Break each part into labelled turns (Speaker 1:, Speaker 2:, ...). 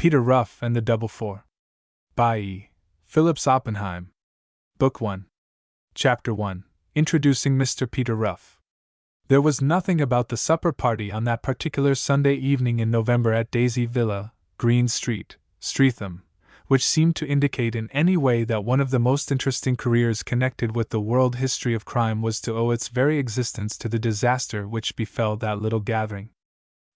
Speaker 1: Peter Ruff and the Double Four. By E. Phillips Oppenheim. Book 1. Chapter 1. Introducing Mr. Peter Ruff. There was nothing about the supper party on that particular Sunday evening in November at Daisy Villa, Green Street, Streatham, which seemed to indicate in any way that one of the most interesting careers connected with the world history of crime was to owe its very existence to the disaster which befell that little gathering.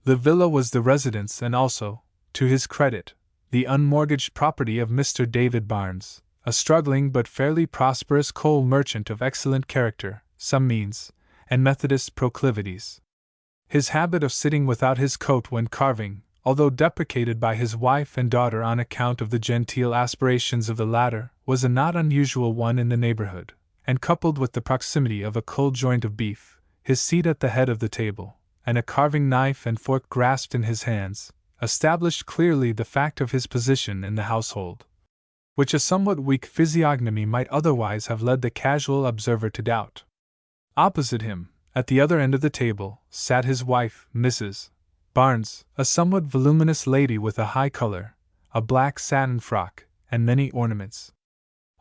Speaker 1: The villa was the residence and also, to his credit, the unmortgaged property of Mr. David Barnes, a struggling but fairly prosperous coal merchant of excellent character, some means, and Methodist proclivities. His habit of sitting without his coat when carving, although deprecated by his wife and daughter on account of the genteel aspirations of the latter, was a not unusual one in the neighborhood, and coupled with the proximity of a cold joint of beef, his seat at the head of the table, and a carving knife and fork grasped in his hands, established clearly the fact of his position in the household, which a somewhat weak physiognomy might otherwise have led the casual observer to doubt. Opposite him, at the other end of the table, sat his wife, Mrs. Barnes, a somewhat voluminous lady with a high color, a black satin frock, and many ornaments.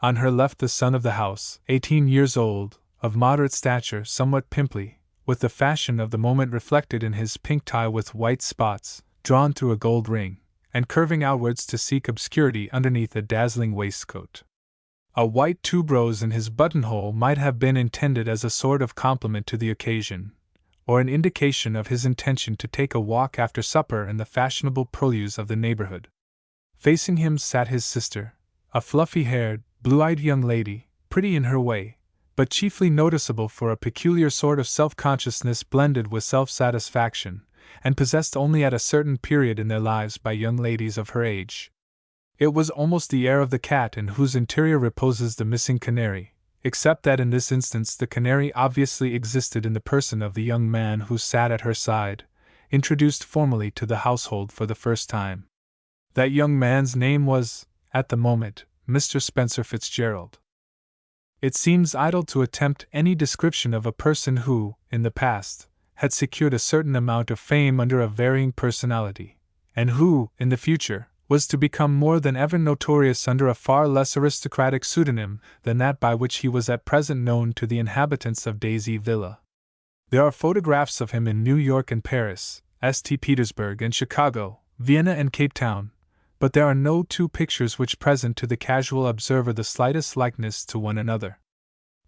Speaker 1: On her left the son of the house, 18 years old, of moderate stature, somewhat pimply, with the fashion of the moment reflected in his pink tie with white spots, drawn through a gold ring, and curving outwards to seek obscurity underneath a dazzling waistcoat. A white tuberose in his buttonhole might have been intended as a sort of compliment to the occasion, or an indication of his intention to take a walk after supper in the fashionable purlieus of the neighborhood. Facing him sat his sister, a fluffy-haired, blue-eyed young lady, pretty in her way, but chiefly noticeable for a peculiar sort of self-consciousness blended with self-satisfaction, and possessed only at a certain period in their lives by young ladies of her age. It was almost the air of the cat in whose interior reposes the missing canary, except that in this instance the canary obviously existed in the person of the young man who sat at her side, introduced formally to the household for the first time. That young man's name was, at the moment, Mr. Spencer Fitzgerald. It seems idle to attempt any description of a person who, in the past, had secured a certain amount of fame under a varying personality, and who, in the future, was to become more than ever notorious under a far less aristocratic pseudonym than that by which he was at present known to the inhabitants of Daisy Villa. There are photographs of him in New York and Paris, St. Petersburg and Chicago, Vienna and Cape Town, but there are no two pictures which present to the casual observer the slightest likeness to one another.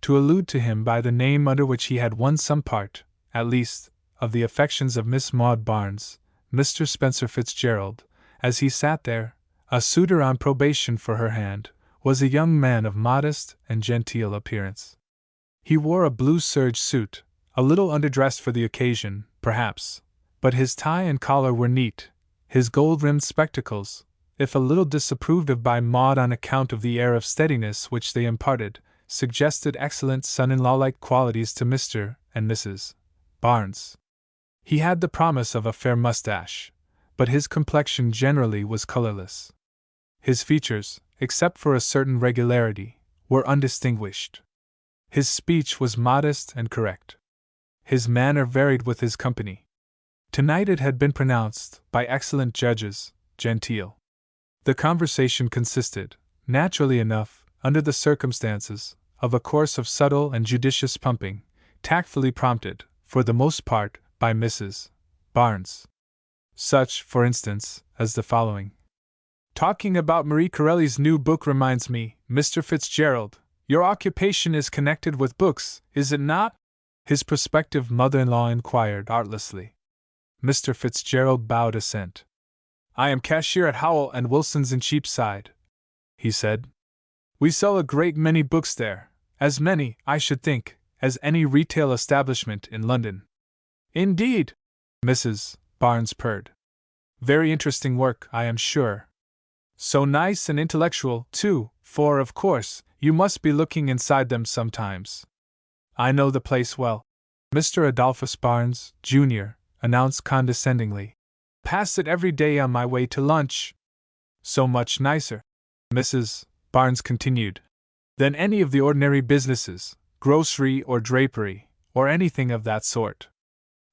Speaker 1: To allude to him by the name under which he had won some part, at least, of the affections of Miss Maud Barnes, Mr. Spencer Fitzgerald, as he sat there, a suitor on probation for her hand, was a young man of modest and genteel appearance. He wore a blue serge suit, a little underdressed for the occasion, perhaps, but his tie and collar were neat. His gold-rimmed spectacles, if a little disapproved of by Maud on account of the air of steadiness which they imparted, suggested excellent son-in-law-like qualities to Mr. and Mrs. Barnes. He had the promise of a fair mustache, but his complexion generally was colorless. His features, except for a certain regularity, were undistinguished. His speech was modest and correct. His manner varied with his company. Tonight it had been pronounced, by excellent judges, genteel. The conversation consisted, naturally enough, under the circumstances, of a course of subtle and judicious pumping, tactfully prompted, for the most part, by Mrs. Barnes. Such, for instance, as the following. Talking about Marie Corelli's new book reminds me, Mr. Fitzgerald, your occupation is connected with books, is it not? His prospective mother-in-law inquired artlessly. Mr. Fitzgerald bowed assent. I am cashier at Howell and Wilson's in Cheapside, he said. We sell a great many books there, as many, I should think, as any retail establishment in London. Indeed, Mrs. Barnes purred. Very interesting work, I am sure. So nice and intellectual, too, for, of course, you must be looking inside them sometimes. I know the place well. Mr. Adolphus Barnes, Jr., announced condescendingly. Pass it every day on my way to lunch. So much nicer, Mrs. Barnes continued, than any of the ordinary businesses, grocery or drapery, or anything of that sort.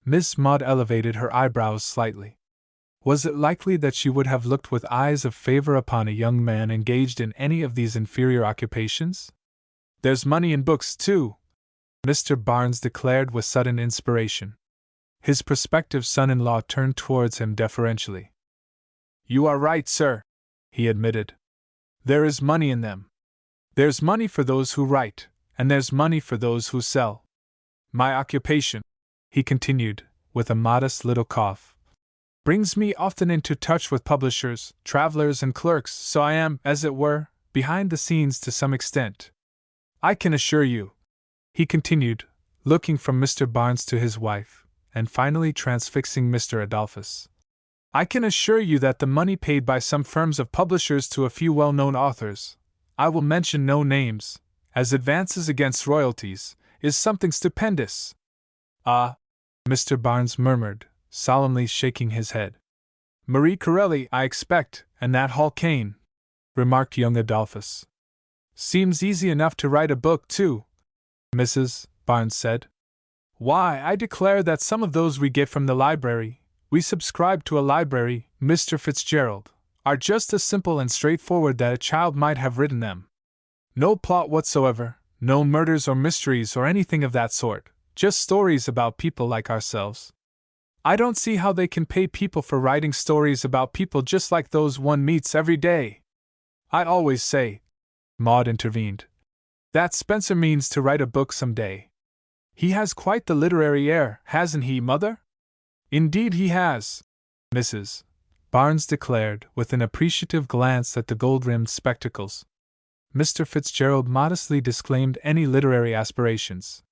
Speaker 1: Miss Maud elevated her eyebrows slightly. Was it likely that she would have looked with eyes of favor upon a young man engaged in any of these inferior occupations? "There's money in books, too," Mr. Barnes declared with sudden inspiration. His prospective son-in-law turned towards him deferentially. "You are right, sir," he admitted. "There is money in them. There's money for those who write, and there's money for those who sell. My occupation," he continued, with a modest little cough, "brings me often into touch with publishers, travelers, and clerks, so I am, as it were, behind the scenes to some extent. I can assure you," he continued, looking from Mr. Barnes to his wife, and finally transfixing Mr. Adolphus, "I can assure you that the money paid by some firms of publishers to a few well-known authors, I will mention no names, as advances against royalties, is something stupendous." "Ah," Mr. Barnes murmured, solemnly shaking his head. "Marie Corelli, I expect, and that Hall Caine," remarked young Adolphus. "Seems easy enough to write a book, too," Mrs. Barnes said. "Why, I declare that some of those we get from the library, we subscribe to a library, Mr. Fitzgerald, are just as simple and straightforward that a child might have written them. No plot whatsoever, no murders or mysteries or anything of that sort, just stories about people like ourselves. I don't see how they can pay people for writing stories about people just like those one meets every day." "I always say," Maud intervened, "that Spencer means to write a book some day. He has quite the literary air, hasn't he, Mother?" "Indeed he has," Mrs. Barnes declared, with an appreciative glance at the gold-rimmed spectacles. Mr. Fitzgerald modestly disclaimed any literary aspirations.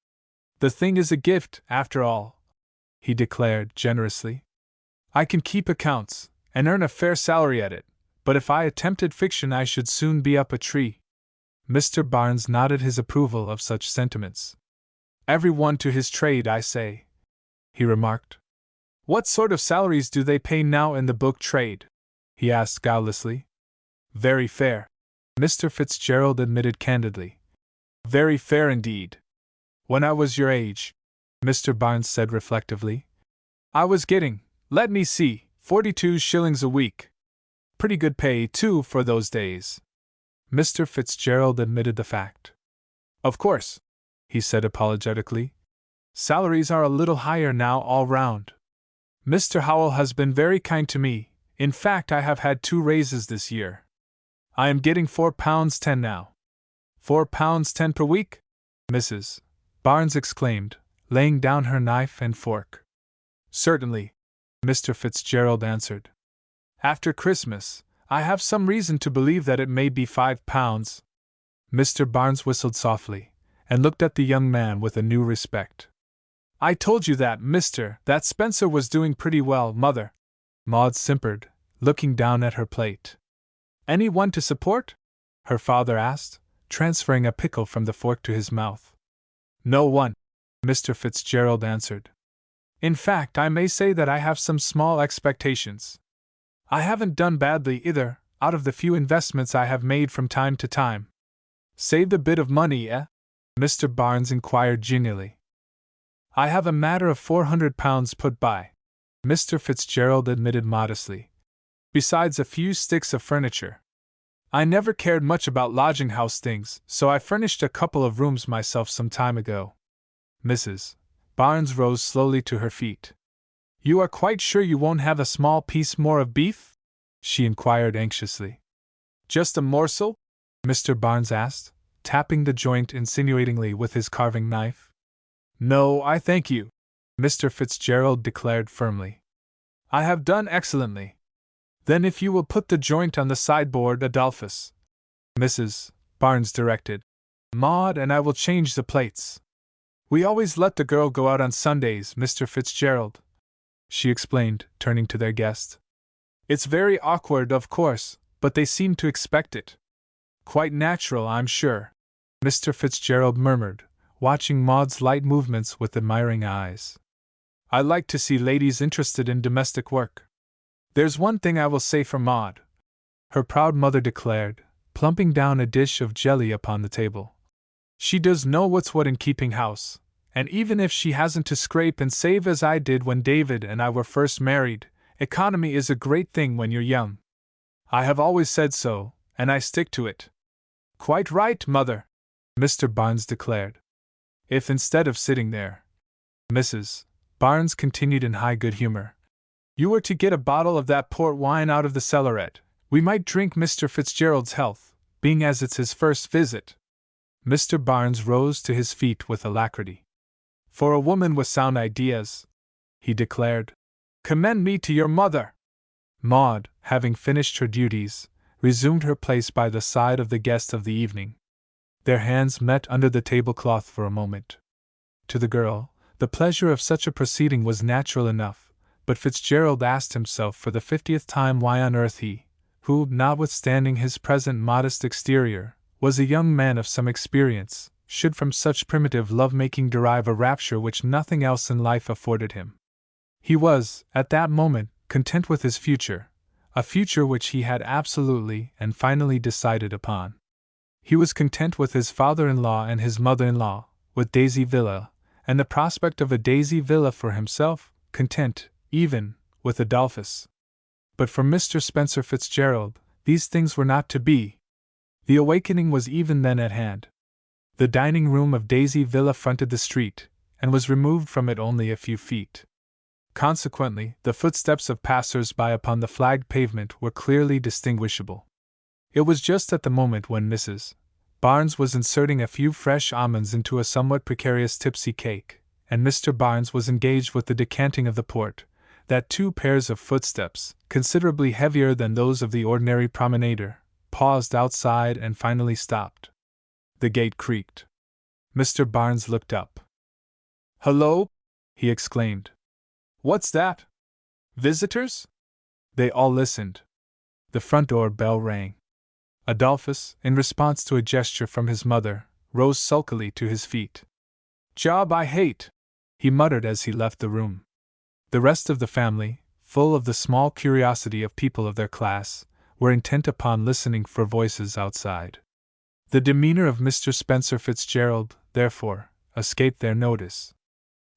Speaker 1: "The thing is a gift, after all," he declared generously. "I can keep accounts, and earn a fair salary at it, but if I attempted fiction I should soon be up a tree." Mr. Barnes nodded his approval of such sentiments. "Every one to his trade, I say," he remarked. "What sort of salaries do they pay now in the book trade?" he asked guilelessly. "Very fair," Mr. Fitzgerald admitted candidly. "Very fair indeed. When I was your age," Mr. Barnes said reflectively, "I was getting, let me see, 42 shillings a week. Pretty good pay, too, for those days." Mr. Fitzgerald admitted the fact. "Of course," he said apologetically, "salaries are a little higher now all round. Mr. Howell has been very kind to me, in fact I have had 2 raises this year. I am getting £4.10 now." £4.10 per week?" Mrs. Barnes exclaimed, laying down her knife and fork. "Certainly," Mr. Fitzgerald answered. "After Christmas, I have some reason to believe that it may be £5. Mr. Barnes whistled softly, and looked at the young man with a new respect. "I told you that that Spencer was doing pretty well, Mother," Maud simpered, looking down at her plate. "Any one to support?" her father asked, transferring a pickle from the fork to his mouth. "No one," Mr. Fitzgerald answered. "In fact, I may say that I have some small expectations. I haven't done badly either, out of the few investments I have made from time to time." "Saved a bit of money, eh?" Mr. Barnes inquired genially. "I have a matter of £400 put by," Mr. Fitzgerald admitted modestly, "besides a few sticks of furniture. I never cared much about lodging-house things, so I furnished a couple of rooms myself some time ago." Mrs. Barnes rose slowly to her feet. "You are quite sure you won't have a small piece more of beef?" she inquired anxiously. "Just a morsel?" Mr. Barnes asked, tapping the joint insinuatingly with his carving knife. "No, I thank you," Mr. Fitzgerald declared firmly. "I have done excellently." "Then if you will put the joint on the sideboard, Adolphus," Mrs. Barnes directed, "Maud and I will change the plates. We always let the girl go out on Sundays, Mr. Fitzgerald," she explained, turning to their guest. "It's very awkward, of course, but they seem to expect it." "Quite natural, I'm sure," Mr. Fitzgerald murmured, watching Maud's light movements with admiring eyes. "I like to see ladies interested in domestic work. There's one thing I will say for Maud," her proud mother declared, plumping down a dish of jelly upon the table. "She does know what's what in keeping house, and even if she hasn't to scrape and save as I did when David and I were first married, Economy is a great thing when you're young. I have always said so, and I stick to it. Quite right, Mother, Mr. Barnes declared. If instead of sitting there, Mrs. Barnes continued in high good humor, you were to get a bottle of that port wine out of the cellaret, we might drink Mr. Fitzgerald's health, being as it's his first visit. Mr. Barnes rose to his feet with alacrity. For a woman with sound ideas, he declared, commend me to your mother. Maud, having finished her duties, resumed her place by the side of the guest of the evening. Their hands met under the tablecloth for a moment. To the girl, the pleasure of such a proceeding was natural enough, but Fitzgerald asked himself for the 50th time why on earth he, who, notwithstanding his present modest exterior, was a young man of some experience, should from such primitive love-making derive a rapture which nothing else in life afforded him. He was, at that moment, content with his future, a future which he had absolutely and finally decided upon. He was content with his father-in-law and his mother-in-law, with Daisy Villa, and the prospect of a Daisy Villa for himself, content, even, with Adolphus. But for Mr. Spencer Fitzgerald, these things were not to be. The awakening was even then at hand. The dining room of Daisy Villa fronted the street, and was removed from it only a few feet. Consequently, the footsteps of passers-by upon the flagged pavement were clearly distinguishable. It was just at the moment when Mrs. Barnes was inserting a few fresh almonds into a somewhat precarious tipsy cake, and Mr. Barnes was engaged with the decanting of the port, that two pairs of footsteps, considerably heavier than those of the ordinary promenader, paused outside and finally stopped. The gate creaked. Mr. Barnes looked up. "Hello!" he exclaimed. "What's that? Visitors?" They all listened. The front door bell rang. Adolphus, in response to a gesture from his mother, rose sulkily to his feet. "Job I hate," he muttered as he left the room. The rest of the family, full of the small curiosity of people of their class, were intent upon listening for voices outside. The demeanor of Mr. Spencer Fitzgerald, therefore, escaped their notice.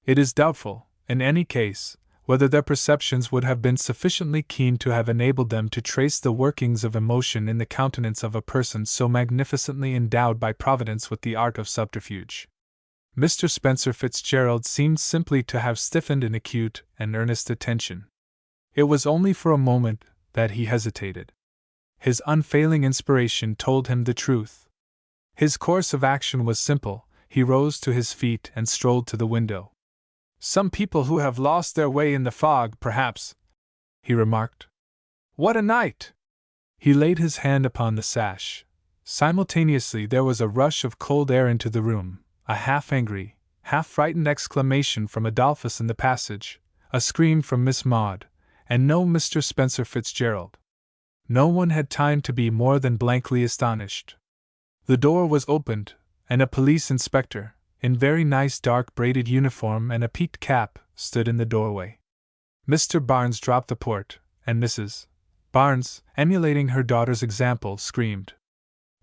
Speaker 1: It is doubtful, in any case, whether their perceptions would have been sufficiently keen to have enabled them to trace the workings of emotion in the countenance of a person so magnificently endowed by Providence with the art of subterfuge. Mr. Spencer Fitzgerald seemed simply to have stiffened in acute and earnest attention. It was only for a moment that he hesitated. His unfailing inspiration told him the truth. His course of action was simple. He rose to his feet and strolled to the window. "Some people who have lost their way in the fog, perhaps," he remarked. "What a night!" He laid his hand upon the sash. Simultaneously there was a rush of cold air into the room, a half-angry, half-frightened exclamation from Adolphus in the passage, a scream from Miss Maud, and no Mr. Spencer Fitzgerald. No one had time to be more than blankly astonished. The door was opened, and a police inspector, in very nice dark braided uniform and a peaked cap, stood in the doorway. Mr. Barnes dropped the port, and Mrs. Barnes, emulating her daughter's example, screamed.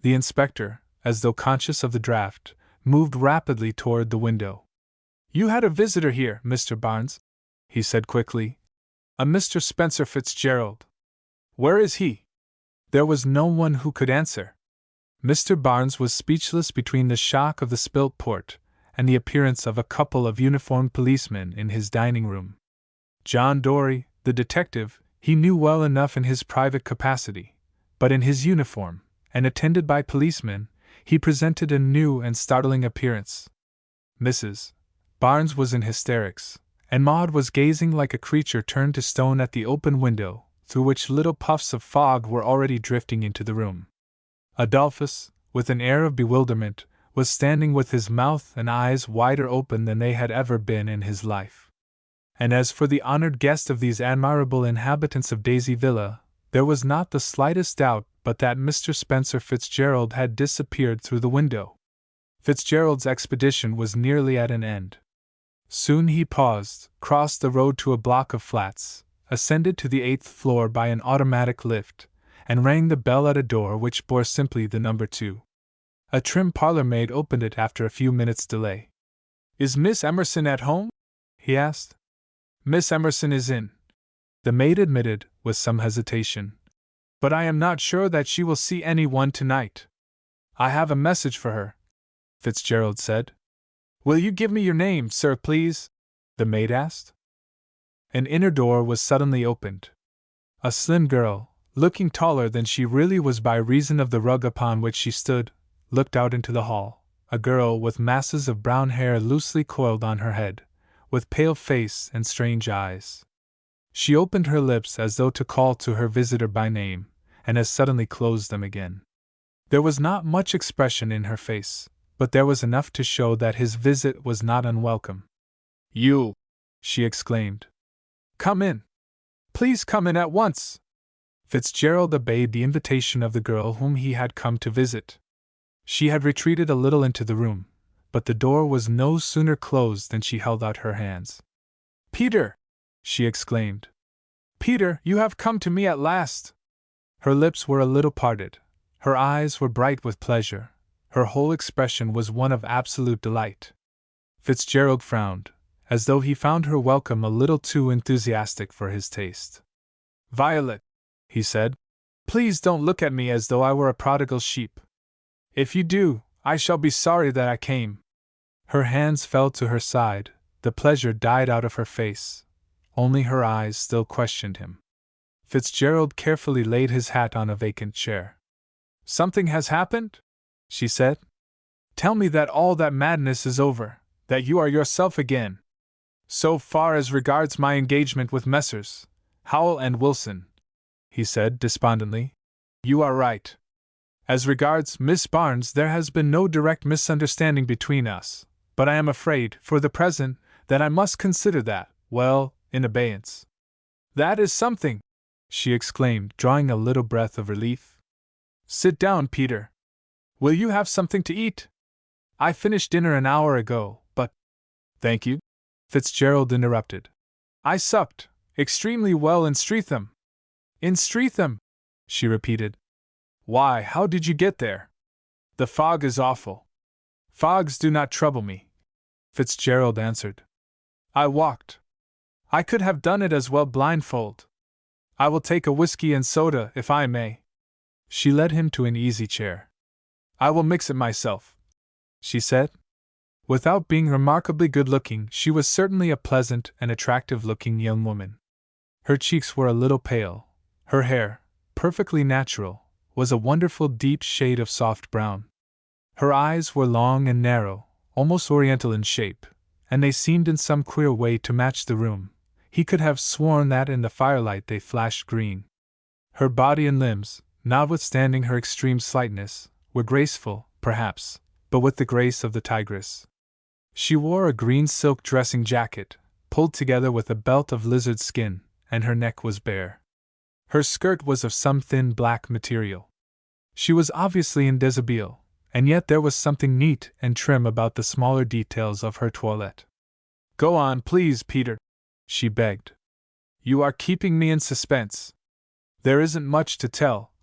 Speaker 1: The inspector, as though conscious of the draught, moved rapidly toward the window. "You had a visitor here, Mr. Barnes," he said quickly. "A Mr. Spencer Fitzgerald. Where is he?" There was no one who could answer. Mr. Barnes was speechless between the shock of the spilt port and the appearance of a couple of uniformed policemen in his dining room. John Dory, the detective, he knew well enough in his private capacity, but in his uniform, and attended by policemen, he presented a new and startling appearance. Mrs. Barnes was in hysterics, and Maud was gazing like a creature turned to stone at the open window, through which little puffs of fog were already drifting into the room. Adolphus, with an air of bewilderment, was standing with his mouth and eyes wider open than they had ever been in his life. And as for the honored guest of these admirable inhabitants of Daisy Villa, there was not the slightest doubt but that Mr. Spencer Fitzgerald had disappeared through the window. Fitzgerald's expedition was nearly at an end. Soon he paused, crossed the road to a block of flats, ascended to the 8th floor by an automatic lift, and rang the bell at a door which bore simply the number 2. A trim parlor-maid opened it after a few minutes' delay. "Is Miss Emerson at home?" he asked. "Miss Emerson is in," the maid admitted, with some hesitation. But I am not sure that she will see anyone tonight. I have a message for her, Fitzgerald said. Will you give me your name, sir, please? The maid asked. An inner door was suddenly opened. A slim girl, looking taller than she really was by reason of the rug upon which she stood, looked out into the hall, a girl with masses of brown hair loosely coiled on her head, with pale face and strange eyes. She opened her lips as though to call to her visitor by name, and as suddenly closed them again. There was not much expression in her face, but there was enough to show that his visit was not unwelcome. You! She exclaimed. Come in. Please come in at once. Fitzgerald obeyed the invitation of the girl whom he had come to visit. She had retreated a little into the room, but the door was no sooner closed than she held out her hands. Peter! She exclaimed. Peter, you have come to me at last! Her lips were a little parted, her eyes were bright with pleasure, her whole expression was one of absolute delight. Fitzgerald frowned, as though he found her welcome a little too enthusiastic for his taste. Violet, he said, please don't look at me as though I were a prodigal sheep. If you do, I shall be sorry that I came. Her hands fell to her side, the pleasure died out of her face. Only her eyes still questioned him. Fitzgerald carefully laid his hat on a vacant chair. Something has happened? She said. Tell me that all that madness is over, that you are yourself again. So far as regards my engagement with Messrs. Howell and Wilson, he said despondently, you are right. As regards Miss Barnes, there has been no direct misunderstanding between us, but I am afraid, for the present, that I must consider that, well, in abeyance. That is something, she exclaimed, drawing a little breath of relief. Sit down, Peter. Will you have something to eat? I finished dinner an hour ago, but… Thank you, Fitzgerald interrupted. I supped extremely well in Streatham. In Streatham? She repeated. Why, how did you get there? The fog is awful. Fogs do not trouble me, Fitzgerald answered. I walked. I could have done it as well blindfold. I will take a whiskey and soda, if I may. She led him to an easy chair. I will mix it myself, she said. Without being remarkably good-looking, she was certainly a pleasant and attractive-looking young woman. Her cheeks were a little pale. Her hair, perfectly natural, was a wonderful deep shade of soft brown. Her eyes were long and narrow, almost oriental in shape, and they seemed in some queer way to match the room. He could have sworn that in the firelight they flashed green. Her body and limbs, notwithstanding her extreme slightness, were graceful, perhaps, but with the grace of the tigress. She wore a green silk dressing jacket, pulled together with a belt of lizard skin, and her neck was bare. Her skirt was of some thin black material. She was obviously in deshabille, and yet there was something neat and trim about the smaller details of her toilette. Go on, please, Peter, she begged. You are keeping me in suspense. There isn't much to tell,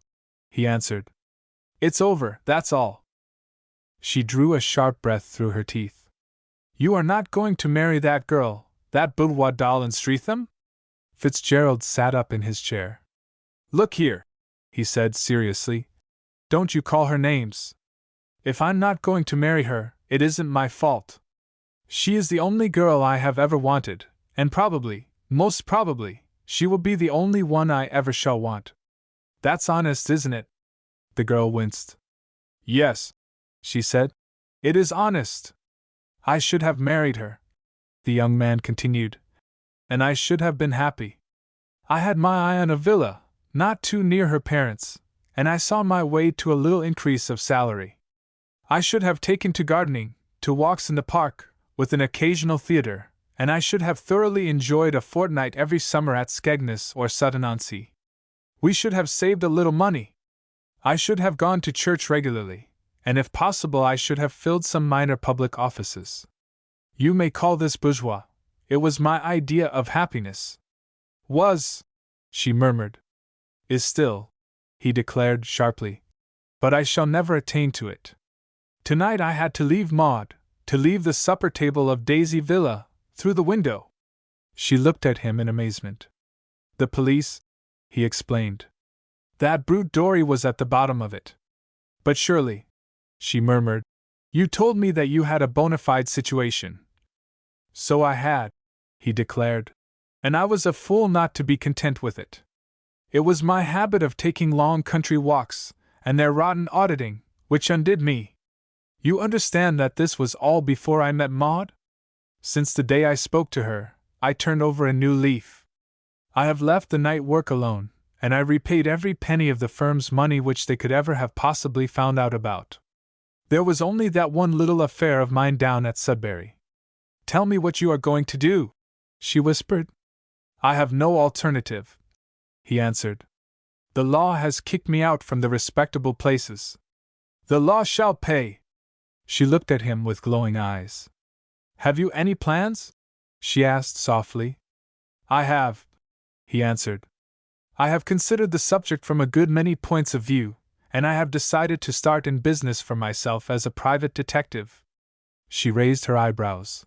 Speaker 1: he answered. It's over, that's all. She drew a sharp breath through her teeth. You are not going to marry that girl, that boudoir doll in Streatham? Fitzgerald sat up in his chair. Look here, he said seriously. Don't you call her names. If I'm not going to marry her, it isn't my fault. She is the only girl I have ever wanted, and probably, most probably, she will be the only one I ever shall want. That's honest, isn't it? The girl winced. Yes, she said. It is honest. I should have married her, the young man continued, and I should have been happy. I had my eye on a villa, not too near her parents, and I saw my way to a little increase of salary. I should have taken to gardening, to walks in the park, with an occasional theatre, and I should have thoroughly enjoyed a fortnight every summer at Skegness or Sutton-on-Sea. We should have saved a little money. I should have gone to church regularly, and if possible I should have filled some minor public offices. You may call this bourgeois. It was my idea of happiness. Was, she murmured. Is still, he declared sharply. But I shall never attain to it. Tonight I had to leave Maud, to leave the supper table of Daisy Villa, through the window. She looked at him in amazement. The police, he explained. That brute Dory was at the bottom of it. But surely, she murmured, you told me that you had a bona fide situation. So I had, he declared. And I was a fool not to be content with it. It was my habit of taking long country walks, and their rotten auditing, which undid me. You understand that this was all before I met Maud? Since the day I spoke to her, I turned over a new leaf. I have left the night work alone, and I repaid every penny of the firm's money which they could ever have possibly found out about. There was only that one little affair of mine down at Sudbury. Tell me what you are going to do, she whispered. I have no alternative, he answered. The law has kicked me out from the respectable places. The law shall pay. She looked at him with glowing eyes. Have you any plans? She asked softly. I have, he answered. I have considered the subject from a good many points of view, and I have decided to start in business for myself as a private detective. She raised her eyebrows.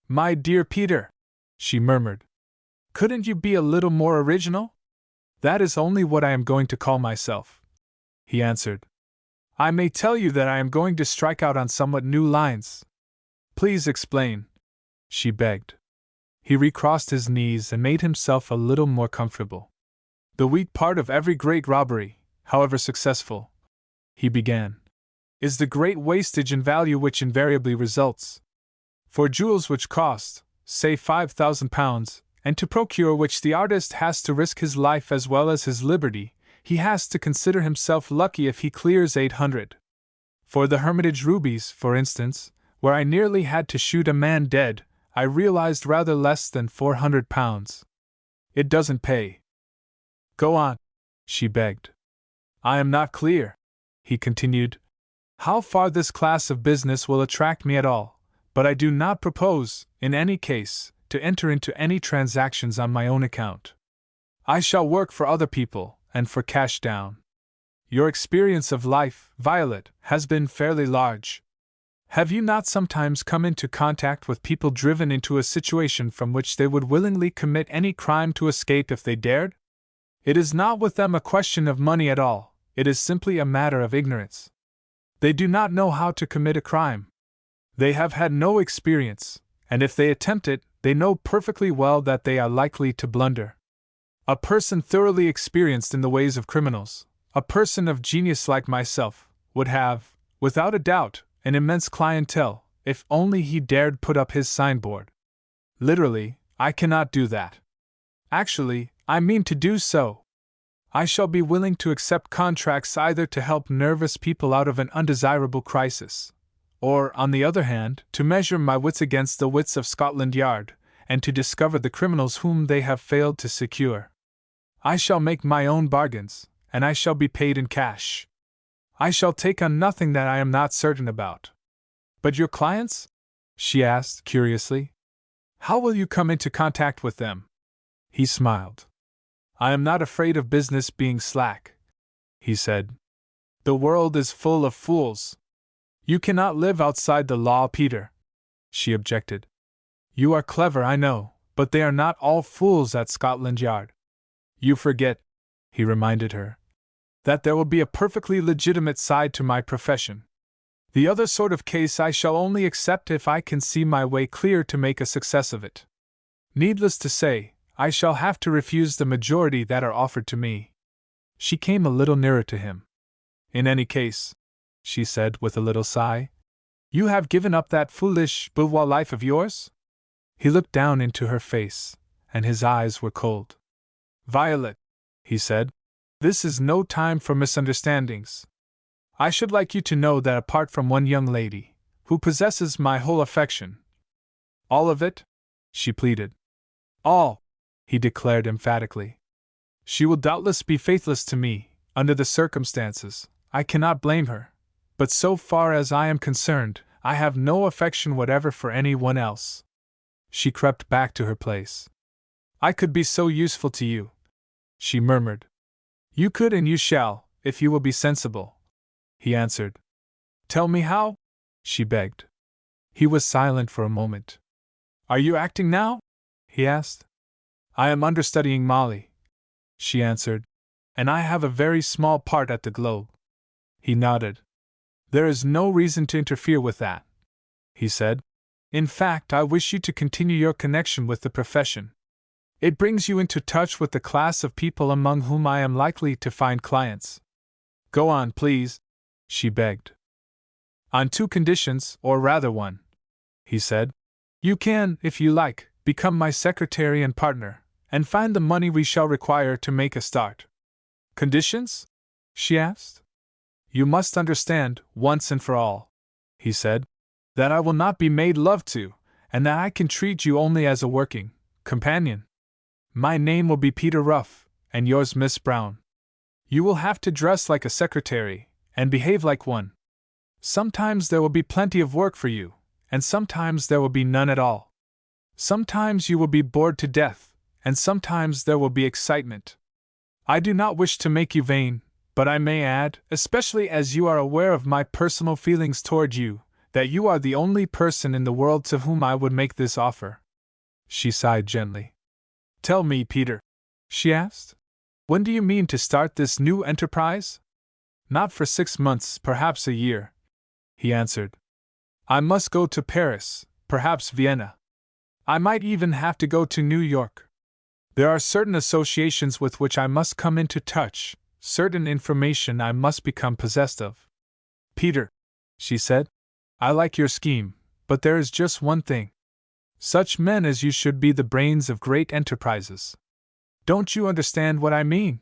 Speaker 1: My dear Peter, she murmured. Couldn't you be a little more original? That is only what I am going to call myself, he answered. I may tell you that I am going to strike out on somewhat new lines. Please explain, she begged. He recrossed his knees and made himself a little more comfortable. The weak part of every great robbery, however successful, he began, is the great wastage in value which invariably results. For jewels which cost, say £5,000, and to procure which the artist has to risk his life as well as his liberty, he has to consider himself lucky if he clears 800. For the Hermitage rubies, for instance, where I nearly had to shoot a man dead, I realized rather less than £400. It doesn't pay. Go on, she begged. I am not clear, he continued, how far this class of business will attract me at all, but I do not propose, in any case, to enter into any transactions on my own account. I shall work for other people, and for cash down. Your experience of life, Violet, has been fairly large. Have you not sometimes come into contact with people driven into a situation from which they would willingly commit any crime to escape if they dared? It is not with them a question of money at all, it is simply a matter of ignorance. They do not know how to commit a crime. They have had no experience, and if they attempt it, they know perfectly well that they are likely to blunder. A person thoroughly experienced in the ways of criminals, a person of genius like myself, would have, without a doubt, an immense clientele, if only he dared put up his signboard. Literally, I cannot do that. Actually, I mean to do so. I shall be willing to accept contracts either to help nervous people out of an undesirable crisis, or, on the other hand, to measure my wits against the wits of Scotland Yard, and to discover the criminals whom they have failed to secure. I shall make my own bargains, and I shall be paid in cash. I shall take on nothing that I am not certain about. But your clients? She asked, curiously. How will you come into contact with them? He smiled. I am not afraid of business being slack, he said. The world is full of fools. You cannot live outside the law, Peter, she objected. You are clever, I know, but they are not all fools at Scotland Yard. You forget, he reminded her, that there will be a perfectly legitimate side to my profession. The other sort of case I shall only accept if I can see my way clear to make a success of it. Needless to say, I shall have to refuse the majority that are offered to me. She came a little nearer to him. In any case, she said with a little sigh, you have given up that foolish bourgeois life of yours? He looked down into her face, and his eyes were cold. Violet, he said, this is no time for misunderstandings. I should like you to know that apart from one young lady, who possesses my whole affection. All of it? She pleaded. All, he declared emphatically. She will doubtless be faithless to me, under the circumstances. I cannot blame her. But so far as I am concerned, I have no affection whatever for anyone else. She crept back to her place. I could be so useful to you, she murmured. You could and you shall, if you will be sensible, he answered. Tell me how? She begged. He was silent for a moment. Are you acting now? He asked. I am understudying Molly, she answered. And I have a very small part at the Globe. He nodded. There is no reason to interfere with that, he said. In fact, I wish you to continue your connection with the profession. It brings you into touch with the class of people among whom I am likely to find clients. Go on, please, she begged. On 2 conditions, or rather 1, he said. You can, if you like, become my secretary and partner, and find the money we shall require to make a start. Conditions? She asked. You must understand, once and for all, he said, that I will not be made love to, and that I can treat you only as a working companion. My name will be Peter Ruff, and yours Miss Brown. You will have to dress like a secretary, and behave like one. Sometimes there will be plenty of work for you, and sometimes there will be none at all. Sometimes you will be bored to death, and sometimes there will be excitement. I do not wish to make you vain, but I may add, especially as you are aware of my personal feelings toward you, that you are the only person in the world to whom I would make this offer. She sighed gently. Tell me, Peter, she asked, when do you mean to start this new enterprise? Not for 6 months, perhaps a year, he answered. I must go to Paris, perhaps Vienna. I might even have to go to New York. There are certain associations with which I must come into touch, certain information I must become possessed of. Peter, she said, I like your scheme, but there is just one thing. Such men as you should be the brains of great enterprises. Don't you understand what I mean?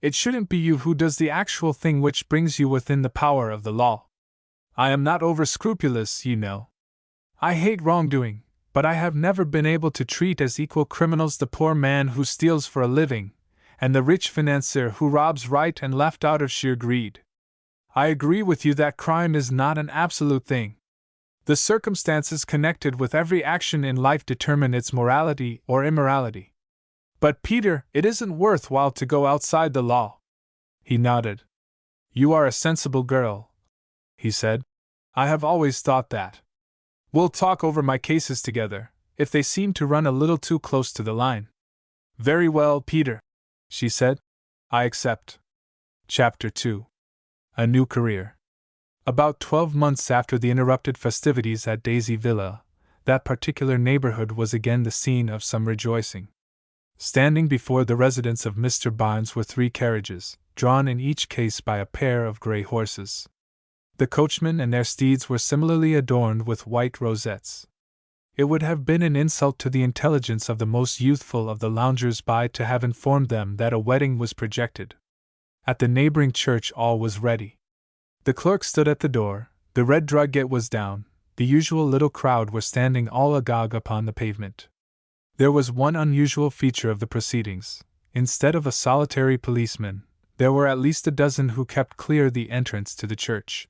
Speaker 1: It shouldn't be you who does the actual thing which brings you within the power of the law. I am not over-scrupulous, you know. I hate wrongdoing, but I have never been able to treat as equal criminals the poor man who steals for a living, and the rich financier who robs right and left out of sheer greed. I agree with you that crime is not an absolute thing. The circumstances connected with every action in life determine its morality or immorality. But Peter, it isn't worthwhile to go outside the law. He nodded. You are a sensible girl, he said. I have always thought that. We'll talk over my cases together, if they seem to run a little too close to the line. Very well, Peter, she said. I accept. Chapter 2. A New Career. About 12 months after the interrupted festivities at Daisy Villa, that particular neighborhood was again the scene of some rejoicing. Standing before the residence of Mr. Barnes were 3 carriages, drawn in each case by a pair of grey horses. The coachmen and their steeds were similarly adorned with white rosettes. It would have been an insult to the intelligence of the most youthful of the loungers-by to have informed them that a wedding was projected. At the neighboring church all was ready. The clerk stood at the door, the red drugget was down, the usual little crowd were standing all agog upon the pavement. There was one unusual feature of the proceedings. Instead of a solitary policeman, there were at least a dozen who kept clear the entrance to the church.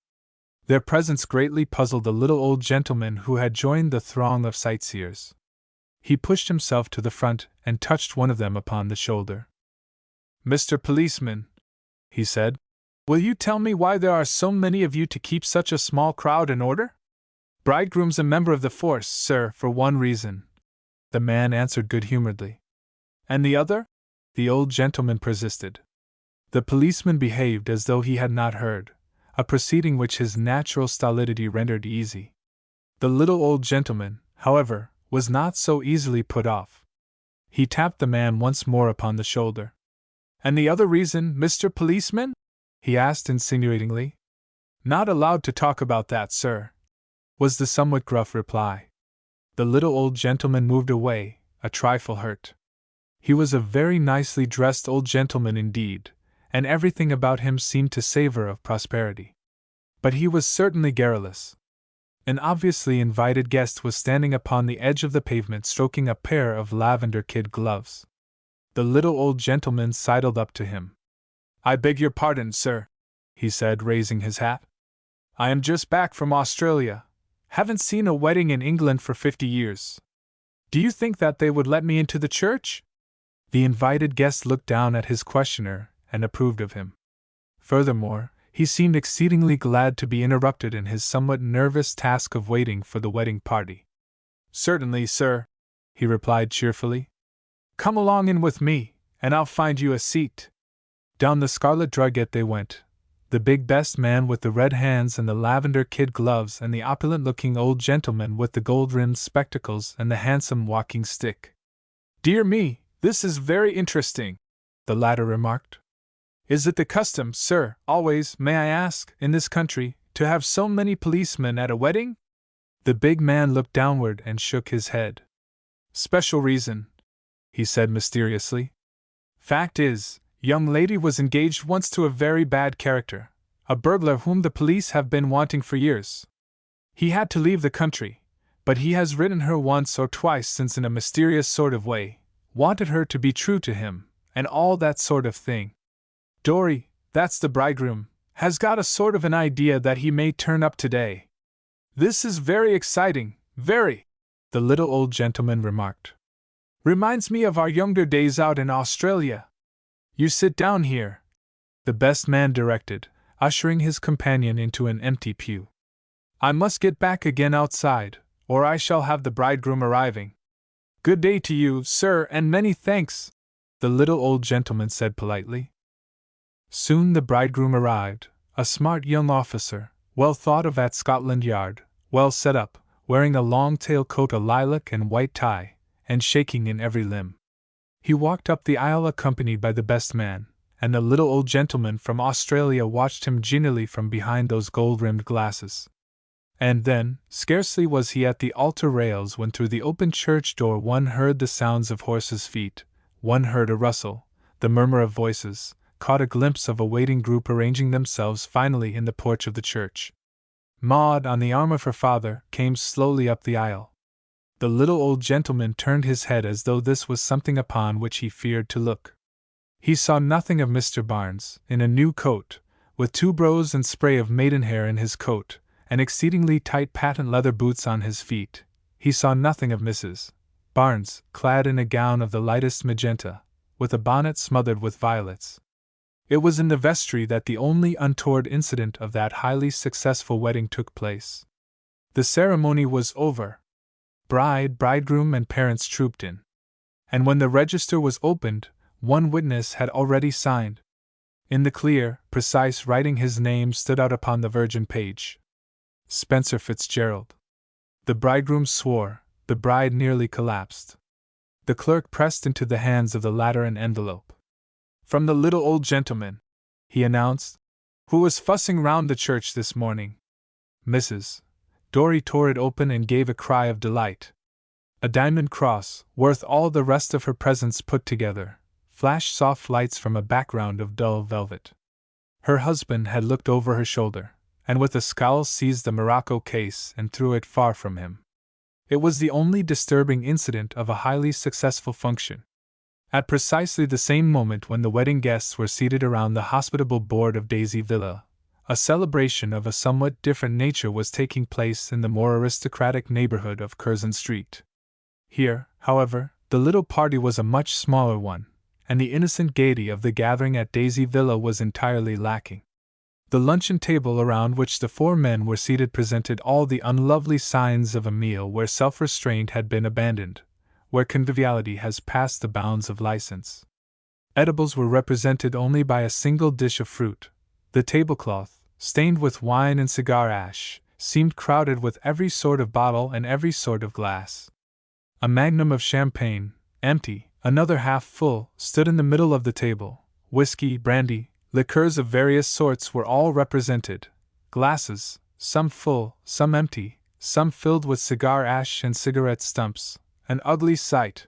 Speaker 1: Their presence greatly puzzled the little old gentleman who had joined the throng of sightseers. He pushed himself to the front and touched one of them upon the shoulder. Mr. Policeman, he said, will you tell me why there are so many of you to keep such a small crowd in order? Bridegroom's a member of the force, sir, for one reason, the man answered good-humoredly. And the other? The old gentleman persisted. The policeman behaved as though he had not heard, a proceeding which his natural stolidity rendered easy. The little old gentleman, however, was not so easily put off. He tapped the man once more upon the shoulder. And the other reason, Mr. Policeman? He asked insinuatingly. Not allowed to talk about that, sir, was the somewhat gruff reply. The little old gentleman moved away, a trifle hurt. He was a very nicely dressed old gentleman indeed, and everything about him seemed to savor of prosperity. But he was certainly garrulous. An obviously invited guest was standing upon the edge of the pavement stroking a pair of lavender kid gloves. The little old gentleman sidled up to him. I beg your pardon, sir, he said, raising his hat. I am just back from Australia. Haven't seen a wedding in England for 50 years. Do you think that they would let me into the church? The invited guest looked down at his questioner and approved of him. Furthermore, he seemed exceedingly glad to be interrupted in his somewhat nervous task of waiting for the wedding party. Certainly, sir, he replied cheerfully. Come along in with me, and I'll find you a seat." Down the scarlet drugget they went, the big best man with the red hands and the lavender kid gloves, and the opulent-looking old gentleman with the gold-rimmed spectacles and the handsome walking stick. "Dear me, this is very interesting," the latter remarked. "Is it the custom, sir, always, may I ask, in this country, to have so many policemen at a wedding?" The big man looked downward and shook his head. "Special reason," he said mysteriously. "Fact is, young lady was engaged once to a very bad character, a burglar whom the police have been wanting for years. He had to leave the country, but he has written her once or twice since in a mysterious sort of way, wanted her to be true to him, and all that sort of thing. Dory, that's the bridegroom, has got a sort of an idea that he may turn up today. This is very exciting, very," the little old gentleman remarked. "Reminds me of our younger days out in Australia. You sit down here," the best man directed, ushering his companion into an empty pew. "I must get back again outside, or I shall have the bridegroom arriving." "Good day to you, sir, and many thanks," the little old gentleman said politely. Soon the bridegroom arrived, a smart young officer, well thought of at Scotland Yard, well set up, wearing a long tail coat, a lilac and white tie, and shaking in every limb. He walked up the aisle accompanied by the best man, and the little old gentleman from Australia watched him genially from behind those gold-rimmed glasses. And then, scarcely was he at the altar rails when through the open church door one heard the sounds of horses' feet, one heard a rustle, the murmur of voices, caught a glimpse of a waiting group arranging themselves finally in the porch of the church. Maud, on the arm of her father, came slowly up the aisle. The little old gentleman turned his head as though this was something upon which he feared to look. He saw nothing of Mr. Barnes, in a new coat, with tuberose and spray of maidenhair in his coat, and exceedingly tight patent leather boots on his feet. He saw nothing of Mrs. Barnes, clad in a gown of the lightest magenta, with a bonnet smothered with violets. It was in the vestry that the only untoward incident of that highly successful wedding took place. The ceremony was over. Bride, bridegroom, and parents trooped in. And when the register was opened, one witness had already signed. In the clear, precise writing his name stood out upon the virgin page. Spencer Fitzgerald. The bridegroom swore, the bride nearly collapsed. The clerk pressed into the hands of the latter an envelope. "From the little old gentleman," he announced, "who was fussing round the church this morning." Mrs. Dory tore it open and gave a cry of delight. A diamond cross, worth all the rest of her presents put together, flashed soft lights from a background of dull velvet. Her husband had looked over her shoulder, and with a scowl seized the morocco case and threw it far from him. It was the only disturbing incident of a highly successful function. At precisely the same moment when the wedding guests were seated around the hospitable board of Daisy Villa, a celebration of a somewhat different nature was taking place in the more aristocratic neighborhood of Curzon Street. Here, however, the little party was a much smaller one, and the innocent gaiety of the gathering at Daisy Villa was entirely lacking. The luncheon table around which the four men were seated presented all the unlovely signs of a meal where self-restraint had been abandoned, where conviviality has passed the bounds of license. Edibles were represented only by a single dish of fruit. The tablecloth, stained with wine and cigar ash, seemed crowded with every sort of bottle and every sort of glass. A magnum of champagne, empty, another half full, stood in the middle of the table. Whiskey, brandy, liqueurs of various sorts were all represented. Glasses, some full, some empty, some filled with cigar ash and cigarette stumps. An ugly sight.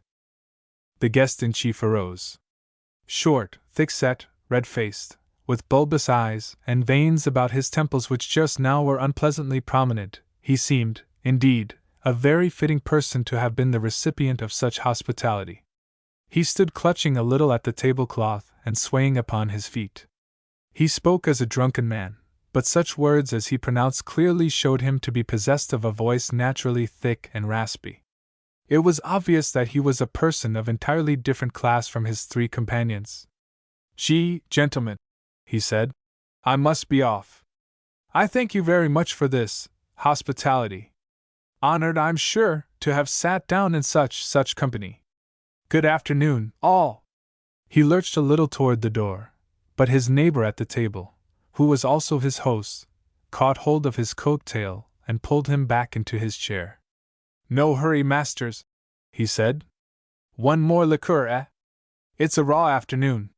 Speaker 1: The guest-in-chief arose. Short, thick-set, red-faced, with bulbous eyes and veins about his temples which just now were unpleasantly prominent, he seemed, indeed, a very fitting person to have been the recipient of such hospitality. He stood clutching a little at the tablecloth and swaying upon his feet. He spoke as a drunken man, but such words as he pronounced clearly showed him to be possessed of a voice naturally thick and raspy. It was obvious that he was a person of entirely different class from his three companions. "Gentlemen," he said, "I must be off. I thank you very much for this hospitality. Honored, I'm sure, to have sat down in such company. Good afternoon, all." He lurched a little toward the door, but his neighbor at the table, who was also his host, caught hold of his coat tail and pulled him back into his chair. "No hurry, Masters," he said. "One more liqueur, eh? It's a raw afternoon."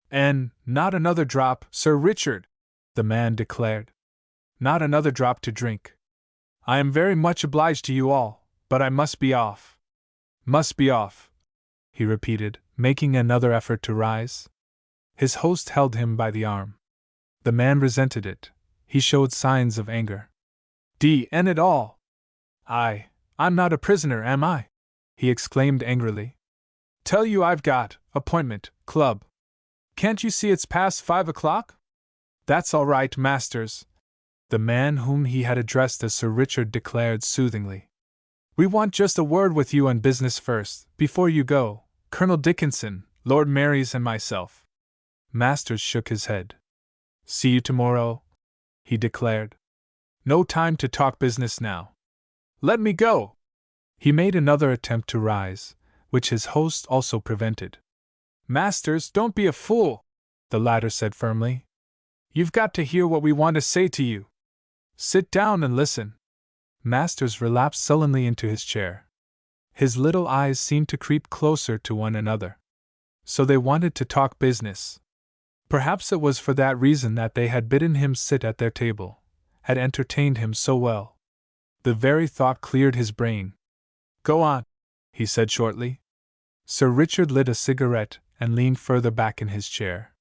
Speaker 1: "And not another drop, Sir Richard," the man declared. "Not another drop to drink. I am very much obliged to you all, but I must be off." "Must be off," he repeated, making another effort to rise. His host held him by the arm. The man resented it. He showed signs of anger. "D-n it all! I'm not a prisoner, am I?" he exclaimed angrily. "Tell you I've got appointment, club. Can't you see it's past 5 o'clock? That's all right, Masters," the man whom he had addressed as Sir Richard declared soothingly. "We want just a word with you on business first, before you go, Colonel Dickinson, Lord Marys and myself." Masters shook his head. "See you tomorrow," he declared. "No time to talk business now. Let me go." He made another attempt to rise, which his host also prevented. "Masters, don't be a fool," the latter said firmly. "You've got to hear what we want to say to you. Sit down and listen." Masters relapsed sullenly into his chair. His little eyes seemed to creep closer to one another. So they wanted to talk business. Perhaps it was for that reason that they had bidden him sit at their table, had entertained him so well. The very thought cleared his brain. "Go on," he said shortly. Sir Richard lit a cigarette and leaned further back in his chair.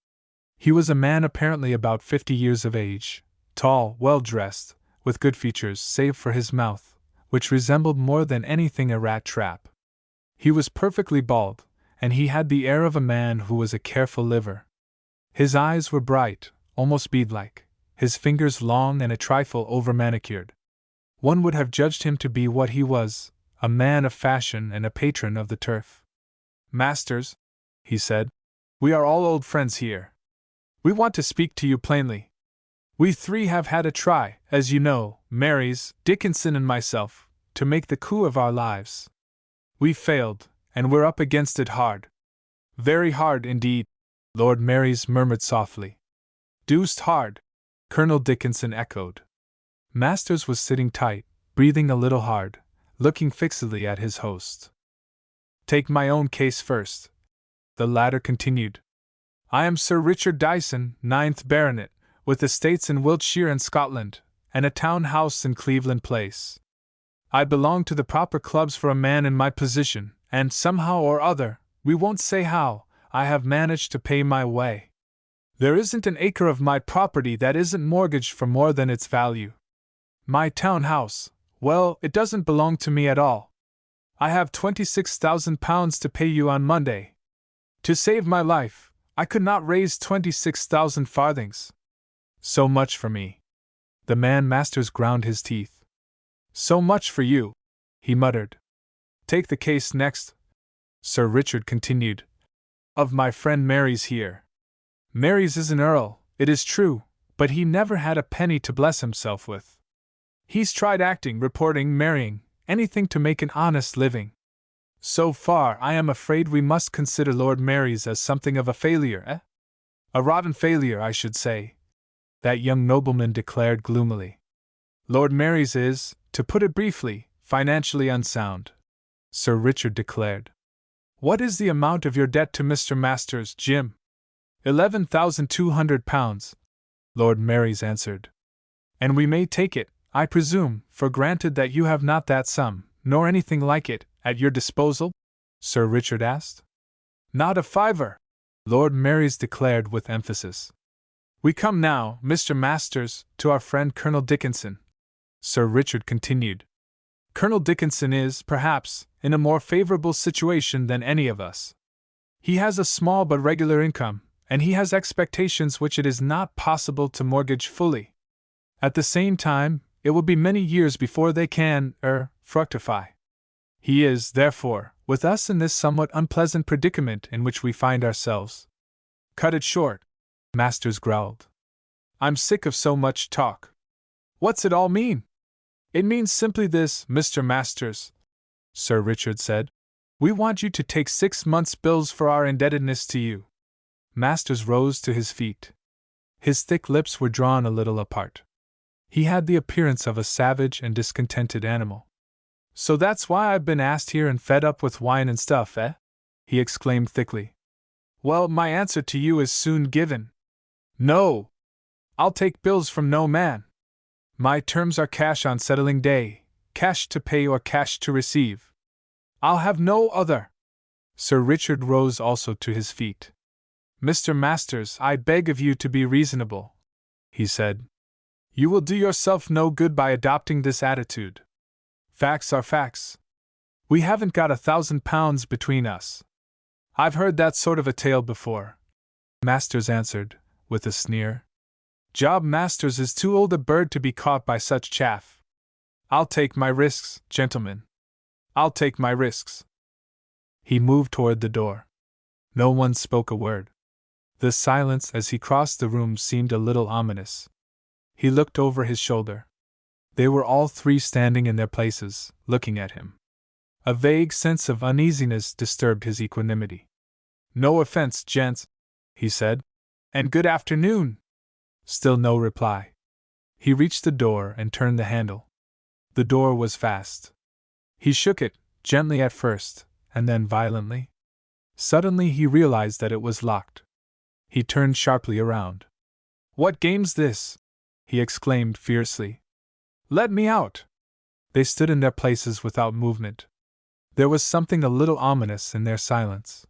Speaker 1: He was a man apparently about 50 years of age, tall, well-dressed, with good features save for his mouth, which resembled more than anything a rat trap. He was perfectly bald, and he had the air of a man who was a careful liver. His eyes were bright, almost bead-like, his fingers long and a trifle over-manicured. One would have judged him to be what he was, a man of fashion and a patron of the turf. "Masters," he said, "we are all old friends here. We want to speak to you plainly. We three have had a try, as you know, Marys, Dickinson and myself, to make the coup of our lives. We failed, and we're up against it hard. Very hard indeed," Lord Marys murmured softly. "Deuced hard," Colonel Dickinson echoed. Masters was sitting tight, breathing a little hard, looking fixedly at his host. "Take my own case first," the latter continued. "I am Sir Richard Dyson, 9th Baronet, with estates in Wiltshire and Scotland, and a town house in Cleveland Place. I belong to the proper clubs for a man in my position, and somehow or other, we won't say how, I have managed to pay my way. There isn't an acre of my property that isn't mortgaged for more than its value. My town house, well, it doesn't belong to me at all. I have £26,000 to pay you on Monday. To save my life, I could not raise 26,000 farthings. So much for me." The man Masters ground his teeth. "So much for you," he muttered. "Take the case next," Sir Richard continued, "of my friend Marys here. Marys is an earl, it is true, but he never had a penny to bless himself with. He's tried acting, reporting, marrying, anything to make an honest living. So far, I am afraid we must consider Lord Marys as something of a failure, eh? A rotten failure, I should say," that young nobleman declared gloomily. "Lord Marys is, to put it briefly, financially unsound," Sir Richard declared. "What is the amount of your debt to Mr. Masters, Jim?" £11,200, Lord Marys answered. "And we may take it, I presume, for granted that you have not that sum, nor anything like it, at your disposal?" Sir Richard asked. "Not a fiver," Lord Marys declared with emphasis. "We come now, Mr. Masters, to our friend Colonel Dickinson," Sir Richard continued. "Colonel Dickinson is, perhaps, in a more favorable situation than any of us. He has a small but regular income, and he has expectations which it is not possible to mortgage fully. At the same time, it will be many years before they can, fructify. He is, therefore, with us in this somewhat unpleasant predicament in which we find ourselves." "Cut it short," Masters growled. "I'm sick of so much talk. What's it all mean?" "It means simply this, Mr. Masters," Sir Richard said. We want you to take 6 months' bills for our indebtedness to you. Masters rose to his feet. His thick lips were drawn a little apart. He had the appearance of a savage and discontented animal. So that's why I've been asked here and fed up with wine and stuff, eh? He exclaimed thickly. Well, my answer to you is soon given. No! I'll take bills from no man. My terms are cash on settling day, cash to pay or cash to receive. I'll have no other. Sir Richard rose also to his feet. Mr. Masters, I beg of you to be reasonable, he said. You will do yourself no good by adopting this attitude. Facts are facts. We haven't got £1,000 between us. I've heard that sort of a tale before, Masters answered, with a sneer. Job Masters is too old a bird to be caught by such chaff. I'll take my risks, gentlemen. I'll take my risks. He moved toward the door. No one spoke a word. The silence as he crossed the room seemed a little ominous. He looked over his shoulder. They were all three standing in their places, looking at him. A vague sense of uneasiness disturbed his equanimity. No offense, gents, he said. And good afternoon. Still no reply. He reached the door and turned the handle. The door was fast. He shook it, gently at first, and then violently. Suddenly he realized that it was locked. He turned sharply around. What game's this? He exclaimed fiercely. Let me out! They stood in their places without movement. There was something a little ominous in their silence.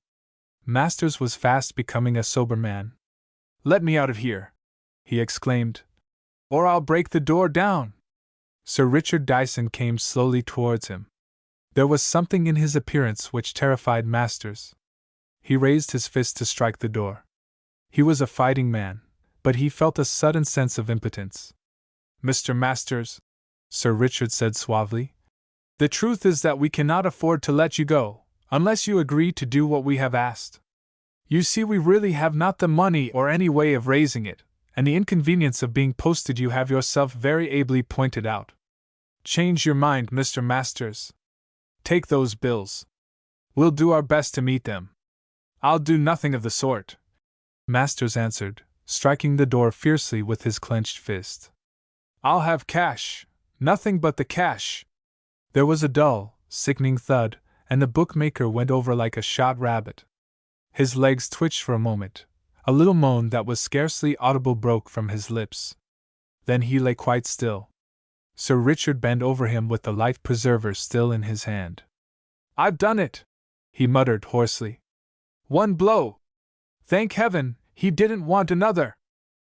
Speaker 1: Masters was fast becoming a sober man. Let me out of here, he exclaimed, or I'll break the door down. Sir Richard Dyson came slowly towards him. There was something in his appearance which terrified Masters. He raised his fist to strike the door. He was a fighting man, but he felt a sudden sense of impotence. Mr. Masters, Sir Richard said suavely, the truth is that we cannot afford to let you go, unless you agree to do what we have asked. You see, we really have not the money or any way of raising it, and the inconvenience of being posted you have yourself very ably pointed out. Change your mind, Mr. Masters. Take those bills. We'll do our best to meet them. I'll do nothing of the sort, Masters answered, striking the door fiercely with his clenched fist. I'll have cash, nothing but the cash. There was a dull, sickening thud, and the bookmaker went over like a shot rabbit. His legs twitched for a moment. A little moan that was scarcely audible broke from his lips. Then he lay quite still. Sir Richard bent over him with the life preserver still in his hand. I've done it, he muttered hoarsely. One blow! Thank heaven, he didn't want another!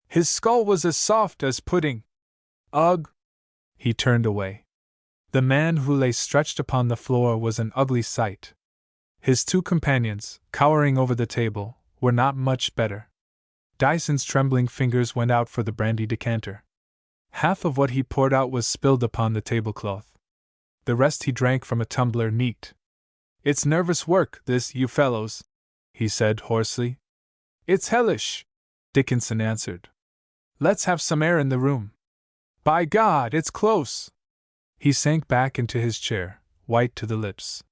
Speaker 1: His skull was as soft as pudding. Ugh! He turned away. The man who lay stretched upon the floor was an ugly sight. His two companions, cowering over the table, were not much better. Dyson's trembling fingers went out for the brandy decanter. Half of what he poured out was spilled upon the tablecloth. The rest he drank from a tumbler neat. It's nervous work, this, you fellows, he said hoarsely. It's hellish, Dickinson answered. Let's have some air in the room. By God, it's close. He sank back into his chair, white to the lips.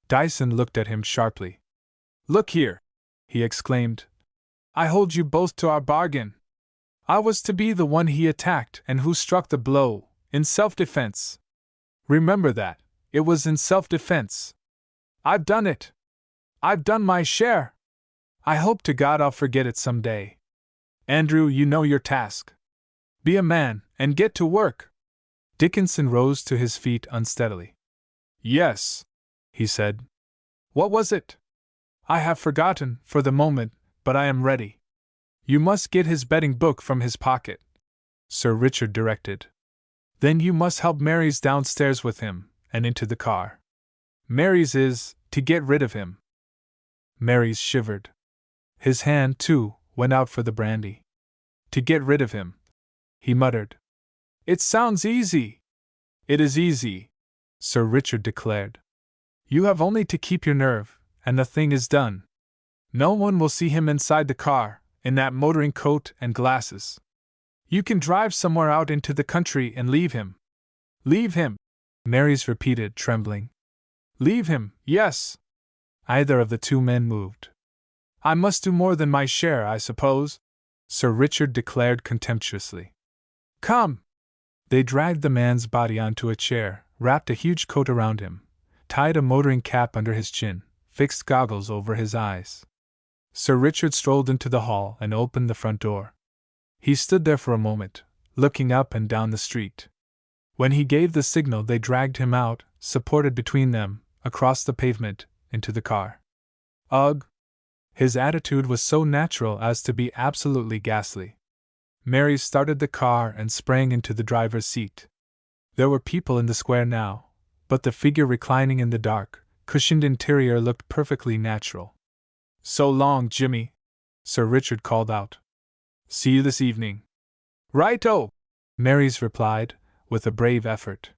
Speaker 1: Dyson looked at him sharply. Look here, he exclaimed. I hold you both to our bargain. I was to be the one he attacked and who struck the blow, in self-defense. Remember that, it was in self-defense. I've done it. I've done my share. I hope to God I'll forget it some day. Andrew, you know your task. Be a man, and get to work. Dickinson rose to his feet unsteadily. Yes, he said. What was it? I have forgotten, for the moment, but I am ready. You must get his betting book from his pocket, Sir Richard directed. Then you must help Mary's downstairs with him, and into the car. Mary's is, to get rid of him. Mary's shivered. His hand, too, went out for the brandy. To get rid of him, he muttered. It sounds easy. It is easy, Sir Richard declared. You have only to keep your nerve, and the thing is done. No one will see him inside the car, in that motoring coat and glasses. You can drive somewhere out into the country and leave him. Leave him, Mary's repeated, trembling. Leave him, yes, Either of the two men moved. I must do more than my share, I suppose, Sir Richard declared contemptuously. Come! They dragged the man's body onto a chair, wrapped a huge coat around him, tied a motoring cap under his chin, fixed goggles over his eyes. Sir Richard strolled into the hall and opened the front door. He stood there for a moment, looking up and down the street. When he gave the signal, they dragged him out, supported between them, across the pavement, into the car. Ugh! His attitude was so natural as to be absolutely ghastly. Mary started the car and sprang into the driver's seat. There were people in the square now, but the figure reclining in the dark, cushioned interior looked perfectly natural. So long, Jimmy, Sir Richard called out. See you this evening. Right-o, Mary's replied, with a brave effort.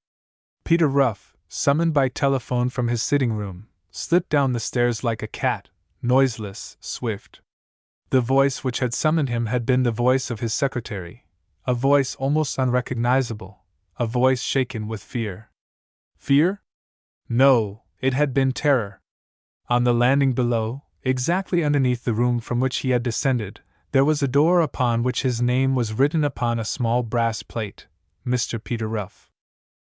Speaker 1: Peter Ruff, summoned by telephone from his sitting room, slipped down the stairs like a cat, noiseless, swift. The voice which had summoned him had been the voice of his secretary, a voice almost unrecognizable, a voice shaken with fear. Fear? No, it had been terror. On the landing below, exactly underneath the room from which he had descended, there was a door upon which his name was written upon a small brass plate, Mr. Peter Ruff.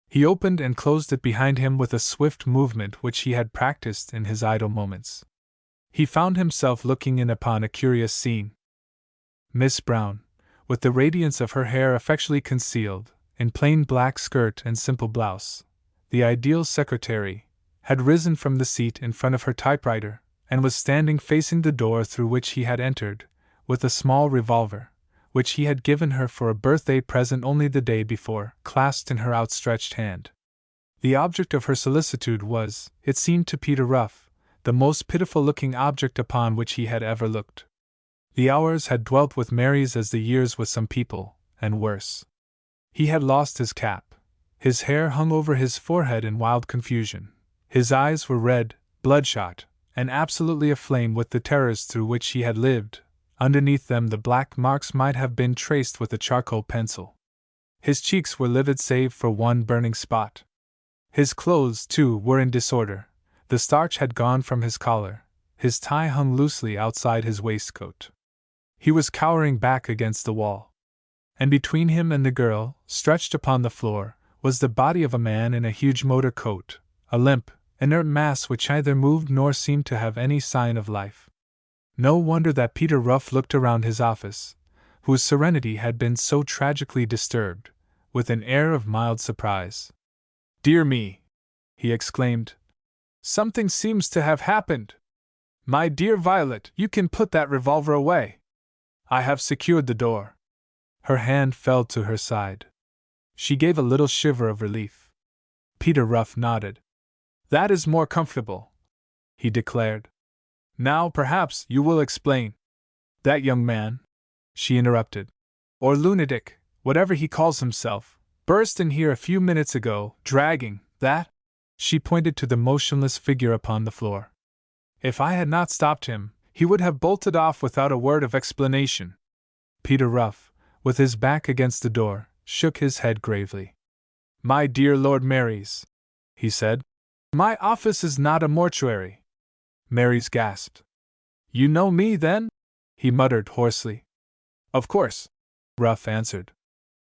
Speaker 1: He opened and closed it behind him with a swift movement which he had practiced in his idle moments. He found himself looking in upon a curious scene. Miss Brown, with the radiance of her hair effectually concealed, in plain black skirt and simple blouse, the ideal secretary, had risen from the seat in front of her typewriter, and was standing facing the door through which he had entered, with a small revolver, which he had given her for a birthday present only the day before, clasped in her outstretched hand. The object of her solicitude was, it seemed to Peter Ruff, the most pitiful-looking object upon which he had ever looked. The hours had dwelt with Mary's as the years with some people, and worse. He had lost his cap. His hair hung over his forehead in wild confusion. His eyes were red, bloodshot, and absolutely aflame with the terrors through which he had lived. Underneath them the black marks might have been traced with a charcoal pencil. His cheeks were livid save for one burning spot. His clothes, too, were in disorder. The starch had gone from his collar, his tie hung loosely outside his waistcoat. He was cowering back against the wall. And between him and the girl, stretched upon the floor, was the body of a man in a huge motor coat, a limp, inert mass which neither moved nor seemed to have any sign of life. No wonder that Peter Ruff looked around his office, whose serenity had been so tragically disturbed, with an air of mild surprise. "Dear me!" he exclaimed. "Something seems to have happened. My dear Violet, you can put that revolver away. I have secured the door." Her hand fell to her side. She gave a little shiver of relief. Peter Ruff nodded. "That is more comfortable," he declared. "Now, perhaps, you will explain." "That young man," she interrupted, "or lunatic, whatever he calls himself, burst in here a few minutes ago, dragging that." She pointed to the motionless figure upon the floor. "If I had not stopped him, he would have bolted off without a word of explanation." Peter Ruff, with his back against the door, shook his head gravely. "My dear Lord Marys," he said, "my office is not a mortuary." Marys gasped. "You know me, then?" he muttered hoarsely. "Of course," Ruff answered.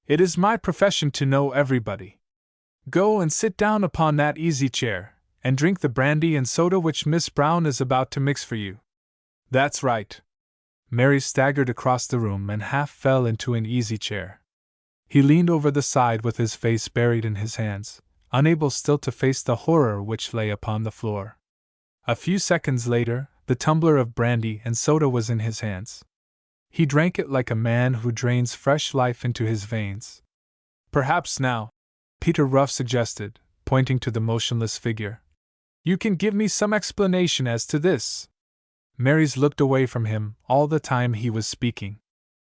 Speaker 1: "It is my profession to know everybody. Go and sit down upon that easy chair, and drink the brandy and soda which Miss Brown is about to mix for you. That's right." Mary staggered across the room and half fell into an easy chair. He leaned over the side with his face buried in his hands, unable still to face the horror which lay upon the floor. A few seconds later, the tumbler of brandy and soda was in his hands. He drank it like a man who drains fresh life into his veins. "Perhaps now," Peter Ruff suggested, pointing to the motionless figure, "you can give me some explanation as to this." Mary's looked away from him all the time he was speaking.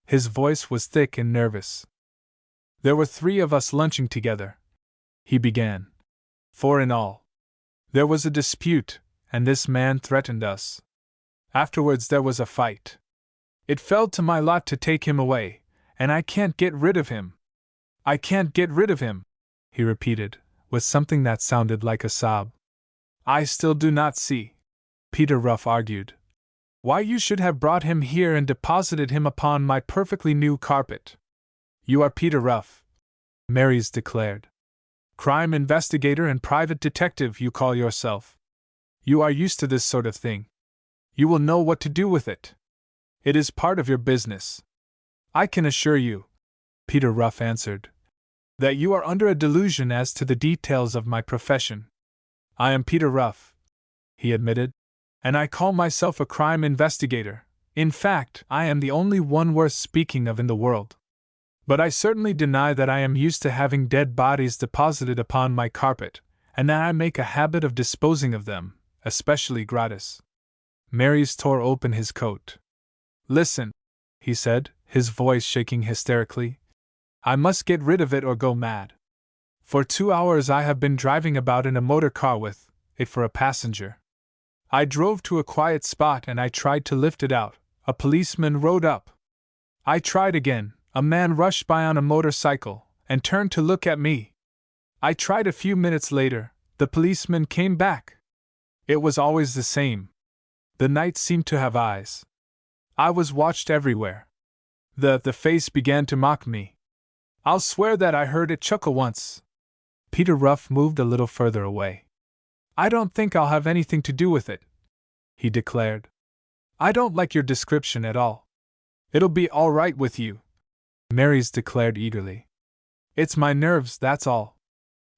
Speaker 1: His voice was thick and nervous. "There were 3 of us lunching together," he began. "4 in all. There was a dispute, and this man threatened us. Afterwards there was a fight. It fell to my lot to take him away, and I can't get rid of him. I can't get rid of him," he repeated, with something that sounded like a sob. "I still do not see." Peter Ruff argued. Why, you should have brought him here and deposited him upon my perfectly new carpet. You are Peter Ruff, Marys declared. Crime investigator and private detective, you call yourself. You are used to this sort of thing. You will know what to do with it. It is part of your business. I can assure you, Peter Ruff answered, that you are under a delusion as to the details of my profession. I am Peter Ruff, he admitted, and I call myself a crime investigator. In fact, I am the only one worth speaking of in the world. But I certainly deny that I am used to having dead bodies deposited upon my carpet, and that I make a habit of disposing of them, especially gratis. Marys tore open his coat. Listen, he said, his voice shaking hysterically. I must get rid of it or go mad. For 2 hours I have been driving about in a motor car with it for a passenger. I drove to a quiet spot and I tried to lift it out. A policeman rode up. I tried again. A man rushed by on a motorcycle and turned to look at me. I tried a few minutes later. The policeman came back. It was always the same. The night seemed to have eyes. I was watched everywhere. The face began to mock me. I'll swear that I heard it chuckle once. Peter Ruff moved a little further away. I don't think I'll have anything to do with it, he declared. I don't like your description at all. It'll be all right with you, Marys declared eagerly. It's my nerves, that's all.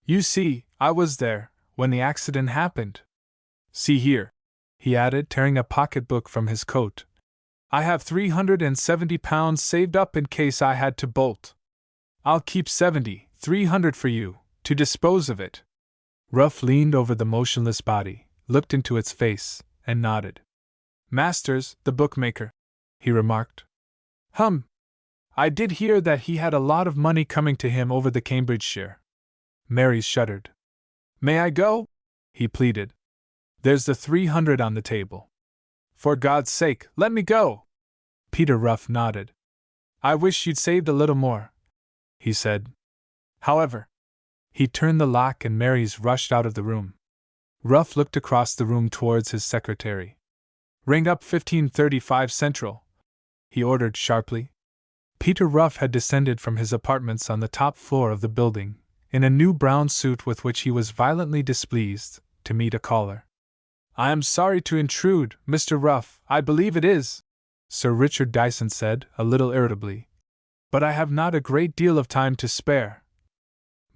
Speaker 1: You see, I was there when the accident happened. See here, he added, tearing a pocketbook from his coat. I have £370 saved up in case I had to bolt. I'll keep 300 for you, to dispose of it. Ruff leaned over the motionless body, looked into its face, and nodded. Masters, the bookmaker, he remarked. I did hear that he had a lot of money coming to him over the Cambridgeshire. Marys shuddered. May I go? He pleaded. There's the 300 on the table. For God's sake, let me go! Peter Ruff nodded. I wish you'd saved a little more, he said. However, he turned the lock and Marys rushed out of the room. Ruff looked across the room towards his secretary. Ring up 1535 Central, he ordered sharply. Peter Ruff had descended from his apartments on the top floor of the building, in a new brown suit with which he was violently displeased, to meet a caller. I am sorry to intrude, Mr. Ruff, I believe it is, Sir Richard Dyson said, a little irritably. But I have not a great deal of time to spare.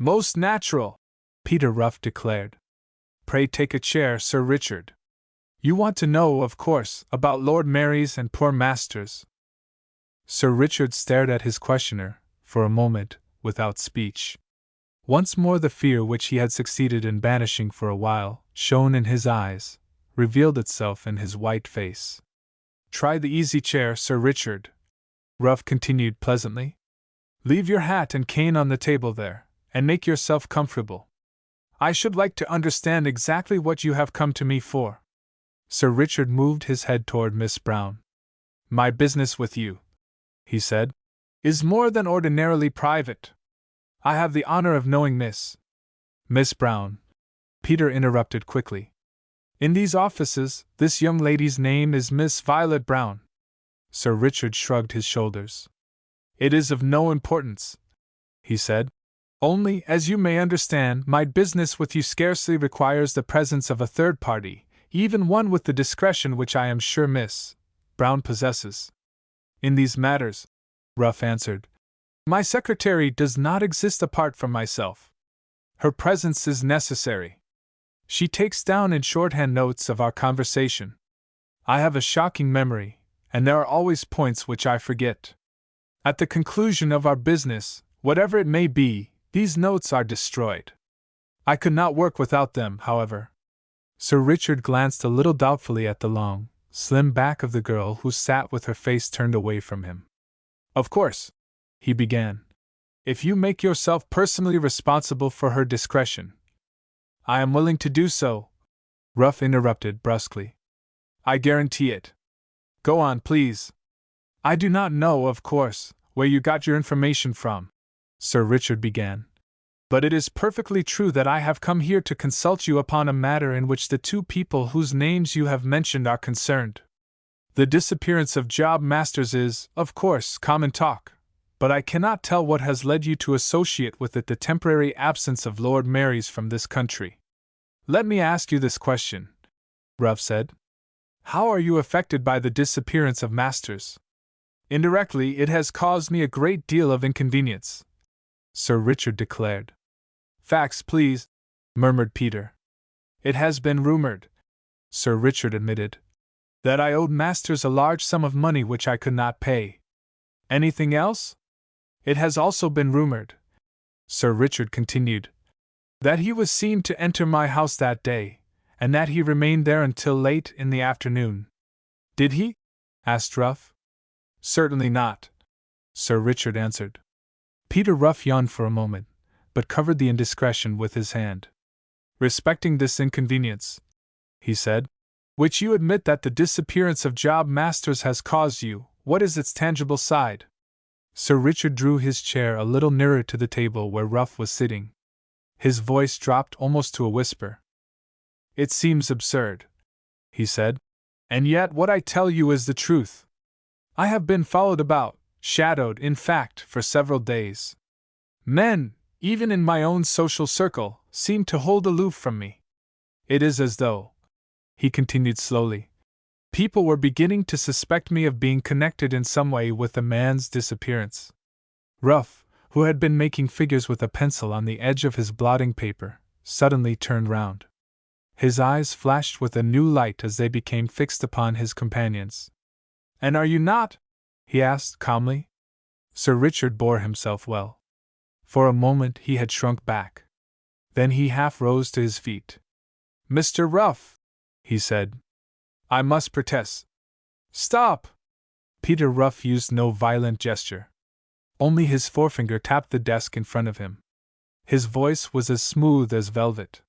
Speaker 1: Most natural, Peter Ruff declared. Pray take a chair, Sir Richard. You want to know, of course, about Lord Marys and poor Masters. Sir Richard stared at his questioner, for a moment, without speech. Once more the fear which he had succeeded in banishing for a while shone in his eyes, revealed itself in his white face. Try the easy chair, Sir Richard, Ruff continued pleasantly. Leave your hat and cane on the table there, and make yourself comfortable. I should like to understand exactly what you have come to me for. Sir Richard moved his head toward Miss Brown. My business with you, he said, is more than ordinarily private. I have the honor of knowing Miss Brown, Peter interrupted quickly. In these offices, this young lady's name is Miss Violet Brown. Sir Richard shrugged his shoulders. It is of no importance, he said. Only, as you may understand, my business with you scarcely requires the presence of a third party, even one with the discretion which I am sure Miss Brown possesses. In these matters, Ruff answered, my secretary does not exist apart from myself. Her presence is necessary. She takes down in shorthand notes of our conversation. I have a shocking memory, and there are always points which I forget. At the conclusion of our business, whatever it may be, these notes are destroyed. I could not work without them, however. Sir Richard glanced a little doubtfully at the long, slim back of the girl who sat with her face turned away from him. Of course, he began, if you make yourself personally responsible for her discretion, I am willing to do so, Ruff interrupted brusquely. I guarantee it. Go on, please. I do not know, of course, where you got your information from, Sir Richard began. But it is perfectly true that I have come here to consult you upon a matter in which the two people whose names you have mentioned are concerned. The disappearance of job masters is, of course, common talk, but I cannot tell what has led you to associate with it the temporary absence of Lord Marys from this country. Let me ask you this question, Ruff said. How are you affected by the disappearance of masters? Indirectly, it has caused me a great deal of inconvenience, Sir Richard declared. Facts, please, murmured Peter. It has been rumored, Sir Richard admitted, that I owed Masters a large sum of money which I could not pay. Anything else? It has also been rumored, Sir Richard continued, that he was seen to enter my house that day, and that he remained there until late in the afternoon. Did he? Asked Ruff. Certainly not, Sir Richard answered. Peter Ruff yawned for a moment, but covered the indiscretion with his hand. Respecting this inconvenience, he said, which you admit that the disappearance of job masters has caused you, what is its tangible side? Sir Richard drew his chair a little nearer to the table where Ruff was sitting. His voice dropped almost to a whisper. It seems absurd, he said, and yet what I tell you is the truth. I have been followed about, shadowed, in fact, for several days. Men, even in my own social circle, seem to hold aloof from me. It is as though, he continued slowly, people were beginning to suspect me of being connected in some way with the man's disappearance. Ruff, who had been making figures with a pencil on the edge of his blotting paper, suddenly turned round. His eyes flashed with a new light as they became fixed upon his companions. And are you not? He asked calmly. Sir Richard bore himself well. For a moment he had shrunk back. Then he half rose to his feet. Mr. Ruff, he said, I must protest. Stop! Peter Ruff used no violent gesture. Only his forefinger tapped the desk in front of him. His voice was as smooth as velvet.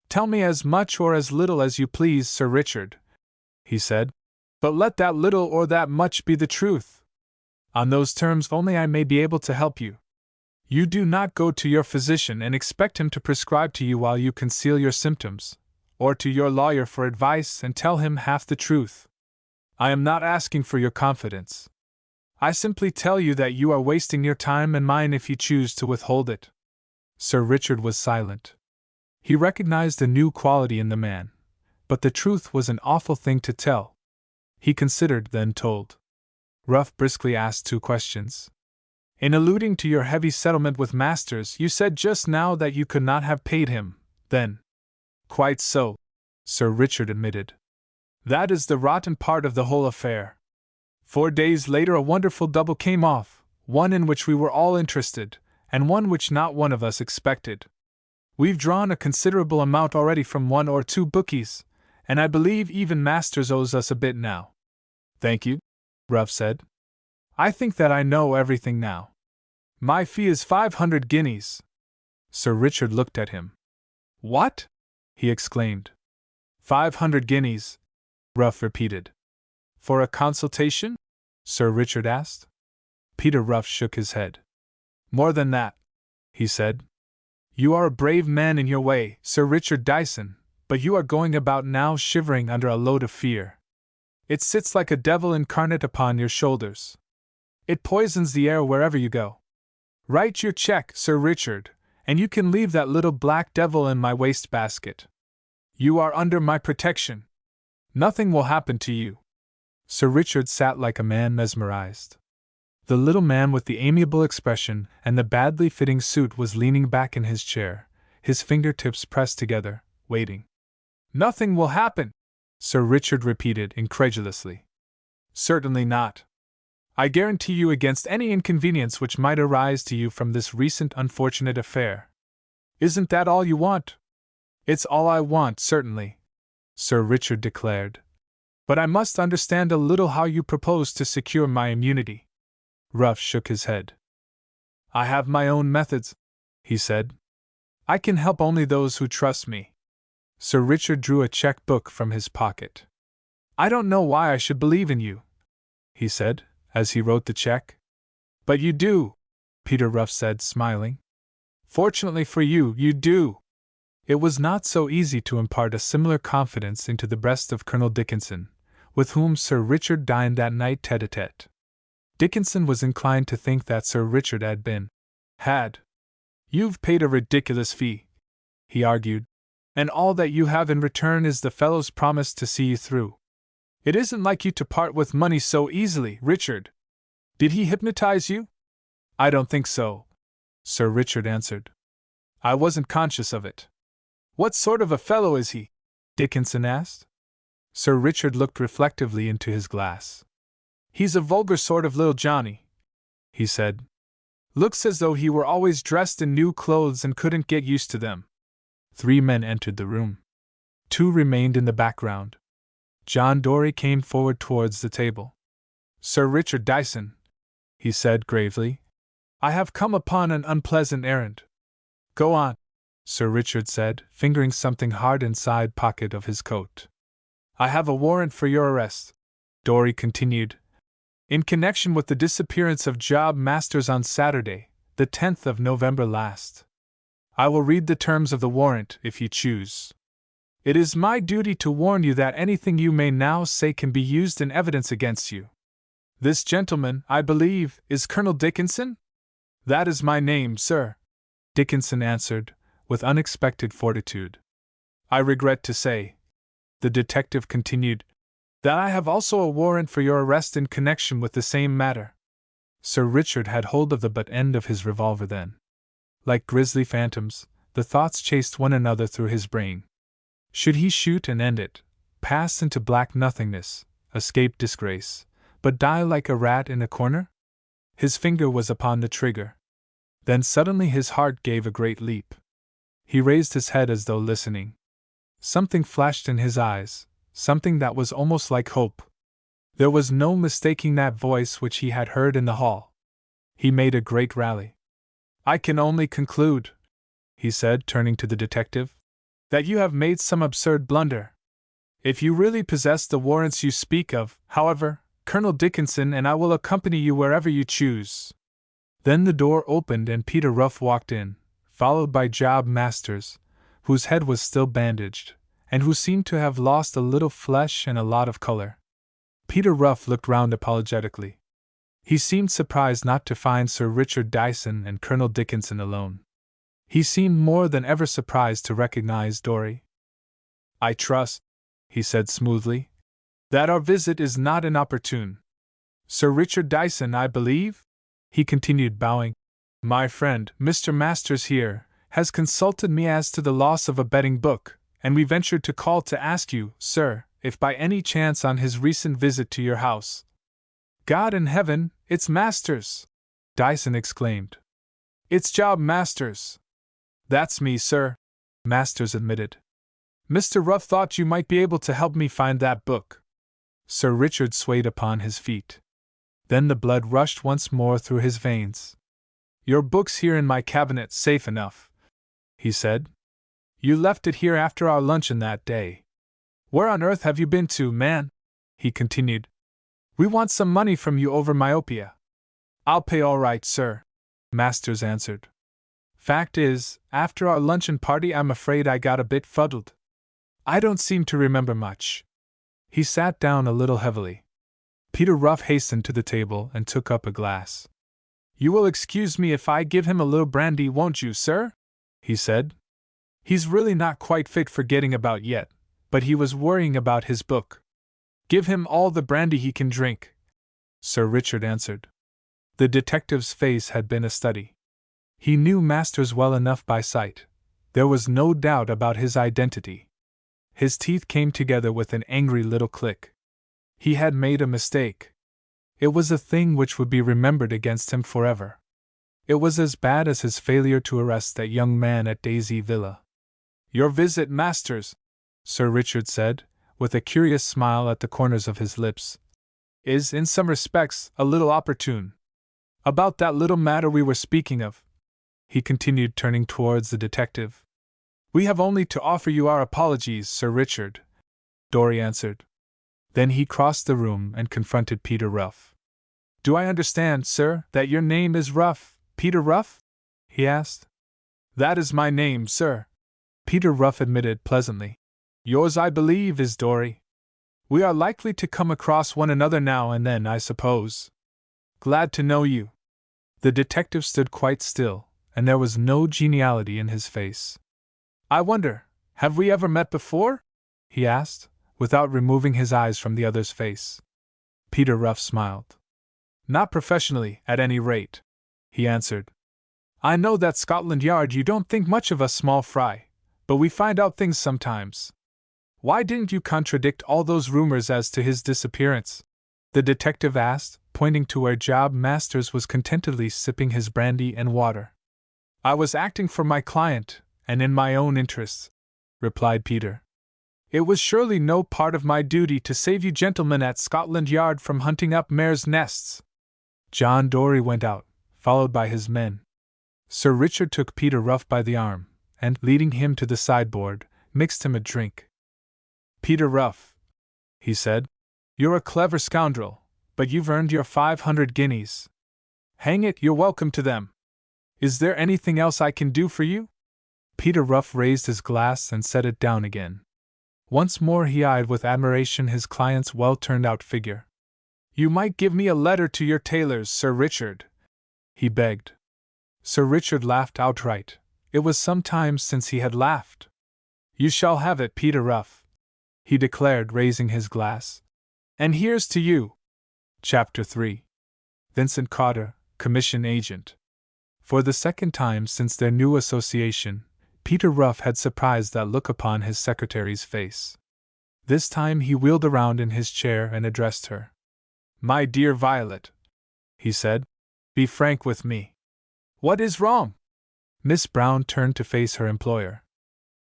Speaker 1: Tell me as much or as little as you please, Sir Richard, he said, but let that little or that much be the truth. On those terms only I may be able to help you. You do not go to your physician and expect him to prescribe to you while you conceal your symptoms, or to your lawyer for advice and tell him half the truth. I am not asking for your confidence. I simply tell you that you are wasting your time and mine if you choose to withhold it. Sir Richard was silent. He recognized a new quality in the man, but the truth was an awful thing to tell. He considered, then told. Ruff briskly asked two questions. In alluding to your heavy settlement with Masters, you said just now that you could not have paid him, then. Quite so, Sir Richard admitted. That is the rotten part of the whole affair. 4 days later a wonderful double came off, one in which we were all interested, and one which not one of us expected. We've drawn a considerable amount already from 1 or 2 bookies, and I believe even Masters owes us a bit now. Thank you, Ruff said. I think that I know everything now. My fee is 500 guineas. Sir Richard looked at him. What? He exclaimed. 500 guineas, Ruff repeated. For a consultation? Sir Richard asked. Peter Ruff shook his head. More than that, he said. You are a brave man in your way, Sir Richard Dyson, but you are going about now shivering under a load of fear. It sits like a devil incarnate upon your shoulders. It poisons the air wherever you go. Write your check, Sir Richard, and you can leave that little black devil in my wastebasket. You are under my protection. Nothing will happen to you. Sir Richard sat like a man mesmerized. The little man with the amiable expression and the badly fitting suit was leaning back in his chair, his fingertips pressed together, waiting. Nothing will happen, Sir Richard repeated incredulously. Certainly not. I guarantee you against any inconvenience which might arise to you from this recent unfortunate affair. Isn't that all you want? It's all I want, certainly, Sir Richard declared. But I must understand a little how you propose to secure my immunity. Ruff shook his head. I have my own methods, he said. I can help only those who trust me. Sir Richard drew a check-book from his pocket. I don't know why I should believe in you, he said, as he wrote the check. But you do, Peter Ruff said, smiling. Fortunately for you, you do. It was not so easy to impart a similar confidence into the breast of Colonel Dickinson, with whom Sir Richard dined that night tete-a-tete. Dickinson was inclined to think that Sir Richard had. You've paid a ridiculous fee, he argued, and all that you have in return is the fellow's promise to see you through. It isn't like you to part with money so easily, Richard. Did he hypnotize you? I don't think so, Sir Richard answered. I wasn't conscious of it. What sort of a fellow is he? Dickinson asked. Sir Richard looked reflectively into his glass. He's a vulgar sort of little Johnny, he said. Looks as though he were always dressed in new clothes and couldn't get used to them. 3 men entered the room. 2 remained in the background. John Dory came forward towards the table. Sir Richard Dyson, he said gravely, I have come upon an unpleasant errand. Go on, Sir Richard said, fingering something hard inside pocket of his coat. I have a warrant for your arrest, Dory continued, in connection with the disappearance of Job Masters on Saturday, the 10th of November last. I will read the terms of the warrant, if you choose. It is my duty to warn you that anything you may now say can be used in evidence against you. This gentleman, I believe, is Colonel Dickinson? That is my name, sir, Dickinson answered, with unexpected fortitude. I regret to say, the detective continued, that I have also a warrant for your arrest in connection with the same matter. Sir Richard had hold of the butt end of his revolver then. Like grisly phantoms, the thoughts chased one another through his brain. Should he shoot and end it, pass into black nothingness, escape disgrace, but die like a rat in a corner? His finger was upon the trigger. Then suddenly his heart gave a great leap. He raised his head as though listening. Something flashed in his eyes, something that was almost like hope. There was no mistaking that voice which he had heard in the hall. He made a great rally. I can only conclude, he said, turning to the detective, that you have made some absurd blunder. If you really possess the warrants you speak of, however, Colonel Dickinson and I will accompany you wherever you choose. Then the door opened and Peter Ruff walked in, followed by Job Masters, whose head was still bandaged, and who seemed to have lost a little flesh and a lot of color. Peter Ruff looked round apologetically. He seemed surprised not to find Sir Richard Dyson and Colonel Dickinson alone. He seemed more than ever surprised to recognize Dory. I trust, he said smoothly, that our visit is not inopportune. Sir Richard Dyson, I believe? He continued, bowing. My friend, Mr. Masters here, has consulted me as to the loss of a betting book, and we ventured to call to ask you, sir, if by any chance on his recent visit to your house. God in heaven, it's Masters! Dyson exclaimed. It's Job Masters! That's me, sir, Masters admitted. Mr. Ruff thought you might be able to help me find that book. Sir Richard swayed upon his feet. Then the blood rushed once more through his veins. Your book's here in my cabinet, safe enough, he said. You left it here after our luncheon that day. Where on earth have you been to, man? He continued. We want some money from you over myopia. I'll pay all right, sir, Masters answered. Fact is, after our luncheon party I'm afraid I got a bit fuddled. I don't seem to remember much. He sat down a little heavily. Peter Ruff hastened to the table and took up a glass. You will excuse me if I give him a little brandy, won't you, sir? He said. He's really not quite fit for getting about yet, but he was worrying about his book. Give him all the brandy he can drink, Sir Richard answered. The detective's face had been a study. He knew Masters well enough by sight. There was no doubt about his identity. His teeth came together with an angry little click. He had made a mistake. It was a thing which would be remembered against him forever. It was as bad as his failure to arrest that young man at Daisy Villa. Your visit, Masters, Sir Richard said, with a curious smile at the corners of his lips, is, in some respects, a little opportune. About that little matter we were speaking of, he continued, turning towards the detective. We have only to offer you our apologies, Sir Richard, Dory answered. Then he crossed the room and confronted Peter Ruff. Do I understand, sir, that your name is Ruff, Peter Ruff? He asked. That is my name, sir, Peter Ruff admitted pleasantly. Yours, I believe, is Dory. We are likely to come across one another now and then, I suppose. Glad to know you. The detective stood quite still, and there was no geniality in his face. I wonder, have we ever met before? He asked, without removing his eyes from the other's face. Peter Ruff smiled. Not professionally, at any rate, he answered. I know that Scotland Yard you don't think much of us small fry, but we find out things sometimes. Why didn't you contradict all those rumors as to his disappearance? The detective asked, pointing to where Job Masters was contentedly sipping his brandy and water. I was acting for my client, and in my own interests, replied Peter. It was surely no part of my duty to save you gentlemen at Scotland Yard from hunting up mares' nests. John Dory went out, followed by his men. Sir Richard took Peter Ruff by the arm, and, leading him to the sideboard, mixed him a drink. Peter Ruff, he said, you're a clever scoundrel, but you've earned your 500 guineas. Hang it, you're welcome to them. Is there anything else I can do for you? Peter Ruff raised his glass and set it down again. Once more he eyed with admiration his client's well-turned-out figure. You might give me a letter to your tailors, Sir Richard, he begged. Sir Richard laughed outright. It was some time since he had laughed. You shall have it, Peter Ruff, he declared, raising his glass. And here's to you. Chapter 3. Vincent Cotter, Commission Agent. For the second time since their new association, Peter Ruff had surprised that look upon his secretary's face. This time he wheeled around in his chair and addressed her. My dear Violet, he said, be frank with me. What is wrong? Miss Brown turned to face her employer.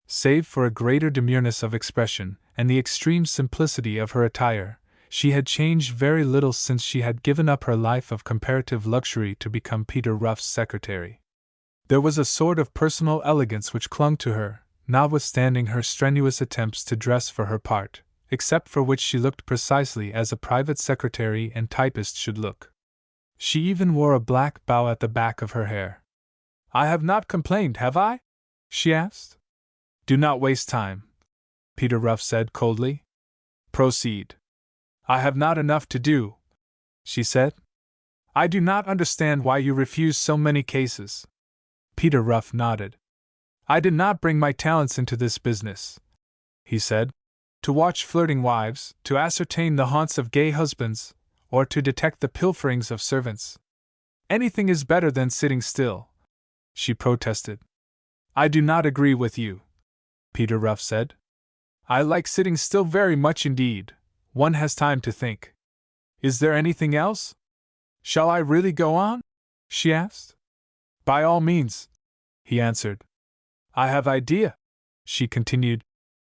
Speaker 1: Save for a greater demureness of expression and the extreme simplicity of her attire, she had changed very little since she had given up her life of comparative luxury to become Peter Ruff's secretary. There was a sort of personal elegance which clung to her, notwithstanding her strenuous attempts to dress for her part, except for which she looked precisely as a private secretary and typist should look. She even wore a black bow at the back of her hair. I have not complained, have I? She asked. Do not waste time, Peter Ruff said coldly. Proceed. I have not enough to do, she said. I do not understand why you refuse so many cases. Peter Ruff nodded. I did not bring my talents into this business, he said, to watch flirting wives, to ascertain the haunts of gay husbands, or to detect the pilferings of servants. Anything is better than sitting still, she protested. I do not agree with you, Peter Ruff said. I like sitting still very much indeed. One has time to think. Is there anything else? Shall I really go on? She asked. By all means, he answered. I have idea, she continued,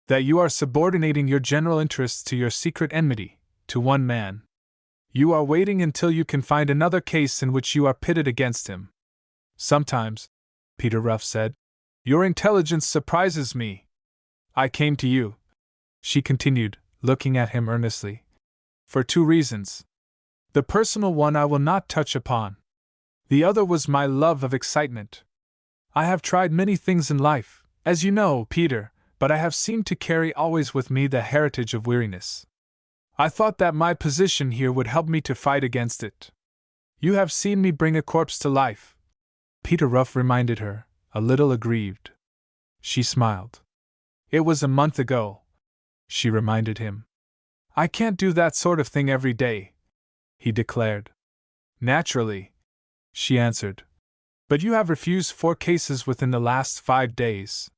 Speaker 1: that you are subordinating your general interests to your secret enmity, to one man. You are waiting until you can find another case in which you are pitted against him. Sometimes, Peter Ruff said, your intelligence surprises me. I came to you, she continued, looking at him earnestly, for two reasons. The personal one I will not touch upon. The other was my love of excitement. I have tried many things in life, as you know, Peter, but I have seemed to carry always with me the heritage of weariness. I thought that my position here would help me to fight against it. You have seen me bring a corpse to life, Peter Ruff reminded her, a little aggrieved. She smiled. It was a month ago, she reminded him. I can't do that sort of thing every day, he declared. Naturally, she answered. But you have refused 4 cases within the last 5 days.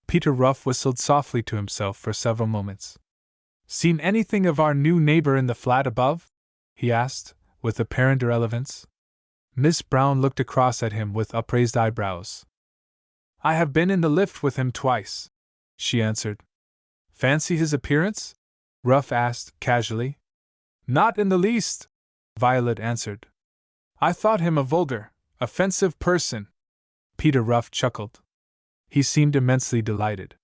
Speaker 1: Peter Ruff whistled softly to himself for several moments. Seen anything of our new neighbor in the flat above? He asked, with apparent irrelevance. Miss Brown looked across at him with upraised eyebrows. I have been in the lift with him twice, she answered. Fancy his appearance? Ruff asked, casually. Not in the least, Violet answered. I thought him a vulgar, offensive person. Peter Ruff chuckled. He seemed immensely delighted.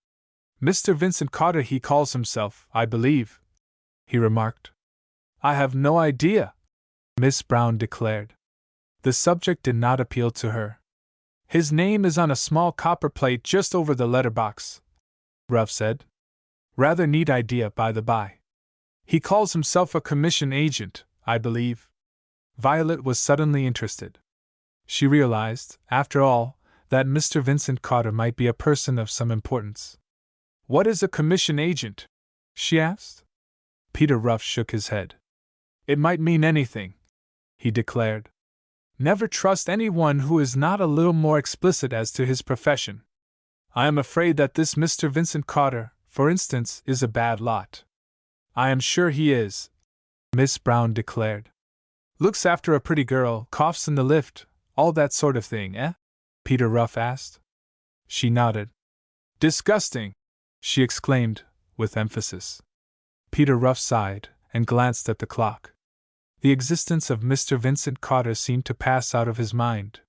Speaker 1: Mr. Vincent Cotter he calls himself, I believe, he remarked. I have no idea, Miss Brown declared. The subject did not appeal to her. His name is on a small copper plate just over the letterbox, Ruff said. Rather neat idea, by the by. He calls himself a commission agent, I believe. Violet was suddenly interested. She realized, after all, that Mr. Vincent Carter might be a person of some importance. What is a commission agent? She asked. Peter Ruff shook his head. It might mean anything, he declared. Never trust anyone who is not a little more explicit as to his profession. I am afraid that this Mr. Vincent Carter, for instance, is a bad lot. I am sure he is, Miss Brown declared. Looks after a pretty girl, coughs in the lift, all that sort of thing, eh? Peter Ruff asked. She nodded. Disgusting, she exclaimed, with emphasis. Peter Ruff sighed and glanced at the clock. The existence of Mr. Vincent Carter seemed to pass out of his mind.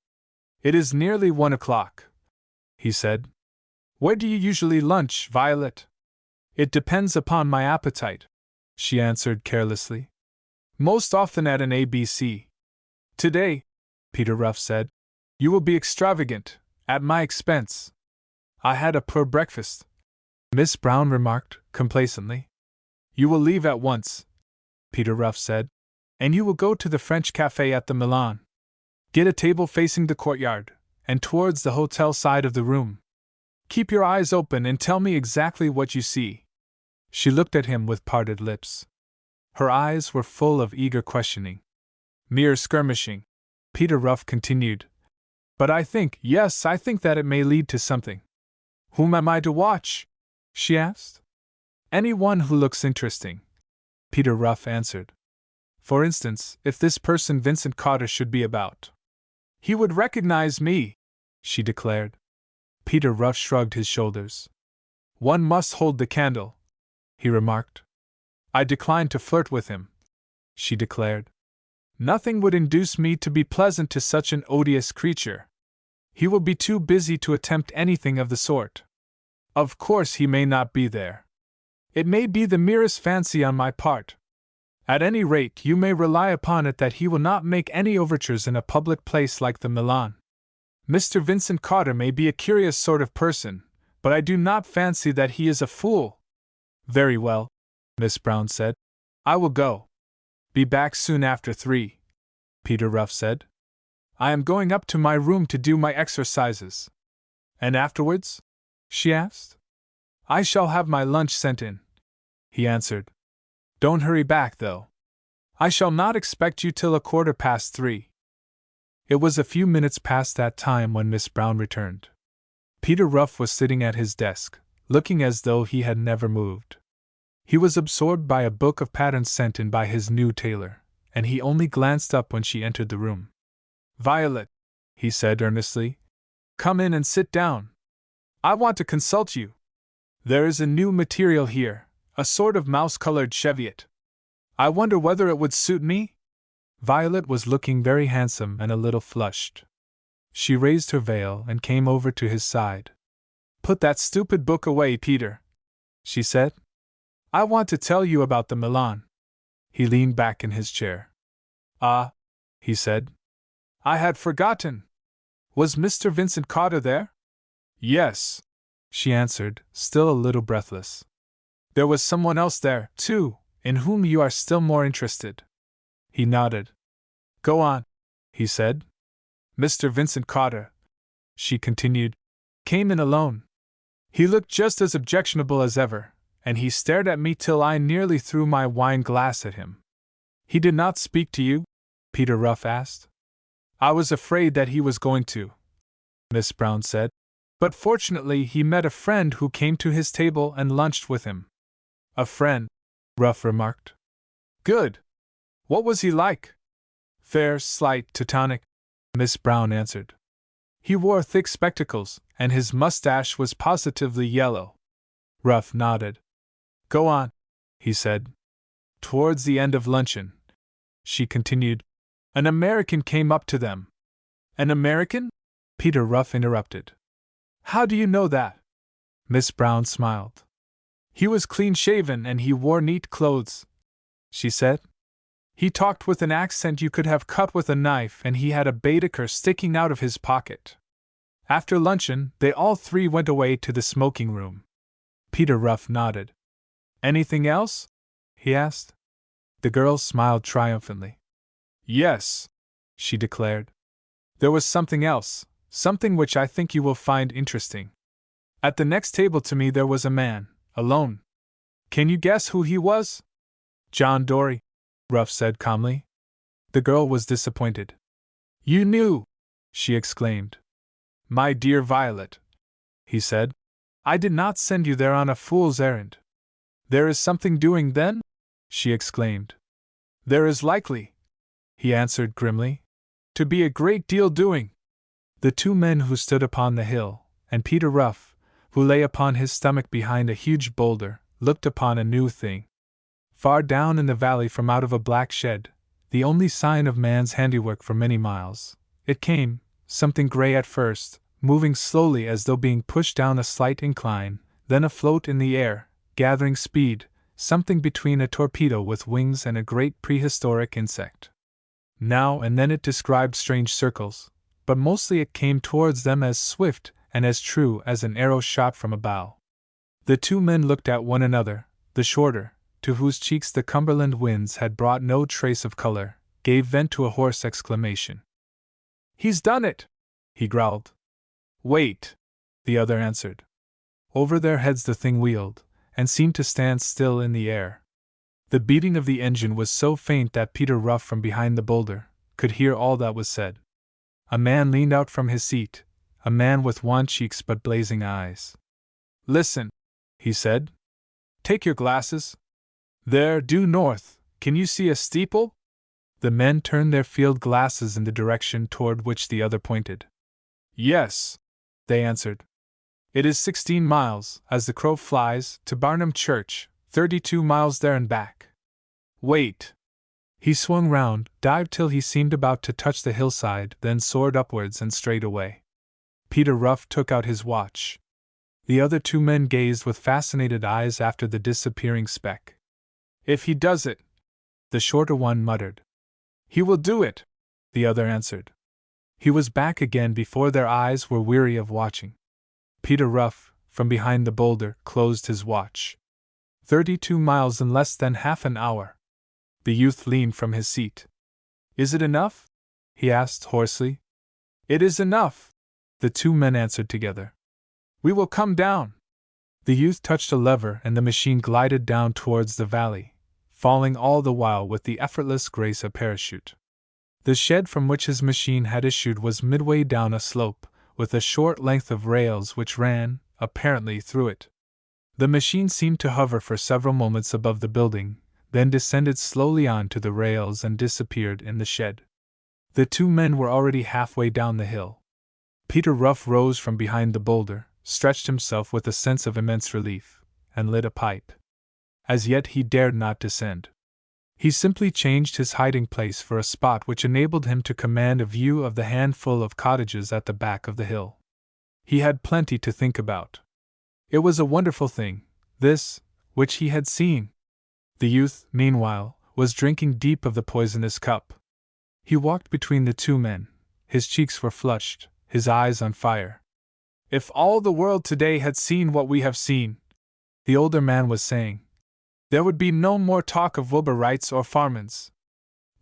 Speaker 1: It is nearly 1 o'clock, he said. Where do you usually lunch, Violet? It depends upon my appetite, she answered carelessly. Most often at an ABC. Today, Peter Ruff said, you will be extravagant, at my expense. I had a poor breakfast, Miss Brown remarked complacently. You will leave at once, Peter Ruff said, and you will go to the French cafe at the Milan. Get a table facing the courtyard, and towards the hotel side of the room. Keep your eyes open and tell me exactly what you see. She looked at him with parted lips. Her eyes were full of eager questioning. Mere skirmishing, Peter Ruff continued. But I think that it may lead to something. Whom am I to watch? She asked. Anyone who looks interesting, Peter Ruff answered. For instance, if this person Vincent Carter should be about. He would recognize me, she declared. Peter Ruff shrugged his shoulders. One must hold the candle, he remarked. I decline to flirt with him, she declared. Nothing would induce me to be pleasant to such an odious creature. He will be too busy to attempt anything of the sort. Of course he may not be there. It may be the merest fancy on my part. At any rate, you may rely upon it that he will not make any overtures in a public place like the Milan. Mr. Vincent Carter may be a curious sort of person, but I do not fancy that he is a fool. Very well, Miss Brown said. I will go. Be back soon after 3, Peter Ruff said. I am going up to my room to do my exercises. And afterwards? She asked. I shall have my lunch sent in, he answered. Don't hurry back, though. I shall not expect you till 3:15. It was a few minutes past that time when Miss Brown returned. Peter Ruff was sitting at his desk, looking as though he had never moved. He was absorbed by a book of patterns sent in by his new tailor, and he only glanced up when she entered the room. Violet, he said earnestly, come in and sit down. I want to consult you. There is a new material here, a sort of mouse-colored cheviot. I wonder whether it would suit me? Violet was looking very handsome and a little flushed. She raised her veil and came over to his side. Put that stupid book away, Peter, she said. I want to tell you about the Milan. He leaned back in his chair. Ah, he said. I had forgotten. Was Mr. Vincent Carter there? Yes, she answered, still a little breathless. There was someone else there, too, in whom you are still more interested. He nodded. Go on, he said. Mr. Vincent Carter, she continued, came in alone. He looked just as objectionable as ever, and he stared at me till I nearly threw my wine glass at him. He did not speak to you? Peter Ruff asked. I was afraid that he was going to, Miss Brown said, but fortunately he met a friend who came to his table and lunched with him. A friend, Ruff remarked. Good. What was he like? Fair, slight, Teutonic, Miss Brown answered. He wore thick spectacles, and his mustache was positively yellow. Ruff nodded. Go on, he said. Towards the end of luncheon, she continued, an American came up to them. An American? Peter Ruff interrupted. How do you know that? Miss Brown smiled. He was clean-shaven and he wore neat clothes, she said. He talked with an accent you could have cut with a knife, and he had a Baedeker sticking out of his pocket. After luncheon, they all three went away to the smoking room. Peter Ruff nodded. Anything else? He asked. The girl smiled triumphantly. Yes, she declared. There was something else, something which I think you will find interesting. At the next table to me there was a man, alone. Can you guess who he was? John Dory, Ruff said calmly. The girl was disappointed. You knew! She exclaimed. My dear Violet, he said, I did not send you there on a fool's errand. There is something doing then? She exclaimed. There is likely, he answered grimly, to be a great deal doing. The two men who stood upon the hill, and Peter Ruff, who lay upon his stomach behind a huge boulder, looked upon a new thing. Far down in the valley from out of a black shed, the only sign of man's handiwork for many miles, it came, something gray at first, moving slowly as though being pushed down a slight incline, then afloat in the air, gathering speed, something between a torpedo with wings and a great prehistoric insect. Now and then it described strange circles, but mostly it came towards them as swift and as true as an arrow shot from a bow. The two men looked at one another. The shorter, to whose cheeks the Cumberland winds had brought no trace of color, gave vent to a hoarse exclamation. He's done it! He growled. Wait! The other answered. Over their heads the thing wheeled, and seemed to stand still in the air. The beating of the engine was so faint that Peter Ruff from behind the boulder could hear all that was said. A man leaned out from his seat, a man with wan cheeks but blazing eyes. Listen, he said. Take your glasses. There, due north, can you see a steeple? The men turned their field glasses in the direction toward which the other pointed. Yes, they answered. It is 16 miles, as the crow flies, to Barnum Church, 32 miles there and back. Wait! He swung round, dived till he seemed about to touch the hillside, then soared upwards and straight away. Peter Ruff took out his watch. The other two men gazed with fascinated eyes after the disappearing speck. If he does it, the shorter one muttered. He will do it, the other answered. He was back again before their eyes were weary of watching. Peter Ruff, from behind the boulder, closed his watch. 32 miles in less than half an hour. The youth leaned from his seat. Is it enough? He asked hoarsely. It is enough, the two men answered together. We will come down. The youth touched a lever and the machine glided down towards the valley, falling all the while with the effortless grace of a parachute. The shed from which his machine had issued was midway down a slope, with a short length of rails which ran, apparently, through it. The machine seemed to hover for several moments above the building, then descended slowly on to the rails and disappeared in the shed. The two men were already halfway down the hill. Peter Ruff rose from behind the boulder, stretched himself with a sense of immense relief, and lit a pipe. As yet he dared not descend. He simply changed his hiding place for a spot which enabled him to command a view of the handful of cottages at the back of the hill. He had plenty to think about. It was a wonderful thing, this, which he had seen. The youth, meanwhile, was drinking deep of the poisonous cup. He walked between the two men, his cheeks were flushed, his eyes on fire. If all the world today had seen what we have seen, the older man was saying, there would be no more talk of Wilburites or Farmans.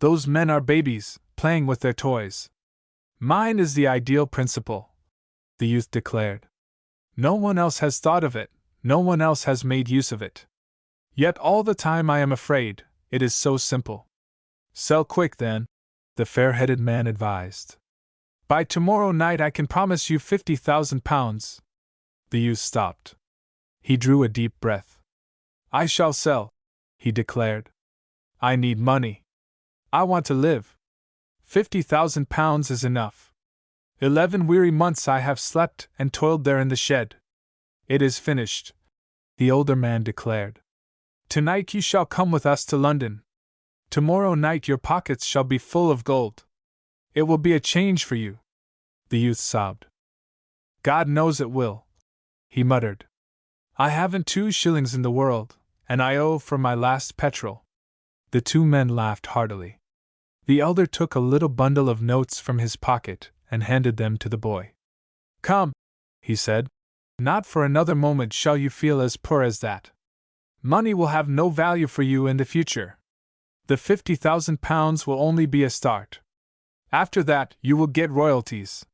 Speaker 1: Those men are babies, playing with their toys. Mine is the ideal principle, the youth declared. No one else has thought of it, no one else has made use of it. Yet all the time I am afraid, it is so simple. Sell quick then, the fair-headed man advised. By tomorrow night I can promise you £50,000. The youth stopped. He drew a deep breath. I shall sell, he declared. I need money. I want to live. £50,000 is enough. 11 weary months I have slept and toiled there in the shed. It is finished, the older man declared. Tonight you shall come with us to London. Tomorrow night your pockets shall be full of gold. It will be a change for you. The youth sobbed. God knows it will, he muttered. I haven't 2 shillings in the world, and I owe for my last petrol. The two men laughed heartily. The elder took a little bundle of notes from his pocket and handed them to the boy. Come, he said. Not for another moment shall you feel as poor as that. Money will have no value for you in the future. The £50,000 will only be a start. After that, you will get royalties.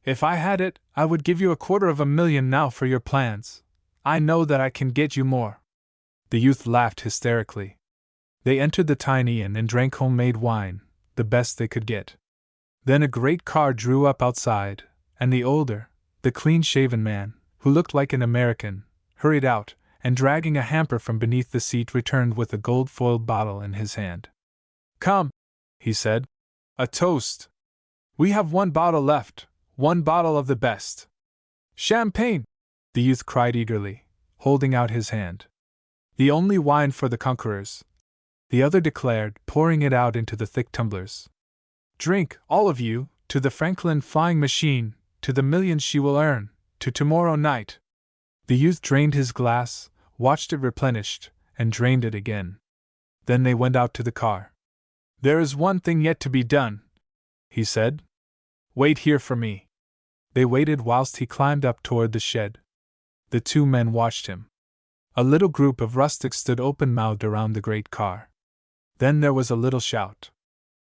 Speaker 1: If I had it, I would give you $250,000 now for your plans. I know that I can get you more. The youth laughed hysterically. They entered the tiny inn and drank homemade wine, the best they could get. Then a great car drew up outside, and the clean-shaven man, who looked like an American, hurried out, and dragging a hamper from beneath the seat returned with a gold-foiled bottle in his hand. Come, he said. A toast. We have one bottle left, one bottle of the best. Champagne, the youth cried eagerly, holding out his hand. The only wine for the conquerors, the other declared, pouring it out into the thick tumblers. Drink, all of you, to the Franklin flying machine, to the millions she will earn, to tomorrow night. The youth drained his glass, watched it replenished, and drained it again. Then they went out to the car. There is one thing yet to be done, he said. Wait here for me. They waited whilst he climbed up toward the shed. The two men watched him. A little group of rustics stood open-mouthed around the great car. Then there was a little shout.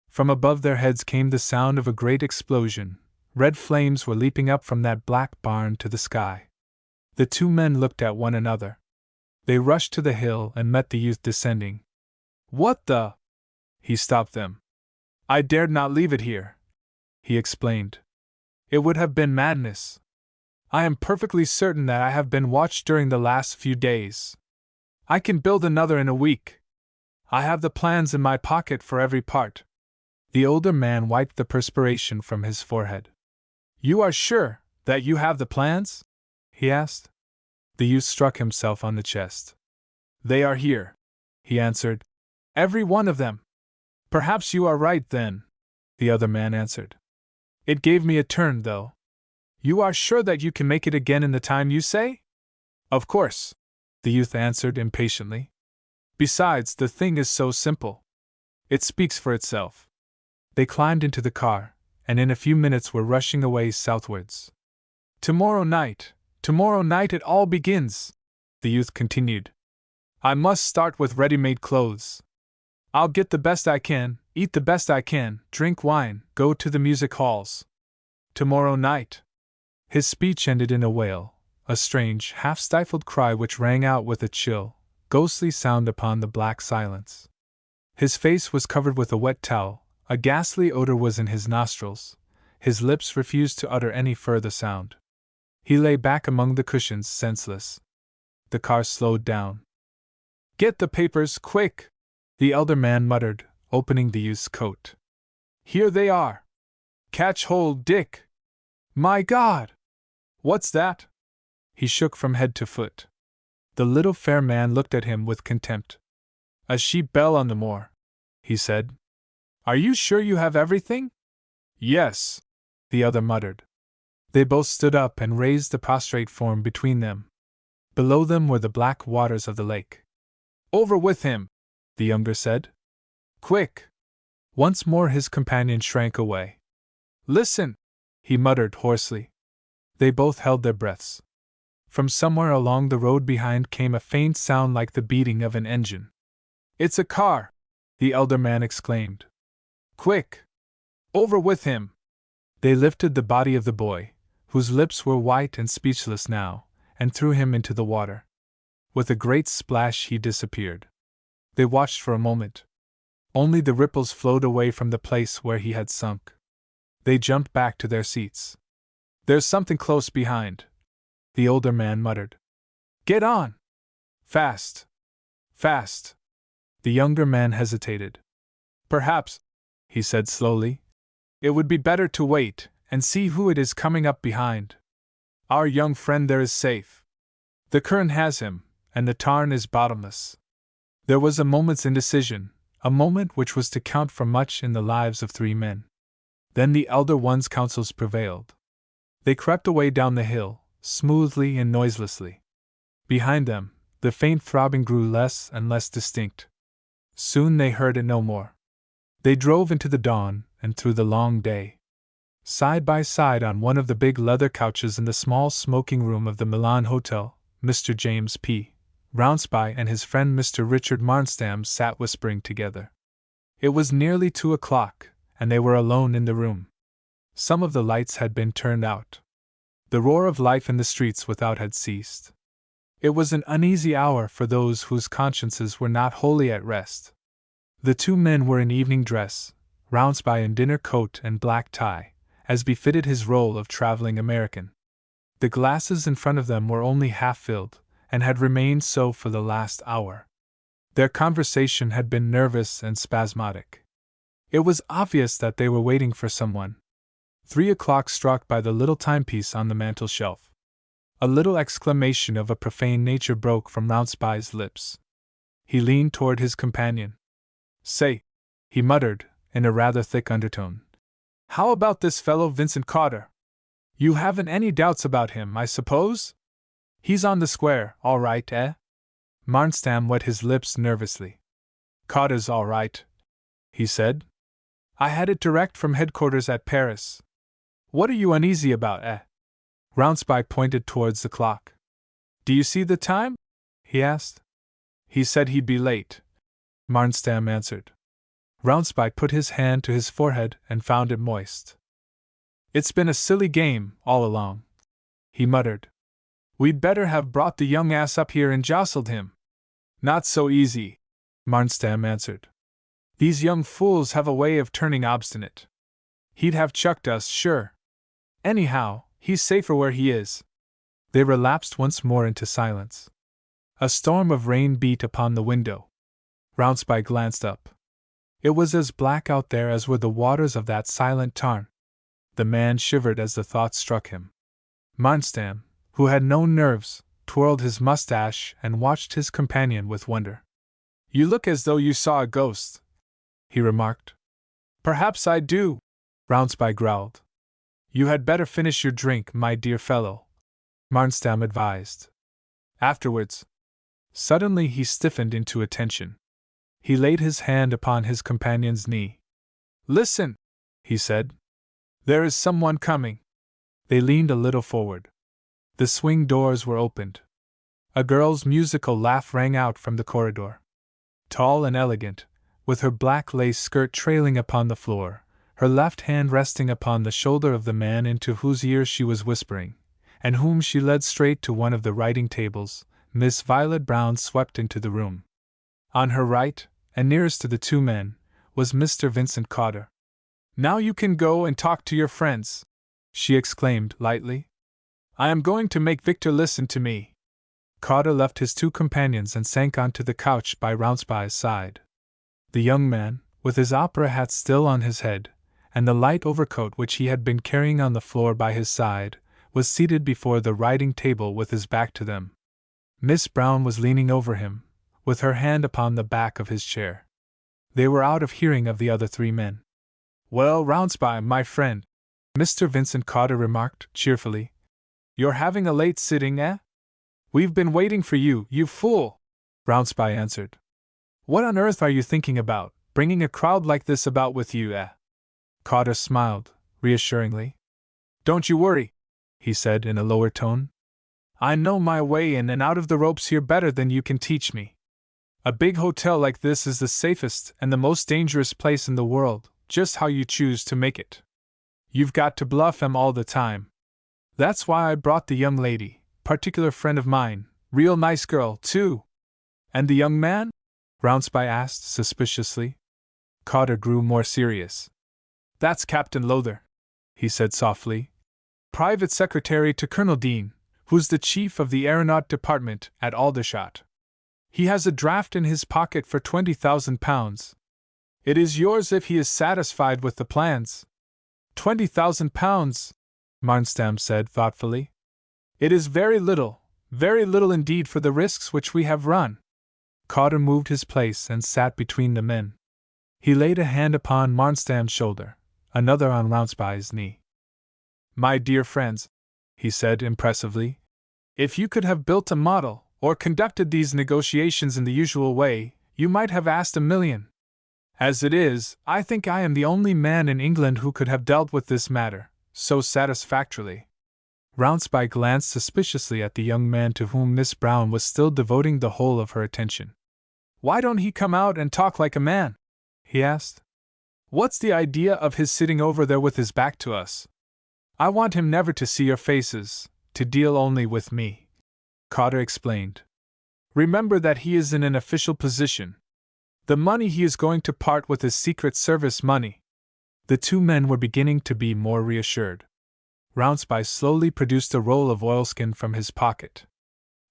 Speaker 1: From above their heads came the sound of a great explosion. Red flames were leaping up from that black barn to the sky. The two men looked at one another. They rushed to the hill and met the youth descending. What the? He stopped them. I dared not leave it here, he explained. It would have been madness. I am perfectly certain that I have been watched during the last few days. I can build another in a week. I have the plans in my pocket for every part. The older man wiped the perspiration from his forehead. You are sure that you have the plans? He asked. The youth struck himself on the chest. They are here, he answered. Every one of them. Perhaps you are right then, the other man answered. It gave me a turn, though. You are sure that you can make it again in the time you say? Of course, the youth answered impatiently. Besides, the thing is so simple. It speaks for itself. They climbed into the car, and in a few minutes were rushing away southwards. Tomorrow night it all begins, the youth continued. I must start with ready-made clothes. I'll get the best I can, eat the best I can, drink wine, go to the music halls. Tomorrow night. His speech ended in a wail, a strange, half-stifled cry which rang out with a chill, ghostly sound upon the black silence. His face was covered with a wet towel, a ghastly odor was in his nostrils, his lips refused to utter any further sound. He lay back among the cushions, senseless. The car slowed down. Get the papers, quick! The elder man muttered, opening the youth's coat. Here they are. Catch hold, Dick! My God! What's that? He shook from head to foot. The little fair man looked at him with contempt. A sheep bell on the moor, he said. Are you sure you have everything? Yes, the other muttered. They both stood up and raised the prostrate form between them. Below them were the black waters of the lake. Over with him, the younger said. Quick! Once more his companion shrank away. Listen, he muttered hoarsely. They both held their breaths. From somewhere along the road behind came a faint sound like the beating of an engine. It's a car, the elder man exclaimed. Quick! Over with him! They lifted the body of the boy, whose lips were white and speechless now, and threw him into the water. With a great splash he disappeared. They watched for a moment. Only the ripples flowed away from the place where he had sunk. They jumped back to their seats. There's something close behind, the older man muttered. Get on! Fast! Fast! The younger man hesitated. Perhaps, he said slowly, it would be better to wait and see who it is coming up behind. Our young friend there is safe. The current has him, and the tarn is bottomless. There was a moment's indecision, a moment which was to count for much in the lives of three men. Then the elder one's counsels prevailed. They crept away down the hill, smoothly and noiselessly. Behind them, the faint throbbing grew less and less distinct. Soon they heard it no more. They drove into the dawn and through the long day. Side by side on one of the big leather couches in the small smoking room of the Milan Hotel, Mr. James P. Rounspy and his friend Mr. Richard Marnstam sat whispering together. It was nearly 2 o'clock, and they were alone in the room. Some of the lights had been turned out. The roar of life in the streets without had ceased. It was an uneasy hour for those whose consciences were not wholly at rest. The two men were in evening dress, Rounspy in dinner coat and black tie, as befitted his role of traveling American. The glasses in front of them were only half filled, and had remained so for the last hour. Their conversation had been nervous and spasmodic. It was obvious that they were waiting for someone. 3 o'clock struck by the little timepiece on the mantel shelf. A little exclamation of a profane nature broke from Rounspy's lips. He leaned toward his companion. "Say," he muttered, in a rather thick undertone, "how about this fellow Vincent Cotter? You haven't any doubts about him, I suppose? He's on the square, all right, eh?" Marnstam wet his lips nervously. "Cotter's all right," he said. "I had it direct from headquarters at Paris. What are you uneasy about, eh?" Rounspy pointed towards the clock. "Do you see the time?" he asked. "He said he'd be late," Marnstam answered. Rounspy put his hand to his forehead and found it moist. "It's been a silly game, all along," he muttered. "We'd better have brought the young ass up here and jostled him." "Not so easy," Marnstam answered. "These young fools have a way of turning obstinate. He'd have chucked us, sure. Anyhow, he's safer where he is." They relapsed once more into silence. A storm of rain beat upon the window. Rounspy glanced up. It was as black out there as were the waters of that silent tarn. The man shivered as the thought struck him. Marnstam, who had no nerves, twirled his mustache and watched his companion with wonder. "You look as though you saw a ghost," he remarked. "Perhaps I do," Rounspy growled. "You had better finish your drink, my dear fellow," Marnstam advised. "Afterwards." Suddenly he stiffened into attention. He laid his hand upon his companion's knee. "Listen," he said. "There is someone coming." They leaned a little forward. The swing doors were opened. A girl's musical laugh rang out from the corridor. Tall and elegant, with her black lace skirt trailing upon the floor, her left hand resting upon the shoulder of the man into whose ear she was whispering, and whom she led straight to one of the writing tables, Miss Violet Brown swept into the room. On her right, and nearest to the two men, was Mr. Vincent Cotter. "Now you can go and talk to your friends," she exclaimed lightly. "I am going to make Victor listen to me." Cotter left his two companions and sank onto the couch by Rounspy's side. The young man, with his opera hat still on his head, and the light overcoat which he had been carrying on the floor by his side, was seated before the writing table with his back to them. Miss Brown was leaning over him, with her hand upon the back of his chair. They were out of hearing of the other three men. "Well, Rounspy, my friend," Mr. Vincent Cotter remarked, cheerfully, "you're having a late sitting, eh?" "We've been waiting for you, you fool," Rounspy answered. "What on earth are you thinking about, bringing a crowd like this about with you, eh?" Cotter smiled, reassuringly. "Don't you worry," he said in a lower tone. "I know my way in and out of the ropes here better than you can teach me. A big hotel like this is the safest and the most dangerous place in the world, just how you choose to make it. You've got to bluff 'em all the time. That's why I brought the young lady, particular friend of mine, real nice girl, too." "And the young man?" Rounspy asked suspiciously. Cotter grew more serious. "That's Captain Lowther," he said softly. "Private secretary to Colonel Dean, who's the chief of the aeronaut department at Aldershot. He has a draft in his pocket for £20,000. It is yours if he is satisfied with the plans." £20,000, Marnstam said thoughtfully. "It is very little indeed for the risks which we have run." Cotter moved his place and sat between the men. He laid a hand upon Marnstam's shoulder, another on Rounspy's knee. "My dear friends," he said impressively, "if you could have built a model, or conducted these negotiations in the usual way, you might have asked $1 million. As it is, I think I am the only man in England who could have dealt with this matter, so satisfactorily. Roundspy glanced suspiciously at the young man to whom Miss Brown was still devoting the whole of her attention. "Why don't he come out and talk like a man?" he asked. "What's the idea of his sitting over there with his back to us? I want him never to see your faces, to deal only with me," Cotter explained. "Remember that he is in an official position. The money he is going to part with is Secret Service money." The two men were beginning to be more reassured. Roundspy slowly produced a roll of oilskin from his pocket.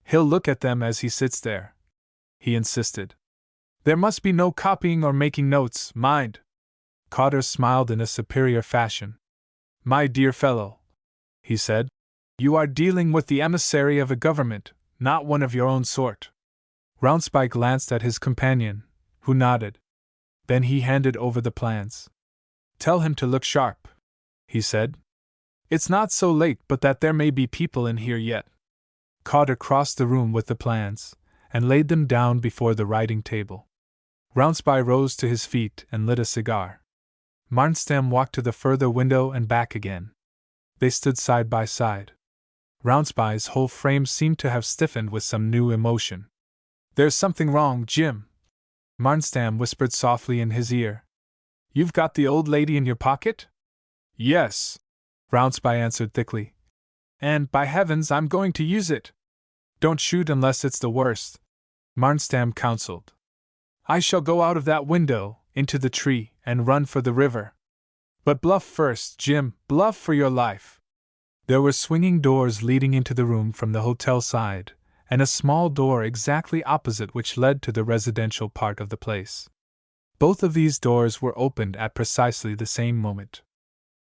Speaker 1: "He'll look at them as he sits there," he insisted. "There must be no copying or making notes, mind." Cotter smiled in a superior fashion. "My dear fellow," he said, "you are dealing with the emissary of a government, not one of your own sort." Roundspy glanced at his companion, who nodded. Then he handed over the plans. "Tell him to look sharp," he said. "It's not so late but that there may be people in here yet." Cotter crossed the room with the plans, and laid them down before the writing table. Roundspy rose to his feet and lit a cigar. Marnstam walked to the further window and back again. They stood side by side. Roundspy's whole frame seemed to have stiffened with some new emotion. "There's something wrong, Jim," Marnstam whispered softly in his ear. "You've got the old lady in your pocket?" "Yes," Roundspy answered thickly. "And, by heavens, I'm going to use it." "Don't shoot unless it's the worst," Marnstam counseled. "I shall go out of that window, into the tree, and run for the river. But bluff first, Jim, bluff for your life." There were swinging doors leading into the room from the hotel side, and a small door exactly opposite which led to the residential part of the place. Both of these doors were opened at precisely the same moment.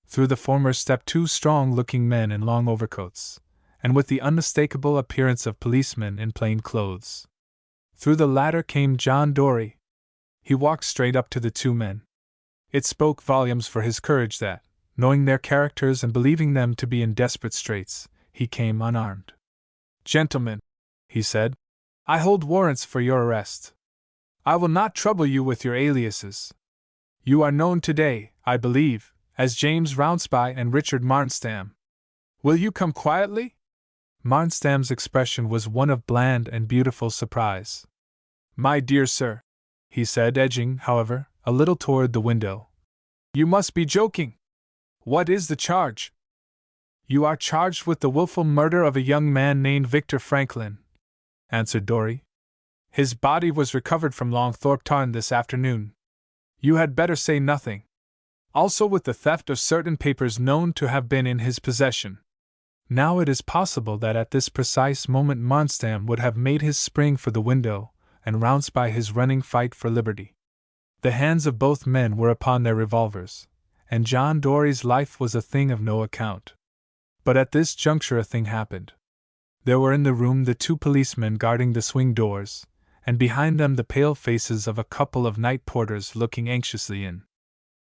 Speaker 1: Through the former stepped two strong-looking men in long overcoats, and with the unmistakable appearance of policemen in plain clothes. Through the latter came John Dory. He walked straight up to the two men. It spoke volumes for his courage that, knowing their characters and believing them to be in desperate straits, he came unarmed. "Gentlemen," he said, "I hold warrants for your arrest. I will not trouble you with your aliases. You are known today, I believe, as James Roundspy and Richard Marnstam. Will you come quietly?" Marnstam's expression was one of bland and beautiful surprise. "My dear sir," he said, edging, however, a little toward the window. "You must be joking. What is the charge?" "You are charged with the willful murder of a young man named Victor Franklin," answered Dory. "His body was recovered from Longthorpe Tarn this afternoon. You had better say nothing. Also with the theft of certain papers known to have been in his possession." Now it is possible that at this precise moment Marnstam would have made his spring for the window, and Roundspy his running fight for liberty. The hands of both men were upon their revolvers, and John Dory's life was a thing of no account. But at this juncture a thing happened. There were in the room the two policemen guarding the swing doors, and behind them the pale faces of a couple of night porters looking anxiously in.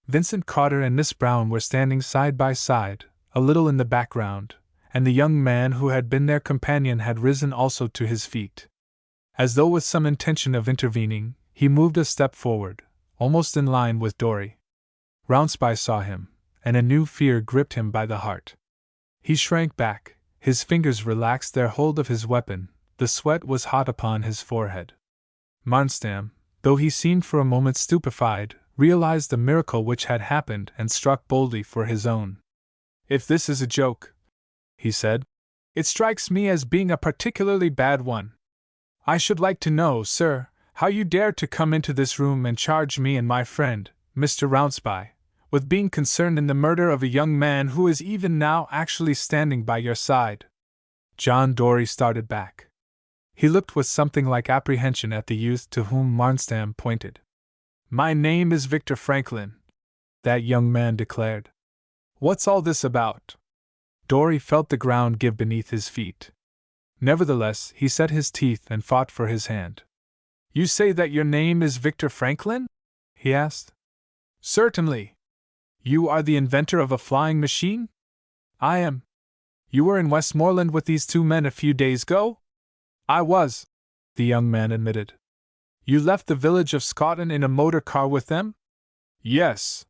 Speaker 1: Vincent Cotter and Miss Brown were standing side by side, a little in the background, and the young man who had been their companion had risen also to his feet. As though with some intention of intervening, he moved a step forward, almost in line with Dory. Roundspy saw him, and a new fear gripped him by the heart. He shrank back, his fingers relaxed their hold of his weapon, the sweat was hot upon his forehead. Marnstam, though he seemed for a moment stupefied, realized the miracle which had happened and struck boldly for his own. "If this is a joke," he said, "it strikes me as being a particularly bad one. I should like to know, sir, how you dared to come into this room and charge me and my friend, Mr. Roundspy, with being concerned in the murder of a young man who is even now actually standing by your side." John Dory started back. He looked with something like apprehension at the youth to whom Marnstam pointed. "My name is Victor Franklin," that young man declared. "What's all this about?" Dory felt the ground give beneath his feet. Nevertheless, he set his teeth and fought for his hand. "You say that your name is Victor Franklin?" he asked. "Certainly. You are the inventor of a flying machine?" "I am." "You were in Westmoreland with these two men a few days ago?" "I was," the young man admitted. "You left the village of Scotland in a motor car with them?" "Yes."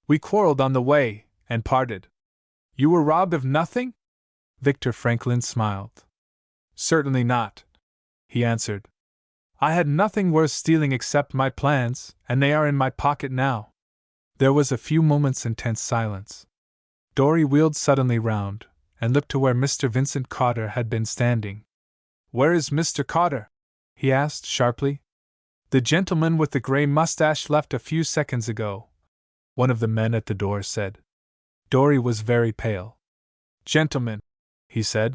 Speaker 1: "We quarreled on the way, and parted." You were robbed of nothing? Victor Franklin smiled. Certainly not, he answered. I had nothing worth stealing except my plans, and they are in my pocket now. There was a few moments' intense silence. Dory wheeled suddenly round, and looked to where Mr. Vincent Cotter had been standing. Where is Mr. Cotter? He asked sharply. The gentleman with the gray mustache left a few seconds ago, one of the men at the door said. Dory was very pale. Gentlemen, he said,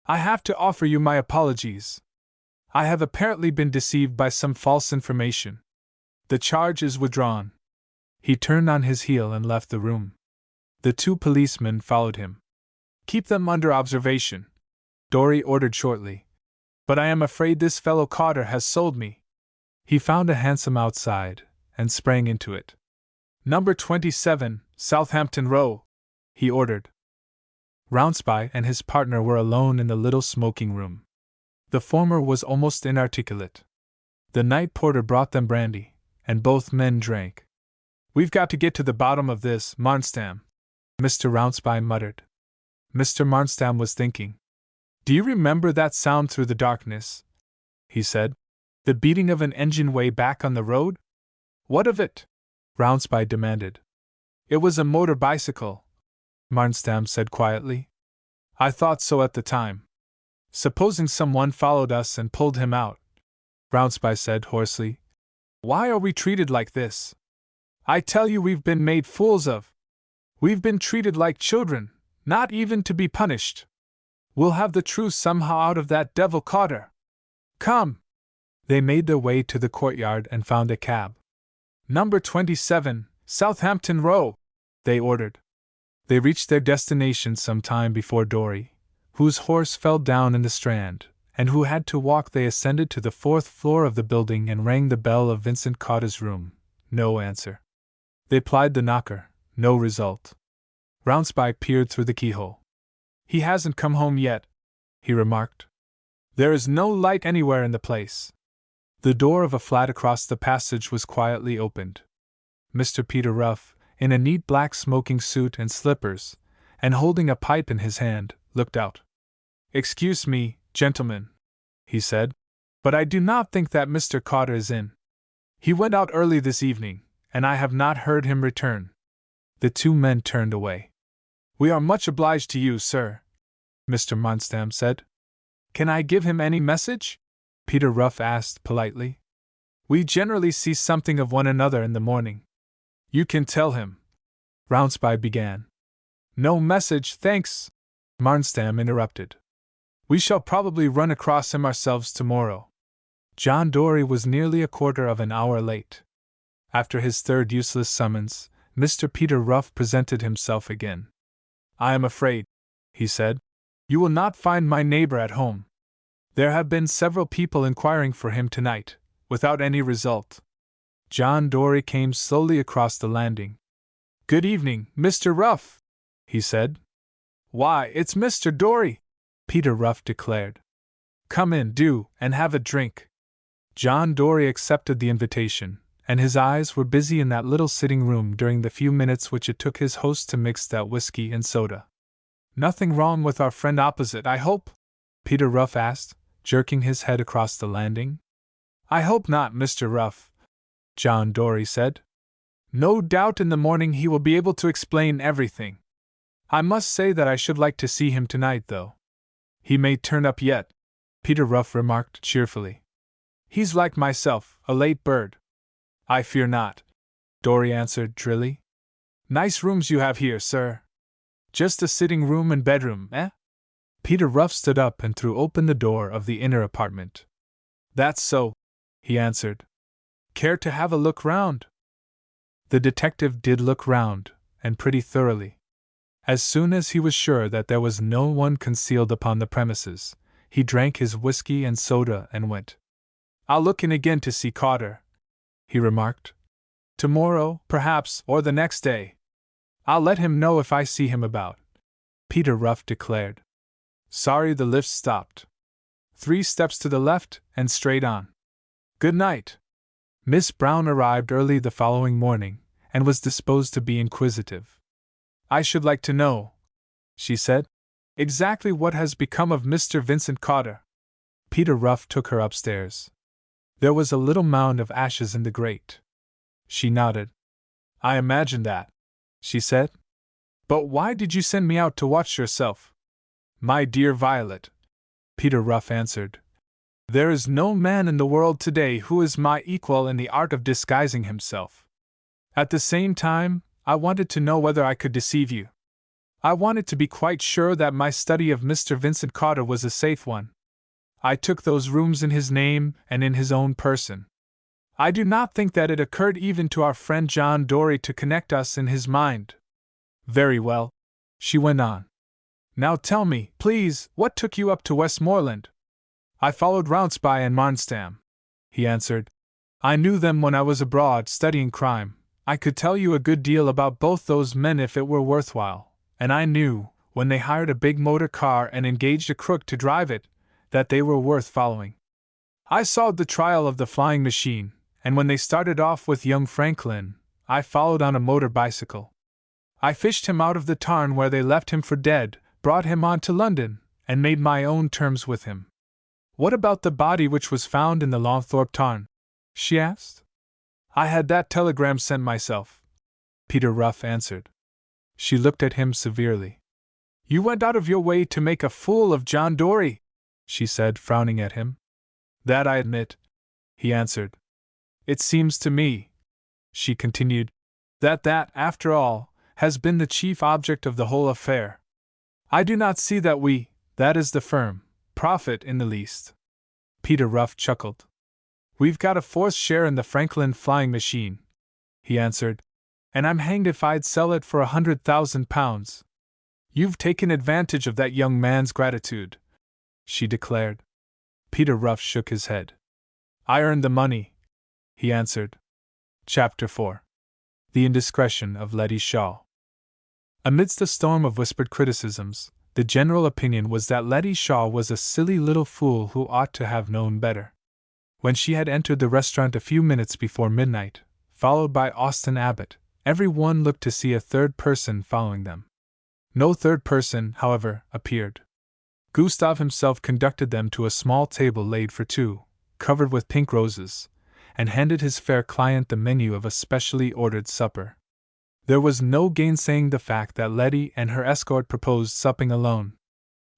Speaker 1: I have to offer you my apologies. I have apparently been deceived by some false information. The charge is withdrawn. He turned on his heel and left the room. The two policemen followed him. Keep them under observation, Dory ordered shortly. But I am afraid this fellow Cotter has sold me. He found a hansom outside, and sprang into it. Number 27, Southampton Row, he ordered. Roundspy and his partner were alone in the little smoking room. The former was almost inarticulate. The night porter brought them brandy, and both men drank. We've got to get to the bottom of this, Marnstam, Mr. Roundspy muttered. Mr. Marnstam was thinking. Do you remember that sound through the darkness? He said. The beating of an engine way back on the road? What of it? Roundspy demanded. It was a motor bicycle, Marnstam said quietly. I thought so at the time. Supposing someone followed us and pulled him out, Roundspy said hoarsely. Why are we treated like this? I tell you we've been made fools of. We've been treated like children, not even to be punished. We'll have the truth somehow out of that devil Cotter. Come! They made their way to the courtyard and found a cab. Number 27, Southampton Row, they ordered. They reached their destination some time before Dory, whose horse fell down in the Strand, and who had to walk. They ascended to the 4th floor of the building and rang the bell of Vincent Cotter's room. No answer. They plied the knocker. No result. Roundspy peered through the keyhole. He hasn't come home yet, he remarked. There is no light anywhere in the place. The door of a flat across the passage was quietly opened. Mr. Peter Ruff, in a neat black smoking suit and slippers, and holding a pipe in his hand, looked out. Excuse me, gentlemen, he said, but I do not think that Mr. Cotter is in. He went out early this evening, and I have not heard him return. The two men turned away. We are much obliged to you, sir, Mr. Marnstam said. Can I give him any message? Peter Ruff asked politely. We generally see something of one another in the morning. You can tell him, Roundspy began. No message, thanks, Marnstam interrupted. We shall probably run across him ourselves tomorrow. John Dory was nearly a quarter of an hour late. After his third useless summons, Mr. Peter Ruff presented himself again. I am afraid, he said, you will not find my neighbor at home. There have been several people inquiring for him tonight, without any result. John Dory came slowly across the landing. Good evening, Mr. Ruff, he said. Why, it's Mr. Dory, Peter Ruff declared. Come in, do, and have a drink. John Dory accepted the invitation, and his eyes were busy in that little sitting room during the few minutes which it took his host to mix that whiskey and soda. Nothing wrong with our friend opposite, I hope? Peter Ruff asked, jerking his head across the landing. I hope not, Mr. Ruff, John Dory said. No doubt in the morning he will be able to explain everything. I must say that I should like to see him tonight, though. He may turn up yet, Peter Ruff remarked cheerfully. He's like myself, a late bird. I fear not, Dory answered drily. Nice rooms you have here, sir. Just a sitting room and bedroom, eh? Peter Ruff stood up and threw open the door of the inner apartment. That's so, he answered. Care to have a look round? The detective did look round, and pretty thoroughly. As soon as he was sure that there was no one concealed upon the premises, he drank his whiskey and soda and went. I'll look in again to see Cotter, he remarked. Tomorrow, perhaps, or the next day. I'll let him know if I see him about, Peter Ruff declared. Sorry the lift stopped. 3 steps to the left and straight on. Good night. Miss Brown arrived early the following morning, and was disposed to be inquisitive. I should like to know, she said. Exactly what has become of Mr. Vincent Cotter? Peter Ruff took her upstairs. There was a little mound of ashes in the grate. She nodded. I imagined that, she said. But why did you send me out to watch yourself? My dear Violet, Peter Ruff answered, there is no man in the world today who is my equal in the art of disguising himself. At the same time, I wanted to know whether I could deceive you. I wanted to be quite sure that my study of Mr. Vincent Cotter was a safe one. I took those rooms in his name and in his own person. I do not think that it occurred even to our friend John Dory to connect us in his mind. Very well, she went on. Now tell me, please, what took you up to Westmoreland? I followed Rounceby and Marnstam, he answered. I knew them when I was abroad studying crime. I could tell you a good deal about both those men if it were worthwhile, and I knew, when they hired a big motor car and engaged a crook to drive it, that they were worth following. I saw the trial of the flying machine, and when they started off with young Franklin, I followed on a motor bicycle. I fished him out of the tarn where they left him for dead, brought him on to London, and made my own terms with him. What about the body which was found in the Longthorpe tarn? She asked. I had that telegram sent myself, Peter Ruff answered. She looked at him severely. You went out of your way to make a fool of John Dory, she said, frowning at him. That I admit, he answered. It seems to me, she continued, that, after all, has been the chief object of the whole affair. I do not see that we, that is the firm, profit in the least. Peter Ruff chuckled. We've got a fourth share in the Franklin flying machine, he answered, and I'm hanged if I'd sell it for £100,000. You've taken advantage of that young man's gratitude, she declared. Peter Ruff shook his head. I earned the money, he answered. Chapter 4. The Indiscretion of Letty Shaw. Amidst a storm of whispered criticisms, the general opinion was that Letty Shaw was a silly little fool who ought to have known better. When she had entered the restaurant a few minutes before midnight, followed by Austin Abbott, every one looked to see a third person following them. No third person, however, appeared. Gustav himself conducted them to a small table laid for two, covered with pink roses, and handed his fair client the menu of a specially ordered supper. There was no gainsaying the fact that Letty and her escort proposed supping alone.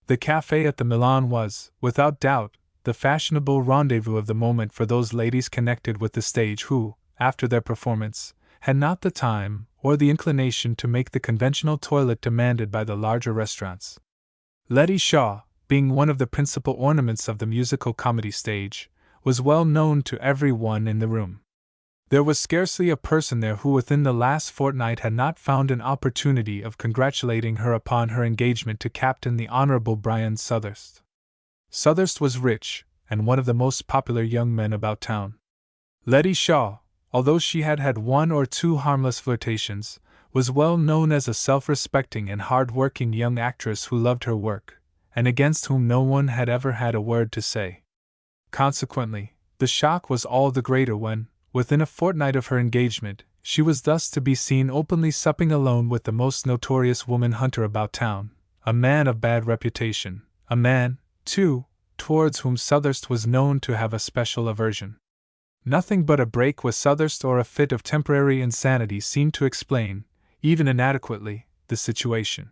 Speaker 1: The café at the Milan was, without doubt, the fashionable rendezvous of the moment for those ladies connected with the stage who, after their performance, had not the time or the inclination to make the conventional toilet demanded by the larger restaurants. Letty Shaw, being one of the principal ornaments of the musical comedy stage, was well known to every one in the room. There was scarcely a person there who within the last fortnight had not found an opportunity of congratulating her upon her engagement to Captain the Honourable Brian Sutherst. Sutherst was rich, and one of the most popular young men about town. Letty Shaw, although she had had one or two harmless flirtations, was well known as a self-respecting and hard-working young actress who loved her work, and against whom no one had ever had a word to say. Consequently, the shock was all the greater when, within a fortnight of her engagement, she was thus to be seen openly supping alone with the most notorious woman-hunter about town, a man of bad reputation, a man, too, towards whom Sutherst was known to have a special aversion. Nothing but a break with Sutherst or a fit of temporary insanity seemed to explain, even inadequately, the situation.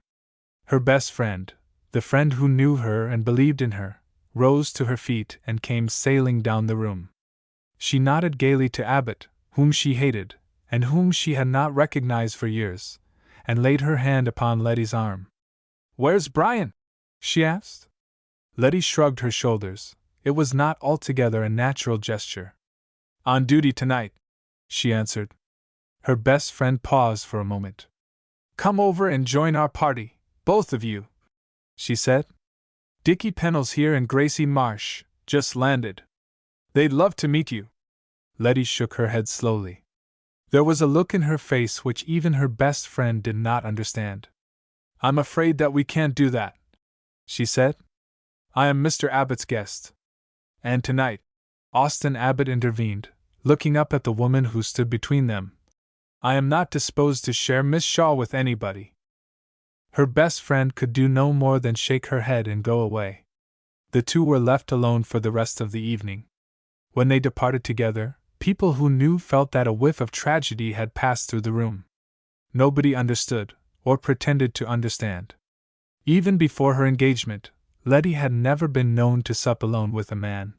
Speaker 1: Her best friend, the friend who knew her and believed in her, rose to her feet and came sailing down the room. She nodded gaily to Abbott, whom she hated, and whom she had not recognized for years, and laid her hand upon Letty's arm. "Where's Brian?" she asked. Letty shrugged her shoulders. It was not altogether a natural gesture. "On duty tonight," she answered. Her best friend paused for a moment. "Come over and join our party, both of you," she said. "Dickie Pennell's here and Gracie Marsh, just landed. They'd love to meet you." Letty shook her head slowly. There was a look in her face which even her best friend did not understand. "I'm afraid that we can't do that," she said. "I am Mr. Abbott's guest. And tonight," Austin Abbott intervened, looking up at the woman who stood between them, "I am not disposed to share Miss Shaw with anybody." Her best friend could do no more than shake her head and go away. The two were left alone for the rest of the evening. When they departed together, people who knew felt that a whiff of tragedy had passed through the room. Nobody understood, or pretended to understand. Even before her engagement, Letty had never been known to sup alone with a man.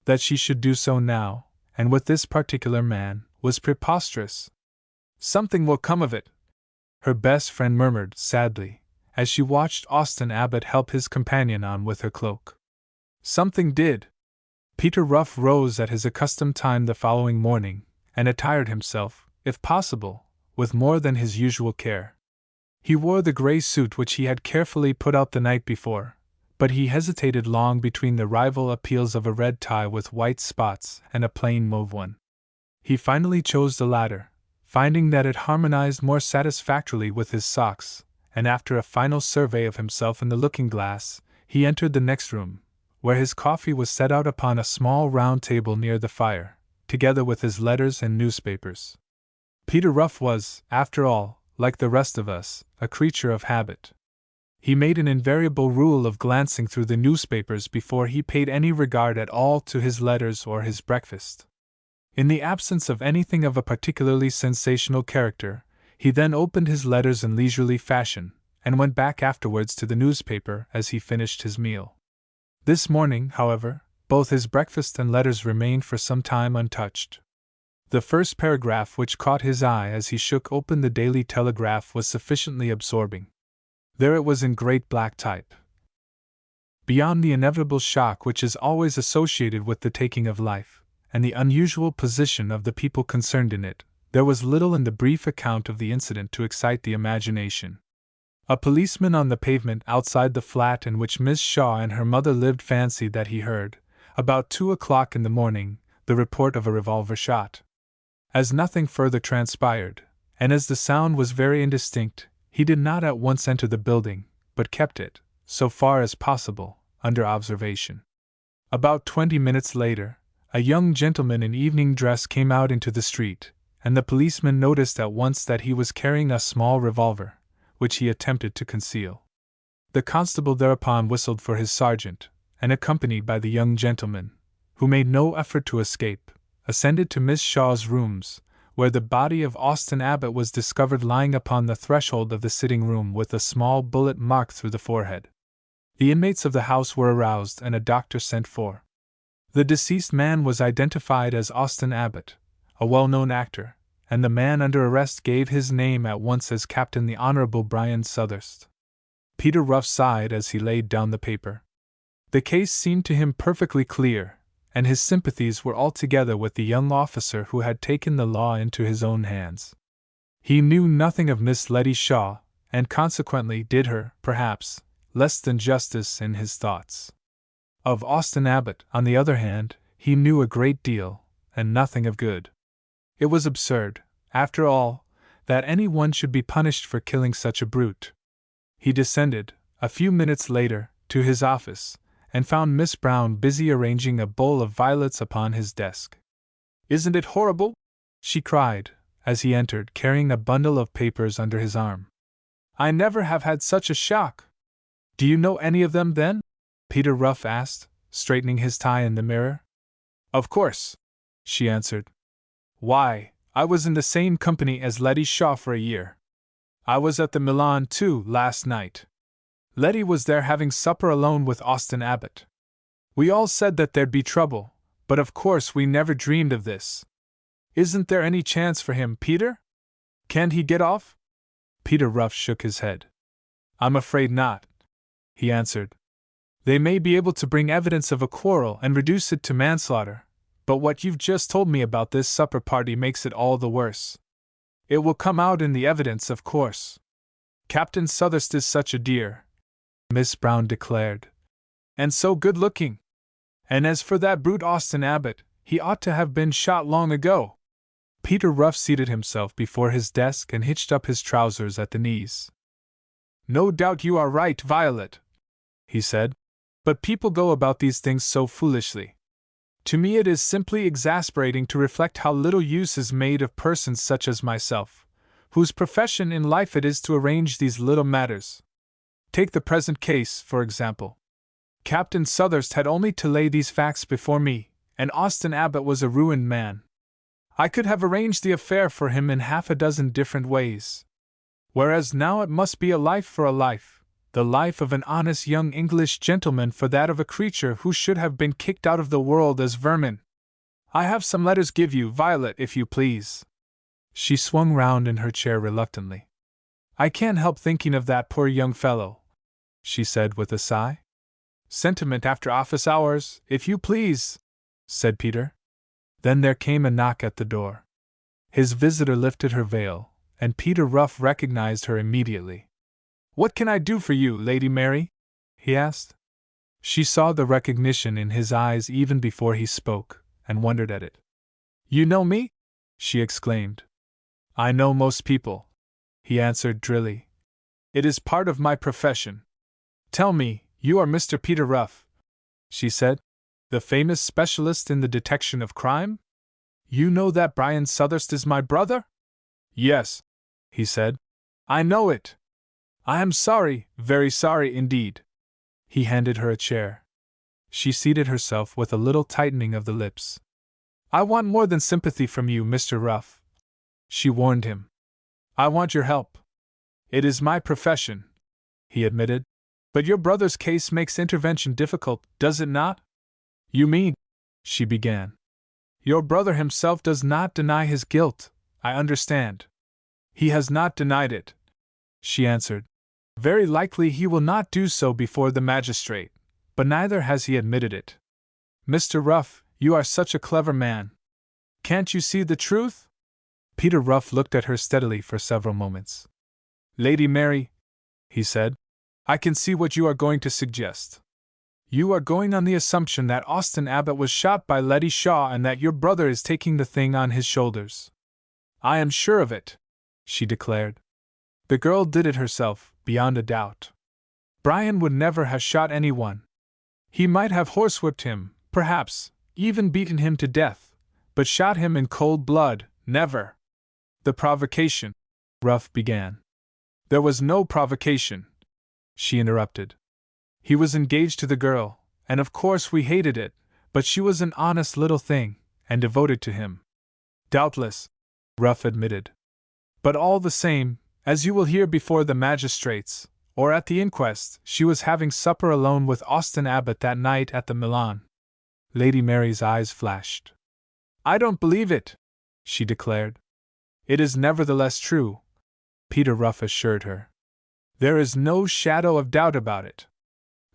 Speaker 1: That she should do so now, and with this particular man, was preposterous. "Something will come of it," her best friend murmured sadly, as she watched Austin Abbott help his companion on with her cloak. Something did. Peter Ruff rose at his accustomed time the following morning, and attired himself, if possible, with more than his usual care. He wore the gray suit which he had carefully put out the night before, but he hesitated long between the rival appeals of a red tie with white spots and a plain mauve one. He finally chose the latter, finding that it harmonized more satisfactorily with his socks, and after a final survey of himself in the looking-glass, he entered the next room, where his coffee was set out upon a small round table near the fire, together with his letters and newspapers. Peter Ruff was, after all, like the rest of us, a creature of habit. He made an invariable rule of glancing through the newspapers before he paid any regard at all to his letters or his breakfast. In the absence of anything of a particularly sensational character, he then opened his letters in leisurely fashion, and went back afterwards to the newspaper as he finished his meal. This morning, however, both his breakfast and letters remained for some time untouched. The first paragraph which caught his eye as he shook open the Daily Telegraph was sufficiently absorbing. There it was in great black type. Beyond the inevitable shock which is always associated with the taking of life, and the unusual position of the people concerned in it, there was little in the brief account of the incident to excite the imagination. A policeman on the pavement outside the flat in which Miss Shaw and her mother lived fancied that he heard, about 2 o'clock in the morning, the report of a revolver shot. As nothing further transpired, and as the sound was very indistinct, he did not at once enter the building, but kept it, so far as possible, under observation. About 20 minutes later, a young gentleman in evening dress came out into the street, and the policeman noticed at once that he was carrying a small revolver, which he attempted to conceal. The constable thereupon whistled for his sergeant, and accompanied by the young gentleman, who made no effort to escape, ascended to Miss Shaw's rooms, where the body of Austin Abbott was discovered lying upon the threshold of the sitting-room with a small bullet marked through the forehead. The inmates of the house were aroused and a doctor sent for. The deceased man was identified as Austin Abbott, a well-known actor, and the man under arrest gave his name at once as Captain the Honorable Brian Sutherst. Peter Ruff sighed as he laid down the paper. The case seemed to him perfectly clear, and his sympathies were altogether with the young officer who had taken the law into his own hands. He knew nothing of Miss Letty Shaw, and consequently did her, perhaps, less than justice in his thoughts. Of Austin Abbott, on the other hand, he knew a great deal, and nothing of good. It was absurd, after all, that any one should be punished for killing such a brute. He descended, a few minutes later, to his office, and found Miss Brown busy arranging a bowl of violets upon his desk. "Isn't it horrible?" she cried, as he entered carrying a bundle of papers under his arm. "I never have had such a shock." "Do you know any of them, then?" Peter Ruff asked, straightening his tie in the mirror. "Of course," she answered. "Why, I was in the same company as Letty Shaw for a year. I was at the Milan, too, last night. Letty was there having supper alone with Austin Abbott. We all said that there'd be trouble, but of course we never dreamed of this. Isn't there any chance for him, Peter? Can't he get off?" Peter Ruff shook his head. "I'm afraid not," he answered. "They may be able to bring evidence of a quarrel and reduce it to manslaughter, but what you've just told me about this supper party makes it all the worse. It will come out in the evidence, of course. Captain Sutherst is such a dear," Miss Brown declared, "and so good-looking. And as for that brute Austin Abbott, he ought to have been shot long ago." Peter Ruff seated himself before his desk and hitched up his trousers at the knees. "No doubt you are right, Violet," he said, "but people go about these things so foolishly. To me it is simply exasperating to reflect how little use is made of persons such as myself, whose profession in life it is to arrange these little matters. Take the present case, for example. Captain Southurst had only to lay these facts before me, and Austin Abbot was a ruined man. I could have arranged the affair for him in half a dozen different ways. Whereas now it must be a life for a life, the life of an honest young English gentleman for that of a creature who should have been kicked out of the world as vermin. I have some letters give you, Violet, if you please. She swung round in her chair reluctantly. I can't help thinking of that poor young fellow, she said with a sigh. Sentiment after office hours, if you please, said Peter. Then there came a knock at the door. His visitor lifted her veil, and Peter Ruff recognized her immediately. What can I do for you, Lady Mary? He asked. She saw the recognition in his eyes even before he spoke, and wondered at it. You know me? She exclaimed. I know most people, he answered drily. It is part of my profession. Tell me, you are Mr. Peter Ruff, she said, the famous specialist in the detection of crime? You know that Brian Southurst is my brother? Yes, he said. I know it. I am sorry, very sorry indeed. He handed her a chair. She seated herself with a little tightening of the lips. I want more than sympathy from you, Mr. Ruff, she warned him. I want your help. It is my profession, he admitted. But your brother's case makes intervention difficult, does it not? You mean, she began. Your brother himself does not deny his guilt, I understand. He has not denied it, she answered. Very likely he will not do so before the magistrate, but neither has he admitted it. Mr. Ruff, you are such a clever man. Can't you see the truth? Peter Ruff looked at her steadily for several moments. Lady Mary, he said, I can see what you are going to suggest. You are going on the assumption that Austin Abbot was shot by Letty Shaw and that your brother is taking the thing on his shoulders. I am sure of it, she declared. The girl did it herself, beyond a doubt. Brian would never have shot anyone. He might have horsewhipped him, perhaps, even beaten him to death, but shot him in cold blood, never. The provocation, Ruff began. There was no provocation, she interrupted. He was engaged to the girl, and of course we hated it, but she was an honest little thing, and devoted to him. Doubtless, Ruff admitted. But all the same, as you will hear before the magistrates, or at the inquest, she was having supper alone with Austin Abbot that night at the Milan. Lady Mary's eyes flashed. I don't believe it, she declared. It is nevertheless true, Peter Ruff assured her. There is no shadow of doubt about it.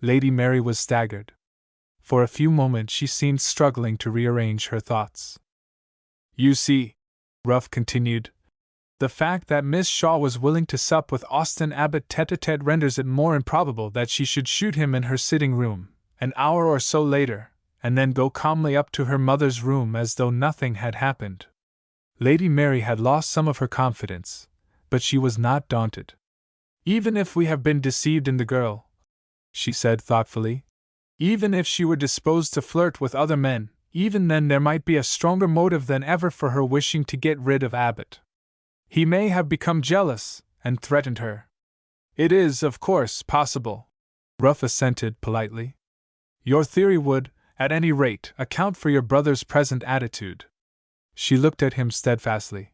Speaker 1: Lady Mary was staggered. For a few moments she seemed struggling to rearrange her thoughts. You see, Ruff continued, the fact that Miss Shaw was willing to sup with Austin Abbot tete-a-tete renders it more improbable that she should shoot him in her sitting room, an hour or so later, and then go calmly up to her mother's room as though nothing had happened. Lady Mary had lost some of her confidence, but she was not daunted. Even if we have been deceived in the girl, she said thoughtfully, even if she were disposed to flirt with other men, even then there might be a stronger motive than ever for her wishing to get rid of Abbot. He may have become jealous, and threatened her. It is, of course, possible, Ruff assented politely. Your theory would, at any rate, account for your brother's present attitude. She looked at him steadfastly.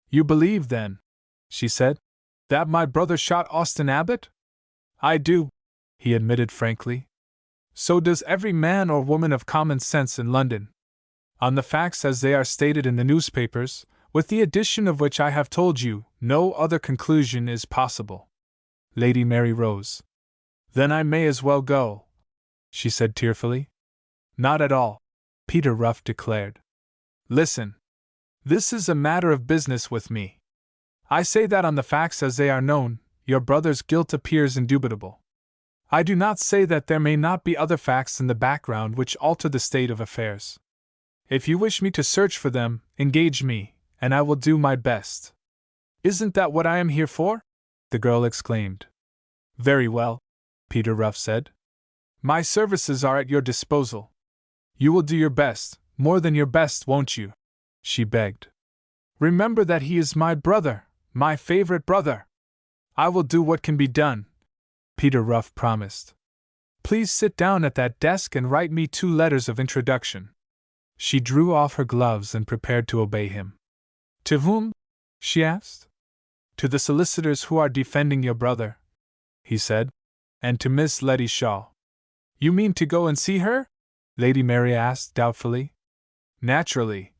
Speaker 1: You believe, then, she said, that my brother shot Austin Abbot? I do, he admitted frankly. So does every man or woman of common sense in London. On the facts as they are stated in the newspapers, with the addition of which I have told you, no other conclusion is possible. Lady Mary rose. Then I may as well go, she said tearfully. Not at all, Peter Ruff declared. Listen. This is a matter of business with me. I say that on the facts as they are known, your brother's guilt appears indubitable. I do not say that there may not be other facts in the background which alter the state of affairs. If you wish me to search for them, engage me, and I will do my best. Isn't that what I am here for? The girl exclaimed. Very well, Peter Ruff said. My services are at your disposal. You will do your best, more than your best, won't you? She begged. Remember that he is my brother, My favorite brother! I will do what can be done, Peter Ruff promised. Please sit down at that desk and write me 2 letters of introduction. She drew off her gloves and prepared to obey him. To whom? She asked. To the solicitors who are defending your brother, he said, and to Miss Letty Shaw. You mean to go and see her? Lady Mary asked doubtfully. Naturally,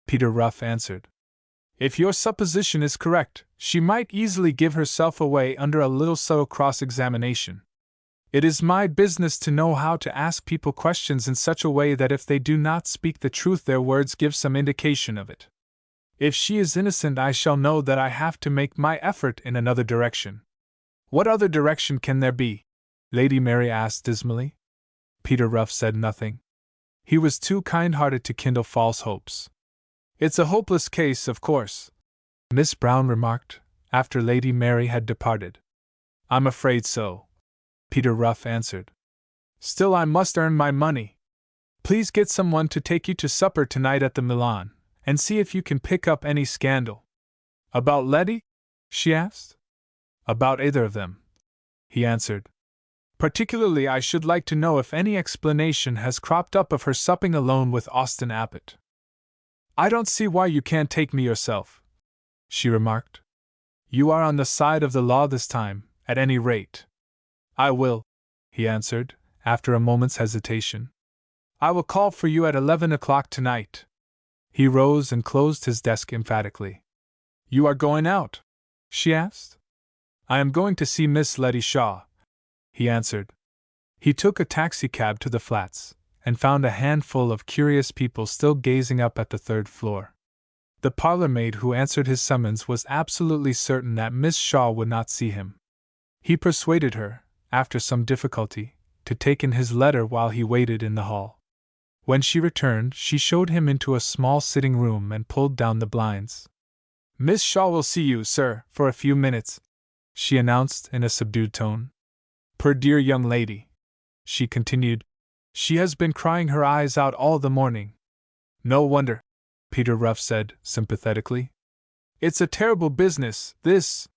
Speaker 1: Peter Ruff answered. If your supposition is correct, she might easily give herself away under a little subtle cross-examination. It is my business to know how to ask people questions in such a way that if they do not speak the truth, their words give some indication of it. If she is innocent, I shall know that I have to make my effort in another direction. What other direction can there be? Lady Mary asked dismally. Peter Ruff said nothing. He was too kind-hearted to kindle false hopes. It's a hopeless case, of course, Miss Brown remarked, after Lady Mary had departed. I'm afraid so, Peter Ruff answered. Still, I must earn my money. Please get someone to take you to supper tonight at the Milan, and see if you can pick up any scandal. About Letty? She asked. About either of them, he answered. Particularly, I should like to know if any explanation has cropped up of her supping alone with Austin Abbott. I don't see why you can't take me yourself, she remarked. You are on the side of the law this time, at any rate. I will, he answered, after a moment's hesitation. I will call for you at 11 o'clock tonight. He rose and closed his desk emphatically. You are going out? She asked. I am going to see Miss Letty Shaw, he answered. He took a taxicab to the flats, and found a handful of curious people still gazing up at the 3rd floor. The parlour-maid who answered his summons was absolutely certain that Miss Shaw would not see him. He persuaded her, after some difficulty, to take in his letter while he waited in the hall. When she returned, she showed him into a small sitting room and pulled down the blinds. Miss Shaw will see you, sir, for a few minutes, she announced in a subdued tone. Poor dear young lady, she continued. She has been crying her eyes out all the morning. No wonder, Peter Ruff said sympathetically. It's a terrible business, this.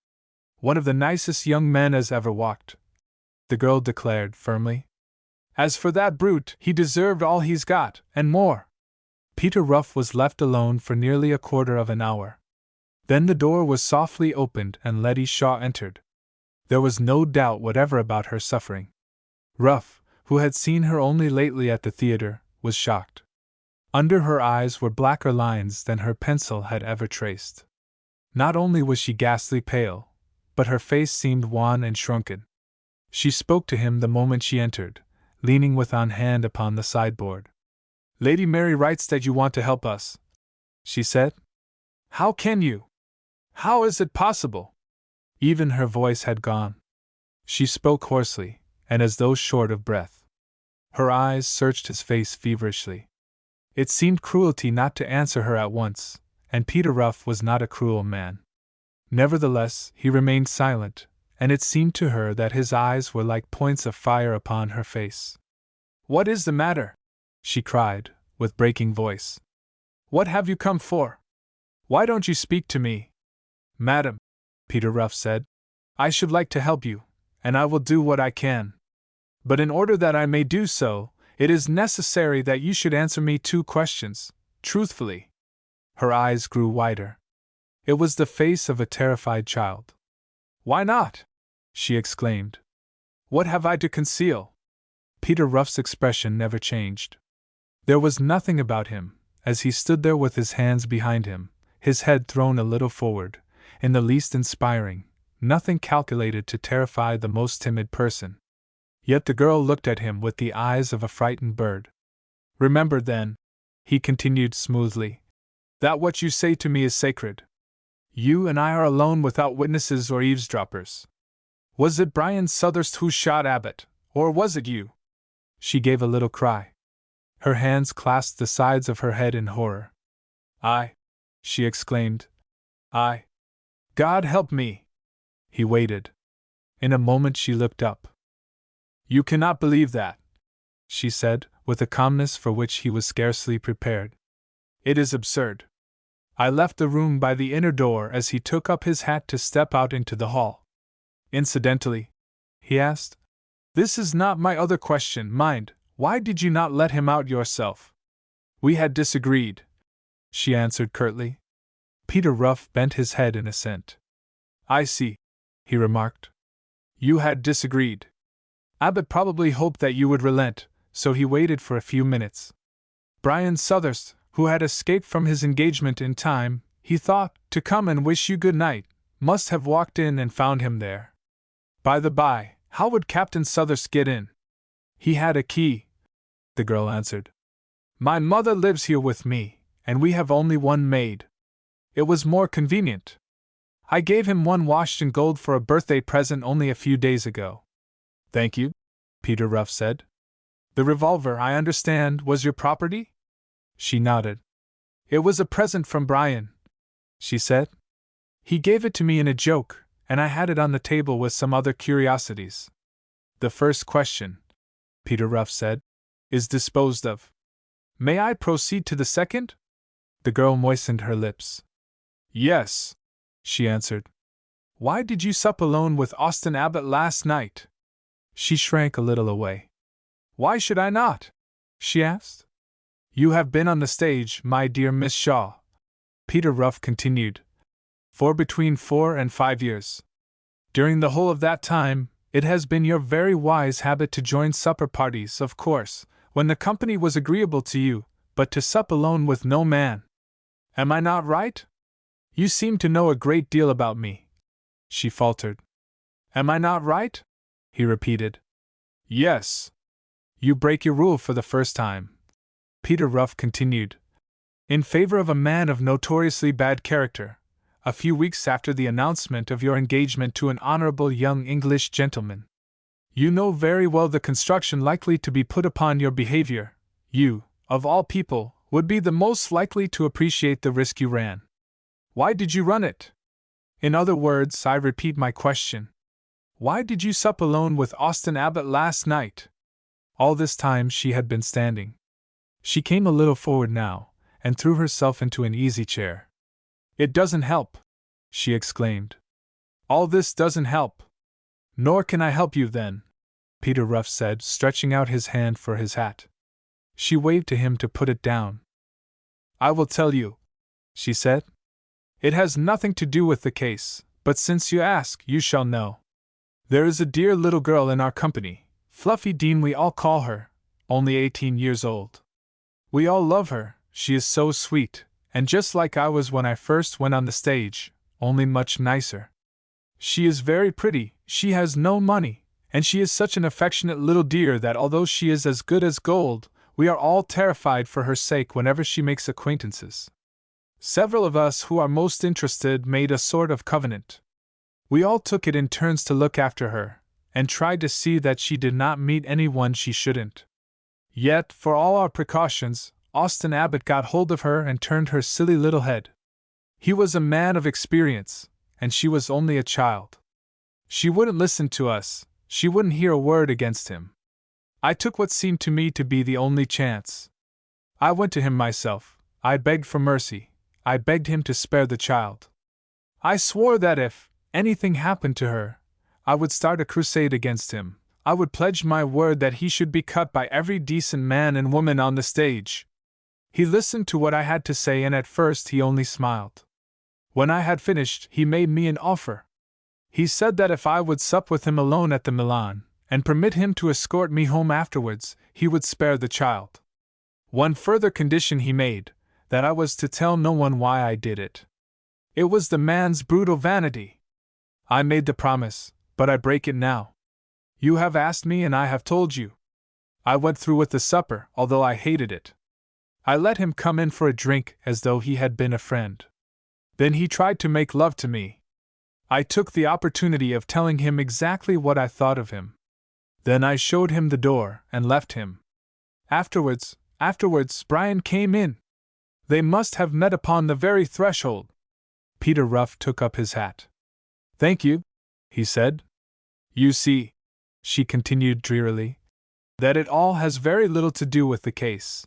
Speaker 1: One of the nicest young men as ever walked, the girl declared firmly. As for that brute, he deserved all he's got, and more. Peter Ruff was left alone for nearly a quarter of an hour. Then the door was softly opened and Letty Shaw entered. There was no doubt whatever about her suffering. Ruff, who had seen her only lately at the theater, was shocked. Under her eyes were blacker lines than her pencil had ever traced. Not only was she ghastly pale, but her face seemed wan and shrunken. She spoke to him the moment she entered, leaning with one hand upon the sideboard. Lady Mary writes that you want to help us, she said. How can you? How is it possible? Even her voice had gone. She spoke hoarsely, and as though short of breath. Her eyes searched his face feverishly. It seemed cruelty not to answer her at once, and Peter Ruff was not a cruel man. Nevertheless, he remained silent, and it seemed to her that his eyes were like points of fire upon her face. What is the matter? She cried, with breaking voice. What have you come for? Why don't you speak to me? Madam, Peter Ruff said, I should like to help you, and I will do what I can. But in order that I may do so, it is necessary that you should answer me 2 questions, truthfully. Her eyes grew wider. It was the face of a terrified child. Why not? She exclaimed. What have I to conceal? Peter Ruff's expression never changed. There was nothing about him, as he stood there with his hands behind him, his head thrown a little forward, in the least inspiring, nothing calculated to terrify the most timid person. Yet the girl looked at him with the eyes of a frightened bird. Remember, then, he continued smoothly, that what you say to me is sacred. You and I are alone without witnesses or eavesdroppers. Was it Brian Sutherst who shot Abbott, or was it you? She gave a little cry. Her hands clasped the sides of her head in horror. I, she exclaimed. I. God help me! He waited. In a moment she looked up. You cannot believe that, she said, with a calmness for which he was scarcely prepared. It is absurd. I left the room by the inner door as he took up his hat to step out into the hall. Incidentally, he asked, this is not my other question, mind, why did you not let him out yourself? We had disagreed, she answered curtly. Peter Ruff bent his head in assent. I see, he remarked. You had disagreed. Abbott probably hoped that you would relent, so he waited for a few minutes. Brian Sutherst, who had escaped from his engagement in time, he thought, to come and wish you good night, must have walked in and found him there. By the by, how would Captain Sutherst get in? He had a key, the girl answered. My mother lives here with me, and we have only one maid. It was more convenient. I gave him one washed in gold for a birthday present only a few days ago. Thank you, Peter Ruff said. The revolver, I understand, was your property? She nodded. It was a present from Brian, she said. He gave it to me in a joke, and I had it on the table with some other curiosities. The first question, Peter Ruff said, is disposed of. May I proceed to the second? The girl moistened her lips. Yes, she answered. Why did you sup alone with Austin Abbott last night? She shrank a little away. Why should I not? She asked. You have been on the stage, my dear Miss Shaw, Peter Ruff continued, for between 4 and 5 years. During the whole of that time, it has been your very wise habit to join supper parties, of course, when the company was agreeable to you, but to sup alone with no man. Am I not right? You seem to know a great deal about me, she faltered. Am I not right? He repeated. Yes. You break your rule for the first time, Peter Ruff continued. In favor of a man of notoriously bad character, a few weeks after the announcement of your engagement to an honorable young English gentleman. You know very well the construction likely to be put upon your behavior. You, of all people, would be the most likely to appreciate the risk you ran. Why did you run it? In other words, I repeat my question. Why did you sup alone with Austin Abbott last night? All this time she had been standing. She came a little forward now, and threw herself into an easy chair. It doesn't help, she exclaimed. All this doesn't help. Nor can I help you then, Peter Ruff said, stretching out his hand for his hat. She waved to him to put it down. I will tell you, she said. It has nothing to do with the case, but since you ask, you shall know. There is a dear little girl in our company, Fluffy Dean we all call her, only 18 years old. We all love her, she is so sweet, and just like I was when I first went on the stage, only much nicer. She is very pretty, she has no money, and she is such an affectionate little dear that although she is as good as gold, we are all terrified for her sake whenever she makes acquaintances. Several of us who are most interested made a sort of covenant. We all took it in turns to look after her, and tried to see that she did not meet anyone she shouldn't. Yet, for all our precautions, Austin Abbott got hold of her and turned her silly little head. He was a man of experience, and she was only a child. She wouldn't listen to us, she wouldn't hear a word against him. I took what seemed to me to be the only chance. I went to him myself, I begged for mercy, I begged him to spare the child. I swore that if anything happened to her, I would start a crusade against him. I would pledge my word that he should be cut by every decent man and woman on the stage. He listened to what I had to say, and at first he only smiled. When I had finished, he made me an offer. He said that if I would sup with him alone at the Milan, and permit him to escort me home afterwards, he would spare the child. One further condition he made, that I was to tell no one why I did it. It was the man's brutal vanity. I made the promise, but I break it now. You have asked me and I have told you. I went through with the supper, although I hated it. I let him come in for a drink as though he had been a friend. Then he tried to make love to me. I took the opportunity of telling him exactly what I thought of him. Then I showed him the door and left him. Afterwards, Brian came in. They must have met upon the very threshold. Peter Ruff took up his hat. Thank you, he said. You see, she continued drearily, that it all has very little to do with the case.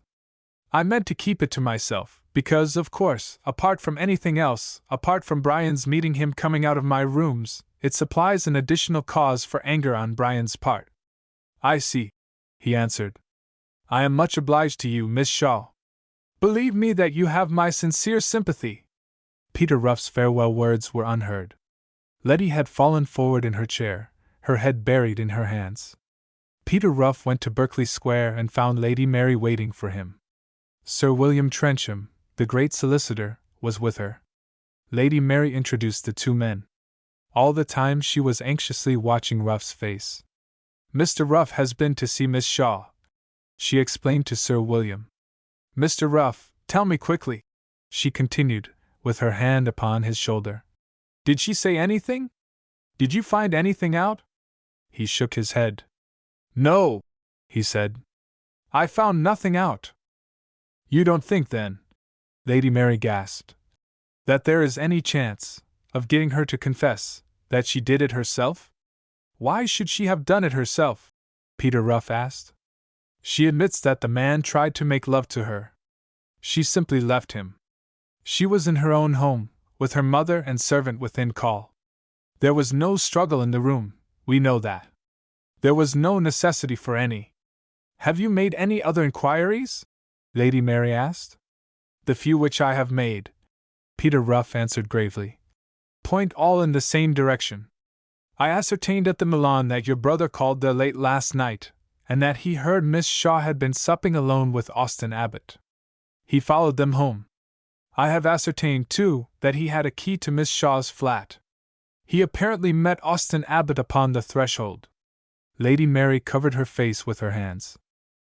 Speaker 1: I meant to keep it to myself, Because, of course, apart from anything else, apart from Brian's meeting him coming out of my rooms, it supplies an additional cause for anger on Brian's part. I see, he answered. I am much obliged to you, Miss Shaw. Believe me that you have my sincere sympathy. Peter Ruff's farewell words were unheard. Letty had fallen forward in her chair, her head buried in her hands. Peter Ruff went to Berkeley Square and found Lady Mary waiting for him. Sir William Trencham, the great solicitor, was with her. Lady Mary introduced the two men. All the time she was anxiously watching Ruff's face. Mr. Ruff has been to see Miss Shaw, she explained to Sir William. Mr. Ruff, tell me quickly, she continued, with her hand upon his shoulder. Did she say anything? Did you find anything out? He shook his head. No, he said. I found nothing out. You don't think, then, Lady Mary gasped, that there is any chance of getting her to confess that she did it herself? Why should she have done it herself? Peter Ruff asked. She admits that the man tried to make love to her. She simply left him. She was in her own home, with her mother and servant within call. There was no struggle in the room, we know that. There was no necessity for any. Have you made any other inquiries? Lady Mary asked. The few which I have made, Peter Ruff answered gravely, point all in the same direction. I ascertained at the Milan that your brother called there late last night, and that he heard Miss Shaw had been supping alone with Austin Abbott. He followed them home. I have ascertained, too, that he had a key to Miss Shaw's flat. He apparently met Austin Abbott upon the threshold. Lady Mary covered her face with her hands.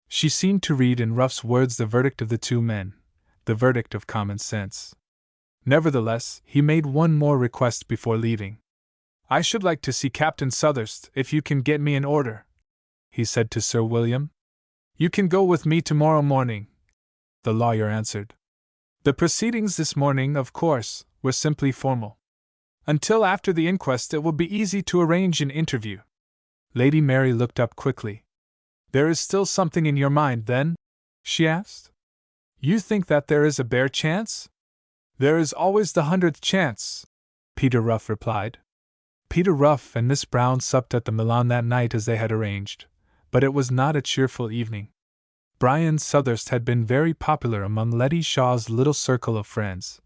Speaker 1: She seemed to read in Ruff's words the verdict of the two men, the verdict of common sense. Nevertheless, he made one more request before leaving. I should like to see Captain Sutherst, if you can get me an order, he said to Sir William. You can go with me tomorrow morning, the lawyer answered. The proceedings this morning, of course, were simply formal. Until after the inquest it will be easy to arrange an interview. Lady Mary looked up quickly. There is still something in your mind, then? She asked. You think that there is a bare chance? There is always the 100th chance, Peter Ruff replied. Peter Ruff and Miss Brown supped at the Milan that night as they had arranged, but it was not a cheerful evening. Brian Sutherst had been very popular among Letty Shaw's little circle of friends,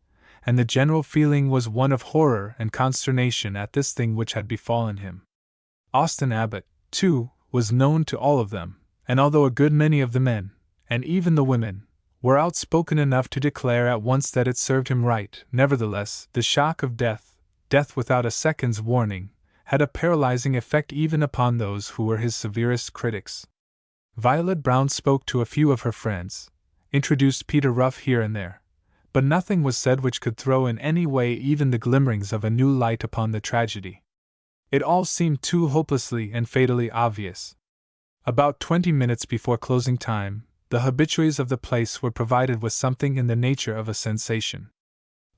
Speaker 1: and the general feeling was one of horror and consternation at this thing which had befallen him. Austin Abbott, too, was known to all of them, and although a good many of the men, and even the women, were outspoken enough to declare at once that it served him right, nevertheless, the shock of death without a second's warning, had a paralyzing effect even upon those who were his severest critics. Violet Brown spoke to a few of her friends, introduced Peter Ruff here and there, but nothing was said which could throw in any way even the glimmerings of a new light upon the tragedy. It all seemed too hopelessly and fatally obvious. About 20 minutes before closing time, the habitués of the place were provided with something in the nature of a sensation.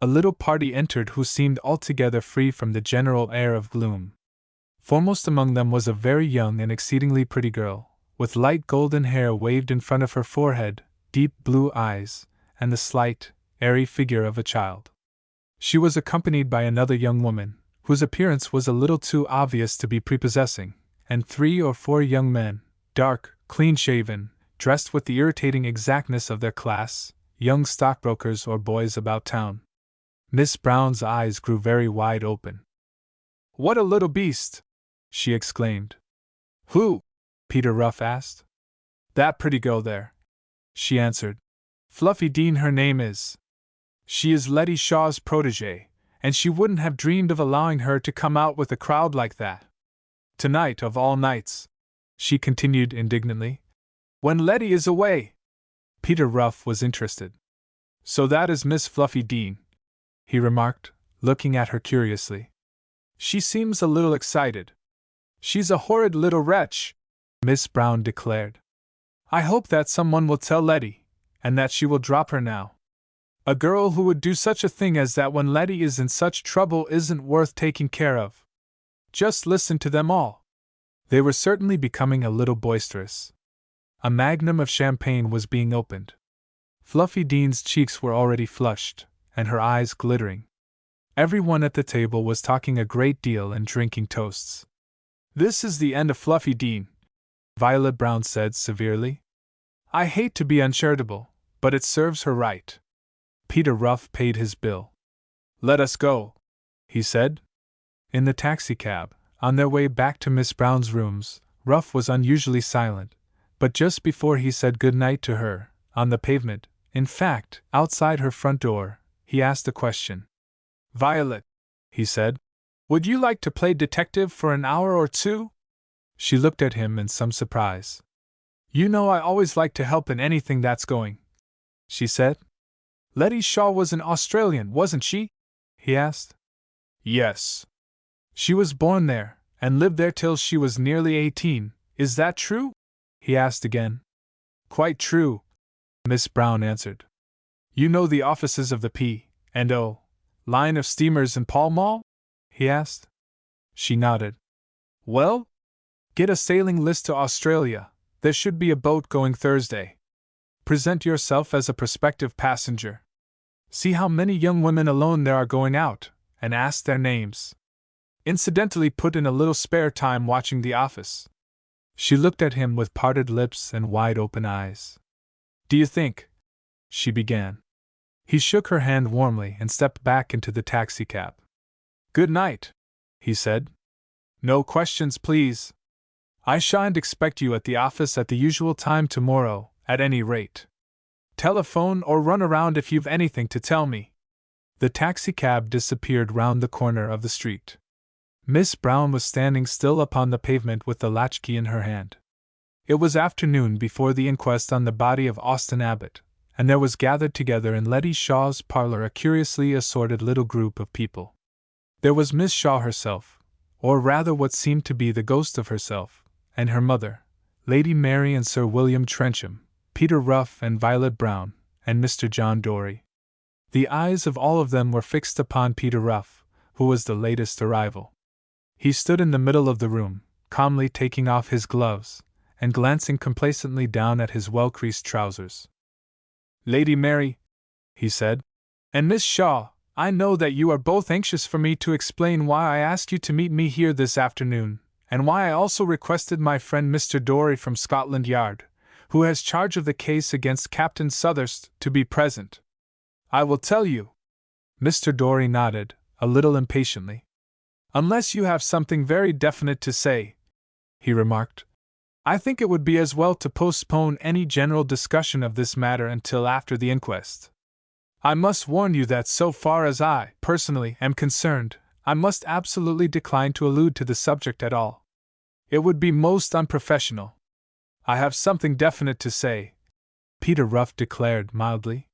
Speaker 1: A little party entered who seemed altogether free from the general air of gloom. Foremost among them was a very young and exceedingly pretty girl, with light golden hair waved in front of her forehead, deep blue eyes, and the slight, airy figure of a child. She was accompanied by another young woman, whose appearance was a little too obvious to be prepossessing, and 3 or 4 young men, dark, clean-shaven, dressed with the irritating exactness of their class, young stockbrokers or boys about town. Miss Brown's eyes grew very wide open. "What a little beast!" she exclaimed. "Who?" Peter Ruff asked. "That pretty girl there," she answered. "Fluffy Dean her name is. She is Letty Shaw's protégée, and she wouldn't have dreamed of allowing her to come out with a crowd like that. Tonight of all nights," she continued indignantly, "when Letty is away." Peter Ruff was interested. "So that is Miss Fluffy Dean," he remarked, looking at her curiously. "She seems a little excited." "She's a horrid little wretch," Miss Brown declared. "I hope that someone will tell Letty, and that she will drop her now. A girl who would do such a thing as that when Letty is in such trouble isn't worth taking care of. Just listen to them all." They were certainly becoming a little boisterous. A magnum of champagne was being opened. Fluffy Dean's cheeks were already flushed, and her eyes glittering. Everyone at the table was talking a great deal and drinking toasts. "This is the end of Fluffy Dean," Violet Brown said severely. "I hate to be uncharitable, but it serves her right." Peter Ruff paid his bill. "Let us go," he said. In the taxicab, on their way back to Miss Brown's rooms, Ruff was unusually silent, but just before he said good night to her, on the pavement, in fact, outside her front door, he asked a question. "Violet," he said, "would you like to play detective for an hour or two?" She looked at him in some surprise. "You know I always like to help in anything that's going," she said. "Letty Shaw was an Australian, wasn't she?" he asked. "Yes. She was born there, and lived there till she was nearly 18, is that true?" he asked again. "Quite true," Miss Brown answered. "You know the offices of the P&O line of steamers in Pall Mall?" he asked. She nodded. "Well, get a sailing list to Australia. There should be a boat going Thursday. Present yourself as a prospective passenger. See how many young women alone there are going out, and ask their names. Incidentally, put in a little spare time watching The Office." She looked at him with parted lips and wide-open eyes. "Do you think—" she began. He shook her hand warmly and stepped back into the taxicab. "Good night," he said. "No questions, please. I shan't expect you at the office at the usual time tomorrow, at any rate. Telephone or run around if you've anything to tell me." The taxicab disappeared round the corner of the street. Miss Brown was standing still upon the pavement with the latchkey in her hand. It was afternoon before the inquest on the body of Austin Abbott, and there was gathered together in Letty Shaw's parlor a curiously assorted little group of people. There was Miss Shaw herself, or rather what seemed to be the ghost of herself, and her mother, Lady Mary and Sir William Trencham, Peter Ruff and Violet Brown, and Mr. John Dorry. The eyes of all of them were fixed upon Peter Ruff, who was the latest arrival. He stood in the middle of the room, calmly taking off his gloves, and glancing complacently down at his well-creased trousers. "Lady Mary," he said, "and Miss Shaw, I know that you are both anxious for me to explain why I asked you to meet me here this afternoon, and why I also requested my friend Mr. Dorry from Scotland Yard, who has charge of the case against Captain Sutherst, to be present. I will tell you." Mr. Dorry nodded, a little impatiently. "Unless you have something very definite to say," he remarked, "I think it would be as well to postpone any general discussion of this matter until after the inquest. I must warn you that so far as I, personally, am concerned, I must absolutely decline to allude to the subject at all. It would be most unprofessional. I have something definite to say," Peter Ruff declared mildly.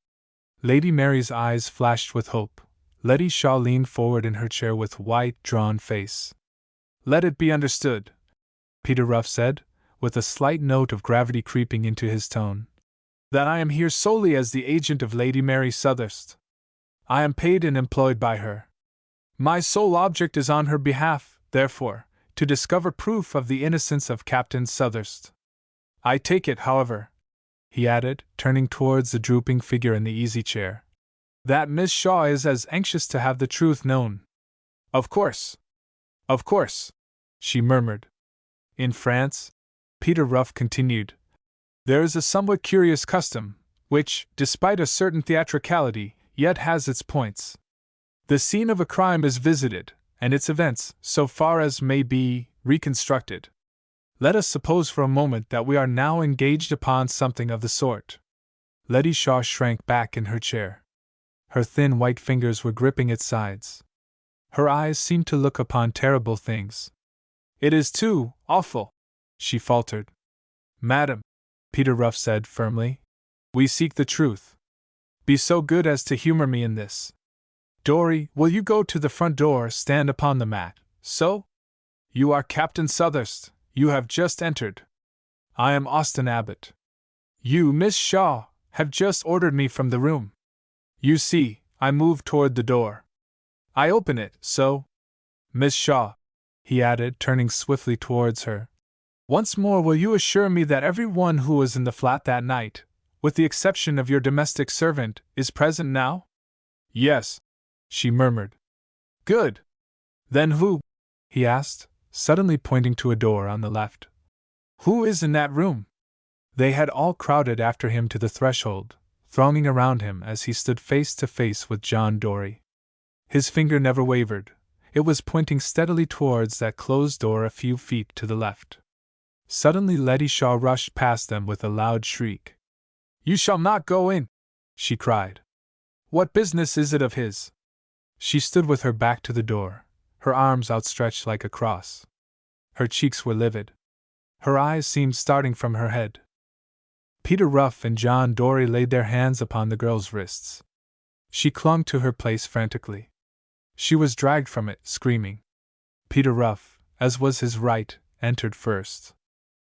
Speaker 1: Lady Mary's eyes flashed with hope. Letty Shaw leaned forward in her chair with white, drawn face. "Let it be understood," Peter Ruff said, with a slight note of gravity creeping into his tone, "that I am here solely as the agent of Lady Mary Sutherst. I am paid and employed by her. My sole object is on her behalf, therefore, to discover proof of the innocence of Captain Sutherst. I take it, however," he added, turning towards the drooping figure in the easy-chair, "that Miss Shaw is as anxious to have the truth known." Of course," she murmured. "In France," Peter Ruff continued, "there is a somewhat curious custom, which, despite a certain theatricality, yet has its points. The scene of a crime is visited, and its events, so far as may be, reconstructed. Let us suppose for a moment that we are now engaged upon something of the sort." Letty Shaw shrank back in her chair. Her thin white fingers were gripping its sides. Her eyes seemed to look upon terrible things. "It is too awful," she faltered. "Madam," Peter Ruff said firmly, "we seek the truth. Be so good as to humor me in this. Dorry, will you go to the front door, stand upon the mat, so? You are Captain Sutherst, you have just entered. I am Austin Abbott. You, Miss Shaw, have just ordered me from the room. You see, I move toward the door. I open it, so. Miss Shaw," he added, turning swiftly towards her, "once more will you assure me that every one who was in the flat that night, with the exception of your domestic servant, is present now? Yes, she murmured. Good. Then who? He asked, suddenly pointing to a door on the left. Who is in that room? They had all crowded after him to the threshold, thronging around him as he stood face to face with John Dory. His finger never wavered, it was pointing steadily towards that closed door a few feet to the left. Suddenly Letty Shaw rushed past them with a loud shriek. You shall not go in, she cried. What business is it of his? She stood with her back to the door, her arms outstretched like a cross. Her cheeks were livid. Her eyes seemed starting from her head. Peter Ruff and John Dory laid their hands upon the girl's wrists. She clung to her place frantically. She was dragged from it, screaming. Peter Ruff, as was his right, entered first.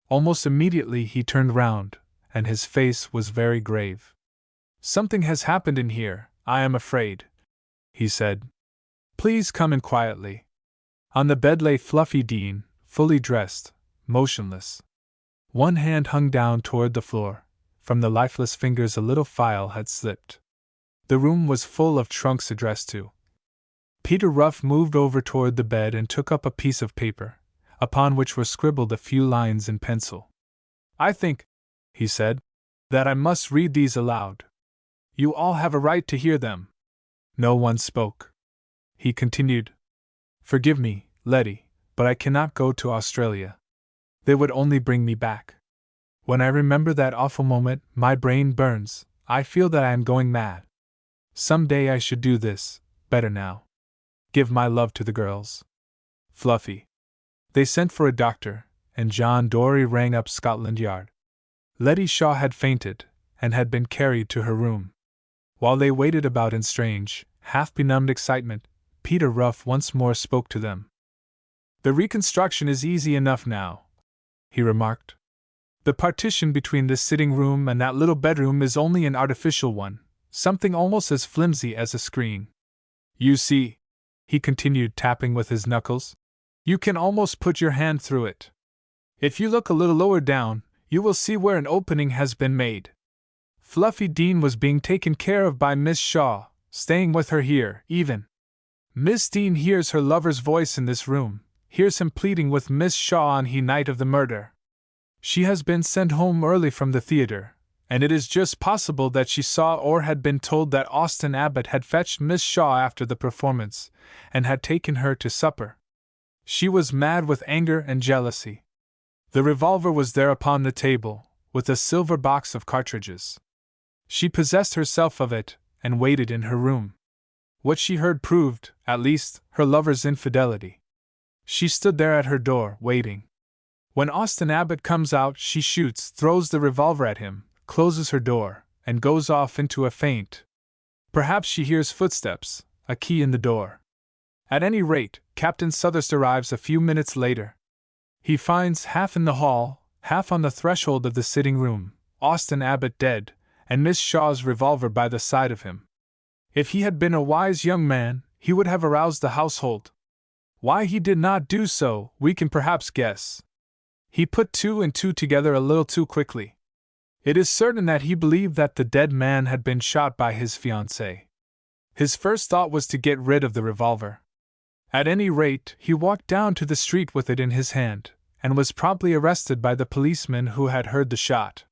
Speaker 1: Almost immediately he turned round, and his face was very grave. Something has happened in here, I am afraid, he said. Please come in quietly. On the bed lay Fluffy Dean, fully dressed, motionless. One hand hung down toward the floor. From the lifeless fingers a little file had slipped. The room was full of trunks addressed to. Peter Ruff moved over toward the bed and took up a piece of paper, upon which were scribbled a few lines in pencil. I think, he said, that I must read these aloud. You all have a right to hear them. No one spoke. He continued. Forgive me, Letty, but I cannot go to Australia. They would only bring me back. When I remember that awful moment, my brain burns. I feel that I am going mad. Some day I should do this, better now. Give my love to the girls. Fluffy. They sent for a doctor, and John Dory rang up Scotland Yard. Letty Shaw had fainted, and had been carried to her room. While they waited about in strange, half-benumbed excitement, Peter Ruff once more spoke to them. The reconstruction is easy enough now, he remarked. The partition between this sitting room and that little bedroom is only an artificial one, something almost as flimsy as a screen. You see, he continued, tapping with his knuckles, you can almost put your hand through it. If you look a little lower down, you will see where an opening has been made. Fluffy Dean was being taken care of by Miss Shaw, staying with her here, even. Miss Dean hears her lover's voice in this room, hears him pleading with Miss Shaw on the night of the murder. She has been sent home early from the theater, and it is just possible that she saw or had been told that Austin Abbott had fetched Miss Shaw after the performance, and had taken her to supper. She was mad with anger and jealousy. The revolver was there upon the table, with a silver box of cartridges. She possessed herself of it, and waited in her room. What she heard proved, at least, her lover's infidelity. She stood there at her door, waiting. When Austin Abbott comes out, she shoots, throws the revolver at him, closes her door, and goes off into a faint. Perhaps she hears footsteps, a key in the door. At any rate, Captain Southurst arrives a few minutes later. He finds, half in the hall, half on the threshold of the sitting room, Austin Abbott dead, and Miss Shaw's revolver by the side of him. If he had been a wise young man, he would have aroused the household. Why he did not do so, we can perhaps guess. He put two and two together a little too quickly. It is certain that he believed that the dead man had been shot by his fiancée. His first thought was to get rid of the revolver. At any rate, he walked down to the street with it in his hand, and was promptly arrested by the policeman who had heard the shot.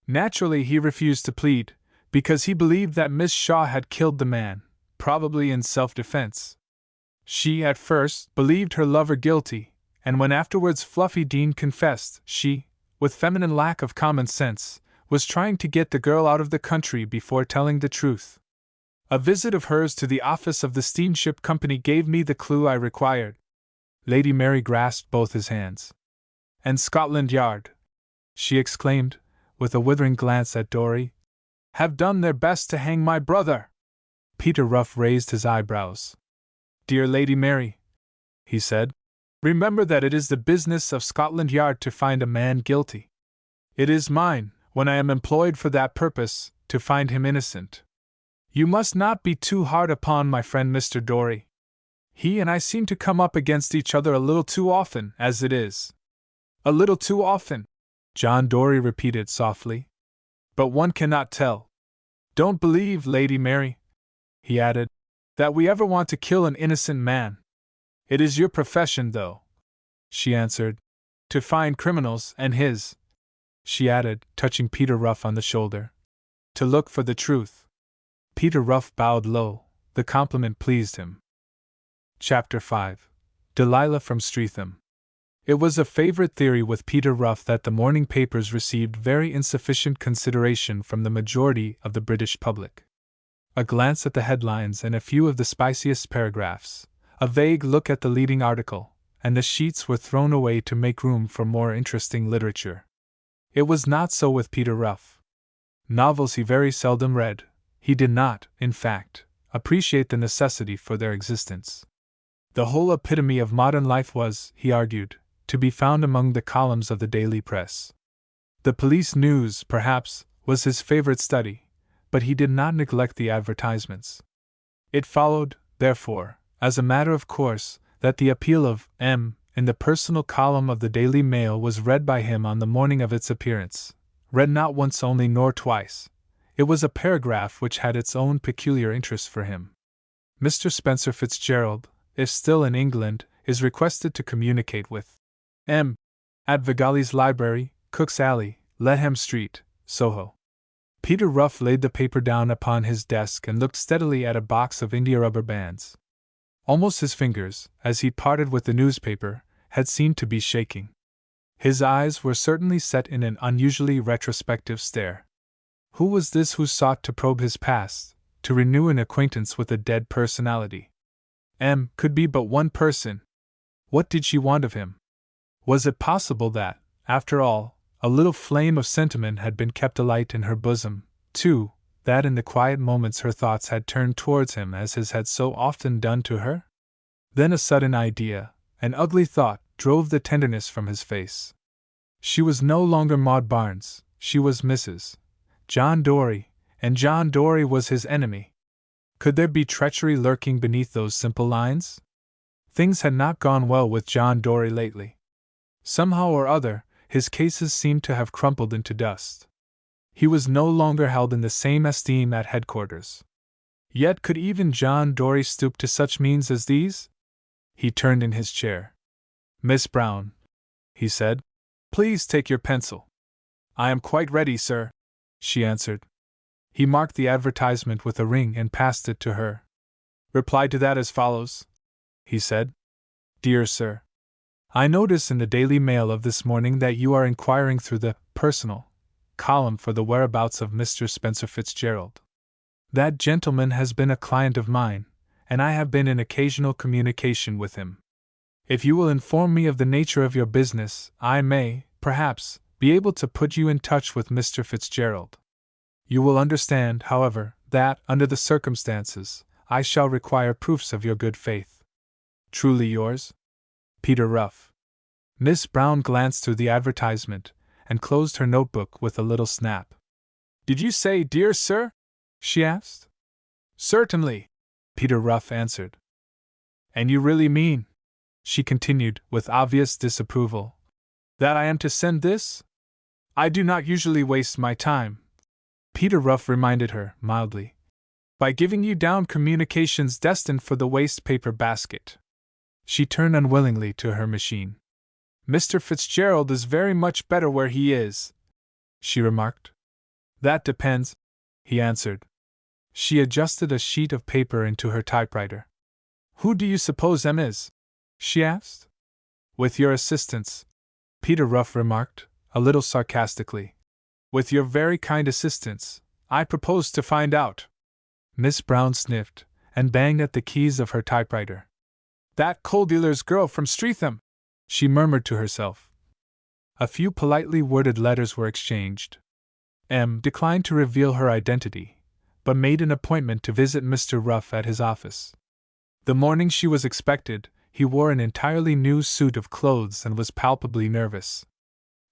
Speaker 1: Naturally, he refused to plead, because he believed that Miss Shaw had killed the man, probably in self-defense. She, at first, believed her lover guilty, and when afterwards Fluffy Dean confessed, she, with feminine lack of common sense, was trying to get the girl out of the country before telling the truth. A visit of hers to the office of the steamship company gave me the clue I required. Lady Mary grasped both his hands. And Scotland Yard, she exclaimed, with a withering glance at Dory, have done their best to hang my brother. Peter Ruff raised his eyebrows. Dear Lady Mary, he said, remember that it is the business of Scotland Yard to find a man guilty. It is mine, when I am employed for that purpose, to find him innocent. You must not be too hard upon my friend Mr. Dory. He and I seem to come up against each other a little too often, as it is. A little too often, John Dory repeated softly. But one cannot tell. Don't believe, Lady Mary," he added, "that we ever want to kill an innocent man. It is your profession, though," she answered, "to find criminals, and his," she added, touching Peter Ruff on the shoulder, "to look for the truth." Peter Ruff bowed low. The compliment pleased him. Chapter 5. Delilah from Streatham. It was a favorite theory with Peter Ruff that the morning papers received very insufficient consideration from the majority of the British public. A glance at the headlines and a few of the spiciest paragraphs, a vague look at the leading article, and the sheets were thrown away to make room for more interesting literature. It was not so with Peter Ruff. Novels he very seldom read. He did not, in fact, appreciate the necessity for their existence. The whole epitome of modern life was, he argued, to be found among the columns of the daily press. The police news, perhaps, was his favorite study, but he did not neglect the advertisements. It followed, therefore, as a matter of course, that the appeal of M in the personal column of the Daily Mail was read by him on the morning of its appearance, read not once only nor twice. It was a paragraph which had its own peculiar interest for him. Mr. Spencer Fitzgerald, if still in England, is requested to communicate with M. at Vigali's Library, Cook's Alley, Letham Street, Soho. Peter Ruff laid the paper down upon his desk and looked steadily at a box of india rubber bands. Almost his fingers, as he parted with the newspaper, had seemed to be shaking. His eyes were certainly set in an unusually retrospective stare. Who was this who sought to probe his past, to renew an acquaintance with a dead personality? M could be but one person. What did she want of him? Was it possible that, after all, a little flame of sentiment had been kept alight in her bosom, too, that in the quiet moments her thoughts had turned towards him as his had so often done to her? Then a sudden idea, an ugly thought, drove the tenderness from his face. She was no longer Maud Barnes, she was Mrs. John Dory, and John Dory was his enemy. Could there be treachery lurking beneath those simple lines? Things had not gone well with John Dory lately. Somehow or other, his cases seemed to have crumpled into dust. He was no longer held in the same esteem at headquarters. Yet could even John Dory stoop to such means as these? He turned in his chair. "Miss Brown," he said, "please take your pencil." "I am quite ready, sir," she answered. He marked the advertisement with a ring and passed it to her. "Reply to that as follows," he said. "Dear Sir, I notice in the Daily Mail of this morning that you are inquiring through the personal column for the whereabouts of Mr. Spencer Fitzgerald. That gentleman has been a client of mine, and I have been in occasional communication with him. If you will inform me of the nature of your business, I may, perhaps, be able to put you in touch with Mr. Fitzgerald. You will understand, however, that, under the circumstances, I shall require proofs of your good faith. Truly yours, Peter Ruff." Miss Brown glanced through the advertisement, and closed her notebook with a little snap. "Did you say, dear sir?" she asked. "Certainly," Peter Ruff answered. "And you really mean," she continued, with obvious disapproval, "that I am to send this? I do not usually waste my time," Peter Ruff reminded her, mildly, "by giving you down communications destined for the waste paper basket." She turned unwillingly to her machine. "Mr. Fitzgerald is very much better where he is," she remarked. "That depends," he answered. She adjusted a sheet of paper into her typewriter. "Who do you suppose M is?" she asked. "With your assistance," Peter Ruff remarked, a little sarcastically. "With your very kind assistance, I propose to find out." Miss Brown sniffed, and banged at the keys of her typewriter. "That coal dealer's girl from Streatham," she murmured to herself. A few politely worded letters were exchanged. M declined to reveal her identity, but made an appointment to visit Mr. Ruff at his office. The morning she was expected, he wore an entirely new suit of clothes and was palpably nervous.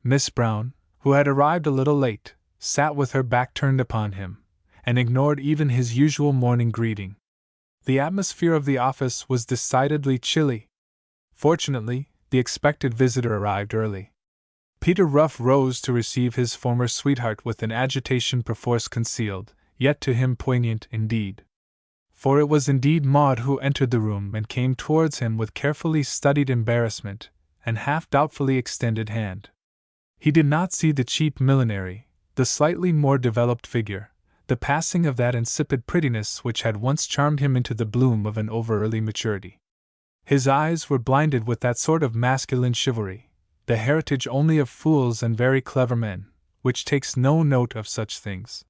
Speaker 1: Miss Brown, who had arrived a little late, sat with her back turned upon him, and ignored even his usual morning greeting. The atmosphere of the office was decidedly chilly. Fortunately, the expected visitor arrived early. Peter Ruff rose to receive his former sweetheart with an agitation perforce concealed, yet to him poignant indeed. For it was indeed Maud who entered the room and came towards him with carefully studied embarrassment and half doubtfully extended hand. He did not see the cheap millinery, the slightly more developed figure, the passing of that insipid prettiness which had once charmed him into the bloom of an over-early maturity. His eyes were blinded with that sort of masculine chivalry, the heritage only of fools and very clever men, which takes no note of such things.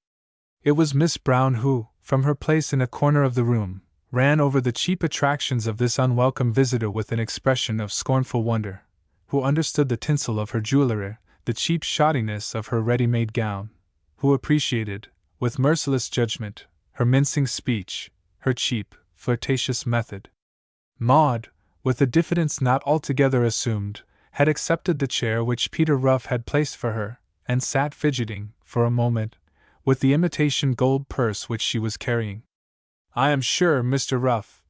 Speaker 1: It was Miss Brown who, from her place in a corner of the room, ran over the cheap attractions of this unwelcome visitor with an expression of scornful wonder, who understood the tinsel of her jewellery, the cheap shoddiness of her ready-made gown, who appreciated, with merciless judgment, her mincing speech, her cheap, flirtatious method. Maud, with a diffidence not altogether assumed, had accepted the chair which Peter Ruff had placed for her, and sat fidgeting, for a moment, with the imitation gold purse which she was carrying. "I am sure, Mr. Ruff,"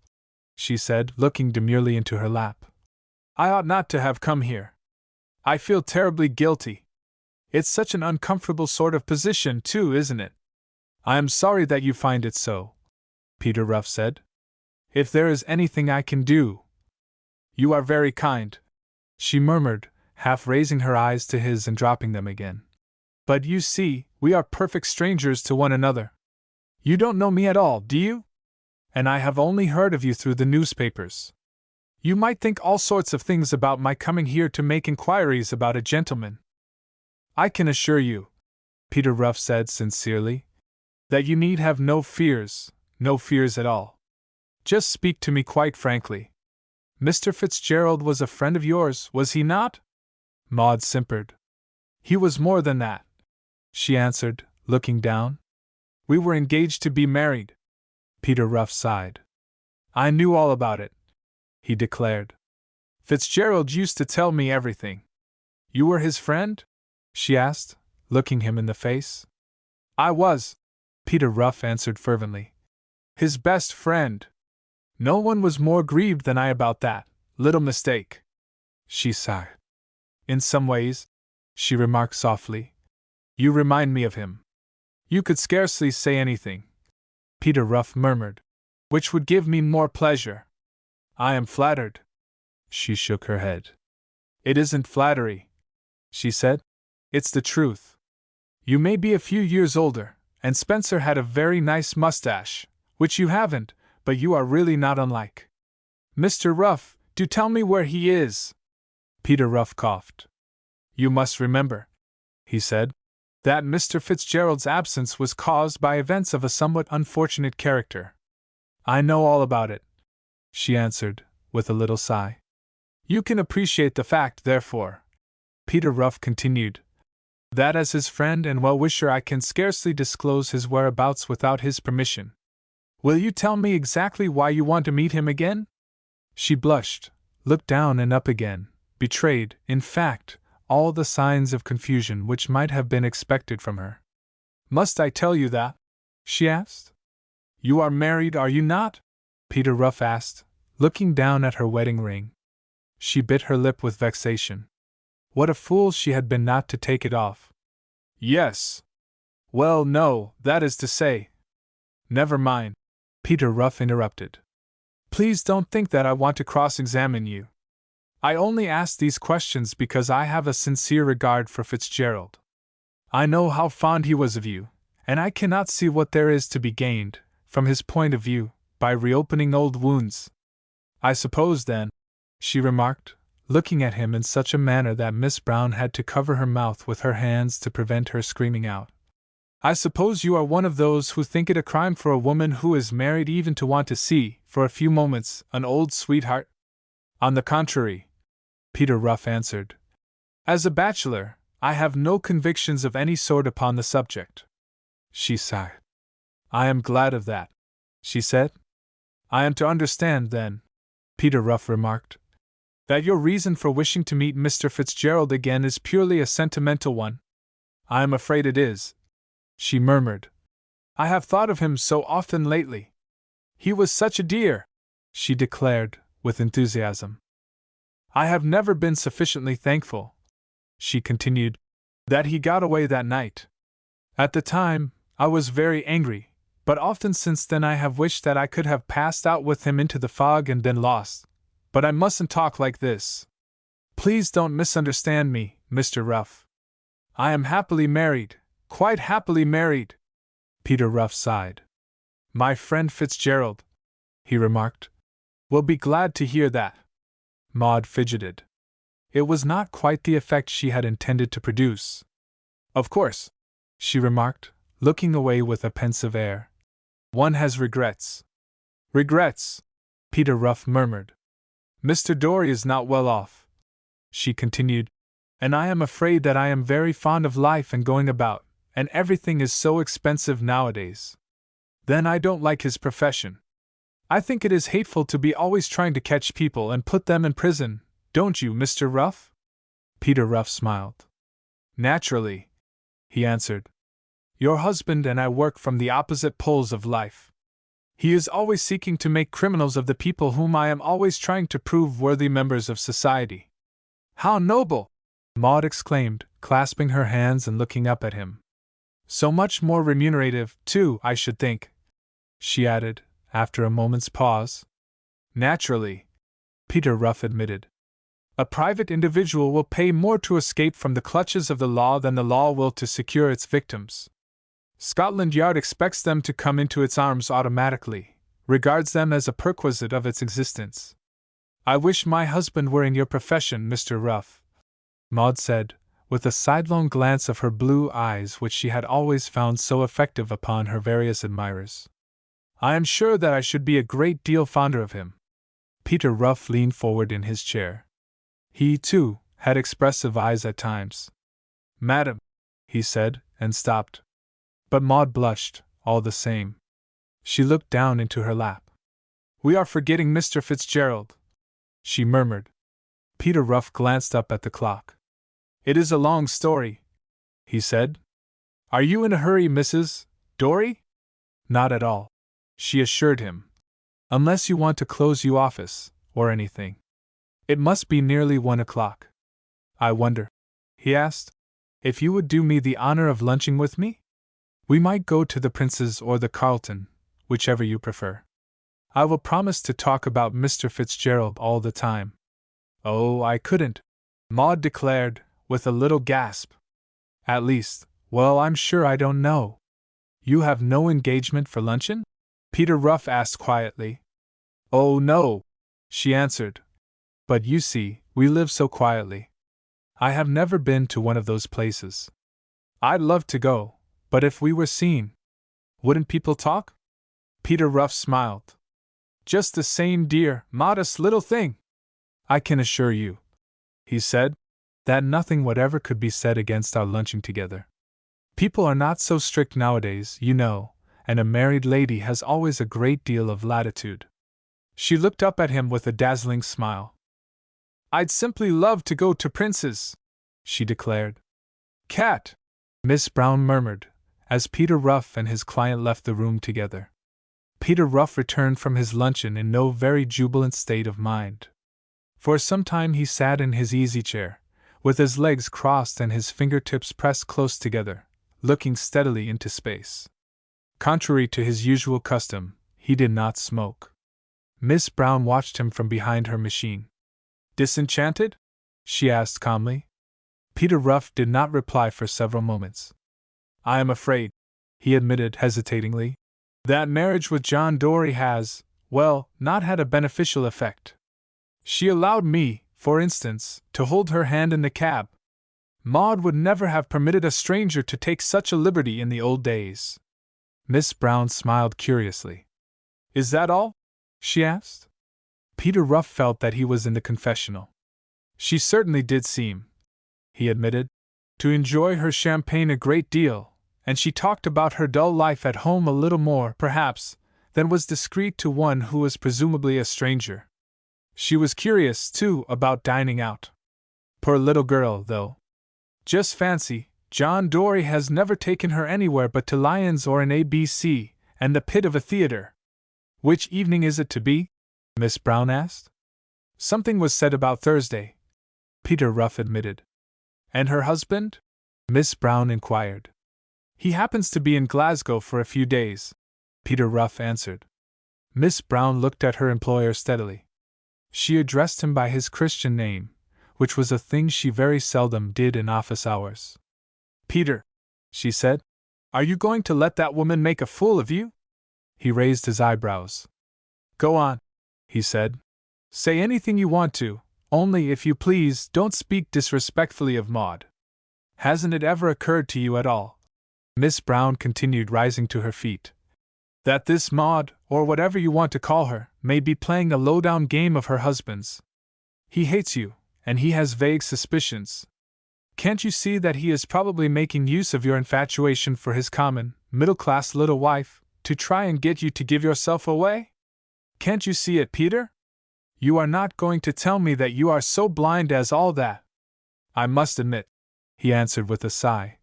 Speaker 1: she said, looking demurely into her lap, "I ought not to have come here. I feel terribly guilty. It's such an uncomfortable sort of position, too, isn't it?" "I am sorry that you find it so," Peter Ruff said. "If there is anything I can do—" "You are very kind," she murmured, half raising her eyes to his and dropping them again. "But you see, we are perfect strangers to one another. You don't know me at all, do you? And I have only heard of you through the newspapers. You might think all sorts of things about my coming here to make inquiries about a gentleman. I can assure you," Peter Ruff said sincerely, "that you need have no fears at all. Just speak to me quite frankly. Mr. Fitzgerald was a friend of yours, was he not?" Maud simpered. "He was more than that," she answered, looking down. "We were engaged to be married." Peter Ruff sighed. "I knew all about it," he declared. "Fitzgerald used to tell me everything." "You were his friend?" she asked, looking him in the face. "I was," Peter Ruff answered fervently. "His best friend. No one was more grieved than I about that little mistake." She sighed. "In some ways," she remarked softly, "you remind me of him." "You could scarcely say anything," Peter Ruff murmured, "which would give me more pleasure." "I am flattered." She shook her head. "It isn't flattery," she said. "It's the truth. You may be a few years older, and Spencer had a very nice mustache, which you haven't, but you are really not unlike. Mr. Ruff, do tell me where he is." Peter Ruff coughed. "You must remember," he said, "that Mr. Fitzgerald's absence was caused by events of a somewhat unfortunate character." "I know all about it," she answered, with a little sigh. "You can appreciate the fact, therefore," Peter Ruff continued, "that as his friend and well-wisher I can scarcely disclose his whereabouts without his permission. Will you tell me exactly why you want to meet him again?" She blushed, looked down and up again, betrayed, in fact, all the signs of confusion which might have been expected from her. "Must I tell you that?" she asked. "You are married, are you not?" Peter Ruff asked, looking down at her wedding ring. She bit her lip with vexation. What a fool she had been not to take it off. "Yes. Well, no, that is to say—" "Never mind," Peter Ruff interrupted. "Please don't think that I want to cross-examine you. I only ask these questions because I have a sincere regard for Fitzgerald. I know how fond he was of you, and I cannot see what there is to be gained, from his point of view, by reopening old wounds. I suppose, then," she remarked, looking at him in such a manner that Miss Brown had to cover her mouth with her hands to prevent her screaming out, "I suppose you are one of those who think it a crime for a woman who is married even to want to see, for a few moments, an old sweetheart?" "On the contrary," Peter Ruff answered, "as a bachelor, I have no convictions of any sort upon the subject." She sighed. "I am glad of that," she said. "I am to understand, then," Peter Ruff remarked, "that your reason for wishing to meet Mr. Fitzgerald again is purely a sentimental one?" "I am afraid it is," she murmured. "I have thought of him so often lately. He was such a dear," she declared, with enthusiasm. "I have never been sufficiently thankful." she continued, that he got away that night. At the time, I was very angry, but often since then I have wished that I could have passed out with him into the fog and been lost. But I mustn't talk like this. Please don't misunderstand me, Mr. Ruff. I am happily married, quite happily married. Peter Ruff sighed. My friend Fitzgerald, he remarked, will be glad to hear that. Maud fidgeted. It was not quite the effect she had intended to produce. Of course, she remarked, looking away with a pensive air. One has regrets. Regrets, Peter Ruff murmured. Mr. Dorry is not well off, she continued, and I am afraid that I am very fond of life and going about, and everything is so expensive nowadays. Then I don't like his profession. I think it is hateful to be always trying to catch people and put them in prison, don't you, Mr. Ruff? Peter Ruff smiled. Naturally, he answered. Your husband and I work from the opposite poles of life. He is always seeking to make criminals of the people whom I am always trying to prove worthy members of society. How noble! Maud exclaimed, clasping her hands and looking up at him. So much more remunerative, too, I should think, she added, after a moment's pause. Naturally, Peter Ruff admitted. A private individual will pay more to escape from the clutches of the law than the law will to secure its victims. Scotland Yard expects them to come into its arms automatically, regards them as a perquisite of its existence. I wish my husband were in your profession, Mr. Ruff, Maud said, with a sidelong glance of her blue eyes which she had always found so effective upon her various admirers. I am sure that I should be a great deal fonder of him. Peter Ruff leaned forward in his chair. He, too, had expressive eyes at times. Madam, he said, and stopped. But Maud blushed, all the same. She looked down into her lap. We are forgetting Mr. Fitzgerald, she murmured. Peter Ruff glanced up at the clock. It is a long story, he said. Are you in a hurry, Mrs. Dorry? Not at all, she assured him. Unless you want to close your office, or anything. It must be nearly 1 o'clock. I wonder, he asked, if you would do me the honor of lunching with me? We might go to the Prince's or the Carlton, whichever you prefer. I will promise to talk about Mr. Fitzgerald all the time. Oh, I couldn't, Maud declared, with a little gasp. At least, well, I'm sure I don't know. You have no engagement for luncheon? Peter Ruff asked quietly. Oh, no, she answered. But you see, we live so quietly. I have never been to one of those places. I'd love to go, but if we were seen, wouldn't people talk? Peter Ruff smiled. Just the same, dear, modest little thing. I can assure you, he said, that nothing whatever could be said against our lunching together. People are not so strict nowadays, you know, and a married lady has always a great deal of latitude. She looked up at him with a dazzling smile. I'd simply love to go to Prince's, she declared. Cat, Miss Brown murmured, as Peter Ruff and his client left the room together. Peter Ruff returned from his luncheon in no very jubilant state of mind. For some time he sat in his easy chair, with his legs crossed and his fingertips pressed close together, looking steadily into space. Contrary to his usual custom, he did not smoke. Miss Brown watched him from behind her machine. Disenchanted? She asked calmly. Peter Ruff did not reply for several moments. I am afraid, he admitted hesitatingly, that marriage with John Dorry has, well, not had a beneficial effect. She allowed me, for instance, to hold her hand in the cab. Maud would never have permitted a stranger to take such a liberty in the old days. Miss Brown smiled curiously. Is that all? She asked. Peter Ruff felt that he was in the confessional. She certainly did seem, he admitted, to enjoy her champagne a great deal, and she talked about her dull life at home a little more, perhaps, than was discreet to one who was presumably a stranger. She was curious, too, about dining out. Poor little girl, though. Just fancy, John Dorry has never taken her anywhere but to Lyons or an ABC, and the pit of a theater. Which evening is it to be? Miss Brown asked. Something was said about Thursday, Peter Ruff admitted. And her husband? Miss Brown inquired. He happens to be in Glasgow for a few days, Peter Ruff answered. Miss Brown looked at her employer steadily. She addressed him by his Christian name, which was a thing she very seldom did in office hours. Peter, she said, are you going to let that woman make a fool of you? He raised his eyebrows. Go on, he said. Say anything you want to, only if you please don't speak disrespectfully of Maud. Hasn't it ever occurred to you at all, Miss Brown continued, rising to her feet, that this Maud, or whatever you want to call her, may be playing a low-down game of her husband's? He hates you, and he has vague suspicions. Can't you see that he is probably making use of your infatuation for his common, middle-class little wife, to try and get you to give yourself away? Can't you see it, Peter? You are not going to tell me that you are so blind as all that? I must admit, he answered with a sigh,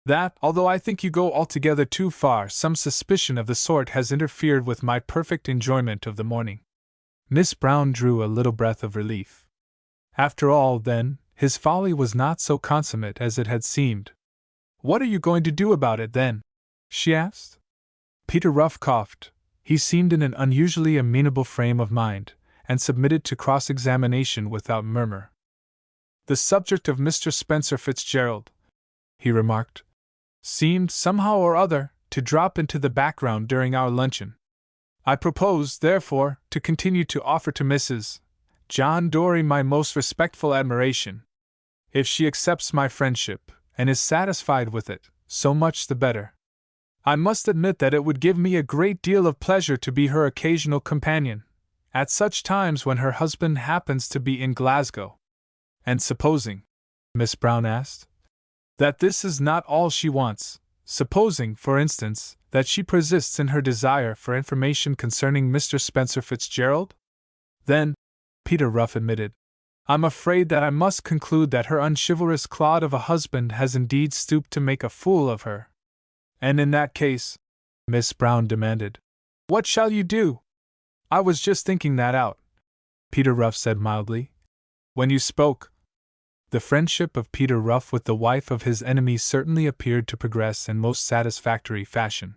Speaker 1: that, although I think you go altogether too far, some suspicion of the sort has interfered with my perfect enjoyment of the morning. Miss Brown drew a little breath of relief. After all, then, his folly was not so consummate as it had seemed. What are you going to do about it, then? She asked. Peter Ruff coughed. He seemed in an unusually amenable frame of mind, and submitted to cross-examination without murmur. The subject of Mr. Spencer Fitzgerald, he remarked, seemed, somehow or other, to drop into the background during our luncheon. I propose, therefore, to continue to offer to Mrs. John Dory my most respectful admiration. If she accepts my friendship, and is satisfied with it, so much the better. I must admit that it would give me a great deal of pleasure to be her occasional companion, at such times when her husband happens to be in Glasgow. And supposing, Miss Brown asked, that this is not all she wants, supposing, for instance, that she persists in her desire for information concerning Mr. Spencer Fitzgerald? Then, Peter Ruff admitted, I'm afraid that I must conclude that her unchivalrous clod of a husband has indeed stooped to make a fool of her. And in that case, Miss Brown demanded, what shall you do? I was just thinking that out, Peter Ruff said mildly, when you spoke. The friendship of Peter Ruff with the wife of his enemy certainly appeared to progress in most satisfactory fashion.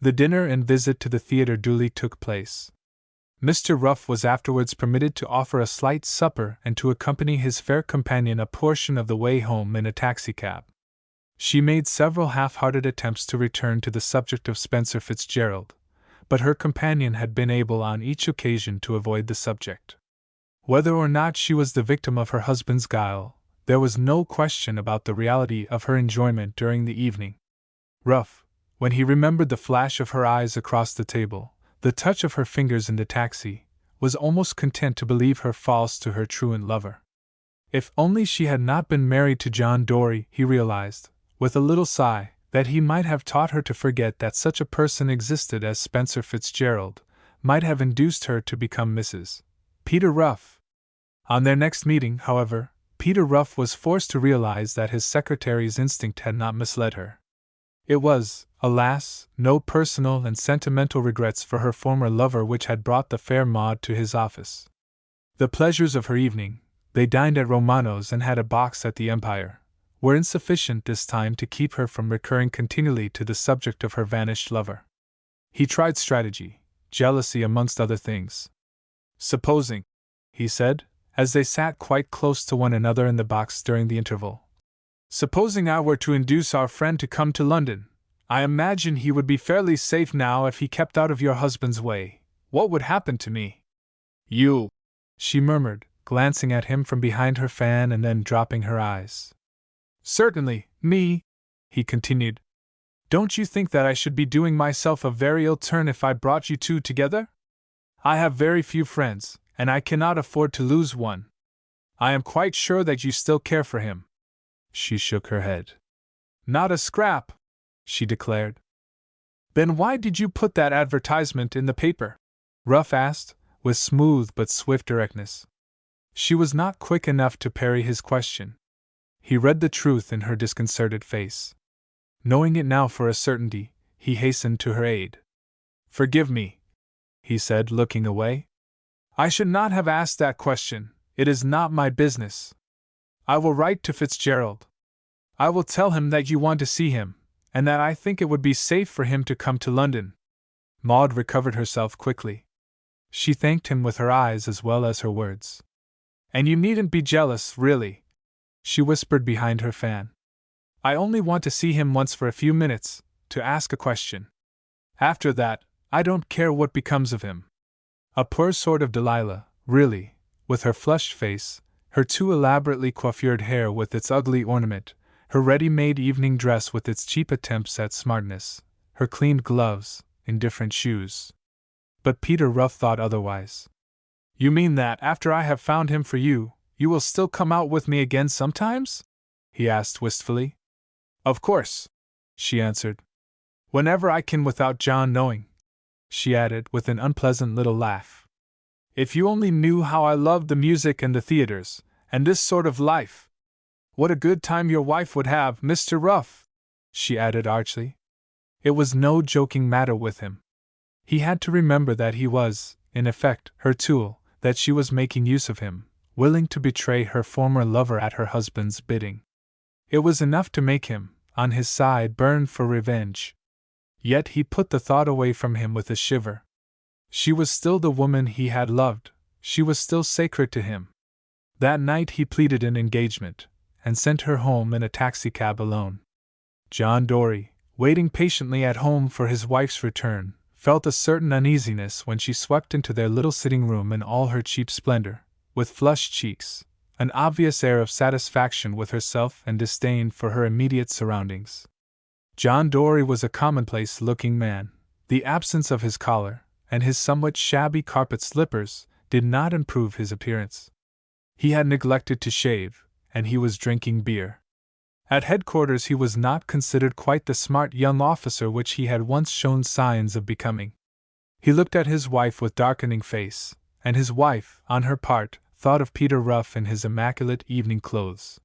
Speaker 1: The dinner and visit to the theatre duly took place. Mr. Ruff was afterwards permitted to offer a slight supper and to accompany his fair companion a portion of the way home in a taxicab. She made several half-hearted attempts to return to the subject of Spencer Fitzgerald, but her companion had been able on each occasion to avoid the subject. Whether or not she was the victim of her husband's guile, there was no question about the reality of her enjoyment during the evening. Ruff, when he remembered the flash of her eyes across the table, the touch of her fingers in the taxi, was almost content to believe her false to her truant lover. If only she had not been married to John Dory, he realized, with a little sigh, that he might have taught her to forget that such a person existed as Spencer Fitzgerald, might have induced her to become Mrs. Peter Ruff. On their next meeting, however, Peter Ruff was forced to realize that his secretary's instinct had not misled her. It was, alas, no personal and sentimental regrets for her former lover which had brought the fair Maud to his office. The pleasures of her evening, they dined at Romano's and had a box at the Empire, were insufficient this time to keep her from recurring continually to the subject of her vanished lover. He tried strategy, jealousy amongst other things. Supposing, he said, as they sat quite close to one another in the box during the interval, supposing I were to induce our friend to come to London, I imagine he would be fairly safe now if he kept out of your husband's way. What would happen to me? You, she murmured, glancing at him from behind her fan and then dropping her eyes. Certainly, me, he continued. Don't you think that I should be doing myself a very ill turn if I brought you two together? I have very few friends, and I cannot afford to lose one. I am quite sure that you still care for him. She shook her head. Not a scrap, she declared. Then why did you put that advertisement in the paper? Ruff asked, with smooth but swift directness. She was not quick enough to parry his question. He read the truth in her disconcerted face. Knowing it now for a certainty, he hastened to her aid. Forgive me, he said, looking away. I should not have asked that question. It is not my business. I will write to Fitzgerald. I will tell him that you want to see him, and that I think it would be safe for him to come to London. Maud recovered herself quickly. She thanked him with her eyes as well as her words. And you needn't be jealous, really, she whispered behind her fan. I only want to see him once for a few minutes, to ask a question. After that, I don't care what becomes of him. A poor sort of Delilah, really, with her flushed face, her too elaborately coiffured hair with its ugly ornament, her ready-made evening dress with its cheap attempts at smartness, her cleaned gloves, indifferent shoes. But Peter Ruff thought otherwise. You mean that after I have found him for you, you will still come out with me again sometimes? He asked wistfully. Of course, she answered. Whenever I can without John knowing, she added with an unpleasant little laugh. If you only knew how I loved the music and the theaters, and this sort of life. What a good time your wife would have, Mr. Ruff, she added archly. It was no joking matter with him. He had to remember that he was, in effect, her tool, that she was making use of him, willing to betray her former lover at her husband's bidding. It was enough to make him, on his side, burn for revenge. Yet he put the thought away from him with a shiver. She was still the woman he had loved, she was still sacred to him. That night he pleaded an engagement, and sent her home in a taxicab alone. John Dory, waiting patiently at home for his wife's return, felt a certain uneasiness when she swept into their little sitting room in all her cheap splendor, with flushed cheeks, an obvious air of satisfaction with herself and disdain for her immediate surroundings. John Dory was a commonplace-looking man. The absence of his collar, and his somewhat shabby carpet slippers, did not improve his appearance. He had neglected to shave, and he was drinking beer. At headquarters he was not considered quite the smart young officer which he had once shown signs of becoming. He looked at his wife with darkening face, and his wife, on her part, thought of Peter Ruff in his immaculate evening clothes.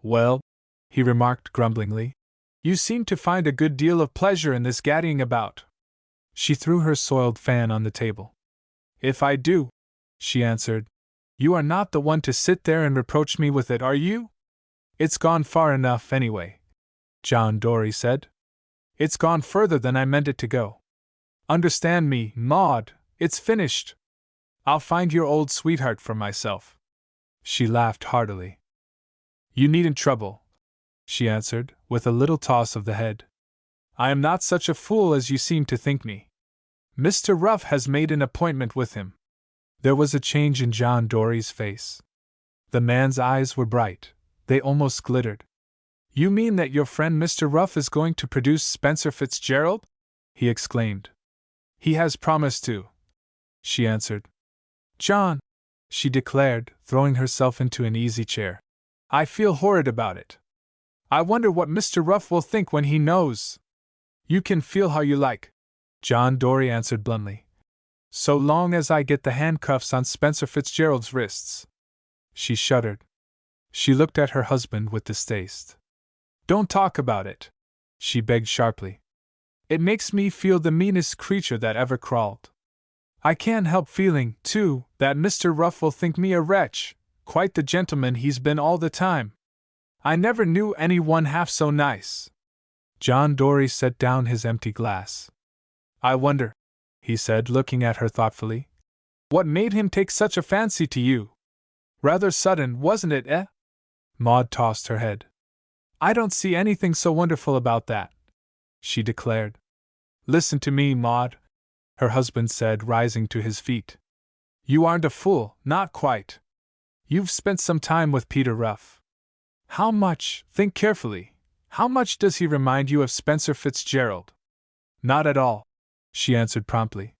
Speaker 1: Well, he remarked grumblingly, you seem to find a good deal of pleasure in this gaddying about. She threw her soiled fan on the table. If I do, she answered, you are not the one to sit there and reproach me with it, are you? It's gone far enough, anyway, John Dory said. It's gone further than I meant it to go. Understand me, Maud, it's finished. I'll find your old sweetheart for myself. She laughed heartily. You needn't trouble, she answered, with a little toss of the head. I am not such a fool as you seem to think me. Mr. Ruff has made an appointment with him. There was a change in John Dory's face. The man's eyes were bright. They almost glittered. You mean that your friend Mr. Ruff is going to produce Spencer Fitzgerald? He exclaimed. He has promised to, she answered. John, she declared, throwing herself into an easy chair. I feel horrid about it. I wonder what Mr. Ruff will think when he knows. You can feel how you like, John Dory answered bluntly. So long as I get the handcuffs on Spencer Fitzgerald's wrists. She shuddered. She looked at her husband with distaste. Don't talk about it, she begged sharply. It makes me feel the meanest creature that ever crawled. I can't help feeling, too, that Mr. Ruff will think me a wretch, quite the gentleman he's been all the time. I never knew anyone half so nice. John Dory set down his empty glass. I wonder, he said, looking at her thoughtfully, what made him take such a fancy to you? Rather sudden, wasn't it, eh? Maud tossed her head. I don't see anything so wonderful about that, she declared. Listen to me, Maud, her husband said, rising to his feet. You aren't a fool, not quite. You've spent some time with Peter Ruff. How much, think carefully, how much does he remind you of Spencer Fitzgerald? Not at all, she answered promptly.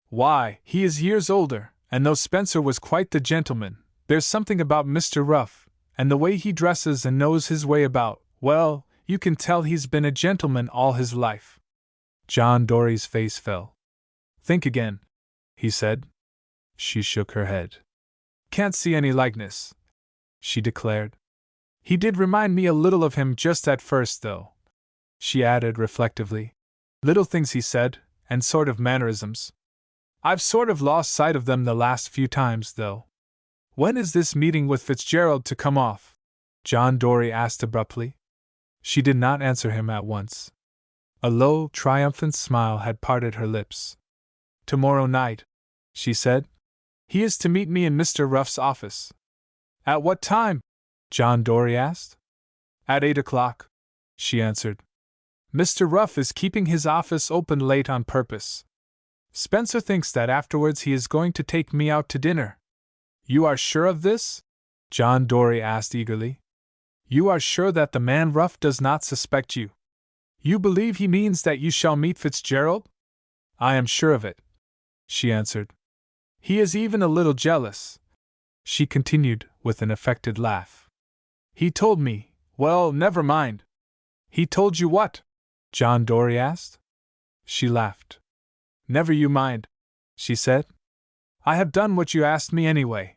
Speaker 1: Why, he is years older, and though Spencer was quite the gentleman, there's something about Mr. Ruff, and the way he dresses and knows his way about, well, you can tell he's been a gentleman all his life. John Dory's face fell. Think again, he said. She shook her head. Can't see any likeness, she declared. He did remind me a little of him just at first, though, she added reflectively. Little things he said, and sort of mannerisms. I've sort of lost sight of them the last few times, though. When is this meeting with Fitzgerald to come off? John Dory asked abruptly. She did not answer him at once. A low, triumphant smile had parted her lips. Tomorrow night, she said. He is to meet me in Mr. Ruff's office. At what time? John Dory asked. At 8 o'clock, she answered. Mr. Ruff is keeping his office open late on purpose. Spencer thinks that afterwards he is going to take me out to dinner. You are sure of this? John Dory asked eagerly. You are sure that the man Ruff does not suspect you? You believe he means that you shall meet Fitzgerald? I am sure of it, she answered. He is even a little jealous, she continued, with an affected laugh. He told me, well, never mind. He told you what? John Dory asked. She laughed. Never you mind, she said. I have done what you asked me anyway.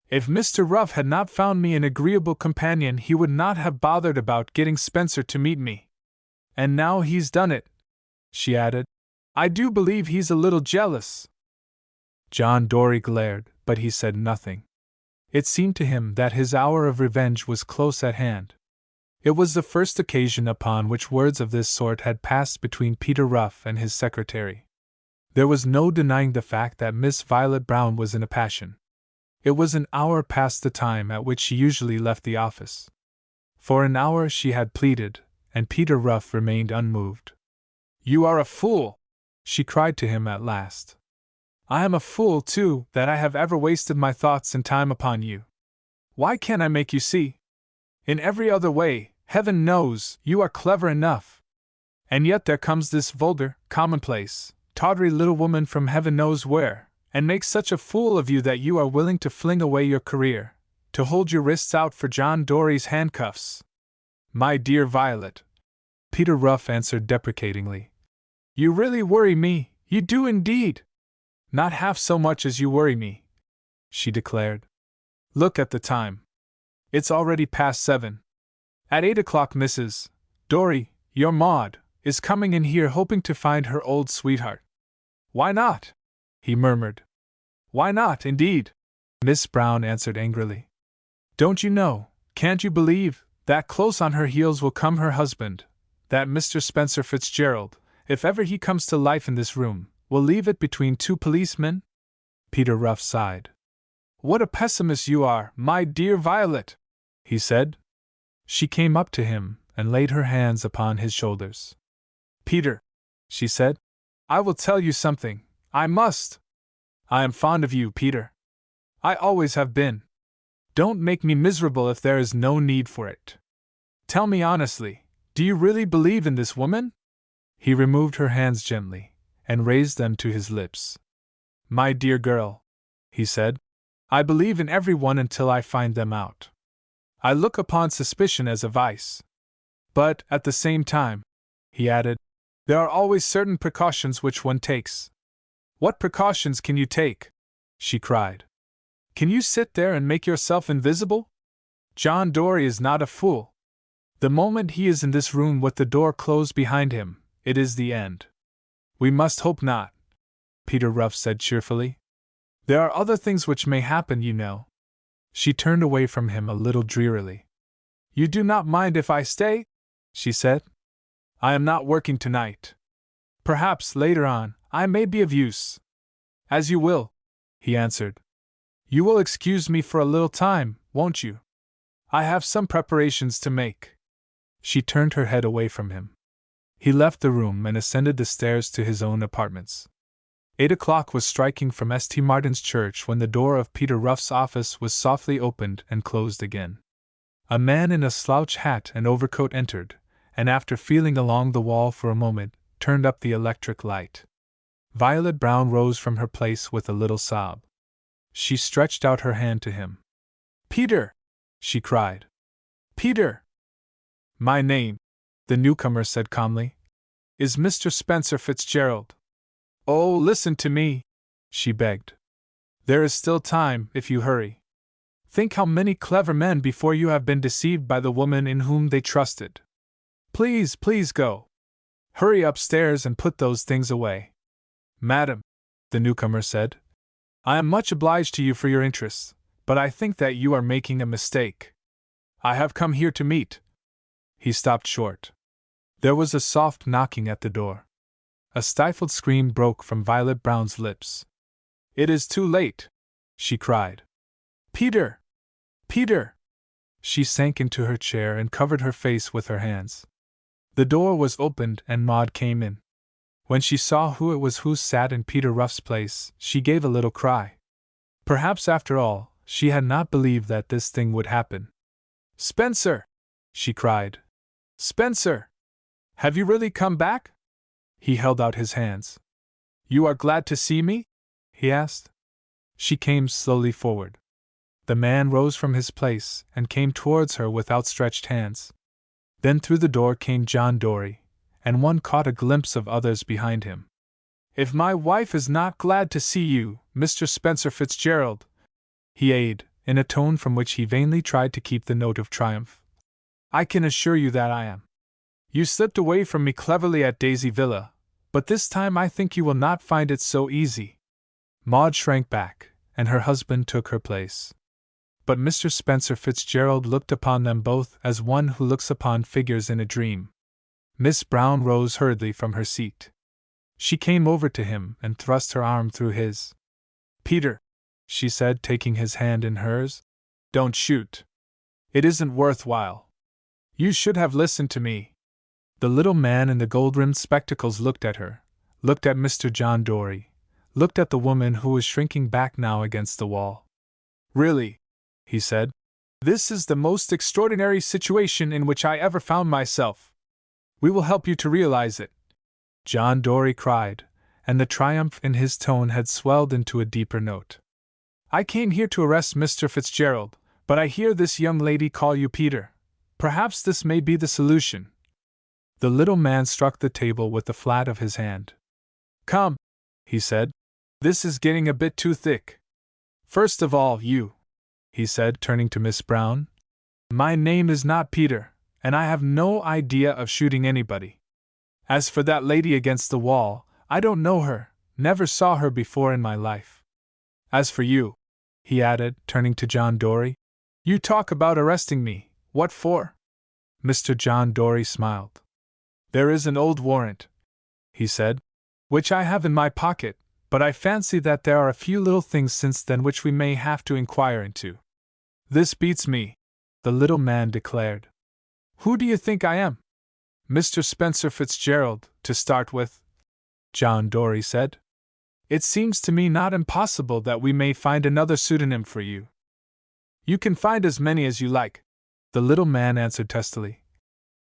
Speaker 1: If Mr. Ruff had not found me an agreeable companion, he would not have bothered about getting Spencer to meet me. And now he's done it, she added. I do believe he's a little jealous. John Dory glared, but he said nothing. It seemed to him that his hour of revenge was close at hand. It was the first occasion upon which words of this sort had passed between Peter Ruff and his secretary. There was no denying the fact that Miss Violet Brown was in a passion. It was an hour past the time at which she usually left the office. For an hour she had pleaded, and Peter Ruff remained unmoved. You are a fool, she cried to him at last. I am a fool, too, that I have ever wasted my thoughts and time upon you. Why can't I make you see? In every other way, heaven knows, you are clever enough. And yet there comes this vulgar, commonplace, tawdry little woman from heaven knows where, and makes such a fool of you that you are willing to fling away your career, to hold your wrists out for John Dory's handcuffs. My dear Violet, Peter Ruff answered deprecatingly. You really worry me, you do indeed. Not half so much as you worry me, she declared. Look at the time. It's already past 7. At 8 o'clock Mrs. Dory, your Maud, is coming in here hoping to find her old sweetheart. Why not? He murmured. Why not, indeed? Miss Brown answered angrily. Don't you know, can't you believe, that close on her heels will come her husband, that Mr. Spencer Fitzgerald, if ever he comes to life in this room, will leave it between 2 policemen? Peter Ruff sighed. What a pessimist you are, my dear Violet, he said. She came up to him and laid her hands upon his shoulders. Peter, she said, I will tell you something. I must. I am fond of you, Peter. I always have been. Don't make me miserable if there is no need for it. Tell me honestly, do you really believe in this woman? He removed her hands gently and raised them to his lips. My dear girl, he said, I believe in everyone until I find them out. I look upon suspicion as a vice. But, at the same time, he added, there are always certain precautions which one takes. What precautions can you take? She cried. Can you sit there and make yourself invisible? John Dory is not a fool. The moment he is in this room with the door closed behind him, it is the end. We must hope not, Peter Ruff said cheerfully. There are other things which may happen, you know. She turned away from him a little drearily. You do not mind if I stay? She said. I am not working tonight. Perhaps, later on, I may be of use. As you will, he answered. You will excuse me for a little time, won't you? I have some preparations to make. She turned her head away from him. He left the room and ascended the stairs to his own apartments. 8 o'clock was striking from St. Martin's Church when the door of Peter Ruff's office was softly opened and closed again. A man in a slouch hat and overcoat entered, and after feeling along the wall for a moment, turned up the electric light. Violet Brown rose from her place with a little sob. She stretched out her hand to him. Peter! She cried. Peter! My name, the newcomer said calmly, is Mr. Spencer Fitzgerald. Oh, listen to me, she begged. There is still time, if you hurry. Think how many clever men before you have been deceived by the woman in whom they trusted. Please, please go. Hurry upstairs and put those things away. Madam, the newcomer said, I am much obliged to you for your interest, but I think that you are making a mistake. I have come here to meet. He stopped short. There was a soft knocking at the door. A stifled scream broke from Violet Brown's lips. It is too late, she cried. Peter! Peter! She sank into her chair and covered her face with her hands. The door was opened and Maud came in. When she saw who it was who sat in Peter Ruff's place, she gave a little cry. Perhaps after all, she had not believed that this thing would happen. Spencer! She cried. Spencer! Have you really come back? He held out his hands. You are glad to see me? He asked. She came slowly forward. The man rose from his place and came towards her with outstretched hands. Then through the door came John Dory, and one caught a glimpse of others behind him. If my wife is not glad to see you, Mr. Spencer Fitzgerald, he added, in a tone from which he vainly tried to keep the note of triumph, I can assure you that I am. You slipped away from me cleverly at Daisy Villa, but this time I think you will not find it so easy. Maud shrank back, and her husband took her place. But Mr. Spencer Fitzgerald looked upon them both as one who looks upon figures in a dream. Miss Brown rose hurriedly from her seat. She came over to him and thrust her arm through his. Peter, she said, taking his hand in hers, don't shoot. It isn't worthwhile. You should have listened to me. The little man in the gold-rimmed spectacles looked at her, looked at Mr. John Dory, looked at the woman who was shrinking back now against the wall. Really, he said, this is the most extraordinary situation in which I ever found myself. We will help you to realize it. John Dory cried, and the triumph in his tone had swelled into a deeper note. I came here to arrest Mr. Fitzgerald, but I hear this young lady call you Peter. Perhaps this may be the solution. The little man struck the table with the flat of his hand. Come, he said. This is getting a bit too thick. First of all, you, he said, turning to Miss Brown. My name is not Peter, and I have no idea of shooting anybody. As for that lady against the wall, I don't know her, never saw her before in my life. As for you, he added, turning to John Dory, you talk about arresting me, what for? Mr. John Dory smiled. There is an old warrant, he said, which I have in my pocket, but I fancy that there are a few little things since then which we may have to inquire into. This beats me, the little man declared. Who do you think I am? Mr. Spencer Fitzgerald, to start with, John Dory said. It seems to me not impossible that we may find another pseudonym for you. You can find as many as you like, the little man answered testily.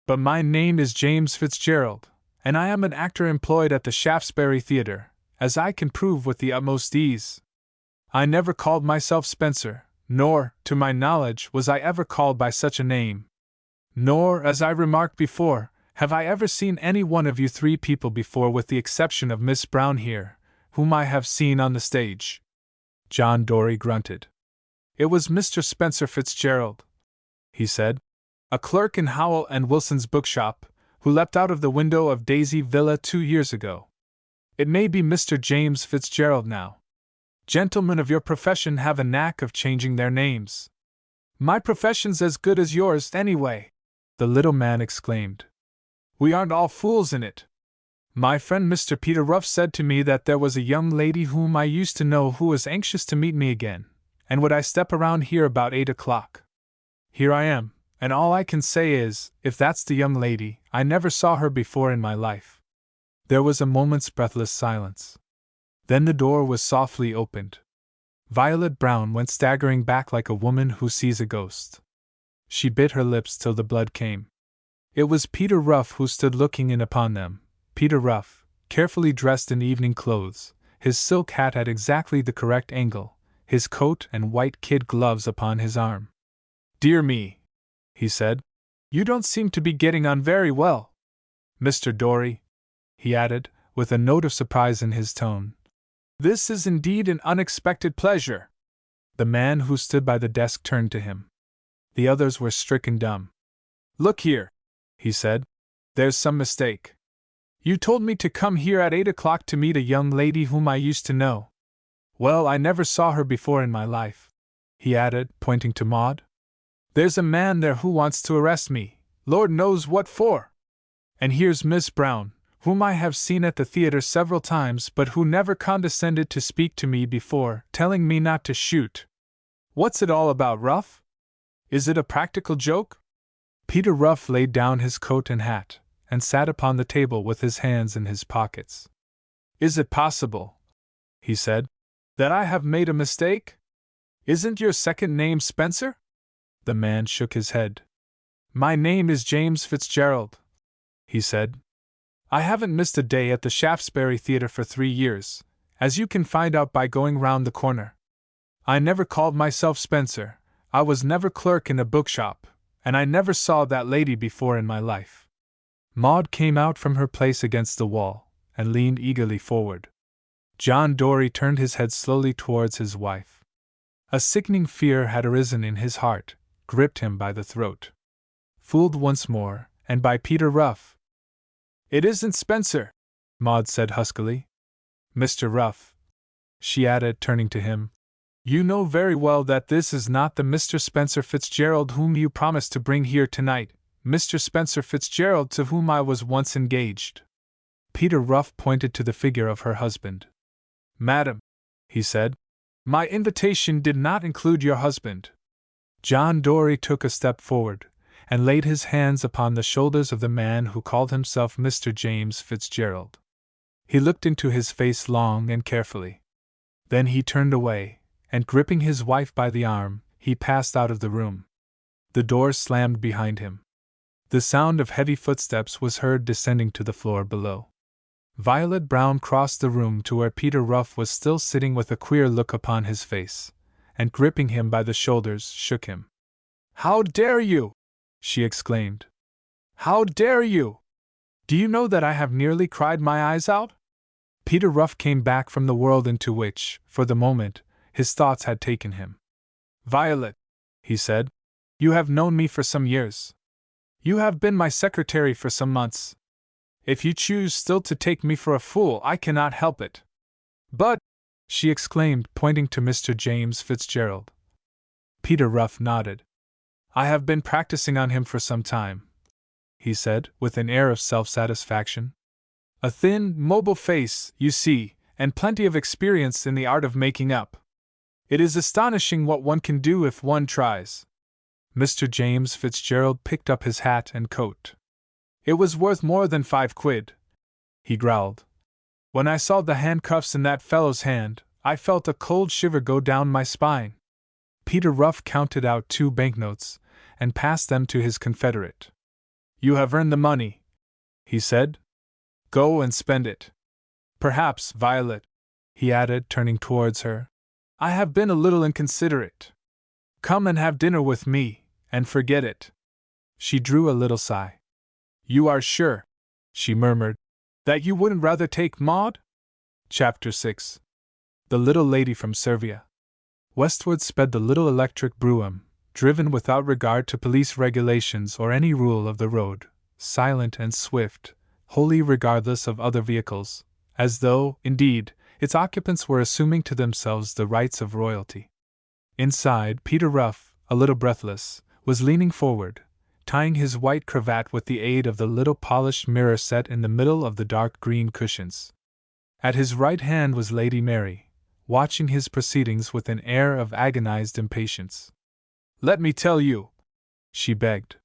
Speaker 1: But my name is James Fitzgerald, and I am an actor employed at the Shaftesbury Theatre, as I can prove with the utmost ease. I never called myself Spencer, nor, to my knowledge, was I ever called by such a name. Nor, as I remarked before, have I ever seen any one of you three people before with the exception of Miss Brown here, whom I have seen on the stage. John Dory grunted. It was Mr. Spencer Fitzgerald, he said, a clerk in Howell and Wilson's bookshop, who leapt out of the window of Daisy Villa 2 years ago. It may be Mr. James Fitzgerald now. Gentlemen of your profession have a knack of changing their names. My profession's as good as yours, anyway, the little man exclaimed. We aren't all fools in it. My friend Mr. Peter Ruff said to me that there was a young lady whom I used to know who was anxious to meet me again, and would I step around here about 8 o'clock. Here I am, and all I can say is, if that's the young lady, I never saw her before in my life. There was a moment's breathless silence. Then the door was softly opened. Violet Brown went staggering back like a woman who sees a ghost. She bit her lips till the blood came. It was Peter Ruff who stood looking in upon them. Peter Ruff, carefully dressed in evening clothes, his silk hat at exactly the correct angle, his coat and white kid gloves upon his arm. Dear me, he said, you don't seem to be getting on very well. Mr. Dory, he added, with a note of surprise in his tone. This is indeed an unexpected pleasure. The man who stood by the desk turned to him. The others were stricken dumb. Look here, he said, there's some mistake. You told me to come here at 8 o'clock to meet a young lady whom I used to know. Well, I never saw her before in my life, he added, pointing to Maud. There's a man there who wants to arrest me, Lord knows what for. And here's Miss Brown, whom I have seen at the theater several times but who never condescended to speak to me before, telling me not to shoot. What's it all about, Ruff? Is it a practical joke?" Peter Ruff laid down his coat and hat, and sat upon the table with his hands in his pockets. "Is it possible," he said, "that I have made a mistake? Isn't your second name Spencer?" The man shook his head. "My name is James Fitzgerald," he said. "I haven't missed a day at the Shaftesbury Theatre for 3 years, as you can find out by going round the corner. I never called myself Spencer, I was never clerk in a bookshop, and I never saw that lady before in my life." Maud came out from her place against the wall, and leaned eagerly forward. John Dory turned his head slowly towards his wife. A sickening fear had arisen in his heart, gripped him by the throat. Fooled once more, and by Peter Ruff. "It isn't Spencer," Maud said huskily. "Mr. Ruff," she added, turning to him, "you know very well that this is not the Mr. Spencer Fitzgerald whom you promised to bring here tonight, Mr. Spencer Fitzgerald to whom I was once engaged." Peter Ruff pointed to the figure of her husband. "Madam," he said, "my invitation did not include your husband." John Dory took a step forward, and laid his hands upon the shoulders of the man who called himself Mr. James Fitzgerald. He looked into his face long and carefully. Then he turned away, and gripping his wife by the arm, he passed out of the room. The door slammed behind him. The sound of heavy footsteps was heard descending to the floor below. Violet Brown crossed the room to where Peter Ruff was still sitting with a queer look upon his face, and gripping him by the shoulders, shook him. "How dare you!" she exclaimed. "How dare you! Do you know that I have nearly cried my eyes out?" Peter Ruff came back from the world into which, for the moment, his thoughts had taken him. "Violet," he said, "you have known me for some years. You have been my secretary for some months. If you choose still to take me for a fool, I cannot help it. But," she exclaimed, pointing to Mr. James Fitzgerald. Peter Ruff nodded. "I have been practicing on him for some time," he said, with an air of self-satisfaction. "A thin, mobile face, you see, and plenty of experience in the art of making up. It is astonishing what one can do if one tries." Mr. James Fitzgerald picked up his hat and coat. "It was worth more than 5 quid, he growled. "When I saw the handcuffs in that fellow's hand, I felt a cold shiver go down my spine." Peter Ruff counted out 2 banknotes, and passed them to his confederate. "You have earned the money," he said. "Go and spend it. Perhaps, Violet," he added, turning towards her, "I have been a little inconsiderate. Come and have dinner with me, and forget it." She drew a little sigh. "You are sure," she murmured, "that you wouldn't rather take Maud?" Chapter 6. The Little Lady from Servia. Westward sped the little electric brougham, driven without regard to police regulations or any rule of the road, silent and swift, wholly regardless of other vehicles, as though, indeed, its occupants were assuming to themselves the rights of royalty. Inside, Peter Ruff, a little breathless, was leaning forward, tying his white cravat with the aid of the little polished mirror set in the middle of the dark green cushions. At his right hand was Lady Mary, watching his proceedings with an air of agonized impatience. "Let me tell you," she begged.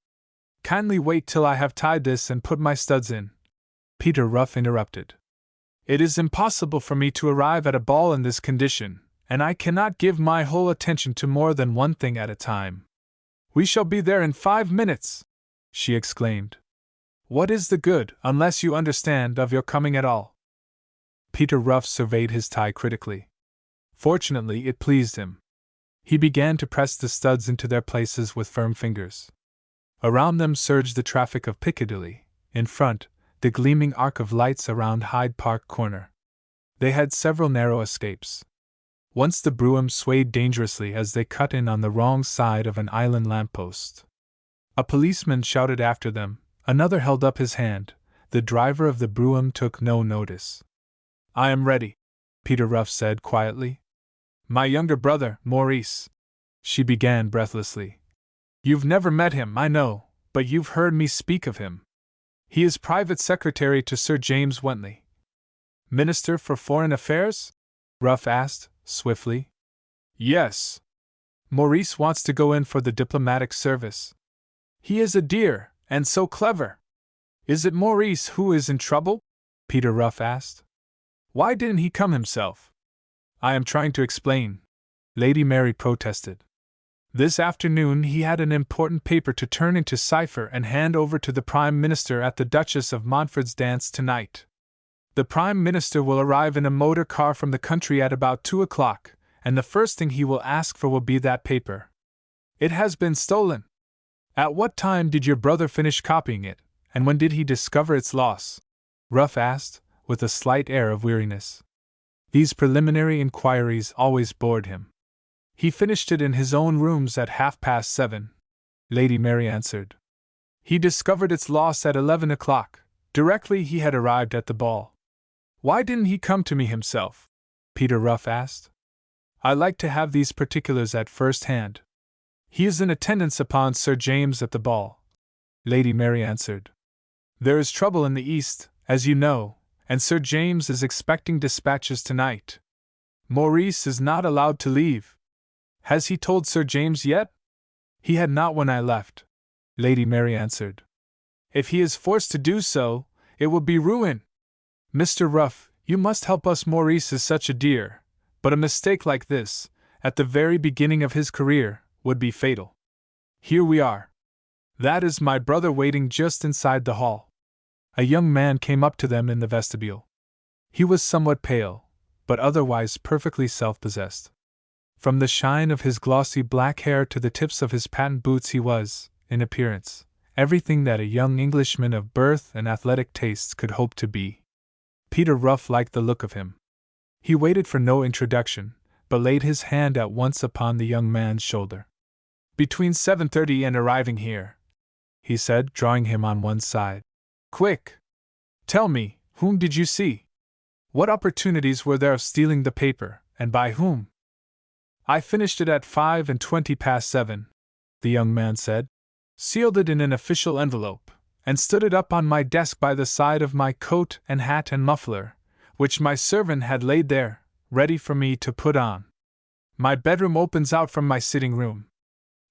Speaker 1: "Kindly wait till I have tied this and put my studs in." Peter Ruff interrupted. "It is impossible for me to arrive at a ball in this condition, and I cannot give my whole attention to more than one thing at a time." "We shall be there in 5 minutes!" she exclaimed. "What is the good, unless you understand, of your coming at all?" Peter Ruff surveyed his tie critically. Fortunately, it pleased him. He began to press the studs into their places with firm fingers. Around them surged the traffic of Piccadilly, in front, the gleaming arc of lights around Hyde Park Corner. They had several narrow escapes. Once the brougham swayed dangerously as they cut in on the wrong side of an island lamppost. A policeman shouted after them, another held up his hand, the driver of the brougham took no notice. "I am ready," Peter Ruff said quietly. "My younger brother, Maurice," she began breathlessly. You've never met him, I know, but you've heard me speak of him. He is private secretary to Sir James Wentley. Minister for Foreign Affairs? Ruff asked, swiftly. Yes. Maurice wants to go in for the diplomatic service. He is a dear, and so clever. Is it Maurice who is in trouble? Peter Ruff asked. Why didn't he come himself? I am trying to explain, Lady Mary protested. This afternoon he had an important paper to turn into cipher and hand over to the Prime Minister at the Duchess of Montfort's dance tonight. The Prime Minister will arrive in a motor car from the country at about 2 o'clock, and the first thing he will ask for will be that paper. It has been stolen. At what time did your brother finish copying it, and when did he discover its loss? Ruff asked, with a slight air of weariness. These preliminary inquiries always bored him. He finished it in his own rooms at 7:30, Lady Mary answered. He discovered its loss at 11 o'clock, directly he had arrived at the ball. Why didn't he come to me himself? Peter Ruff asked. I like to have these particulars at first hand. He is in attendance upon Sir James at the ball, Lady Mary answered. There is trouble in the East, as you know, and Sir James is expecting dispatches tonight. Maurice is not allowed to leave. Has he told Sir James yet? He had not when I left, Lady Mary answered. If he is forced to do so, it will be ruin. Mr. Ruff, you must help us. Maurice is such a dear, but a mistake like this, at the very beginning of his career, would be fatal. Here we are. That is my brother waiting just inside the hall. A young man came up to them in the vestibule. He was somewhat pale, but otherwise perfectly self-possessed. From the shine of his glossy black hair to the tips of his patent boots he was, in appearance, everything that a young Englishman of birth and athletic tastes could hope to be. Peter Ruff liked the look of him. He waited for no introduction, but laid his hand at once upon the young man's shoulder. Between 7:30 and arriving here, he said, drawing him on one side. Quick! Tell me, whom did you see? What opportunities were there of stealing the paper, and by whom? I finished it at 7:20, the young man said, sealed it in an official envelope, and stood it up on my desk by the side of my coat and hat and muffler, which my servant had laid there, ready for me to put on. My bedroom opens out from my sitting room.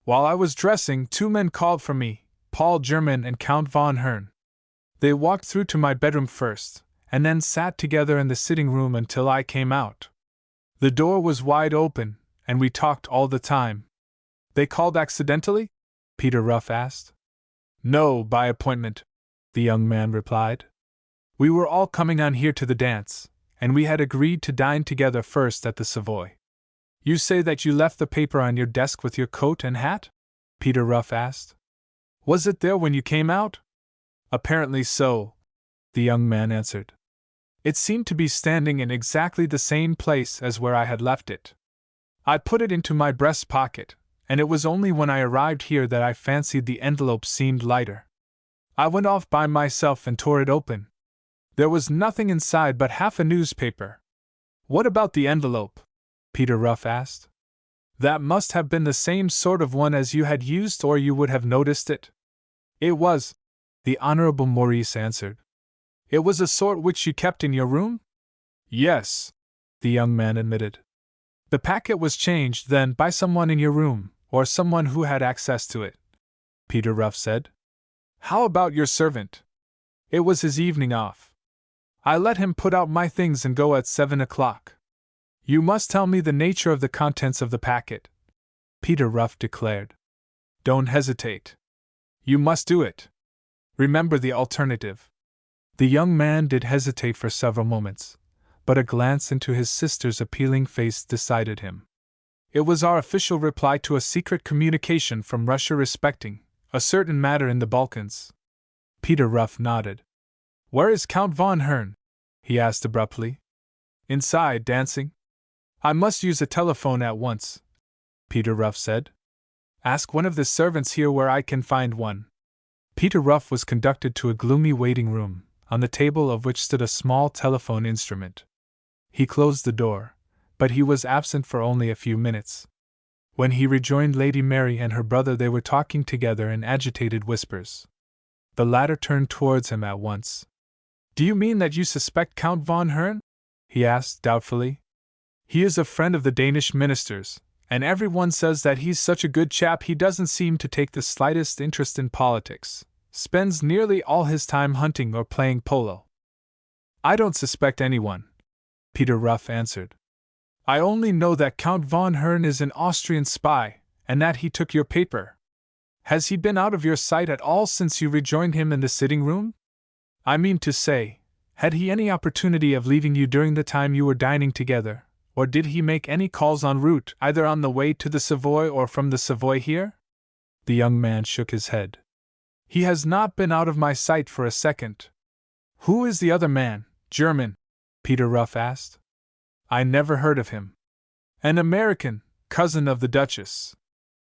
Speaker 1: While I was dressing, 2 men called for me, Paul German and Count von Hern. They walked through to my bedroom first, and then sat together in the sitting room until I came out. The door was wide open, and we talked all the time. They called accidentally? Peter Ruff asked. No, by appointment, the young man replied. We were all coming on here to the dance, and we had agreed to dine together first at the Savoy. You say that you left the paper on your desk with your coat and hat? Peter Ruff asked. Was it there when you came out? Apparently so, the young man answered. It seemed to be standing in exactly the same place as where I had left it. I put it into my breast pocket, and it was only when I arrived here that I fancied the envelope seemed lighter. I went off by myself and tore it open. There was nothing inside but half a newspaper. What about the envelope? Peter Ruff asked. That must have been the same sort of one as you had used, or you would have noticed it. It was, the Honorable Maurice answered. It was a sort which you kept in your room? Yes, the young man admitted. The packet was changed, then, by someone in your room, or someone who had access to it, Peter Ruff said. How about your servant? It was his evening off. I let him put out my things and go at 7 o'clock. You must tell me the nature of the contents of the packet, Peter Ruff declared. Don't hesitate. You must do it. Remember the alternative. The young man did hesitate for several moments, but a glance into his sister's appealing face decided him. It was our official reply to a secret communication from Russia respecting a certain matter in the Balkans. Peter Ruff nodded. Where is Count von Hern? He asked abruptly. Inside, dancing. I must use a telephone at once, Peter Ruff said. Ask one of the servants here where I can find one. Peter Ruff was conducted to a gloomy waiting room, on the table of which stood a small telephone instrument. He closed the door, but he was absent for only a few minutes. When he rejoined Lady Mary and her brother, they were talking together in agitated whispers. The latter turned towards him at once. "Do you mean that you suspect Count von Hern?" he asked doubtfully. "He is a friend of the Danish minister's, and everyone says that he's such a good chap. He doesn't seem to take the slightest interest in politics, spends nearly all his time hunting or playing polo." "I don't suspect anyone," Peter Ruff answered. "I only know that Count von Hern is an Austrian spy, and that he took your paper. Has he been out of your sight at all since you rejoined him in the sitting room? I mean to say, had he any opportunity of leaving you during the time you were dining together, or did he make any calls en route, either on the way to the Savoy or from the Savoy here?" The young man shook his head. "He has not been out of my sight for a second." "Who is the other man, German?" Peter Ruff asked. "I never heard of him." "An American, cousin of the Duchess.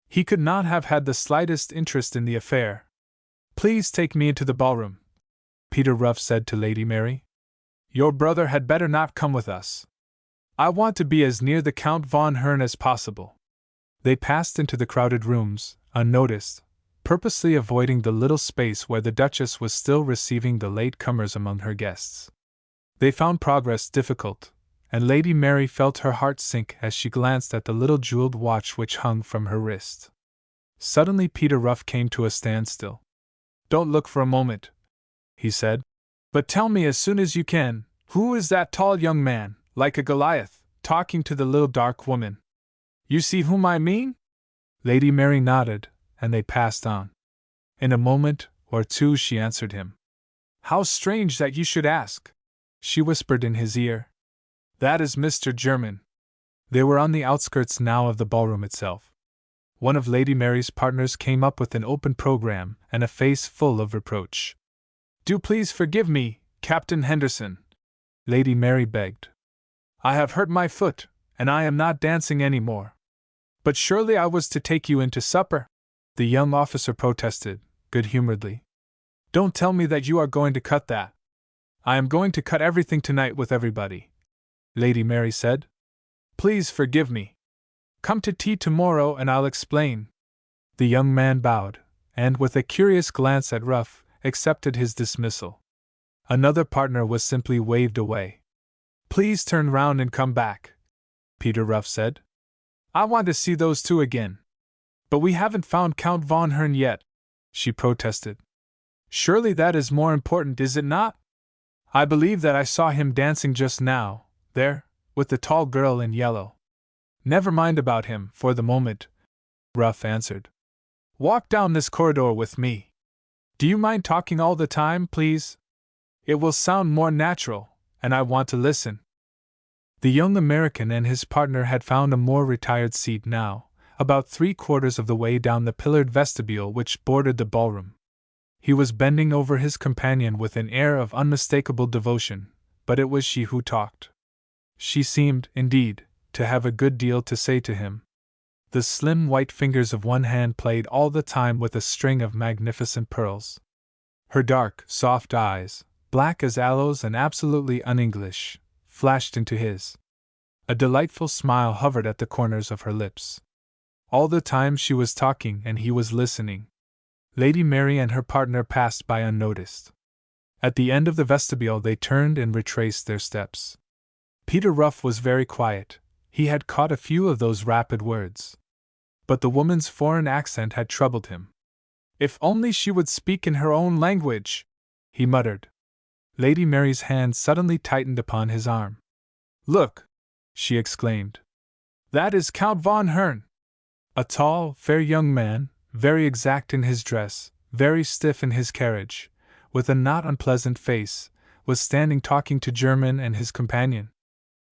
Speaker 1: He could not have had the slightest interest in the affair." "Please take me into the ballroom," Peter Ruff said to Lady Mary. "Your brother had better not come with us. I want to be as near the Count von Hern as possible." They passed into the crowded rooms, unnoticed, purposely avoiding the little space where the Duchess was still receiving the late comers among her guests. They found progress difficult, and Lady Mary felt her heart sink as she glanced at the little jeweled watch which hung from her wrist. Suddenly Peter Ruff came to a standstill. "Don't look for a moment," he said, "but tell me as soon as you can, who is that tall young man, like a Goliath, talking to the little dark woman? You see whom I mean?" Lady Mary nodded, and they passed on. In a moment or two she answered him. "How strange that you should ask," she whispered in his ear. "That is Mr. German." They were on the outskirts now of the ballroom itself. One of Lady Mary's partners came up with an open program and a face full of reproach. "Do please forgive me, Captain Henderson," Lady Mary begged. "I have hurt my foot, and I am not dancing any more." "But surely I was to take you in to supper?" the young officer protested, good-humoredly. "Don't tell me that you are going to cut that." "I am going to cut everything tonight with everybody," Lady Mary said. "Please forgive me. Come to tea tomorrow and I'll explain." The young man bowed, and with a curious glance at Ruff, accepted his dismissal. Another partner was simply waved away. "Please turn round and come back," Peter Ruff said. "I want to see those two again." "But we haven't found Count von Hern yet," she protested. "Surely that is more important, is it not? I believe that I saw him dancing just now, there, with the tall girl in yellow." "Never mind about him, for the moment," Ruff answered. "Walk down this corridor with me. Do you mind talking all the time, please? It will sound more natural, and I want to listen." The young American and his partner had found a more retired seat now, about 3/4 of the way down the pillared vestibule which bordered the ballroom. He was bending over his companion with an air of unmistakable devotion, but it was she who talked. She seemed, indeed, to have a good deal to say to him. The slim white fingers of one hand played all the time with a string of magnificent pearls. Her dark, soft eyes, black as aloes and absolutely un-English, flashed into his. A delightful smile hovered at the corners of her lips. All the time she was talking and he was listening. Lady Mary and her partner passed by unnoticed. At the end of the vestibule they turned and retraced their steps. Peter Ruff was very quiet. He had caught a few of those rapid words. But the woman's foreign accent had troubled him. "If only she would speak in her own language," he muttered. Lady Mary's hand suddenly tightened upon his arm. "Look!" she exclaimed. "That is Count von Hern." A tall, fair young man, very exact in his dress, very stiff in his carriage, with a not unpleasant face, was standing talking to German and his companion.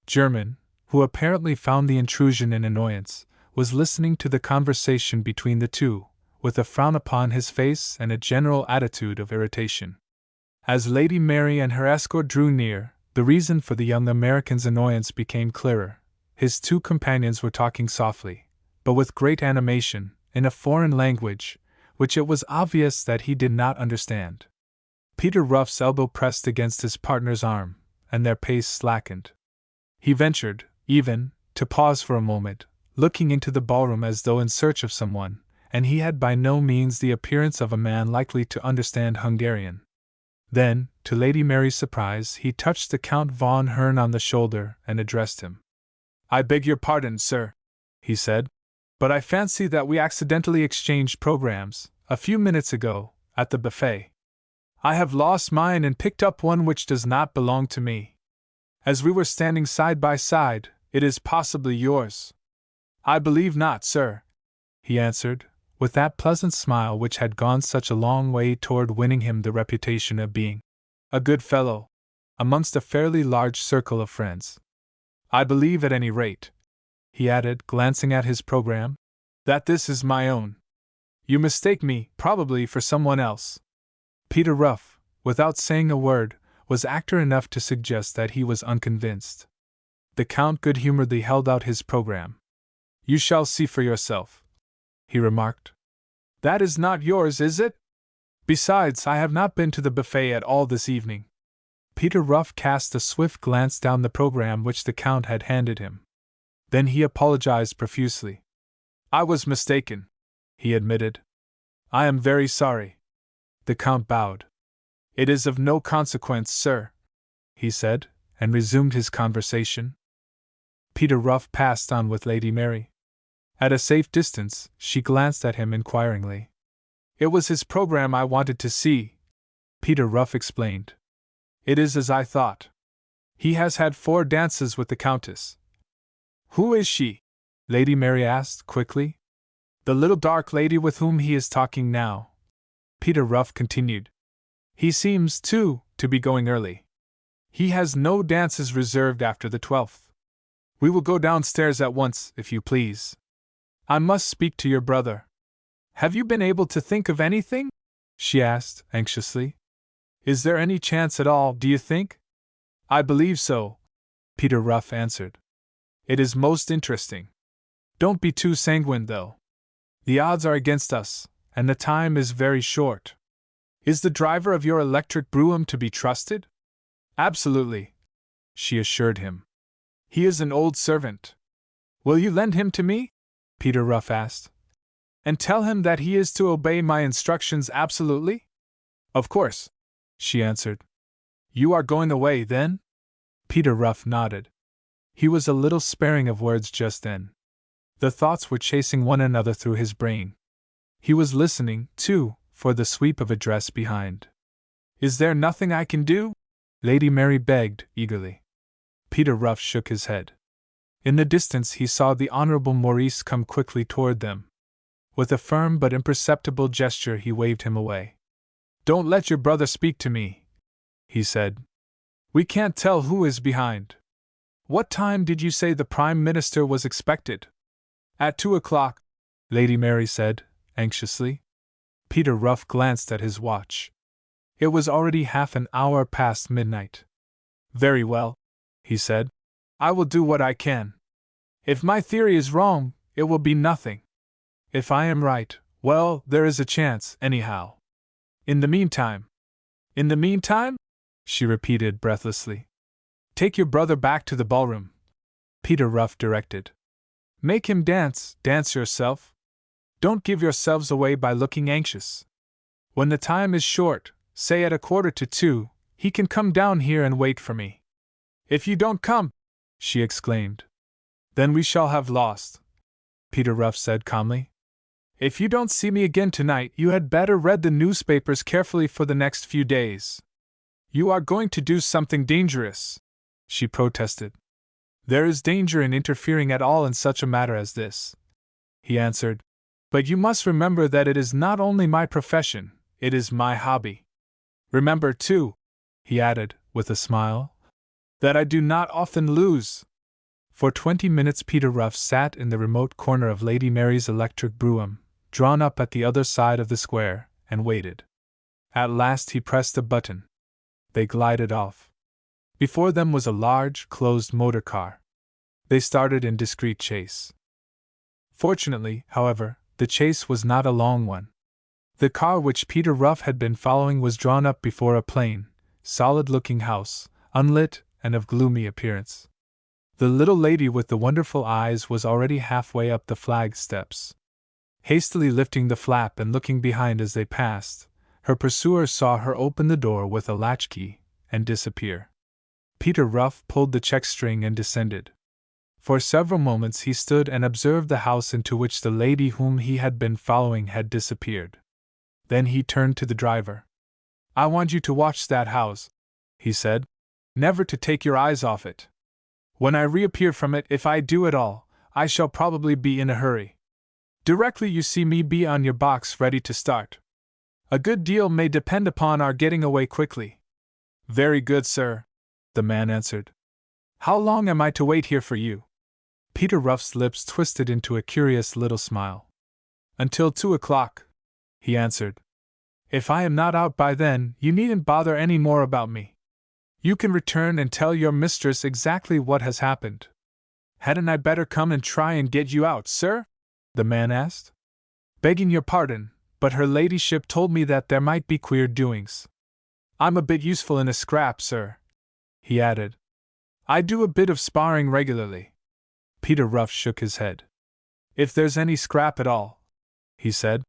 Speaker 1: German, who apparently found the intrusion an annoyance, was listening to the conversation between the two, with a frown upon his face and a general attitude of irritation. As Lady Mary and her escort drew near, the reason for the young American's annoyance became clearer. His two companions were talking softly, but with great animation, in a foreign language, which it was obvious that he did not understand. Peter Ruff's elbow pressed against his partner's arm, and their pace slackened. He ventured, even, to pause for a moment, looking into the ballroom as though in search of someone, and he had by no means the appearance of a man likely to understand Hungarian. Then, to Lady Mary's surprise, he touched the Count von Hern on the shoulder and addressed him. "I beg your pardon, sir," he said, "but I fancy that we accidentally exchanged programs, a few minutes ago, at the buffet. I have lost mine and picked up one which does not belong to me. As we were standing side by side, it is possibly yours." "I believe not, sir," he answered, with that pleasant smile which had gone such a long way toward winning him the reputation of being a good fellow amongst a fairly large circle of friends. "I believe, at any rate," he added, glancing at his program, "that this is my own. You mistake me, probably, for someone else." Peter Ruff, without saying a word, was actor enough to suggest that he was unconvinced. The Count good-humoredly held out his program. "You shall see for yourself," he remarked. "That is not yours, is it? Besides, I have not been to the buffet at all this evening." Peter Ruff cast a swift glance down the program which the Count had handed him. Then he apologized profusely. "I was mistaken," he admitted. "I am very sorry." The Count bowed. "It is of no consequence, sir," he said, and resumed his conversation. Peter Ruff passed on with Lady Mary. At a safe distance, she glanced at him inquiringly. "It was his program I wanted to see," Peter Ruff explained. "It is as I thought. He has had 4 dances with the Countess." "Who is she?" Lady Mary asked quickly. "The little dark lady with whom he is talking now," Peter Ruff continued. "He seems, too, to be going early. He has no dances reserved after the 12th. We will go downstairs at once, if you please. I must speak to your brother." "Have you been able to think of anything?" she asked, anxiously. "Is there any chance at all, do you think?" "I believe so," Peter Ruff answered. "It is most interesting. Don't be too sanguine, though. The odds are against us, and the time is very short. Is the driver of your electric brougham to be trusted?" "Absolutely," she assured him. "He is an old servant." "Will you lend him to me?" Peter Ruff asked. "And tell him that he is to obey my instructions absolutely?" "Of course," she answered. "You are going away, then?" Peter Ruff nodded. He was a little sparing of words just then. The thoughts were chasing one another through his brain. He was listening, too, for the sweep of a dress behind. "Is there nothing I can do?" Lady Mary begged, eagerly. Peter Ruff shook his head. In the distance he saw the Honorable Maurice come quickly toward them. With a firm but imperceptible gesture he waved him away. "Don't let your brother speak to me," he said. "We can't tell who is behind. What time did you say the Prime Minister was expected?" "At 2 o'clock," Lady Mary said, anxiously. Peter Ruff glanced at his watch. It was already half an hour past midnight. "Very well," he said. "I will do what I can. If my theory is wrong, it will be nothing. If I am right, well, there is a chance, anyhow. In the meantime—" "In the meantime?" she repeated breathlessly. "Take your brother back to the ballroom," Peter Ruff directed. "Make him dance yourself. Don't give yourselves away by looking anxious. When the time is short, say at 1:45, he can come down here and wait for me." "If you don't come," she exclaimed. "Then we shall have lost," Peter Ruff said calmly. "If you don't see me again tonight, you had better read the newspapers carefully for the next few days. You are going to do something dangerous," she protested. "There is danger in interfering at all in such a matter as this," he answered. "But you must remember that it is not only my profession, it is my hobby. Remember, too," he added, with a smile, "that I do not often lose." For 20 minutes Peter Ruff sat in the remote corner of Lady Mary's electric brougham, drawn up at the other side of the square, and waited. At last he pressed a button. They glided off. Before them was a large, closed motor car. They started in discreet chase. Fortunately, however, the chase was not a long one. The car which Peter Ruff had been following was drawn up before a plain, solid-looking house, unlit and of gloomy appearance. The little lady with the wonderful eyes was already halfway up the flag steps. Hastily lifting the flap and looking behind as they passed, her pursuer saw her open the door with a latchkey and disappear. Peter Ruff pulled the check string and descended. For several moments he stood and observed the house into which the lady whom he had been following had disappeared. Then he turned to the driver. "I want you to watch that house," he said. "Never to take your eyes off it. When I reappear from it, if I do at all, I shall probably be in a hurry. Directly you see me, be on your box ready to start. A good deal may depend upon our getting away quickly." "Very good, sir," the man answered. "How long am I to wait here for you?" Peter Ruff's lips twisted into a curious little smile. "Until 2 o'clock," he answered. "If I am not out by then, you needn't bother any more about me. You can return and tell your mistress exactly what has happened." "Hadn't I better come and try and get you out, sir?" the man asked. "Begging your pardon, but her ladyship told me that there might be queer doings. I'm a bit useful in a scrap, sir," he added. "I do a bit of sparring regularly." Peter Ruff shook his head. "If there's any scrap at all," he said,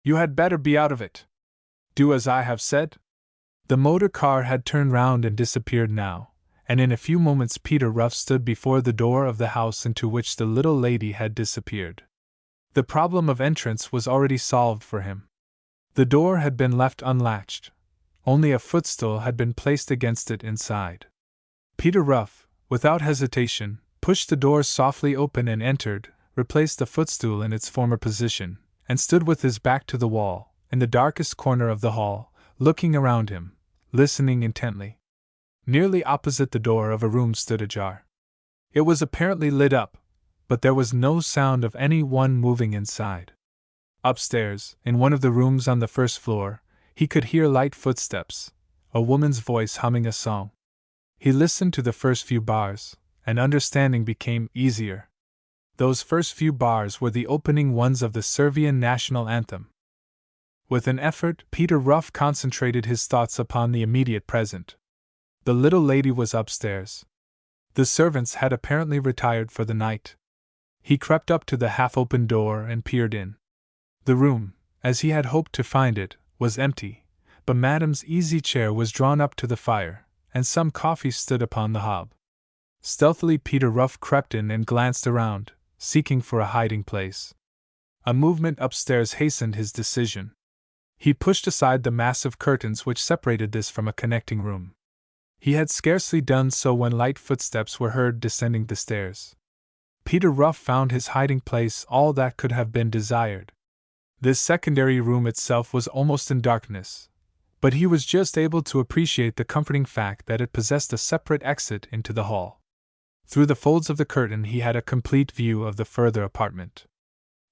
Speaker 1: "you had better be out of it. Do as I have said." The motor car had turned round and disappeared now, and in a few moments Peter Ruff stood before the door of the house into which the little lady had disappeared. The problem of entrance was already solved for him. The door had been left unlatched. Only a footstool had been placed against it inside. Peter Ruff, without hesitation, pushed the door softly open and entered, replaced the footstool in its former position, and stood with his back to the wall, in the darkest corner of the hall, looking around him, listening intently. Nearly opposite the door of a room stood ajar. It was apparently lit up, but there was no sound of any one moving inside. Upstairs, in one of the rooms on the first floor, he could hear light footsteps, a woman's voice humming a song. He listened to the first few bars, and understanding became easier. Those first few bars were the opening ones of the Servian national anthem. With an effort, Peter Ruff concentrated his thoughts upon the immediate present. The little lady was upstairs. The servants had apparently retired for the night. He crept up to the half-open door and peered in. The room, as he had hoped to find it, was empty, but Madame's easy chair was drawn up to the fire, and some coffee stood upon the hob. Stealthily Peter Ruff crept in and glanced around, seeking for a hiding place. A movement upstairs hastened his decision. He pushed aside the massive curtains which separated this from a connecting room. He had scarcely done so when light footsteps were heard descending the stairs. Peter Ruff found his hiding place all that could have been desired. This secondary room itself was almost in darkness, but he was just able to appreciate the comforting fact that it possessed a separate exit into the hall. Through the folds of the curtain he had a complete view of the further apartment.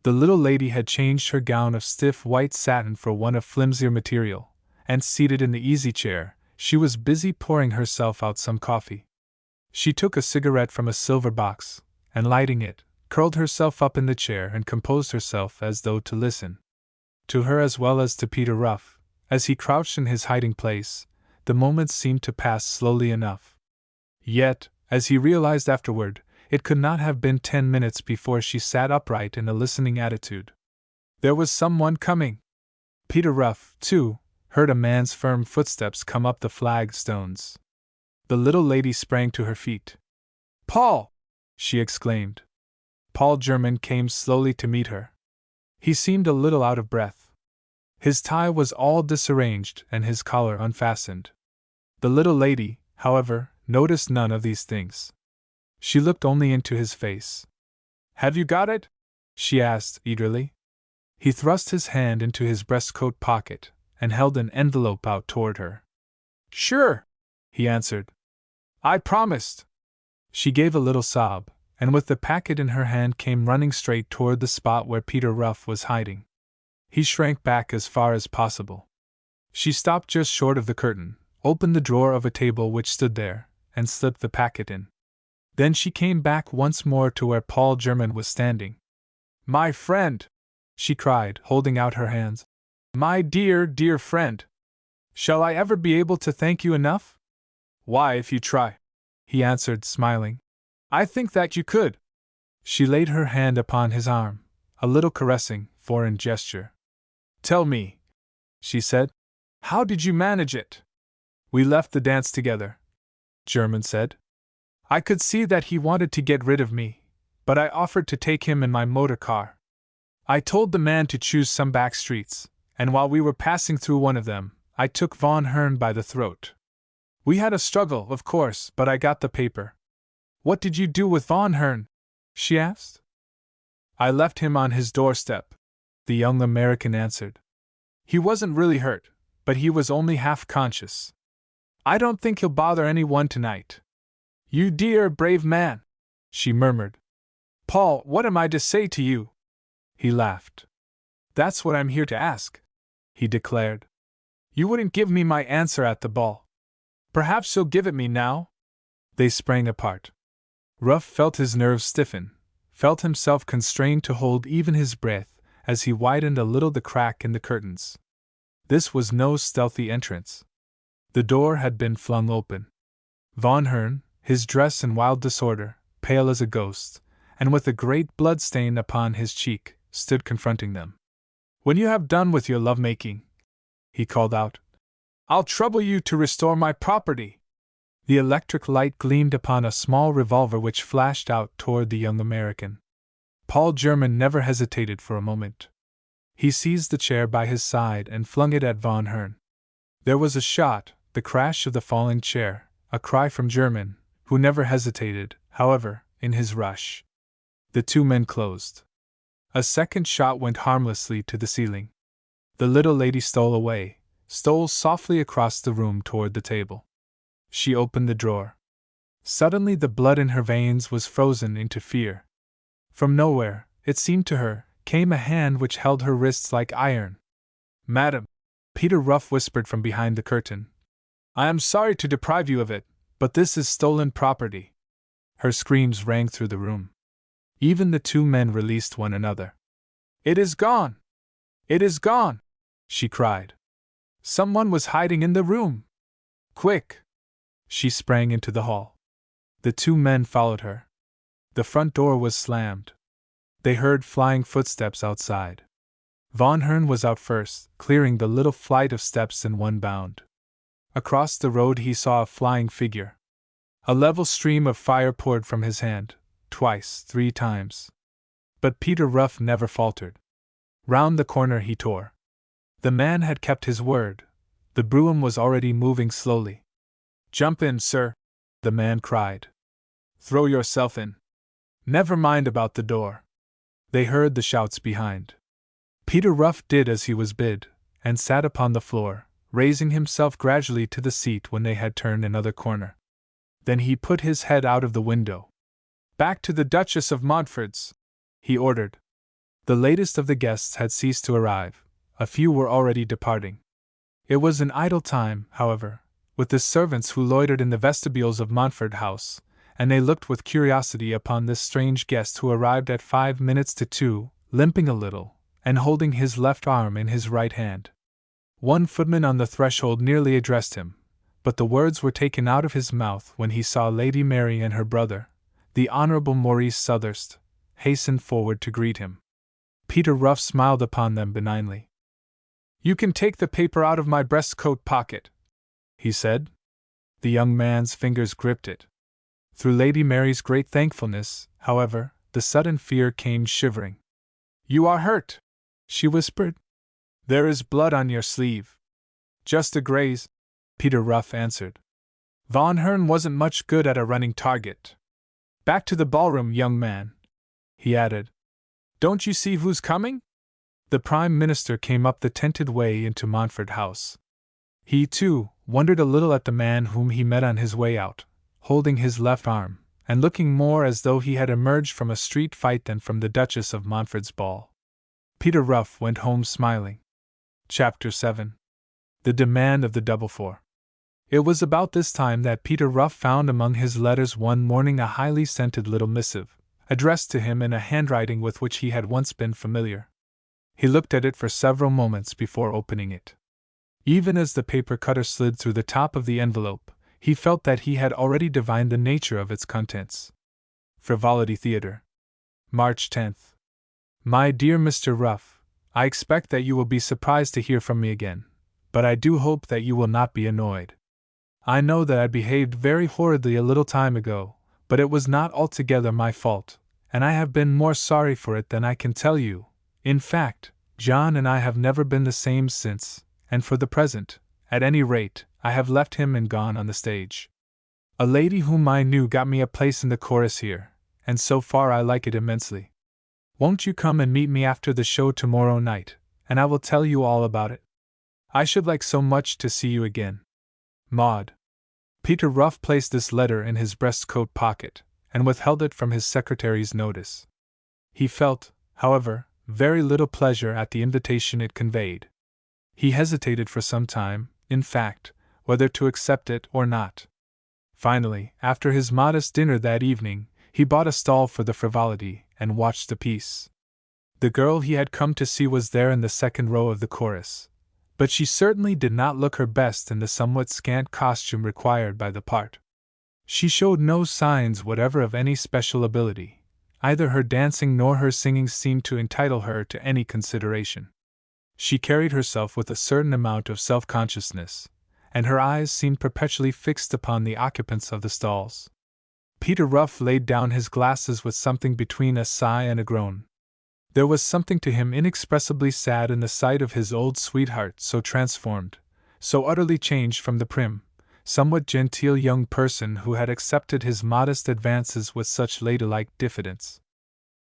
Speaker 1: The little lady had changed her gown of stiff white satin for one of flimsier material, and seated in the easy chair, she was busy pouring herself out some coffee. She took a cigarette from a silver box, and lighting it, curled herself up in the chair and composed herself as though to listen. To her as well as to Peter Ruff, as he crouched in his hiding place, the moments seemed to pass slowly enough. Yet, as he realized afterward, it could not have been 10 minutes before she sat upright in a listening attitude. There was someone coming. Peter Ruff, too, heard a man's firm footsteps come up the flagstones. The little lady sprang to her feet. "Paul!" she exclaimed. Paul German came slowly to meet her. He seemed a little out of breath. His tie was all disarranged and his collar unfastened. The little lady, however, noticed none of these things. She looked only into his face. "Have you got it?" she asked eagerly. He thrust his hand into his breastcoat pocket and held an envelope out toward her. "Sure," he answered. "I promised." She gave a little sob, and with the packet in her hand came running straight toward the spot where Peter Ruff was hiding. He shrank back as far as possible. She stopped just short of the curtain, opened the drawer of a table which stood there, and slipped the packet in. Then she came back once more to where Paul German was standing. "My friend!" she cried, holding out her hands. "My dear, dear friend! Shall I ever be able to thank you enough?" "Why, if you try," he answered, smiling. I think that you could. She laid her hand upon his arm, a little caressing, foreign gesture. Tell me, she said, how did you manage it? We left the dance together, German said. I could see that he wanted to get rid of me, but I offered to take him in my motor car. I told the man to choose some back streets, and while we were passing through one of them, I took Von Hern by the throat. We had a struggle, of course, but I got the paper. What did you do with Von Hern? She asked. I left him on his doorstep, the young American answered. He wasn't really hurt, but he was only half conscious. I don't think he'll bother anyone tonight. You dear, brave man, she murmured. Paul, what am I to say to you? He laughed. That's what I'm here to ask, he declared. You wouldn't give me my answer at the ball. Perhaps you'll give it me now? They sprang apart. Ruff felt his nerves stiffen, felt himself constrained to hold even his breath as he widened a little the crack in the curtains. This was no stealthy entrance. The door had been flung open. Von Hern, his dress in wild disorder, pale as a ghost, and with a great blood stain upon his cheek, stood confronting them. When you have done with your love-making, he called out, I'll trouble you to restore my property. The electric light gleamed upon a small revolver which flashed out toward the young American. Paul German never hesitated for a moment. He seized the chair by his side and flung it at Von Hern. There was a shot, the crash of the falling chair, a cry from German, who never hesitated, however, in his rush. The two men closed. A second shot went harmlessly to the ceiling. The little lady stole softly across the room toward the table. She opened the drawer. Suddenly the blood in her veins was frozen into fear. From nowhere, it seemed to her, came a hand which held her wrists like iron. Madam, Peter Ruff whispered from behind the curtain. I am sorry to deprive you of it, but this is stolen property. Her screams rang through the room. Even the two men released one another. It is gone! It is gone! She cried. Someone was hiding in the room. Quick! She sprang into the hall. The two men followed her. The front door was slammed. They heard flying footsteps outside. Von Hern was out first, clearing the little flight of steps in one bound. Across the road he saw a flying figure. A level stream of fire poured from his hand, twice, 3 times. But Peter Ruff never faltered. Round the corner he tore. The man had kept his word. The brougham was already moving slowly. Jump in, sir, the man cried. Throw yourself in. Never mind about the door. They heard the shouts behind. Peter Ruff did as he was bid, and sat upon the floor, raising himself gradually to the seat when they had turned another corner. Then he put his head out of the window. Back to the Duchess of Montford's, he ordered. The latest of the guests had ceased to arrive. A few were already departing. It was an idle time, however, with the servants who loitered in the vestibules of Montford House, and they looked with curiosity upon this strange guest who arrived at 5 minutes to 2, limping a little, and holding his left arm in his right hand. One footman on the threshold nearly addressed him, but the words were taken out of his mouth when he saw Lady Mary and her brother, the Honourable Maurice Sutherst, hasten forward to greet him. Peter Ruff smiled upon them benignly. You can take the paper out of my breastcoat pocket, he said. The young man's fingers gripped it. Through Lady Mary's great thankfulness, however, the sudden fear came shivering. You are hurt, she whispered. There is blood on your sleeve. Just a graze, Peter Ruff answered. Von Hern wasn't much good at a running target. Back to the ballroom, young man, he added. Don't you see who's coming? The Prime Minister came up the tented way into Montford House. He, too, wondered a little at the man whom he met on his way out, holding his left arm, and looking more as though he had emerged from a street fight than from the Duchess of Montford's ball. Peter Ruff went home smiling. Chapter 7. The Demand of the Double Four. It was about this time that Peter Ruff found among his letters one morning a highly scented little missive, addressed to him in a handwriting with which he had once been familiar. He looked at it for several moments before opening it. Even as the paper cutter slid through the top of the envelope, he felt that he had already divined the nature of its contents. Frivolity Theatre. March 10th. My dear Mr. Ruff, I expect that you will be surprised to hear from me again, but I do hope that you will not be annoyed. I know that I behaved very horridly a little time ago, but it was not altogether my fault, and I have been more sorry for it than I can tell you. In fact, John and I have never been the same since, and for the present, at any rate, I have left him and gone on the stage. A lady whom I knew got me a place in the chorus here, and so far I like it immensely. Won't you come and meet me after the show tomorrow night, and I will tell you all about it? I should like so much to see you again. Maud. Peter Ruff placed this letter in his breastcoat pocket, and withheld it from his secretary's notice. He felt, however, very little pleasure at the invitation it conveyed. He hesitated for some time, in fact, whether to accept it or not. Finally, after his modest dinner that evening, he bought a stall for the Frivolity and watched the piece. The girl he had come to see was there in the second row of the chorus, but she certainly did not look her best in the somewhat scant costume required by the part. She showed no signs whatever of any special ability. Either her dancing nor her singing seemed to entitle her to any consideration. She carried herself with a certain amount of self-consciousness, and her eyes seemed perpetually fixed upon the occupants of the stalls. Peter Ruff laid down his glasses with something between a sigh and a groan. There was something to him inexpressibly sad in the sight of his old sweetheart so transformed, so utterly changed from the prim, somewhat genteel young person who had accepted his modest advances with such ladylike diffidence.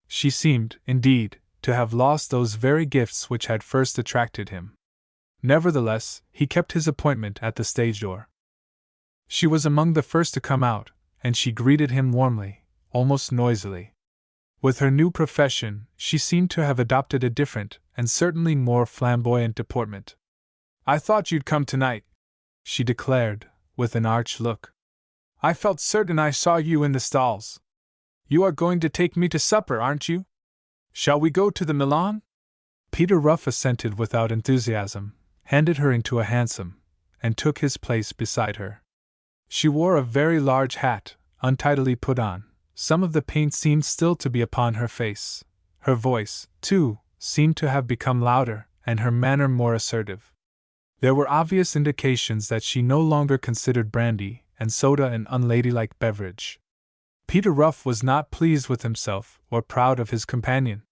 Speaker 1: She seemed, indeed, to have lost those very gifts which had first attracted him. Nevertheless, he kept his appointment at the stage door. She was among the first to come out, and she greeted him warmly, almost noisily. With her new profession, she seemed to have adopted a different, and certainly more flamboyant deportment. "I thought you'd come tonight," she declared, with an arch look. "I felt certain I saw you in the stalls. You are going to take me to supper, aren't you? Shall we go to the Milan?" Peter Ruff assented without enthusiasm, handed her into a hansom, and took his place beside her. She wore a very large hat, untidily put on. Some of the paint seemed still to be upon her face. Her voice, too, seemed to have become louder, and her manner more assertive. There were obvious indications that she no longer considered brandy and soda an unladylike beverage. Peter Ruff was not pleased with himself or proud of his companion.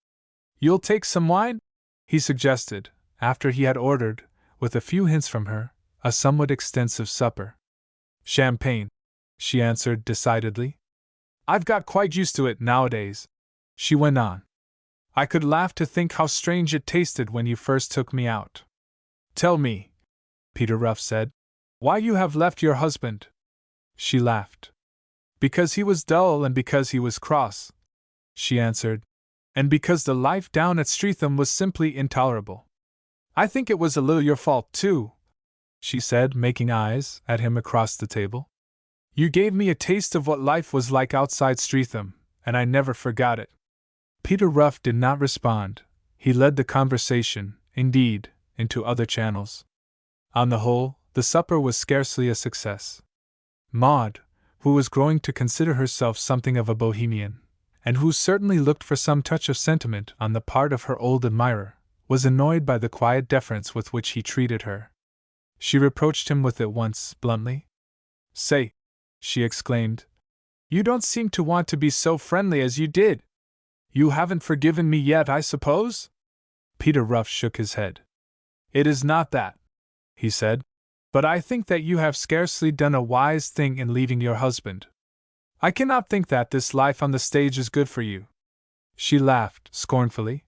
Speaker 1: "You'll take some wine?" he suggested, after he had ordered, with a few hints from her, a somewhat extensive supper. "Champagne," she answered decidedly. "I've got quite used to it nowadays," she went on. "I could laugh to think how strange it tasted when you first took me out." "Tell me," Peter Ruff said, "why you have left your husband." She laughed. "Because he was dull and because he was cross," she answered, "and because the life down at Streatham was simply intolerable. I think it was a little your fault, too," she said, making eyes at him across the table. "You gave me a taste of what life was like outside Streatham, and I never forgot it." Peter Ruff did not respond. He led the conversation, indeed, into other channels. On the whole, the supper was scarcely a success. Maud, who was growing to consider herself something of a bohemian, and who certainly looked for some touch of sentiment on the part of her old admirer, was annoyed by the quiet deference with which he treated her. She reproached him with it once, bluntly. "Say," she exclaimed, "you don't seem to want to be so friendly as you did. You haven't forgiven me yet, I suppose?" Peter Ruff shook his head. "It is not that," he said, "but I think that you have scarcely done a wise thing in leaving your husband. I cannot think that this life on the stage is good for you." She laughed scornfully.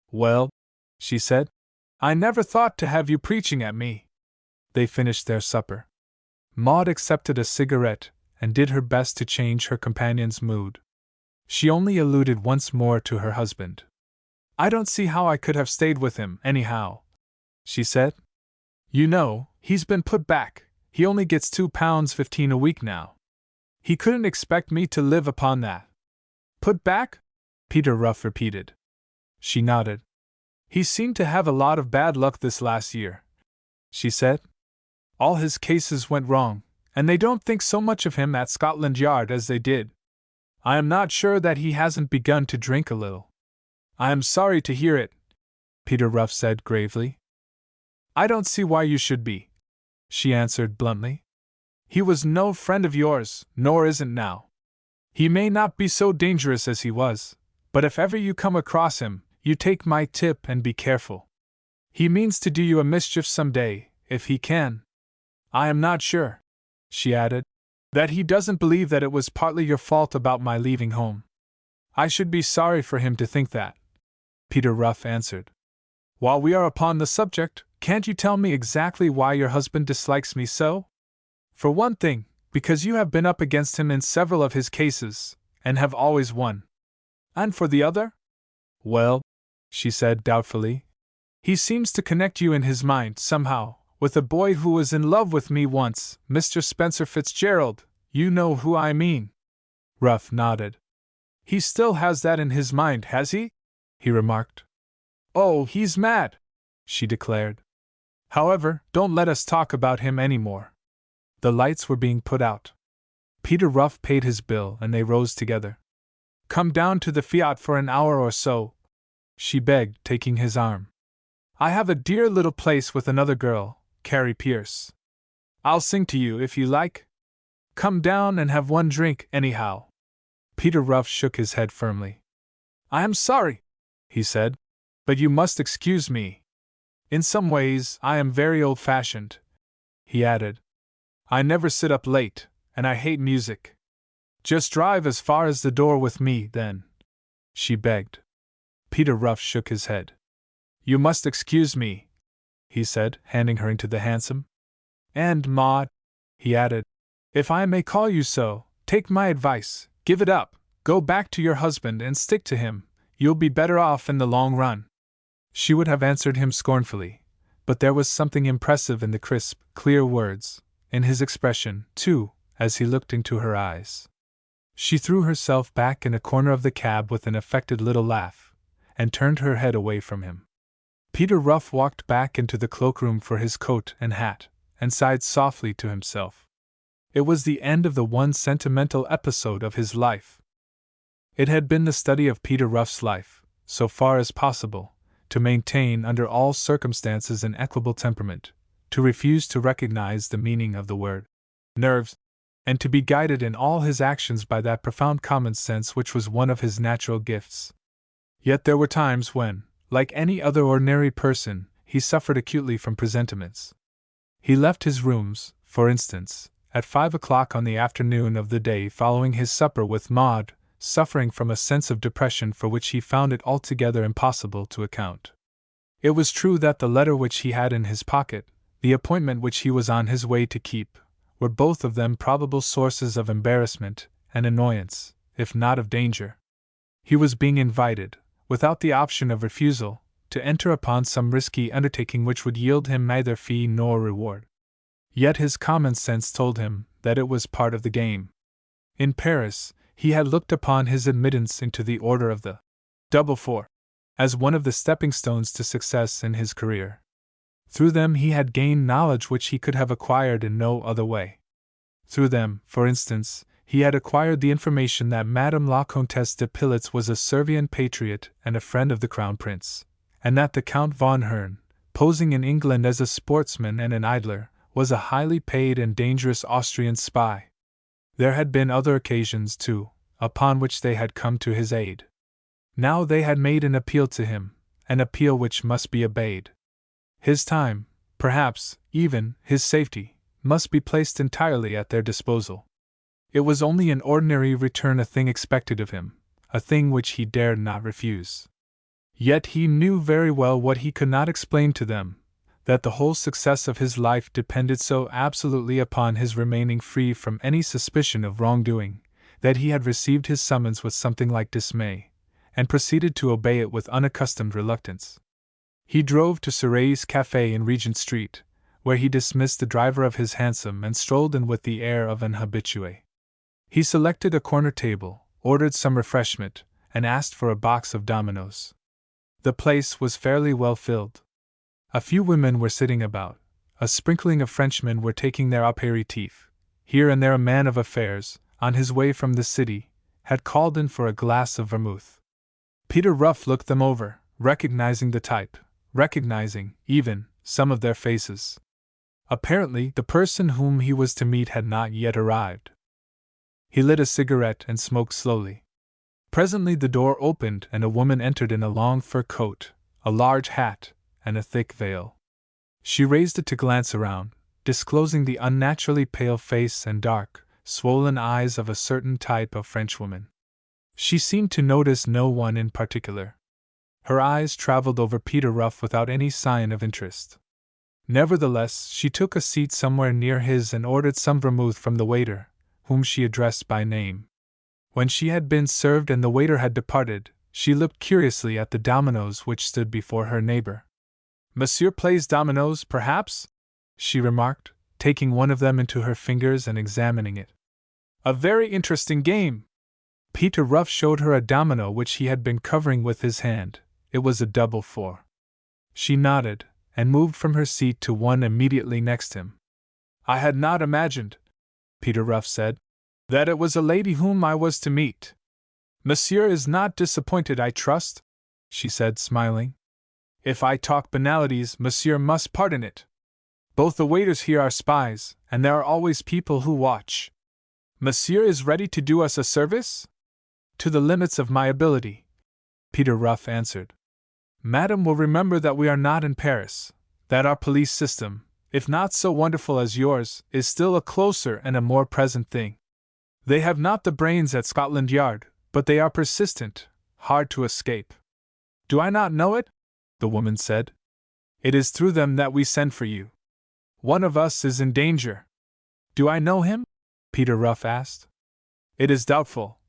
Speaker 1: "Well," she said, "I never thought to have you preaching at me." They finished their supper. Maud accepted a cigarette and did her best to change her companion's mood. She only alluded once more to her husband. "I don't see how I could have stayed with him, anyhow," she said. "You know, he's been put back. He only gets £2.15 a week now. He couldn't expect me to live upon that." "Put back?" Peter Ruff repeated. She nodded. "He seemed to have a lot of bad luck this last year," she said. "All his cases went wrong, and they don't think so much of him at Scotland Yard as they did." I am not sure that he hasn't begun to drink a little. I am sorry to hear it, Peter Ruff said gravely. I don't see why you should be, she answered bluntly. He was no friend of yours, nor isn't now. He may not be so dangerous as he was, but if ever you come across him, you take my tip and be careful. He means to do you a mischief some day, if he can. I am not sure, she added, that he doesn't believe that it was partly your fault about my leaving home. I should be sorry for him to think that, Peter Ruff answered. While we are upon the subject, can't you tell me exactly why your husband dislikes me so? For one thing, because you have been up against him in several of his cases, and have always won. And for the other? Well, she said doubtfully, he seems to connect you in his mind, somehow, with a boy who was in love with me once, Mr. Spencer Fitzgerald. You know who I mean. Ruff nodded. He still has that in his mind, has he? He remarked. Oh, he's mad, she declared. However, don't let us talk about him any more. The lights were being put out. Peter Ruff paid his bill and they rose together. Come down to the Fiat for an hour or so, she begged, taking his arm. I have a dear little place with another girl, Carrie Pierce. I'll sing to you if you like. Come down and have one drink, anyhow. Peter Ruff shook his head firmly. I am sorry, he said, but you must excuse me. In some ways, I am very old-fashioned, he added. I never sit up late, and I hate music. Just drive as far as the door with me, then, she begged. Peter Ruff shook his head. You must excuse me, he said, handing her into the hansom. And, Maud, he added, if I may call you so, take my advice, give it up, go back to your husband and stick to him, you'll be better off in the long run. She would have answered him scornfully, but there was something impressive in the crisp, clear words, in his expression, too, as he looked into her eyes. She threw herself back in a corner of the cab with an affected little laugh, and turned her head away from him. Peter Ruff walked back into the cloakroom for his coat and hat, and sighed softly to himself. It was the end of the one sentimental episode of his life. It had been the study of Peter Ruff's life, so far as possible, to maintain under all circumstances an equable temperament, to refuse to recognize the meaning of the word nerves, and to be guided in all his actions by that profound common sense which was one of his natural gifts. Yet there were times when, like any other ordinary person, he suffered acutely from presentiments. He left his rooms, for instance, at 5 o'clock on the afternoon of the day following his supper with Maud, suffering from a sense of depression for which he found it altogether impossible to account. It was true that the letter which he had in his pocket, the appointment which he was on his way to keep, were both of them probable sources of embarrassment and annoyance, if not of danger. He was being invited, without the option of refusal, to enter upon some risky undertaking which would yield him neither fee nor reward. Yet his common sense told him that it was part of the game. In Paris, he had looked upon his admittance into the Order of the Double Four as one of the stepping stones to success in his career. Through them he had gained knowledge which he could have acquired in no other way. Through them, for instance, he had acquired the information that Madame la Comtesse de Pilitz was a Servian patriot and a friend of the Crown Prince, and that the Count von Hern, posing in England as a sportsman and an idler, was a highly paid and dangerous Austrian spy. There had been other occasions, too, upon which they had come to his aid. Now they had made an appeal to him, an appeal which must be obeyed. His time, perhaps, even his safety, must be placed entirely at their disposal. It was only in ordinary return a thing expected of him, a thing which he dared not refuse. Yet he knew very well what he could not explain to them, that the whole success of his life depended so absolutely upon his remaining free from any suspicion of wrongdoing, that he had received his summons with something like dismay, and proceeded to obey it with unaccustomed reluctance. He drove to Surrey's Café in Regent Street, where he dismissed the driver of his hansom and strolled in with the air of an habitué. He selected a corner table, ordered some refreshment, and asked for a box of dominoes. The place was fairly well filled. A few women were sitting about, a sprinkling of Frenchmen were taking their apéritif, here and there a man of affairs, on his way from the city, had called in for a glass of vermouth. Peter Ruff looked them over, recognizing the type, recognizing, even, some of their faces. Apparently, the person whom he was to meet had not yet arrived. He lit a cigarette and smoked slowly. Presently the door opened and a woman entered in a long fur coat, a large hat, and a thick veil. She raised it to glance around, disclosing the unnaturally pale face and dark, swollen eyes of a certain type of Frenchwoman. She seemed to notice no one in particular. Her eyes traveled over Peter Ruff without any sign of interest. Nevertheless, she took a seat somewhere near his and ordered some vermouth from the waiter, whom she addressed by name. When she had been served and the waiter had departed, she looked curiously at the dominoes which stood before her neighbor. "Monsieur plays dominoes, perhaps?" she remarked, taking one of them into her fingers and examining it. "A very interesting game." Peter Ruff showed her a domino which he had been covering with his hand. It was a double 4. She nodded, and moved from her seat to one immediately next him. "I had not imagined," Peter Ruff said, "that it was a lady whom I was to meet." "Monsieur is not disappointed, I trust?" she said, smiling. "If I talk banalities, monsieur must pardon it. Both the waiters here are spies, and there are always people who watch. Monsieur is ready to do us a service?" "To the limits of my ability," Peter Ruff answered. "Madame will remember that we are not in Paris, that our police system, if not so wonderful as yours, is still a closer and a more present thing. They have not the brains at Scotland Yard, but they are persistent, hard to escape." "Do I not know it?" the woman said. "It is through them that we send for you. One of us is in danger." "Do I know him?" Peter Ruff asked. "It is doubtful,"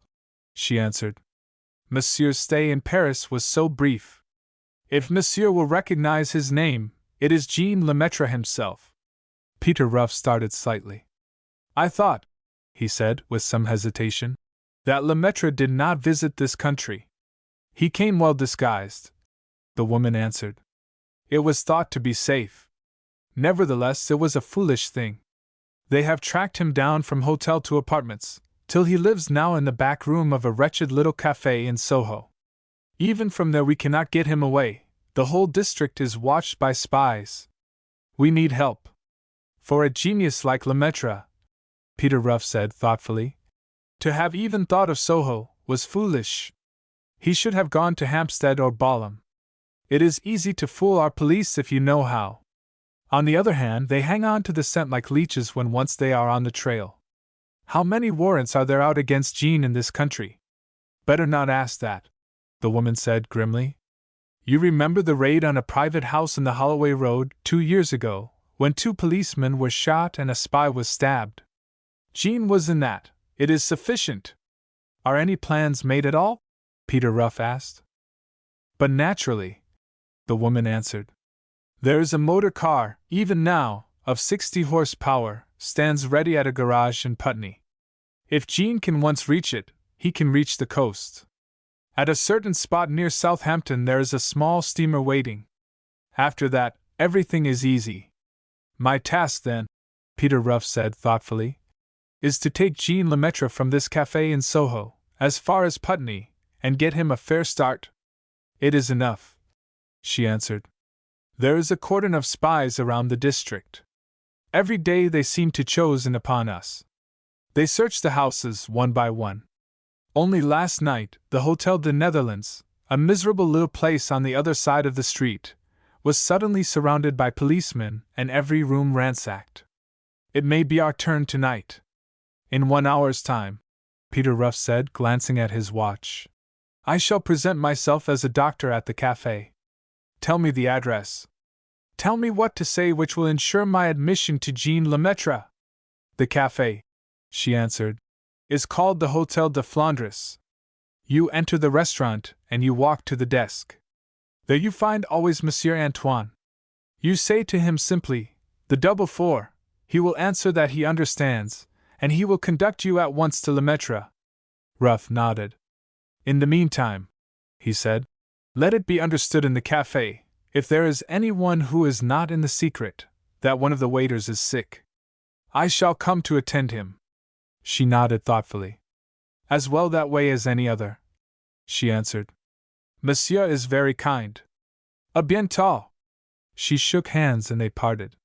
Speaker 1: she answered. "Monsieur's stay in Paris was so brief. If monsieur will recognize his name, it is Jean Lemaitre himself." Peter Ruff started slightly. "I thought," he said, with some hesitation, "that Lemaitre did not visit this country." "He came well disguised," the woman answered. "It was thought to be safe. Nevertheless, it was a foolish thing. They have tracked him down from hotel to apartments, till he lives now in the back room of a wretched little café in Soho. Even from there we cannot get him away. The whole district is watched by spies. We need help. For a genius like Lemaitre," Peter Ruff said thoughtfully, "to have even thought of Soho was foolish. He should have gone to Hampstead or Balham. It is easy to fool our police if you know how. On the other hand, they hang on to the scent like leeches when once they are on the trail. How many warrants are there out against Jean in this country?" "Better not ask that," the woman said grimly. "You remember the raid on a private house in the Holloway Road 2 years ago, when 2 policemen were shot and a spy was stabbed? Jean was in that. It is sufficient." "Are any plans made at all?" Peter Ruff asked. "But naturally," the woman answered. "There is a motor car, even now, of 60 horsepower, stands ready at a garage in Putney. If Jean can once reach it, he can reach the coast. At a certain spot near Southampton there is a small steamer waiting. After that, everything is easy. My task, then," Peter Ruff said thoughtfully, "is to take Jean Lemaitre from this café in Soho, as far as Putney, and get him a fair start." "It is enough," she answered. "There is a cordon of spies around the district. Every day they seem to choose in upon us. They search the houses one by one. Only last night, the Hotel de Netherlands, a miserable little place on the other side of the street, was suddenly surrounded by policemen and every room ransacked. It may be our turn tonight. In 1 hour's time," Peter Ruff said, glancing at his watch, "I shall present myself as a doctor at the café. Tell me the address. Tell me what to say which will ensure my admission to Jean Lemaitre." "The café," she answered, "is called the Hotel de Flandres. You enter the restaurant and you walk to the desk. There you find always Monsieur Antoine. You say to him simply, 'The double 4, he will answer that he understands, and he will conduct you at once to Lemaitre." Ruff nodded. "In the meantime," he said, "let it be understood in the café, if there is anyone who is not in the secret, that one of the waiters is sick. I shall come to attend him." She nodded thoughtfully. As well that way as any other, she answered. Monsieur is very kind. A bientôt. She shook hands and they parted.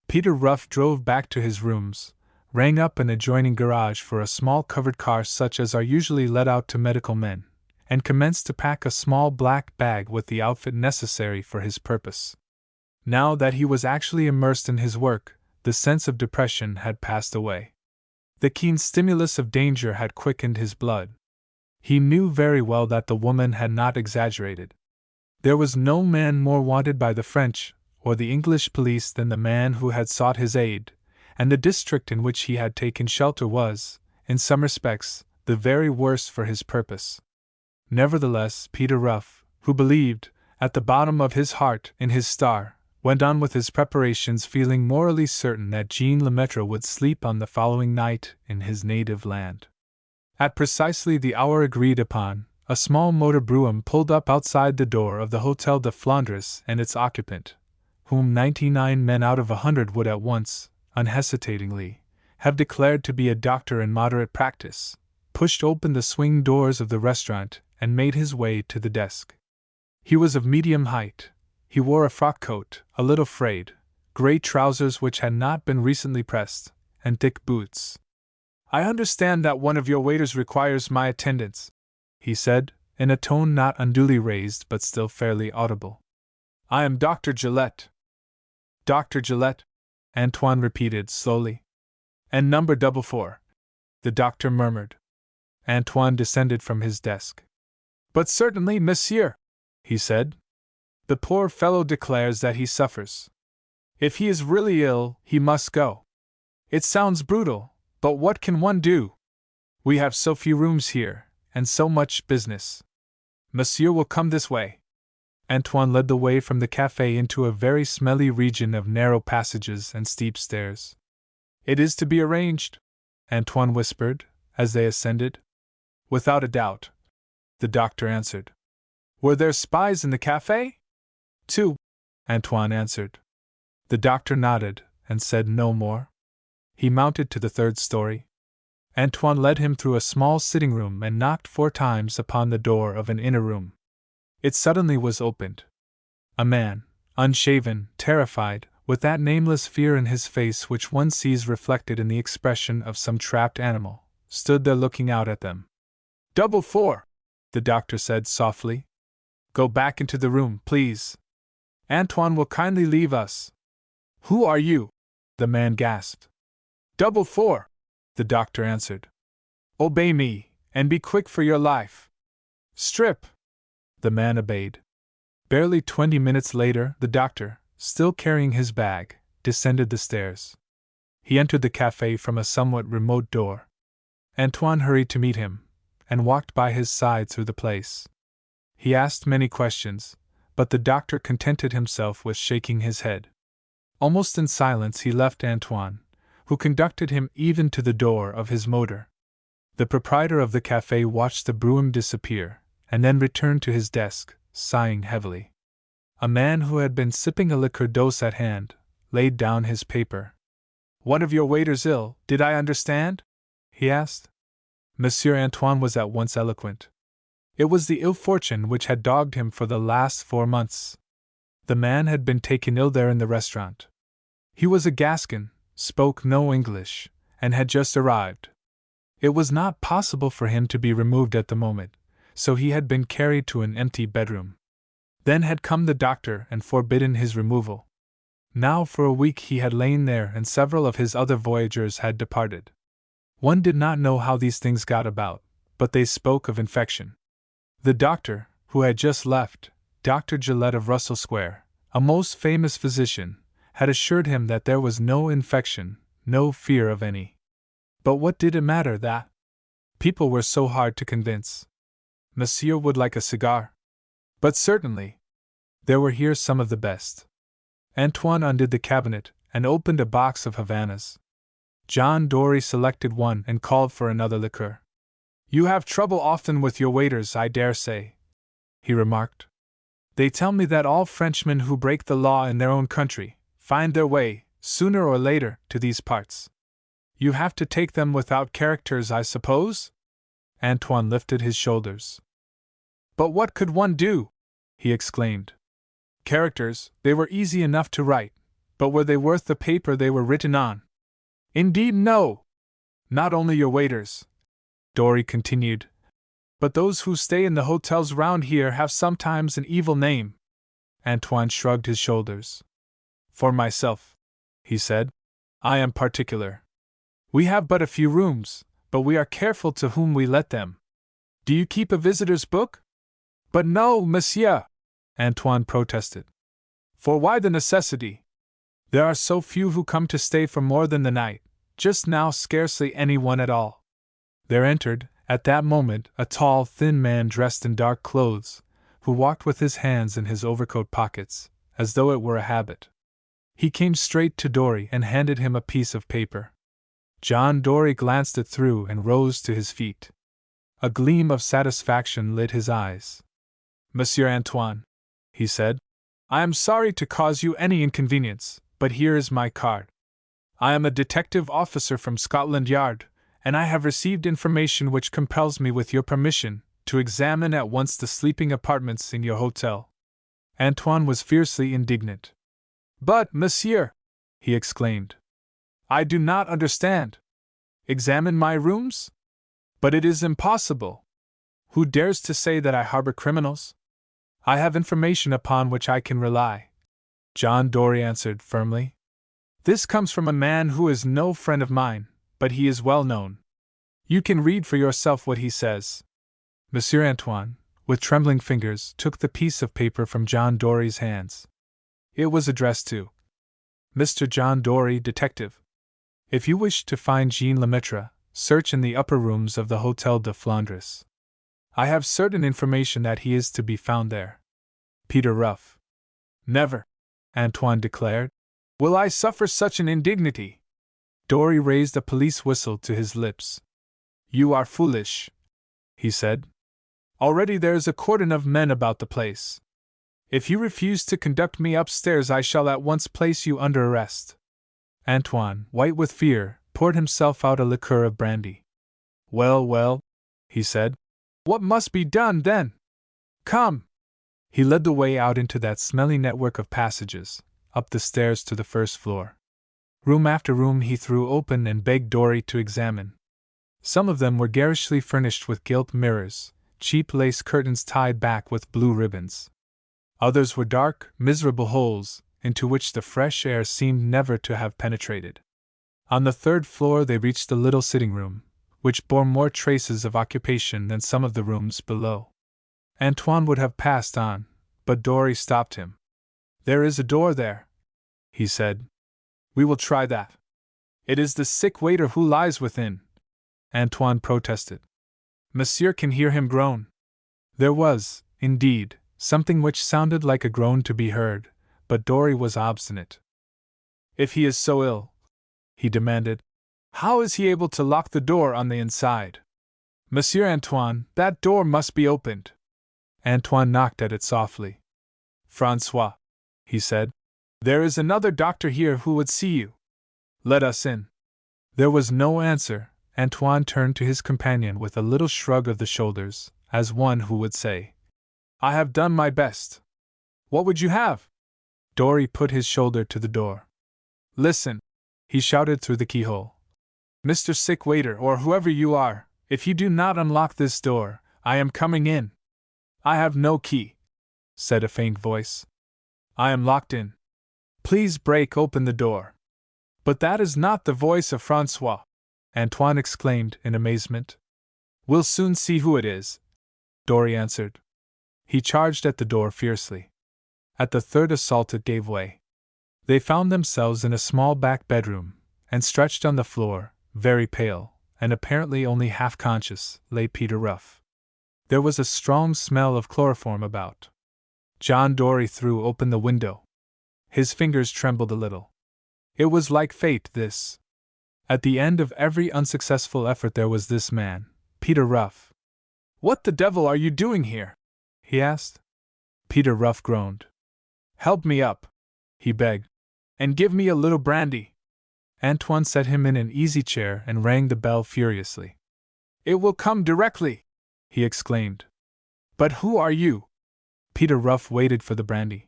Speaker 1: Peter Ruff drove back to his rooms, rang up an adjoining garage for a small covered car such as are usually let out to medical men, and commenced to pack a small black bag with the outfit necessary for his purpose. Now that he was actually immersed in his work, the sense of depression had passed away. The keen stimulus of danger had quickened his blood. He knew very well that the woman had not exaggerated. There was no man more wanted by the French or the English police than the man who had sought his aid, and the district in which he had taken shelter was, in some respects, the very worst for his purpose. Nevertheless, Peter Ruff, who believed, at the bottom of his heart, in his star, went on with his preparations, feeling morally certain that Jean Lemaitre would sleep on the following night in his native land. At precisely the hour agreed upon, a small motor brougham pulled up outside the door of the Hotel de Flandres, and its occupant, whom 99 men out of 100 would at once, unhesitatingly, have declared to be a doctor in moderate practice, pushed open the swing doors of the restaurant and made his way to the desk. He was of medium height. He wore a frock coat, a little frayed, gray trousers which had not been recently pressed, and thick boots. I understand that one of your waiters requires my attendance, he said, in a tone not unduly raised but still fairly audible. I am Dr. Gillette. Dr. Gillette? Antoine repeated slowly. And number 44, the doctor murmured. Antoine descended from his desk. But certainly, monsieur, he said. The poor fellow declares that he suffers. If he is really ill, he must go. It sounds brutal, but what can one do? We have so few rooms here, and so much business. Monsieur will come this way. Antoine led the way from the cafe into a very smelly region of narrow passages and steep stairs. It is to be arranged, Antoine whispered, as they ascended. Without a doubt, the doctor answered. Were there spies in the cafe? 2, Antoine answered. The doctor nodded and said no more. He mounted to the 3rd story. Antoine led him through a small sitting room and knocked 4 times upon the door of an inner room. It suddenly was opened. A man, unshaven, terrified, with that nameless fear in his face which one sees reflected in the expression of some trapped animal, stood there looking out at them. Double 4, the doctor said softly. Go back into the room, please. Antoine will kindly leave us. Who are you? The man gasped. Double 4, the doctor answered. Obey me, and be quick for your life. Strip. The man obeyed. Barely 20 minutes later, the doctor, still carrying his bag, descended the stairs. He entered the cafe from a somewhat remote door. Antoine hurried to meet him, and walked by his side through the place. He asked many questions, but the doctor contented himself with shaking his head. Almost in silence he left Antoine, who conducted him even to the door of his motor. The proprietor of the cafe watched the brougham disappear, and then returned to his desk, sighing heavily. A man who had been sipping a liqueur dose at hand, laid down his paper. One of your waiters ill, did I understand? He asked. Monsieur Antoine was at once eloquent. It was the ill fortune which had dogged him for the last 4 months. The man had been taken ill there in the restaurant. He was a Gascon, spoke no English, and had just arrived. It was not possible for him to be removed at the moment, so he had been carried to an empty bedroom. Then had come the doctor and forbidden his removal. Now for a week he had lain there, and several of his other voyagers had departed. One did not know how these things got about, but they spoke of infection. The doctor, who had just left, Dr. Gillette of Russell Square, a most famous physician, had assured him that there was no infection, no fear of any. But what did it matter that? People were so hard to convince. Monsieur would like a cigar? But certainly. There were here some of the best. Antoine undid the cabinet and opened a box of Havanas. John Dory selected one and called for another liqueur. You have trouble often with your waiters, I dare say, he remarked. They tell me that all Frenchmen who break the law in their own country find their way, sooner or later, to these parts. You have to take them without characters, I suppose? Antoine lifted his shoulders. But what could one do? He exclaimed. Characters, they were easy enough to write, but were they worth the paper they were written on? Indeed, no! Not only your waiters, Dory continued, but those who stay in the hotels round here have sometimes an evil name. Antoine shrugged his shoulders. For myself, he said, I am particular. We have but a few rooms, but we are careful to whom we let them. Do you keep a visitor's book? But no, monsieur, Antoine protested. For why the necessity? There are so few who come to stay for more than the night, just now scarcely anyone at all. There entered, at that moment, a tall, thin man dressed in dark clothes, who walked with his hands in his overcoat pockets, as though it were a habit. He came straight to Dory and handed him a piece of paper. John Dory glanced it through and rose to his feet. A gleam of satisfaction lit his eyes. Monsieur Antoine, he said, I am sorry to cause you any inconvenience, but here is my card. I am a detective officer from Scotland Yard, and I have received information which compels me, with your permission, to examine at once the sleeping apartments in your hotel. Antoine was fiercely indignant. But, monsieur, he exclaimed, I do not understand. Examine my rooms? But it is impossible. Who dares to say that I harbor criminals? I have information upon which I can rely, John Dory answered firmly. This comes from a man who is no friend of mine, but he is well known. You can read for yourself what he says. Monsieur Antoine, with trembling fingers, took the piece of paper from John Dory's hands. It was addressed to Mr. John Dory, Detective. If you wish to find Jean Lemaitre, search in the upper rooms of the Hôtel de Flandres. I have certain information that he is to be found there. Peter Ruff. Never, Antoine declared, will I suffer such an indignity. Dory raised a police whistle to his lips. You are foolish, he said. Already there is a cordon of men about the place. If you refuse to conduct me upstairs, I shall at once place you under arrest. Antoine, white with fear, poured himself out a liqueur of brandy. Well, well, he said. What must be done, then? Come! He led the way out into that smelly network of passages, up the stairs to the first floor. Room after room he threw open and begged Dory to examine. Some of them were garishly furnished with gilt mirrors, cheap lace curtains tied back with blue ribbons. Others were dark, miserable holes, into which the fresh air seemed never to have penetrated. On the third floor they reached the little sitting room, which bore more traces of occupation than some of the rooms below. Antoine would have passed on, but Dory stopped him. There is a door there, he said. We will try that. It is the sick waiter who lies within, Antoine protested. Monsieur can hear him groan. There was, indeed, something which sounded like a groan to be heard, but Dory was obstinate. If he is so ill, he demanded, how is he able to lock the door on the inside? Monsieur Antoine, that door must be opened. Antoine knocked at it softly. Francois, he said, there is another doctor here who would see you. Let us in. There was no answer. Antoine turned to his companion with a little shrug of the shoulders, as one who would say, I have done my best. What would you have? Dory put his shoulder to the door. Listen, he shouted through the keyhole. Mr. Sick Waiter, or whoever you are, if you do not unlock this door, I am coming in. I have no key, said a faint voice. I am locked in. Please break open the door. But that is not the voice of Francois, Antoine exclaimed in amazement. We'll soon see who it is, Dory answered. He charged at the door fiercely. At the third assault it gave way. They found themselves in a small back bedroom, and stretched on the floor, very pale, and apparently only half conscious, lay Peter Ruff. There was a strong smell of chloroform about. John Dory threw open the window. His fingers trembled a little. It was like fate, this. At the end of every unsuccessful effort there was this man, Peter Ruff. What the devil are you doing here? He asked. Peter Ruff groaned. Help me up, he begged, and give me a little brandy. Antoine set him in an easy chair and rang the bell furiously. It will come directly, he exclaimed. But who are you? Peter Ruff waited for the brandy.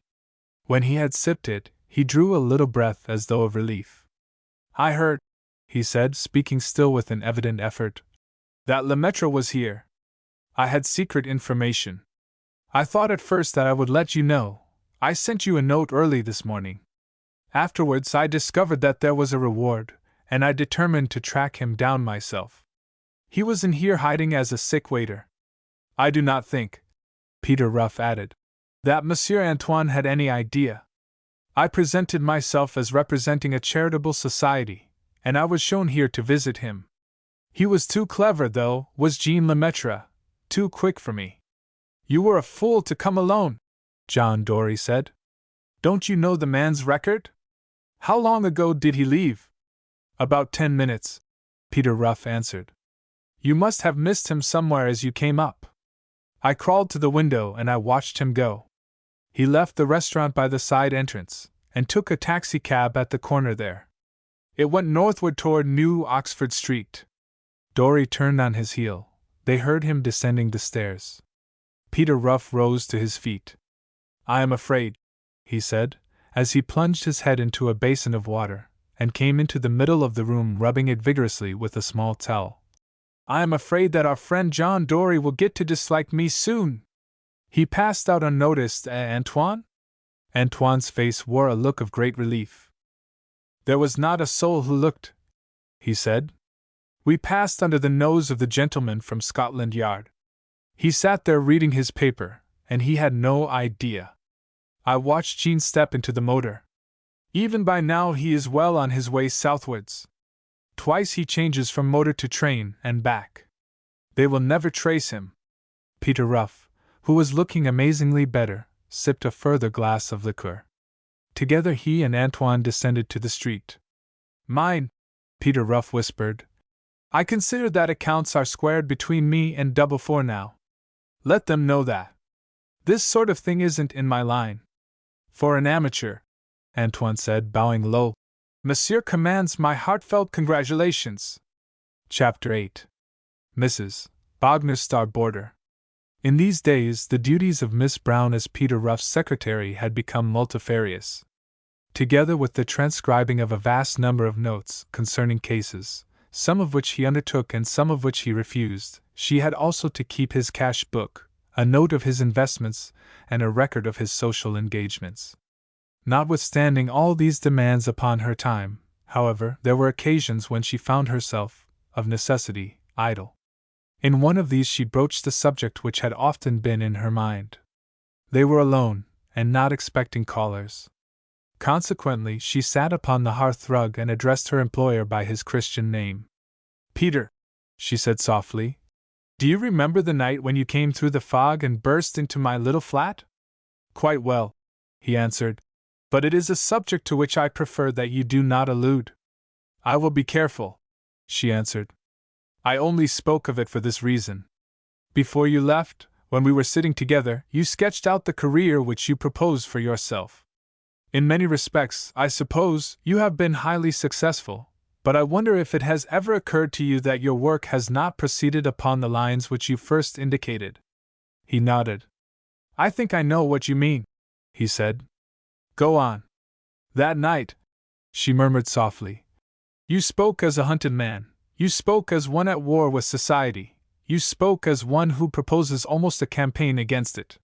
Speaker 1: When he had sipped it, he drew a little breath as though of relief. I heard, he said, speaking still with an evident effort, that Lemaitre was here. I had secret information. I thought at first that I would let you know. I sent you a note early this morning. Afterwards I discovered that there was a reward, and I determined to track him down myself. He was in here hiding as a sick waiter. I do not think, Peter Ruff added, that Monsieur Antoine had any idea. I presented myself as representing a charitable society, and I was shown here to visit him. He was too clever, though, was Jean Lemaitre, too quick for me. You were a fool to come alone, John Dory said. Don't you know the man's record? How long ago did he leave? About 10 minutes, Peter Ruff answered. You must have missed him somewhere as you came up. I crawled to the window and I watched him go. He left the restaurant by the side entrance, and took a taxicab at the corner there. It went northward toward New Oxford Street. Dory turned on his heel. They heard him descending the stairs. Peter Ruff rose to his feet. I am afraid, he said, as he plunged his head into a basin of water, and came into the middle of the room rubbing it vigorously with a small towel. I am afraid that our friend John Dory will get to dislike me soon. He passed out unnoticed, Antoine? Antoine's face wore a look of great relief. There was not a soul who looked, he said. We passed under the nose of the gentleman from Scotland Yard. He sat there reading his paper, and he had no idea. I watched Jean step into the motor. Even by now he is well on his way southwards. Twice he changes from motor to train and back. They will never trace him. Peter Ruff, who was looking amazingly better, sipped a further glass of liqueur. Together he and Antoine descended to the street. Mine, Peter Ruff whispered. I consider that accounts are squared between me and Double Four now. Let them know that. This sort of thing isn't in my line. For an amateur, Antoine said, bowing low, Monsieur commands my heartfelt congratulations. Chapter 8. Mrs. Bogner's Star Boarder. In these days, the duties of Miss Brown as Peter Ruff's secretary had become multifarious. Together with the transcribing of a vast number of notes concerning cases, some of which he undertook and some of which he refused, she had also to keep his cash book, a note of his investments, and a record of his social engagements. Notwithstanding all these demands upon her time, however, there were occasions when she found herself, of necessity, idle. In one of these she broached the subject which had often been in her mind. They were alone, and not expecting callers. Consequently, she sat upon the hearth-rug and addressed her employer by his Christian name. Peter, she said softly, do you remember the night when you came through the fog and burst into my little flat? Quite well, he answered, but it is a subject to which I prefer that you do not allude. I will be careful, she answered. I only spoke of it for this reason. Before you left, when we were sitting together, you sketched out the career which you proposed for yourself. In many respects, I suppose, you have been highly successful, but I wonder if it has ever occurred to you that your work has not proceeded upon the lines which you first indicated. He nodded. I think I know what you mean, he said. Go on. That night, she murmured softly. You spoke as a hunted man. You spoke as one at war with society. You spoke as one who proposes almost a campaign against it.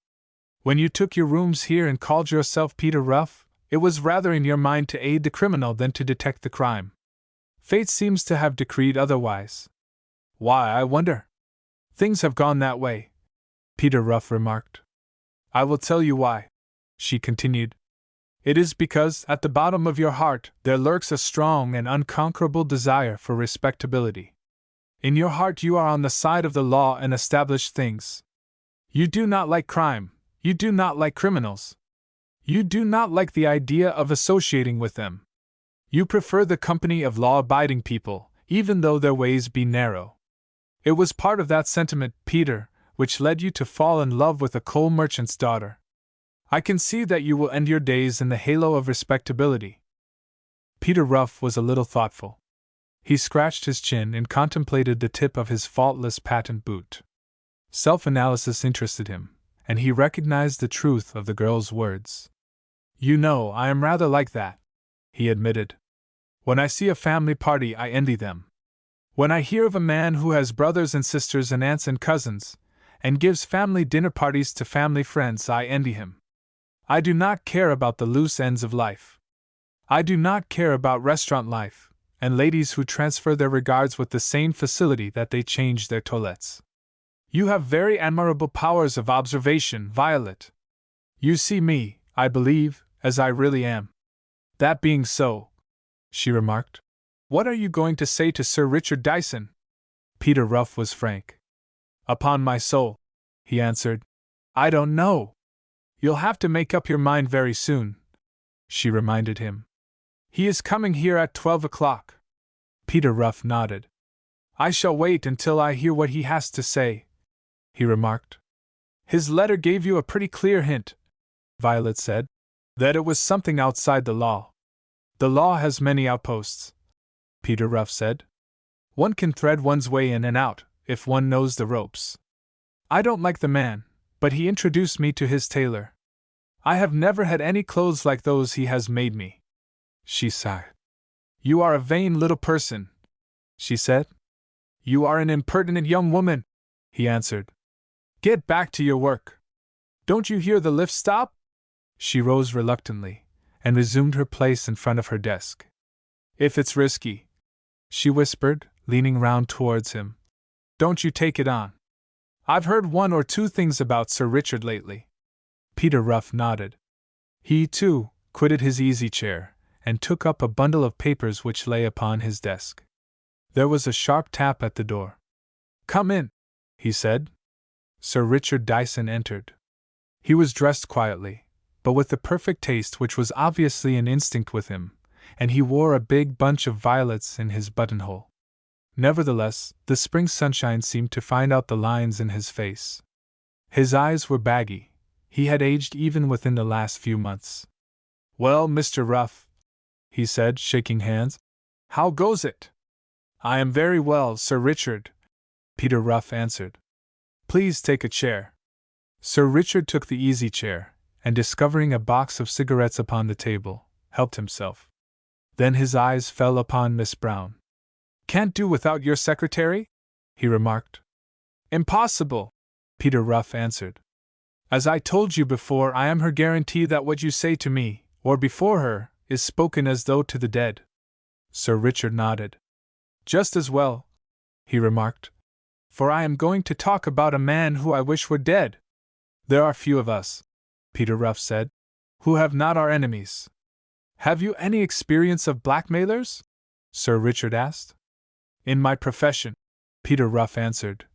Speaker 1: When you took your rooms here and called yourself Peter Ruff, it was rather in your mind to aid the criminal than to detect the crime. Fate seems to have decreed otherwise. Why, I wonder? Things have gone that way, Peter Ruff remarked. I will tell you why, she continued. It is because, at the bottom of your heart, there lurks a strong and unconquerable desire for respectability. In your heart you are on the side of the law and established things. You do not like crime, you do not like criminals. You do not like the idea of associating with them. You prefer the company of law-abiding people, even though their ways be narrow. It was part of that sentiment, Peter, which led you to fall in love with a coal merchant's daughter. I can see that you will end your days in the halo of respectability. Peter Ruff was a little thoughtful. He scratched his chin and contemplated the tip of his faultless patent boot. Self-analysis interested him, and he recognized the truth of the girl's words. "You know, I am rather like that," he admitted. "When I see a family party, I envy them. When I hear of a man who has brothers and sisters and aunts and cousins, and gives family dinner parties to family friends, I envy him. I do not care about the loose ends of life. I do not care about restaurant life, and ladies who transfer their regards with the same facility that they change their toilettes. You have very admirable powers of observation, Violet. You see me, I believe, as I really am." "That being so," she remarked, "what are you going to say to Sir Richard Dyson?" Peter Ruff was frank. "Upon my soul," he answered, "I don't know." "You'll have to make up your mind very soon," she reminded him. "He is coming here at 12 o'clock. Peter Ruff nodded. "I shall wait until I hear what he has to say," he remarked. "His letter gave you a pretty clear hint," Violet said, "that it was something outside the law." "The law has many outposts," Peter Ruff said. "One can thread one's way in and out, if one knows the ropes. I don't like the man, but he introduced me to his tailor. I have never had any clothes like those he has made me." She sighed. "You are a vain little person," she said. "You are an impertinent young woman," he answered. "Get back to your work. Don't you hear the lift stop?" She rose reluctantly, and resumed her place in front of her desk. "If it's risky," she whispered, leaning round towards him, "don't you take it on. I've heard one or two things about Sir Richard lately." Peter Ruff nodded. He, too, quitted his easy chair, and took up a bundle of papers which lay upon his desk. There was a sharp tap at the door. "Come in," he said. Sir Richard Dyson entered. He was dressed quietly, but with the perfect taste which was obviously an instinct with him, and he wore a big bunch of violets in his buttonhole. Nevertheless, the spring sunshine seemed to find out the lines in his face. His eyes were baggy. He had aged even within the last few months. "Well, Mr. Ruff," he said, shaking hands, "how goes it?" "I am very well, Sir Richard," Peter Ruff answered. "Please take a chair." Sir Richard took the easy chair, and discovering a box of cigarettes upon the table, helped himself. Then his eyes fell upon Miss Brown. "Can't do without your secretary?" he remarked. "Impossible," Peter Ruff answered. "As I told you before, I am her guarantee that what you say to me, or before her, is spoken as though to the dead." Sir Richard nodded. "Just as well," he remarked, "for I am going to talk about a man who I wish were dead." "There are few of us," Peter Ruff said, "who have not our enemies." "Have you any experience of blackmailers?" Sir Richard asked. "In my profession," Peter Ruff answered,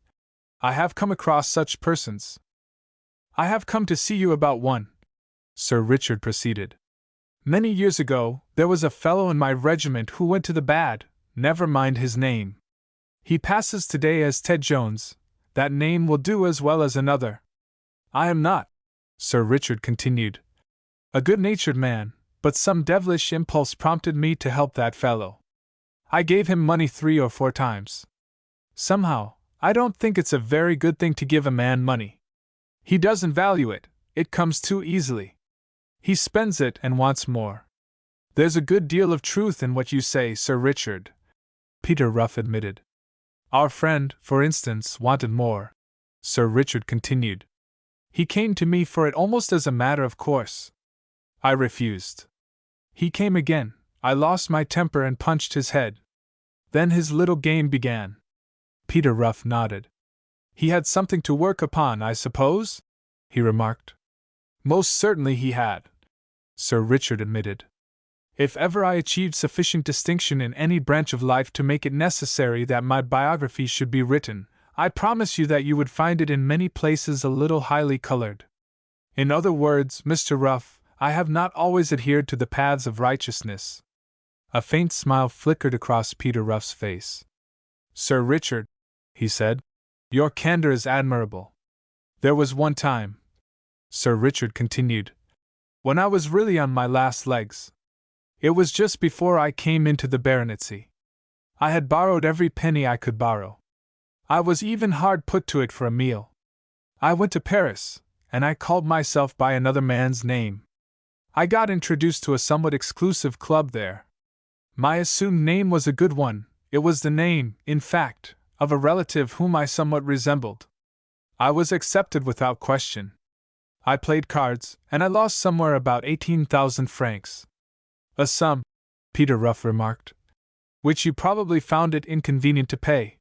Speaker 1: "I have come across such persons." "I have come to see you about one," Sir Richard proceeded. "Many years ago, there was a fellow in my regiment who went to the bad, never mind his name. He passes today as Ted Jones, that name will do as well as another. I am not," Sir Richard continued, "a good-natured man, but some devilish impulse prompted me to help that fellow. I gave him money 3 or 4 times. Somehow, I don't think it's a very good thing to give a man money. He doesn't value it, it comes too easily. He spends it and wants more. There's a good deal of truth in what you say, Sir Richard," Peter Ruff admitted. "Our friend, for instance, wanted more," Sir Richard continued. "He came to me for it almost as a matter of course. I refused. He came again, I lost my temper and punched his head. Then his little game began." Peter Ruff nodded. "He had something to work upon, I suppose?" he remarked. "Most certainly he had," Sir Richard admitted. "If ever I achieved sufficient distinction in any branch of life to make it necessary that my biography should be written, I promise you that you would find it in many places a little highly colored. In other words, Mr. Ruff, I have not always adhered to the paths of righteousness." A faint smile flickered across Peter Ruff's face. "Sir Richard," he said, "your candor is admirable. There was one time," Sir Richard continued, "when I was really on my last legs. It was just before I came into the baronetcy. I had borrowed every penny I could borrow. I was even hard put to it for a meal. I went to Paris, and I called myself by another man's name. I got introduced to a somewhat exclusive club there. My assumed name was a good one. It was the name, in fact, of a relative whom I somewhat resembled. I was accepted without question. I played cards, and I lost somewhere about 18,000 francs. A sum, Peter Ruff remarked, which you probably found it inconvenient to pay.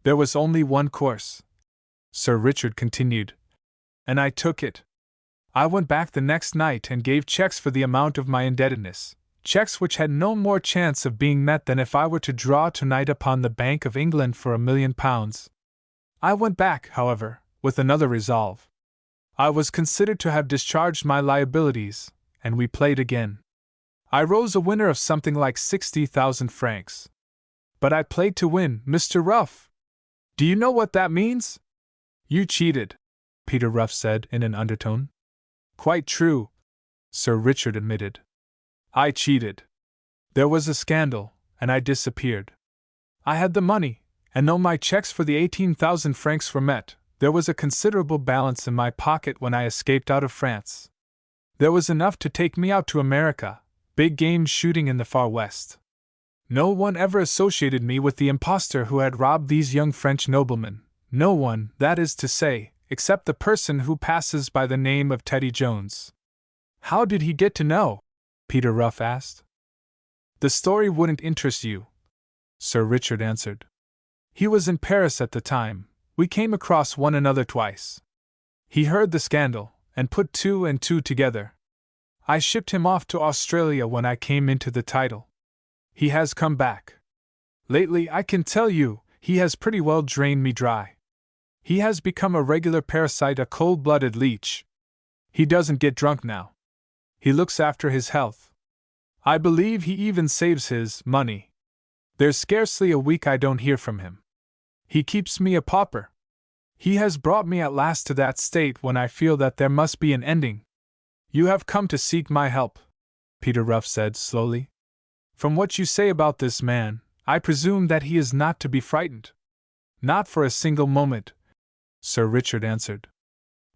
Speaker 1: There was only one course, Sir Richard continued, and I took it. I went back the next night and gave checks for the amount of my indebtedness, checks which had no more chance of being met than if I were to draw tonight upon the Bank of England for £1,000,000. I went back, however, with another resolve. I was considered to have discharged my liabilities, and we played again. I rose a winner of something like 60,000 francs. But I played to win, Mr. Ruff. Do you know what that means? You cheated, Peter Ruff said in an undertone. Quite true, Sir Richard admitted. I cheated. There was a scandal, and I disappeared. I had the money, and though my checks for the 18,000 francs were met, there was a considerable balance in my pocket when I escaped out of France. There was enough to take me out to America, big game shooting in the far west. No one ever associated me with the impostor who had robbed these young French noblemen, no one, that is to say, except the person who passes by the name of Teddy Jones. How did he get to know? Peter Ruff asked. The story wouldn't interest you, Sir Richard answered. He was in Paris at the time. We came across one another twice. He heard the scandal, and put two and two together. I shipped him off to Australia when I came into the title. He has come back. Lately, I can tell you, he has pretty well drained me dry. He has become a regular parasite, a cold-blooded leech. He doesn't get drunk now. He looks after his health. I believe he even saves his money. There's scarcely a week I don't hear from him. He keeps me a pauper. He has brought me at last to that state when I feel that there must be an ending. You have come to seek my help, Peter Ruff said slowly. From what you say about this man, I presume that he is not to be frightened. Not for a single moment, Sir Richard answered.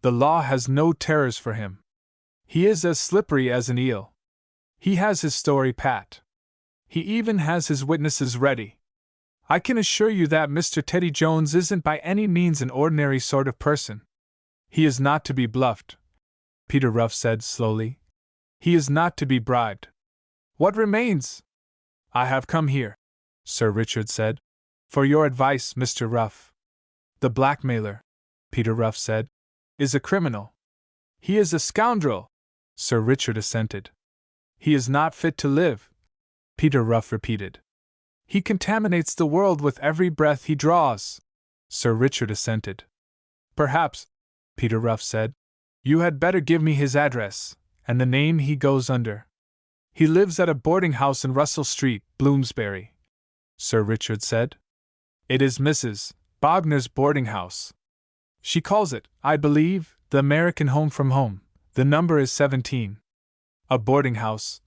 Speaker 1: The law has no terrors for him. He is as slippery as an eel. He has his story pat. He even has his witnesses ready. I can assure you that Mr. Teddy Jones isn't by any means an ordinary sort of person. He is not to be bluffed, Peter Ruff said slowly. He is not to be bribed. What remains? I have come here, Sir Richard said, for your advice, Mr. Ruff. The blackmailer, Peter Ruff said, is a criminal. He is a scoundrel, Sir Richard assented. He is not fit to live, Peter Ruff repeated. He contaminates the world with every breath he draws, Sir Richard assented. Perhaps, Peter Ruff said, you had better give me his address, and the name he goes under. He lives at a boarding house in Russell Street, Bloomsbury, Sir Richard said. It is Mrs. Bogner's boarding house. She calls it, I believe, the American Home from Home. The number is 17. A boarding house,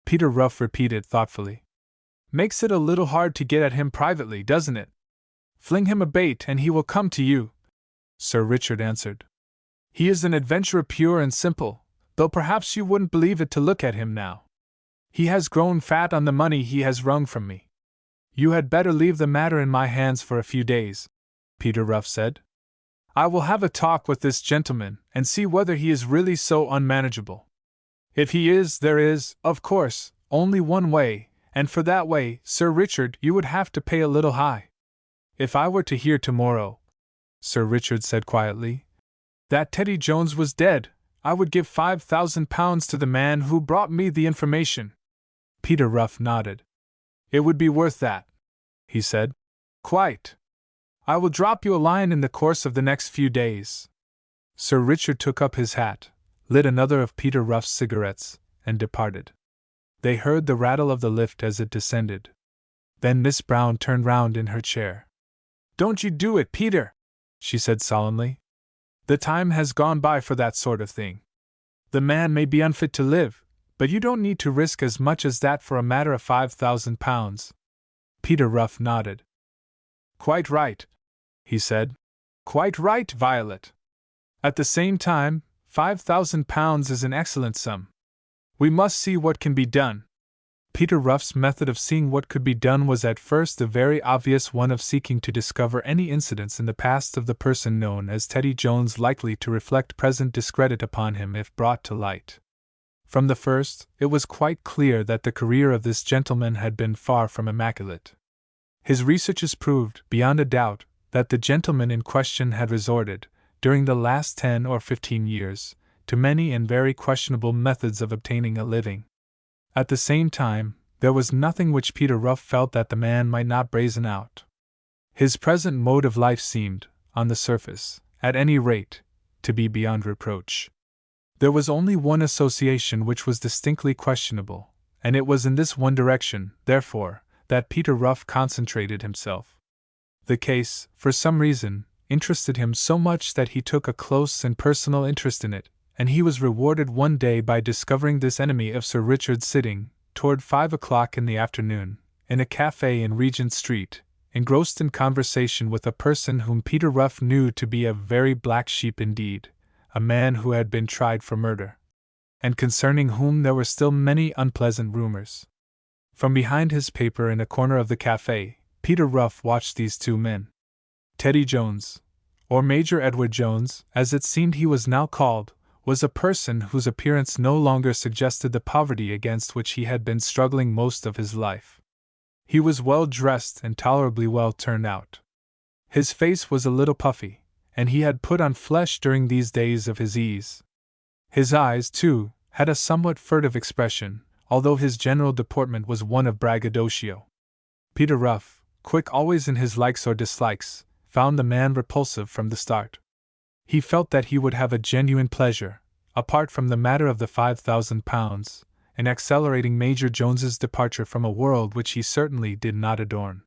Speaker 1: Peter Ruff repeated thoughtfully. Makes it a little hard to get at him privately, doesn't it? Fling him a bait and he will come to you, Sir Richard answered. He is an adventurer pure and simple, though perhaps you wouldn't believe it to look at him now. He has grown fat on the money he has wrung from me. You had better leave the matter in my hands for a few days, Peter Ruff said. I will have a talk with this gentleman and see whether he is really so unmanageable. If he is, there is, of course, only one way, and for that way, Sir Richard, you would have to pay a little high. If I were to hear tomorrow, Sir Richard said quietly, that Teddy Jones was dead, I would give £5,000 to the man who brought me the information. Peter Ruff nodded. It would be worth that, he said. Quite. I will drop you a line in the course of the next few days. Sir Richard took up his hat, lit another of Peter Ruff's cigarettes, and departed. They heard the rattle of the lift as it descended. Then Miss Brown turned round in her chair. Don't you do it, Peter, she said solemnly. The time has gone by for that sort of thing. The man may be unfit to live, but you don't need to risk as much as that for a matter of £5,000. Peter Ruff nodded. "Quite right," he said. "Quite right, Violet. At the same time, £5,000 is an excellent sum. We must see what can be done." Peter Ruff's method of seeing what could be done was at first the very obvious one of seeking to discover any incidents in the past of the person known as Teddy Jones likely to reflect present discredit upon him if brought to light. From the first, it was quite clear that the career of this gentleman had been far from immaculate. His researches proved, beyond a doubt, that the gentleman in question had resorted, during the last 10 or 15 years, to many and very questionable methods of obtaining a living. At the same time, there was nothing which Peter Ruff felt that the man might not brazen out. His present mode of life seemed, on the surface, at any rate, to be beyond reproach. There was only one association which was distinctly questionable, and it was in this one direction, therefore, that Peter Ruff concentrated himself. The case, for some reason, interested him so much that he took a close and personal interest in it, and he was rewarded one day by discovering this enemy of Sir Richard sitting, toward 5 o'clock in the afternoon, in a cafe in Regent Street, engrossed in conversation with a person whom Peter Ruff knew to be a very black sheep indeed, a man who had been tried for murder, and concerning whom there were still many unpleasant rumors. From behind his paper in a corner of the cafe, Peter Ruff watched these two men. Teddy Jones, or Major Edward Jones, as it seemed he was now called, was a person whose appearance no longer suggested the poverty against which he had been struggling most of his life. He was well dressed and tolerably well turned out. His face was a little puffy, and he had put on flesh during these days of his ease. His eyes, too, had a somewhat furtive expression, although his general deportment was one of braggadocio. Peter Ruff, quick always in his likes or dislikes, found the man repulsive from the start. He felt that he would have a genuine pleasure, apart from the matter of the £5,000, in accelerating Major Jones's departure from a world which he certainly did not adorn.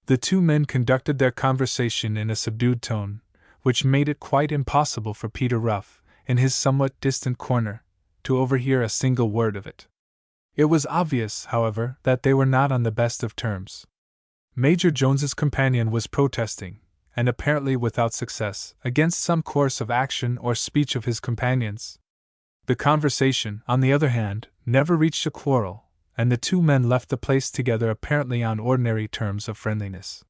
Speaker 1: The two men conducted their conversation in a subdued tone, which made it quite impossible for Peter Ruff, in his somewhat distant corner, to overhear a single word of it. It was obvious, however, that they were not on the best of terms. Major Jones's companion was protesting, and apparently without success, against some course of action or speech of his companion's. The conversation, on the other hand, never reached a quarrel, and the two men left the place together apparently on ordinary terms of friendliness.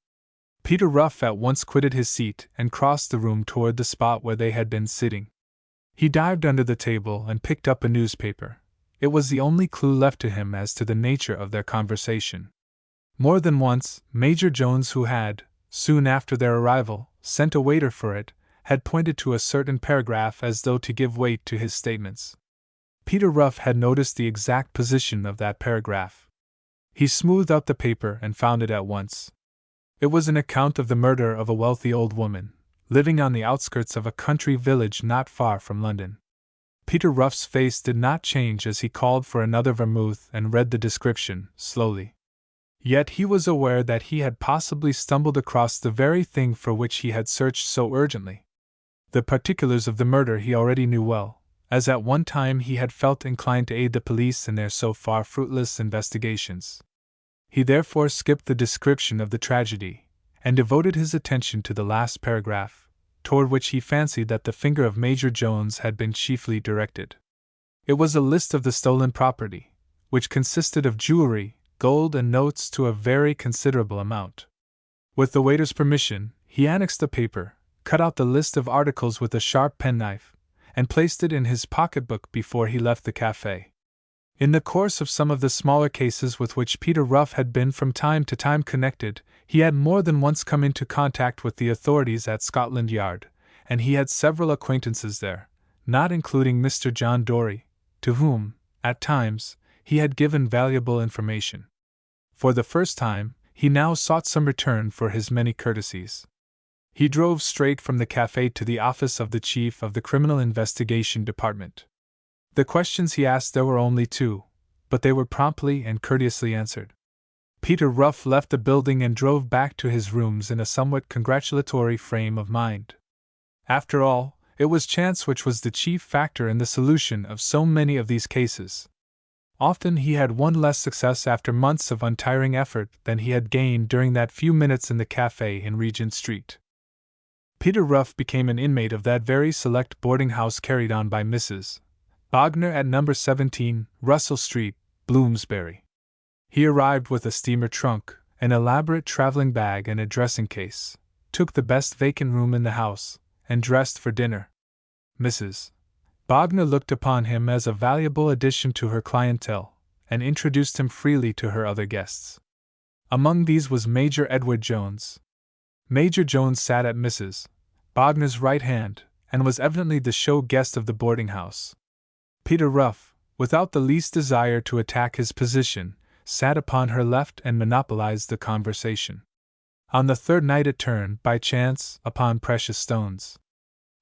Speaker 1: Peter Ruff at once quitted his seat and crossed the room toward the spot where they had been sitting. He dived under the table and picked up a newspaper. It was the only clue left to him as to the nature of their conversation. More than once, Major Jones, who had, soon after their arrival, sent a waiter for it, had pointed to a certain paragraph as though to give weight to his statements. Peter Ruff had noticed the exact position of that paragraph. He smoothed out the paper and found it at once. It was an account of the murder of a wealthy old woman, living on the outskirts of a country village not far from London. Peter Ruff's face did not change as he called for another vermouth and read the description, slowly. Yet he was aware that he had possibly stumbled across the very thing for which he had searched so urgently. The particulars of the murder he already knew well, as at one time he had felt inclined to aid the police in their so far fruitless investigations. He therefore skipped the description of the tragedy, and devoted his attention to the last paragraph, toward which he fancied that the finger of Major Jones had been chiefly directed. It was a list of the stolen property, which consisted of jewelry, gold, and notes to a very considerable amount. With the waiter's permission, he annexed the paper, cut out the list of articles with a sharp penknife, and placed it in his pocketbook before he left the cafe. In the course of some of the smaller cases with which Peter Ruff had been from time to time connected, he had more than once come into contact with the authorities at Scotland Yard, and he had several acquaintances there, not including Mr. John Dorry, to whom, at times, he had given valuable information. For the first time, he now sought some return for his many courtesies. He drove straight from the cafe to the office of the Chief of the Criminal Investigation Department. The questions he asked there were only two, but they were promptly and courteously answered. Peter Ruff left the building and drove back to his rooms in a somewhat congratulatory frame of mind. After all, it was chance which was the chief factor in the solution of so many of these cases. Often he had one less success after months of untiring effort than he had gained during that few minutes in the cafe in Regent Street. Peter Ruff became an inmate of that very select boarding house carried on by Mrs. Bogner at number 17, Russell Street, Bloomsbury. He arrived with a steamer trunk, an elaborate traveling bag and a dressing case, took the best vacant room in the house, and dressed for dinner. Mrs. Bogner looked upon him as a valuable addition to her clientele, and introduced him freely to her other guests. Among these was Major Edward Jones. Major Jones sat at Mrs. Bogner's right hand, and was evidently the show guest of the boarding house. Peter Ruff, without the least desire to attack his position, sat upon her left and monopolized the conversation. On the third night it turned, by chance, upon precious stones.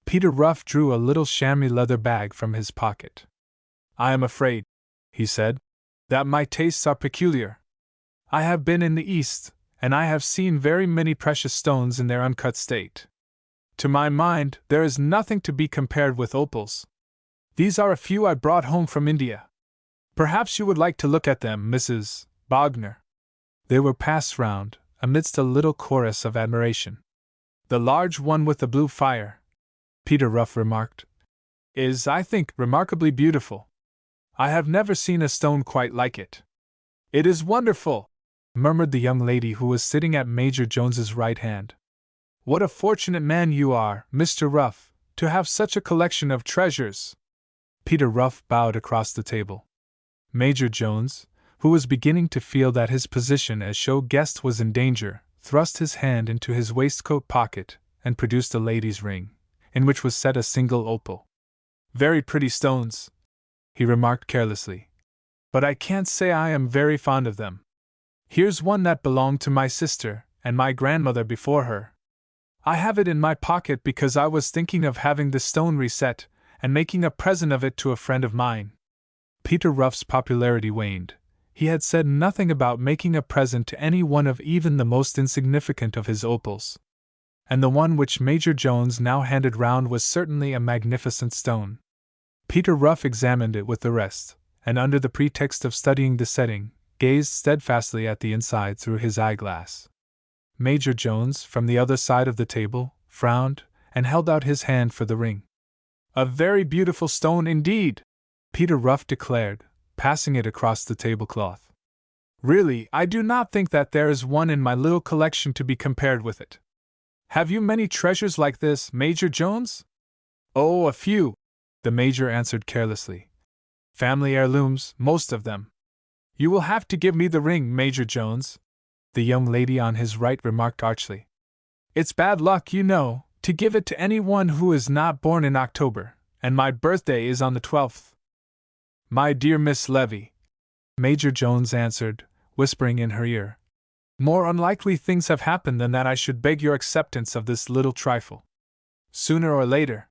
Speaker 1: Peter Ruff drew a little chamois leather bag from his pocket. "I am afraid," he said, "that my tastes are peculiar. I have been in the East, and I have seen very many precious stones in their uncut state. To my mind, there is nothing to be compared with opals. These are a few I brought home from India. Perhaps you would like to look at them, Mrs. Bogner." They were passed round, amidst a little chorus of admiration. "The large one with the blue fire," Peter Ruff remarked, "is, I think, remarkably beautiful. I have never seen a stone quite like it." "It is wonderful," murmured the young lady who was sitting at Major Jones's right hand. "What a fortunate man you are, Mr. Ruff, to have such a collection of treasures." Peter Ruff bowed across the table. Major Jones, who was beginning to feel that his position as show guest was in danger, thrust his hand into his waistcoat pocket and produced a lady's ring, in which was set a single opal. "Very pretty stones," he remarked carelessly, "but I can't say I am very fond of them. Here's one that belonged to my sister, and my grandmother before her. I have it in my pocket because I was thinking of having the stone reset and making a present of it to a friend of mine." Peter Ruff's popularity waned. He had said nothing about making a present to any one of even the most insignificant of his opals. And the one which Major Jones now handed round was certainly a magnificent stone. Peter Ruff examined it with the rest, and under the pretext of studying the setting, gazed steadfastly at the inside through his eyeglass. Major Jones, from the other side of the table, frowned, and held out his hand for the ring. "A very beautiful stone indeed," Peter Ruff declared, passing it across the tablecloth. "Really, I do not think that there is one in my little collection to be compared with it. Have you many treasures like this, Major Jones?" "Oh, a few," the Major answered carelessly. "Family heirlooms, most of them." "You will have to give me the ring, Major Jones," the young lady on his right remarked archly. "It's bad luck, you know, to give it to anyone who is not born in October, and my birthday is on the 12th. "My dear Miss Levy," Major Jones answered, whispering in her ear, "more unlikely things have happened than that I should beg your acceptance of this little trifle. Sooner or later,"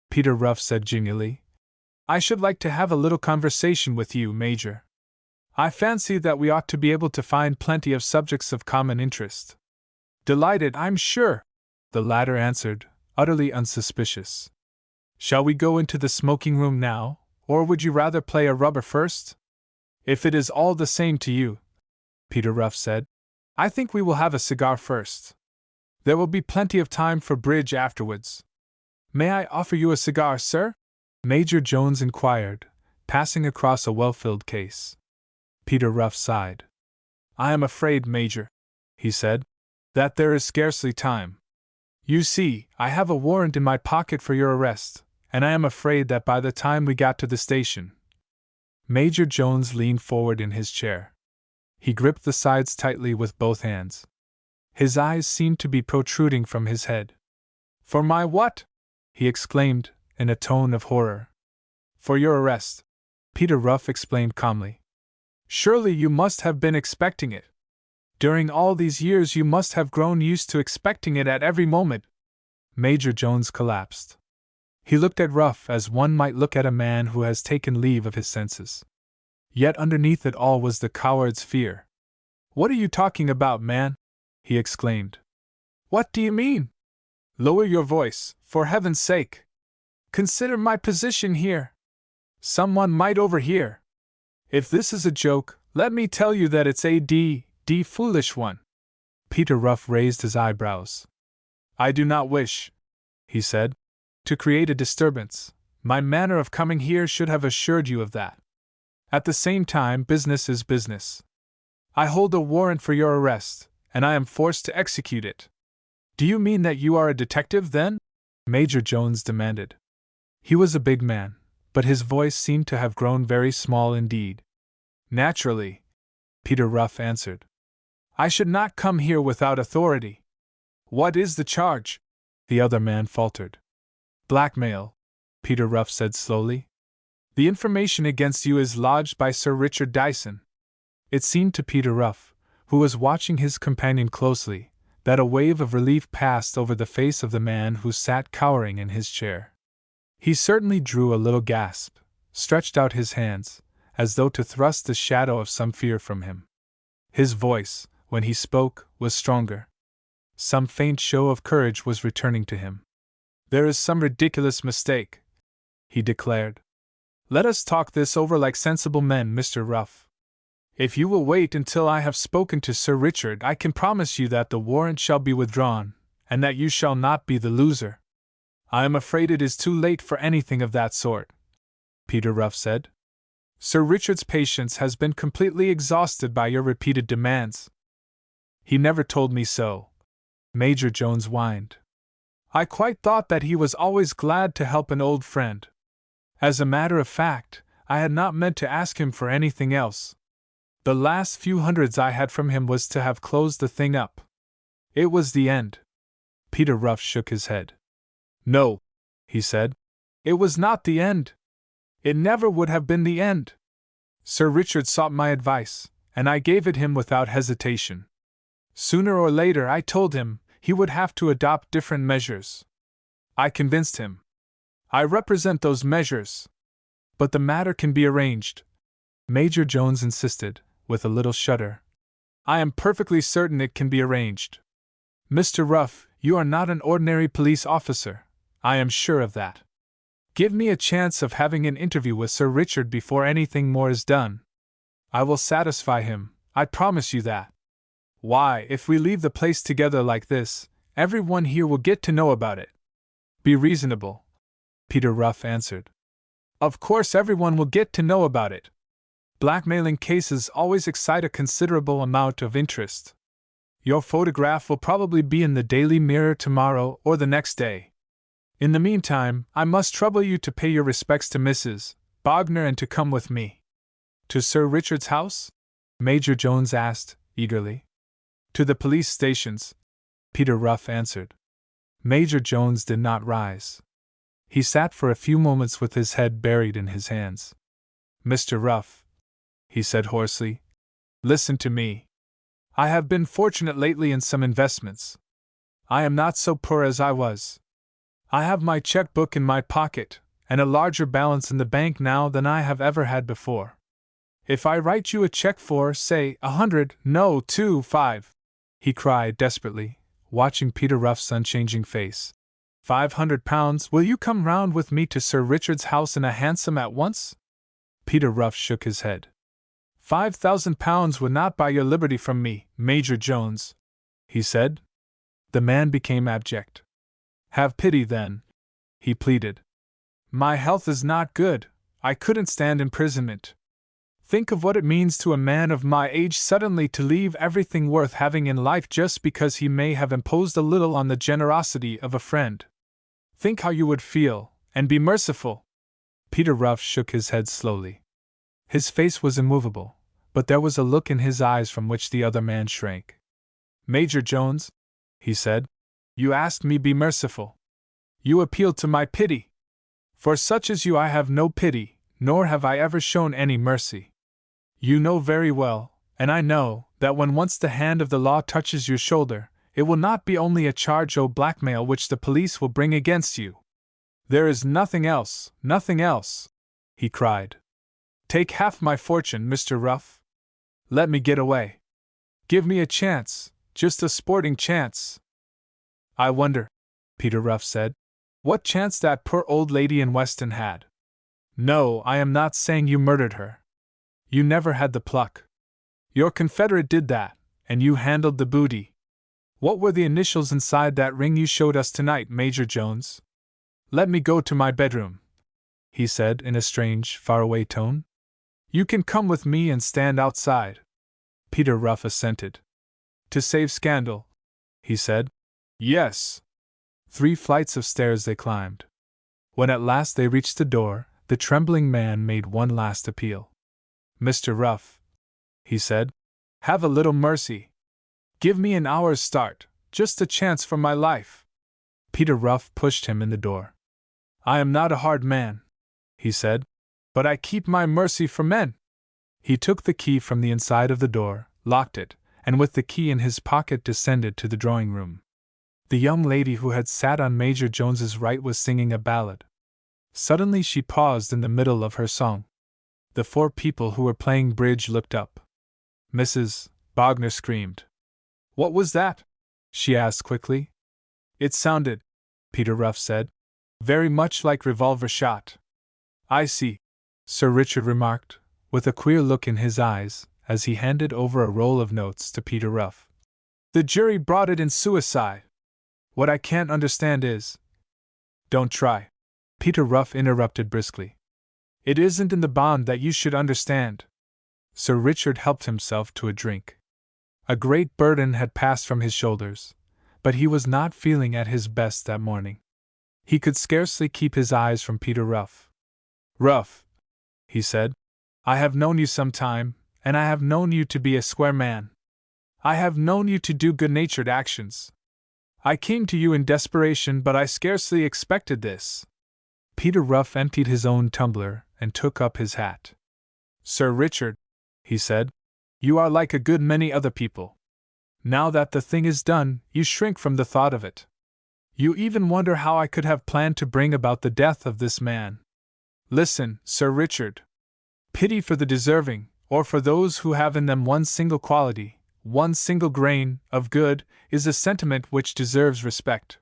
Speaker 1: Peter Ruff said genially, "I should like to have a little conversation with you, Major. I fancy that we ought to be able to find plenty of subjects of common interest." "Delighted, I'm sure," the latter answered, utterly unsuspicious. "Shall we go into the smoking room now, or would you rather play a rubber first?" "If it is all the same to you," Peter Ruff said, "I think we will have a cigar first. There will be plenty of time for bridge afterwards." "May I offer you a cigar, sir?" Major Jones inquired, passing across a well-filled case. Peter Ruff sighed. "I am afraid, Major," he said, "that there is scarcely time. You see, I have a warrant in my pocket for your arrest, and I am afraid that by the time we got to the station—" Major Jones leaned forward in his chair. He gripped the sides tightly with both hands. His eyes seemed to be protruding from his head. "For my what?" he exclaimed, in a tone of horror. "For your arrest," Peter Ruff explained calmly. "Surely you must have been expecting it. During all these years you must have grown used to expecting it at every moment." Major Jones collapsed. He looked at Ruff as one might look at a man who has taken leave of his senses. Yet underneath it all was the coward's fear. "What are you talking about, man?" he exclaimed. "What do you mean? Lower your voice, for heaven's sake. Consider my position here. Someone might overhear. If this is a joke, let me tell you that it's a foolish one. Peter Ruff raised his eyebrows. I do not wish, he said, to create a disturbance. My manner of coming here should have assured you of that. At the same time, business is business. I hold a warrant for your arrest, and I am forced to execute it. Do you mean that you are a detective, then? Major Jones demanded. He was a big man, but his voice seemed to have grown very small indeed. Naturally, Peter Ruff answered. I should not come here without authority. What is the charge? The other man faltered. Blackmail, Peter Ruff said slowly. The information against you is lodged by Sir Richard Dyson. It seemed to Peter Ruff, who was watching his companion closely, that a wave of relief passed over the face of the man who sat cowering in his chair. He certainly drew a little gasp, stretched out his hands, as though to thrust the shadow of some fear from him. His voice, when he spoke, was stronger. Some faint show of courage was returning to him. There is some ridiculous mistake, he declared. Let us talk this over like sensible men, Mr. Ruff. If you will wait until I have spoken to Sir Richard, I can promise you that the warrant shall be withdrawn, and that you shall not be the loser. I am afraid it is too late for anything of that sort, Peter Ruff said. Sir Richard's patience has been completely exhausted by your repeated demands. He never told me so, Major Jones whined. I quite thought that he was always glad to help an old friend. As a matter of fact, I had not meant to ask him for anything else. The last few hundreds I had from him was to have closed the thing up. It was the end. Peter Ruff shook his head. No, he said. It was not the end. It never would have been the end. Sir Richard sought my advice, and I gave it him without hesitation. Sooner or later, I told him, he would have to adopt different measures. I convinced him. I represent those measures. But the matter can be arranged, Major Jones insisted, with a little shudder. I am perfectly certain it can be arranged. Mr. Ruff, you are not an ordinary police officer, I am sure of that. Give me a chance of having an interview with Sir Richard before anything more is done. I will satisfy him, I promise you that. Why, if we leave the place together like this, everyone here will get to know about it. Be reasonable, Peter Ruff answered. Of course everyone will get to know about it. Blackmailing cases always excite a considerable amount of interest. Your photograph will probably be in the Daily Mirror tomorrow or the next day. In the meantime, I must trouble you to pay your respects to Mrs. Bogner and to come with me. To Sir Richard's house? Major Jones asked, eagerly. To the police stations, Peter Ruff answered. Major Jones did not rise. He sat for a few moments with his head buried in his hands. Mr. Ruff, he said hoarsely, listen to me. I have been fortunate lately in some investments. I am not so poor as I was. I have my checkbook in my pocket, and a larger balance in the bank now than I have ever had before. If I write you a check for, say, 100, no, 5, he cried desperately, watching Peter Ruff's unchanging face. £500, will you come round with me to Sir Richard's house in a hansom at once? Peter Ruff shook his head. £5,000 would not buy your liberty from me, Major Jones, he said. The man became abject. Have pity, then, he pleaded. My health is not good, I couldn't stand imprisonment. Think of what it means to a man of my age suddenly to leave everything worth having in life just because he may have imposed a little on the generosity of a friend. Think how you would feel, and be merciful. Peter Ruff shook his head slowly. His face was immovable, but there was a look in his eyes from which the other man shrank. Major Jones, he said, you asked me be merciful. You appealed to my pity. For such as you I have no pity, nor have I ever shown any mercy. You know very well, and I know, that when once the hand of the law touches your shoulder, it will not be only a charge of blackmail which the police will bring against you. There is nothing else, he cried. Take half my fortune, Mr. Ruff. Let me get away. Give me a chance, just a sporting chance. I wonder, Peter Ruff said, what chance that poor old lady in Weston had. No, I am not saying you murdered her. You never had the pluck. Your confederate did that, and you handled the booty. What were the initials inside that ring you showed us tonight, Major Jones? Let me go to my bedroom, he said in a strange, faraway tone. You can come with me and stand outside. Peter Ruff assented. To save scandal, he said. Yes. 3 flights of stairs they climbed. When at last they reached the door, the trembling man made one last appeal. Mr. Ruff, he said, have a little mercy. Give me an hour's start, just a chance for my life. Peter Ruff pushed him in the door. I am not a hard man, he said, but I keep my mercy for men. He took the key from the inside of the door, locked it, and with the key in his pocket descended to the drawing room. The young lady who had sat on Major Jones's right was singing a ballad. Suddenly she paused in the middle of her song. The 4 people who were playing bridge looked up. Mrs. Bogner screamed. What was that? She asked quickly. It sounded, Peter Ruff said, very much like revolver shot. I see, Sir Richard remarked, with a queer look in his eyes, as he handed over a roll of notes to Peter Ruff. The jury brought it in suicide. What I can't understand is… Don't try, Peter Ruff interrupted briskly. It isn't in the bond that you should understand. Sir Richard helped himself to a drink. A great burden had passed from his shoulders, but he was not feeling at his best that morning. He could scarcely keep his eyes from Peter Ruff. Ruff, he said, I have known you some time, and I have known you to be a square man. I have known you to do good-natured actions. I came to you in desperation, but I scarcely expected this. Peter Ruff emptied his own tumbler and took up his hat. Sir Richard, he said, you are like a good many other people. Now that the thing is done, you shrink from the thought of it. You even wonder how I could have planned to bring about the death of this man. Listen, Sir Richard. Pity for the deserving, or for those who have in them one single quality, one single grain, of good, is a sentiment which deserves respect.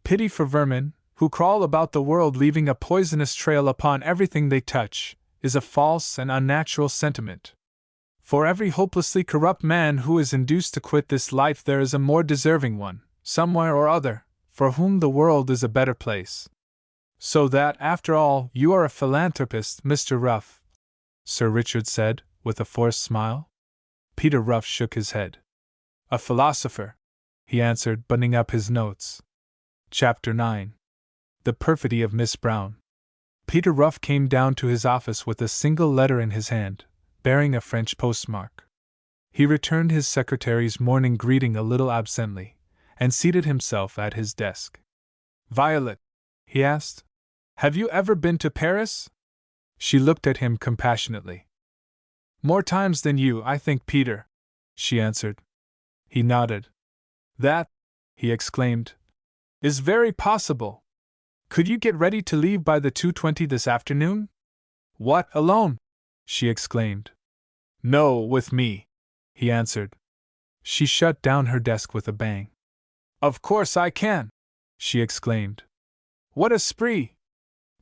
Speaker 1: Pity for vermin, who crawl about the world leaving a poisonous trail upon everything they touch, is a false and unnatural sentiment. For every hopelessly corrupt man who is induced to quit this life there is a more deserving one, somewhere or other, for whom the world is a better place. So that, after all, you are a philanthropist, Mr. Ruff, Sir Richard said, with a forced smile. Peter Ruff shook his head. A philosopher, he answered, buttoning up his notes. Chapter 9. The Perfidy of Miss Brown. Peter Ruff came down to his office with a single letter in his hand, bearing a French postmark. He returned his secretary's morning greeting a little absently, and seated himself at his desk. Violet, he asked, have you ever been to Paris? She looked at him compassionately. More times than you, I think, Peter, she answered. He nodded. That, he exclaimed, is very possible. Could you get ready to leave by the 2:20 this afternoon? What, alone? She exclaimed. No, with me, he answered. She shut down her desk with a bang. Of course I can, she exclaimed. What a spree!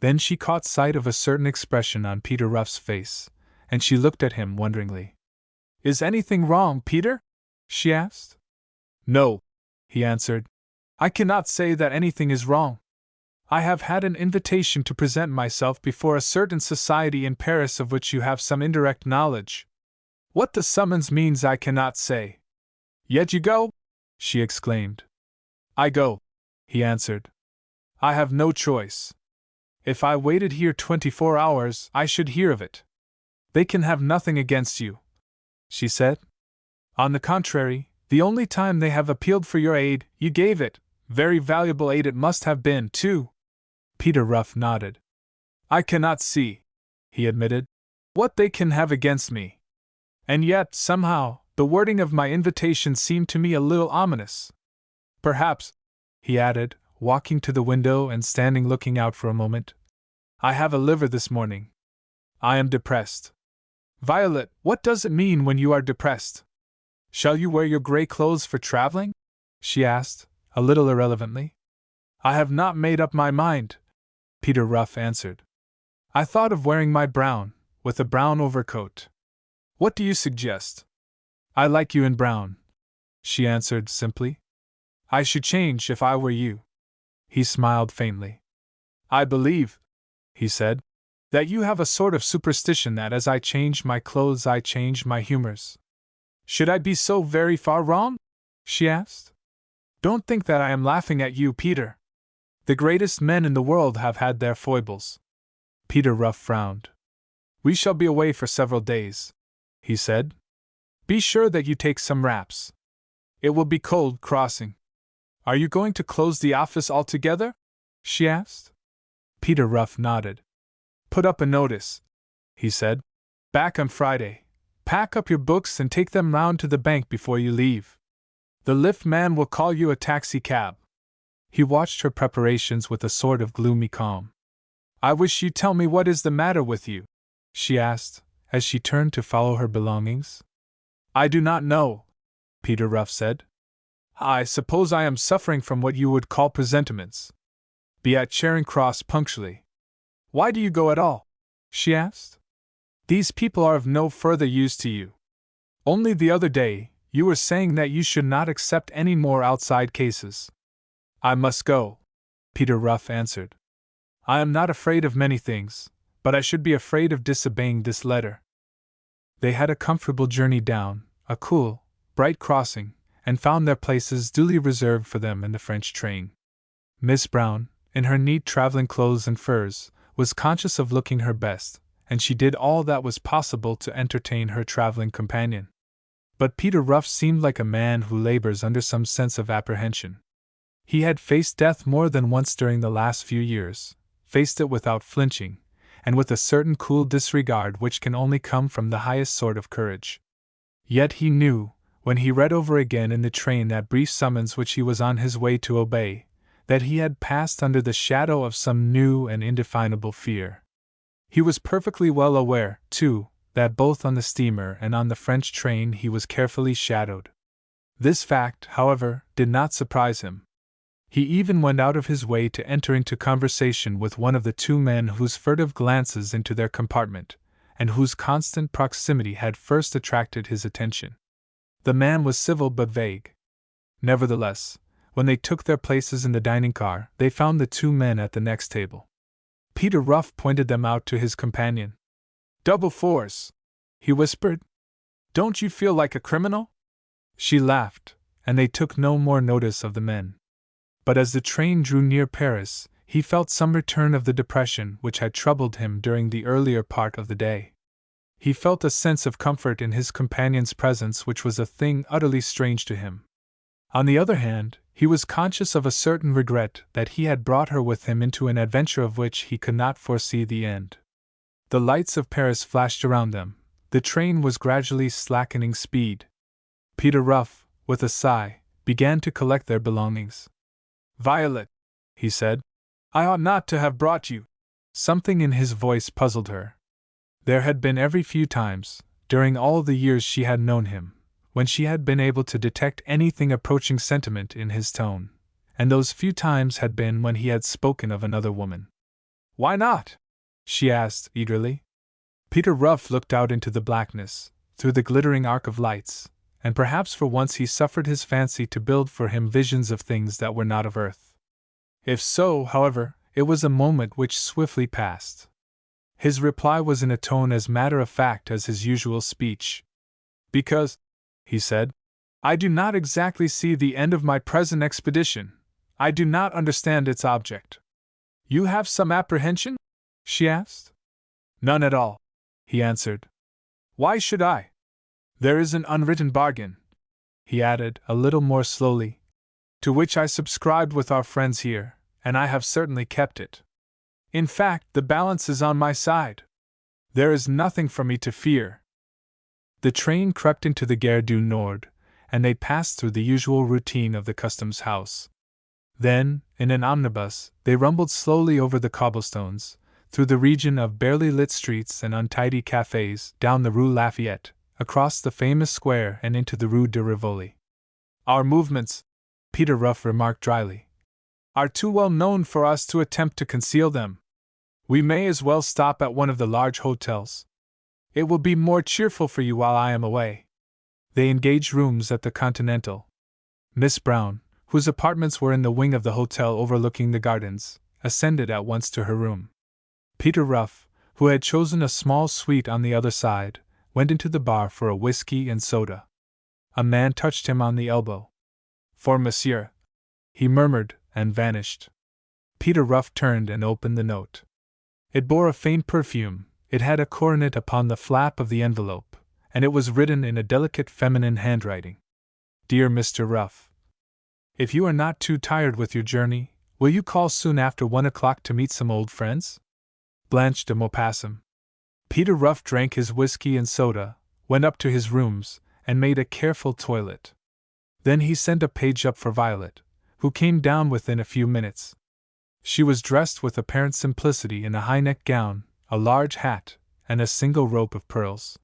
Speaker 1: Then she caught sight of a certain expression on Peter Ruff's face, and she looked at him wonderingly. Is anything wrong, Peter? She asked. No, he answered. I cannot say that anything is wrong. I have had an invitation to present myself before a certain society in Paris of which you have some indirect knowledge. What the summons means I cannot say. Yet you go? She exclaimed. I go, he answered. I have no choice. If I waited here 24 hours, I should hear of it. They can have nothing against you, she said. On the contrary, the only time they have appealed for your aid, you gave it. Very valuable aid it must have been, too. Peter Ruff nodded. I cannot see, he admitted, what they can have against me. And yet, somehow, the wording of my invitation seemed to me a little ominous. Perhaps, he added, walking to the window and standing looking out for a moment, I have a liver this morning. I am depressed. Violet, what does it mean when you are depressed? Shall you wear your gray clothes for traveling? She asked, a little irrelevantly. I have not made up my mind, Peter Ruff answered. I thought of wearing my brown, with a brown overcoat. What do you suggest? I like you in brown, she answered simply. I should change if I were you. He smiled faintly. I believe, he said, that you have a sort of superstition that as I change my clothes I change my humors. Should I be so very far wrong? She asked. Don't think that I am laughing at you, Peter. The greatest men in the world have had their foibles. Peter Ruff frowned. We shall be away for several days, he said. Be sure that you take some wraps. It will be cold crossing. Are you going to close the office altogether? She asked. Peter Ruff nodded. Put up a notice, he said. Back on Friday. Pack up your books and take them round to the bank before you leave. The lift man will call you a taxi cab. He watched her preparations with a sort of gloomy calm. I wish you'd tell me what is the matter with you, she asked, as she turned to follow her belongings. I do not know, Peter Ruff said. I suppose I am suffering from what you would call presentiments. Be at Charing Cross punctually. Why do you go at all? She asked. These people are of no further use to you. Only the other day, you were saying that you should not accept any more outside cases. I must go, Peter Ruff answered. I am not afraid of many things, but I should be afraid of disobeying this letter. They had a comfortable journey down a cool, bright crossing, and found their places duly reserved for them in the French train. Miss Brown, in her neat traveling clothes and furs, was conscious of looking her best, and she did all that was possible to entertain her traveling companion. But Peter Ruff seemed like a man who labors under some sense of apprehension. He had faced death more than once during the last few years, faced it without flinching, and with a certain cool disregard which can only come from the highest sort of courage. Yet he knew, when he read over again in the train that brief summons which he was on his way to obey, that he had passed under the shadow of some new and indefinable fear. He was perfectly well aware, too, that both on the steamer and on the French train he was carefully shadowed. This fact, however, did not surprise him. He even went out of his way to enter into conversation with one of the two men whose furtive glances into their compartment, and whose constant proximity had first attracted his attention. The man was civil but vague. Nevertheless, when they took their places in the dining car, they found the two men at the next table. Peter Ruff pointed them out to his companion. Double fours, he whispered. Don't you feel like a criminal? She laughed, and they took no more notice of the men. But as the train drew near Paris, he felt some return of the depression which had troubled him during the earlier part of the day. He felt a sense of comfort in his companion's presence which was a thing utterly strange to him. On the other hand, he was conscious of a certain regret that he had brought her with him into an adventure of which he could not foresee the end. The lights of Paris flashed around them. The train was gradually slackening speed. Peter Ruff, with a sigh, began to collect their belongings. Violet, he said, I ought not to have brought you. Something in his voice puzzled her. There had been every few times, during all the years she had known him, when she had been able to detect anything approaching sentiment in his tone, and those few times had been when he had spoken of another woman. Why not? She asked eagerly. Peter Ruff looked out into the blackness, through the glittering arc of lights, and perhaps for once he suffered his fancy to build for him visions of things that were not of earth. If so, however, it was a moment which swiftly passed. His reply was in a tone as matter-of-fact as his usual speech. Because, he said, I do not exactly see the end of my present expedition. I do not understand its object. You have some apprehension? She asked. None at all, he answered. Why should I? There is an unwritten bargain, he added a little more slowly, to which I subscribed with our friends here, and I have certainly kept it. In fact, the balance is on my side. There is nothing for me to fear. The train crept into the Gare du Nord, and they passed through the usual routine of the customs house. Then, in an omnibus, they rumbled slowly over the cobblestones, through the region of barely lit streets and untidy cafes, down the Rue Lafayette, across the famous square and into the Rue de Rivoli. Our movements, Peter Ruff remarked dryly, are too well known for us to attempt to conceal them. We may as well stop at one of the large hotels. It will be more cheerful for you while I am away. They engaged rooms at the Continental. Miss Brown, whose apartments were in the wing of the hotel overlooking the gardens, ascended at once to her room. Peter Ruff, who had chosen a small suite on the other side, went into the bar for a whiskey and soda. A man touched him on the elbow. "For monsieur," he murmured, and vanished. Peter Ruff turned and opened the note. It bore a faint perfume, it had a coronet upon the flap of the envelope, and it was written in a delicate feminine handwriting. "Dear Mr. Ruff, if you are not too tired with your journey, will you call soon after 1 o'clock to meet some old friends? Blanche de Maupassant." Peter Ruff drank his whiskey and soda, went up to his rooms, and made a careful toilet. Then he sent a page up for Violet, who came down within a few minutes. She was dressed with apparent simplicity in a high-neck gown, a large hat, and a single rope of pearls.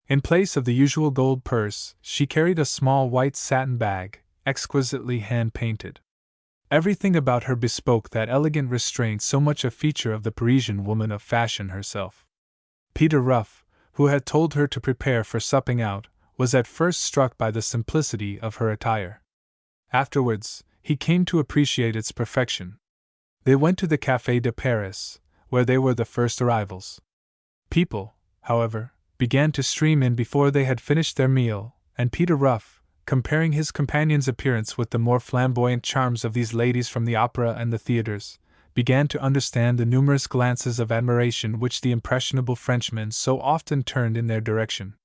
Speaker 1: In place of the usual gold purse, she carried a small white satin bag, exquisitely hand-painted. Everything about her bespoke that elegant restraint so much a feature of the Parisian woman of fashion herself. Peter Ruff, who had told her to prepare for supping out, was at first struck by the simplicity of her attire. Afterwards, he came to appreciate its perfection. They went to the Café de Paris, where they were the first arrivals. People, however, began to stream in before they had finished their meal, and Peter Ruff, comparing his companion's appearance with the more flamboyant charms of these ladies from the opera and the theaters, began to understand the numerous glances of admiration which the impressionable Frenchman so often turned in their direction.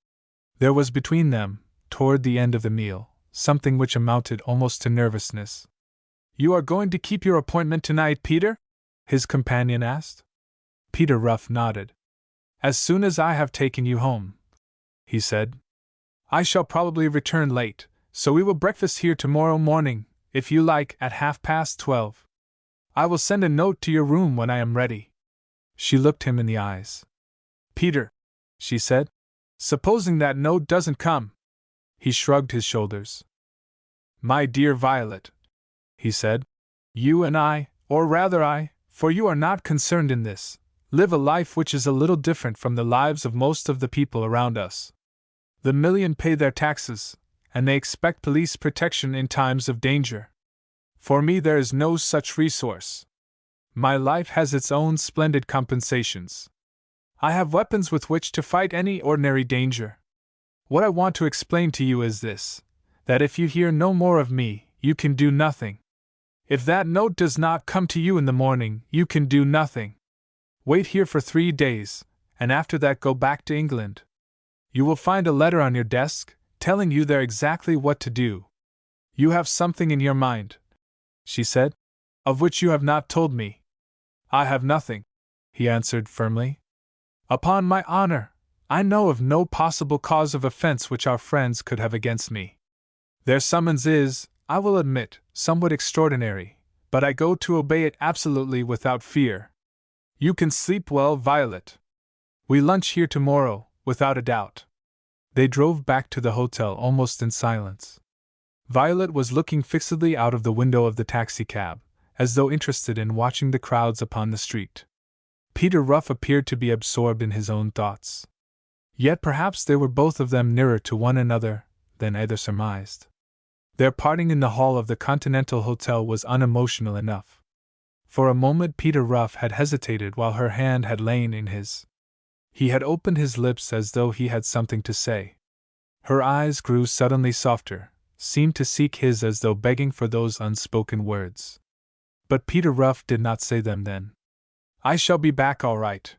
Speaker 1: There was between them, toward the end of the meal, something which amounted almost to nervousness. "You are going to keep your appointment tonight, Peter?" his companion asked. Peter Ruff nodded. "As soon as I have taken you home," he said. "I shall probably return late, so we will breakfast here tomorrow morning, if you like, at 12:30. I will send a note to your room when I am ready." She looked him in the eyes. "Peter," she said, "supposing that note doesn't come?" He shrugged his shoulders. "My dear Violet," he said, "you and I, or rather I, for you are not concerned in this, live a life which is a little different from the lives of most of the people around us. The million pay their taxes, and they expect police protection in times of danger. For me there is no such resource. My life has its own splendid compensations. I have weapons with which to fight any ordinary danger. What I want to explain to you is this, that if you hear no more of me, you can do nothing. If that note does not come to you in the morning, you can do nothing. Wait here for 3 days, and after that go back to England. You will find a letter on your desk, telling you there exactly what to do. You have something in your mind," she said, "of which you have not told me." "I have nothing," he answered firmly. "Upon my honor, I know of no possible cause of offense which our friends could have against me. Their summons is, I will admit, somewhat extraordinary, but I go to obey it absolutely without fear. You can sleep well, Violet. We lunch here tomorrow, without a doubt." They drove back to the hotel almost in silence. Violet was looking fixedly out of the window of the taxicab, as though interested in watching the crowds upon the street. Peter Ruff appeared to be absorbed in his own thoughts. Yet perhaps they were both of them nearer to one another than either surmised. Their parting in the hall of the Continental Hotel was unemotional enough. For a moment Peter Ruff had hesitated while her hand had lain in his. He had opened his lips as though he had something to say. Her eyes grew suddenly softer, seemed to seek his as though begging for those unspoken words. But Peter Ruff did not say them then. "I shall be back all right,"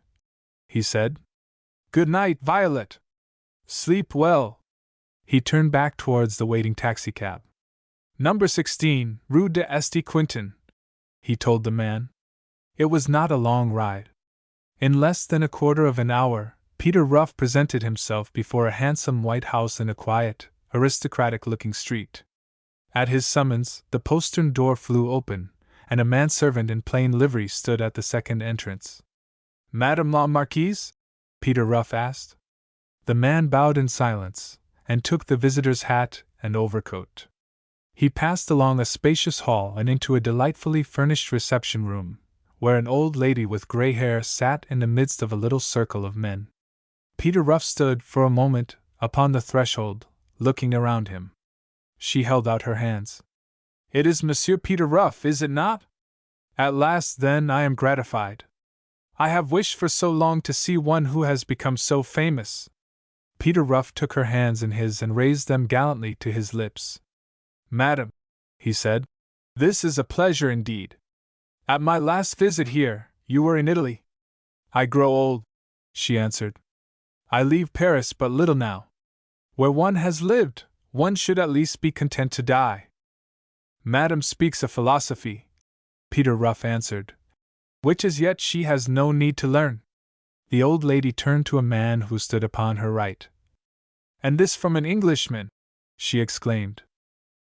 Speaker 1: he said. "Good night, Violet. Sleep well." He turned back towards the waiting taxicab. "Number 16, Rue de St. Quentin," he told the man. It was not a long ride. In less than a quarter of an hour, Peter Ruff presented himself before a handsome white house in a quiet, aristocratic-looking street. At his summons, the postern door flew open, and a manservant in plain livery stood at the second entrance. "Madame la Marquise?" Peter Ruff asked. The man bowed in silence, and took the visitor's hat and overcoat. He passed along a spacious hall and into a delightfully furnished reception room, where an old lady with gray hair sat in the midst of a little circle of men. Peter Ruff stood for a moment upon the threshold, looking around him. She held out her hands. "It is Monsieur Peter Ruff, is it not? At last, then, I am gratified. I have wished for so long to see one who has become so famous." Peter Ruff took her hands in his and raised them gallantly to his lips. "Madam," he said, "this is a pleasure indeed. At my last visit here, you were in Italy." "I grow old," she answered. "I leave Paris but little now. Where one has lived, one should at least be content to die." "Madam speaks a philosophy," Peter Ruff answered, "which as yet she has no need to learn." The old lady turned to a man who stood upon her right. "And this from an Englishman!" she exclaimed.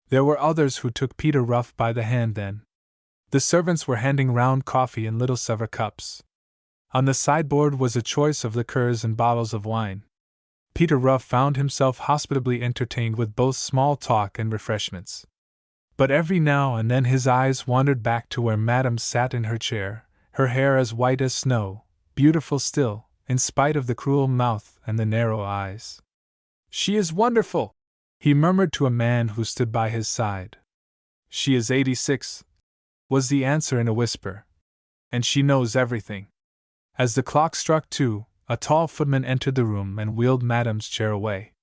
Speaker 1: There were others who took Peter Ruff by the hand then. The servants were handing round coffee in little silver cups. On the sideboard was a choice of liqueurs and bottles of wine. Peter Ruff found himself hospitably entertained with both small talk and refreshments. But every now and then his eyes wandered back to where Madame sat in her chair, her hair as white as snow, beautiful still, in spite of the cruel mouth and the narrow eyes. "She is wonderful," he murmured to a man who stood by his side. "She is 86, was the answer in a whisper. "And she knows everything." As the clock struck 2, a tall footman entered the room and wheeled Madame's chair away.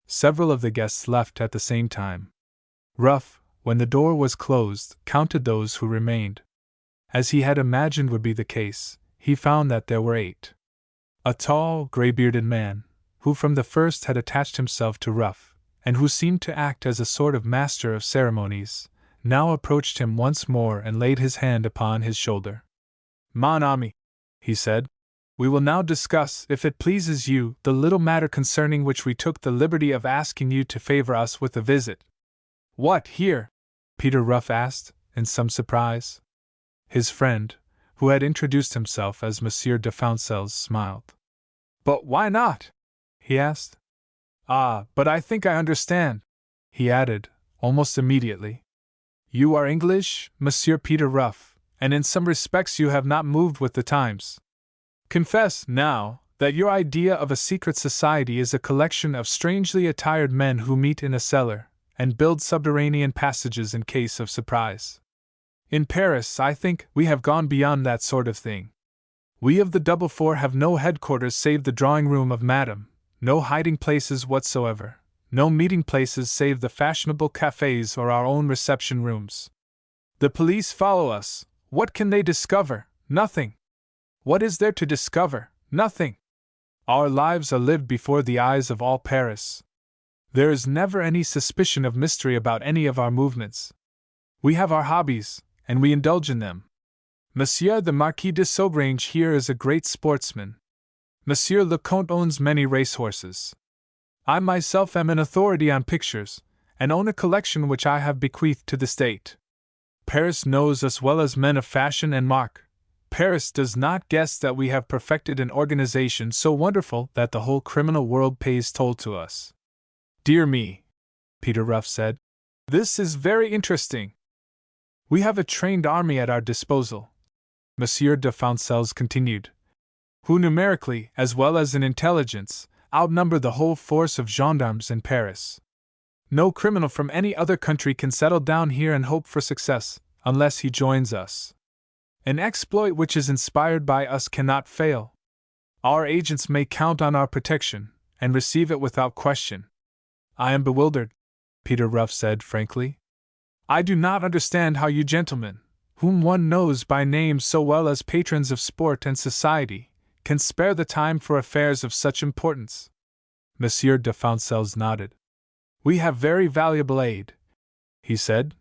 Speaker 1: Several of the guests left at the same time. Ruff, when the door was closed, counted those who remained. As he had imagined would be the case, he found that there were 8. A tall, gray-bearded man, who from the first had attached himself to Ruff, and who seemed to act as a sort of master of ceremonies, now approached him once more and laid his hand upon his shoulder. "Mon ami," he said, "we will now discuss, if it pleases you, the little matter concerning which we took the liberty of asking you to favor us with a visit." "What, here?" Peter Ruff asked, in some surprise. His friend, who had introduced himself as Monsieur de Founcelles, smiled. "But why not?" he asked. "Ah, but I think I understand," he added, almost immediately. "You are English, Monsieur Peter Ruff, and in some respects you have not moved with the times. Confess, now, that your idea of a secret society is a collection of strangely attired men who meet in a cellar, and build subterranean passages in case of surprise. In Paris, I think, we have gone beyond that sort of thing. We of the Double Four have no headquarters save the drawing-room of Madame, no hiding-places whatsoever, no meeting-places save the fashionable cafés or our own reception rooms. The police follow us. What can they discover? Nothing. What is there to discover? Nothing. Our lives are lived before the eyes of all Paris. There is never any suspicion of mystery about any of our movements. We have our hobbies, and we indulge in them. Monsieur the Marquis de Saubrange here is a great sportsman. Monsieur le Comte owns many racehorses. I myself am an authority on pictures, and own a collection which I have bequeathed to the state. Paris knows us well as men of fashion and mark. Paris does not guess that we have perfected an organization so wonderful that the whole criminal world pays toll to us." "Dear me," Peter Ruff said, "this is very interesting." "We have a trained army at our disposal," Monsieur de Founcelles continued, "who numerically, as well as in intelligence, outnumber the whole force of gendarmes in Paris. No criminal from any other country can settle down here and hope for success, unless he joins us. An exploit which is inspired by us cannot fail. Our agents may count on our protection, and receive it without question." "I am bewildered," Peter Ruff said frankly. "I do not understand how you gentlemen, whom one knows by name so well as patrons of sport and society, can spare the time for affairs of such importance." Monsieur de Founcelles nodded. "We have very valuable aid," he said.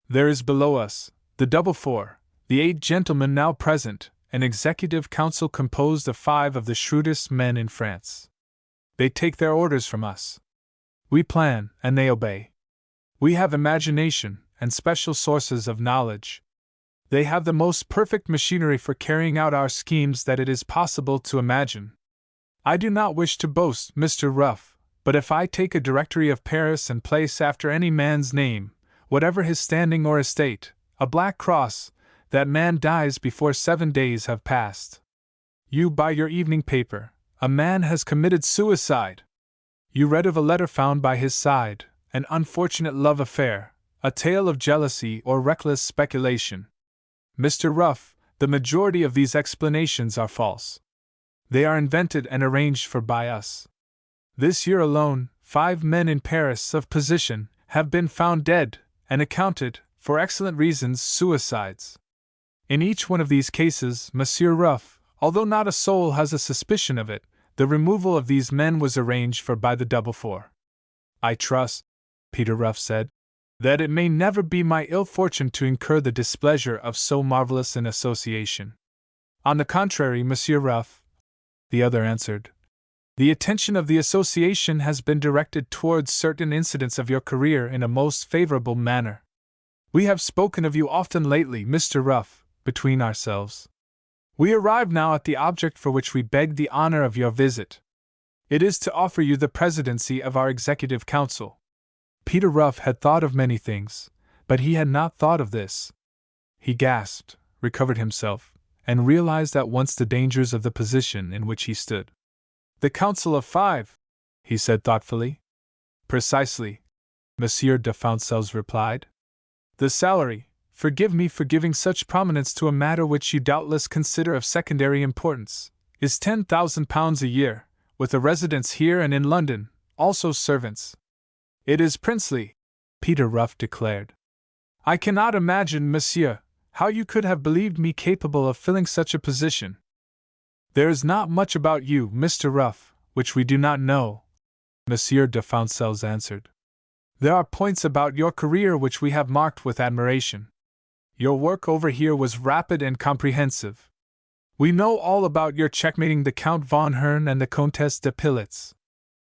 Speaker 1: "There is below us, the Double Four, the 8 gentlemen now present, an executive council composed of 5 of the shrewdest men in France. They take their orders from us. We plan, and they obey. We have imagination, and special sources of knowledge. They have the most perfect machinery for carrying out our schemes that it is possible to imagine. I do not wish to boast, Mr. Ruff, but if I take a directory of Paris and place after any man's name, whatever his standing or estate, a black cross, that man dies before 7 days have passed. You buy your evening paper, a man has committed suicide. You read of a letter found by his side, an unfortunate love affair, a tale of jealousy or reckless speculation. Mr. Ruff, the majority of these explanations are false. They are invented and arranged for by us. This year alone, 5 men in Paris of position have been found dead, and accounted, for excellent reasons, suicides. In each one of these cases, Monsieur Ruff, although not a soul has a suspicion of it, the removal of these men was arranged for by the double four. I trust, Peter Ruff said, that it may never be my ill fortune to incur the displeasure of so marvelous an association. On the contrary, Monsieur Ruff, the other answered, the attention of the association has been directed towards certain incidents of your career in a most favorable manner. We have spoken of you often lately, Mr. Ruff, between ourselves. We arrive now at the object for which we beg the honor of your visit. It is to offer you the presidency of our Executive Council. Peter Ruff had thought of many things, but he had not thought of this. He gasped, recovered himself, and realized at once the dangers of the position in which he stood. The Council of 5, he said thoughtfully. Precisely, Monsieur de Foncelles replied. The salary, forgive me for giving such prominence to a matter which you doubtless consider of secondary importance, is £10,000 a year, with a residence here and in London, also servants. It is princely, Peter Ruff declared. I cannot imagine, monsieur, how you could have believed me capable of filling such a position. There is not much about you, Mr. Ruff, which we do not know, Monsieur de Foncelles answered. There are points about your career which we have marked with admiration. Your work over here was rapid and comprehensive. We know all about your checkmating the Count von Hern and the Comtesse de Pilitz.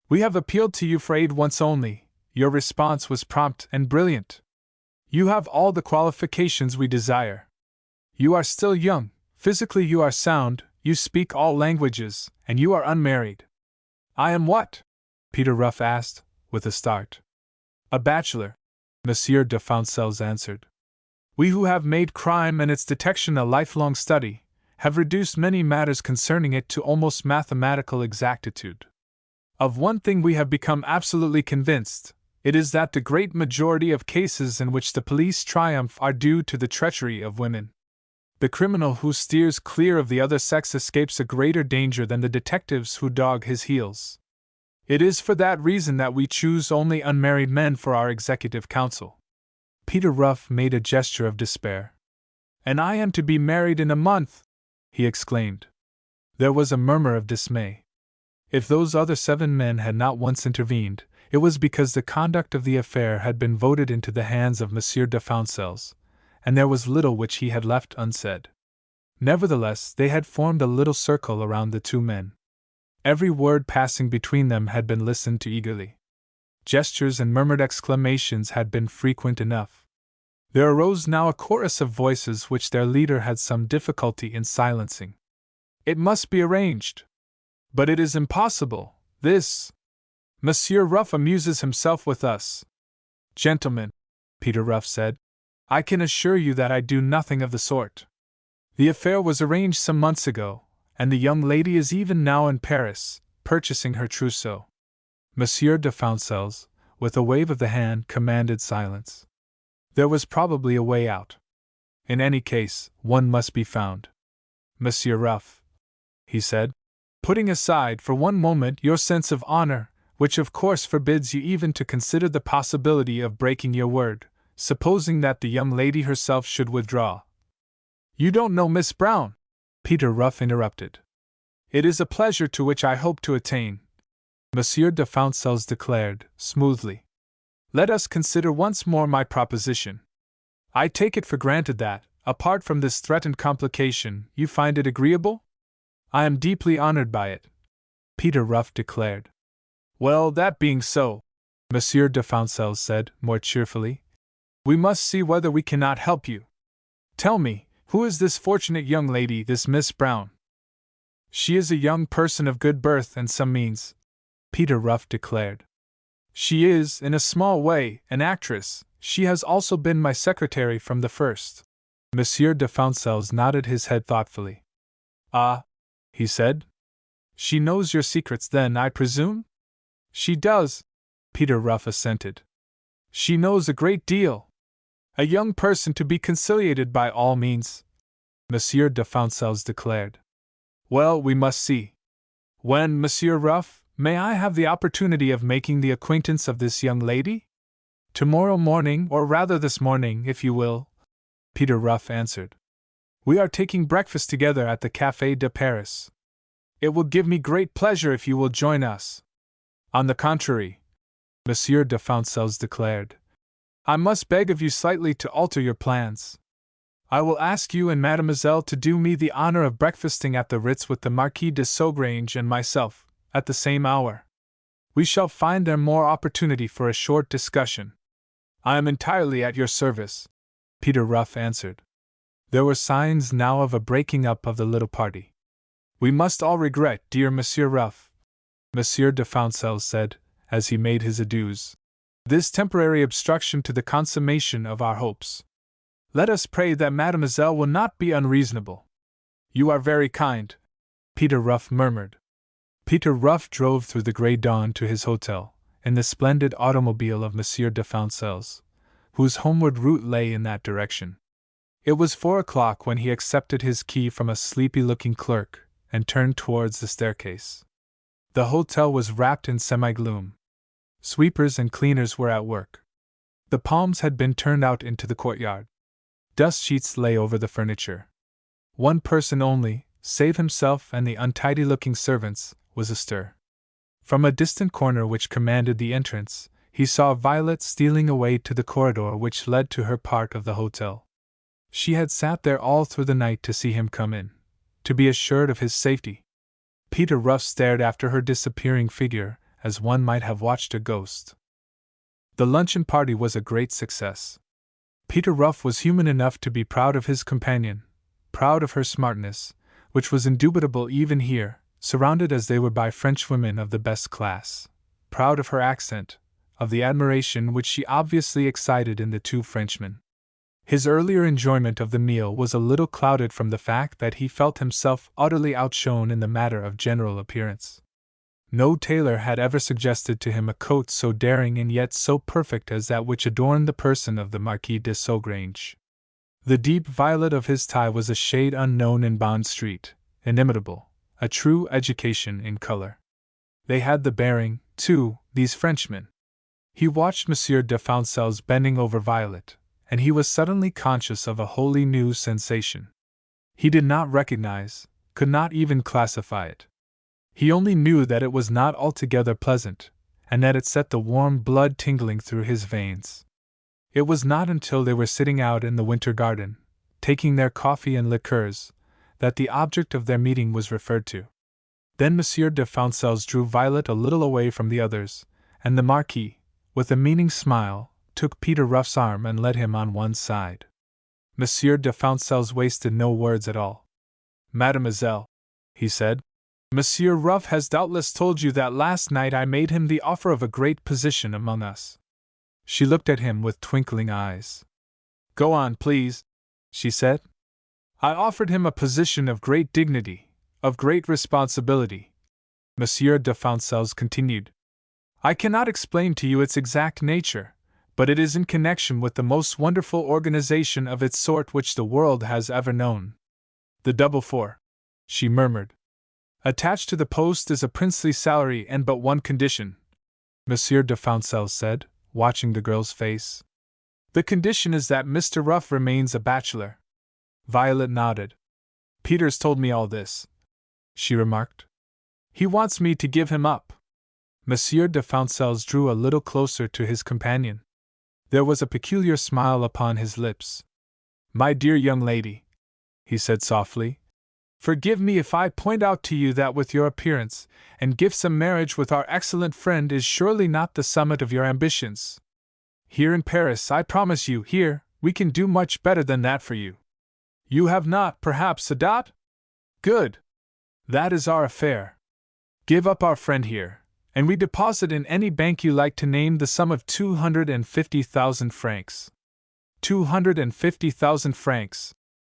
Speaker 1: We have appealed to you for aid once only. Your response was prompt and brilliant. You have all the qualifications we desire. You are still young, physically you are sound, you speak all languages, and you are unmarried. I am what? Peter Ruff asked, with a start. A bachelor, Monsieur de Foncelles answered. We who have made crime and its detection a lifelong study, have reduced many matters concerning it to almost mathematical exactitude. Of one thing we have become absolutely convinced, it is that the great majority of cases in which the police triumph are due to the treachery of women. The criminal who steers clear of the other sex escapes a greater danger than the detectives who dog his heels. It is for that reason that we choose only unmarried men for our executive council. Peter Ruff made a gesture of despair. And I am to be married in a month, he exclaimed. There was a murmur of dismay. If those other 7 men had not once intervened, it was because the conduct of the affair had been voted into the hands of Monsieur de Foncelles, and there was little which he had left unsaid. Nevertheless, they had formed a little circle around the 2 men. Every word passing between them had been listened to eagerly. Gestures and murmured exclamations had been frequent enough. There arose now a chorus of voices which their leader had some difficulty in silencing. It must be arranged. But it is impossible, this. Monsieur Ruff amuses himself with us. Gentlemen, Peter Ruff said, I can assure you that I do nothing of the sort. The affair was arranged some months ago, and the young lady is even now in Paris, purchasing her trousseau. Monsieur de Foncelles, with a wave of the hand, commanded silence. There was probably a way out. In any case, one must be found. Monsieur Ruff, he said, putting aside for one moment your sense of honor, which of course forbids you even to consider the possibility of breaking your word, supposing that the young lady herself should withdraw. You don't know Miss Brown, Peter Ruff interrupted. It is a pleasure to which I hope to attain, Monsieur de Foncelles declared, smoothly. Let us consider once more my proposition. I take it for granted that, apart from this threatened complication, you find it agreeable? I am deeply honored by it, Peter Ruff declared. Well, that being so, Monsieur de Foncelles said, more cheerfully, we must see whether we cannot help you. Tell me, who is this fortunate young lady, this Miss Brown? She is a young person of good birth and some means, Peter Ruff declared. She is, in a small way, an actress. She has also been my secretary from the first. Monsieur de Foncelles nodded his head thoughtfully. Ah, he said. She knows your secrets then, I presume? She does, Peter Ruff assented. She knows a great deal. A young person to be conciliated by all means, Monsieur de Foncelles declared. Well, we must see. When, Monsieur Ruff, may I have the opportunity of making the acquaintance of this young lady? Tomorrow morning, or rather this morning, if you will, Peter Ruff answered. We are taking breakfast together at the Café de Paris. It will give me great pleasure if you will join us. On the contrary, Monsieur de Foncelles declared, I must beg of you slightly to alter your plans. I will ask you and Mademoiselle to do me the honor of breakfasting at the Ritz with the Marquis de Saugrange and myself, at the same hour. We shall find there more opportunity for a short discussion. I am entirely at your service, Peter Ruff answered. There were signs now of a breaking up of the little party. We must all regret, dear Monsieur Ruff, Monsieur de Foncelles said, as he made his adieus, this temporary obstruction to the consummation of our hopes. Let us pray that Mademoiselle will not be unreasonable. You are very kind, Peter Ruff murmured. Peter Ruff drove through the grey dawn to his hotel, in the splendid automobile of Monsieur de Foncelles, whose homeward route lay in that direction. It was 4 o'clock when he accepted his key from a sleepy-looking clerk and turned towards the staircase. The hotel was wrapped in semi-gloom. Sweepers and cleaners were at work. The palms had been turned out into the courtyard. Dust sheets lay over the furniture. One person only, save himself and the untidy-looking servants, was astir. From a distant corner which commanded the entrance, he saw Violet stealing away to the corridor which led to her part of the hotel. She had sat there all through the night to see him come in, to be assured of his safety. Peter Ruff stared after her disappearing figure, as one might have watched a ghost. The luncheon party was a great success. Peter Ruff was human enough to be proud of his companion, proud of her smartness, which was indubitable even here, surrounded as they were by Frenchwomen of the best class, proud of her accent, of the admiration which she obviously excited in the two Frenchmen. His earlier enjoyment of the meal was a little clouded from the fact that he felt himself utterly outshone in the matter of general appearance. No tailor had ever suggested to him a coat so daring and yet so perfect as that which adorned the person of the Marquis de Saugrange. The deep violet of his tie was a shade unknown in Bond Street, inimitable, a true education in color. They had the bearing, too, these Frenchmen. He watched Monsieur de Foncelles bending over Violet, and he was suddenly conscious of a wholly new sensation. He did not recognize, could not even classify it. He only knew that it was not altogether pleasant, and that it set the warm blood tingling through his veins. It was not until they were sitting out in the winter garden, taking their coffee and liqueurs, that the object of their meeting was referred to. Then Monsieur de Foncelles drew Violet a little away from the others, and the Marquis, with a meaning smile, took Peter Ruff's arm and led him on one side. Monsieur de Foncelles wasted no words at all. Mademoiselle, he said, Monsieur Ruff has doubtless told you that last night I made him the offer of a great position among us. She looked at him with twinkling eyes. Go on, please, she said. I offered him a position of great dignity, of great responsibility. Monsieur de Foncelles continued. I cannot explain to you its exact nature, but it is in connection with the most wonderful organization of its sort which the world has ever known. The double four, she murmured. Attached to the post is a princely salary and but one condition, Monsieur de Foncelles said, watching the girl's face. The condition is that Mr. Ruff remains a bachelor. Violet nodded. Peter's told me all this, she remarked. He wants me to give him up. Monsieur de Foncelles drew a little closer to his companion. There was a peculiar smile upon his lips. My dear young lady, he said softly, forgive me if I point out to you that with your appearance and gifts a marriage with our excellent friend is surely not the summit of your ambitions. Here in Paris, I promise you, here, we can do much better than that for you. You have not, perhaps, a dot? Good. That is our affair. Give up our friend here, and we deposit in any bank you like to name the sum of 250,000 francs. 250,000 francs,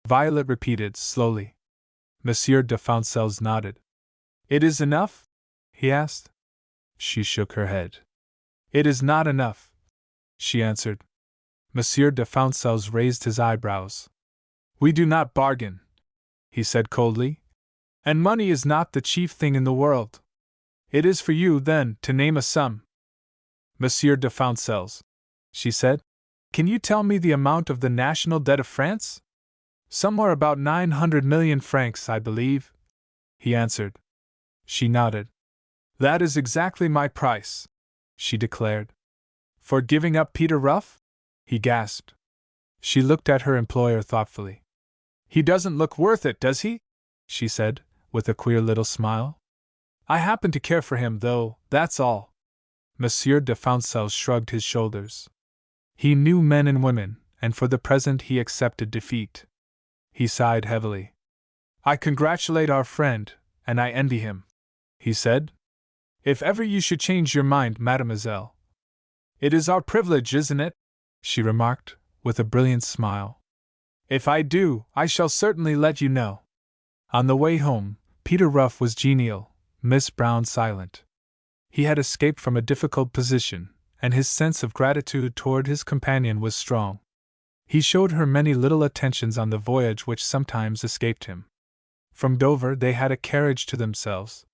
Speaker 1: Violet repeated slowly. Monsieur de Foncelles nodded. It is enough? He asked. She shook her head. It is not enough, she answered. Monsieur de Founcels raised his eyebrows. We do not bargain, he said coldly. And money is not the chief thing in the world. It is for you, then, to name a sum. Monsieur de Founcels, she said, can you tell me the amount of the national debt of France? Somewhere about 900 million francs, I believe, he answered. She nodded. That is exactly my price, she declared. For giving up Peter Ruff? He gasped. She looked at her employer thoughtfully. He doesn't look worth it, does he? She said, with a queer little smile. I happen to care for him, though, that's all. Monsieur de Founcels shrugged his shoulders. He knew men and women, and for the present he accepted defeat. He sighed heavily. I congratulate our friend, and I envy him, he said. If ever you should change your mind, mademoiselle. It is our privilege, isn't it? She remarked, with a brilliant smile. If I do, I shall certainly let you know. On the way home, Peter Ruff was genial, Miss Brown silent. He had escaped from a difficult position, and his sense of gratitude toward his companion was strong. He showed her many little attentions on the voyage which sometimes escaped him. From Dover they had a carriage to themselves.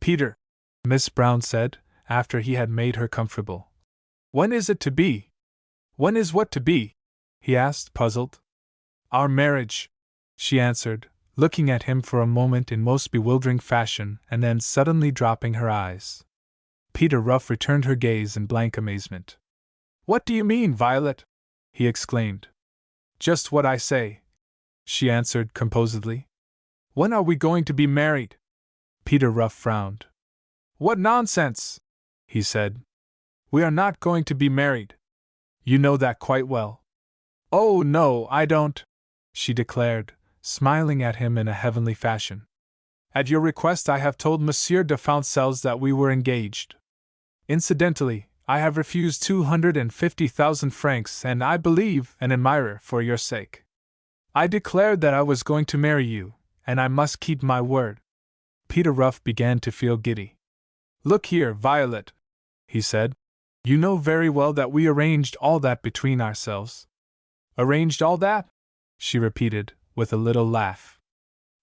Speaker 1: Peter, Miss Brown said, after he had made her comfortable. When is it to be? When is what to be? He asked, puzzled. Our marriage, she answered, looking at him for a moment in most bewildering fashion and then suddenly dropping her eyes. Peter Ruff returned her gaze in blank amazement. What do you mean, Violet? He exclaimed. Just what I say, she answered composedly. When are we going to be married? Peter Ruff frowned. What nonsense, he said. We are not going to be married. You know that quite well. Oh, no, I don't, she declared, smiling at him in a heavenly fashion. At your request, I have told Monsieur de Founcels that we were engaged. Incidentally, I have refused 250,000 francs and, I believe, an admirer for your sake. I declared that I was going to marry you, and I must keep my word. Peter Ruff began to feel giddy. Look here, Violet, he said. You know very well that we arranged all that between ourselves. Arranged all that? She repeated, with a little laugh.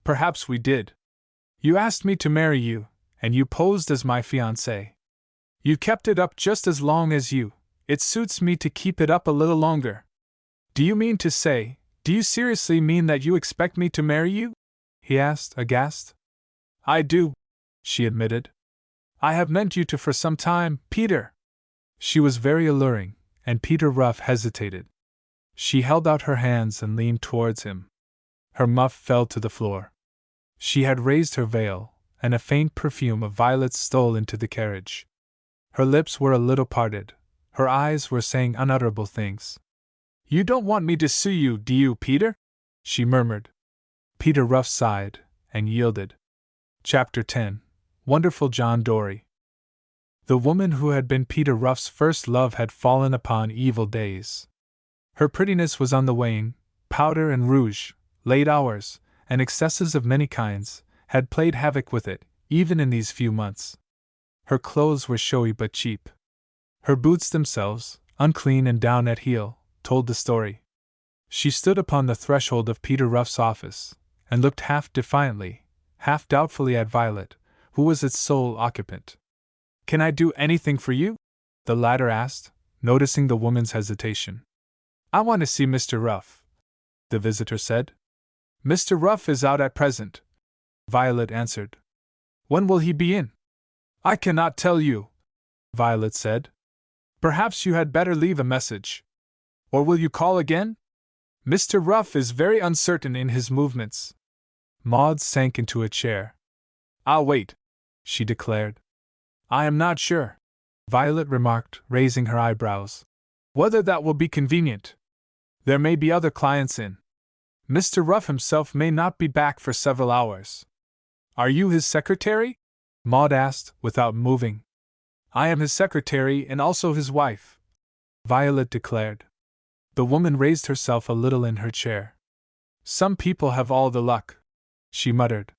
Speaker 1: Perhaps we did. You asked me to marry you, and you posed as my fiancé. You kept it up just as long as it suits me to keep it up a little longer. Do you seriously mean that you expect me to marry you? He asked, aghast. I do, she admitted. I have meant you to for some time, Peter. She was very alluring, and Peter Ruff hesitated. She held out her hands and leaned towards him. Her muff fell to the floor. She had raised her veil, and a faint perfume of violets stole into the carriage. Her lips were a little parted. Her eyes were saying unutterable things. You don't want me to sue you, do you, Peter? She murmured. Peter Ruff sighed, and yielded. Chapter 10. Wonderful John Dory. The woman who had been Peter Ruff's first love had fallen upon evil days. Her prettiness was on the wane. Powder and rouge, late hours, and excesses of many kinds, had played havoc with it, even in these few months. Her clothes were showy but cheap. Her boots themselves, unclean and down at heel, told the story. She stood upon the threshold of Peter Ruff's office, and looked half defiantly, half doubtfully at Violet, who was its sole occupant. Can I do anything for you? The latter asked, noticing the woman's hesitation. I want to see Mr. Ruff, the visitor said. Mr. Ruff is out at present, Violet answered. When will he be in? I cannot tell you, Violet said. Perhaps you had better leave a message. Or will you call again? Mr. Ruff is very uncertain in his movements. Maud sank into a chair. I'll wait, she declared. I am not sure, Violet remarked, raising her eyebrows, whether that will be convenient. There may be other clients in. Mr. Ruff himself may not be back for several hours. Are you his secretary? Maud asked, without moving. I am his secretary and also his wife, Violet declared. The woman raised herself a little in her chair. Some people have all the luck, she muttered.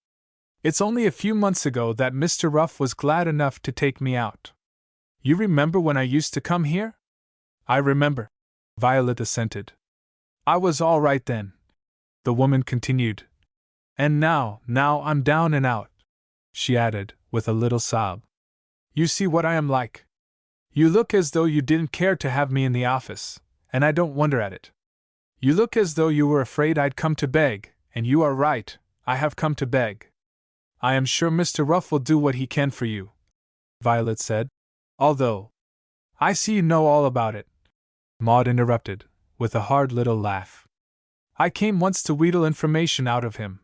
Speaker 1: It's only a few months ago that Mr. Ruff was glad enough to take me out. You remember when I used to come here? I remember, Violet assented. I was all right then, the woman continued. And now I'm down and out, she added, with a little sob. You see what I am like. You look as though you didn't care to have me in the office, and I don't wonder at it. You look as though you were afraid I'd come to beg, and you are right, I have come to beg. I am sure Mr. Ruff will do what he can for you, Violet said. Although, I see you know all about it, Maud interrupted, with a hard little laugh. I came once to wheedle information out of him.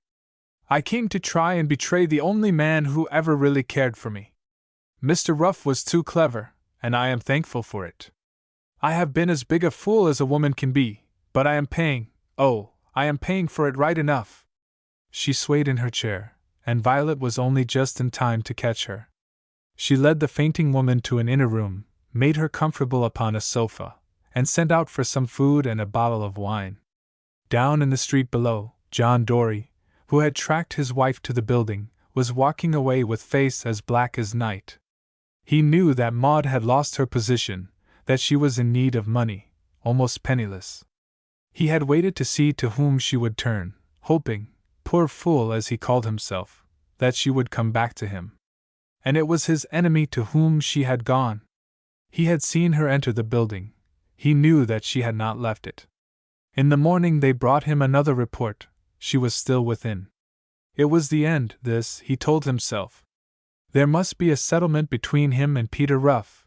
Speaker 1: I came to try and betray the only man who ever really cared for me. Mr. Ruff was too clever, and I am thankful for it. I have been as big a fool as a woman can be, but I am paying for it right enough. She swayed in her chair, and Violet was only just in time to catch her. She led the fainting woman to an inner room, made her comfortable upon a sofa, and sent out for some food and a bottle of wine. Down in the street below, John Dory, who had tracked his wife to the building, was walking away with face as black as night. He knew that Maud had lost her position, that she was in need of money, almost penniless. He had waited to see to whom she would turn, hoping, poor fool as he called himself, that she would come back to him. And it was his enemy to whom she had gone. He had seen her enter the building. He knew that she had not left it. In the morning they brought him another report. She was still within. It was the end, this, he told himself. There must be a settlement between him and Peter Ruff.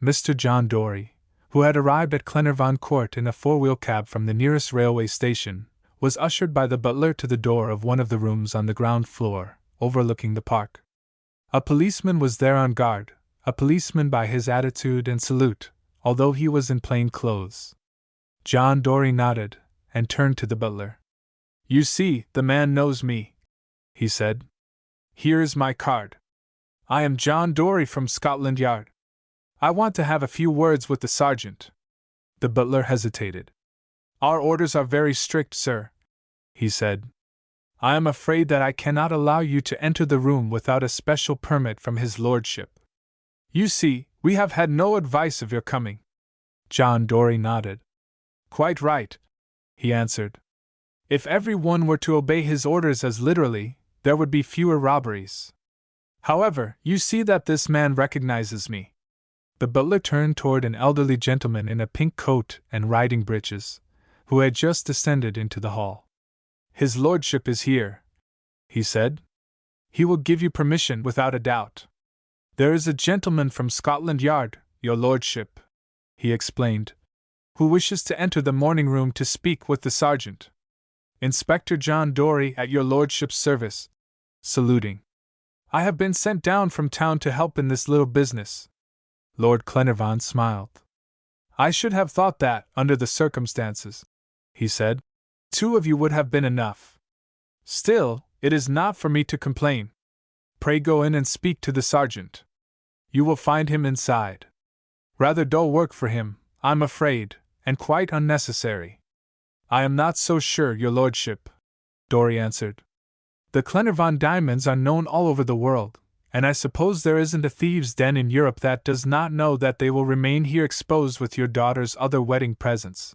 Speaker 1: Mr. John Dory, who had arrived at Glenarvan Court in a four-wheel cab from the nearest railway station, was ushered by the butler to the door of one of the rooms on the ground floor, overlooking the park. A policeman was there on guard, a policeman by his attitude and salute, although he was in plain clothes. John Dory nodded, and turned to the butler. You see, the man knows me, he said. Here is my card. I am John Dory from Scotland Yard. I want to have a few words with the sergeant. The butler hesitated. Our orders are very strict, sir, he said. I am afraid that I cannot allow you to enter the room without a special permit from his lordship. You see, we have had no advice of your coming. John Dory nodded. Quite right, he answered. If everyone were to obey his orders as literally, there would be fewer robberies. However, you see that this man recognizes me. The butler turned toward an elderly gentleman in a pink coat and riding breeches, who had just descended into the hall. His lordship is here, he said. He will give you permission without a doubt. There is a gentleman from Scotland Yard, your lordship, he explained, who wishes to enter the morning room to speak with the sergeant. Inspector John Dory at your lordship's service, saluting. I have been sent down from town to help in this little business. Lord Glenarvan smiled. I should have thought that, under the circumstances, he said, 2 of you would have been enough. Still, it is not for me to complain. Pray go in and speak to the sergeant. You will find him inside. Rather dull work for him, I'm afraid, and quite unnecessary. I am not so sure, your lordship, Dory answered. The Glenarvan diamonds are known all over the world, and I suppose there isn't a thieves' den in Europe that does not know that they will remain here exposed with your daughter's other wedding presents.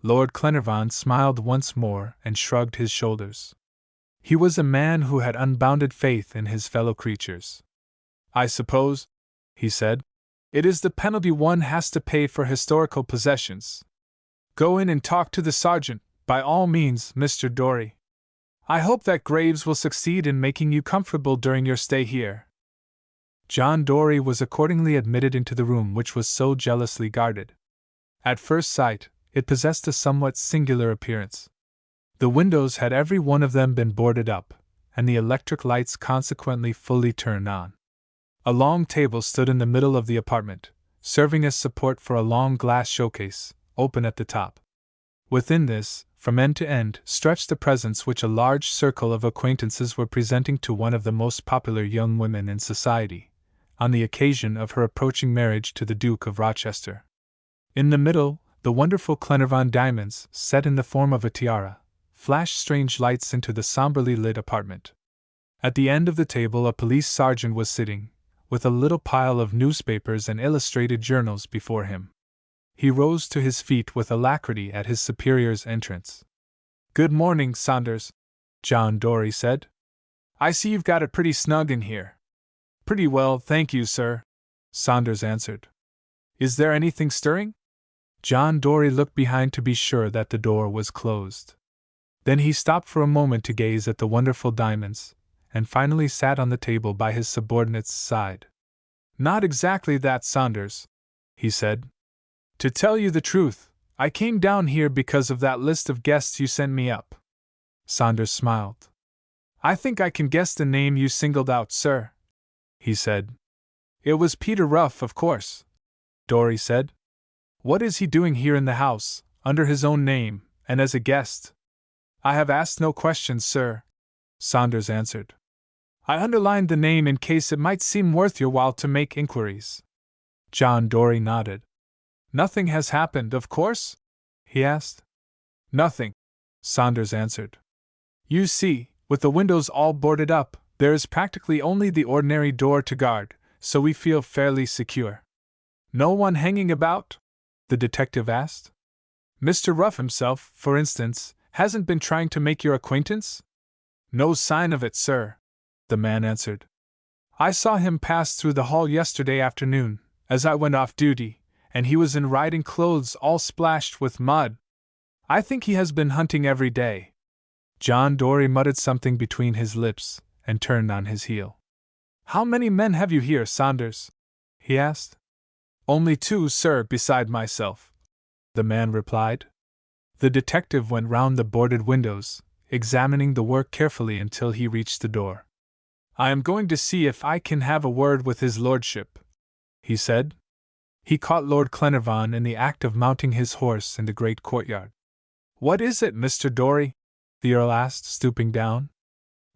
Speaker 1: Lord Glenarvan smiled once more and shrugged his shoulders. He was a man who had unbounded faith in his fellow creatures. I suppose, he said, it is the penalty one has to pay for historical possessions. Go in and talk to the sergeant, by all means, Mr. Dory. I hope that Graves will succeed in making you comfortable during your stay here. John Dory was accordingly admitted into the room which was so jealously guarded. At first sight, it possessed a somewhat singular appearance. The windows had every one of them been boarded up, and the electric lights consequently fully turned on. A long table stood in the middle of the apartment, serving as support for a long glass showcase, open at the top. Within this, from end to end, stretched the presents which a large circle of acquaintances were presenting to one of the most popular young women in society, on the occasion of her approaching marriage to the Duke of Rochester. In the middle, the wonderful Glenarvan diamonds, set in the form of a tiara, flashed strange lights into the somberly lit apartment. At the end of the table a police sergeant was sitting, with a little pile of newspapers and illustrated journals before him. He rose to his feet with alacrity at his superior's entrance. "Good morning, Saunders," John Dory said. "I see you've got it pretty snug in here." "Pretty well, thank you, sir," Saunders answered. "Is there anything stirring?" John Dory looked behind to be sure that the door was closed. Then he stopped for a moment to gaze at the wonderful diamonds, and finally sat on the table by his subordinate's side. "Not exactly that, Saunders," he said. "To tell you the truth, I came down here because of that list of guests you sent me up." Saunders smiled. "I think I can guess the name you singled out, sir," he said. "It was Peter Ruff, of course," Dory said. "What is he doing here in the house, under his own name, and as a guest?" "I have asked no questions, sir," Saunders answered. "I underlined the name in case it might seem worth your while to make inquiries." John Dory nodded. "Nothing has happened, of course?" he asked. "Nothing," Saunders answered. "You see, with the windows all boarded up, there is practically only the ordinary door to guard, so we feel fairly secure." "No one hanging about?" the detective asked. "Mr. Ruff himself, for instance, hasn't been trying to make your acquaintance?" "No sign of it, sir," the man answered. "I saw him pass through the hall yesterday afternoon, as I went off duty, and he was in riding clothes all splashed with mud. I think he has been hunting every day." John Dory muttered something between his lips, and turned on his heel. "How many men have you here, Saunders?" he asked. "Only two, sir, beside myself," the man replied. The detective went round the boarded windows, examining the work carefully until he reached the door. "I am going to see if I can have a word with his lordship," he said. He caught Lord Glenarvan in the act of mounting his horse in the great courtyard. "What is it, Mr. Dory?" the Earl asked, stooping down.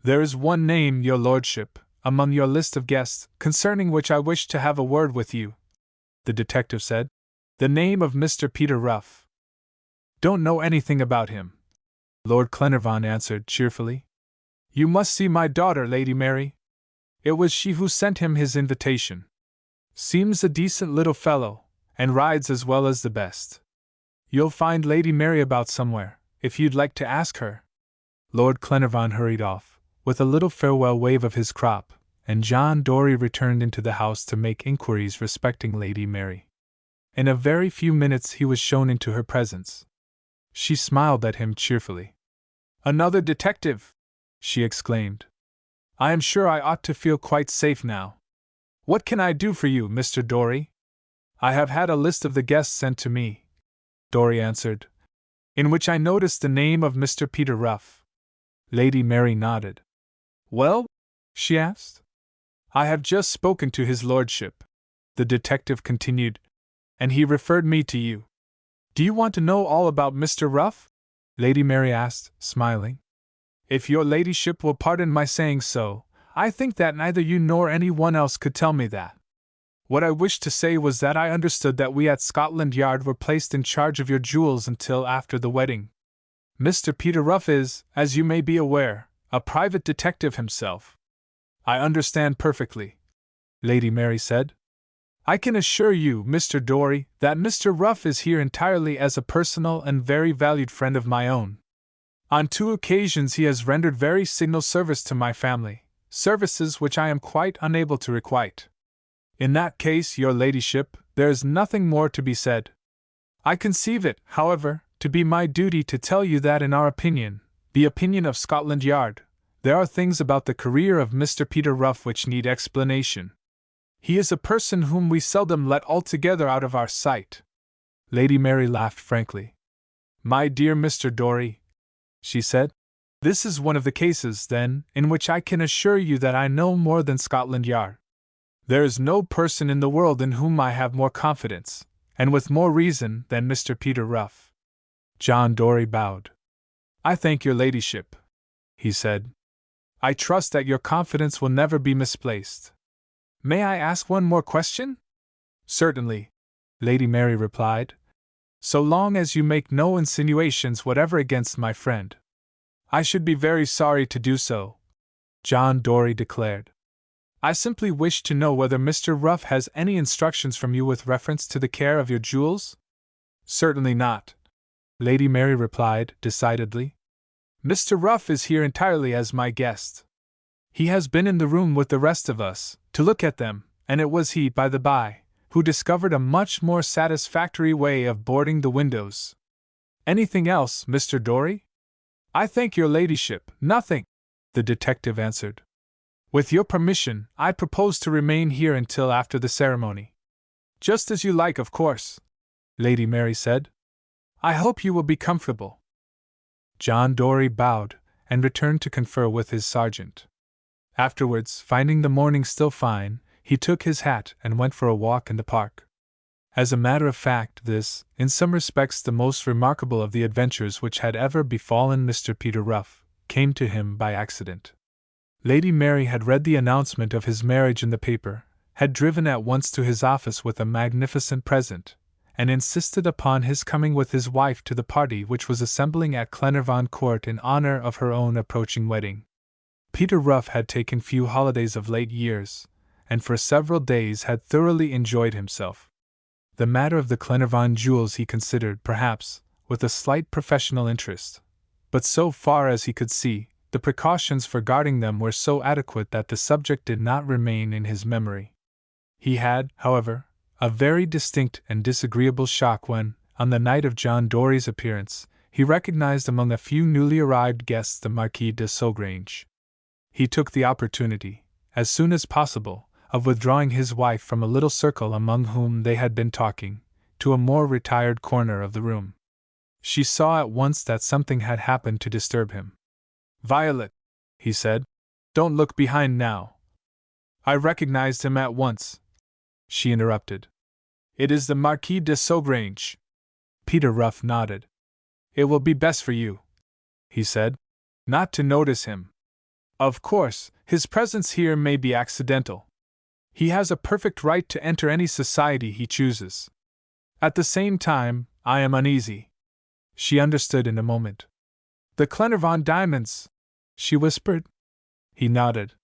Speaker 1: "There is one name, your lordship, among your list of guests, concerning which I wish to have a word with you," the detective said. "The name of Mr. Peter Ruff." "Don't know anything about him," Lord Glenarvan answered cheerfully. "You must see my daughter, Lady Mary. It was she who sent him his invitation. Seems a decent little fellow, and rides as well as the best. You'll find Lady Mary about somewhere, if you'd like to ask her." Lord Glenarvan hurried off, with a little farewell wave of his crop, and John Dory returned into the house to make inquiries respecting Lady Mary. In a very few minutes he was shown into her presence. She smiled at him cheerfully. "Another detective!" she exclaimed. "I am sure I ought to feel quite safe now. What can I do for you, Mr. Dory?" "I have had a list of the guests sent to me," Dory answered, "in which I noticed the name of Mr. Peter Ruff." Lady Mary nodded. "Well?" she asked. "I have just spoken to his lordship," the detective continued, "and he referred me to you." "Do you want to know all about Mr. Ruff?" Lady Mary asked, smiling. "If your ladyship will pardon my saying so, I think that neither you nor anyone else could tell me that. What I wished to say was that I understood that we at Scotland Yard were placed in charge of your jewels until after the wedding. Mr. Peter Ruff is, as you may be aware, a private detective himself." "I understand perfectly," Lady Mary said. "I can assure you, Mr. Dory, that Mr. Ruff is here entirely as a personal and very valued friend of my own. On 2 occasions he has rendered very signal service to my family, services which I am quite unable to requite. In that case, your ladyship, there is nothing more to be said. I conceive it, however, to be my duty to tell you that in our opinion, the opinion of Scotland Yard, there are things about the career of Mr. Peter Ruff which need explanation. He is a person whom we seldom let altogether out of our sight." Lady Mary laughed frankly. "My dear Mr. Dory," she said, "this is one of the cases, then, in which I can assure you that I know more than Scotland Yard. There is no person in the world in whom I have more confidence, and with more reason, than Mr. Peter Ruff." John Dory bowed. "I thank your ladyship," he said. "I trust that your confidence will never be misplaced. May I ask one more question?" "Certainly," Lady Mary replied, "so long as you make no insinuations whatever against my friend." "I should be very sorry to do so," John Dory declared. "I simply wish to know whether Mr. Ruff has any instructions from you with reference to the care of your jewels?" "Certainly not," Lady Mary replied, decidedly. "Mr. Ruff is here entirely as my guest. He has been in the room with the rest of us, to look at them, and it was he, by the by, who discovered a much more satisfactory way of boarding the windows." "Anything else, Mr. Dory?" "I thank your ladyship, nothing," the detective answered. "With your permission, I propose to remain here until after the ceremony." "Just as you like, of course," Lady Mary said. "I hope you will be comfortable." John Dory bowed and returned to confer with his sergeant. Afterwards, finding the morning still fine, he took his hat and went for a walk in the park. As a matter of fact, this, in some respects the most remarkable of the adventures which had ever befallen Mr. Peter Ruff, came to him by accident. Lady Mary had read the announcement of his marriage in the paper, had driven at once to his office with a magnificent present, and insisted upon his coming with his wife to the party which was assembling at Glenarvan Court in honor of her own approaching wedding. Peter Ruff had taken few holidays of late years, and for several days had thoroughly enjoyed himself. The matter of the Glenarvan jewels he considered, perhaps, with a slight professional interest, but so far as he could see, the precautions for guarding them were so adequate that the subject did not remain in his memory. He had, however, a very distinct and disagreeable shock when, on the night of John Dory's appearance, he recognized among a few newly arrived guests the Marquis de Sogrange. He took the opportunity, as soon as possible, of withdrawing his wife from a little circle among whom they had been talking, to a more retired corner of the room. She saw at once that something had happened to disturb him. "Violet," he said, "don't look behind now." "I recognized him at once," she interrupted. "It is the Marquis de Sogrange." Peter Ruff nodded. "It will be best for you," he said, "not to notice him. Of course, his presence here may be accidental. He has a perfect right to enter any society he chooses. At the same time, I am uneasy." She understood in a moment. "The Glenarvan diamonds," she whispered. He nodded.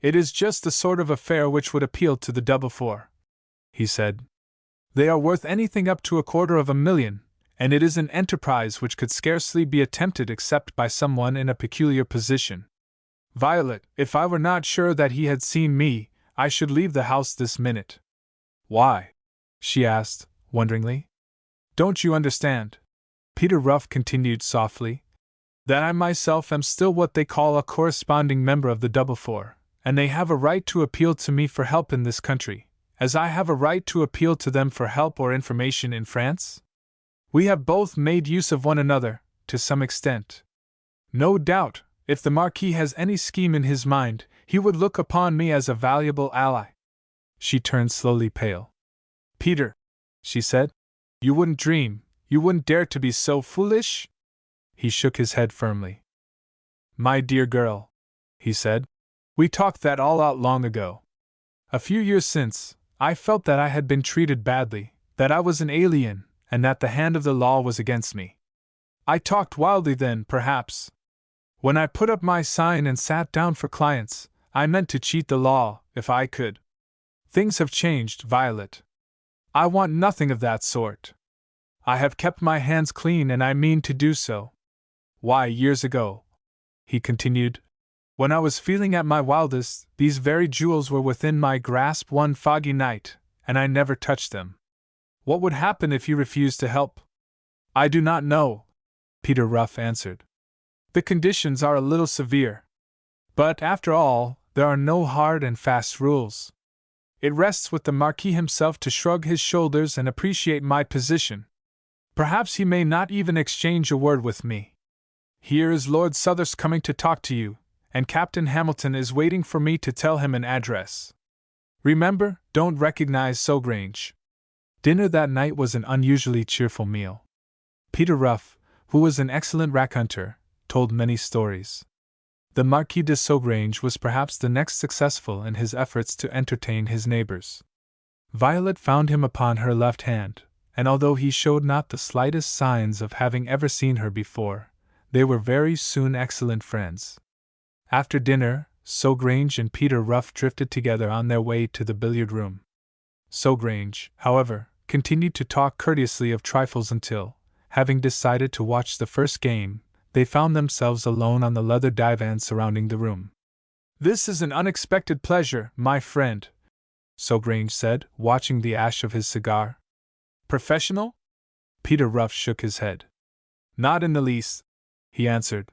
Speaker 1: "It is just the sort of affair which would appeal to the double four," he said. "They are worth anything up to $250,000, and it is an enterprise which could scarcely be attempted except by someone in a peculiar position. Violet, if I were not sure that he had seen me, I should leave the house this minute." "Why?" she asked, wonderingly. "Don't you understand?" Peter Ruff continued softly. "That I myself am still what they call a corresponding member of the Double Four, and they have a right to appeal to me for help in this country, as I have a right to appeal to them for help or information in France? We have both made use of one another, to some extent. No doubt, if the Marquis has any scheme in his mind, he would look upon me as a valuable ally." She turned slowly pale. "Peter," she said, "you wouldn't dream, you wouldn't dare to be so foolish?" He shook his head firmly. "My dear girl," he said, "we talked that all out long ago. A few years since, I felt that I had been treated badly, that I was an alien, and that the hand of the law was against me. I talked wildly then, perhaps. When I put up my sign and sat down for clients, I meant to cheat the law, if I could. Things have changed, Violet. I want nothing of that sort. I have kept my hands clean and I mean to do so. Why, years ago," he continued, "when I was feeling at my wildest, these very jewels were within my grasp one foggy night, and I never touched them. What would happen if you refused to help?" "I do not know," Peter Ruff answered. "The conditions are a little severe. But, after all, there are no hard and fast rules. It rests with the Marquis himself to shrug his shoulders and appreciate my position. Perhaps he may not even exchange a word with me. Here is Lord Southwark coming to talk to you, and Captain Hamilton is waiting for me to tell him an address. Remember, don't recognize Sogrange." Dinner that night was an unusually cheerful meal. Peter Ruff, who was an excellent raconteur, told many stories. The Marquis de Sogrange was perhaps the next successful in his efforts to entertain his neighbors. Violet found him upon her left hand, and although he showed not the slightest signs of having ever seen her before, they were very soon excellent friends. After dinner, Sogrange and Peter Ruff drifted together on their way to the billiard room. Sogrange, however, continued to talk courteously of trifles until, having decided to watch the first game, they found themselves alone on the leather divan surrounding the room. "This is an unexpected pleasure, my friend," Sogrange said, watching the ash of his cigar. "Professional?" Peter Ruff shook his head. "Not in the least," he answered.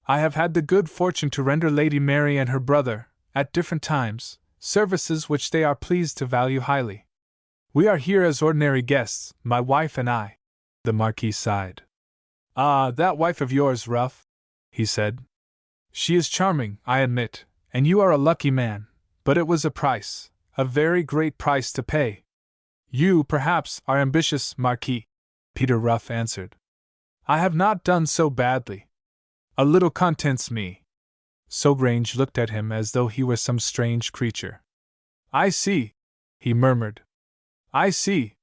Speaker 1: "I have had the good fortune to render Lady Mary and her brother, at different times, services which they are pleased to value highly. We are here as ordinary guests, my wife and I." The Marquis sighed. "Ah, that wife of yours, Ruff," he said. "She is charming, I admit, and you are a lucky man, but it was a price, a very great price to pay." "You, perhaps, are ambitious, Marquis," Peter Ruff answered. "I have not done so badly. A little contents me." Sogrange looked at him as though he were some strange creature. "I see," he murmured. "I see.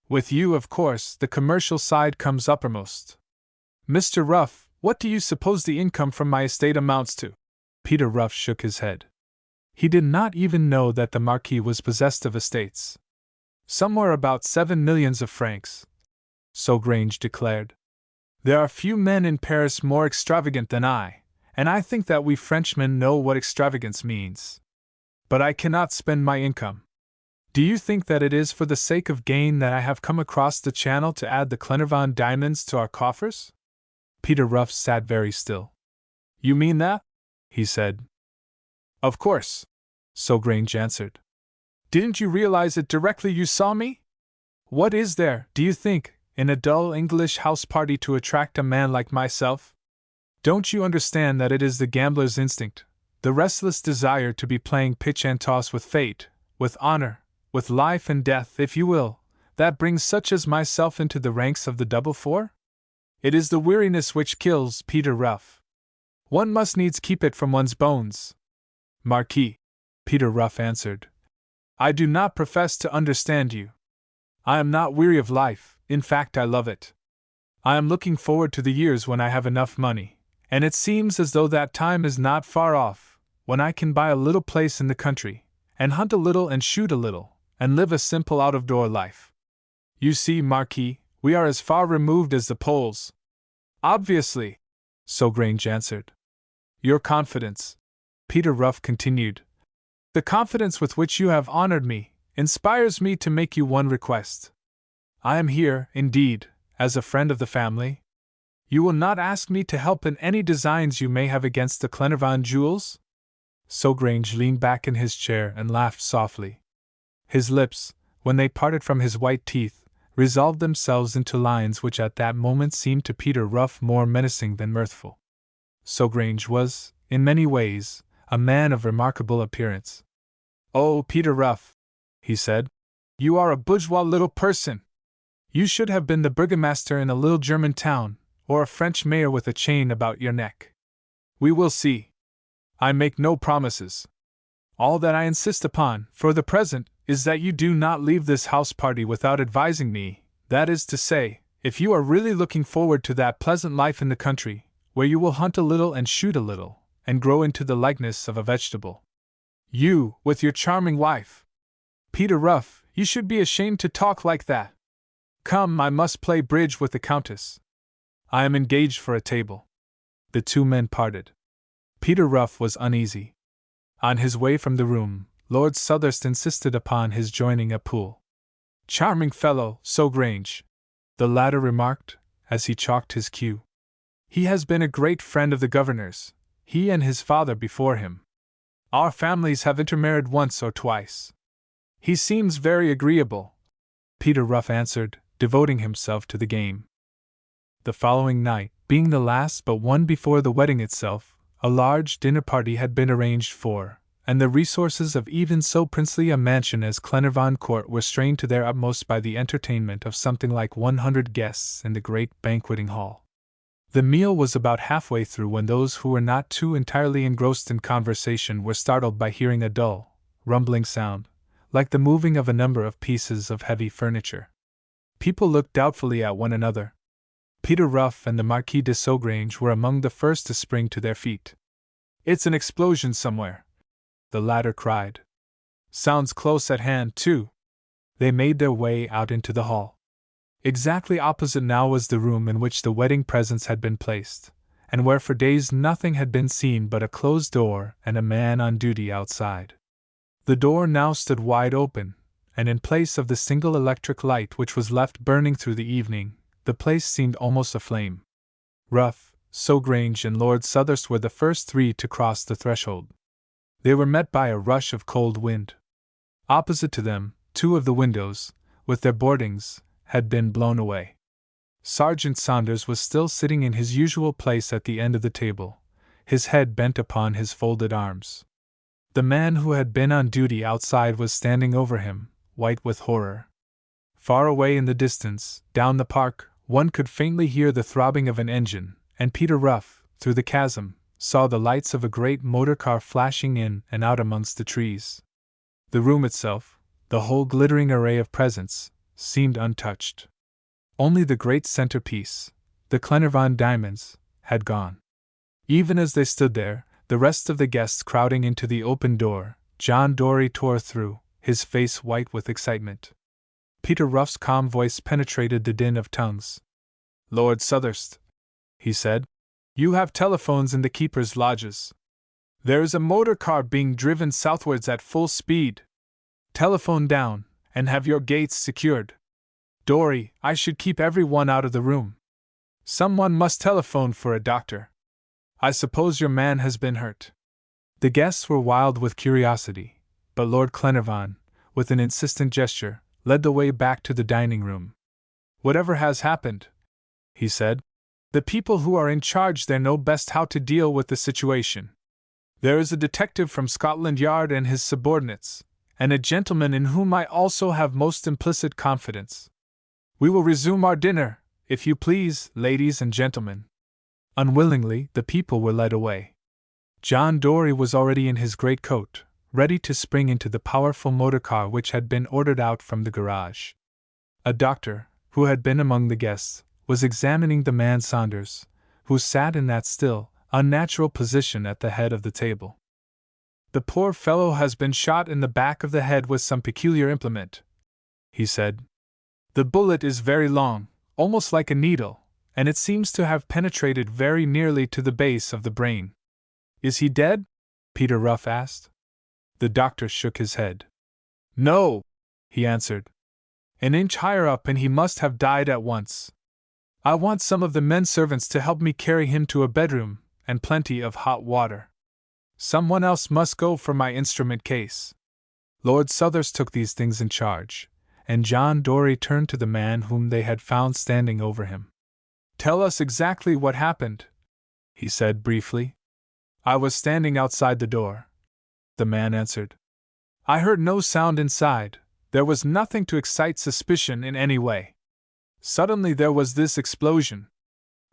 Speaker 1: With you, of course, the commercial side comes uppermost. Mr. Ruff, what do you suppose the income from my estate amounts to?" Peter Ruff shook his head. He did not even know that the Marquis was possessed of estates. "Somewhere about 7 millions of francs," Sogrange declared. "There are few men in Paris more extravagant than I, and I think that we Frenchmen know what extravagance means. But I cannot spend my income. Do you think that it is for the sake of gain that I have come across the Channel to add the Glenarvan diamonds to our coffers?" Peter Ruff sat very still. "You mean that?" he said. "Of course," Sogrange answered. "Didn't you realize it directly you saw me? What is there, do you think, in a dull English house party to attract a man like myself? Don't you understand that it is the gambler's instinct, the restless desire to be playing pitch and toss with fate, with honor, with life and death, if you will, that brings such as myself into the ranks of the double four? It is the weariness which kills, Peter Ruff. One must needs keep it from one's bones." "Marquis," Peter Ruff answered, "I do not profess to understand you. I am not weary of life, in fact I love it. I am looking forward to the years when I have enough money, and it seems as though that time is not far off, when I can buy a little place in the country, and hunt a little and shoot a little, and live a simple out-of-door life. You see, Marquis, we are as far removed as the poles." "Obviously," Sogrange answered. "Your confidence," Peter Ruff continued, "the confidence with which you have honored me, inspires me to make you one request. I am here, indeed, as a friend of the family. You will not ask me to help in any designs you may have against the Glenarvan jewels?" Sogrange leaned back in his chair and laughed softly. His lips, when they parted from his white teeth, resolved themselves into lines which at that moment seemed to Peter Ruff more menacing than mirthful. Sogrange was, in many ways, a man of remarkable appearance. "Oh, Peter Ruff," he said, "you are a bourgeois little person. You should have been the burgomaster in a little German town, or a French mayor with a chain about your neck. We will see. I make no promises. All that I insist upon, for the present, is that you do not leave this house party without advising me, that is to say, if you are really looking forward to that pleasant life in the country, where you will hunt a little and shoot a little, and grow into the likeness of a vegetable. You, with your charming wife. Peter Ruff, you should be ashamed to talk like that. Come, I must play bridge with the Countess. I am engaged for a table." The two men parted. Peter Ruff was uneasy. On his way from the room, Lord Sutherst insisted upon his joining a pool. "Charming fellow, Sogrange," the latter remarked, as he chalked his cue. "He has been a great friend of the governor's, he and his father before him. Our families have intermarried once or twice. He seems very agreeable," Peter Ruff answered, devoting himself to the game. The following night, being the last but one before the wedding itself, a large dinner party had been arranged for, and the resources of even so princely a mansion as Glenarvan Court were strained to their utmost by the entertainment of something like 100 guests in the great banqueting hall. The meal was about halfway through when those who were not too entirely engrossed in conversation were startled by hearing a dull, rumbling sound, like the moving of a number of pieces of heavy furniture. People looked doubtfully at one another. Peter Ruff and the Marquis de Sogrange were among the first to spring to their feet. It's an explosion somewhere, the latter cried. Sounds close at hand, too. They made their way out into the hall. Exactly opposite now was the room in which the wedding presents had been placed, and where for days nothing had been seen but a closed door and a man on duty outside. The door now stood wide open, and in place of the single electric light which was left burning through the evening, the place seemed almost aflame. Ruff, Sogrange, and Lord Southurst were the first three to cross the threshold. They were met by a rush of cold wind. Opposite to them, two of the windows, with their boardings, had been blown away. Sergeant Saunders was still sitting in his usual place at the end of the table, his head bent upon his folded arms. The man who had been on duty outside was standing over him, white with horror. Far away in the distance, down the park, one could faintly hear the throbbing of an engine, and Peter Ruff, through the chasm, saw the lights of a great motor car flashing in and out amongst the trees. The room itself, the whole glittering array of presents, seemed untouched. Only the great centerpiece, the Glenarvan diamonds, had gone. Even as they stood there, the rest of the guests crowding into the open door, John Dory tore through, his face white with excitement. Peter Ruff's calm voice penetrated the din of tongues. "Lord Southurst," he said, "you have telephones in the keepers' lodges. There is a motor car being driven southwards at full speed. Telephone down, and have your gates secured. Dory, I should keep everyone out of the room. Someone must telephone for a doctor. I suppose your man has been hurt." The guests were wild with curiosity, but Lord Glenarvan, with an insistent gesture, led the way back to the dining room. "Whatever has happened," he said, "the people who are in charge there know best how to deal with the situation. There is a detective from Scotland Yard and his subordinates, and a gentleman in whom I also have most implicit confidence. We will resume our dinner, if you please, ladies and gentlemen." Unwillingly, the people were led away. John Dory was already in his greatcoat, ready to spring into the powerful motor car which had been ordered out from the garage. A doctor, who had been among the guests, was examining the man Saunders, who sat in that still, unnatural position at the head of the table. "The poor fellow has been shot in the back of the head with some peculiar implement," he said. "The bullet is very long, almost like a needle, and it seems to have penetrated very nearly to the base of the brain." "Is he dead?" Peter Ruff asked. The doctor shook his head. "No," he answered. "An inch higher up and he must have died at once. I want some of the men servants to help me carry him to a bedroom, and plenty of hot water. Someone else must go for my instrument case." Lord Southurst took these things in charge, and John Dory turned to the man whom they had found standing over him. "Tell us exactly what happened," he said briefly. "I was standing outside the door," the man answered. "I heard no sound inside, there was nothing to excite suspicion in any way. Suddenly there was this explosion.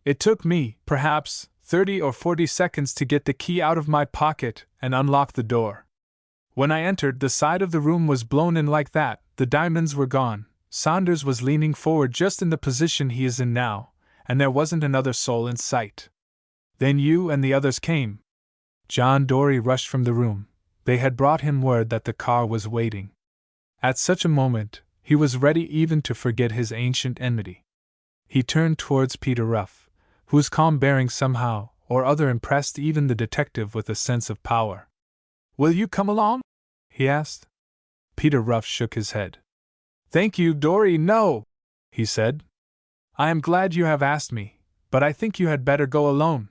Speaker 1: It took me, perhaps, 30 or 40 seconds to get the key out of my pocket and unlock the door. When I entered, the side of the room was blown in like that, the diamonds were gone, Saunders was leaning forward just in the position he is in now, and there wasn't another soul in sight. Then you and the others came." John Dory rushed from the room. They had brought him word that the car was waiting. At such a moment, he was ready even to forget his ancient enmity. He turned towards Peter Ruff, whose calm bearing somehow or other impressed even the detective with a sense of power. "Will you come along?" he asked. Peter Ruff shook his head. "Thank you, Dory, no," he said. "I am glad you have asked me, but I think you had better go alone."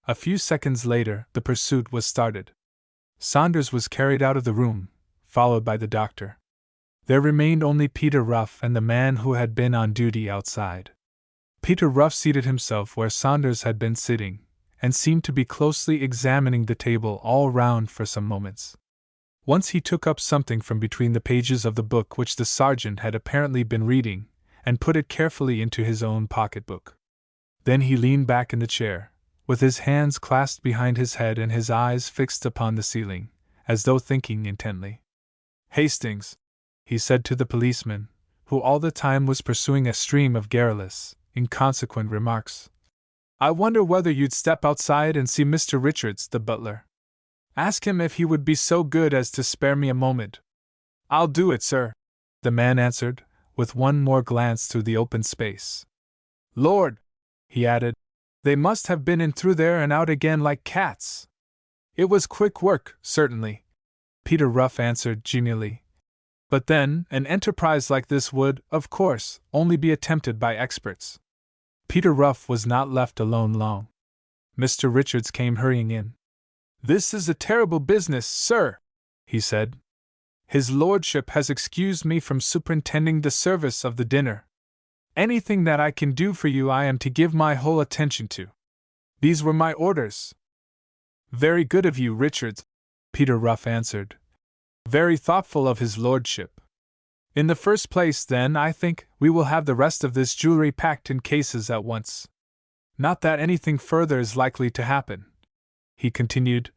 Speaker 1: A few seconds later, the pursuit was started. Saunders was carried out of the room, followed by the doctor. There remained only Peter Ruff and the man who had been on duty outside. Peter Ruff seated himself where Saunders had been sitting, and seemed to be closely examining the table all round for some moments. Once he took up something from between the pages of the book which the sergeant had apparently been reading, and put it carefully into his own pocketbook. Then he leaned back in the chair, with his hands clasped behind his head and his eyes fixed upon the ceiling, as though thinking intently. "Hastings," he said to the policeman, who all the time was pursuing a stream of garrulous, inconsequent remarks, "I wonder whether you'd step outside and see Mr. Richards, the butler." Ask him if he would be so good as to spare me a moment. I'll do it, sir, the man answered, with one more glance through the open space. Lord, he added, they must have been in through there and out again like cats. It was quick work, certainly, Peter Ruff answered genially. But then, an enterprise like this would, of course, only be attempted by experts. Peter Ruff was not left alone long. Mr. Richards came hurrying in. This is a terrible business, sir, he said. His lordship has excused me from superintending the service of the dinner. Anything that I can do for you I am to give my whole attention to. These were my orders. Very good of you, Richards, Peter Ruff answered. Very thoughtful of his lordship. In the first place, then, I think we will have the rest of this jewelry packed in cases at once. Not that anything further is likely to happen, he continued,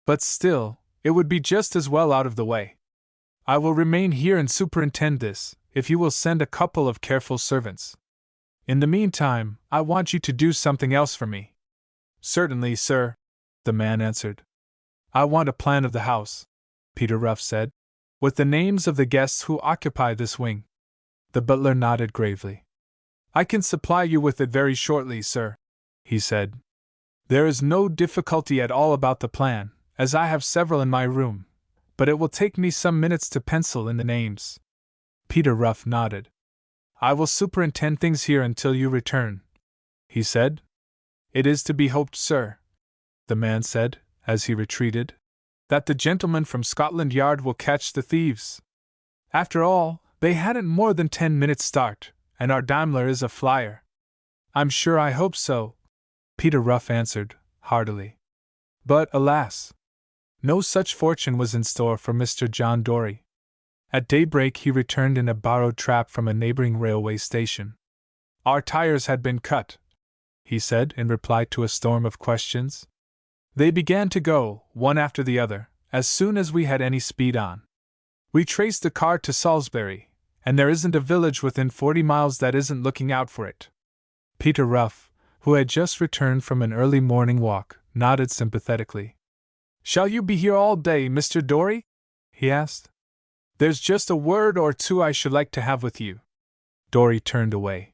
Speaker 1: but still, it would be just as well out of the way. I will remain here and superintend this, if you will send a couple of careful servants. In the meantime, I want you to do something else for me. Certainly, sir, the man answered. I want a plan of the house, Peter Ruff said, with the names of the guests who occupy this wing. The butler nodded gravely. I can supply you with it very shortly, sir, he said. There is no difficulty at all about the plan, as I have several in my room, but it will take me some minutes to pencil in the names. Peter Ruff nodded. I will superintend things here until you return, he said. It is to be hoped, sir, the man said, as he retreated, that the gentleman from Scotland Yard will catch the thieves. After all, they hadn't more than 10 minutes' start, and our Daimler is a flyer. I'm sure I hope so, Peter Ruff answered, heartily. But, alas! No such fortune was in store for Mr. John Dory. At daybreak he returned in a borrowed trap from a neighboring railway station. Our tires had been cut, he said in reply to a storm of questions. They began to go, one after the other, as soon as we had any speed on. We traced the car to Salisbury, and there isn't a village within 40 miles that isn't looking out for it. Peter Ruff, who had just returned from an early morning walk, nodded sympathetically. Shall you be here all day, Mr. Dory? He asked. There's just a word or two I should like to have with you. Dory turned away.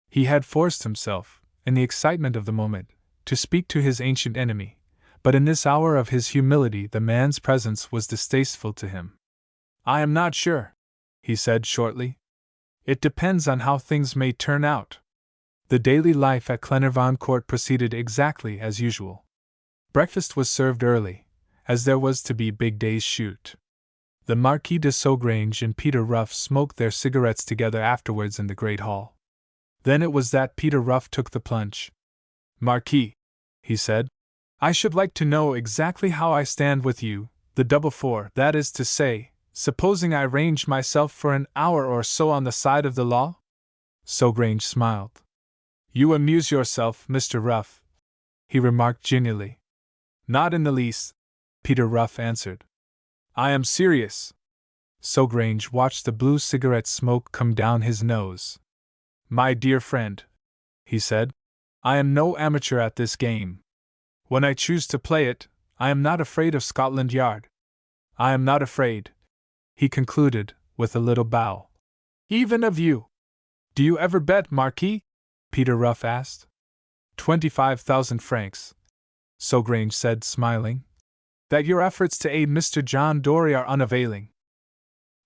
Speaker 1: He had forced himself, in the excitement of the moment, to speak to his ancient enemy, but in this hour of his humility the man's presence was distasteful to him. I am not sure, he said shortly. It depends on how things may turn out. The daily life at Glenarvan Court proceeded exactly as usual. Breakfast was served early, as there was to be big day's shoot. The Marquis de Sogrange and Peter Ruff smoked their cigarettes together afterwards in the great hall. Then it was that Peter Ruff took the plunge. Marquis, he said, I should like to know exactly how I stand with you, the double four, that is to say, supposing I ranged myself for an hour or so on the side of the law? Sogrange smiled. You amuse yourself, Mr. Ruff, he remarked genially. Not in the least, Peter Ruff answered. I am serious. Sogrange watched the blue cigarette smoke come down his nose. My dear friend, he said, I am no amateur at this game. When I choose to play it, I am not afraid of Scotland Yard. I am not afraid, he concluded, with a little bow. Even of you. Do you ever bet, Marquis? Peter Ruff asked. 25,000 francs, Sogrange said, smiling. That your efforts to aid Mr. John Dory are unavailing.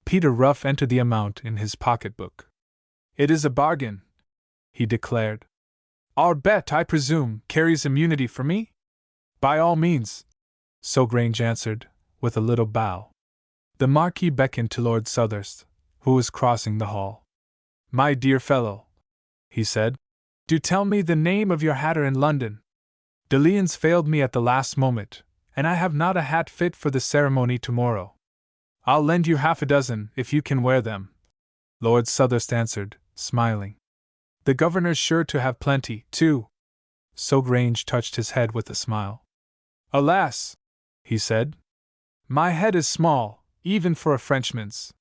Speaker 1: Peter Ruff entered the amount in his pocketbook. It is a bargain, he declared. Our bet, I presume, carries immunity for me? By all means, Sogrange answered, with a little bow. The Marquis beckoned to Lord Southurst, who was crossing the hall. My dear fellow, he said, do tell me the name of your hatter in London. De Lyon's failed me at the last moment, and I have not a hat fit for the ceremony tomorrow. I'll lend you half a dozen if you can wear them, Lord Southurst answered, smiling. The governor's sure to have plenty, too. Sogrange touched his head with a smile. Alas, he said, my head is small, even for a Frenchman's.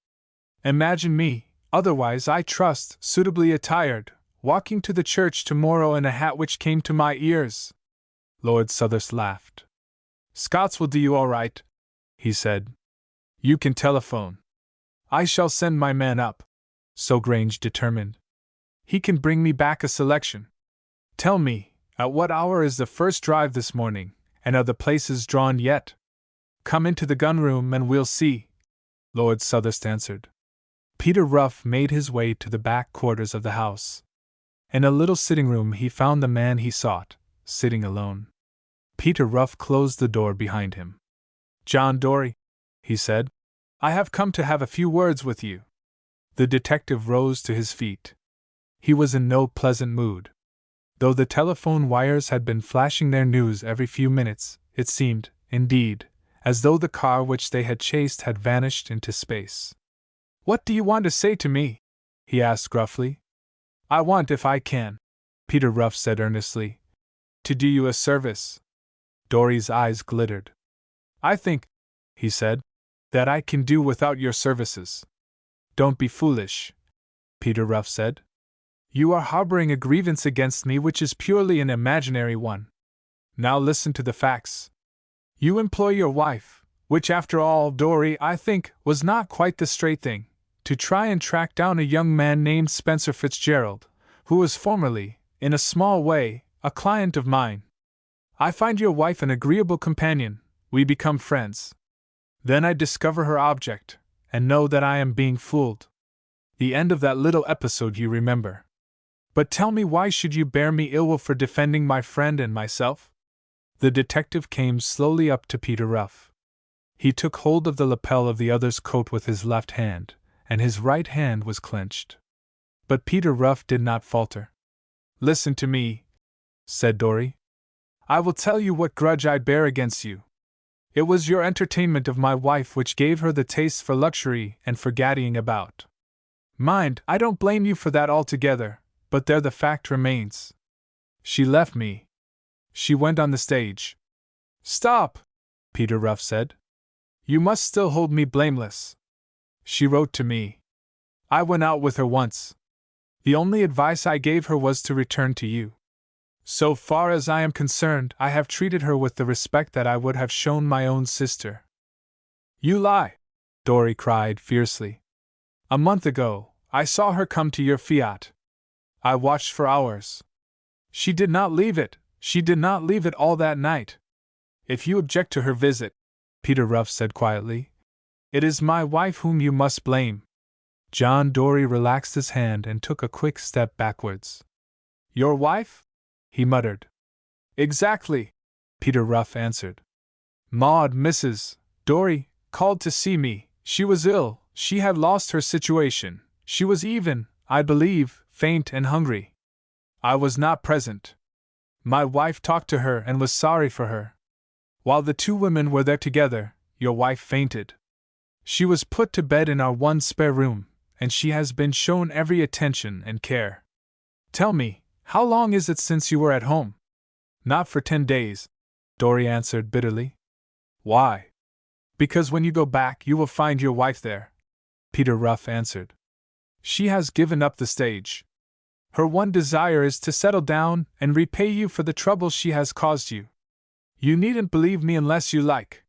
Speaker 1: Imagine me, otherwise I trust, suitably attired, walking to the church tomorrow in a hat which came to my ears. Lord Southurst laughed. Scots will do you all right, he said. You can telephone. I shall send my man up. So Grange determined. He can bring me back a selection. Tell me, at what hour is the first drive this morning, and are the places drawn yet? Come into the gun-room and we'll see, Lord Sutherst answered. Peter Ruff made his way to the back quarters of the house. In a little sitting-room he found the man he sought, sitting alone. Peter Ruff closed the door behind him. John Dory, he said, I have come to have a few words with you. The detective rose to his feet. He was in no pleasant mood. Though the telephone wires had been flashing their news every few minutes, it seemed, indeed, as though the car which they had chased had vanished into space. What do you want to say to me? He asked gruffly. I want, if I can, Peter Ruff said earnestly, to do you a service. Dory's eyes glittered. I think, he said, that I can do without your services. Don't be foolish, Peter Ruff said. You are harboring a grievance against me which is purely an imaginary one. Now listen to the facts. You employ your wife, which after all, Dory, I think, was not quite the straight thing, to try and track down a young man named Spencer Fitzgerald, who was formerly, in a small way, a client of mine. I find your wife an agreeable companion, we become friends. Then I discover her object, and know that I am being fooled. The end of that little episode you remember. But tell me, why should you bear me ill will for defending my friend and myself? The detective came slowly up to Peter Ruff. He took hold of the lapel of the other's coat with his left hand, and his right hand was clenched. But Peter Ruff did not falter. Listen to me, said Dory. I will tell you what grudge I bear against you. It was your entertainment of my wife which gave her the taste for luxury and for gaddying about. Mind, I don't blame you for that altogether, but there the fact remains. She left me. She went on the stage. Stop, Peter Ruff said. You must still hold me blameless. She wrote to me. I went out with her once. The only advice I gave her was to return to you. So far as I am concerned, I have treated her with the respect that I would have shown my own sister. You lie, Dory cried fiercely. A month ago, I saw her come to your Fiat. I watched for hours. She did not leave it. She did not leave it all that night. If you object to her visit, Peter Ruff said quietly, it is my wife whom you must blame. John Dory relaxed his hand and took a quick step backwards. Your wife? He muttered. Exactly, Peter Ruff answered. Maud, Mrs. Dory, called to see me. She was ill, she had lost her situation, she was even, I believe, faint and hungry. I was not present. My wife talked to her and was sorry for her. While the two women were there together, your wife fainted. She was put to bed in our one spare room, and she has been shown every attention and care. Tell me, how long is it since you were at home? Not for 10 days, Dory answered bitterly. Why? Because when you go back you will find your wife there, Peter Ruff answered. She has given up the stage. Her one desire is to settle down and repay you for the trouble she has caused you. You needn't believe me unless you like.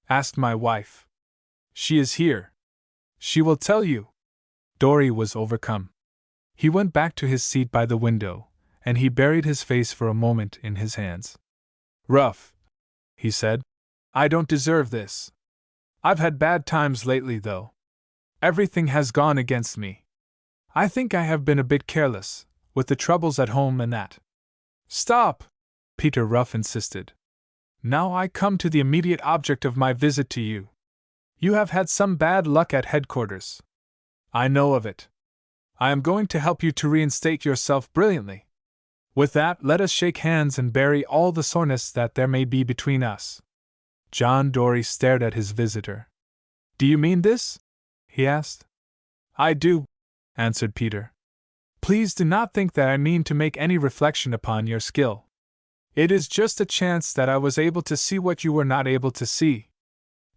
Speaker 1: Ask my wife. She is here. She will tell you. Dory was overcome. He went back to his seat by the window, and he buried his face for a moment in his hands. Ruff, he said, I don't deserve this. I've had bad times lately, though. Everything has gone against me. I think I have been a bit careless, with the troubles at home and that. Stop, Peter Ruff insisted. Now I come to the immediate object of my visit to you. You have had some bad luck at headquarters. I know of it. I am going to help you to reinstate yourself brilliantly. With that, let us shake hands and bury all the soreness that there may be between us. John Dory stared at his visitor. Do you mean this? He asked. I do, answered Peter. Please do not think that I mean to make any reflection upon your skill. It is just a chance that I was able to see what you were not able to see.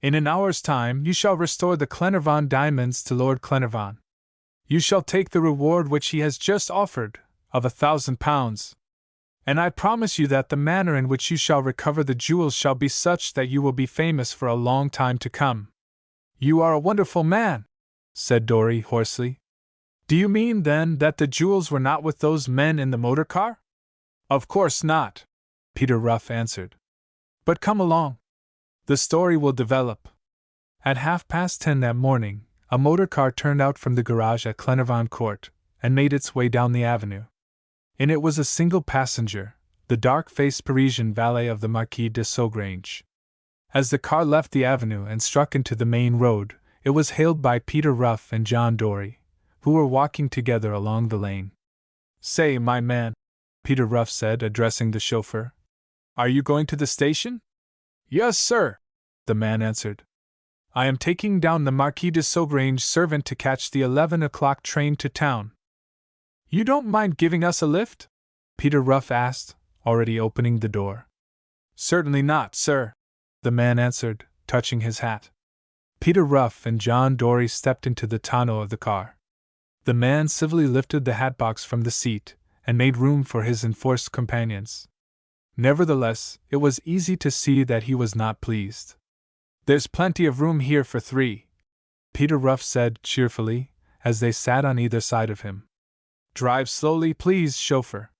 Speaker 1: In an hour's time you shall restore the Glenarvan diamonds to Lord Glenarvan. You shall take the reward which he has just offered, of £1,000. And I promise you that the manner in which you shall recover the jewels shall be such that you will be famous for a long time to come." "You are a wonderful man," said Dory hoarsely. "Do you mean, then, that the jewels were not with those men in the motor car?" "Of course not," Peter Ruff answered. "But come along. The story will develop." At 10:30 that morning, a motor car turned out from the garage at Glenarvan Court and made its way down the avenue. In it was a single passenger, the dark-faced Parisian valet of the Marquis de Saugrange. As the car left the avenue and struck into the main road, it was hailed by Peter Ruff and John Dory, who were walking together along the lane. "Say, my man," Peter Ruff said, addressing the chauffeur, "are you going to the station?" "Yes, sir," the man answered. "I am taking down the Marquis de Saugrange's servant to catch the 11 o'clock train to town." "You don't mind giving us a lift?" Peter Ruff asked, already opening the door. "Certainly not, sir," the man answered, touching his hat. Peter Ruff and John Dory stepped into the tonneau of the car. The man civilly lifted the hatbox from the seat and made room for his enforced companions. Nevertheless, it was easy to see that he was not pleased. "There's plenty of room here for 3, Peter Ruff said cheerfully, as they sat on either side of him. "Drive slowly, please, chauffeur.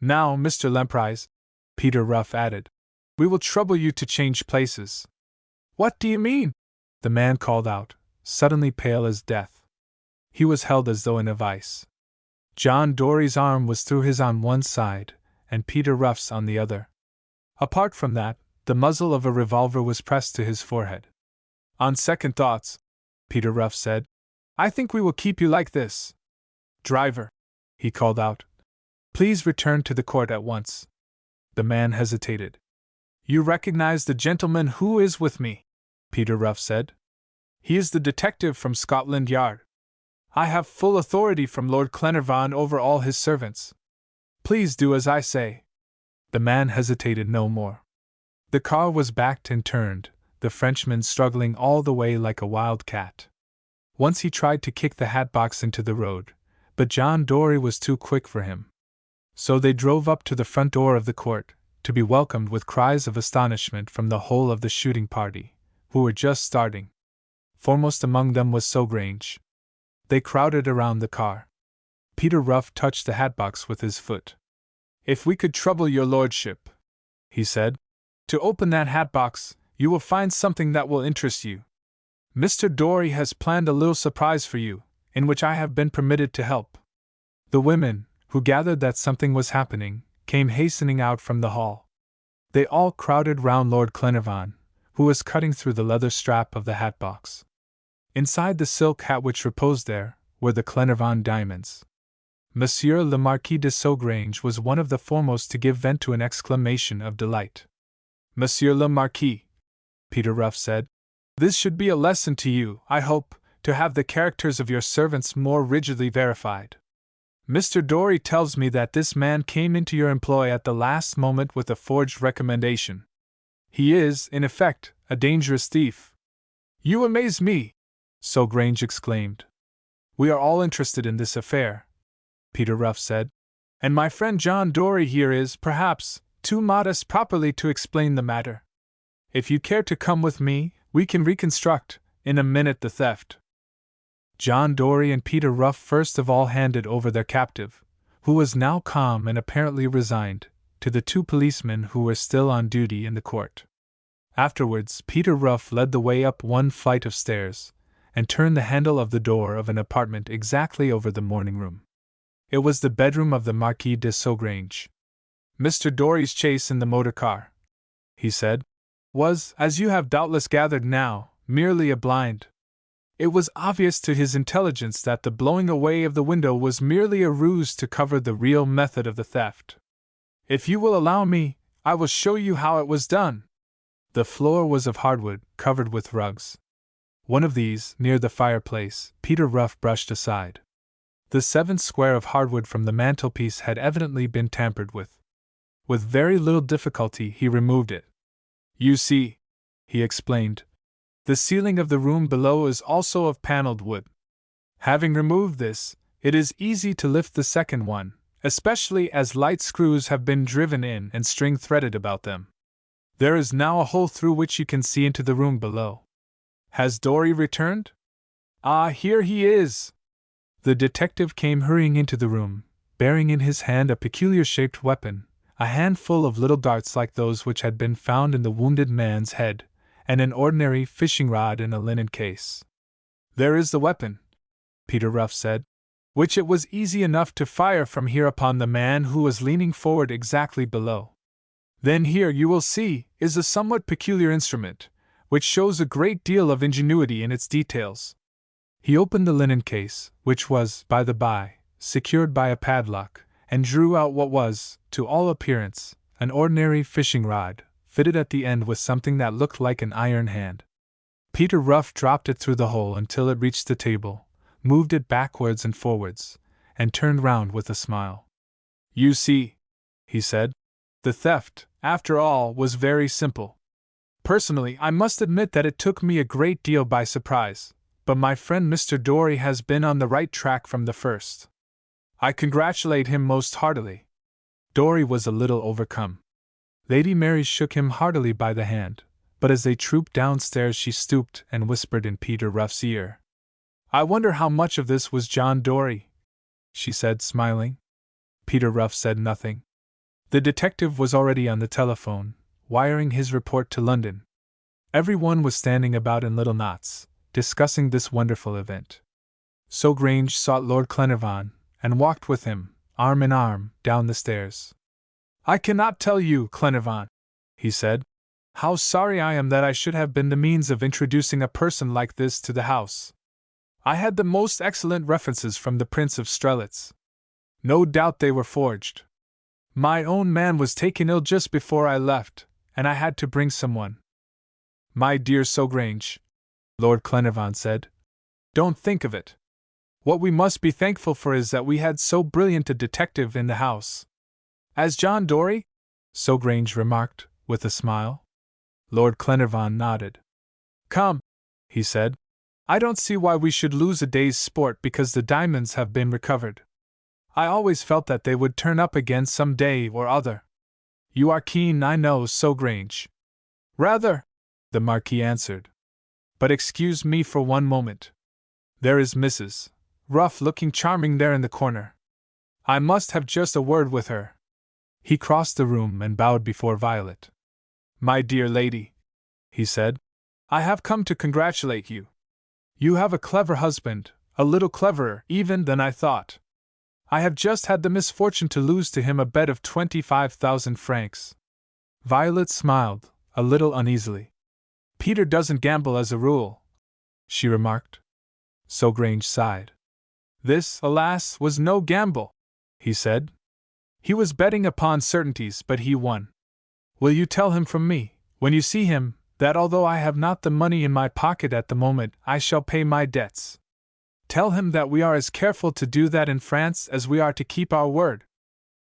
Speaker 1: Now, Mr. Lemprise," Peter Ruff added, "we will trouble you to change places." "What do you mean?" the man called out, suddenly pale as death. He was held as though in a vice. John Dory's arm was through his on one side, and Peter Ruff's on the other. Apart from that, the muzzle of a revolver was pressed to his forehead. "On second thoughts," Peter Ruff said, "I think we will keep you like this. Driver," he called out, "please return to the court at once." The man hesitated. "You recognize the gentleman who is with me?" Peter Ruff said. "He is the detective from Scotland Yard. I have full authority from Lord Glenarvan over all his servants. Please do as I say." The man hesitated no more. The car was backed and turned, the Frenchman struggling all the way like a wild cat. Once he tried to kick the hatbox into the road, but John Dory was too quick for him. So they drove up to the front door of the court, to be welcomed with cries of astonishment from the whole of the shooting party, who were just starting. Foremost among them was Saugrange. They crowded around the car. Peter Ruff touched the hatbox with his foot. "If we could trouble your lordship," he said, "to open that hatbox, you will find something that will interest you. Mr. Dory has planned a little surprise for you, in which I have been permitted to help." The women, who gathered that something was happening, came hastening out from the hall. They all crowded round Lord Glenarvan, who was cutting through the leather strap of the hatbox. Inside the silk hat which reposed there were the Glenarvan diamonds. Monsieur le Marquis de Saugrange was one of the foremost to give vent to an exclamation of delight. "Monsieur le Marquis," Peter Ruff said, "this should be a lesson to you, I hope, to have the characters of your servants more rigidly verified. Mr. Dory tells me that this man came into your employ at the last moment with a forged recommendation. He is, in effect, a dangerous thief." "You amaze me!" Saugrange exclaimed. "We are all interested in this affair," Peter Ruff said, "and my friend John Dory here is, perhaps, too modest properly to explain the matter. If you care to come with me, we can reconstruct, in a minute, the theft." John Dory and Peter Ruff first of all handed over their captive, who was now calm and apparently resigned, to the 2 policemen who were still on duty in the court. Afterwards, Peter Ruff led the way up one flight of stairs, and turned the handle of the door of an apartment exactly over the morning room. It was the bedroom of the Marquis de Saugrange. "Mr. Dory's chase in the motor car," he said, "was, as you have doubtless gathered now, merely a blind. It was obvious to his intelligence that the blowing away of the window was merely a ruse to cover the real method of the theft. If you will allow me, I will show you how it was done." The floor was of hardwood, covered with rugs. One of these, near the fireplace, Peter Ruff brushed aside. The 7th square of hardwood from the mantelpiece had evidently been tampered with. With very little difficulty he removed it. "You see," he explained, "the ceiling of the room below is also of paneled wood. Having removed this, it is easy to lift the second one, especially as light screws have been driven in and string threaded about them. There is now a hole through which you can see into the room below. Has Dory returned? Ah, here he is! The detective came hurrying into the room, bearing in his hand a peculiar-shaped weapon, a handful of little darts like those which had been found in the wounded man's head, and an ordinary fishing rod in a linen case. There is the weapon, Peter Ruff said, which it was easy enough to fire from here upon the man who was leaning forward exactly below. Then here, you will see, is a somewhat peculiar instrument, which shows a great deal of ingenuity in its details. He opened the linen case, which was, by the by, secured by a padlock, and drew out what was, to all appearance, an ordinary fishing rod, fitted at the end with something that looked like an iron hand. Peter Ruff dropped it through the hole until it reached the table, moved it backwards and forwards, and turned round with a smile. You see, he said, the theft, after all, was very simple. Personally, I must admit that it took me a great deal by surprise, but my friend Mr. Dory has been on the right track from the first. I congratulate him most heartily. Dory was a little overcome. Lady Mary shook him heartily by the hand, but as they trooped downstairs she stooped and whispered in Peter Ruff's ear. I wonder how much of this was John Dory, she said, smiling. Peter Ruff said nothing. The detective was already on the telephone, wiring his report to London. Everyone was standing about in little knots, discussing this wonderful event. So Grange sought Lord Glenarvan, and walked with him, arm in arm, down the stairs. I cannot tell you, Glenarvan, he said, how sorry I am that I should have been the means of introducing a person like this to the house. I had the most excellent references from the Prince of Strelitz. No doubt they were forged. My own man was taken ill just before I left, and I had to bring someone. My dear Sir Grange, Lord Glenarvan said, don't think of it. What we must be thankful for is that we had so brilliant a detective in the house. As John Dory? Sir Grange remarked, with a smile. Lord Glenarvan nodded. Come, he said, I don't see why we should lose a day's sport because the diamonds have been recovered. I always felt that they would turn up again some day or other. You are keen, I know, Sir Grange. Rather, the Marquis answered. But excuse me for one moment. There is Mrs. Ruff looking charming there in the corner. I must have just a word with her. He crossed the room and bowed before Violet. My dear lady, he said, I have come to congratulate you. You have a clever husband, a little cleverer even than I thought. I have just had the misfortune to lose to him a bet of 25,000 francs. Violet smiled, a little uneasily. Peter doesn't gamble as a rule, she remarked. So Grange sighed. This, alas, was no gamble, he said. He was betting upon certainties, but he won. Will you tell him from me, when you see him, that although I have not the money in my pocket at the moment, I shall pay my debts? Tell him that we are as careful to do that in France as we are to keep our word.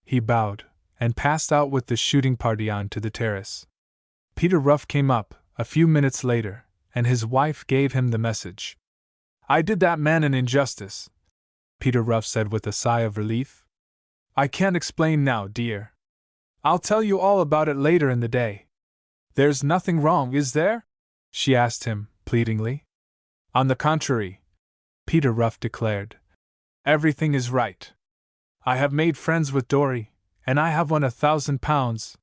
Speaker 1: He bowed, and passed out with the shooting party on to the terrace. Peter Ruff came up, a few minutes later, and his wife gave him the message. I did that man an injustice, Peter Ruff said with a sigh of relief. I can't explain now, dear. I'll tell you all about it later in the day. There's nothing wrong, is there? She asked him, pleadingly. On the contrary, Peter Ruff declared. Everything is right. I have made friends with Dory, and I have won £1,000.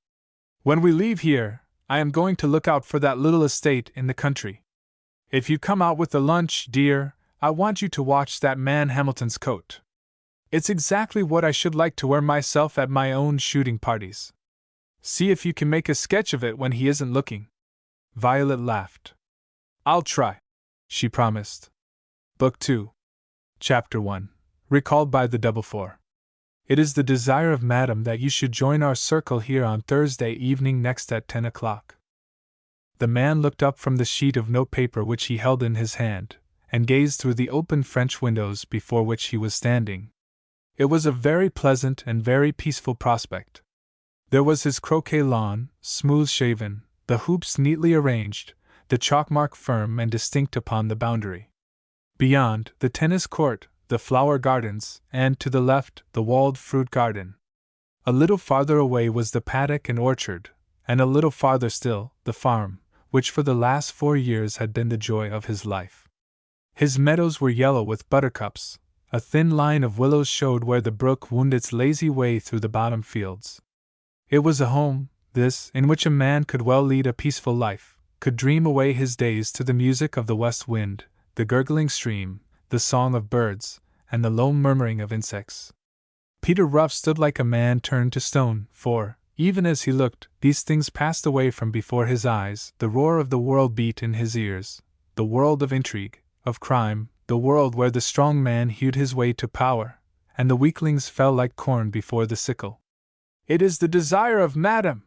Speaker 1: When we leave here, I am going to look out for that little estate in the country. If you come out with the lunch, dear, I want you to watch that man Hamilton's coat. It's exactly what I should like to wear myself at my own shooting parties. See if you can make a sketch of it when he isn't looking. Violet laughed. I'll try, she promised. Book 2. Chapter 1. Recalled by the Double Four. It is the desire of Madam that you should join our circle here on Thursday evening next at 10 o'clock. The man looked up from the sheet of notepaper which he held in his hand, and gazed through the open French windows before which he was standing. It was a very pleasant and very peaceful prospect. There was his croquet lawn, smooth-shaven, the hoops neatly arranged, the chalk mark firm and distinct upon the boundary. Beyond, the tennis court, the flower gardens, and, to the left, the walled fruit garden. A little farther away was the paddock and orchard, and a little farther still, the farm, which for the last 4 years had been the joy of his life. His meadows were yellow with buttercups, a thin line of willows showed where the brook wound its lazy way through the bottom fields. It was a home, this, in which a man could well lead a peaceful life, could dream away his days to the music of the west wind, the gurgling stream, the song of birds, and the low murmuring of insects. Peter Ruff stood like a man turned to stone, for, even as he looked, these things passed away from before his eyes, the roar of the world beat in his ears, the world of intrigue, of crime, the world where the strong man hewed his way to power, and the weaklings fell like corn before the sickle. "It is the desire of Madame!"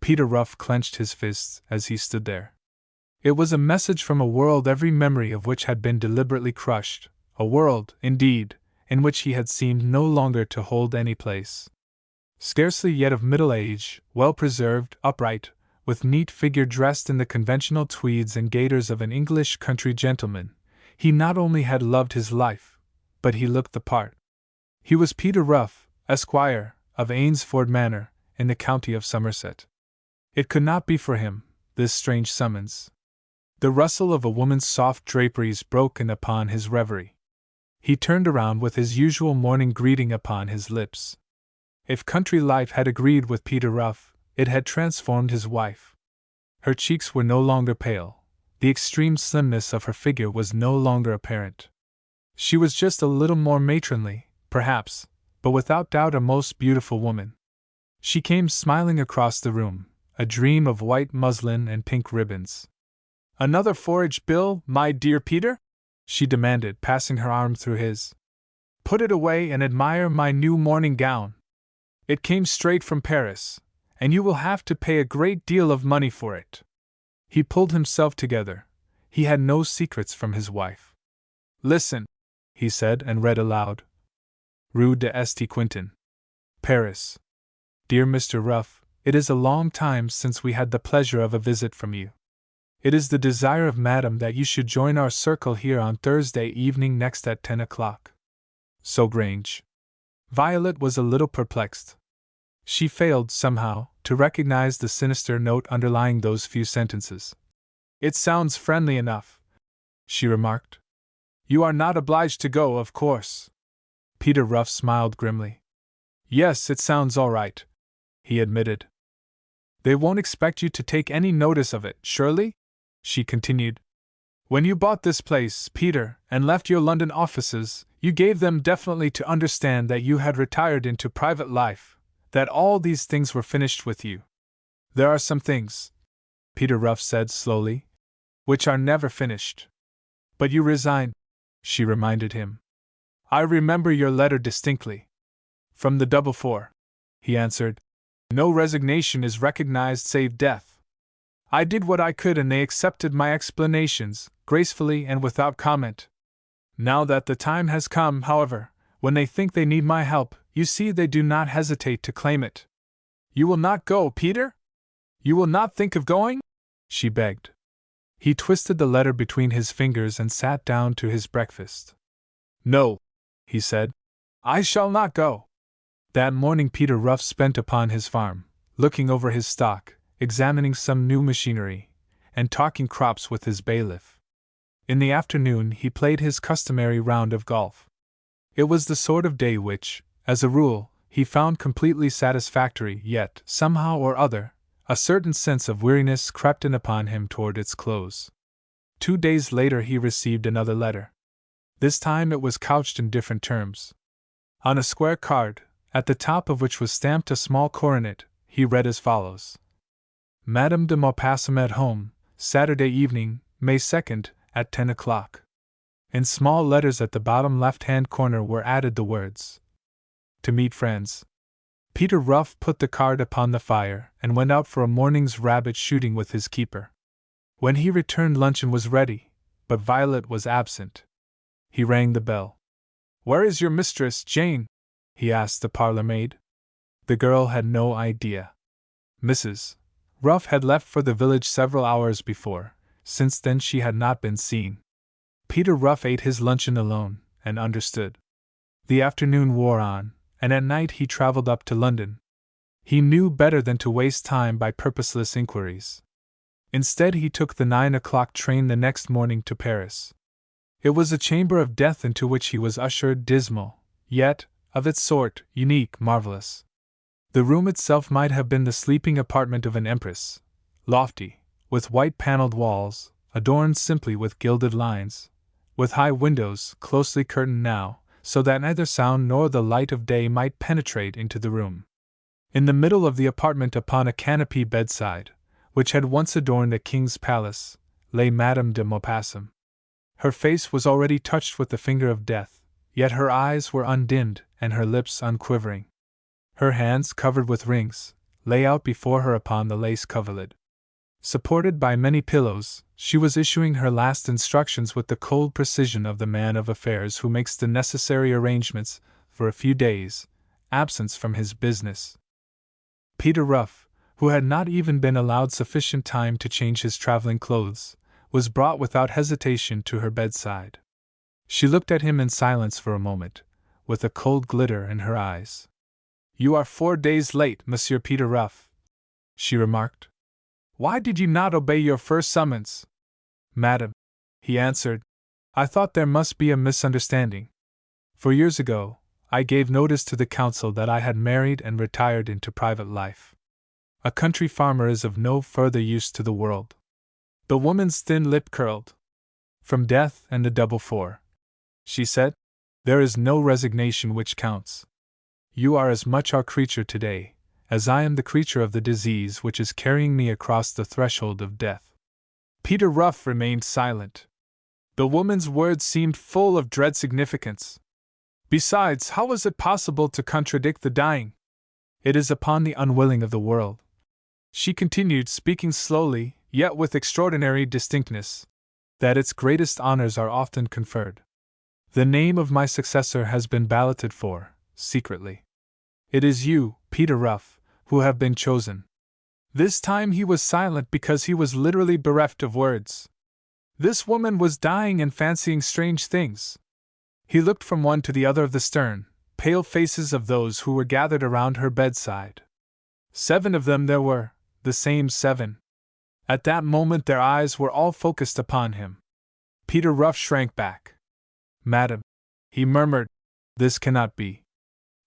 Speaker 1: Peter Ruff clenched his fists as he stood there. It was a message from a world every memory of which had been deliberately crushed, a world, indeed, in which he had seemed no longer to hold any place. Scarcely yet of middle age, well preserved, upright, with neat figure dressed in the conventional tweeds and gaiters of an English country gentleman, he not only had loved his life, but he looked the part. He was Peter Ruff, Esquire, of Ainsford Manor, in the county of Somerset. It could not be for him, this strange summons. The rustle of a woman's soft draperies broke in upon his reverie. He turned around with his usual morning greeting upon his lips. If country life had agreed with Peter Ruff, it had transformed his wife. Her cheeks were no longer pale, the extreme slimness of her figure was no longer apparent. She was just a little more matronly, perhaps, but without doubt a most beautiful woman. She came smiling across the room, a dream of white muslin and pink ribbons. "Another forage bill, my dear Peter?" she demanded, passing her arm through his. "Put it away and admire my new morning gown. It came straight from Paris, and you will have to pay a great deal of money for it." He pulled himself together. He had no secrets from his wife. "Listen," he said, and read aloud. Rue de St. Quentin, Paris. Dear Mr. Ruff, it is a long time since we had the pleasure of a visit from you. It is the desire of Madame that you should join our circle here on Thursday evening next at 10 o'clock. So Grange. Violet was a little perplexed. She failed, somehow, to recognize the sinister note underlying those few sentences. "It sounds friendly enough," she remarked. "You are not obliged to go, of course." Peter Ruff smiled grimly. "Yes, it sounds all right," he admitted. "They won't expect you to take any notice of it, surely?" she continued. "When you bought this place, Peter, and left your London offices, you gave them definitely to understand that you had retired into private life, that all these things were finished with you. There are some things," Peter Ruff said slowly, "which are never finished." "But you resigned," she reminded him. "I remember your letter distinctly." "From the double four," he answered. "No resignation is recognized save death. I did what I could and they accepted my explanations, gracefully and without comment. Now that the time has come, however, when they think they need my help, you see they do not hesitate to claim it." "You will not go, Peter? You will not think of going?" she begged. He twisted the letter between his fingers and sat down to his breakfast. "No," he said. "I shall not go." That morning Peter Ruff spent upon his farm, looking over his stock, examining some new machinery, and talking crops with his bailiff. In the afternoon he played his customary round of golf. It was the sort of day which, as a rule, he found completely satisfactory, yet, somehow or other, a certain sense of weariness crept in upon him toward its close. 2 days later he received another letter. This time it was couched in different terms. On a square card, at the top of which was stamped a small coronet, he read as follows: Madame de Maupassant at home, Saturday evening, May 2nd, at 10 o'clock. In small letters at the bottom left-hand corner were added the words, "To meet friends." Peter Ruff put the card upon the fire and went out for a morning's rabbit shooting with his keeper. When he returned luncheon was ready, but Violet was absent. He rang the bell. "Where is your mistress, Jane?" he asked the parlour-maid. The girl had no idea. Mrs. Ruff had left for the village several hours before. Since then she had not been seen. Peter Ruff ate his luncheon alone, and understood. The afternoon wore on, and at night he traveled up to London. He knew better than to waste time by purposeless inquiries. Instead, he took the 9 o'clock train the next morning to Paris. It was a chamber of death into which he was ushered, dismal, yet, of its sort, unique, marvelous. The room itself might have been the sleeping apartment of an empress, lofty, with white-paneled walls, adorned simply with gilded lines, with high windows closely curtained now, so that neither sound nor the light of day might penetrate into the room. In the middle of the apartment, upon a canopy bedside, which had once adorned a king's palace, lay Madame de Maupassant. Her face was already touched with the finger of death, yet her eyes were undimmed and her lips unquivering. Her hands, covered with rings, lay out before her upon the lace coverlid. Supported by many pillows, she was issuing her last instructions with the cold precision of the man of affairs who makes the necessary arrangements for a few days' absence from his business. Peter Ruff, who had not even been allowed sufficient time to change his traveling clothes, was brought without hesitation to her bedside. She looked at him in silence for a moment, with a cold glitter in her eyes. "You are 4 days late, Monsieur Peter Ruff," she remarked. "Why did you not obey your first summons?" "Madam," he answered, "I thought there must be a misunderstanding. For years ago, I gave notice to the council that I had married and retired into private life. A country farmer is of no further use to the world." The woman's thin lip curled. "From death and the double four," she said, "there is no resignation which counts. You are as much our creature today, as I am the creature of the disease which is carrying me across the threshold of death." Peter Ruff remained silent. The woman's words seemed full of dread significance. Besides, how was it possible to contradict the dying? "It is upon the unwilling of the world," she continued, speaking slowly, yet with extraordinary distinctness, "that its greatest honors are often conferred. The name of my successor has been balloted for, secretly. It is you, Peter Ruff, who have been chosen." This time he was silent because he was literally bereft of words. This woman was dying and fancying strange things. He looked from one to the other of the stern, pale faces of those who were gathered around her bedside. 7 of them there were, the same 7. At that moment their eyes were all focused upon him. Peter Ruff shrank back. "Madam," he murmured, "this cannot be."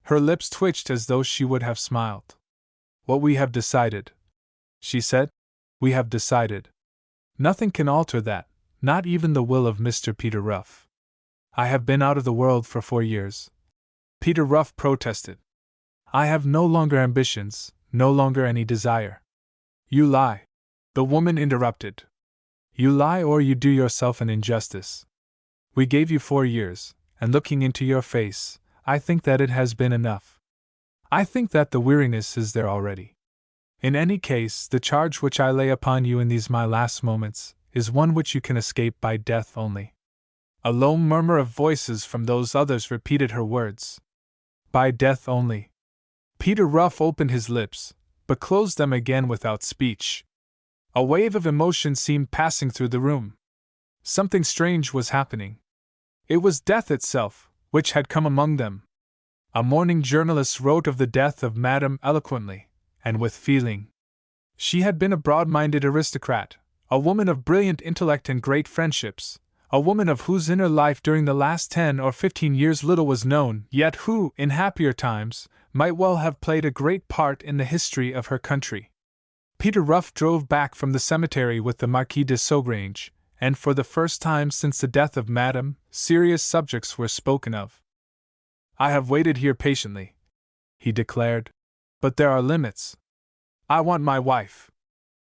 Speaker 1: Her lips twitched as though she would have smiled. "What we have decided," she said, "we have decided. Nothing can alter that, not even the will of Mr. Peter Ruff. I have been out of the world for 4 years. Peter Ruff protested. "I have no longer ambitions, no longer any desire." "You lie," the woman interrupted. "You lie, or you do yourself an injustice. We gave you 4 years, and looking into your face, I think that it has been enough. I think that the weariness is there already. In any case, the charge which I lay upon you in these my last moments is one which you can escape by death only." A low murmur of voices from those others repeated her words. "By death only." Peter Ruff opened his lips, but closed them again without speech. A wave of emotion seemed passing through the room. Something strange was happening. It was death itself, which had come among them. A morning journalist wrote of the death of Madame eloquently, and with feeling. She had been a broad-minded aristocrat, a woman of brilliant intellect and great friendships, a woman of whose inner life during the last 10 or 15 years little was known, yet who, in happier times, might well have played a great part in the history of her country. Peter Ruff drove back from the cemetery with the Marquis de Saugrange, and for the first time since the death of Madame, serious subjects were spoken of. "I have waited here patiently," he declared, "but there are limits. I want my wife."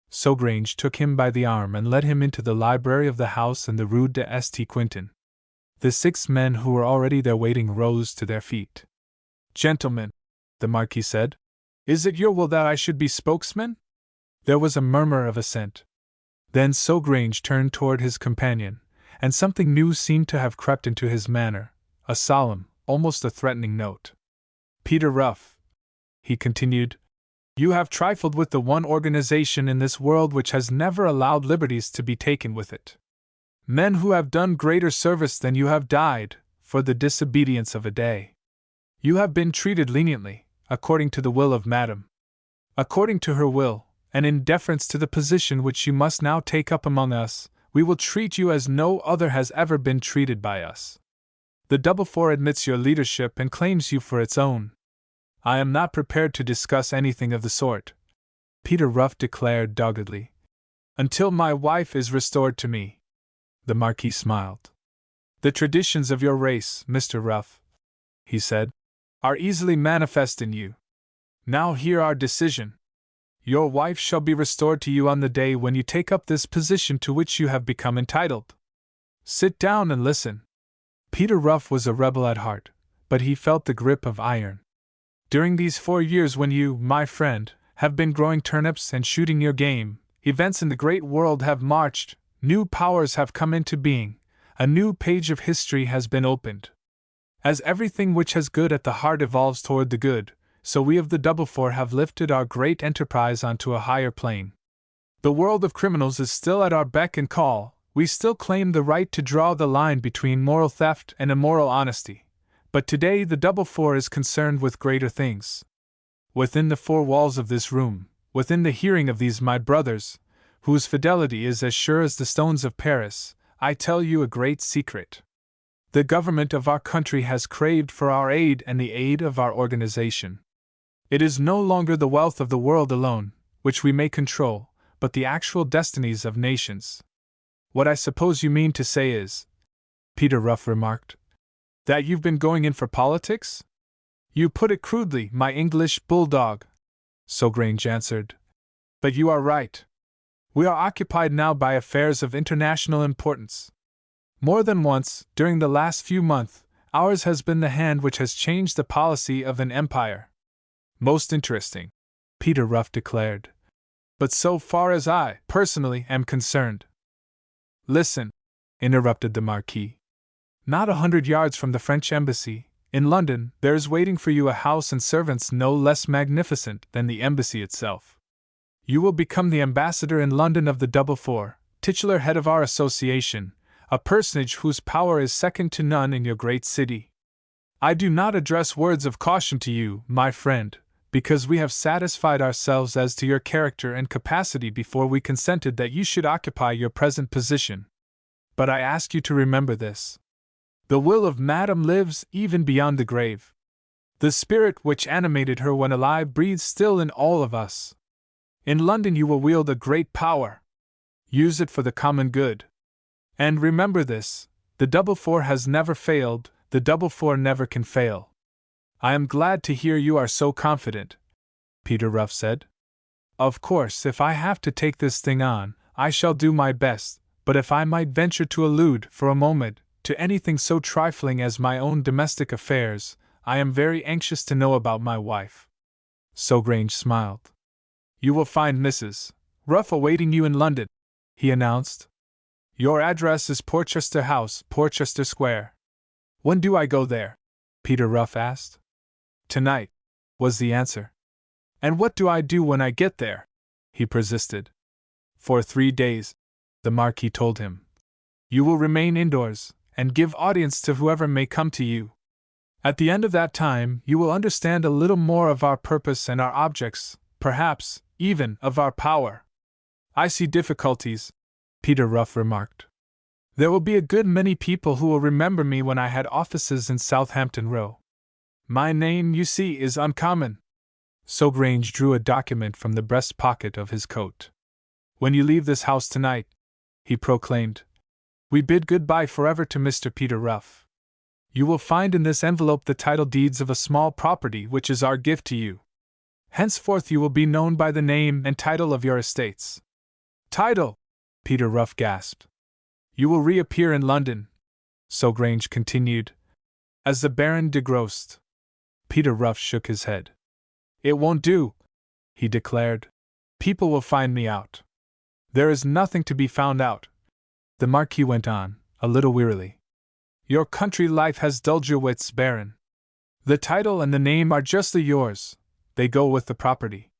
Speaker 1: Saugrange took him by the arm and led him into the library of the house in the Rue de St. Quentin. The 6 men who were already there waiting rose to their feet. "Gentlemen," the Marquis said, "is it your will that I should be spokesman?" There was a murmur of assent. Then Saugrange turned toward his companion, and something new seemed to have crept into his manner, a solemn, almost a threatening note. "Peter Ruff," he continued, "you have trifled with the one organization in this world which has never allowed liberties to be taken with it. Men who have done greater service than you have died, for the disobedience of a day. You have been treated leniently, according to the will of Madam. According to her will, and in deference to the position which you must now take up among us, we will treat you as no other has ever been treated by us. The Double Four admits your leadership and claims you for its own. I am not prepared to discuss anything of the sort, Peter Ruff declared doggedly, until my wife is restored to me. The Marquis smiled. The traditions of your race, Mr. Ruff, he said, are easily manifest in you. Now hear our decision. Your wife shall be restored to you on the day when you take up this position to which you have become entitled. Sit down and listen. Peter Ruff was a rebel at heart, but he felt the grip of iron. During these 4 years when you, my friend, have been growing turnips and shooting your game, events in the great world have marched, new powers have come into being, a new page of history has been opened. As everything which has good at the heart evolves toward the good, so we of the Double Four have lifted our great enterprise onto a higher plane. The world of criminals is still at our beck and call, we still claim the right to draw the line between moral theft and immoral honesty, but today the Double Four is concerned with greater things. Within the 4 walls of this room, within the hearing of these my brothers, whose fidelity is as sure as the stones of Paris, I tell you a great secret. The government of our country has craved for our aid and the aid of our organization. It is no longer the wealth of the world alone, which we may control, but the actual destinies of nations. What I suppose you mean to say is, Peter Ruff remarked, that you've been going in for politics? You put it crudely, my English bulldog, Sogrange answered. But you are right. We are occupied now by affairs of international importance. More than once, during the last few months, ours has been the hand which has changed the policy of an empire. Most interesting, Peter Ruff declared. But so far as I, personally, am concerned. Listen, interrupted the Marquis. Not 100 yards from the French embassy, in London, there is waiting for you a house and servants no less magnificent than the embassy itself. You will become the ambassador in London of the Double Four, titular head of our association, a personage whose power is second to none in your great city. I do not address words of caution to you, my friend, because we have satisfied ourselves as to your character and capacity before we consented that you should occupy your present position. But I ask you to remember this. The will of Madame lives even beyond the grave. The spirit which animated her when alive breathes still in all of us. In London you will wield a great power. Use it for the common good. And remember this, the Double Four has never failed, the Double Four never can fail. I am glad to hear you are so confident, Peter Ruff said. Of course, if I have to take this thing on, I shall do my best, but if I might venture to allude, for a moment, to anything so trifling as my own domestic affairs, I am very anxious to know about my wife. Sogrange smiled. You will find Mrs. Ruff awaiting you in London, he announced. Your address is Porchester House, Porchester Square. When do I go there? Peter Ruff asked. Tonight, was the answer. And what do I do when I get there? He persisted. For 3 days, the Marquis told him. You will remain indoors, and give audience to whoever may come to you. At the end of that time, you will understand a little more of our purpose and our objects, perhaps, even, of our power. I see difficulties, Peter Ruff remarked. There will be a good many people who will remember me when I had offices in Southampton Row. My name, you see, is uncommon. Sogrange drew a document from the breast pocket of his coat. When you leave this house tonight, he proclaimed, we bid goodbye forever to Mr. Peter Ruff. You will find in this envelope the title deeds of a small property which is our gift to you. Henceforth you will be known by the name and title of your estates. Title! Peter Ruff gasped. You will reappear in London, Sogrange continued, as the Baron de Grost. Peter Ruff shook his head. It won't do, he declared. People will find me out. There is nothing to be found out. The Marquis went on, a little wearily. Your country life has dulled your wits, Baron. The title and the name are justly yours, they go with the property.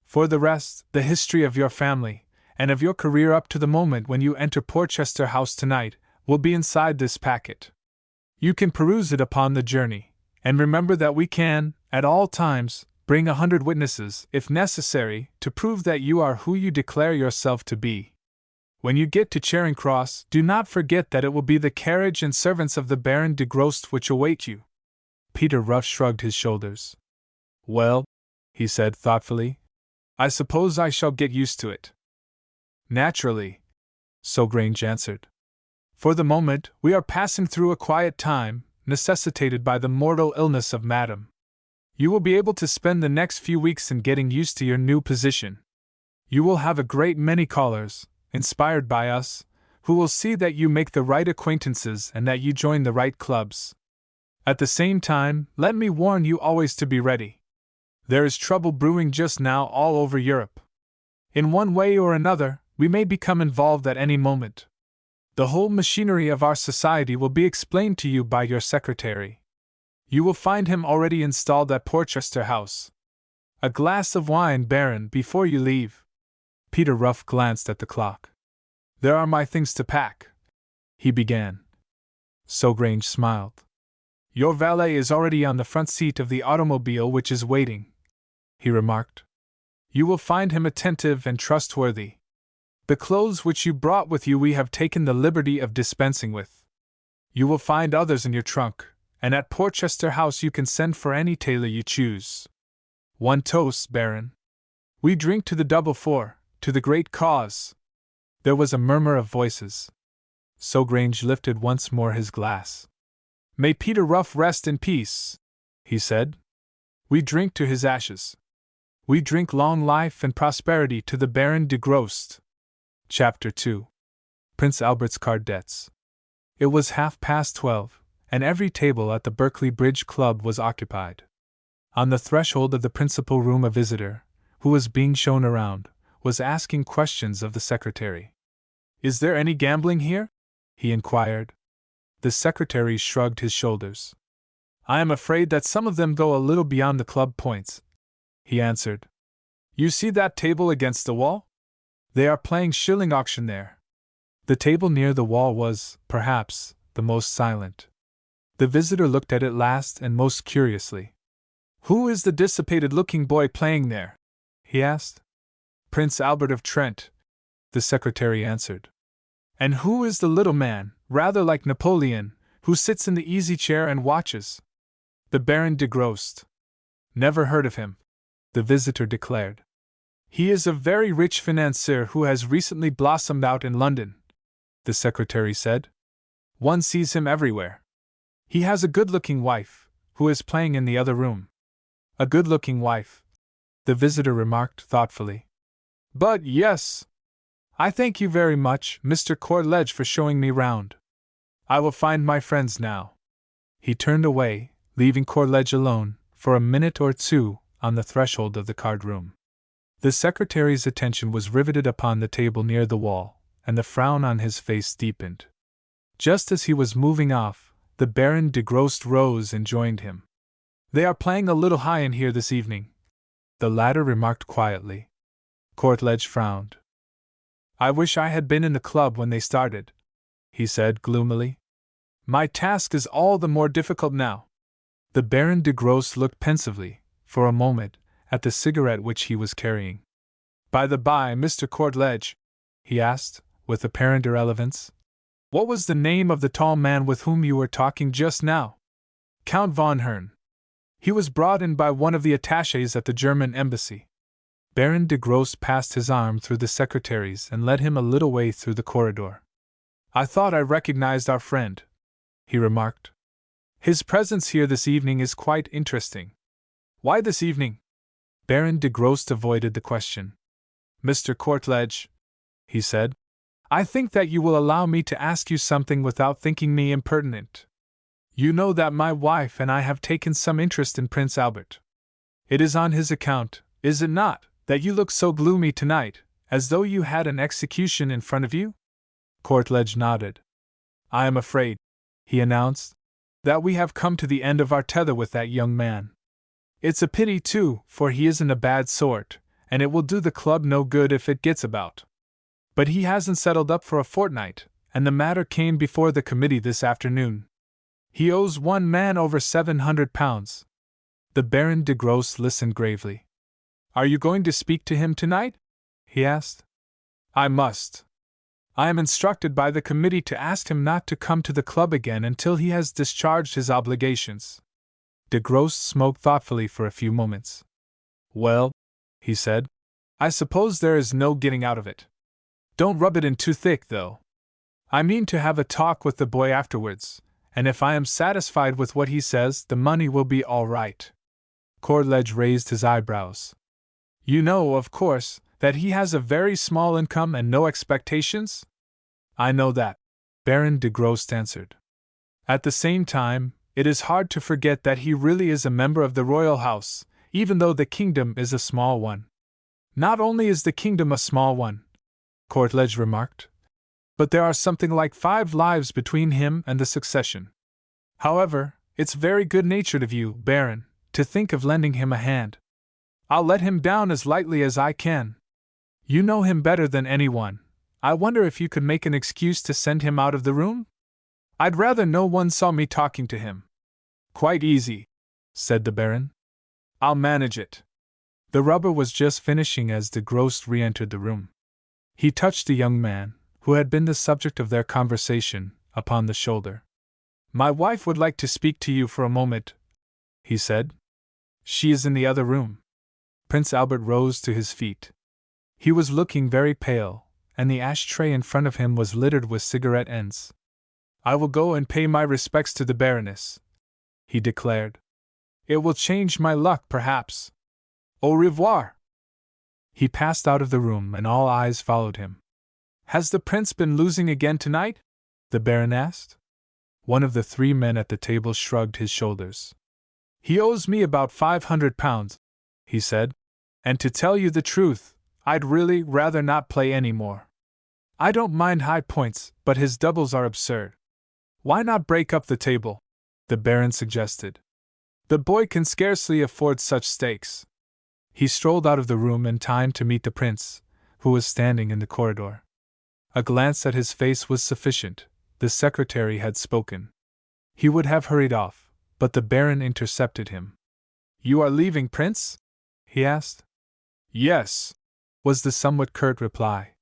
Speaker 1: For the rest, the history of your family, and of your career up to the moment when you enter Porchester House tonight, will be inside this packet. You can peruse it upon the journey, and remember that we can, at all times, bring 100 witnesses, if necessary, to prove that you are who you declare yourself to be. When you get to Charing Cross, do not forget that it will be the carriage and servants of the Baron de Grost which await you." Peter Ruff shrugged his shoulders. "Well," he said thoughtfully, "I suppose I shall get used to it." "Naturally," Sogrange answered. "For the moment, we are passing through a quiet time, necessitated by the mortal illness of Madame. You will be able to spend the next few weeks in getting used to your new position. You will have a great many callers, inspired by us, who will see that you make the right acquaintances and that you join the right clubs. At the same time, let me warn you always to be ready. There is trouble brewing just now all over Europe. In one way or another, we may become involved at any moment. The whole machinery of our society will be explained to you by your secretary. You will find him already installed at Porchester House. A glass of wine, Baron, before you leave." Peter Ruff glanced at the clock. "There are my things to pack," he began. Sogrange smiled. "Your valet is already on the front seat of the automobile which is waiting," he remarked. "You will find him attentive and trustworthy. The clothes which you brought with you we have taken the liberty of dispensing with. You will find others in your trunk, and at Porchester House you can send for any tailor you choose. One toast, Baron. We drink to the double four, to the great cause." There was a murmur of voices. Sogrange lifted once more his glass. "May Peter Ruff rest in peace," he said. "We drink to his ashes. We drink long life and prosperity to the Baron de Grost." Chapter 2. Prince Albert's Card Debts. It was 12:30, and every table at the Berkeley Bridge Club was occupied. On the threshold of the principal room a visitor, who was being shown around, was asking questions of the secretary. "Is there any gambling here?" he inquired. The secretary shrugged his shoulders. "I am afraid that some of them go a little beyond the club points," he answered. "You see that table against the wall? They are playing shilling auction there." The table near the wall was, perhaps, the most silent. The visitor looked at it last and most curiously. "Who is the dissipated-looking boy playing there?" he asked. "Prince Albert of Trent," the secretary answered. "And who is the little man, rather like Napoleon, who sits in the easy-chair and watches?" "The Baron de Grost." "Never heard of him," the visitor declared. "He is a very rich financier who has recently blossomed out in London," the secretary said. "One sees him everywhere. He has a good-looking wife, who is playing in the other room." "A good-looking wife," the visitor remarked thoughtfully. "But yes. I thank you very much, Mr. Courtledge, for showing me round. I will find my friends now." He turned away, leaving Courtledge alone, for a minute or two, on the threshold of the card room. The secretary's attention was riveted upon the table near the wall, and the frown on his face deepened. Just as he was moving off, the Baron de Grost rose and joined him. "They are playing a little high in here this evening," the latter remarked quietly. Courtledge frowned. "I wish I had been in the club when they started," he said gloomily. "My task is all the more difficult now." The Baron de Grost looked pensively, for a moment, at the cigarette which he was carrying. "By the by, Mr. Courtledge," he asked, with apparent irrelevance, "what was the name of the tall man with whom you were talking just now?" "Count von Hern. He was brought in by one of the attachés at the German embassy." Baron de Grost passed his arm through the secretary's and led him a little way through the corridor. "I thought I recognized our friend," he remarked. "His presence here this evening is quite interesting." "Why this evening?" Baron de Grost avoided the question. "Mr. Courtledge," he said, "I think that you will allow me to ask you something without thinking me impertinent. You know that my wife and I have taken some interest in Prince Albert. It is on his account, is it not, that you look so gloomy tonight, as though you had an execution in front of you?" Courtledge nodded. "I am afraid," he announced, "that we have come to the end of our tether with that young man. It's a pity, too, for he isn't a bad sort, and it will do the club no good if it gets about. But he hasn't settled up for a fortnight, and the matter came before the committee this afternoon." He owes one man over £700. The Baron de Grosse listened gravely. Are you going to speak to him tonight? He asked. I must. I am instructed by the committee to ask him not to come to the club again until he has discharged his obligations. De Grosse smoked thoughtfully for a few moments. Well, he said, I suppose there is no getting out of it. Don't rub it in too thick, though. I mean to have a talk with the boy afterwards, and if I am satisfied with what he says, the money will be all right. Courtledge raised his eyebrows. You know, of course, that he has a very small income and no expectations? I know that, Baron de Grosse answered. At the same time, it is hard to forget that he really is a member of the royal house, even though the kingdom is a small one. Not only is the kingdom a small one, Courtledge remarked, but there are something like 5 lives between him and the succession. However, it's very good-natured of you, Baron, to think of lending him a hand. I'll let him down as lightly as I can. You know him better than anyone. I wonder if you could make an excuse to send him out of the room? I'd rather no one saw me talking to him. Quite easy, said the Baron. I'll manage it. The rubber was just finishing as de Grosse re-entered the room. He touched the young man, who had been the subject of their conversation, upon the shoulder. My wife would like to speak to you for a moment, he said. She is in the other room. Prince Albert rose to his feet. He was looking very pale, and the ashtray in front of him was littered with cigarette ends. I will go and pay my respects to the Baroness, he declared. It will change my luck, perhaps. Au revoir. He passed out of the room and all eyes followed him. Has the prince been losing again tonight? The Baron asked. One of the 3 men at the table shrugged his shoulders. He owes me about £500, he said, and to tell you the truth, I'd really rather not play any more. I don't mind high points, but his doubles are absurd. Why not break up the table? The Baron suggested. The boy can scarcely afford such stakes. He strolled out of the room in time to meet the prince, who was standing in the corridor. A glance at his face was sufficient. The secretary had spoken. He would have hurried off, but the Baron intercepted him. You are leaving, Prince? He asked. Yes, was the somewhat curt reply.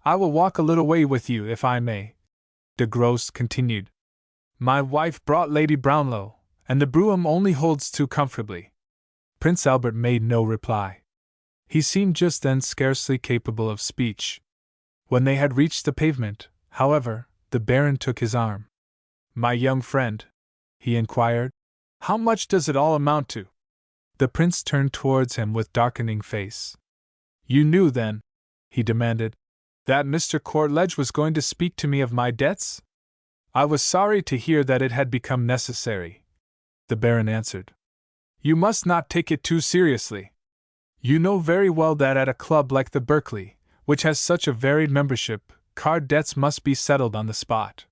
Speaker 1: I will walk a little way with you, if I may, de Grosse continued. My wife brought Lady Brownlow, and the brougham only holds 2 comfortably. Prince Albert made no reply. He seemed just then scarcely capable of speech. When they had reached the pavement, however, the Baron took his arm. My young friend, he inquired, how much does it all amount to? The prince turned towards him with darkening face. You knew, then, he demanded, that Mr. Courtledge was going to speak to me of my debts? I was sorry to hear that it had become necessary, the Baron answered. You must not take it too seriously. You know very well that at a club like the Berkeley, which has such a varied membership, card debts must be settled on the spot.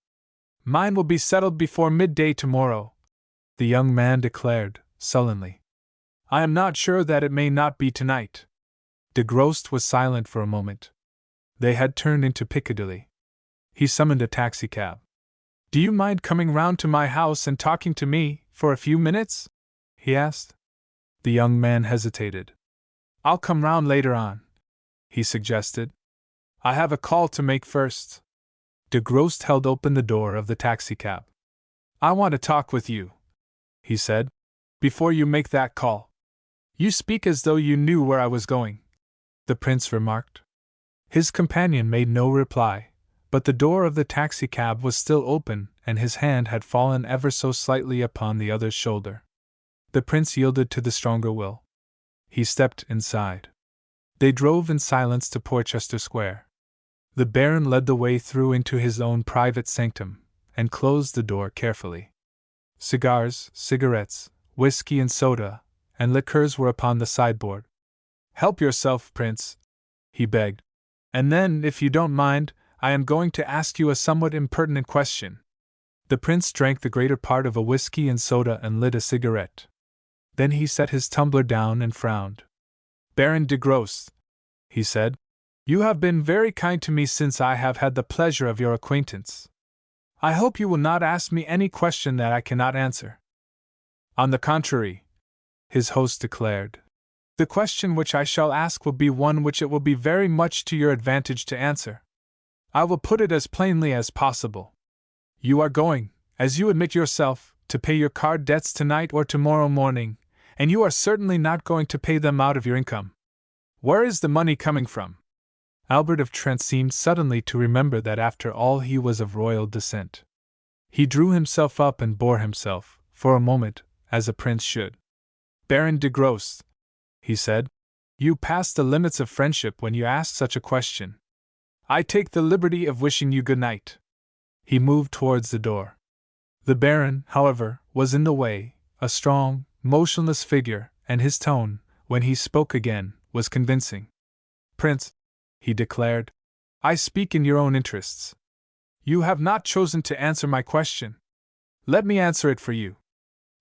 Speaker 1: Mine will be settled before midday tomorrow, the young man declared, sullenly. I am not sure that it may not be tonight. De Grosse was silent for a moment. They had turned into Piccadilly. He summoned a taxicab. Do you mind coming round to my house and talking to me for a few minutes? He asked. The young man hesitated. I'll come round later on, he suggested. I have a call to make first. De Grosse held open the door of the taxicab. I want to talk with you, he said, before you make that call. You speak as though you knew where I was going, the prince remarked. His companion made no reply, but the door of the taxicab was still open and his hand had fallen ever so slightly upon the other's shoulder. The prince yielded to the stronger will. He stepped inside. They drove in silence to Porchester Square. The Baron led the way through into his own private sanctum, and closed the door carefully. Cigars, cigarettes, whiskey and soda, and liqueurs were upon the sideboard. Help yourself, Prince, he begged. And then, if you don't mind, I am going to ask you a somewhat impertinent question. The prince drank the greater part of a whiskey and soda and lit a cigarette. Then he set his tumbler down and frowned. Baron de Grosse, he said, you have been very kind to me since I have had the pleasure of your acquaintance. I hope you will not ask me any question that I cannot answer. On the contrary, his host declared, the question which I shall ask will be one which it will be very much to your advantage to answer. I will put it as plainly as possible. You are going, as you admit yourself, to pay your card debts tonight or tomorrow morning, and you are certainly not going to pay them out of your income. Where is the money coming from? Albert of Trent seemed suddenly to remember that after all he was of royal descent. He drew himself up and bore himself, for a moment, as a prince should. Baron de Grosse, he said, you pass the limits of friendship when you ask such a question. I take the liberty of wishing you good night. He moved towards the door. The Baron, however, was in the way, a strong, motionless figure, and his tone, when he spoke again, was convincing. Prince, he declared, I speak in your own interests. You have not chosen to answer my question. Let me answer it for you.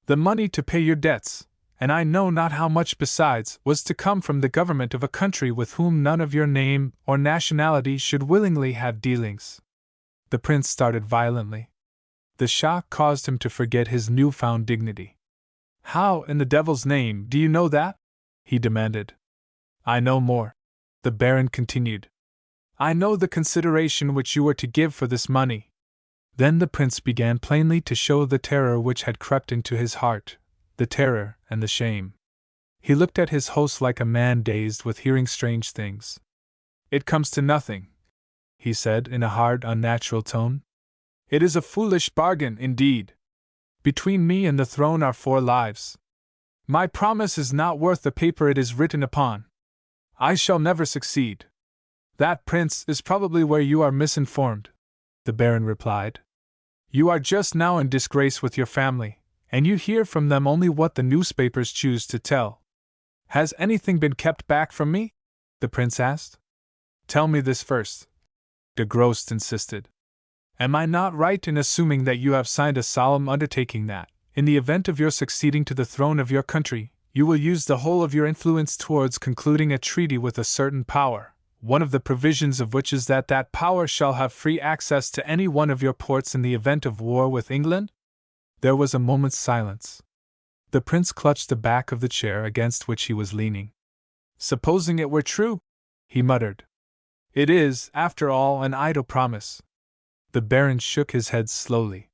Speaker 1: The money to pay your debts, and I know not how much besides, was to come from the government of a country with whom none of your name or nationality should willingly have dealings. The prince started violently. The shock caused him to forget his newfound dignity. How, in the devil's name, do you know that? He demanded. I know more, the Baron continued. I know the consideration which you were to give for this money. Then the prince began plainly to show the terror which had crept into his heart, the terror and the shame. He looked at his host like a man dazed with hearing strange things. It comes to nothing, he said in a hard, unnatural tone. It is a foolish bargain, indeed. Between me and the throne are 4 lives. My promise is not worth the paper it is written upon. I shall never succeed. That, prince, is probably where you are misinformed, the Baron replied. You are just now in disgrace with your family, and you hear from them only what the newspapers choose to tell. Has anything been kept back from me? The prince asked. Tell me this first, de Grosse insisted. Am I not right in assuming that you have signed a solemn undertaking that, in the event of your succeeding to the throne of your country, you will use the whole of your influence towards concluding a treaty with a certain power, one of the provisions of which is that that power shall have free access to any one of your ports in the event of war with England? There was a moment's silence. The prince clutched the back of the chair against which he was leaning. Supposing it were true, he muttered. It is, after all, an idle promise. The Baron shook his head slowly.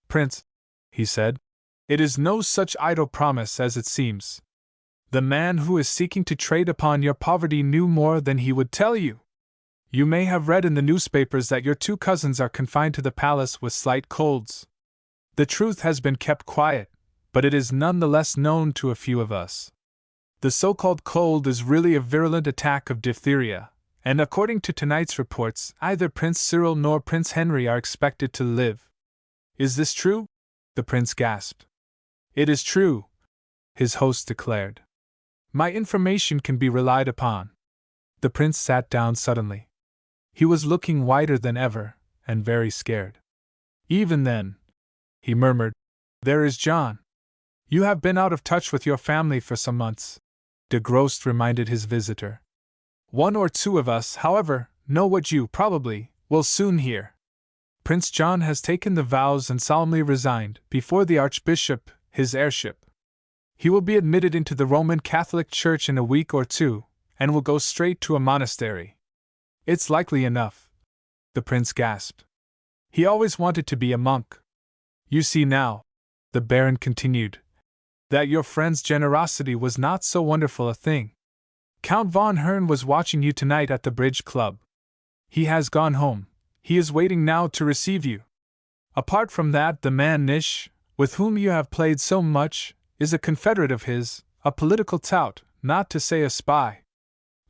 Speaker 1: Prince, he said, it is no such idle promise as it seems. The man who is seeking to trade upon your poverty knew more than he would tell you. You may have read in the newspapers that your 2 cousins are confined to the palace with slight colds. The truth has been kept quiet, but it is none the less known to a few of us. The so-called cold is really a virulent attack of diphtheria, and according to tonight's reports, neither Prince Cyril nor Prince Henry are expected to live. Is this true? The prince gasped. It is true, his host declared. My information can be relied upon. The prince sat down suddenly. He was looking whiter than ever, and very scared. Even then, he murmured, there is John. You have been out of touch with your family for some months, de Grosse reminded his visitor. 1 or 2 of us, however, know what you, probably, will soon hear. Prince John has taken the vows and solemnly resigned, before the Archbishop, his heirship. He will be admitted into the Roman Catholic Church in a week or 2, and will go straight to a monastery. It's likely enough, the prince gasped. He always wanted to be a monk. You see now, the Baron continued, that your friend's generosity was not so wonderful a thing. Count von Hern was watching you tonight at the bridge club. He has gone home. He is waiting now to receive you. Apart from that, the man Nish, with whom you have played so much, is a confederate of his, a political tout, not to say a spy.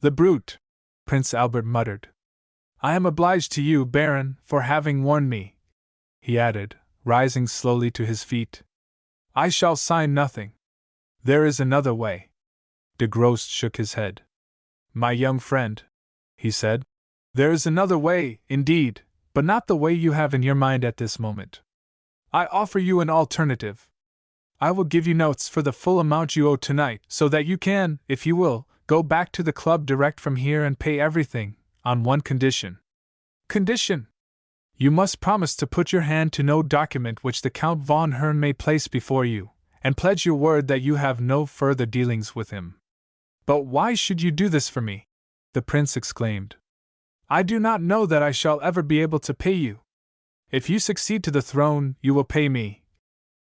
Speaker 1: The brute, Prince Albert muttered. I am obliged to you, Baron, for having warned me, he added, rising slowly to his feet. I shall sign nothing. There is another way. De Grosse shook his head. My young friend, he said, there is another way, indeed, but not the way you have in your mind at this moment. I offer you an alternative. I will give you notes for the full amount you owe tonight, so that you can, if you will, go back to the club direct from here and pay everything, on one condition. Condition? You must promise to put your hand to no document which the Count von Hern may place before you, and pledge your word that you have no further dealings with him." "But why should you do this for me?" the prince exclaimed. "I do not know that I shall ever be able to pay you." "If you succeed to the throne, you will pay me,"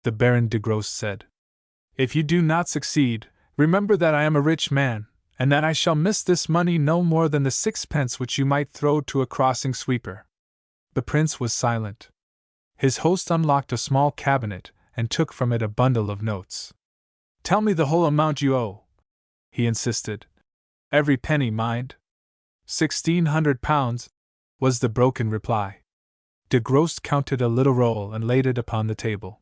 Speaker 1: the Baron de Grosse said. "If you do not succeed, remember that I am a rich man, and that I shall miss this money no more than the 6 pence which you might throw to a crossing sweeper." The prince was silent. His host unlocked a small cabinet and took from it a bundle of notes. "Tell me the whole amount you owe," he insisted. "Every penny, mind." £1,600, was the broken reply. De Grosse counted a little roll and laid it upon the table.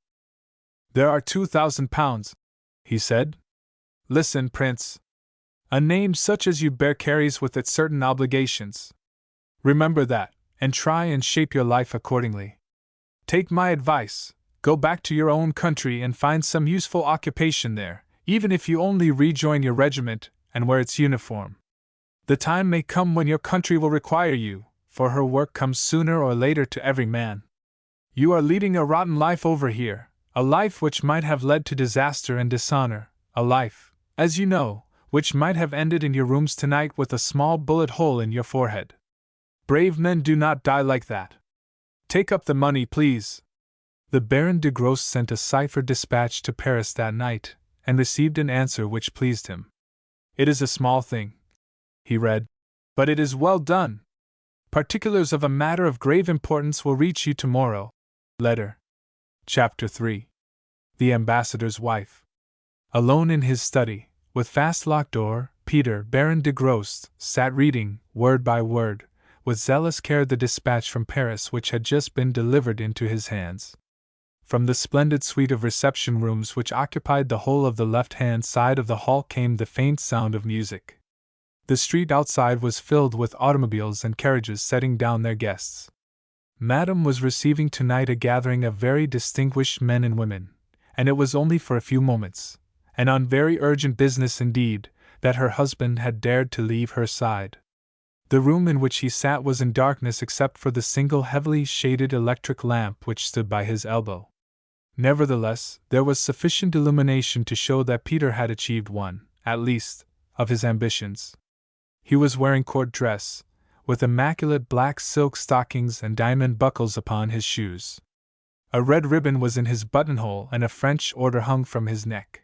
Speaker 1: "There are £2,000, he said. "Listen, Prince. A name such as you bear carries with it certain obligations. Remember that, and try and shape your life accordingly. Take my advice, go back to your own country and find some useful occupation there, even if you only rejoin your regiment and wear its uniform. The time may come when your country will require you, for her work comes sooner or later to every man. You are leading a rotten life over here, a life which might have led to disaster and dishonor, a life, as you know, which might have ended in your rooms tonight with a small bullet hole in your forehead. Brave men do not die like that. Take up the money, please." The Baron de Grosse sent a ciphered dispatch to Paris that night, and received an answer which pleased him. "It is a small thing," he read, "but it is well done. Particulars of a matter of grave importance will reach you tomorrow. Letter." Chapter 3. The Ambassador's Wife. Alone in his study, with fast-locked door, Peter, Baron de Grosse, sat reading, word by word, with zealous care the dispatch from Paris which had just been delivered into his hands. From the splendid suite of reception rooms which occupied the whole of the left-hand side of the hall came the faint sound of music. The street outside was filled with automobiles and carriages setting down their guests. Madame was receiving tonight a gathering of very distinguished men and women, and it was only for a few moments, and on very urgent business indeed, that her husband had dared to leave her side. The room in which he sat was in darkness except for the single heavily shaded electric lamp which stood by his elbow. Nevertheless, there was sufficient illumination to show that Peter had achieved one, at least, of his ambitions. He was wearing court dress, with immaculate black silk stockings and diamond buckles upon his shoes. A red ribbon was in his buttonhole and a French order hung from his neck.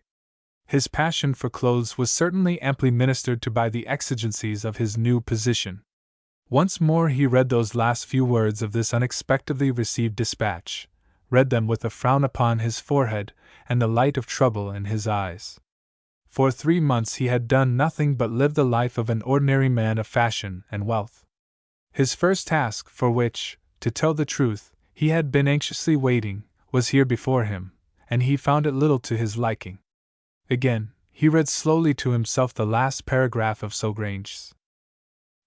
Speaker 1: His passion for clothes was certainly amply ministered to by the exigencies of his new position. Once more he read those last few words of this unexpectedly received dispatch, read them with a frown upon his forehead and the light of trouble in his eyes. For 3 months he had done nothing but live the life of an ordinary man of fashion and wealth. His first task, for which, to tell the truth, he had been anxiously waiting, was here before him, and he found it little to his liking. Again, he read slowly to himself the last paragraph of Saugrange's.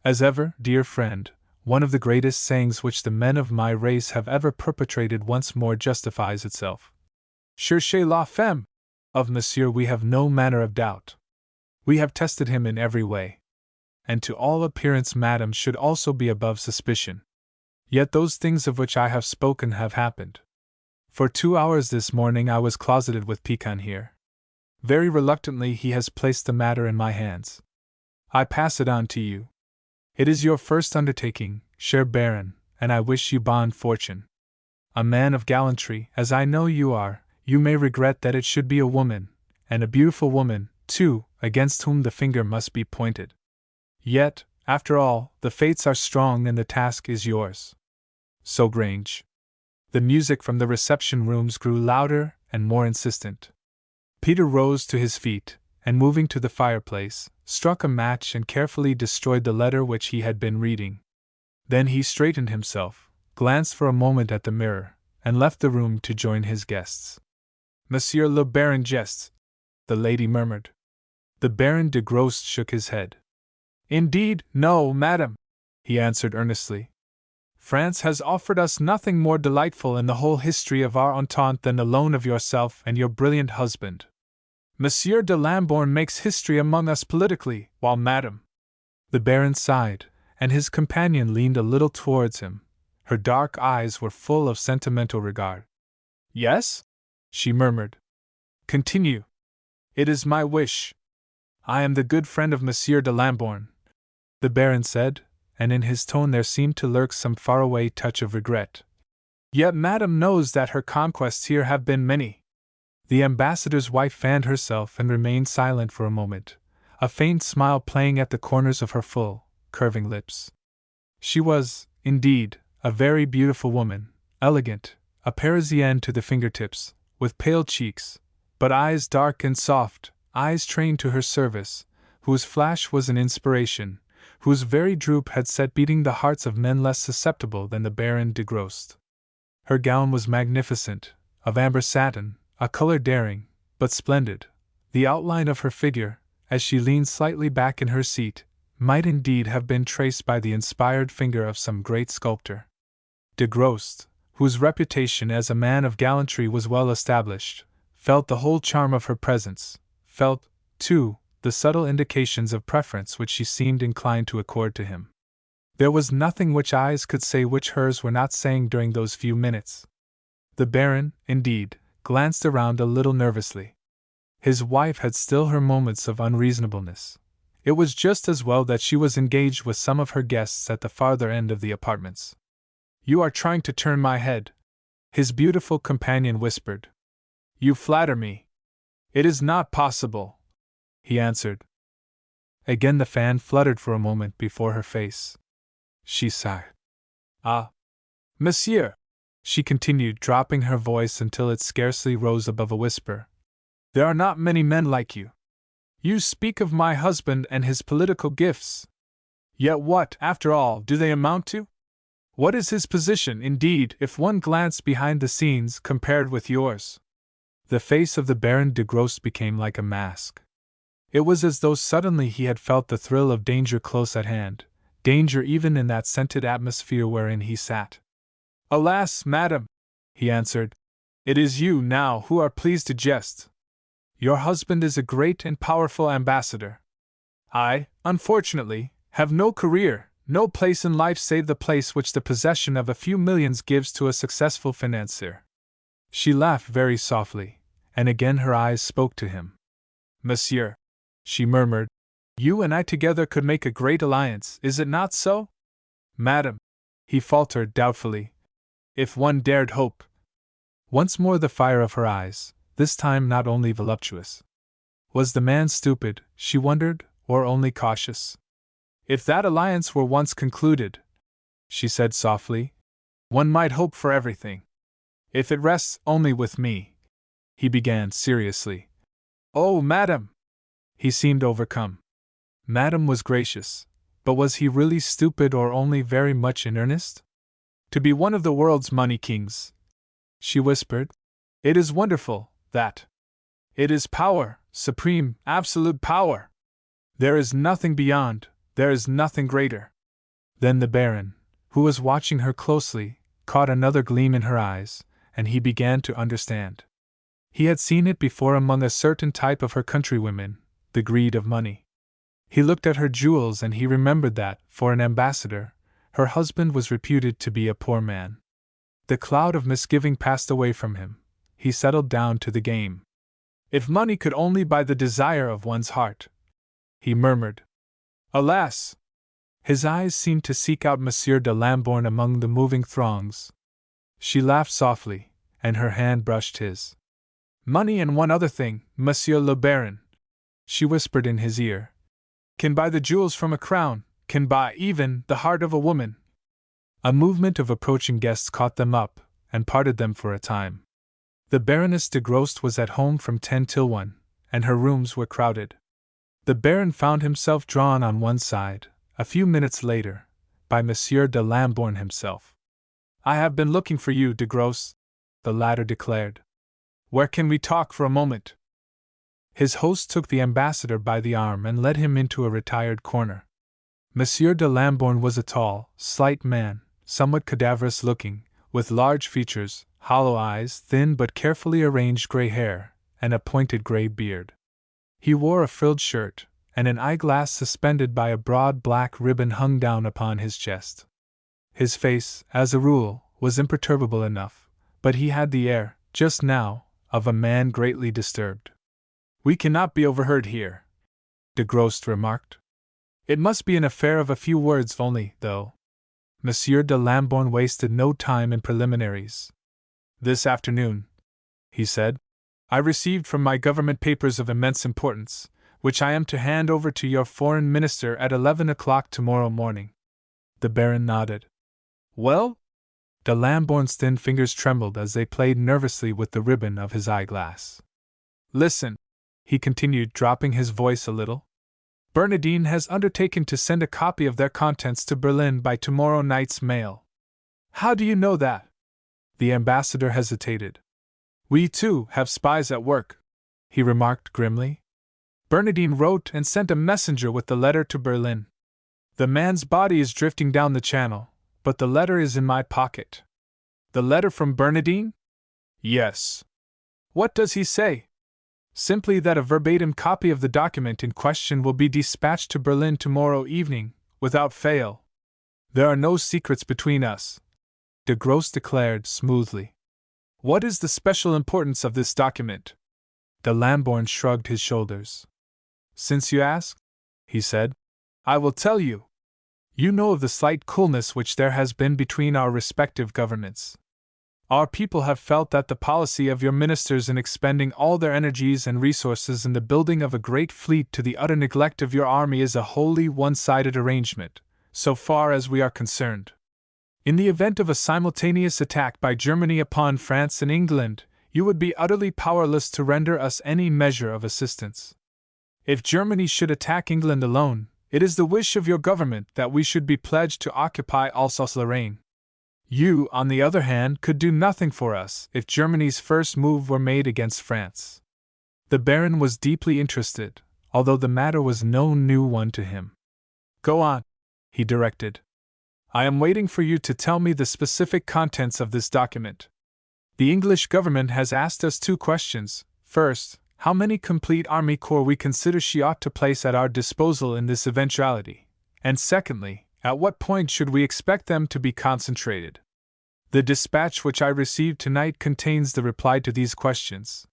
Speaker 1: "As ever, dear friend, one of the greatest sayings which the men of my race have ever perpetrated once more justifies itself. Cherchez la femme! Of monsieur we have no manner of doubt. We have tested him in every way. And to all appearance madame should also be above suspicion. Yet those things of which I have spoken have happened. For 2 hours this morning I was closeted with Pecan here. Very reluctantly he has placed the matter in my hands. I pass it on to you. It is your first undertaking, cher Baron, and I wish you bonne fortune. A man of gallantry, as I know you are, you may regret that it should be a woman, and a beautiful woman, too, against whom the finger must be pointed. Yet, after all, the fates are strong and the task is yours. Saugrange." The music from the reception rooms grew louder and more insistent. Peter rose to his feet, and moving to the fireplace, struck a match and carefully destroyed the letter which he had been reading. Then he straightened himself, glanced for a moment at the mirror, and left the room to join his guests. "Monsieur le Baron jests," the lady murmured. The Baron de Grosse shook his head. "Indeed, no, madame," he answered earnestly. "France has offered us nothing more delightful in the whole history of our entente than the loan of yourself and your brilliant husband. Monsieur de Lambourne makes history among us politically, while madame—" The Baron sighed, and his companion leaned a little towards him, Her dark eyes were full of sentimental regard. "Yes?" she murmured. "Continue." "It is my wish. I am the good friend of Monsieur de Lambourne," the Baron said, and in his tone there seemed to lurk some faraway touch of regret. "Yet Madame knows that her conquests here have been many." The ambassador's wife fanned herself and remained silent for a moment, a faint smile playing at the corners of her full, curving lips. She was, indeed, a very beautiful woman, elegant, a Parisienne to the fingertips, with pale cheeks, but eyes dark and soft, eyes trained to her service, whose flash was an inspiration, whose very droop had set beating the hearts of men less susceptible than the Baron de Grost. Her gown was magnificent, of amber satin, a color daring, but splendid. The outline of her figure, as she leaned slightly back in her seat, might indeed have been traced by the inspired finger of some great sculptor. De Grost, whose reputation as a man of gallantry was well established, felt the whole charm of her presence, felt, too, the subtle indications of preference which she seemed inclined to accord to him. There was nothing which eyes could say which hers were not saying during those few minutes. The Baron, indeed, glanced around a little nervously. His wife had still her moments of unreasonableness. It was just as well that she was engaged with some of her guests at the farther end of the apartments. "You are trying to turn my head," his beautiful companion whispered. "You flatter me." "It is not possible," he answered. Again the fan fluttered for a moment before her face. She sighed. "Ah, monsieur," she continued, dropping her voice until it scarcely rose above a whisper, "there are not many men like you. You speak of my husband and his political gifts. Yet what, after all, do they amount to? What is his position, indeed, if one glance behind the scenes compared with yours?" The face of the Baron de Grost became like a mask. It was as though suddenly he had felt the thrill of danger close at hand, danger even in that scented atmosphere wherein he sat. "Alas, madam," he answered, "it is you now who are pleased to jest. Your husband is a great and powerful ambassador. I, unfortunately, have no career, no place in life save the place which the possession of a few millions gives to a successful financier." She laughed very softly, and again her eyes spoke to him. "Monsieur," she murmured, "you and I together could make a great alliance, is it not so?" "Madam," he faltered doubtfully, "if one dared hope." Once more the fire of her eyes, this time not only voluptuous. Was the man stupid, she wondered, or only cautious? "If that alliance were once concluded," she said softly, "one might hope for everything. If it rests only with me," he began seriously. "Oh, madam!" He seemed overcome. Madam was gracious, but was he really stupid or only very much in earnest? "To be one of the world's money kings," she whispered. "It is wonderful, that. It is power, supreme, absolute power. There is nothing beyond, there is nothing greater." Then the Baron, who was watching her closely, caught another gleam in her eyes, and he began to understand. He had seen it before among a certain type of her countrywomen, the greed of money. He looked at her jewels and he remembered that, for an ambassador, her husband was reputed to be a poor man. The cloud of misgiving passed away from him. He settled down to the game. "If money could only buy the desire of one's heart," he murmured. "Alas!" His eyes seemed to seek out Monsieur de Lambourne among the moving throngs. She laughed softly, and her hand brushed his. "Money and one other thing, Monsieur le Baron," she whispered in his ear, "can buy the jewels from a crown, can buy even the heart of a woman." A movement of approaching guests caught them up, and parted them for a time. The Baroness de Grost was at home from 10 till 1, and her rooms were crowded. The Baron found himself drawn on one side, a few minutes later, by Monsieur de Lambourne himself. "I have been looking for you, de Grost," the latter declared. "Where can we talk for a moment?" His host took the ambassador by the arm and led him into a retired corner. Monsieur de Lambourne was a tall, slight man, somewhat cadaverous looking, with large features, hollow eyes, thin but carefully arranged gray hair, and a pointed gray beard. He wore a frilled shirt, and an eyeglass suspended by a broad black ribbon hung down upon his chest. His face, as a rule, was imperturbable enough, but he had the air, just now, of a man greatly disturbed. "We cannot be overheard here," de Grost remarked. "It must be an affair of a few words only, though." Monsieur de Lambourne wasted no time in preliminaries. "This afternoon," he said, "I received from my government papers of immense importance, which I am to hand over to your foreign minister at 11 o'clock tomorrow morning." The Baron nodded. "Well?" De Lambourne's thin fingers trembled as they played nervously with the ribbon of his eyeglass. "Listen," he continued, dropping his voice a little. "Bernardine has undertaken to send a copy of their contents to Berlin by tomorrow night's mail." "How do you know that?" The ambassador hesitated. "We, too, have spies at work," he remarked grimly. "Bernardine wrote and sent a messenger with the letter to Berlin. The man's body is drifting down the channel, but the letter is in my pocket." "The letter from Bernardine?" "Yes." "What does he say?" "Simply that a verbatim copy of the document in question will be dispatched to Berlin tomorrow evening, without fail." "There are no secrets between us," de Grost declared smoothly. "What is the special importance of this document?" De Lambourne shrugged his shoulders. "Since you ask," he said, "I will tell you. You know of the slight coolness which there has been between our respective governments. Our people have felt that the policy of your ministers in expending all their energies and resources in the building of a great fleet to the utter neglect of your army is a wholly one-sided arrangement, so far as we are concerned. In the event of a simultaneous attack by Germany upon France and England, you would be utterly powerless to render us any measure of assistance. If Germany should attack England alone, it is the wish of your government that we should be pledged to occupy Alsace-Lorraine. You, on the other hand, could do nothing for us if Germany's first move were made against France." The Baron was deeply interested, although the matter was no new one to him. "Go on," he directed. "I am waiting for you to tell me the specific contents of this document. The English government has asked us two questions. First, how many complete army corps we consider she ought to place at our disposal in this eventuality, and secondly, at what point should we expect them to be concentrated? The dispatch which I received tonight contains the reply to these questions,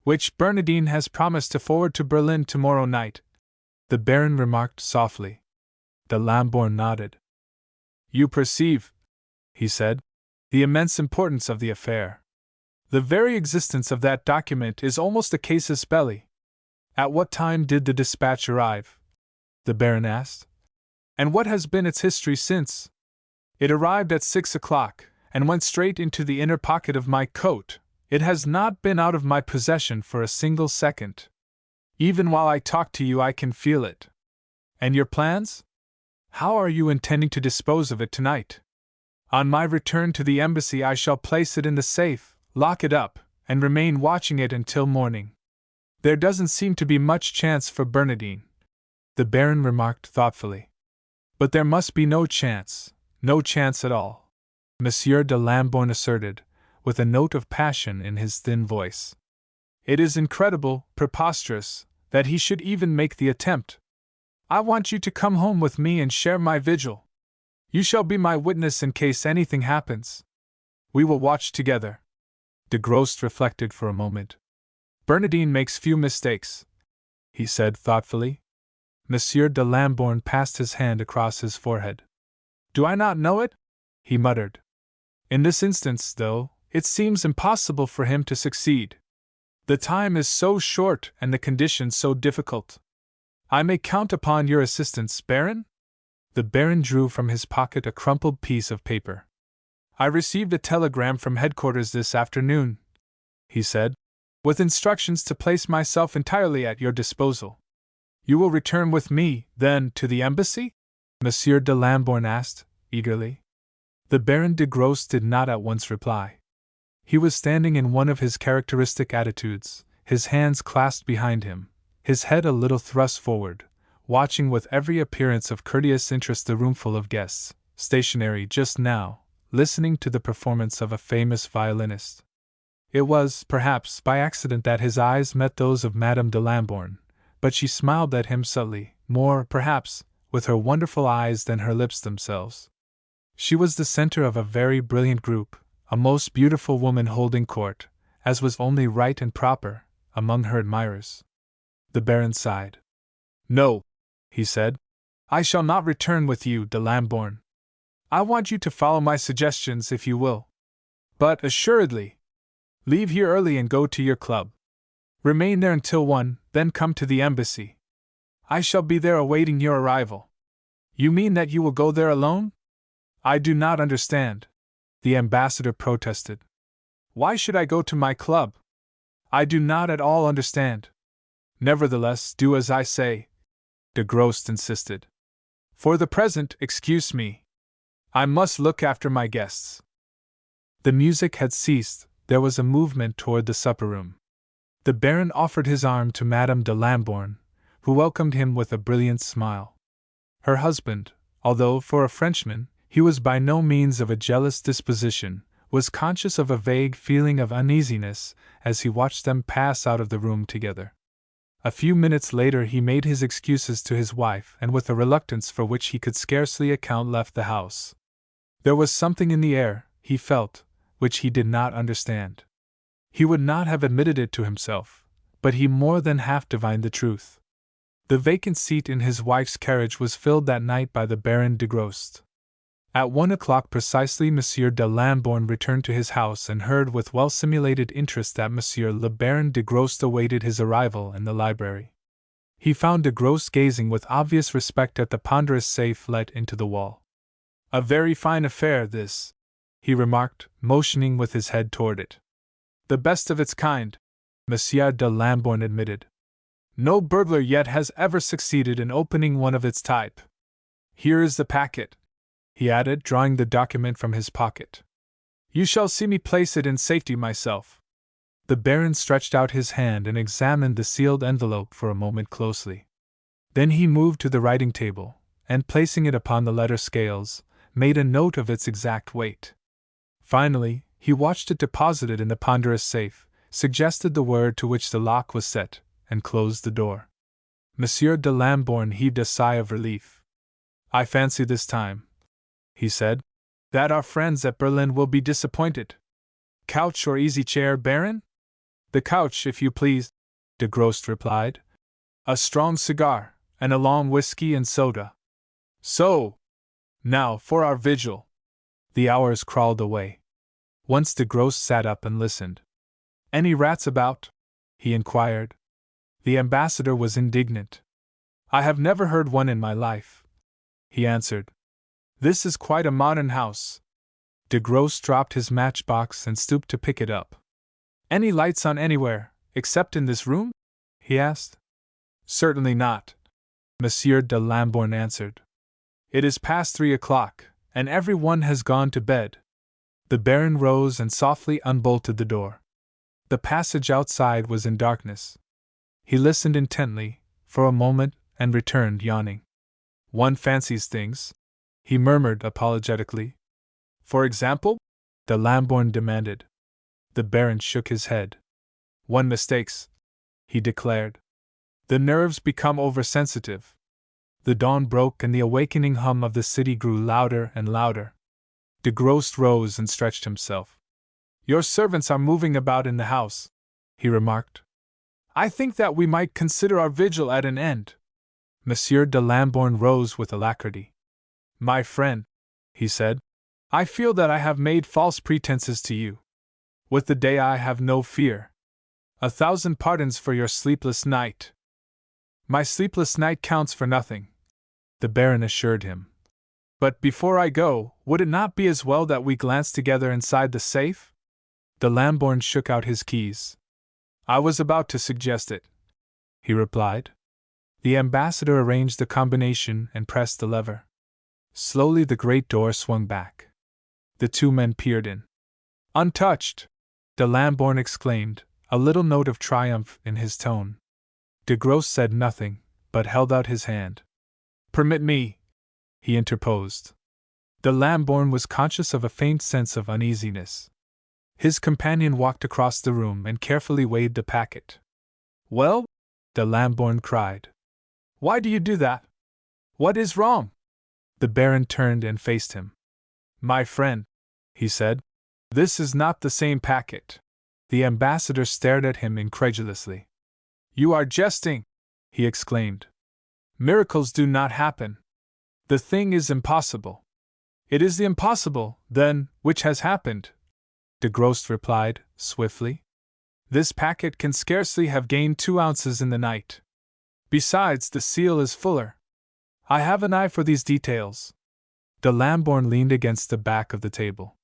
Speaker 1: which Bernardine has promised to forward to Berlin tomorrow night," the Baron remarked softly. De Lambourne nodded. "You perceive," he said, "the immense importance of the affair. The very existence of that document is almost a casus belli." "At what time did the dispatch arrive?" the Baron asked. "And what has been its history since?" "It arrived at 6 o'clock, and went straight into the inner pocket of my coat. It has not been out of my possession for a single second. Even while I talk to you, I can feel it." "And your plans? How are you intending to dispose of it tonight?" "On my return to the embassy, I shall place it in the safe, lock it up, and remain watching it until morning. There doesn't seem to be much chance for Bernardine," the Baron remarked thoughtfully. "But there must be no chance at all," Monsieur de Lambourne asserted, with a note of passion in his thin voice. "It is incredible, preposterous, that he should even make the attempt. I want you to come home with me and share my vigil. You shall be my witness in case anything happens. We will watch together." De Grost reflected for a moment. "Bernardine makes few mistakes," he said thoughtfully. Monsieur de Lambourne passed his hand across his forehead. "Do I not know it?" he muttered. "In this instance, though, it seems impossible for him to succeed. The time is so short and the conditions so difficult. I may count upon your assistance, Baron?" The Baron drew from his pocket a crumpled piece of paper. "I received a telegram from headquarters this afternoon," he said, "with instructions to place myself entirely at your disposal." "You will return with me, then, to the embassy?" Monsieur de Lambourne asked, eagerly. The Baron de Grost did not at once reply. He was standing in one of his characteristic attitudes, his hands clasped behind him, his head a little thrust forward, watching with every appearance of courteous interest the roomful of guests, stationary just now, listening to the performance of a famous violinist. It was, perhaps, by accident that his eyes met those of Madame de Lambourne, but she smiled at him subtly, more, perhaps, with her wonderful eyes than her lips themselves. She was the center of a very brilliant group, a most beautiful woman holding court, as was only right and proper, among her admirers. The Baron sighed. "No," he said. "I shall not return with you, de Lambourne. I want you to follow my suggestions if you will. But, assuredly, leave here early and go to your club. Remain there until 1, then come to the embassy. I shall be there awaiting your arrival." "You mean that you will go there alone?" "I do not understand," the ambassador protested. "Why should I go to my club? I do not at all understand." "Nevertheless, do as I say," de Grost insisted. "For the present, excuse me. I must look after my guests." The music had ceased, there was a movement toward the supper room. The Baron offered his arm to Madame de Lambourne, who welcomed him with a brilliant smile. Her husband, although, for a Frenchman, he was by no means of a jealous disposition, was conscious of a vague feeling of uneasiness as he watched them pass out of the room together. A few minutes later he made his excuses to his wife and with a reluctance for which he could scarcely account left the house. There was something in the air, he felt, which he did not understand. He would not have admitted it to himself, but he more than half divined the truth. The vacant seat in his wife's carriage was filled that night by the Baron de Grost. At 1 o'clock precisely Monsieur de Lambourne returned to his house and heard with well-simulated interest that Monsieur le Baron de Grost awaited his arrival in the library. He found de Grost gazing with obvious respect at the ponderous safe let into the wall. "A very fine affair, this," he remarked, motioning with his head toward it. "The best of its kind," Monsieur de Lambourne admitted. "No burglar yet has ever succeeded in opening one of its type. Here is the packet," he added, drawing the document from his pocket. "You shall see me place it in safety myself." The Baron stretched out his hand and examined the sealed envelope for a moment closely. Then he moved to the writing table, and placing it upon the letter scales, made a note of its exact weight. Finally, he watched it deposited in the ponderous safe, suggested the word to which the lock was set, and closed the door. Monsieur de Lambourne heaved a sigh of relief. "I fancy this time," he said, "that our friends at Berlin will be disappointed. Couch or easy chair, Baron?" "The couch, if you please," de Grost replied. "A strong cigar, and a long whiskey and soda. So! Now for our vigil." The hours crawled away. Once de Grost sat up and listened. "Any rats about?" he inquired. The ambassador was indignant. "I have never heard one in my life," he answered. "This is quite a modern house." De Grost dropped his matchbox and stooped to pick it up. "Any lights on anywhere, except in this room?" he asked. "Certainly not," Monsieur de Lambourne answered. "It is past 3 o'clock, and every one has gone to bed." The Baron rose and softly unbolted the door. The passage outside was in darkness. He listened intently, for a moment, and returned yawning. "One fancies things," he murmured apologetically. "For example?" de Lambourne demanded. The Baron shook his head. "One mistakes," he declared. "The nerves become oversensitive." The dawn broke and the awakening hum of the city grew louder and louder. De Grost rose and stretched himself. "Your servants are moving about in the house," he remarked. "I think that we might consider our vigil at an end." Monsieur de Lambourne rose with alacrity. "My friend," he said, "I feel that I have made false pretenses to you. With the day I have no fear. 1,000 pardons for your sleepless night." "My sleepless night counts for nothing," the Baron assured him. "But before I go, would it not be as well that we glance together inside the safe?" De Lambourne shook out his keys. "I was about to suggest it," he replied. The ambassador arranged the combination and pressed the lever. Slowly the great door swung back. The two men peered in. "Untouched!" de Lambourne exclaimed, a little note of triumph in his tone. De Grost said nothing, but held out his hand. "Permit me," he interposed. De Lambourne was conscious of a faint sense of uneasiness. His companion walked across the room and carefully weighed the packet. "Well?" de Lambourne cried. "Why do you do that? What is wrong?" The Baron turned and faced him. My friend, he said, this is not the same packet. The ambassador stared at him incredulously. You are jesting, he exclaimed. Miracles do not happen. The thing is impossible. It is the impossible, then, which has happened, de Grosse replied, swiftly. This packet can scarcely have gained 2 ounces in the night. Besides, the seal is fuller. I have an eye for these details. De Lambourne leaned against the back of the table.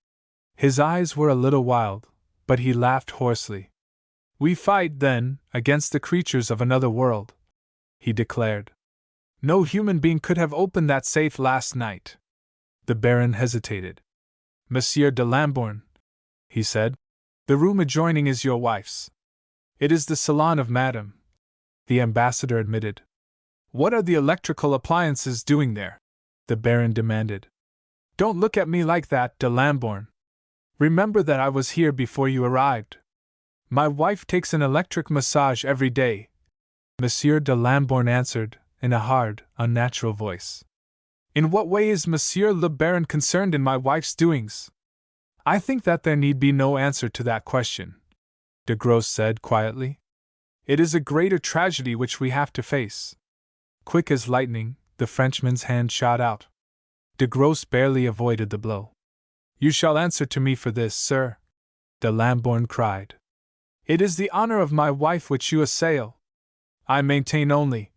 Speaker 1: His eyes were a little wild, but he laughed hoarsely. We fight, then, against the creatures of another world, he declared. No human being could have opened that safe last night. The Baron hesitated. Monsieur de Lambourne, he said, the room adjoining is your wife's. It is the salon of Madame, the ambassador admitted. What are the electrical appliances doing there? The Baron demanded. Don't look at me like that, de Lambourne. Remember that I was here before you arrived. My wife takes an electric massage every day, Monsieur de Lambourne answered, in a hard, unnatural voice. In what way is Monsieur le Baron concerned in my wife's doings? I think that there need be no answer to that question, de Grosse said quietly. It is a greater tragedy which we have to face. Quick as lightning, the Frenchman's hand shot out. De Grosse barely avoided the blow. You shall answer to me for this, sir, de Lambourne cried. It is the honor of my wife which you assail. I maintain only,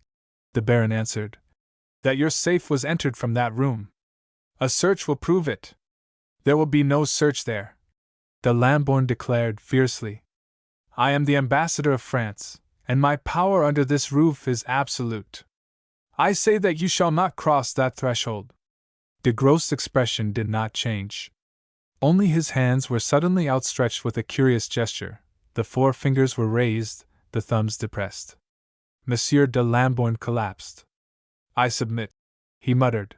Speaker 1: the Baron answered, that your safe was entered from that room. A search will prove it. There will be no search there, de Lambourne declared fiercely. I am the ambassador of France, and my power under this roof is absolute. I say that you shall not cross that threshold. De Grosse's expression did not change. Only his hands were suddenly outstretched with a curious gesture. The 4 fingers were raised, the thumbs depressed. Monsieur de Lambourne collapsed. I submit, he muttered.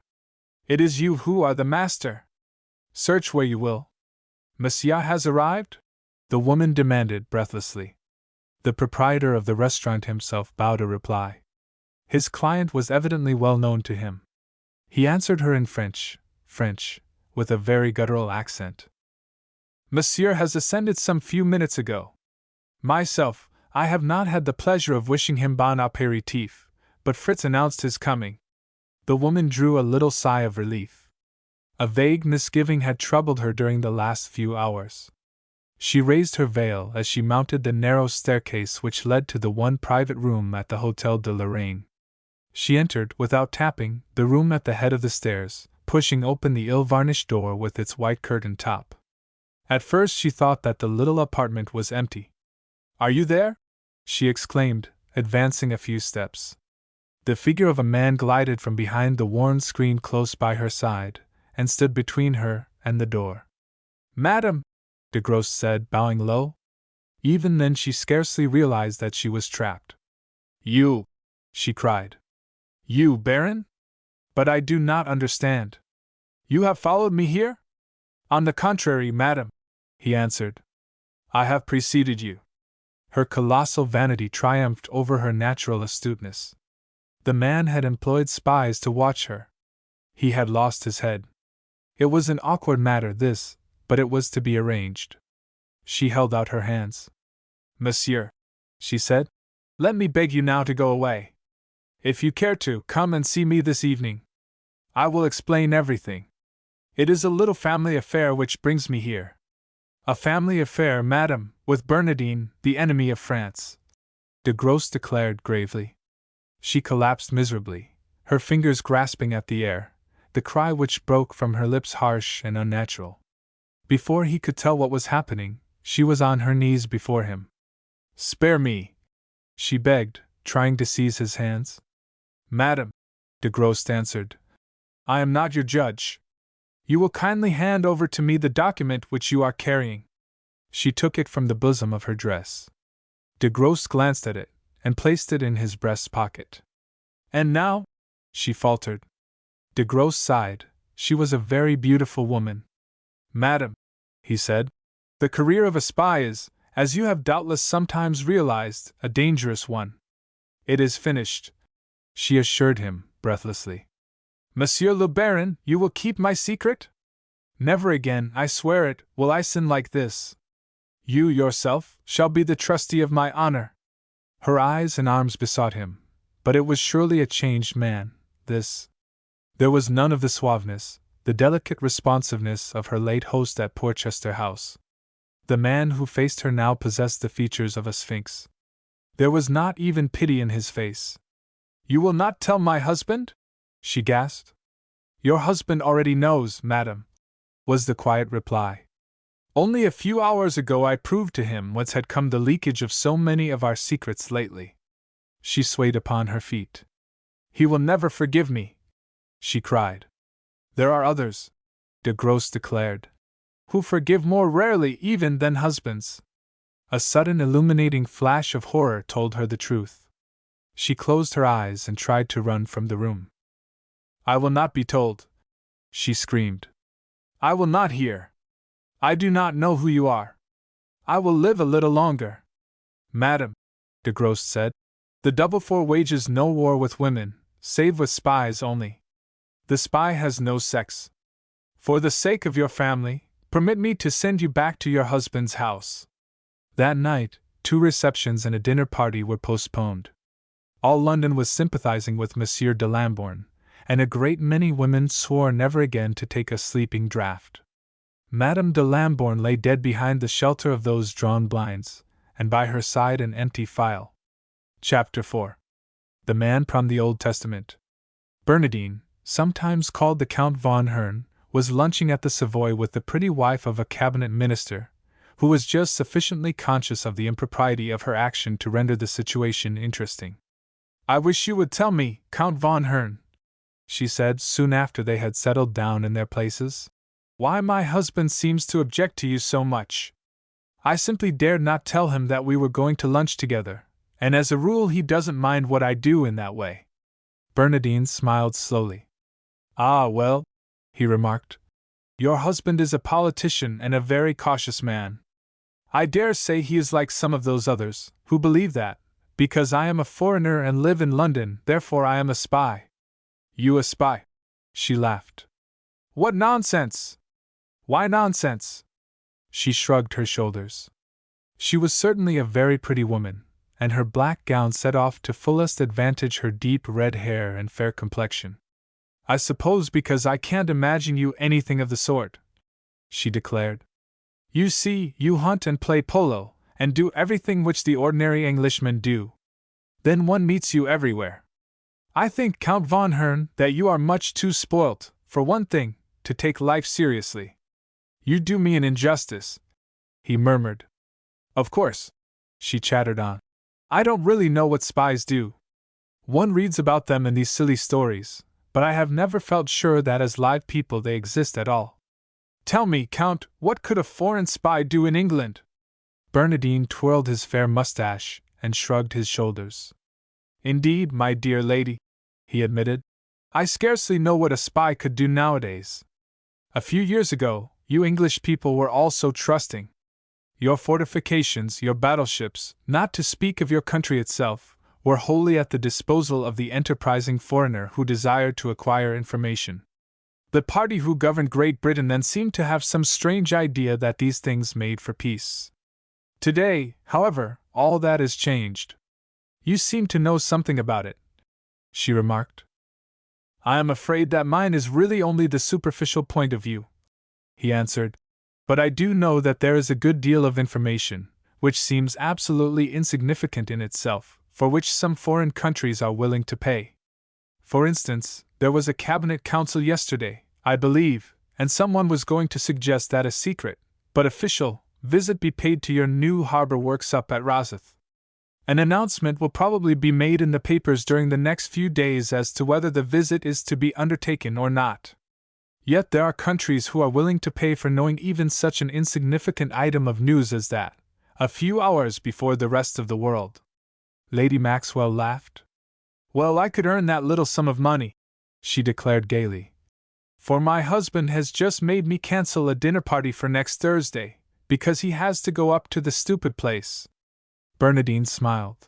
Speaker 1: It is you who are the master. Search where you will. Monsieur has arrived? The woman demanded breathlessly. The proprietor of the restaurant himself bowed a reply. His client was evidently well known to him. He answered her in French, with a very guttural accent. Monsieur has ascended some few minutes ago. Myself, I have not had the pleasure of wishing him bon apéritif, but Fritz announced his coming. The woman drew a little sigh of relief. A vague misgiving had troubled her during the last few hours. She raised her veil as she mounted the narrow staircase which led to the one private room at the Hotel de Lorraine. She entered, without tapping, the room at the head of the stairs, pushing open the ill-varnished door with its white curtain top. At first she thought that the little apartment was empty. Are you there? She exclaimed, advancing a few steps. The figure of a man glided from behind the worn screen close by her side, and stood between her and the door. Madam, de Grosse said, bowing low. Even then she scarcely realized that she was trapped. You! She cried. You, Baron? But I do not understand. You have followed me here? On the contrary, madam, he answered. I have preceded you. Her colossal vanity triumphed over her natural astuteness. The man had employed spies to watch her. He had lost his head. It was an awkward matter, this, but it was to be arranged. She held out her hands. Monsieur, she said, let me beg you now to go away. If you care to, come and see me this evening. I will explain everything. It is a little family affair which brings me here. A family affair, madam, with Bernardine, the enemy of France, de Grosse declared gravely. She collapsed miserably, her fingers grasping at the air, the cry which broke from her lips harsh and unnatural. Before he could tell what was happening, she was on her knees before him. Spare me, she begged, trying to seize his hands. Madam, de Grosse answered, I am not your judge. You will kindly hand over to me the document which you are carrying. She took it from the bosom of her dress. De Grosse glanced at it, and placed it in his breast pocket. And now? She faltered. De Grosse sighed. She was a very beautiful woman. Madam, he said, the career of a spy is, as you have doubtless sometimes realized, a dangerous one. It is finished, she assured him, breathlessly. Monsieur le Baron, you will keep my secret? Never again, I swear it, will I sin like this. You, yourself, shall be the trustee of my honor. Her eyes and arms besought him, but it was surely a changed man, this. There was none of the suaveness, the delicate responsiveness of her late host at Porchester House. The man who faced her now possessed the features of a sphinx. There was not even pity in his face. You will not tell my husband? She gasped. Your husband already knows, madam, was the quiet reply. Only a few hours ago I proved to him whence had come the leakage of so many of our secrets lately. She swayed upon her feet. He will never forgive me, she cried. There are others, de Grosse declared, who forgive more rarely even than husbands. A sudden illuminating flash of horror told her the truth. She closed her eyes and tried to run from the room. I will not be told, she screamed. I will not hear. I do not know who you are. I will live a little longer. Madam, de Grosse said, the double four wages no war with women, save with spies only. The spy has no sex. For the sake of your family, permit me to send you back to your husband's house. That night, 2 receptions and a dinner party were postponed. All London was sympathizing with Monsieur de Lambourne, and a great many women swore never again to take a sleeping draught. Madame de Lambourne lay dead behind the shelter of those drawn blinds, and by her side an empty phial. Chapter 4. The Man from the Old Testament. Bernardine, sometimes called the Count von Hern, was lunching at the Savoy with the pretty wife of a cabinet minister, who was just sufficiently conscious of the impropriety of her action to render the situation interesting. I wish you would tell me, Count von Hern, she said soon after they had settled down in their places, why my husband seems to object to you so much. I simply dared not tell him that we were going to lunch together, and as a rule he doesn't mind what I do in that way. Bernardine smiled slowly. Ah, well, he remarked, your husband is a politician and a very cautious man. I dare say he is like some of those others, who believe that, because I am a foreigner and live in London, therefore I am a spy. You a spy? She laughed. What nonsense! Why nonsense? She shrugged her shoulders. She was certainly a very pretty woman, and her black gown set off to fullest advantage her deep red hair and fair complexion. I suppose because I can't imagine you anything of the sort, she declared. You see, you hunt and play polo, and do everything which the ordinary Englishmen do. Then one meets you everywhere. I think, Count von Hern, that you are much too spoilt, for one thing, to take life seriously. You do me an injustice, he murmured. Of course, she chattered on. I don't really know what spies do. One reads about them in these silly stories, but I have never felt sure that as live people they exist at all. Tell me, Count, what could a foreign spy do in England? Bernardine twirled his fair mustache and shrugged his shoulders. Indeed, my dear lady, he admitted, I scarcely know what a spy could do nowadays. A few years ago, you English people were all so trusting. Your fortifications, your battleships, not to speak of your country itself, were wholly at the disposal of the enterprising foreigner who desired to acquire information. The party who governed Great Britain then seemed to have some strange idea that these things made for peace. Today, however, all that is changed. You seem to know something about it, she remarked. I am afraid that mine is really only the superficial point of view, he answered, but I do know that there is a good deal of information, which seems absolutely insignificant in itself, for which some foreign countries are willing to pay. For instance, there was a cabinet council yesterday, I believe, and someone was going to suggest that a secret, but official, visit be paid to your new harbor works up at Rosyth. An announcement will probably be made in the papers during the next few days as to whether the visit is to be undertaken or not. Yet there are countries who are willing to pay for knowing even such an insignificant item of news as that, a few hours before the rest of the world. Lady Maxwell laughed. Well, I could earn that little sum of money, she declared gaily. For my husband has just made me cancel a dinner party for next Thursday, because he has to go up to the stupid place. Bernardine smiled.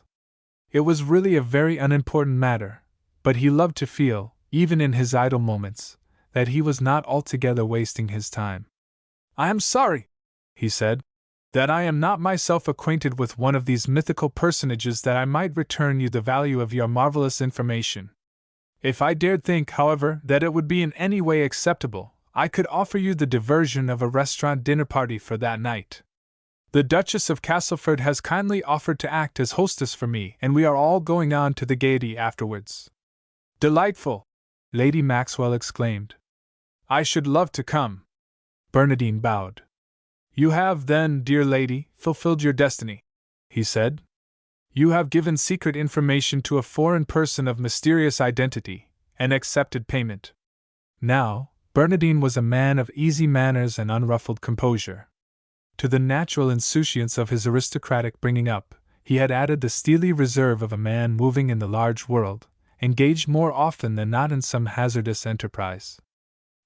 Speaker 1: It was really a very unimportant matter, but he loved to feel, even in his idle moments, that he was not altogether wasting his time. "I am sorry," he said, "that I am not myself acquainted with one of these mythical personages, that I might return you the value of your marvelous information. If I dared think, however, that it would be in any way acceptable, I could offer you the diversion of a restaurant dinner party for that night. The Duchess of Castleford has kindly offered to act as hostess for me, and we are all going on to the Gaiety afterwards." "Delightful!" Lady Maxwell exclaimed. "I should love to come." Bernardine bowed. "You have, then, dear lady, fulfilled your destiny," he said. "You have given secret information to a foreign person of mysterious identity, and accepted payment." Now, Bernardine was a man of easy manners and unruffled composure. To the natural insouciance of his aristocratic bringing up, he had added the steely reserve of a man moving in the large world, engaged more often than not in some hazardous enterprise.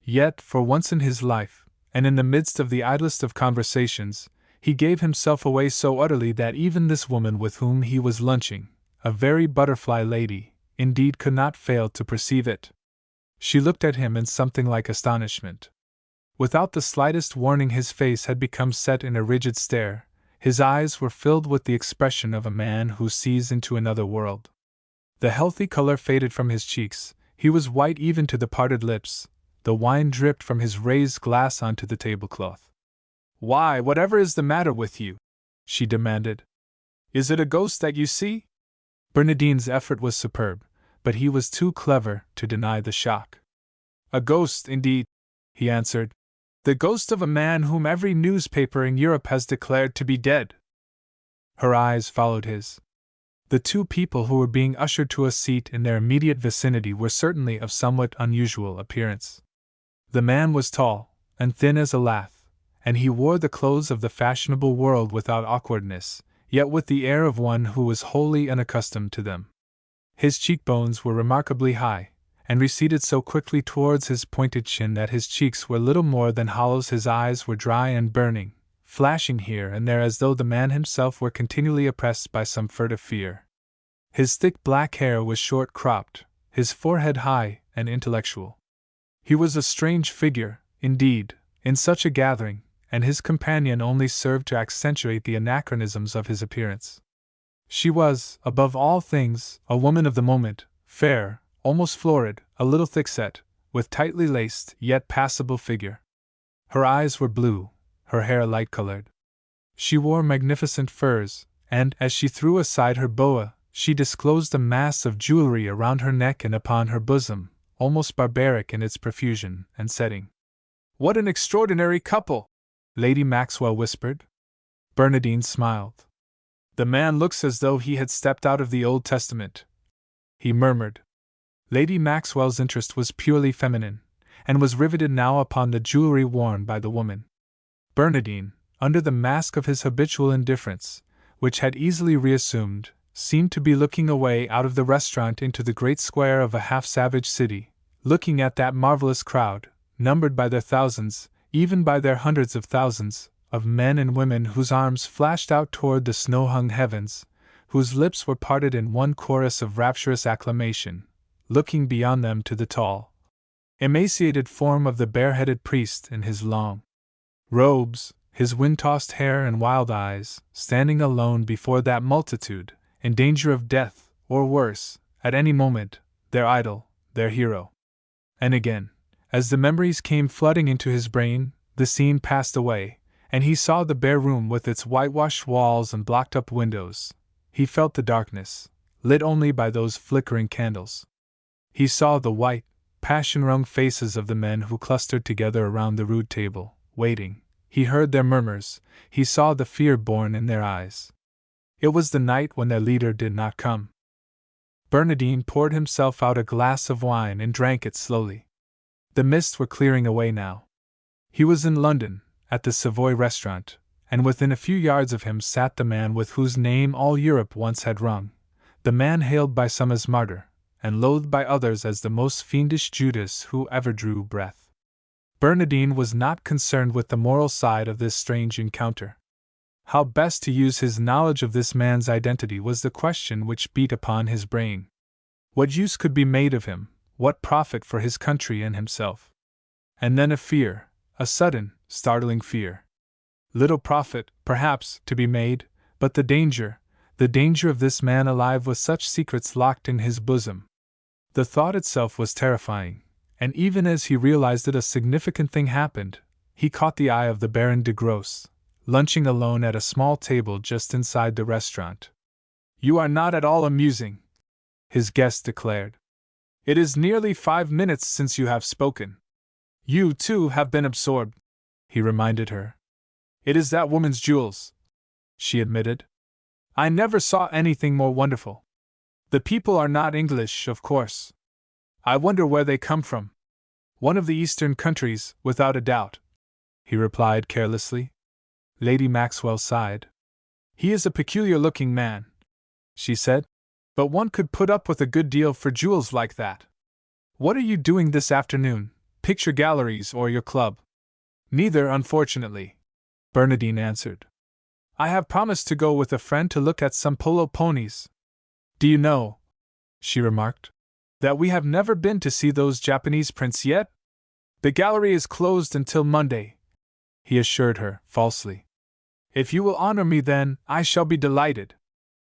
Speaker 1: Yet, for once in his life, and in the midst of the idlest of conversations, he gave himself away so utterly that even this woman with whom he was lunching, a very butterfly lady, indeed could not fail to perceive it. She looked at him in something like astonishment. Without the slightest warning his face had become set in a rigid stare, his eyes were filled with the expression of a man who sees into another world. The healthy color faded from his cheeks, he was white even to the parted lips, the wine dripped from his raised glass onto the tablecloth. "Why, whatever is the matter with you?" she demanded. "Is it a ghost that you see?" Bernardine's effort was superb, but he was too clever to deny the shock. "A ghost, indeed," he answered. "The ghost of a man whom every newspaper in Europe has declared to be dead." Her eyes followed his. The two people who were being ushered to a seat in their immediate vicinity were certainly of somewhat unusual appearance. The man was tall, and thin as a lath, and he wore the clothes of the fashionable world without awkwardness, yet with the air of one who was wholly unaccustomed to them. His cheekbones were remarkably high, and receded so quickly towards his pointed chin that his cheeks were little more than hollows. His eyes were dry and burning, flashing here and there as though the man himself were continually oppressed by some furtive fear. His thick black hair was short cropped, his forehead high and intellectual. He was a strange figure, indeed, in such a gathering, and his companion only served to accentuate the anachronisms of his appearance. She was, above all things, a woman of the moment, fair, almost florid, a little thick-set, with tightly laced, yet passable figure. Her eyes were blue, her hair light-colored. She wore magnificent furs, and, as she threw aside her boa, she disclosed a mass of jewelry around her neck and upon her bosom, almost barbaric in its profusion and setting. "What an extraordinary couple!" Lady Maxwell whispered. Bernardine smiled. "The man looks as though he had stepped out of the Old Testament," he murmured. Lady Maxwell's interest was purely feminine, and was riveted now upon the jewelry worn by the woman. Bernardine, under the mask of his habitual indifference, which had easily reassumed, seemed to be looking away out of the restaurant into the great square of a half-savage city, looking at that marvelous crowd, numbered by their thousands, even by their hundreds of thousands, of men and women whose arms flashed out toward the snow-hung heavens, whose lips were parted in one chorus of rapturous acclamation, looking beyond them to the tall, emaciated form of the bareheaded priest in his long robes, his wind-tossed hair and wild eyes, standing alone before that multitude, in danger of death, or worse, at any moment, their idol, their hero. And again, as the memories came flooding into his brain, the scene passed away, and he saw the bare room with its whitewashed walls and blocked-up windows. He felt the darkness, lit only by those flickering candles. He saw the white, passion-wrung faces of the men who clustered together around the rude table, waiting. He heard their murmurs, he saw the fear born in their eyes. It was the night when their leader did not come. Bernardine poured himself out a glass of wine and drank it slowly. The mists were clearing away now. He was in London, at the Savoy restaurant, and within a few yards of him sat the man with whose name all Europe once had rung, the man hailed by some as martyr, and loathed by others as the most fiendish Judas who ever drew breath. Bernardine was not concerned with the moral side of this strange encounter. How best to use his knowledge of this man's identity was the question which beat upon his brain. What use could be made of him, what profit for his country and himself? And then a fear, a sudden, startling fear. Little profit, perhaps, to be made, but the danger of this man alive with such secrets locked in his bosom. The thought itself was terrifying, and even as he realized it, a significant thing happened. He caught the eye of the Baron de Grosse, lunching alone at a small table just inside the restaurant. "You are not at all amusing," his guest declared. "It is nearly 5 minutes since you have spoken." "You, too, have been absorbed," he reminded her. "It is that woman's jewels," she admitted. "I never saw anything more wonderful. The people are not English, of course. I wonder where they come from." "One of the eastern countries, without a doubt," he replied carelessly. Lady Maxwell sighed. "He is a peculiar-looking man," she said, "but one could put up with a good deal for jewels like that. What are you doing this afternoon, picture galleries or your club?" "Neither, unfortunately," Bernardine answered. "I have promised to go with a friend to look at some polo ponies. Do you know," she remarked, "that we have never been to see those Japanese prints yet?" "The gallery is closed until Monday," he assured her, falsely. "If you will honor me then, I shall be delighted."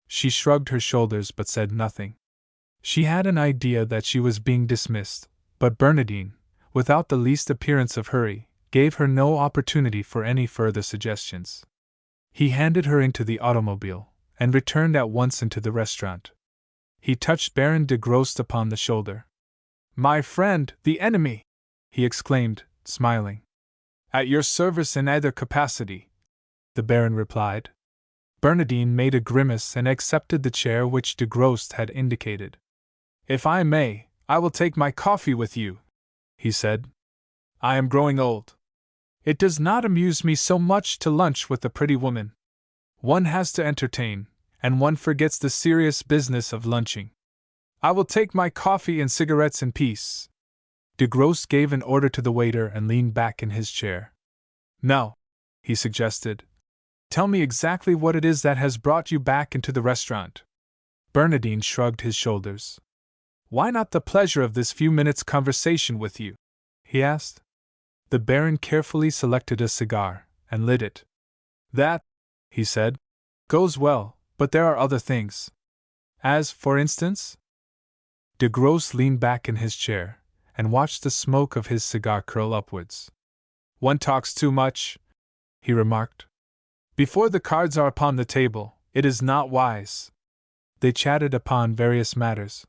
Speaker 1: She shrugged her shoulders but said nothing. She had an idea that she was being dismissed, but Bernardine, without the least appearance of hurry, gave her no opportunity for any further suggestions. He handed her into the automobile, and returned at once into the restaurant. He touched Baron de Grosse upon the shoulder. "My friend, the enemy!" he exclaimed, smiling. "At your service in either capacity," the Baron replied. Bernardine made a grimace and accepted the chair which de Grosse had indicated. "If I may, I will take my coffee with you," he said. "I am growing old. It does not amuse me so much to lunch with a pretty woman. One has to entertain, and one forgets the serious business of lunching. I will take my coffee and cigarettes in peace." De Grosse gave an order to the waiter and leaned back in his chair. "Now," he suggested, "tell me exactly what it is that has brought you back into the restaurant." Bernardine shrugged his shoulders. "Why not the pleasure of this few minutes' conversation with you?" he asked. The Baron carefully selected a cigar, and lit it. "That," he said, "goes well, but there are other things." "As, for instance?" De Grosse leaned back in his chair, and watched the smoke of his cigar curl upwards. "One talks too much," he remarked. "Before the cards are upon the table, it is not wise." They chatted upon various matters.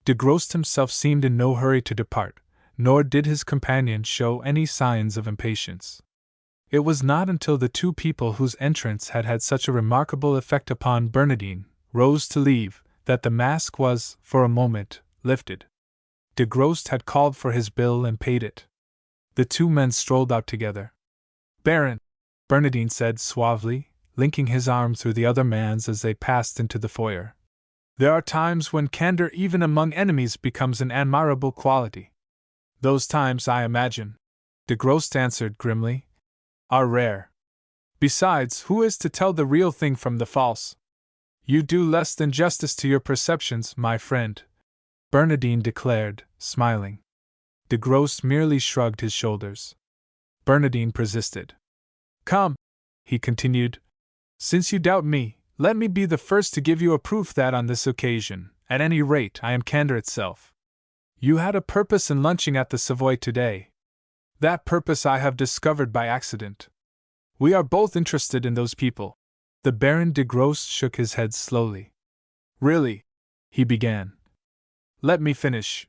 Speaker 1: De Grosse himself seemed in no hurry to depart, nor did his companion show any signs of impatience. It was not until the two people whose entrance had had such a remarkable effect upon Bernardine rose to leave that the mask was, for a moment, lifted. De Grosse had called for his bill and paid it. The two men strolled out together. "Baron," Bernardine said suavely, linking his arm through the other man's as they passed into the foyer, "there are times when candor even among enemies becomes an admirable quality." "Those times, I imagine," de Grosse answered grimly, "are rare. Besides, who is to tell the real thing from the false?" "You do less than justice to your perceptions, my friend," Bernardine declared, smiling. De Grosse merely shrugged his shoulders. Bernardine persisted. "Come," he continued, "since you doubt me, let me be the first to give you a proof that on this occasion, at any rate, I am candor itself. You had a purpose in lunching at the Savoy today. That purpose I have discovered by accident. We are both interested in those people." The Baron de Grosse shook his head slowly. "Really," he began. "Let me finish,"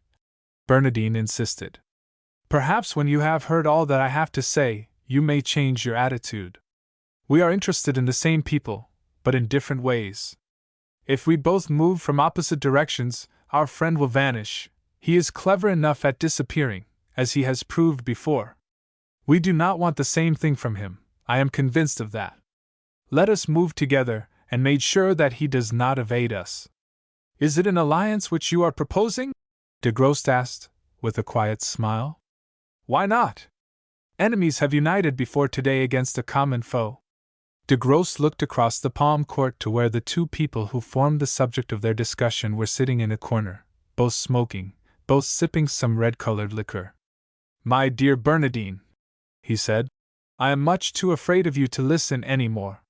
Speaker 1: Bernardine insisted. "Perhaps when you have heard all that I have to say, you may change your attitude. We are interested in the same people, but in different ways. If we both move from opposite directions, our friend will vanish. He is clever enough at disappearing, as he has proved before. We do not want the same thing from him, I am convinced of that. Let us move together, and make sure that he does not evade us." "Is it an alliance which you are proposing?" de Grosse asked, with a quiet smile. "Why not? Enemies have united before today against a common foe." De Grosse looked across the palm court to where the two people who formed the subject of their discussion were sitting in a corner, both smoking, both sipping some red-colored liquor. My dear Bernardine, he said, I am much too afraid of you to listen any more.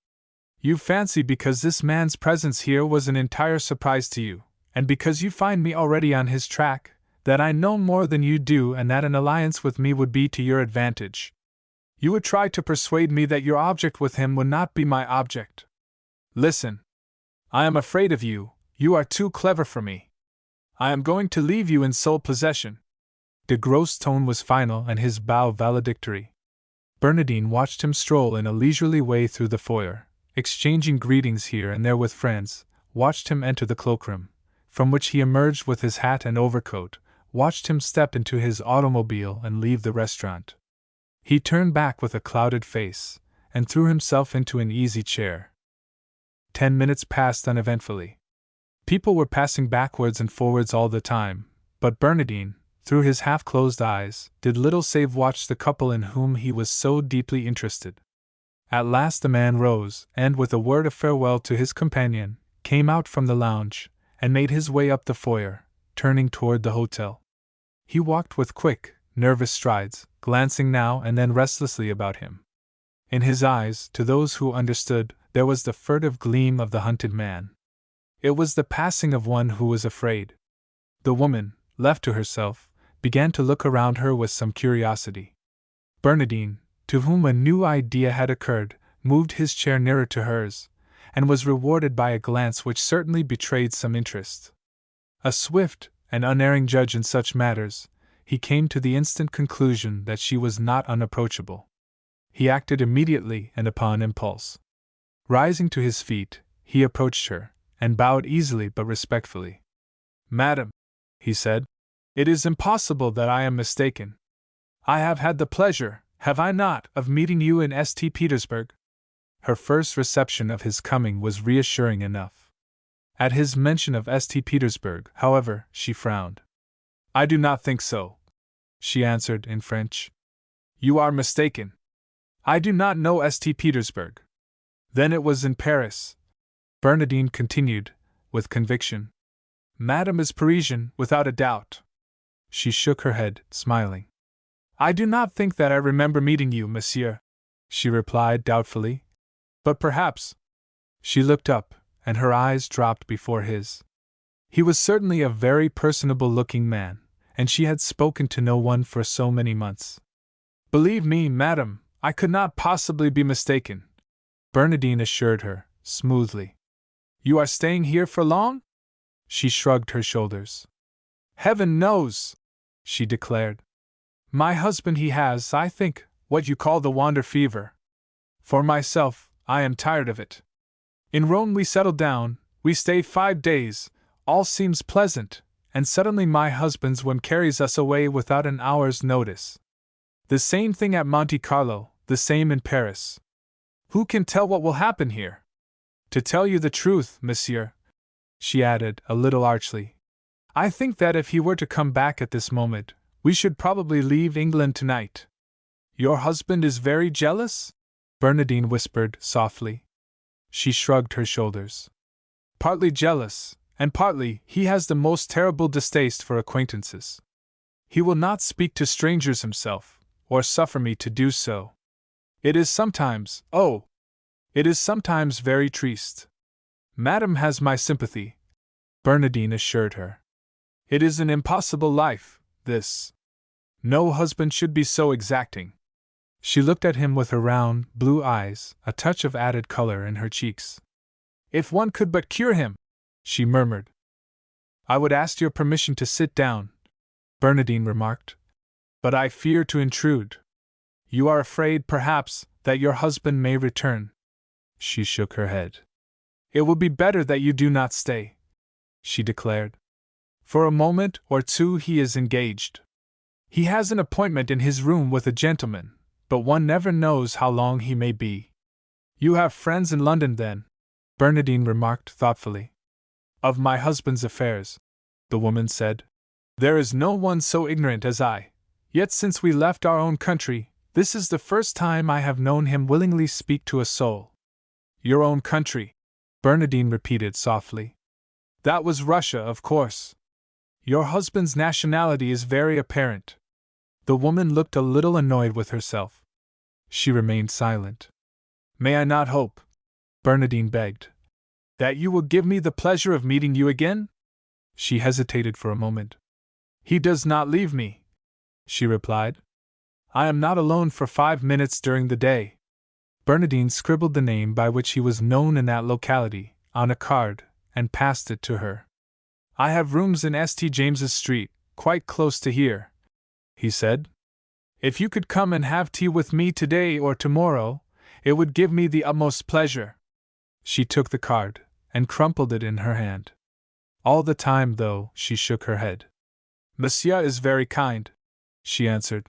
Speaker 1: You fancy because this man's presence here was an entire surprise to you, and because you find me already on his track, that I know more than you do and that an alliance with me would be to your advantage. You would try to persuade me that your object with him would not be my object. Listen. I am afraid of you, you are too clever for me. I am going to leave you in sole possession. De Gro's tone was final and his bow valedictory. Bernardine watched him stroll in a leisurely way through the foyer, exchanging greetings here and there with friends, watched him enter the cloakroom, from which he emerged with his hat and overcoat, watched him step into his automobile and leave the restaurant. He turned back with a clouded face, and threw himself into an easy chair. 10 minutes passed uneventfully. People were passing backwards and forwards all the time, but Bernardine, through his half-closed eyes, did little save watch the couple in whom he was so deeply interested. At last the man rose, and with a word of farewell to his companion, came out from the lounge, and made his way up the foyer, turning toward the hotel. He walked with quick, nervous strides, glancing now and then restlessly about him. In his eyes, to those who understood, there was the furtive gleam of the hunted man. It was the passing of one who was afraid. The woman, left to herself, began to look around her with some curiosity. Bernardine, to whom a new idea had occurred, moved his chair nearer to hers, and was rewarded by a glance which certainly betrayed some interest. A swift and unerring judge in such matters, he came to the instant conclusion that she was not unapproachable. He acted immediately and upon impulse. Rising to his feet, he approached her, and bowed easily but respectfully. Madam, he said, it is impossible that I am mistaken. I have had the pleasure, have I not, of meeting you in St. Petersburg? Her first reception of his coming was reassuring enough. At his mention of St. Petersburg, however, she frowned. I do not think so, she answered in French. You are mistaken. I do not know St. Petersburg. Then it was in Paris, Bernardine continued, with conviction. Madame is Parisian, without a doubt. She shook her head, smiling. I do not think that I remember meeting you, monsieur, she replied doubtfully. But perhaps. She looked up, and her eyes dropped before his. He was certainly a very personable-looking man, and she had spoken to no one for so many months. Believe me, madam, I could not possibly be mistaken, Bernardine assured her, smoothly. You are staying here for long? She shrugged her shoulders. Heaven knows, she declared. My husband, he has, I think, what you call the wander fever. For myself, I am tired of it. In Rome we settle down, we stay 5 days, all seems pleasant, and suddenly my husband's whim carries us away without an hour's notice. The same thing at Monte Carlo, the same in Paris. Who can tell what will happen here? To tell you the truth, monsieur, she added, a little archly, I think that if he were to come back at this moment, we should probably leave England tonight. Your husband is very jealous? Bernardine whispered softly. She shrugged her shoulders. Partly jealous, and partly he has the most terrible distaste for acquaintances. He will not speak to strangers himself, or suffer me to do so. It is sometimes, it is sometimes very triste. Madame has my sympathy, Bernardine assured her. It is an impossible life, this. No husband should be so exacting. She looked at him with her round, blue eyes, a touch of added color in her cheeks. If one could but cure him, she murmured. I would ask your permission to sit down, Bernardine remarked. But I fear to intrude. You are afraid, perhaps, that your husband may return. She shook her head. It will be better that you do not stay, she declared. For a moment or two he is engaged. He has an appointment in his room with a gentleman, but one never knows how long he may be. You have friends in London, then? Bernardine remarked thoughtfully. Of my husband's affairs, the woman said. There is no one so ignorant as I, yet since we left our own country, this is the first time I have known him willingly speak to a soul. Your own country, Bernardine repeated softly. That was Russia, of course. Your husband's nationality is very apparent. The woman looked a little annoyed with herself. She remained silent. May I not hope, Bernadine begged, that you will give me the pleasure of meeting you again? She hesitated for a moment. He does not leave me, she replied. I am not alone for 5 minutes during the day. Bernadine scribbled the name by which he was known in that locality on a card and passed it to her. I have rooms in St. James's Street, quite close to here, he said. If you could come and have tea with me today or tomorrow, it would give me the utmost pleasure. She took the card and crumpled it in her hand. All the time, though, she shook her head. Monsieur is very kind, she answered.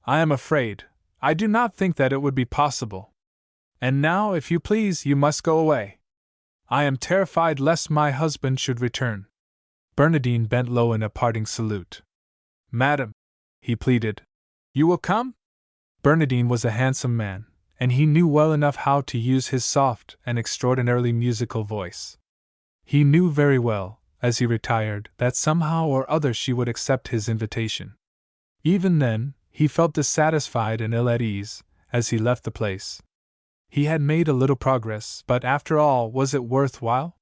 Speaker 1: I am afraid, I do not think that it would be possible. And now, if you please, you must go away. I am terrified lest my husband should return. Bernadine bent low in a parting salute. Madam, he pleaded, you will come? Bernadine was a handsome man, and he knew well enough how to use his soft and extraordinarily musical voice. He knew very well, as he retired, that somehow or other she would accept his invitation. Even then, he felt dissatisfied and ill at ease as he left the place. He had made a little progress, but after all, was it worth while?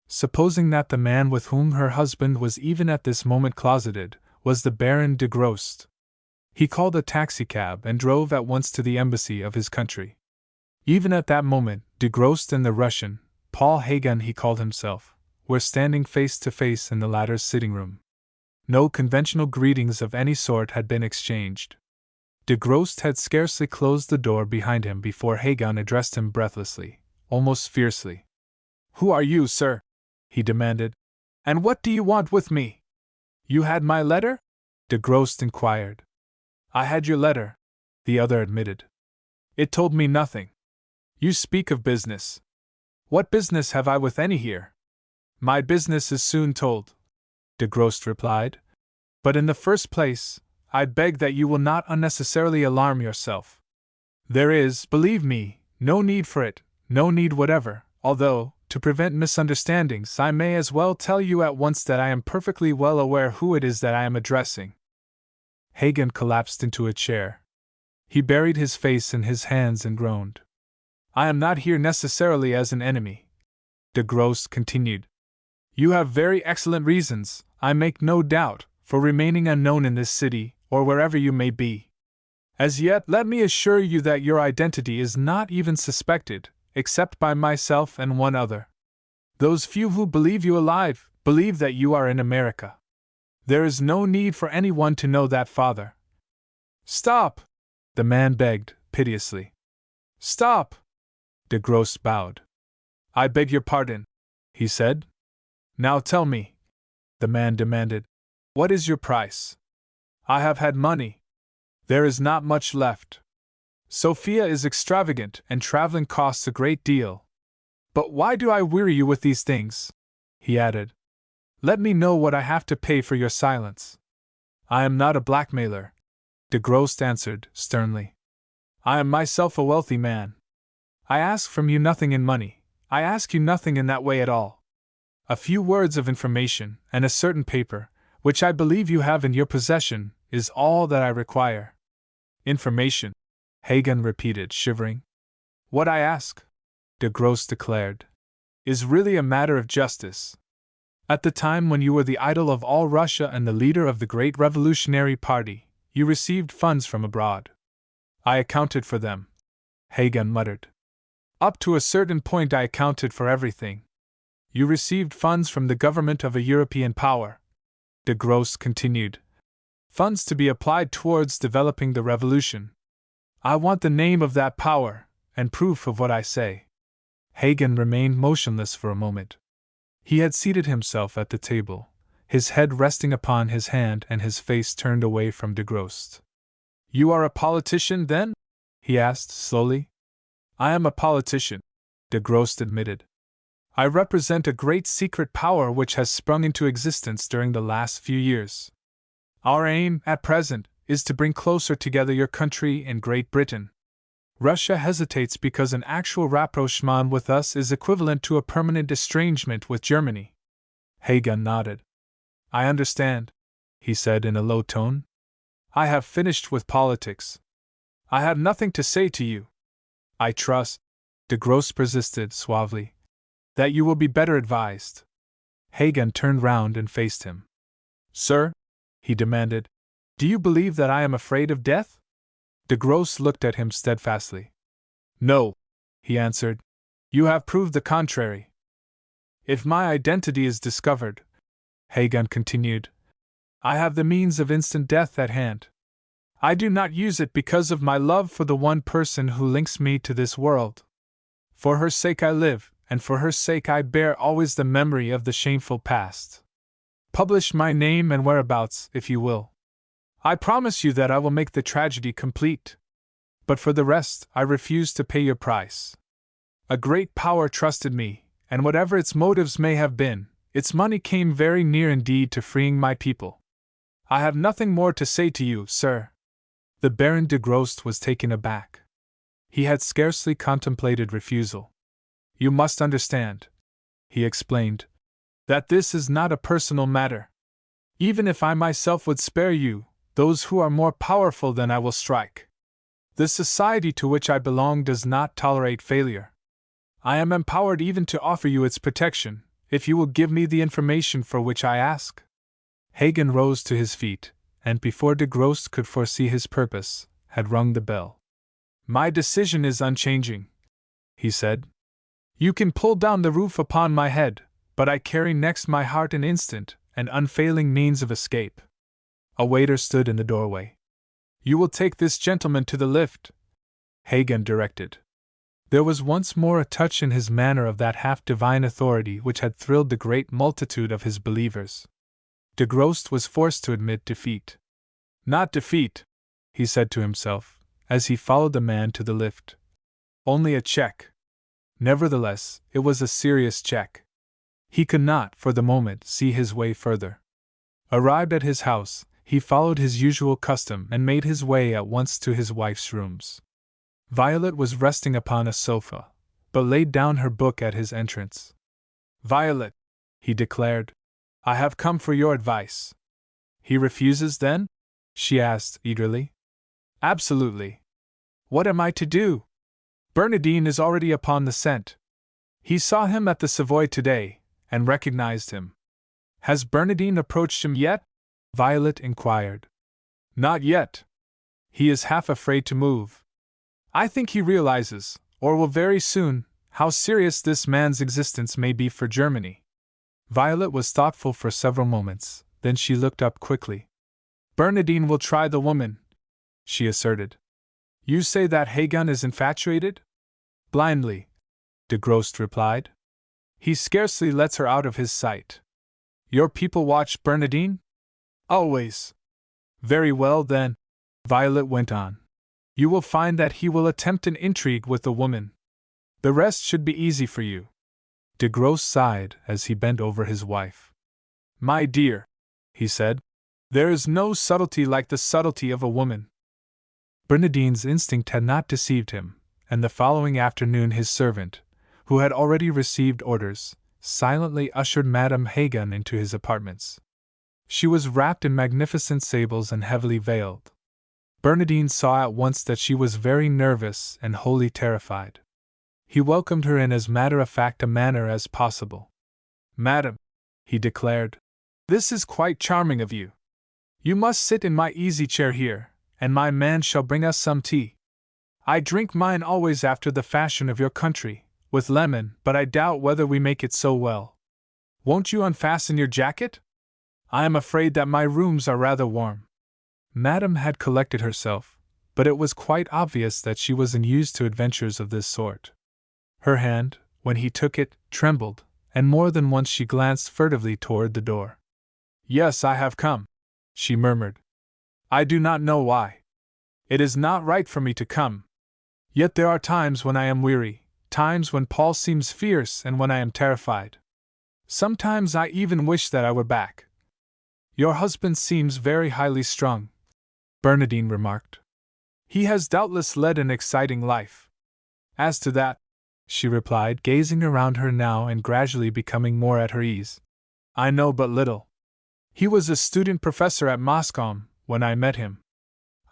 Speaker 1: Supposing that the man with whom her husband was even at this moment closeted was the Baron de Grost. He called a taxicab and drove at once to the embassy of his country. Even at that moment, de Grost and the Russian, Paul Hagen he called himself, were standing face to face in the latter's sitting room. No conventional greetings of any sort had been exchanged. De Grost had scarcely closed the door behind him before Hagen addressed him breathlessly, almost fiercely. Who are you, sir? He demanded. And what do you want with me? You had my letter? De Grost inquired. I had your letter, the other admitted. It told me nothing. You speak of business. What business have I with any here? My business is soon told, de Grost replied. But in the first place, I beg that you will not unnecessarily alarm yourself. There is, believe me, no need for it, no need whatever, although, to prevent misunderstandings, I may as well tell you at once that I am perfectly well aware who it is that I am addressing. Hagen collapsed into a chair. He buried his face in his hands and groaned. I am not here necessarily as an enemy, de Grost continued. You have very excellent reasons, I make no doubt, for remaining unknown in this city, or wherever you may be. As yet, let me assure you that your identity is not even suspected, except by myself and one other. Those few who believe you alive, believe that you are in America. There is no need for anyone to know that, father. Stop! The man begged, piteously. Stop! De Grost bowed. I beg your pardon, he said. Now tell me, the man demanded, what is your price? I have had money. There is not much left. Sophia is extravagant and traveling costs a great deal. But why do I weary you with these things? He added. Let me know what I have to pay for your silence. I am not a blackmailer, de Grost answered, sternly. I am myself a wealthy man. I ask from you nothing in money, I ask you nothing in that way at all. A few words of information, and a certain paper, which I believe you have in your possession, is all that I require. Information, Hagen repeated, shivering. What I ask, de Grost declared, is really a matter of justice. At the time when you were the idol of all Russia and the leader of the great revolutionary party, you received funds from abroad. I accounted for them, Hagen muttered. Up to a certain point I accounted for everything. You received funds from the government of a European power, de Grost continued. Funds to be applied towards developing the revolution. I want the name of that power, and proof of what I say. Hagen remained motionless for a moment. He had seated himself at the table, his head resting upon his hand and his face turned away from de Grost. You are a politician, then? He asked slowly. I am a politician, de Grost admitted. I represent a great secret power which has sprung into existence during the last few years. Our aim, at present, is to bring closer together your country and Great Britain. Russia hesitates because an actual rapprochement with us is equivalent to a permanent estrangement with Germany. Hagen nodded. I understand, he said in a low tone. I have finished with politics. I have nothing to say to you. I trust, de Grosse persisted suavely, that you will be better advised. Hagan turned round and faced him. Sir, he demanded, do you believe that I am afraid of death? De Grosse looked at him steadfastly. No, he answered. You have proved the contrary. If my identity is discovered, Hagan continued, I have the means of instant death at hand. I do not use it because of my love for the one person who links me to this world. For her sake I live, and for her sake I bear always the memory of the shameful past. Publish my name and whereabouts, if you will. I promise you that I will make the tragedy complete. But for the rest, I refuse to pay your price. A great power trusted me, and whatever its motives may have been, its money came very near indeed to freeing my people. I have nothing more to say to you, sir. The Baron de Grosse was taken aback. He had scarcely contemplated refusal. You must understand, he explained, that this is not a personal matter. Even if I myself would spare you, those who are more powerful than I will strike. The society to which I belong does not tolerate failure. I am empowered even to offer you its protection, if you will give me the information for which I ask. Hagan rose to his feet, and before de Grosse could foresee his purpose, had rung the bell. My decision is unchanging, he said. You can pull down the roof upon my head, but I carry next my heart an instant and unfailing means of escape. A waiter stood in the doorway. You will take this gentleman to the lift, Hagan directed. There was once more a touch in his manner of that half-divine authority which had thrilled the great multitude of his believers. De Grosse was forced to admit defeat. Not defeat, he said to himself, as he followed the man to the lift. Only a check. Nevertheless, it was a serious check. He could not, for the moment, see his way further. Arrived at his house, he followed his usual custom and made his way at once to his wife's rooms. Violet was resting upon a sofa, but laid down her book at his entrance. Violet, he declared, I have come for your advice. He refuses, then? She asked eagerly. Absolutely. What am I to do? Bernardine is already upon the scent. He saw him at the Savoy today, and recognized him. Has Bernardine approached him yet? Violet inquired. Not yet. He is half afraid to move. I think he realizes, or will very soon, how serious this man's existence may be for Germany. Violet was thoughtful for several moments, then she looked up quickly. Bernardine will try the woman, she asserted. You say that Hagan is infatuated? Blindly, de Grosse replied. He scarcely lets her out of his sight. Your people watch Bernardine? Always. Very well, then, Violet went on. You will find that he will attempt an intrigue with the woman. The rest should be easy for you. De Grosse sighed as he bent over his wife. My dear, he said, there is no subtlety like the subtlety of a woman. Bernardine's instinct had not deceived him, and the following afternoon his servant, who had already received orders, silently ushered Madame Hagan into his apartments. She was wrapped in magnificent sables and heavily veiled. Bernardine saw at once that she was very nervous and wholly terrified. He welcomed her in as matter-of-fact a manner as possible. Madam, he declared, this is quite charming of you. You must sit in my easy-chair here, and my man shall bring us some tea. I drink mine always after the fashion of your country, with lemon, but I doubt whether we make it so well. Won't you unfasten your jacket? I am afraid that my rooms are rather warm. Madame had collected herself, but it was quite obvious that she was unused to adventures of this sort. Her hand, when he took it, trembled, and more than once she glanced furtively toward the door. Yes, I have come, she murmured. I do not know why. It is not right for me to come. Yet there are times when I am weary, times when Paul seems fierce and when I am terrified. Sometimes I even wish that I were back. Your husband seems very highly strung, Bernardine remarked. He has doubtless led an exciting life. As to that, she replied, gazing around her now and gradually becoming more at her ease, I know but little. He was a student professor at Moscow when I met him.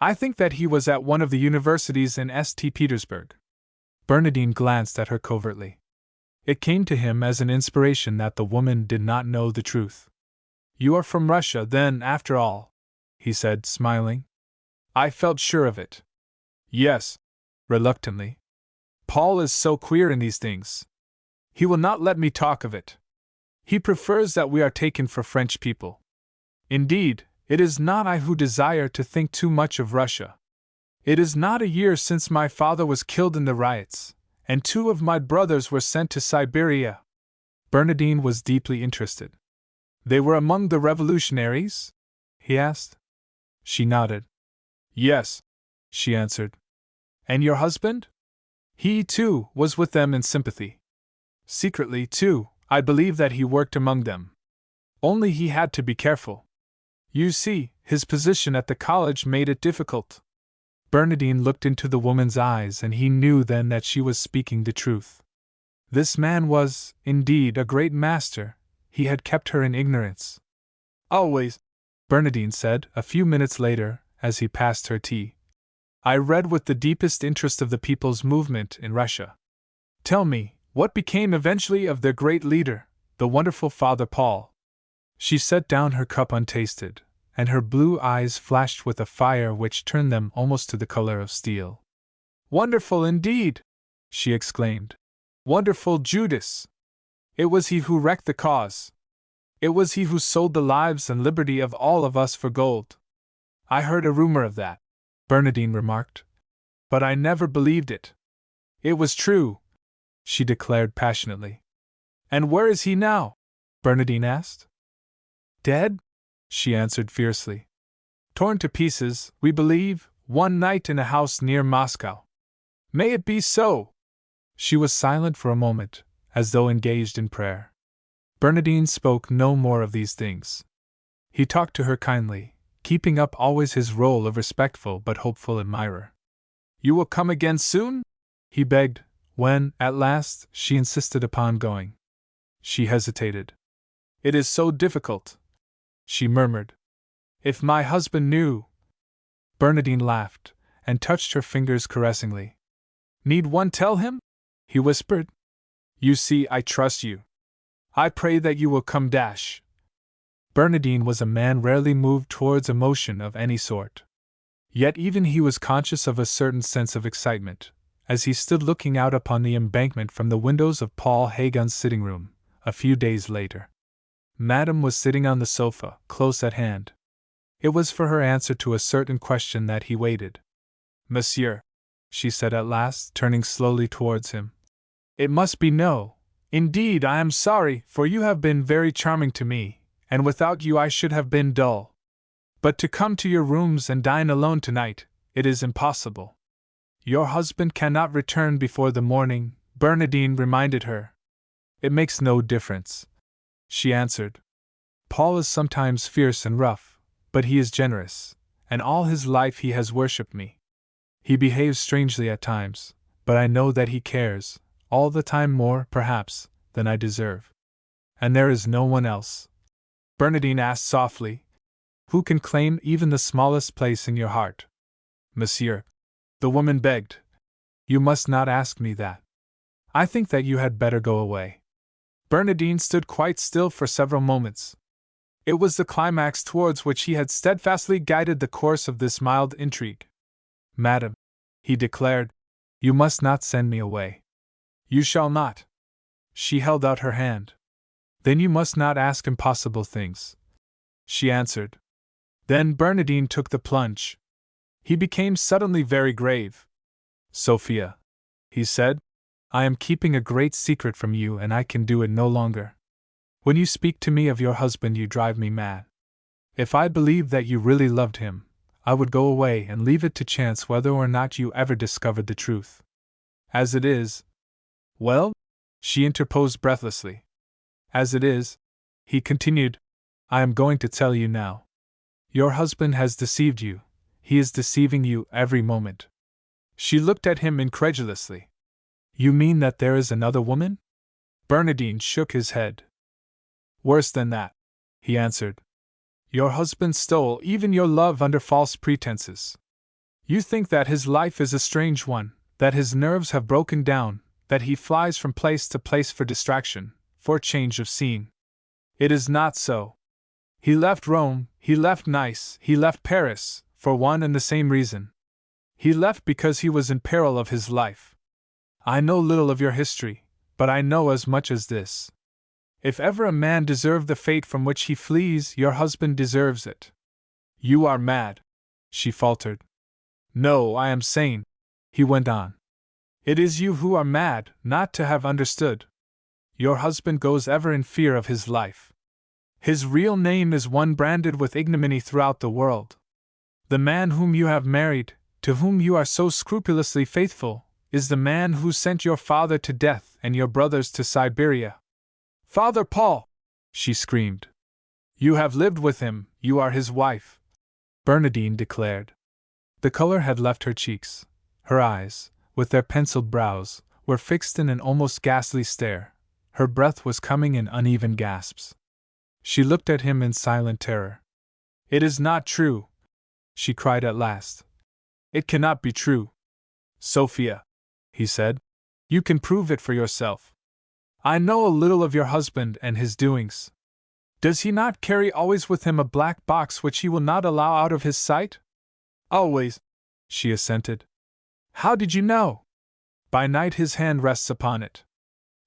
Speaker 1: I think that he was at one of the universities in St. Petersburg. Bernadine glanced at her covertly. It came to him as an inspiration that the woman did not know the truth. You are from Russia, then, after all, he said, smiling. I felt sure of it. Yes, reluctantly. Paul is so queer in these things. He will not let me talk of it. He prefers that we are taken for French people. Indeed, it is not I who desire to think too much of Russia. It is not a year since my father was killed in the riots, and 2 of my brothers were sent to Siberia. Bernadine was deeply interested. They were among the revolutionaries? He asked. She nodded. Yes, she answered. And your husband? He, too, was with them in sympathy. Secretly, too, I believe that he worked among them. Only he had to be careful. You see, his position at the college made it difficult. Bernadine looked into the woman's eyes, and he knew then that she was speaking the truth. This man was, indeed, a great master. He had kept her in ignorance. Always, Bernadine said, a few minutes later, as he passed her tea. I read with the deepest interest of the people's movement in Russia. Tell me, what became eventually of their great leader, the wonderful Father Paul? She set down her cup untasted, and her blue eyes flashed with a fire which turned them almost to the color of steel. Wonderful indeed! She exclaimed. Wonderful Judas! It was he who wrecked the cause. It was he who sold the lives and liberty of all of us for gold. I heard a rumor of that, Bernadine remarked. But I never believed it. It was true, she declared passionately. And where is he now? Bernadine asked. Dead? She answered fiercely. Torn to pieces, we believe, one night in a house near Moscow. May it be so! She was silent for a moment, as though engaged in prayer. Bernadine spoke no more of these things. He talked to her kindly, keeping up always his role of respectful but hopeful admirer. You will come again soon? He begged, when, at last, she insisted upon going. She hesitated. It is so difficult, she murmured. If my husband knew. Bernadine laughed, and touched her fingers caressingly. Need one tell him? He whispered. You see, I trust you. I pray that you will come. Bernadine was a man rarely moved towards emotion of any sort. Yet even he was conscious of a certain sense of excitement, as he stood looking out upon the embankment from the windows of Paul Hagun's sitting room, a few days later. Madame was sitting on the sofa, close at hand. It was for her answer to a certain question that he waited. Monsieur, she said at last, turning slowly towards him. It must be no. Indeed, I am sorry, for you have been very charming to me, and without you I should have been dull. But to come to your rooms and dine alone tonight, it is impossible. Your husband cannot return before the morning, Bernadine reminded her. It makes no difference, she answered. Paul is sometimes fierce and rough, but he is generous, and all his life he has worshipped me. He behaves strangely at times, but I know that he cares, all the time more, perhaps, than I deserve. And there is no one else. Bernadine asked softly, who can claim even the smallest place in your heart? Monsieur, the woman begged, you must not ask me that. I think that you had better go away. Bernadine stood quite still for several moments. It was the climax towards which he had steadfastly guided the course of this mild intrigue. Madam, he declared, you must not send me away. You shall not. She held out her hand. Then you must not ask impossible things, she answered. Then Bernadine took the plunge. He became suddenly very grave. Sophia, he said, I am keeping a great secret from you and I can do it no longer. When you speak to me of your husband you drive me mad. If I believed that you really loved him, I would go away and leave it to chance whether or not you ever discovered the truth. As it is… Well? She interposed breathlessly. As it is, he continued, I am going to tell you now. Your husband has deceived you. He is deceiving you every moment. She looked at him incredulously. You mean that there is another woman? Bernadine shook his head. Worse than that, he answered. Your husband stole even your love under false pretenses. You think that his life is a strange one, that his nerves have broken down, that he flies from place to place for distraction, for change of scene. It is not so. He left Rome, he left Nice, he left Paris, for one and the same reason. He left because he was in peril of his life. I know little of your history, but I know as much as this. If ever a man deserved the fate from which he flees, your husband deserves it. You are mad, she faltered. No, I am sane, he went on. It is you who are mad, not to have understood. Your husband goes ever in fear of his life. His real name is one branded with ignominy throughout the world. The man whom you have married, to whom you are so scrupulously faithful, is the man who sent your father to death and your brothers to Siberia. Father Paul! She screamed. You have lived with him, you are his wife, Bernadine declared. The color had left her cheeks. Her eyes, with their penciled brows, were fixed in an almost ghastly stare. Her breath was coming in uneven gasps. She looked at him in silent terror. It is not true, she cried at last. It cannot be true. Sophia, he said, you can prove it for yourself. I know a little of your husband and his doings. Does he not carry always with him a black box which he will not allow out of his sight? Always, she assented. How did you know? By night his hand rests upon it.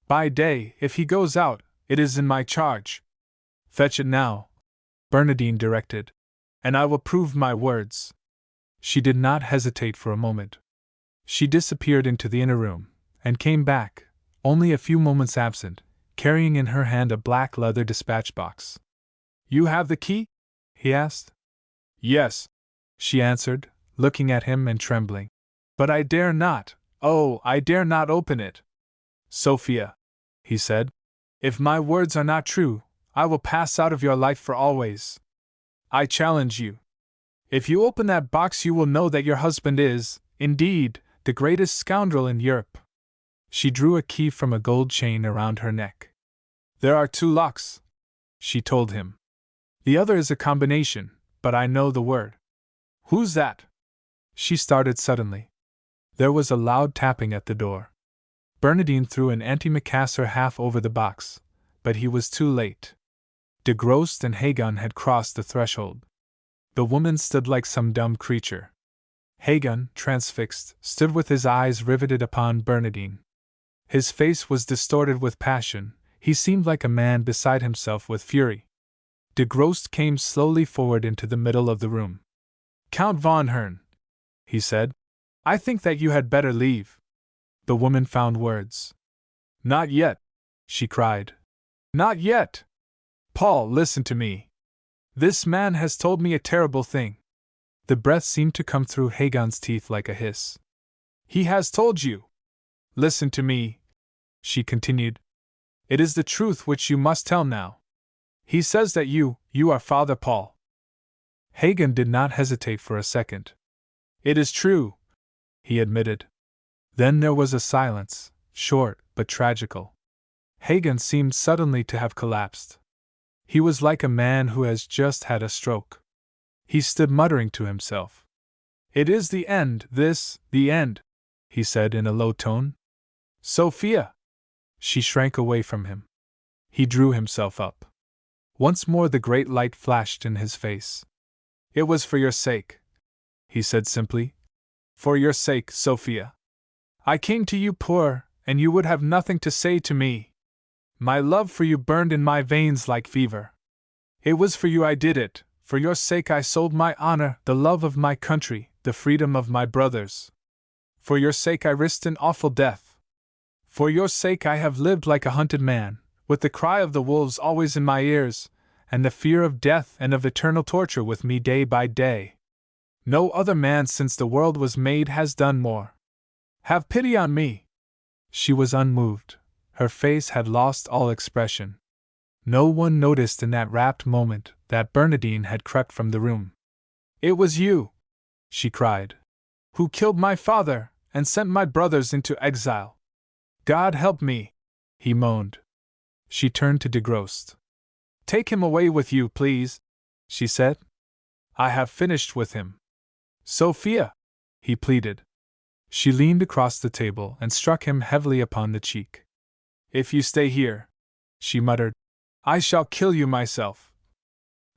Speaker 1: By day, if he goes out, it is in my charge. Fetch it now, Bernadine directed, and I will prove my words. She did not hesitate for a moment. She disappeared into the inner room, and came back, only a few moments absent, carrying in her hand a black leather dispatch box. You have the key? He asked. Yes, she answered, looking at him and trembling. But I dare not, oh, I dare not open it. Sophia, he said, if my words are not true, I will pass out of your life for always. I challenge you. If you open that box, you will know that your husband is, indeed, the greatest scoundrel in Europe. She drew a key from a gold chain around her neck. There are 2 locks, she told him. The other is a combination, but I know the word. Who's that? She started suddenly. There was a loud tapping at the door. Bernadine threw an antimacassar half over the box, but he was too late. De Grost and Hagon had crossed the threshold. The woman stood like some dumb creature. Hagon, transfixed, stood with his eyes riveted upon Bernadine. His face was distorted with passion, he seemed like a man beside himself with fury. De Grost came slowly forward into the middle of the room. Count von Hern, he said, I think that you had better leave. The woman found words. Not yet, she cried. Not yet! Paul, listen to me. This man has told me a terrible thing. The breath seemed to come through Hagon's teeth like a hiss. He has told you. Listen to me, she continued. It is the truth which you must tell now. He says that you are Father Paul. Hagon did not hesitate for a second. It is true, he admitted. Then there was a silence, short but tragical. Hagon seemed suddenly to have collapsed. He was like a man who has just had a stroke. He stood muttering to himself. It is the end, the end, he said in a low tone. Sophia! She shrank away from him. He drew himself up. Once more the great light flashed in his face. It was for your sake, he said simply. For your sake, Sophia. I came to you poor, and you would have nothing to say to me. My love for you burned in my veins like fever. It was for you I did it, for your sake I sold my honor, the love of my country, the freedom of my brothers. For your sake I risked an awful death. For your sake I have lived like a hunted man, with the cry of the wolves always in my ears, and the fear of death and of eternal torture with me day by day. No other man since the world was made has done more. Have pity on me. She was unmoved. Her face had lost all expression. No one noticed in that rapt moment that Bernadine had crept from the room. It was you, she cried, who killed my father and sent my brothers into exile. God help me, he moaned. She turned to De Grost. Take him away with you, please, she said. I have finished with him. Sophia, he pleaded. She leaned across the table and struck him heavily upon the cheek. If you stay here, she muttered, I shall kill you myself.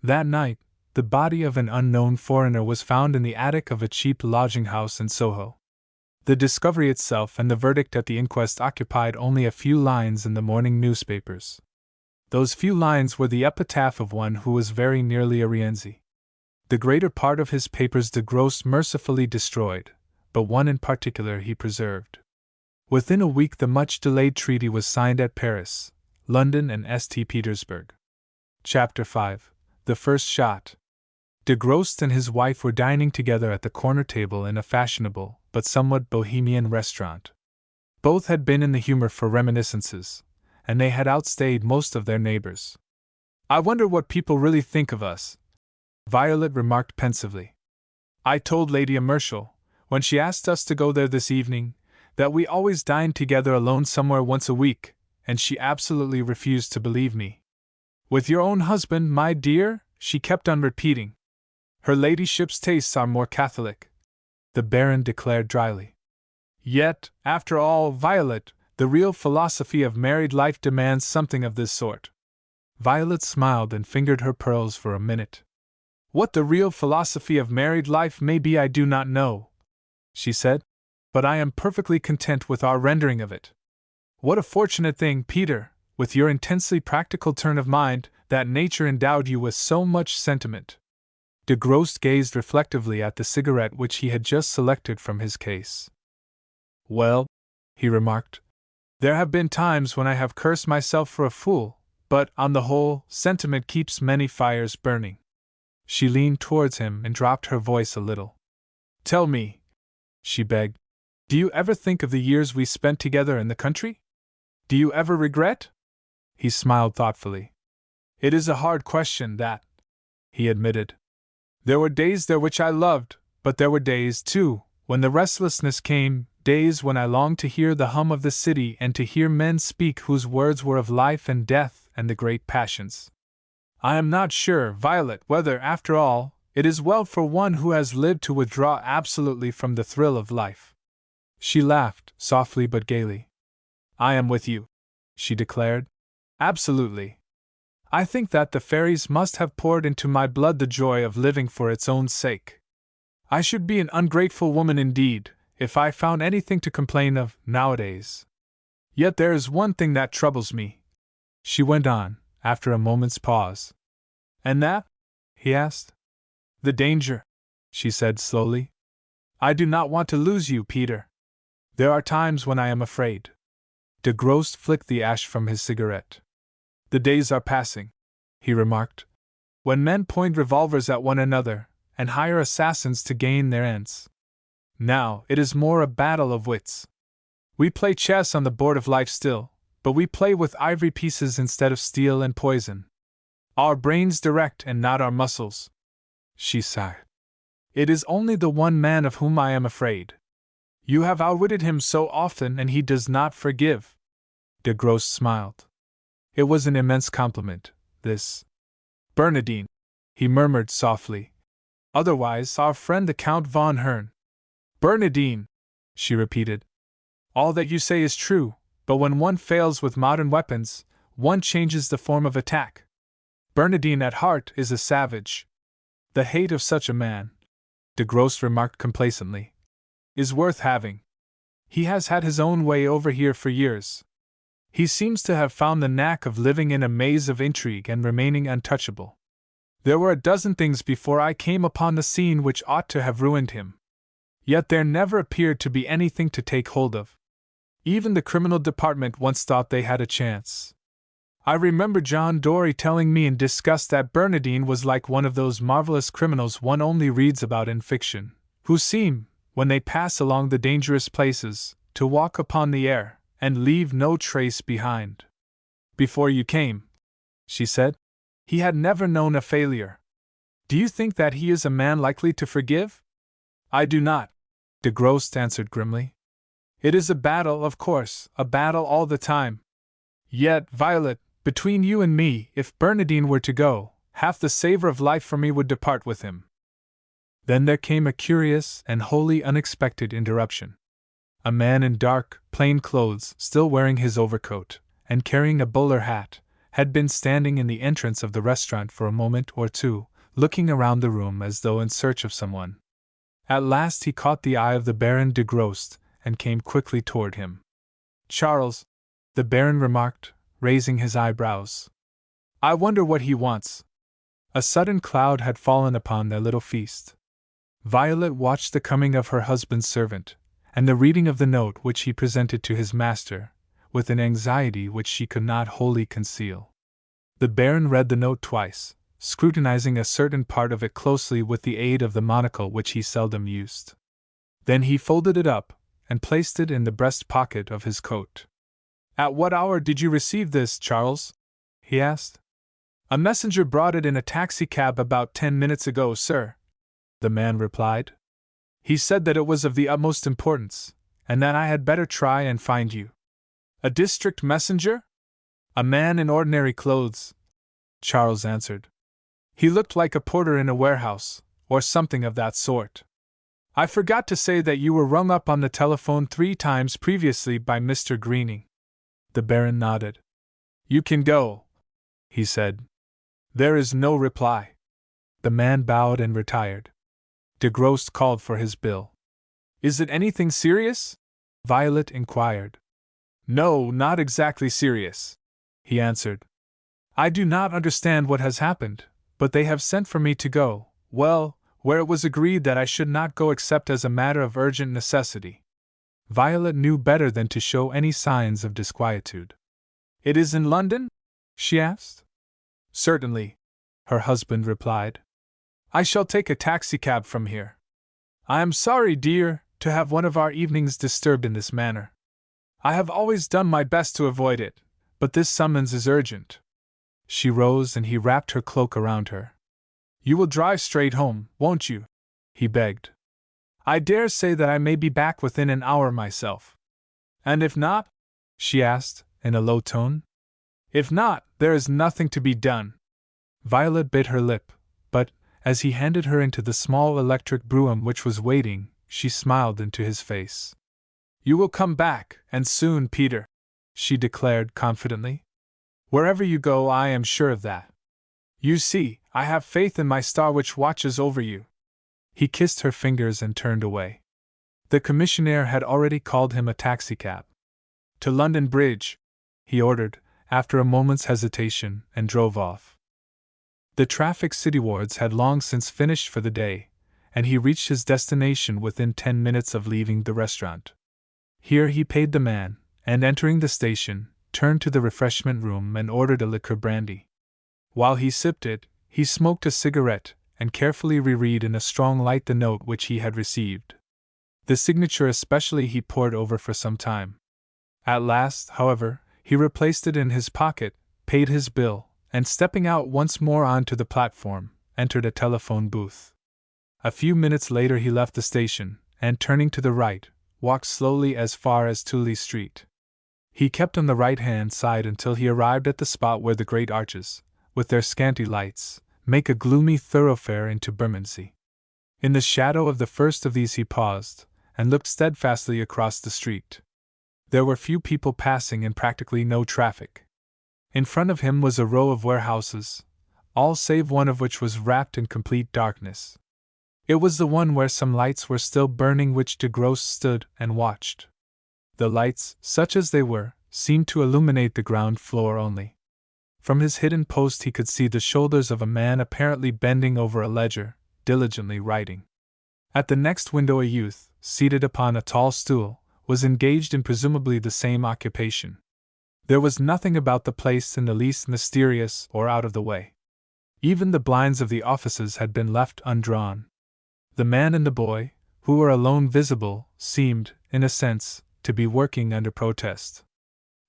Speaker 1: That night, the body of an unknown foreigner was found in the attic of a cheap lodging house in Soho. The discovery itself and the verdict at the inquest occupied only a few lines in the morning newspapers. Those few lines were the epitaph of one who was very nearly a Rienzi. The greater part of his papers de Grosse mercifully destroyed, but one in particular he preserved. Within a week the much-delayed treaty was signed at Paris, London and St. Petersburg. Chapter 5. The First Shot. De Grosse and his wife were dining together at the corner table in a fashionable, but somewhat bohemian restaurant. Both had been in the humor for reminiscences, and they had outstayed most of their neighbors. I wonder what people really think of us, Violet remarked pensively. I told Lady Amershel, when she asked us to go there this evening, that we always dined together alone somewhere once a week, and she absolutely refused to believe me. With your own husband, my dear, she kept on repeating. Her ladyship's tastes are more Catholic, the Baron declared dryly. Yet, after all, Violet, the real philosophy of married life demands something of this sort. Violet smiled and fingered her pearls for a minute. What the real philosophy of married life may be I do not know, she said, but I am perfectly content with our rendering of it. What a fortunate thing, Peter, with your intensely practical turn of mind, that nature endowed you with so much sentiment. De Grosse gazed reflectively at the cigarette which he had just selected from his case. Well, he remarked, there have been times when I have cursed myself for a fool, but, on the whole, sentiment keeps many fires burning. She leaned towards him and dropped her voice a little. Tell me, she begged, do you ever think of the years we spent together in the country? Do you ever regret? He smiled thoughtfully. It is a hard question, that, he admitted. There were days there which I loved, but there were days, too, when the restlessness came, days when I longed to hear the hum of the city and to hear men speak whose words were of life and death and the great passions. I am not sure, Violet, whether, after all, it is well for one who has lived to withdraw absolutely from the thrill of life. She laughed, softly but gaily. I am with you, she declared. Absolutely. I think that the fairies must have poured into my blood the joy of living for its own sake. I should be an ungrateful woman indeed, if I found anything to complain of, nowadays. Yet there is one thing that troubles me, she went on, after a moment's pause. And that? He asked. The danger, she said slowly. I do not want to lose you, Peter. There are times when I am afraid. De Grosse flicked the ash from his cigarette. The days are passing, he remarked, when men point revolvers at one another and hire assassins to gain their ends. Now it is more a battle of wits. We play chess on the board of life still, but we play with ivory pieces instead of steel and poison. Our brains direct and not our muscles. She sighed. It is only the one man of whom I am afraid. You have outwitted him so often and he does not forgive. De Grosse smiled. It was an immense compliment, this. Bernardine, he murmured softly. Otherwise, our friend the Count von Hern. Bernardine, she repeated. All that you say is true, but when one fails with modern weapons, one changes the form of attack. Bernardine at heart is a savage. The hate of such a man, De Grosse remarked complacently, is worth having. He has had his own way over here for years. He seems to have found the knack of living in a maze of intrigue and remaining untouchable. There were a dozen things before I came upon the scene which ought to have ruined him. Yet there never appeared to be anything to take hold of. Even the criminal department once thought they had a chance. I remember John Dory telling me in disgust that Bernardine was like one of those marvelous criminals one only reads about in fiction, who seem, when they pass along the dangerous places, to walk upon the air and leave no trace behind. Before you came, she said, he had never known a failure. Do you think that he is a man likely to forgive? I do not, De Grosse answered grimly. It is a battle, of course, a battle all the time. Yet, Violet, between you and me, if Bernardine were to go, half the savor of life for me would depart with him. Then there came a curious and wholly unexpected interruption. A man in dark, plain clothes, still wearing his overcoat, and carrying a bowler hat, had been standing in the entrance of the restaurant for a moment or two, looking around the room as though in search of someone. At last he caught the eye of the Baron de Grost, and came quickly toward him. "Charles," the Baron remarked, raising his eyebrows. "I wonder what he wants." A sudden cloud had fallen upon their little feast. Violet watched the coming of her husband's servant, and the reading of the note which he presented to his master, with an anxiety which she could not wholly conceal. The Baron read the note twice, scrutinizing a certain part of it closely with the aid of the monocle which he seldom used. Then he folded it up, and placed it in the breast pocket of his coat. "At what hour did you receive this, Charles?" he asked. "A messenger brought it in a taxicab about 10 minutes ago, sir," the man replied. "He said that it was of the utmost importance, and that I had better try and find you." "A district messenger?" "A man in ordinary clothes," Charles answered. "He looked like a porter in a warehouse, or something of that sort. I forgot to say that you were rung up on the telephone 3 times previously by Mr. Greening." The Baron nodded. "You can go," he said. "There is no reply." The man bowed and retired. De Grost called for his bill. "Is it anything serious?" Violet inquired. "No, not exactly serious," he answered. "I do not understand what has happened, but they have sent for me to go, well, where it was agreed that I should not go except as a matter of urgent necessity." Violet knew better than to show any signs of disquietude. "It is in London?" she asked. "Certainly," her husband replied. "I shall take a taxicab from here. I am sorry, dear, to have one of our evenings disturbed in this manner. I have always done my best to avoid it, but this summons is urgent." She rose and he wrapped her cloak around her. "You will drive straight home, won't you?" he begged. "I dare say that I may be back within an hour myself." "And if not?" she asked, in a low tone. "If not, there is nothing to be done." Violet bit her lip, but, as he handed her into the small electric brougham which was waiting, she smiled into his face. "You will come back, and soon, Peter," she declared confidently. "Wherever you go, I am sure of that. You see, I have faith in my star which watches over you." He kissed her fingers and turned away. The commissionaire had already called him a taxicab. "To London Bridge," he ordered, after a moment's hesitation, and drove off. The traffic citywards had long since finished for the day, and he reached his destination within 10 minutes of leaving the restaurant. Here he paid the man, and entering the station, turned to the refreshment room and ordered a liqueur brandy. While he sipped it, he smoked a cigarette, and carefully reread in a strong light the note which he had received. The signature especially he pored over for some time. At last, however, he replaced it in his pocket, paid his bill, and stepping out once more onto the platform, entered a telephone booth. A few minutes later he left the station, and turning to the right, walked slowly as far as Tooley Street. He kept on the right-hand side until he arrived at the spot where the great arches, with their scanty lights, make a gloomy thoroughfare into Bermondsey. In the shadow of the first of these he paused, and looked steadfastly across the street. There were few people passing and practically no traffic. In front of him was a row of warehouses, all save one of which was wrapped in complete darkness. It was the one where some lights were still burning which de Grost stood and watched. The lights, such as they were, seemed to illuminate the ground floor only. From his hidden post he could see the shoulders of a man apparently bending over a ledger, diligently writing. At the next window a youth, seated upon a tall stool, was engaged in presumably the same occupation. There was nothing about the place in the least mysterious or out of the way. Even the blinds of the offices had been left undrawn. The man and the boy, who were alone visible, seemed, in a sense, to be working under protest.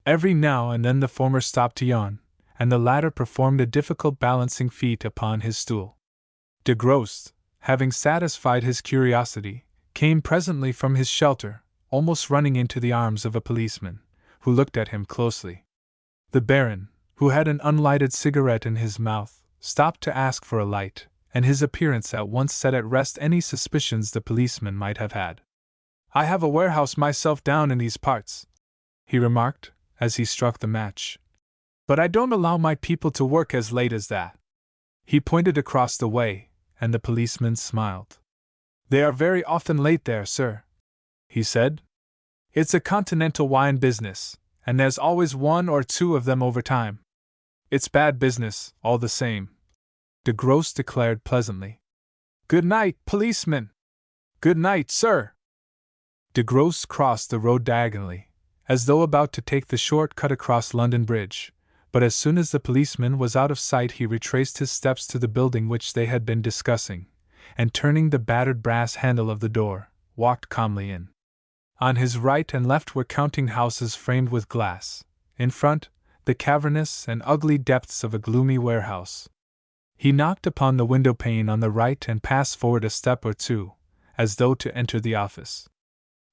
Speaker 1: Every now and then the former stopped to yawn, and the latter performed a difficult balancing feat upon his stool. De Grost, having satisfied his curiosity, came presently from his shelter, almost running into the arms of a policeman, who looked at him closely. The Baron, who had an unlighted cigarette in his mouth, stopped to ask for a light, and his appearance at once set at rest any suspicions the policeman might have had. "I have a warehouse myself down in these parts," he remarked, as he struck the match. "But I don't allow my people to work as late as that." He pointed across the way, and the policeman smiled. "They are very often late there, sir," he said. "It's a continental wine business, and there's always one or two of them overtime. It's bad business, all the same," de Grosse declared pleasantly. "Good night, policeman." "Good night, sir." De Grosse crossed the road diagonally, as though about to take the short cut across London Bridge, but as soon as the policeman was out of sight he retraced his steps to the building which they had been discussing, and turning the battered brass handle of the door, walked calmly in. On his right and left were counting-houses framed with glass, in front, the cavernous and ugly depths of a gloomy warehouse. He knocked upon the window-pane on the right and passed forward a step or two, as though to enter the office.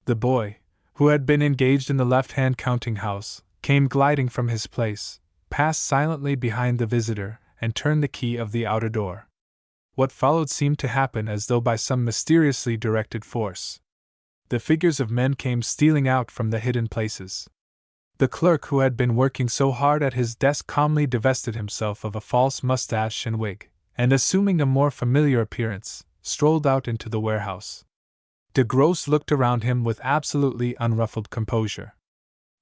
Speaker 1: The boy, who had been engaged in the left-hand counting-house, came gliding from his place, passed silently behind the visitor, and turned the key of the outer door. What followed seemed to happen as though by some mysteriously directed force. The figures of men came stealing out from the hidden places. The clerk who had been working so hard at his desk calmly divested himself of a false mustache and wig, and assuming a more familiar appearance, strolled out into the warehouse. De Grosse looked around him with absolutely unruffled composure.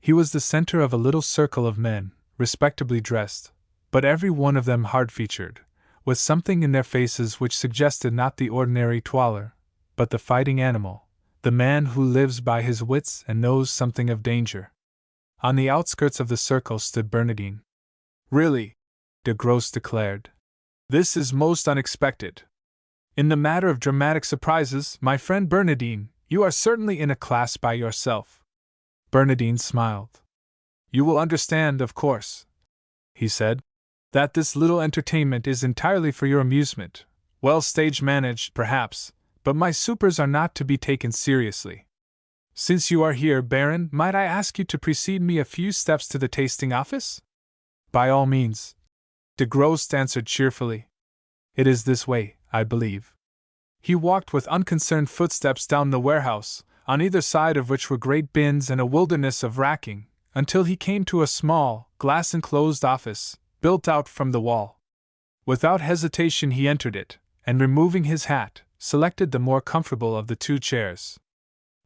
Speaker 1: He was the center of a little circle of men, respectably dressed, but every one of them hard-featured, with something in their faces which suggested not the ordinary toiler, but the fighting animal, the man who lives by his wits and knows something of danger. On the outskirts of the circle stood Bernardine. "Really," de Grosse declared, "this is most unexpected. In the matter of dramatic surprises, my friend Bernardine, you are certainly in a class by yourself." Bernardine smiled. "You will understand, of course," he said, "that this little entertainment is entirely for your amusement, well stage-managed, perhaps, but my supers are not to be taken seriously. Since you are here, Baron, might I ask you to precede me a few steps to the tasting office?" "By all means," de Grosse answered cheerfully. "It is this way, I believe." He walked with unconcerned footsteps down the warehouse, on either side of which were great bins and a wilderness of racking, until he came to a small, glass-enclosed office, built out from the wall. Without hesitation he entered it, and removing his hat, selected the more comfortable of the two chairs.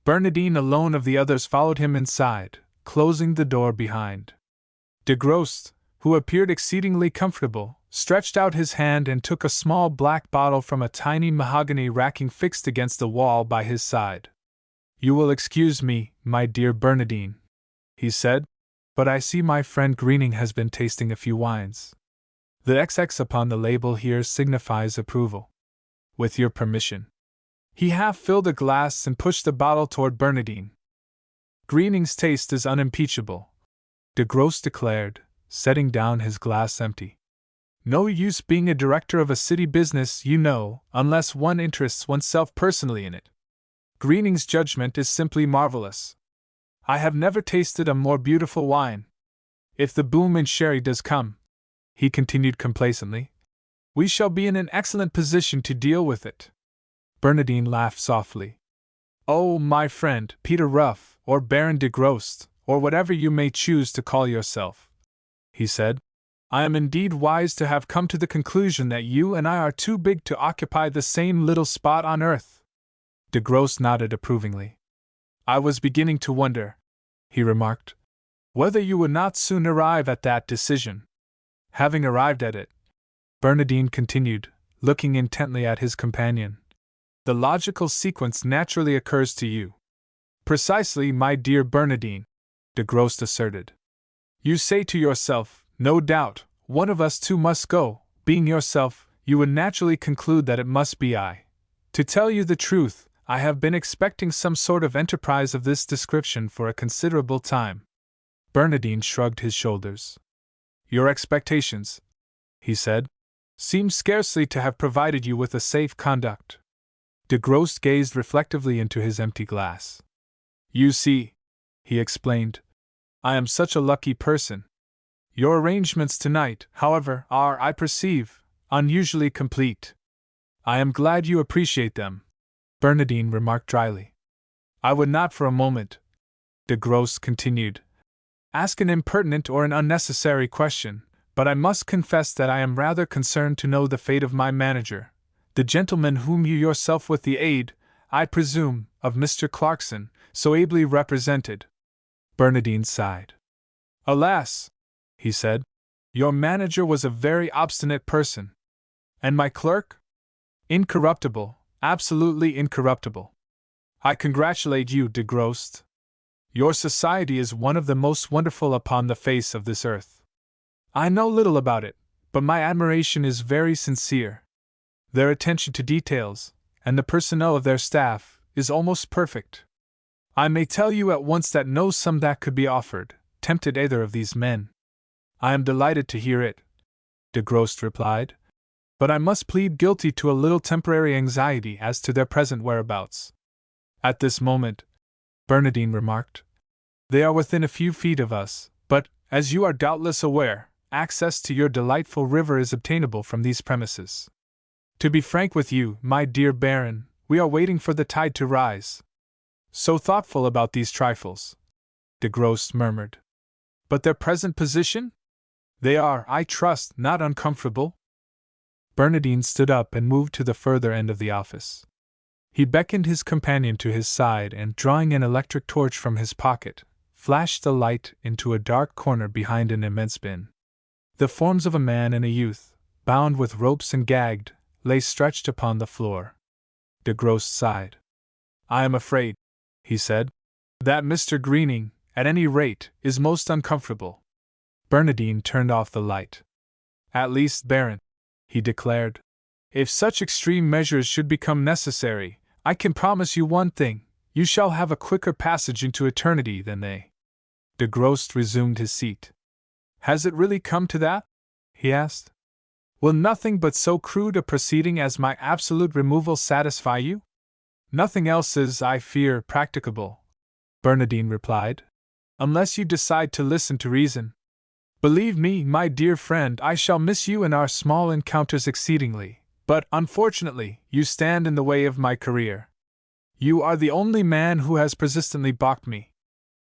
Speaker 1: Bernardine alone of the others followed him inside, closing the door behind. De Grosse, who appeared exceedingly comfortable, stretched out his hand and took a small black bottle from a tiny mahogany racking fixed against the wall by his side. "You will excuse me, my dear Bernardine," he said, "but I see my friend Greening has been tasting a few wines. The XX upon the label here signifies approval. With your permission." He half filled a glass and pushed the bottle toward Bernardine. "Greening's taste is unimpeachable," de Grosse declared, setting down his glass empty. "No use being a director of a city business, you know, unless one interests oneself personally in it. Greening's judgment is simply marvelous. I have never tasted a more beautiful wine. If the boom in sherry does come," he continued complacently, "we shall be in an excellent position to deal with it." Bernardine laughed softly. "Oh, my friend, Peter Ruff, or Baron de Grosse, or whatever you may choose to call yourself," he said, "I am indeed wise to have come to the conclusion that you and I are too big to occupy the same little spot on earth." De Grosse nodded approvingly. "I was beginning to wonder," he remarked, "whether you would not soon arrive at that decision." "Having arrived at it," Bernardine continued, looking intently at his companion, "the logical sequence naturally occurs to you." "Precisely, my dear Bernardine," de Grosse asserted. "You say to yourself, no doubt, one of us two must go. Being yourself, you would naturally conclude that it must be I. To tell you the truth, I have been expecting some sort of enterprise of this description for a considerable time." Bernardine shrugged his shoulders. "Your expectations," he said, "seem scarcely to have provided you with a safe conduct." De Grosse gazed reflectively into his empty glass. "You see," he explained, "I am such a lucky person. Your arrangements tonight, however, are, I perceive, unusually complete." I am glad you appreciate them, Bernadine remarked dryly. I would not for a moment, de Grosse continued, ask an impertinent or an unnecessary question, but I must confess that I am rather concerned to know the fate of my manager, the gentleman whom you yourself, with the aid, I presume, of Mr. Clarkson, so ably represented. Bernadine sighed. Alas, he said, your manager was a very obstinate person. And my clerk? Incorruptible, absolutely incorruptible. I congratulate you, de Grosse. Your society is one of the most wonderful upon the face of this earth. I know little about it, but my admiration is very sincere. Their attention to details, and the personnel of their staff, is almost perfect. I may tell you at once that no sum that could be offered tempted either of these men. I am delighted to hear it, de Grosse replied, but I must plead guilty to a little temporary anxiety as to their present whereabouts. At this moment, Bernadine remarked, they are within a few feet of us, but, as you are doubtless aware, access to your delightful river is obtainable from these premises. To be frank with you, my dear Baron, we are waiting for the tide to rise. So thoughtful about these trifles, de Grosse murmured. But their present position? They are, I trust, not uncomfortable? Bernadine stood up and moved to the further end of the office. He beckoned his companion to his side and, drawing an electric torch from his pocket, flashed the light into a dark corner behind an immense bin. The forms of a man and a youth, bound with ropes and gagged, lay stretched upon the floor. De Grosse sighed. I am afraid, he said, that Mr. Greening, at any rate, is most uncomfortable. Bernadine turned off the light. At least, Baron, he declared, if such extreme measures should become necessary, I can promise you one thing, you shall have a quicker passage into eternity than they. De Grosse resumed his seat. Has it really come to that? He asked. Will nothing but so crude a proceeding as my absolute removal satisfy you? Nothing else is, I fear, practicable, Bernadine replied, unless you decide to listen to reason. Believe me, my dear friend, I shall miss you and our small encounters exceedingly, but, unfortunately, you stand in the way of my career. You are the only man who has persistently balked me.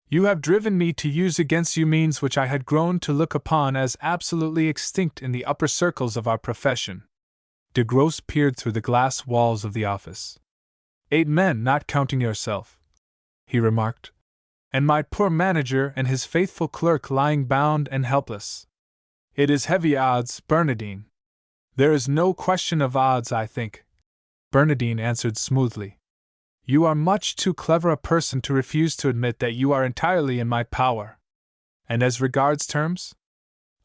Speaker 1: You have driven me to use against you means which I had grown to look upon as absolutely extinct in the upper circles of our profession. De Grosse peered through the glass walls of the office. 8 men, not counting yourself, he remarked, and my poor manager and his faithful clerk lying bound and helpless. It is heavy odds, Bernadine. There is no question of odds, I think, Bernadine answered smoothly. You are much too clever a person to refuse to admit that you are entirely in my power. And as regards terms?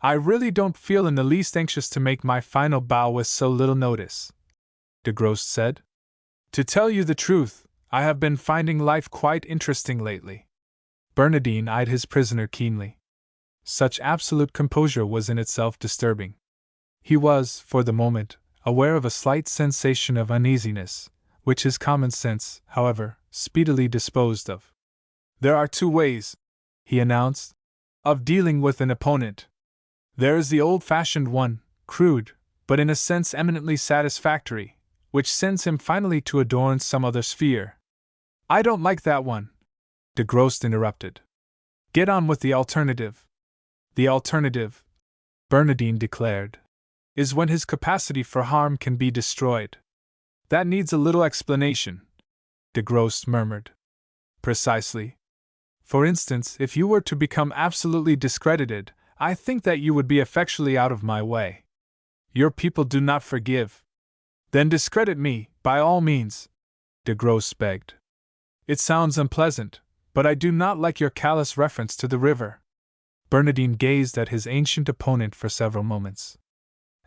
Speaker 1: I really don't feel in the least anxious to make my final bow with so little notice, de Grosse said. To tell you the truth, I have been finding life quite interesting lately. Bernadine eyed his prisoner keenly. Such absolute composure was in itself disturbing. He was, for the moment, aware of a slight sensation of uneasiness, which his common sense, however, speedily disposed of. There are 2 ways, he announced, of dealing with an opponent. There is the old-fashioned one, crude, but in a sense eminently satisfactory, which sends him finally to adorn some other sphere. I don't like that one, de Grosse interrupted. Get on with the alternative. The alternative, Bernadine declared, is when his capacity for harm can be destroyed. That needs a little explanation, de Grosse murmured. Precisely. For instance, if you were to become absolutely discredited, I think that you would be effectually out of my way. Your people do not forgive. Then discredit me, by all means, de Grosse begged. It sounds unpleasant, but I do not like your callous reference to the river. Bernadine gazed at his ancient opponent for several moments.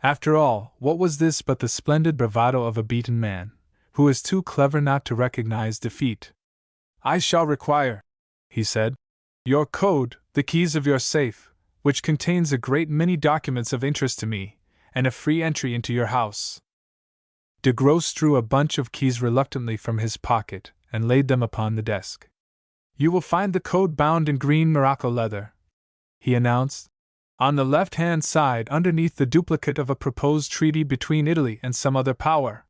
Speaker 1: After all, what was this but the splendid bravado of a beaten man, who is too clever not to recognize defeat? I shall require, he said, your code, the keys of your safe, which contains a great many documents of interest to me, and a free entry into your house. De Grosse drew a bunch of keys reluctantly from his pocket and laid them upon the desk. You will find the code bound in green morocco leather, he announced, on the left-hand side underneath the duplicate of a proposed treaty between Italy and some other power.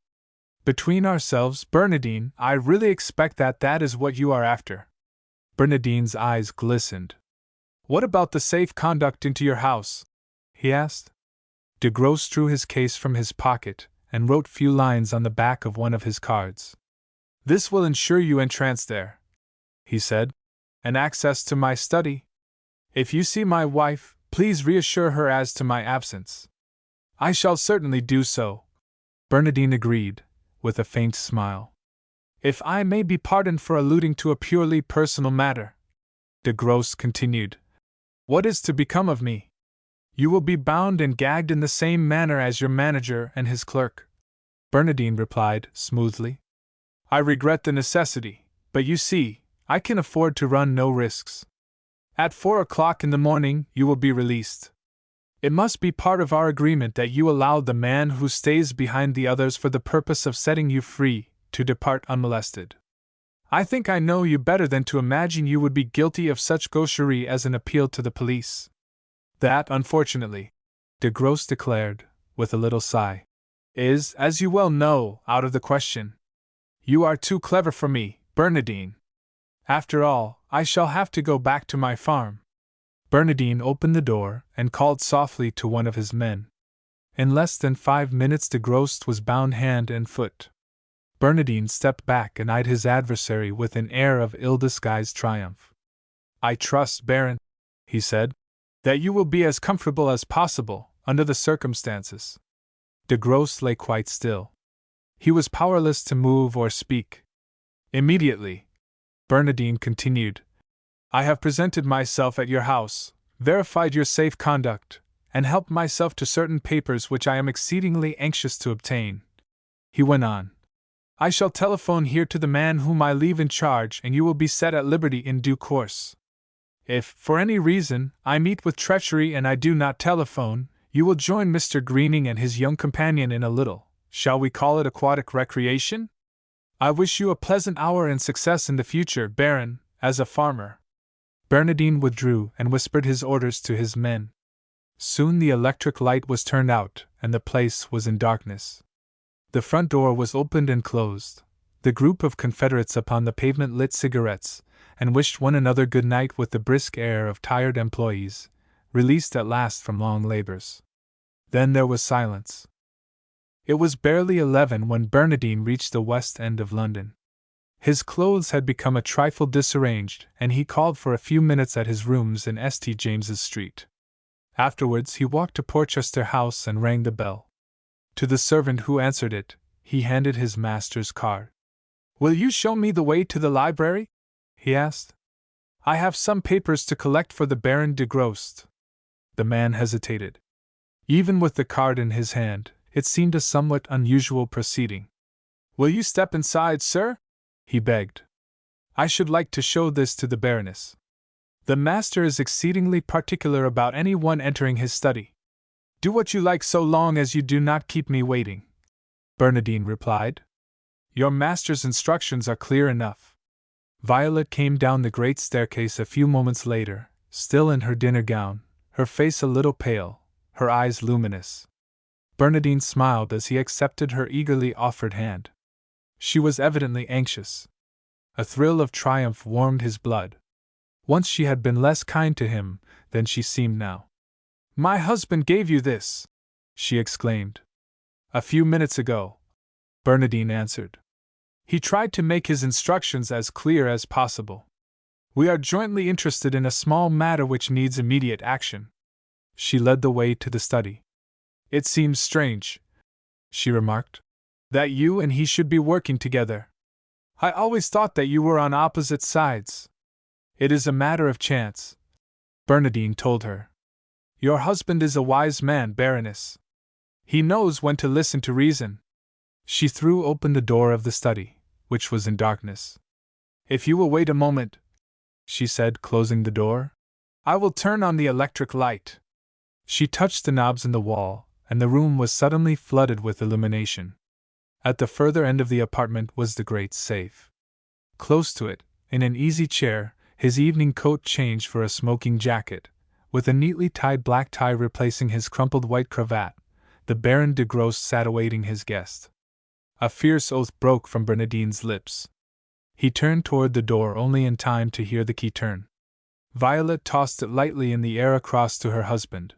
Speaker 1: Between ourselves, Bernadine, I really expect that is what you are after. Bernadine's eyes glistened. What about the safe conduct into your house? He asked. De Grosse drew his case from his pocket and wrote few lines on the back of one of his cards. This will ensure you entrance there, he said, and access to my study. If you see my wife, please reassure her as to my absence. I shall certainly do so, Bernadine agreed, with a faint smile. If I may be pardoned for alluding to a purely personal matter, De Grosse continued, what is to become of me? You will be bound and gagged in the same manner as your manager and his clerk, Bernadine replied smoothly. I regret the necessity, but you see, I can afford to run no risks. At 4 o'clock in the morning, you will be released. It must be part of our agreement that you allow the man who stays behind the others for the purpose of setting you free to depart unmolested. I think I know you better than to imagine you would be guilty of such gaucherie as an appeal to the police. That, unfortunately, De Grosse declared, with a little sigh, is, as you well know, out of the question. You are too clever for me, Bernadine. After all, I shall have to go back to my farm. Bernadine opened the door and called softly to one of his men. In less than 5 minutes De Grosse was bound hand and foot. Bernadine stepped back and eyed his adversary with an air of ill-disguised triumph. I trust, Baron, he said, that you will be as comfortable as possible under the circumstances. De Grosse lay quite still. He was powerless to move or speak. Immediately, Bernadine continued, I have presented myself at your house, verified your safe conduct, and helped myself to certain papers which I am exceedingly anxious to obtain. He went on, I shall telephone here to the man whom I leave in charge and you will be set at liberty in due course. If, for any reason, I meet with treachery and I do not telephone, you will join Mr. Greening and his young companion in a little, shall we call it aquatic recreation? I wish you a pleasant hour and success in the future, Baron, as a farmer. Bernadine withdrew and whispered his orders to his men. Soon the electric light was turned out and the place was in darkness. The front door was opened and closed. The group of Confederates upon the pavement lit cigarettes and wished one another good night with the brisk air of tired employees, released at last from long labors. Then there was silence. It was barely 11 when Bernadine reached the west end of London. His clothes had become a trifle disarranged, and he called for a few minutes at his rooms in St. James's Street. Afterwards he walked to Porchester House and rang the bell. To the servant who answered it, he handed his master's card. Will you show me the way to the library? He asked. I have some papers to collect for the Baron de Grosse. The man hesitated. Even with the card in his hand, it seemed a somewhat unusual proceeding. Will you step inside, sir? He begged. I should like to show this to the Baroness. The master is exceedingly particular about anyone entering his study. Do what you like so long as you do not keep me waiting, Bernadine replied. Your master's instructions are clear enough. Violet came down the great staircase a few moments later, still in her dinner gown, her face a little pale, her eyes luminous. Bernadine smiled as he accepted her eagerly offered hand. She was evidently anxious. A thrill of triumph warmed his blood. Once she had been less kind to him than she seemed now. My husband gave you this, she exclaimed. A few minutes ago, Bernadine answered. He tried to make his instructions as clear as possible. We are jointly interested in a small matter which needs immediate action. She led the way to the study. It seems strange, she remarked, that you and he should be working together. I always thought that you were on opposite sides. It is a matter of chance, Bernadine told her. Your husband is a wise man, Baroness. He knows when to listen to reason. She threw open the door of the study, which was in darkness. If you will wait a moment, she said, closing the door, I will turn on the electric light. She touched the knobs in the wall, and the room was suddenly flooded with illumination. At the further end of the apartment was the great safe. Close to it, in an easy chair, his evening coat changed for a smoking jacket, with a neatly tied black tie replacing his crumpled white cravat, the Baron de Grosse sat awaiting his guest. A fierce oath broke from Bernadine's lips. He turned toward the door only in time to hear the key turn. Violet tossed it lightly in the air across to her husband.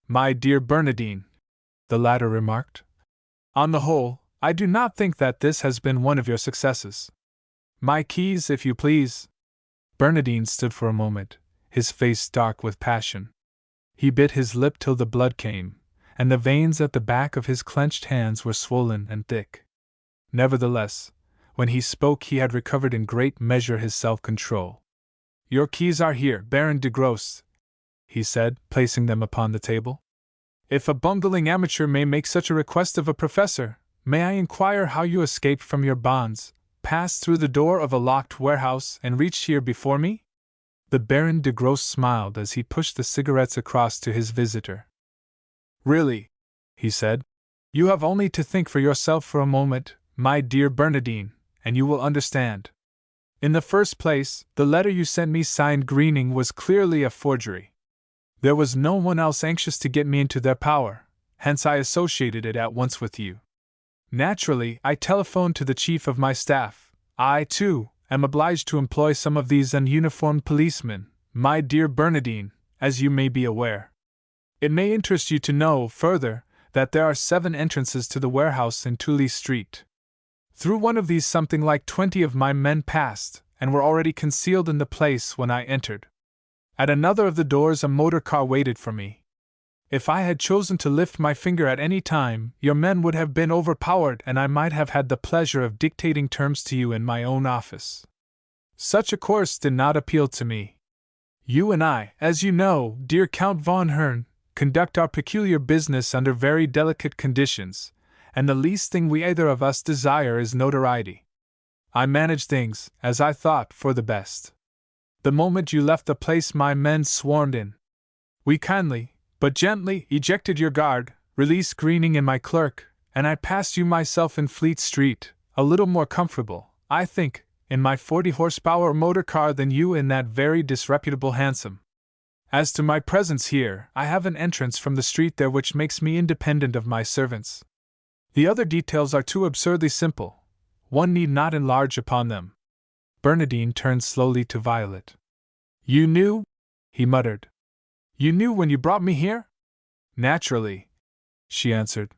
Speaker 1: "My dear Bernadine," the latter remarked, "on the whole, I do not think that this has been one of your successes." "My keys, if you please." Bernadine stood for a moment, his face dark with passion. He bit his lip till the blood came, and the veins at the back of his clenched hands were swollen and thick. Nevertheless, when he spoke he had recovered in great measure his self-control. "Your keys are here, Baron de Grosse," he said, placing them upon the table. "If a bungling amateur may make such a request of a professor, may I inquire how you escaped from your bonds, passed through the door of a locked warehouse, and reached here before me?" The Baron de Grosse smiled as he pushed the cigarettes across to his visitor. "Really," he said, "you have only to think for yourself for a moment, my dear Bernadine, and you will understand. In the first place, the letter you sent me signed Greening was clearly a forgery. There was no one else anxious to get me into their power, hence I associated it at once with you. Naturally, I telephoned to the chief of my staff. I, too, am obliged to employ some of these ununiformed policemen, my dear Bernadine, as you may be aware. It may interest you to know, further, that there are 7 entrances to the warehouse in Tooley Street. Through one of these something like 20 of my men passed, and were already concealed in the place when I entered. At another of the doors a motor car waited for me. If I had chosen to lift my finger at any time, your men would have been overpowered and I might have had the pleasure of dictating terms to you in my own office. Such a course did not appeal to me. You and I, as you know, dear Count von Hern, conduct our peculiar business under very delicate conditions, and the least thing we either of us desire is notoriety. I managed things, as I thought, for the best. The moment you left the place my men swarmed in. We kindly, but gently, ejected your guard, released Greening and my clerk, and I passed you myself in Fleet Street, a little more comfortable, I think, in my 40-horsepower motor car than you in that very disreputable hansom. As to my presence here, I have an entrance from the street there which makes me independent of my servants. The other details are too absurdly simple. One need not enlarge upon them." Bernadine turned slowly to Violet. "You knew?" he muttered. "You knew when you brought me here?" "Naturally," she answered.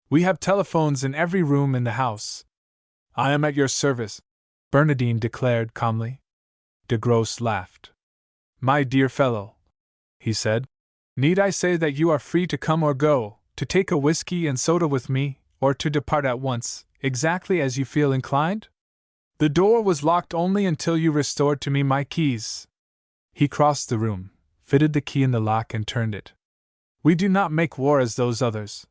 Speaker 1: "We have telephones in every room in the house." "I am at your service," Bernadine declared calmly. De Grosse laughed. "My dear fellow," he said, "need I say that you are free to come or go, to take a whiskey and soda with me, or to depart at once, exactly as you feel inclined? The door was locked only until you restored to me my keys." He crossed the room, fitted the key in the lock and turned it. "We do not make war as those others,"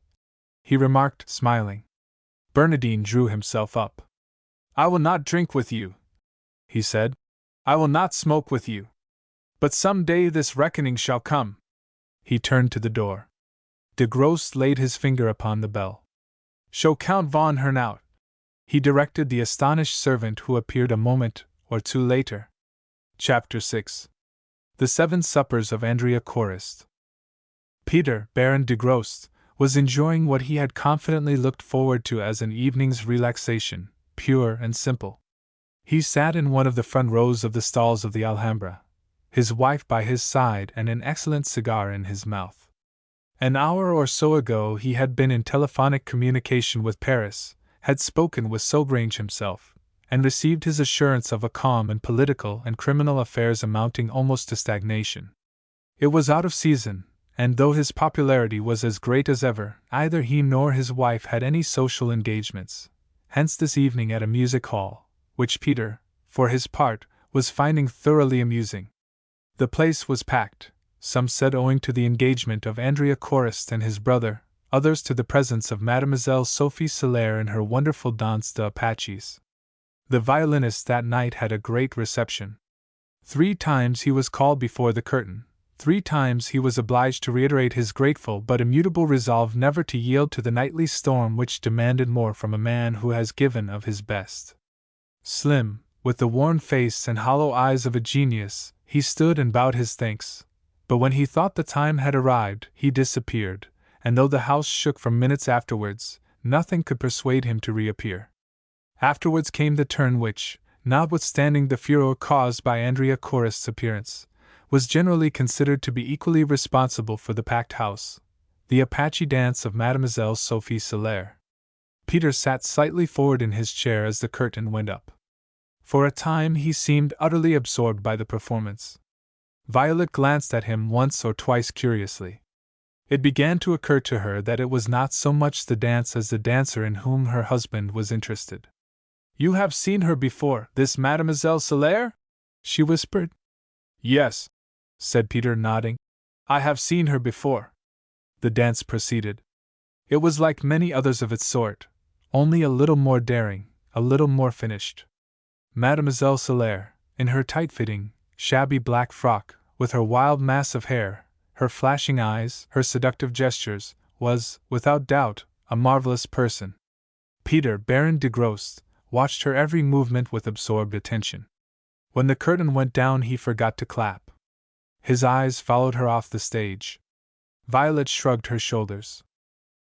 Speaker 1: he remarked, smiling. Bernadine drew himself up. "I will not drink with you," he said. "I will not smoke with you. But some day this reckoning shall come." He turned to the door. De Grosse laid his finger upon the bell. "Show Count von Hern out," he directed the astonished servant who appeared a moment or two later. Chapter 6. The 7 Suppers of Andrea Chorist. Peter, Baron de Grosse, was enjoying what he had confidently looked forward to as an evening's relaxation, pure and simple. He sat in one of the front rows of the stalls of the Alhambra, his wife by his side and an excellent cigar in his mouth. An hour or so ago he had been in telephonic communication with Paris, had spoken with Sogrange himself, and received his assurance of a calm in political and criminal affairs amounting almost to stagnation. It was out of season, and though his popularity was as great as ever, neither he nor his wife had any social engagements. Hence this evening at a music hall, which Peter, for his part, was finding thoroughly amusing. The place was packed. Some said owing to the engagement of Andrea Chorist and his brother, others to the presence of Mademoiselle Sophie Solaire and her wonderful Danse d'Apaches. The violinist that night had a great reception. 3 times he was called before the curtain, 3 times he was obliged to reiterate his grateful but immutable resolve never to yield to the nightly storm which demanded more from a man who has given of his best. Slim, with the worn face and hollow eyes of a genius, he stood and bowed his thanks. But when he thought the time had arrived, he disappeared, and though the house shook for minutes afterwards, nothing could persuade him to reappear. Afterwards came the turn which, notwithstanding the furor caused by Andrea Chorist's appearance, was generally considered to be equally responsible for the packed house, the Apache dance of Mademoiselle Sophie Solaire. Peter sat slightly forward in his chair as the curtain went up. For a time he seemed utterly absorbed by the performance. Violet glanced at him once or twice curiously. It began to occur to her that it was not so much the dance as the dancer in whom her husband was interested. "You have seen her before, this Mademoiselle Solaire?" she whispered. "Yes," said Peter, nodding. "I have seen her before." The dance proceeded. It was like many others of its sort, only a little more daring, a little more finished. Mademoiselle Solaire, in her tight-fitting, shabby black frock, with her wild mass of hair, her flashing eyes, her seductive gestures, was, without doubt, a marvelous person. Peter, Baron de Grosse, watched her every movement with absorbed attention. When the curtain went down he forgot to clap. His eyes followed her off the stage. Violet shrugged her shoulders.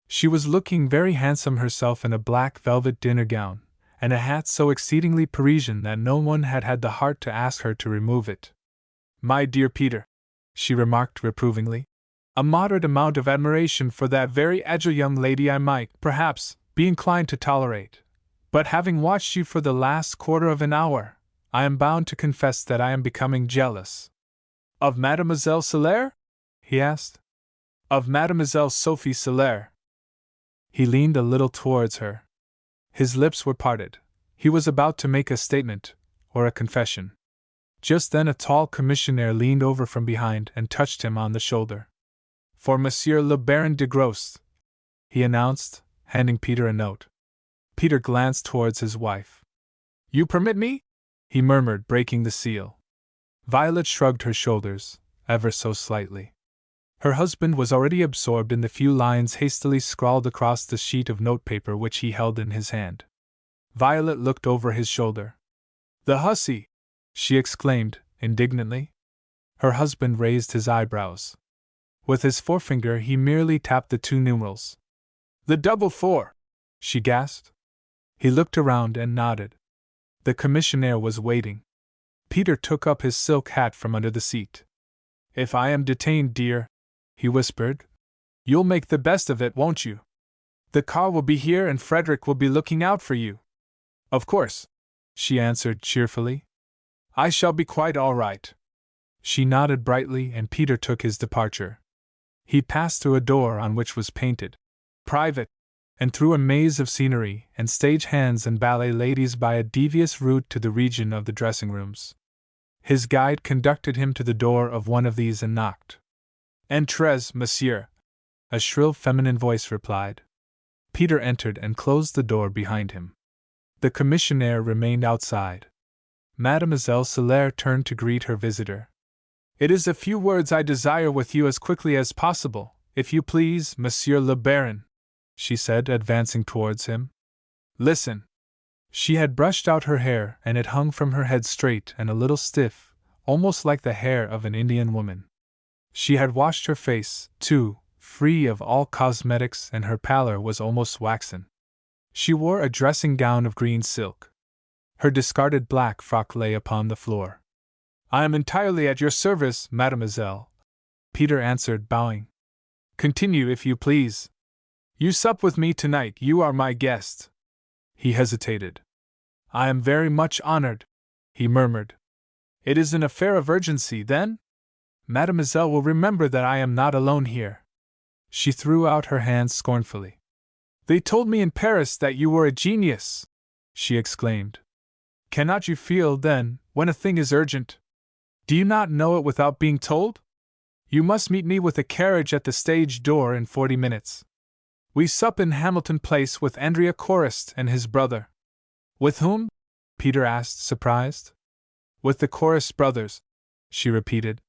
Speaker 1: She was looking very handsome herself in a black velvet dinner gown, and a hat so exceedingly Parisian that no one had had the heart to ask her to remove it. "My dear Peter," she remarked reprovingly, "a moderate amount of admiration for that very agile young lady I might, perhaps, be inclined to tolerate. But having watched you for the last quarter of an hour, I am bound to confess that I am becoming jealous." "Of Mademoiselle Solaire?" he asked. "Of Mademoiselle Sophie Solaire." He leaned a little towards her. His lips were parted. He was about to make a statement, or a confession. Just then a tall commissionaire leaned over from behind and touched him on the shoulder. "For Monsieur le Baron de Grosse," he announced, handing Peter a note. Peter glanced towards his wife. "You permit me?" he murmured, breaking the seal. Violet shrugged her shoulders, ever so slightly. Her husband was already absorbed in the few lines hastily scrawled across the sheet of notepaper which he held in his hand. Violet looked over his shoulder. "The hussy!" she exclaimed, indignantly. Her husband raised his eyebrows. With his forefinger he merely tapped the two numerals. "The double 4!" she gasped. He looked around and nodded. The commissionaire was waiting. Peter took up his silk hat from under the seat. "If I am detained, dear," he whispered, "you'll make the best of it, won't you? The car will be here and Frederick will be looking out for you." "Of course," she answered cheerfully. "I shall be quite all right." She nodded brightly and Peter took his departure. He passed through a door on which was painted "Private," and through a maze of scenery and stage hands and ballet ladies by a devious route to the region of the dressing rooms. His guide conducted him to the door of one of these and knocked. "Entrez, monsieur," a shrill feminine voice replied. Peter entered and closed the door behind him. The commissionaire remained outside. Mademoiselle Solaire turned to greet her visitor. "It is a few words I desire with you as quickly as possible, if you please, Monsieur le Baron," she said, advancing towards him. "Listen." She had brushed out her hair and it hung from her head straight and a little stiff, almost like the hair of an Indian woman. She had washed her face, too, free of all cosmetics, and her pallor was almost waxen. She wore a dressing gown of green silk. Her discarded black frock lay upon the floor. "I am entirely at your service, mademoiselle," Peter answered, bowing. "Continue, if you please. You sup with me tonight, you are my guest." He hesitated. "I am very much honored," he murmured. "It is an affair of urgency, then? Mademoiselle will remember that I am not alone here." She threw out her hands scornfully. "They told me in Paris that you were a genius," she exclaimed. "Cannot you feel, then, when a thing is urgent? Do you not know it without being told? You must meet me with a carriage at the stage door in 40 minutes. We sup in Hamilton Place with Andrea Chorist and his brother." "With whom?" Peter asked, surprised. "With the Chorist brothers," she repeated.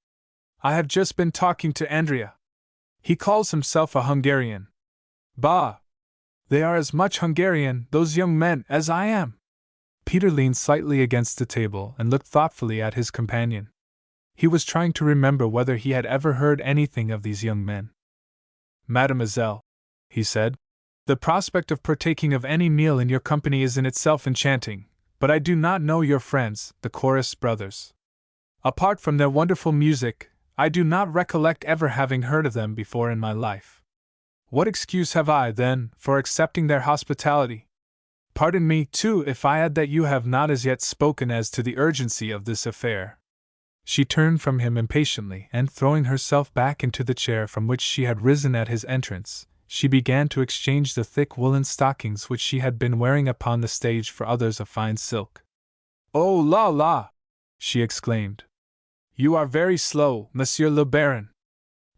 Speaker 1: "I have just been talking to Andrea. He calls himself a Hungarian. Bah! They are as much Hungarian, those young men, as I am." Peter leaned slightly against the table and looked thoughtfully at his companion. He was trying to remember whether he had ever heard anything of these young men. "Mademoiselle," he said, The prospect of partaking of any meal in your company is in itself enchanting, but I do not know your friends, the chorus brothers. Apart from their wonderful music, I do not recollect ever having heard of them before in my life. What excuse have I, then, for accepting their hospitality? Pardon me, too, if I add that you have not as yet spoken as to the urgency of this affair. She turned from him impatiently, and throwing herself back into the chair from which she had risen at his entrance, she began to exchange the thick woolen stockings which she had been wearing upon the stage for others of fine silk. "Oh la la!" she exclaimed. "You are very slow, Monsieur le Baron.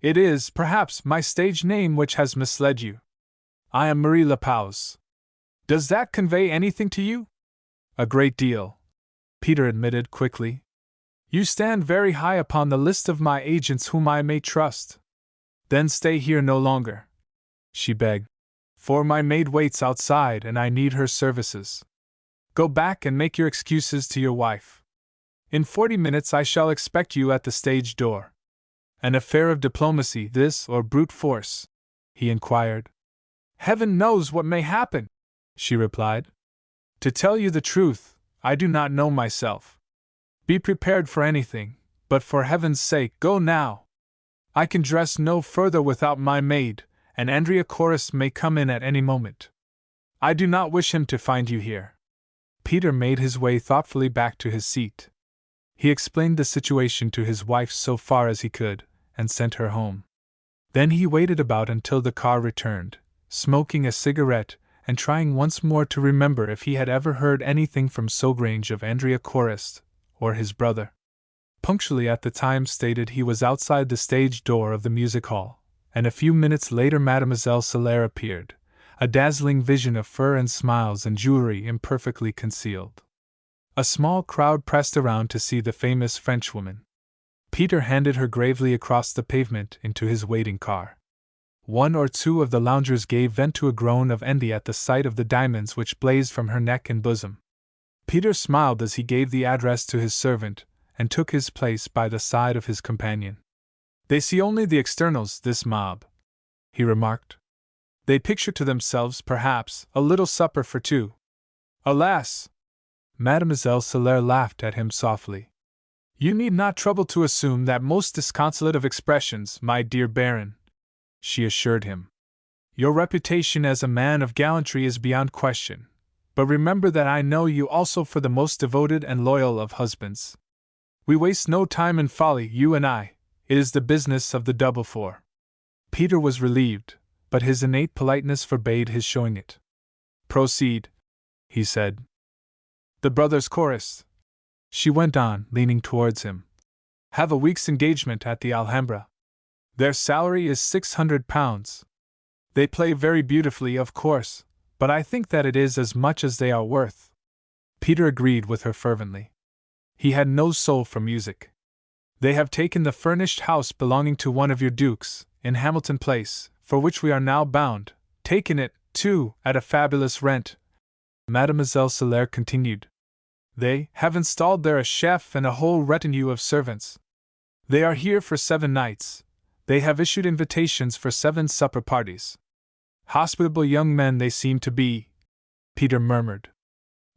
Speaker 1: It is, perhaps, my stage name which has misled you. I am Marie Lapause. Does that convey anything to you?" "A great deal," Peter admitted quickly. "You stand very high upon the list of my agents whom I may trust." "Then stay here no longer," she begged, "for my maid waits outside and I need her services. Go back and make your excuses to your wife. In 40 minutes I shall expect you at the stage door." "An affair of diplomacy, this, or brute force?" he inquired. "Heaven knows what may happen," she replied. "To tell you the truth, I do not know myself. Be prepared for anything, but for heaven's sake, go now. I can dress no further without my maid, and Andrea Chorus may come in at any moment. I do not wish him to find you here." Peter made his way thoughtfully back to his seat. He explained the situation to his wife so far as he could, and sent her home. Then he waited about until the car returned, smoking a cigarette, and trying once more to remember if he had ever heard anything from Sobrange of Andrea Chorus, or his brother. Punctually at the time stated he was outside the stage door of the music hall, and a few minutes later Mademoiselle Soler appeared, a dazzling vision of fur and smiles and jewelry imperfectly concealed. A small crowd pressed around to see the famous Frenchwoman. Peter handed her gravely across the pavement into his waiting car. One or two of the loungers gave vent to a groan of envy at the sight of the diamonds which blazed from her neck and bosom. Peter smiled as he gave the address to his servant, and took his place by the side of his companion. "They see only the externals, this mob," he remarked. "They picture to themselves, perhaps, a little supper for two. Alas!" Mademoiselle Soler laughed at him softly. "You need not trouble to assume that most disconsolate of expressions, my dear Baron," she assured him. "Your reputation as a man of gallantry is beyond question, but remember that I know you also for the most devoted and loyal of husbands. We waste no time in folly, you and I. It is the business of the double four." Peter was relieved, but his innate politeness forbade his showing it. "Proceed," he said. "The brothers Chorus," she went on, leaning towards him, "have a week's engagement at the Alhambra. Their salary is £600. They play very beautifully, of course, but I think that it is as much as they are worth." Peter agreed with her fervently. He had no soul for music. "They have taken the furnished house belonging to one of your dukes, in Hamilton Place, for which we are now bound, taken it, too, at a fabulous rent," Mademoiselle Soler continued. "They have installed there a chef and a whole retinue of servants. They are here for 7 nights. They have issued invitations for 7 supper parties. Hospitable young men they seem to be," Peter murmured.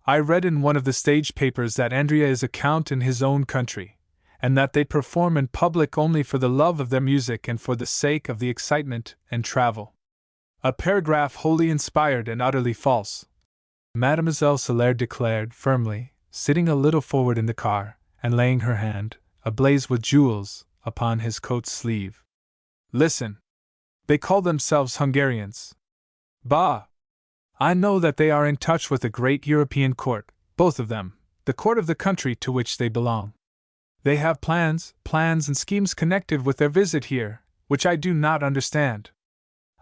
Speaker 1: "I read in one of the stage papers that Andrea is a count in his own country, and that they perform in public only for the love of their music and for the sake of the excitement and travel. A paragraph wholly inspired and utterly false," Mademoiselle Soler declared firmly, sitting a little forward in the car, and laying her hand, ablaze with jewels, upon his coat sleeve. "Listen. They call themselves Hungarians. Bah! I know that they are in touch with a great European court, both of them, the court of the country to which they belong. They have plans and schemes connected with their visit here, which I do not understand.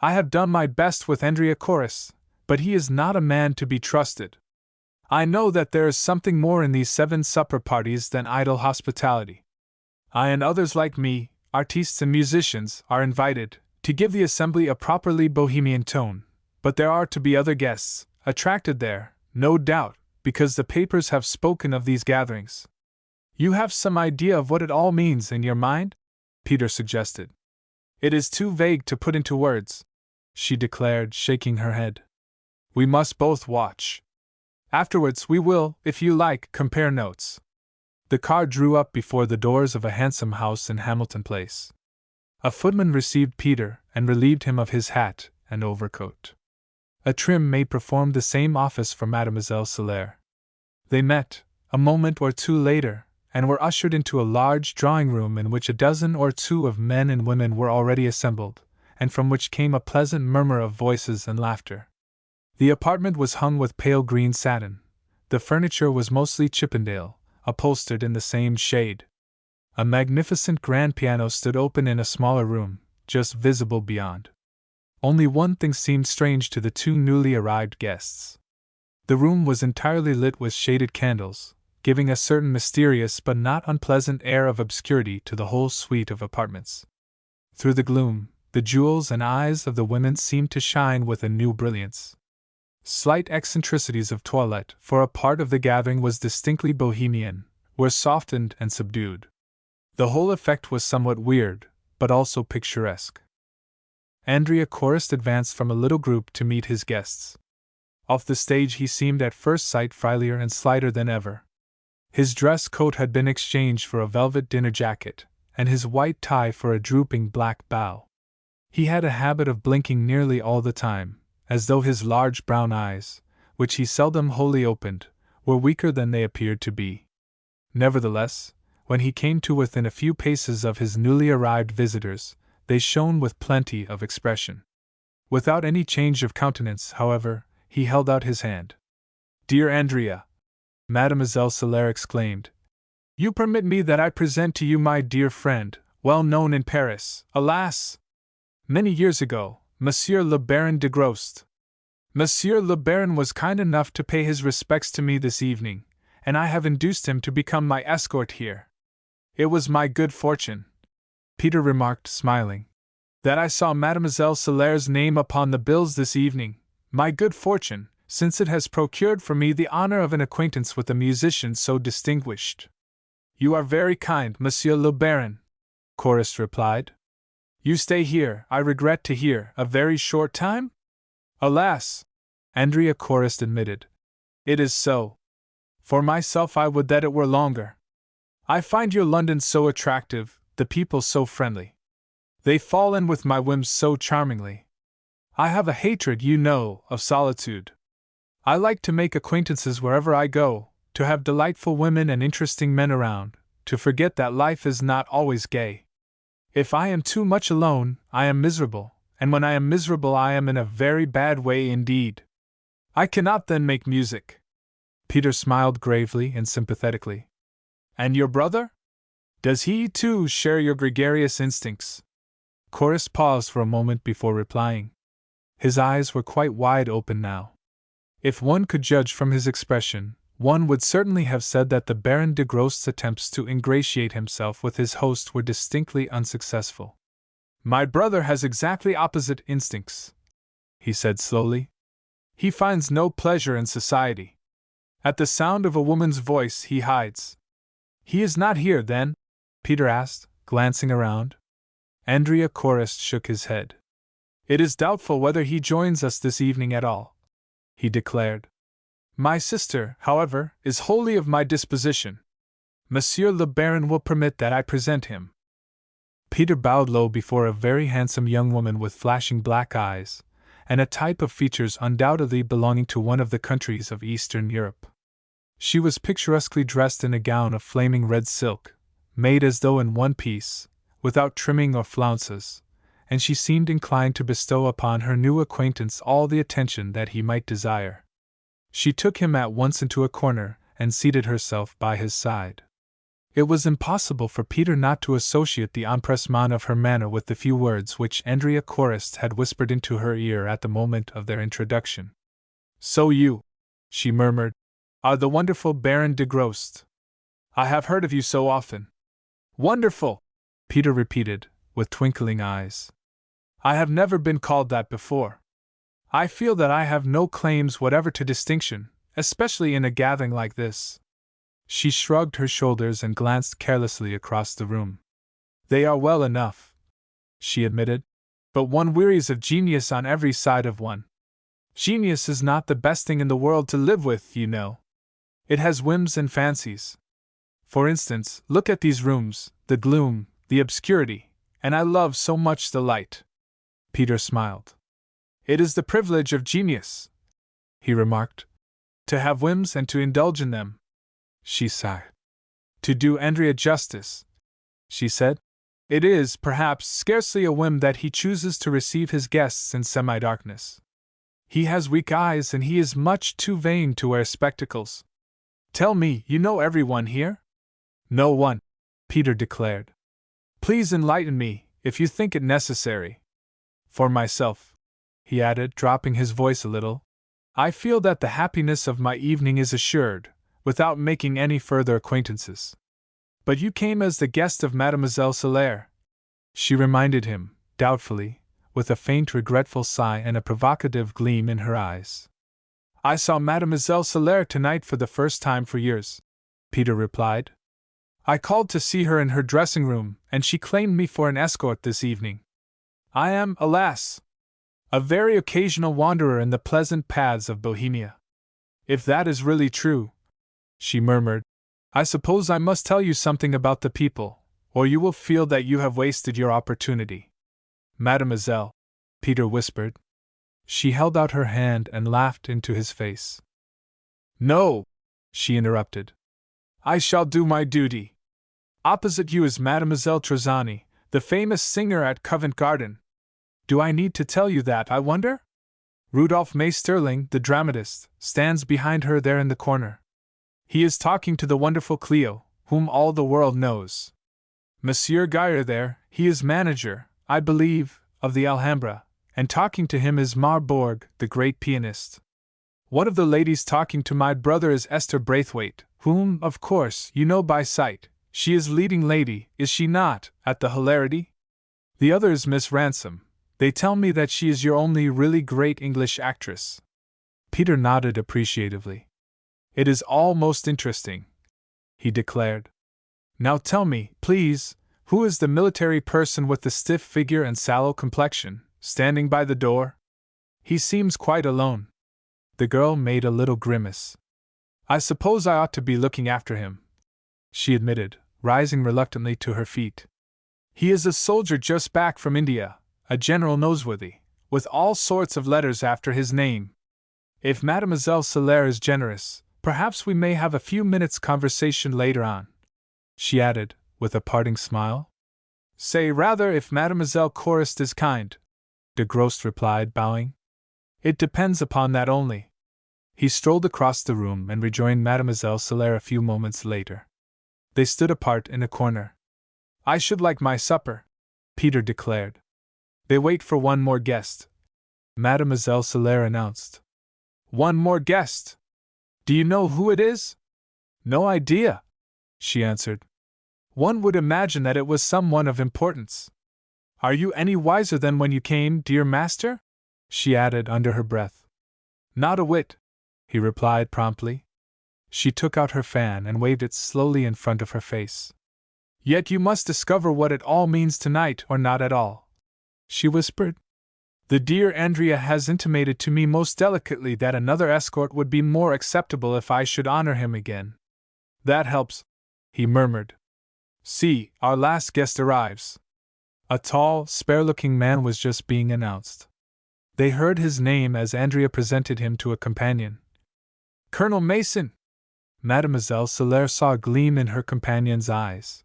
Speaker 1: I have done my best with Andrea Chorus, but he is not a man to be trusted. I know that there is something more in these 7 supper parties than idle hospitality. I and others like me, artistes and musicians, are invited, to give the assembly a properly bohemian tone, but there are to be other guests, attracted there, no doubt, because the papers have spoken of these gatherings. You have some idea of what it all means in your mind?" Peter suggested. "It is too vague to put into words." she declared, shaking her head. We must both watch. Afterwards we will, if you like, compare notes. The car drew up before the doors of a handsome house in Hamilton Place. A footman received Peter and relieved him of his hat and overcoat. A trim maid performed the same office for Mademoiselle Solaire. They met, a moment or two later, and were ushered into a large drawing-room in which a dozen or two of men and women were already assembled, and from which came a pleasant murmur of voices and laughter. The apartment was hung with pale green satin. The furniture was mostly Chippendale, upholstered in the same shade. A magnificent grand piano stood open in a smaller room, just visible beyond. Only one thing seemed strange to the two newly arrived guests. The room was entirely lit with shaded candles, giving a certain mysterious but not unpleasant air of obscurity to the whole suite of apartments. Through the gloom, the jewels and eyes of the women seemed to shine with a new brilliance. Slight eccentricities of toilette, for a part of the gathering was distinctly bohemian, were softened and subdued. The whole effect was somewhat weird, but also picturesque. Andrea Chorist advanced from a little group to meet his guests. Off the stage he seemed at first sight frilier and slighter than ever. His dress coat had been exchanged for a velvet dinner jacket, and his white tie for a drooping black bow. He had a habit of blinking nearly all the time, as though his large brown eyes, which he seldom wholly opened, were weaker than they appeared to be. Nevertheless, when he came to within a few paces of his newly arrived visitors, they shone with plenty of expression. Without any change of countenance, however, he held out his hand. "Dear Andrea," Mademoiselle Solaire exclaimed, "you permit me that I present to you my dear friend, well known in Paris, alas! Many years ago, Monsieur le Baron de Grost. Monsieur le Baron was kind enough to pay his respects to me this evening, and I have induced him to become my escort here. It was my good fortune," Peter remarked, smiling, "that I saw Mademoiselle Solaire's name upon the bills this evening, my good fortune, since it has procured for me the honor of an acquaintance with a musician so distinguished." "You are very kind, Monsieur le Baron," Chorist replied. "You stay here, I regret to hear, a very short time?" "Alas!" Andrea Chorist admitted. "It is so. For myself I would that it were longer. I find your London so attractive, the people so friendly. They fall in with my whims so charmingly. I have a hatred, you know, of solitude. I like to make acquaintances wherever I go, to have delightful women and interesting men around, to forget that life is not always gay. If I am too much alone, I am miserable, and when I am miserable I am in a very bad way indeed. I cannot then make music." Peter smiled gravely and sympathetically. "And your brother? Does he, too, share your gregarious instincts?" Chorist paused for a moment before replying. His eyes were quite wide open now. If one could judge from his expression, one would certainly have said that the Baron de Grost's attempts to ingratiate himself with his host were distinctly unsuccessful. "My brother has exactly opposite instincts," he said slowly. "He finds no pleasure in society. At the sound of a woman's voice he hides." "He is not here, then?" Peter asked, glancing around. Andrea Chorist shook his head. "It is doubtful whether he joins us this evening at all," he declared. "My sister, however, is wholly of my disposition. Monsieur le Baron will permit that I present him." Peter bowed low before a very handsome young woman with flashing black eyes, and a type of features undoubtedly belonging to one of the countries of Eastern Europe. She was picturesquely dressed in a gown of flaming red silk, made as though in one piece, without trimming or flounces, and she seemed inclined to bestow upon her new acquaintance all the attention that he might desire. She took him at once into a corner and seated herself by his side. It was impossible for Peter not to associate the empressement of her manner with the few words which Andrea Chorist had whispered into her ear at the moment of their introduction. "So you," she murmured, "are the wonderful Baron de Grost. I have heard of you so often." "Wonderful!" Peter repeated, with twinkling eyes. "I have never been called that before. I feel that I have no claims whatever to distinction, especially in a gathering like this." She shrugged her shoulders and glanced carelessly across the room. "They are well enough," she admitted. but one wearies of genius on every side of one. Genius is not the best thing in the world to live with, you know. It has whims and fancies. For instance, look at these rooms, the gloom, the obscurity, and I love so much the light. Peter smiled. It is the privilege of genius, he remarked, to have whims and to indulge in them. She sighed. To do Andrea justice, she said, it is, perhaps, scarcely a whim that he chooses to receive his guests in semi-darkness. He has weak eyes and he is much too vain to wear spectacles. Tell me, you know everyone here? No one, Peter declared. Please enlighten me, if you think it necessary. For myself, he added, dropping his voice a little, I feel that the happiness of my evening is assured, without making any further acquaintances. But you came as the guest of Mademoiselle Solaire, she reminded him, doubtfully, with a faint regretful sigh and a provocative gleam in her eyes. I saw Mademoiselle Solaire tonight for the first time for years, Peter replied. I called to see her in her dressing room, and she claimed me for an escort this evening. I am, alas, a very occasional wanderer in the pleasant paths of Bohemia. If that is really true, she murmured, I suppose I must tell you something about the people, or you will feel that you have wasted your opportunity. Mademoiselle, Peter whispered. She held out her hand and laughed into his face. No, she interrupted. I shall do my duty. Opposite you is Mademoiselle Trezani, the famous singer at Covent Garden. Do I need to tell you that, I wonder? Rudolph May Sterling, the dramatist, stands behind her there in the corner. He is talking to the wonderful Cleo, whom all the world knows. Monsieur Geyer there, he is manager, I believe, of the Alhambra, and talking to him is Marbourg, the great pianist. One of the ladies talking to my brother is Esther Braithwaite, whom, of course, you know by sight. She is leading lady, is she not, at the hilarity? The other is Miss Ransom. They tell me that she is your only really great English actress. Peter nodded appreciatively. It is all most interesting, he declared. Now tell me, please, who is the military person with the stiff figure and sallow complexion, standing by the door? He seems quite alone. The girl made a little grimace. I suppose I ought to be looking after him, she admitted, rising reluctantly to her feet. He is a soldier just back from India, a General Noseworthy, with all sorts of letters after his name. If Mademoiselle Solaire is generous, perhaps we may have a few minutes' conversation later on, she added, with a parting smile. Say rather if Mademoiselle Chorist is kind, de Grost replied, bowing. It depends upon that only. He strolled across the room and rejoined Mademoiselle Solaire a few moments later. They stood apart in a corner. I should like my supper, Peter declared. They wait for one more guest, Mademoiselle Solaire announced. One more guest? Do you know who it is? No idea, she answered. One would imagine that it was someone of importance. Are you any wiser than when you came, dear master? She added under her breath. Not a whit, he replied promptly. She took out her fan and waved it slowly in front of her face. Yet you must discover what it all means tonight, or not at all, she whispered. The dear Andrea has intimated to me most delicately that another escort would be more acceptable if I should honor him again. That helps, he murmured. See, our last guest arrives. A tall, spare-looking man was just being announced. They heard his name as Andrea presented him to a companion. Colonel Mason! Mademoiselle Solaire saw a gleam in her companion's eyes.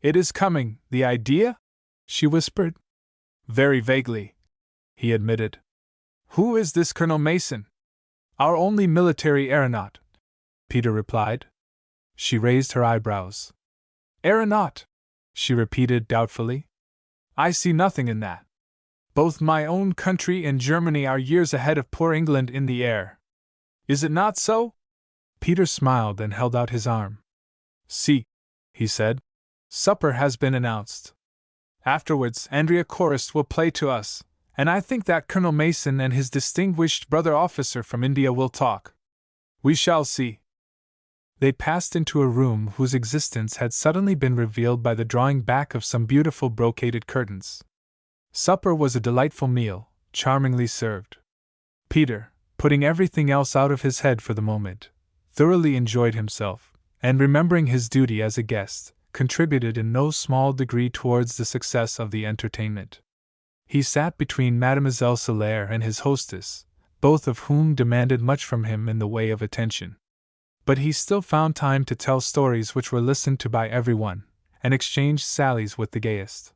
Speaker 1: It is coming, the idea? She whispered. Very vaguely, he admitted. Who is this Colonel Mason? Our only military aeronaut, Peter replied. She raised her eyebrows. Aeronaut, she repeated doubtfully. I see nothing in that. Both my own country and Germany are years ahead of poor England in the air. Is it not so? Peter smiled and held out his arm. See, he said. Supper has been announced. Afterwards, Andrea Chorist will play to us, and I think that Colonel Mason and his distinguished brother officer from India will talk. We shall see. They passed into a room whose existence had suddenly been revealed by the drawing back of some beautiful brocaded curtains. Supper was a delightful meal, charmingly served. Peter, putting everything else out of his head for the moment, thoroughly enjoyed himself, and remembering his duty as a guest, contributed in no small degree towards the success of the entertainment. He sat between Mademoiselle Solaire and his hostess, both of whom demanded much from him in the way of attention. But he still found time to tell stories which were listened to by everyone, and exchanged sallies with the gayest.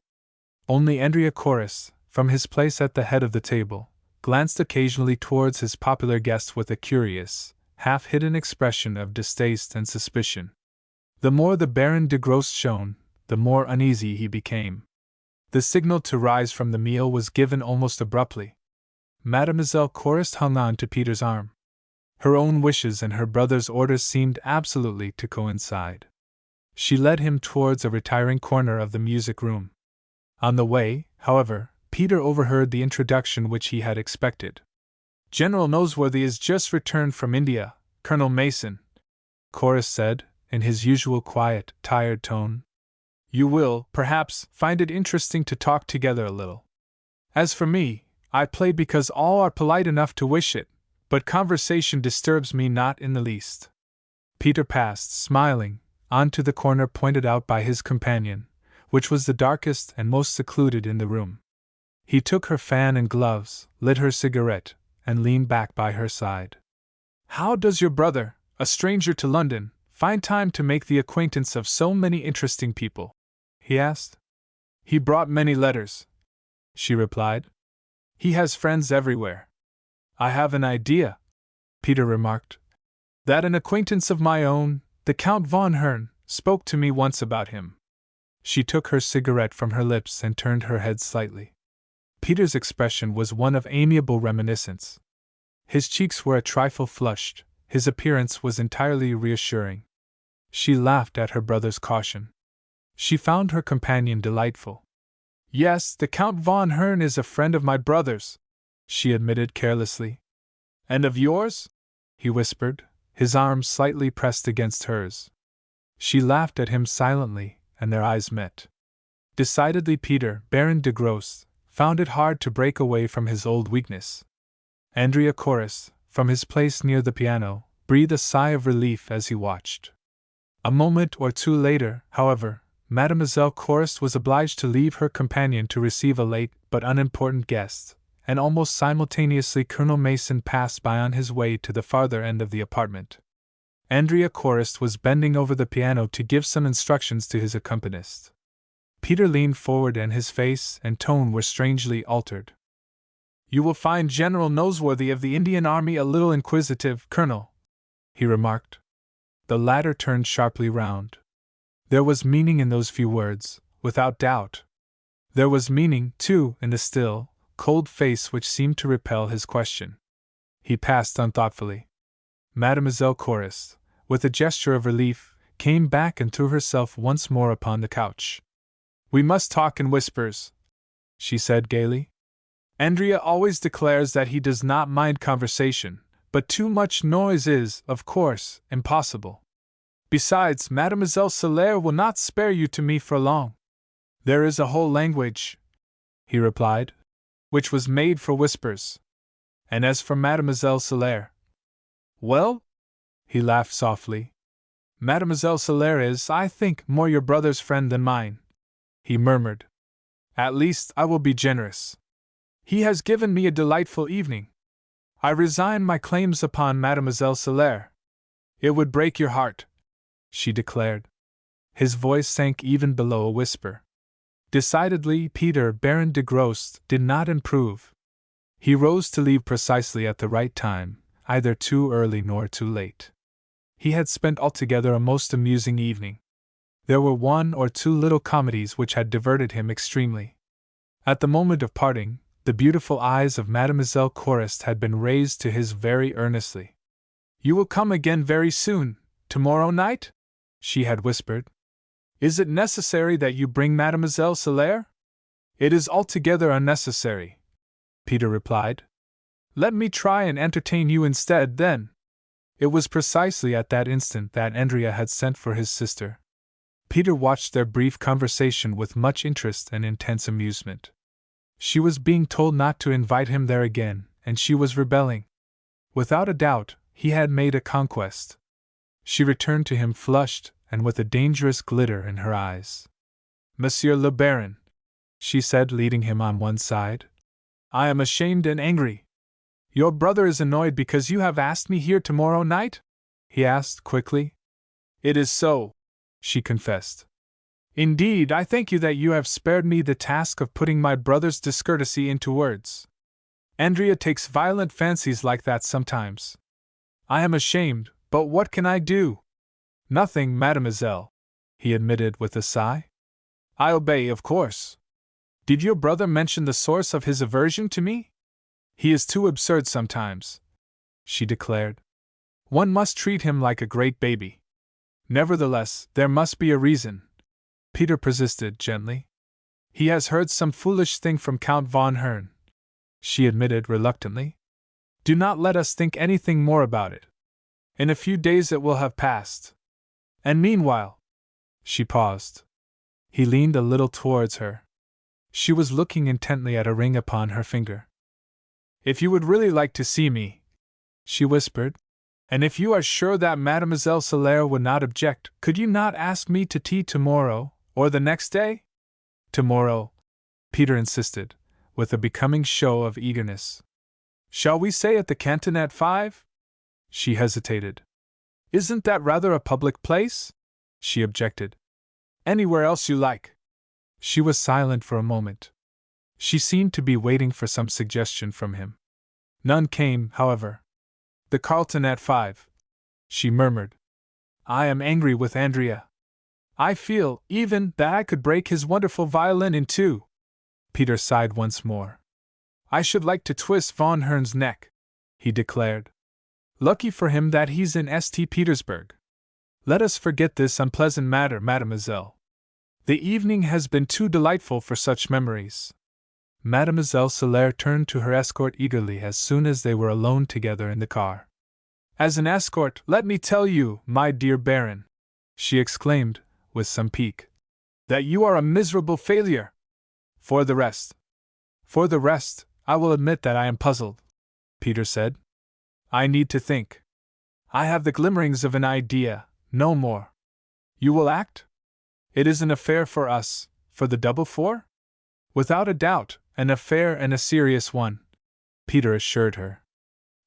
Speaker 1: Only Andrea Chorus, from his place at the head of the table, glanced occasionally towards his popular guest with a curious, half-hidden expression of distaste and suspicion. The more the Baron de Gros shone, the more uneasy he became. The signal to rise from the meal was given almost abruptly. Mademoiselle Chorus hung on to Peter's arm. Her own wishes and her brother's orders seemed absolutely to coincide. She led him towards a retiring corner of the music room. On the way, however, Peter overheard the introduction which he had expected. "General Noseworthy is just returned from India, Colonel Mason," Chorus said, in his usual quiet, tired tone. "You will, perhaps, find it interesting to talk together a little. As for me, I play because all are polite enough to wish it, but conversation disturbs me not in the least." Peter passed, smiling, on to the corner pointed out by his companion, which was the darkest and most secluded in the room. He took her fan and gloves, lit her cigarette, and leaned back by her side. "How does your brother, a stranger to London, find time to make the acquaintance of so many interesting people?" he asked. "He brought many letters," she replied. "He has friends everywhere." "I have an idea," Peter remarked, "that an acquaintance of my own, the Count von Hern, spoke to me once about him." She took her cigarette from her lips and turned her head slightly. Peter's expression was one of amiable reminiscence. His cheeks were a trifle flushed, his appearance was entirely reassuring. She laughed at her brother's caution. She found her companion delightful. "Yes, the Count von Hern is a friend of my brother's," she admitted carelessly. "And of yours?" he whispered, his arm slightly pressed against hers. She laughed at him silently, and their eyes met. Decidedly Peter, Baron de Gros, found it hard to break away from his old weakness. Andrea Chorus, from his place near the piano, breathed a sigh of relief as he watched. A moment or two later, however, Mademoiselle Chorus was obliged to leave her companion to receive a late but unimportant guest, and almost simultaneously Colonel Mason passed by on his way to the farther end of the apartment. Andrea Chorus was bending over the piano to give some instructions to his accompanist. Peter leaned forward and his face and tone were strangely altered. "You will find General Noseworthy of the Indian Army a little inquisitive, Colonel," he remarked. The latter turned sharply round. There was meaning in those few words, without doubt. There was meaning, too, in the still, cold face which seemed to repel his question. He passed on thoughtfully. Mademoiselle Chorus, with a gesture of relief, came back and threw herself once more upon the couch. "We must talk in whispers," she said gaily. "Andrea always declares that he does not mind conversation, but too much noise is, of course, impossible. Besides, Mademoiselle Solaire will not spare you to me for long. There is a whole language," he replied, "which was made for whispers. And as for Mademoiselle Solaire—" "Well?" he laughed softly. "Mademoiselle Solaire is, I think, more your brother's friend than mine," he murmured. "At least, I will be generous. He has given me a delightful evening. I resign my claims upon Mademoiselle Solaire. It would break your heart," she declared. His voice sank even below a whisper. Decidedly, Peter, Baron de Gros, did not improve. He rose to leave precisely at the right time, either too early nor too late. He had spent altogether a most amusing evening. There were one or two little comedies which had diverted him extremely. At the moment of parting, the beautiful eyes of Mademoiselle Chorus had been raised to his very earnestly. "You will come again very soon, tomorrow night?" she had whispered. "Is it necessary that you bring Mademoiselle Solaire?" "It is altogether unnecessary," Peter replied. "Let me try and entertain you instead, then." It was precisely at that instant that Andrea had sent for his sister. Peter watched their brief conversation with much interest and intense amusement. She was being told not to invite him there again, and she was rebelling. Without a doubt, he had made a conquest. She returned to him flushed and with a dangerous glitter in her eyes. Monsieur le Baron, she said, leading him on one side, I am ashamed and angry. Your brother is annoyed because you have asked me here tomorrow night? He asked quickly. It is so, she confessed. Indeed, I thank you that you have spared me the task of putting my brother's discourtesy into words. Andrea takes violent fancies like that sometimes. I am ashamed, but what can I do? Nothing, mademoiselle, he admitted with a sigh. I obey, of course. Did your brother mention the source of his aversion to me? He is too absurd sometimes, she declared. One must treat him like a great baby. Nevertheless, there must be a reason, Peter persisted gently. He has heard some foolish thing from Count von Hern, she admitted reluctantly. Do not let us think anything more about it. In a few days it will have passed. And meanwhile, she paused. He leaned a little towards her. She was looking intently at a ring upon her finger. If you would really like to see me, she whispered, and if you are sure that Mademoiselle Solaire would not object, could you not ask me to tea tomorrow, or the next day? Tomorrow, Peter insisted, with a becoming show of eagerness. Shall we say at the Canton at 5? She hesitated. Isn't that rather a public place? She objected. Anywhere else you like. She was silent for a moment. She seemed to be waiting for some suggestion from him. None came, however. The Carlton at 5, she murmured. I am angry with Andrea. I feel, even, that I could break his wonderful violin in two. Peter sighed once more. I should like to twist von Hern's neck, he declared. Lucky for him that he's in St. Petersburg. Let us forget this unpleasant matter, mademoiselle. The evening has been too delightful for such memories. Mademoiselle Solaire turned to her escort eagerly as soon as they were alone together in the car. As an escort, let me tell you, my dear Baron, she exclaimed, with some pique, that you are a miserable failure. For the rest, I will admit that I am puzzled, Peter said. I need to think. I have the glimmerings of an idea, no more. You will act? It is an affair for us, for the double four? Without a doubt, an affair and a serious one, Peter assured her.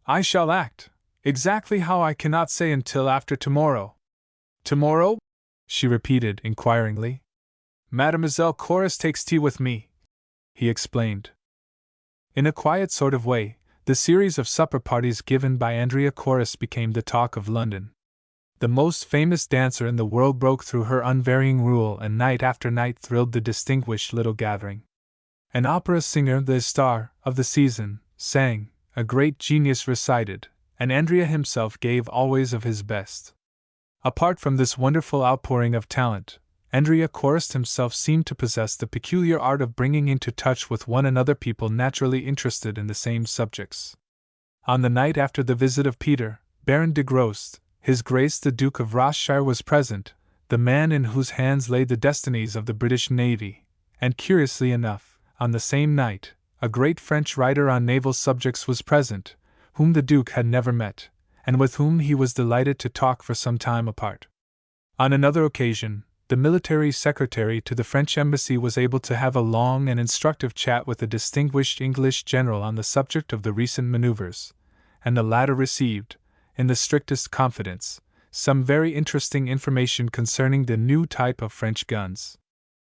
Speaker 1: I shall act. Exactly how I cannot say until after tomorrow. Tomorrow? She repeated inquiringly. Mademoiselle Chorus takes tea with me, he explained. In a quiet sort of way, the series of supper parties given by Andrea Chorus became the talk of London. The most famous dancer in the world broke through her unvarying rule, and night after night thrilled the distinguished little gathering. An opera singer, the star of the season, sang, a great genius recited, and Andrea himself gave always of his best. Apart from this wonderful outpouring of talent, Andrea Chorus himself seemed to possess the peculiar art of bringing into touch with one another people naturally interested in the same subjects. On the night after the visit of Peter, Baron de Grost, His Grace the Duke of Rothschild was present, the man in whose hands lay the destinies of the British Navy, and curiously enough, on the same night, a great French writer on naval subjects was present, whom the Duke had never met, and with whom he was delighted to talk for some time apart. On another occasion, the military secretary to the French embassy was able to have a long and instructive chat with a distinguished English general on the subject of the recent maneuvers, and the latter received, in the strictest confidence, some very interesting information concerning the new type of French guns.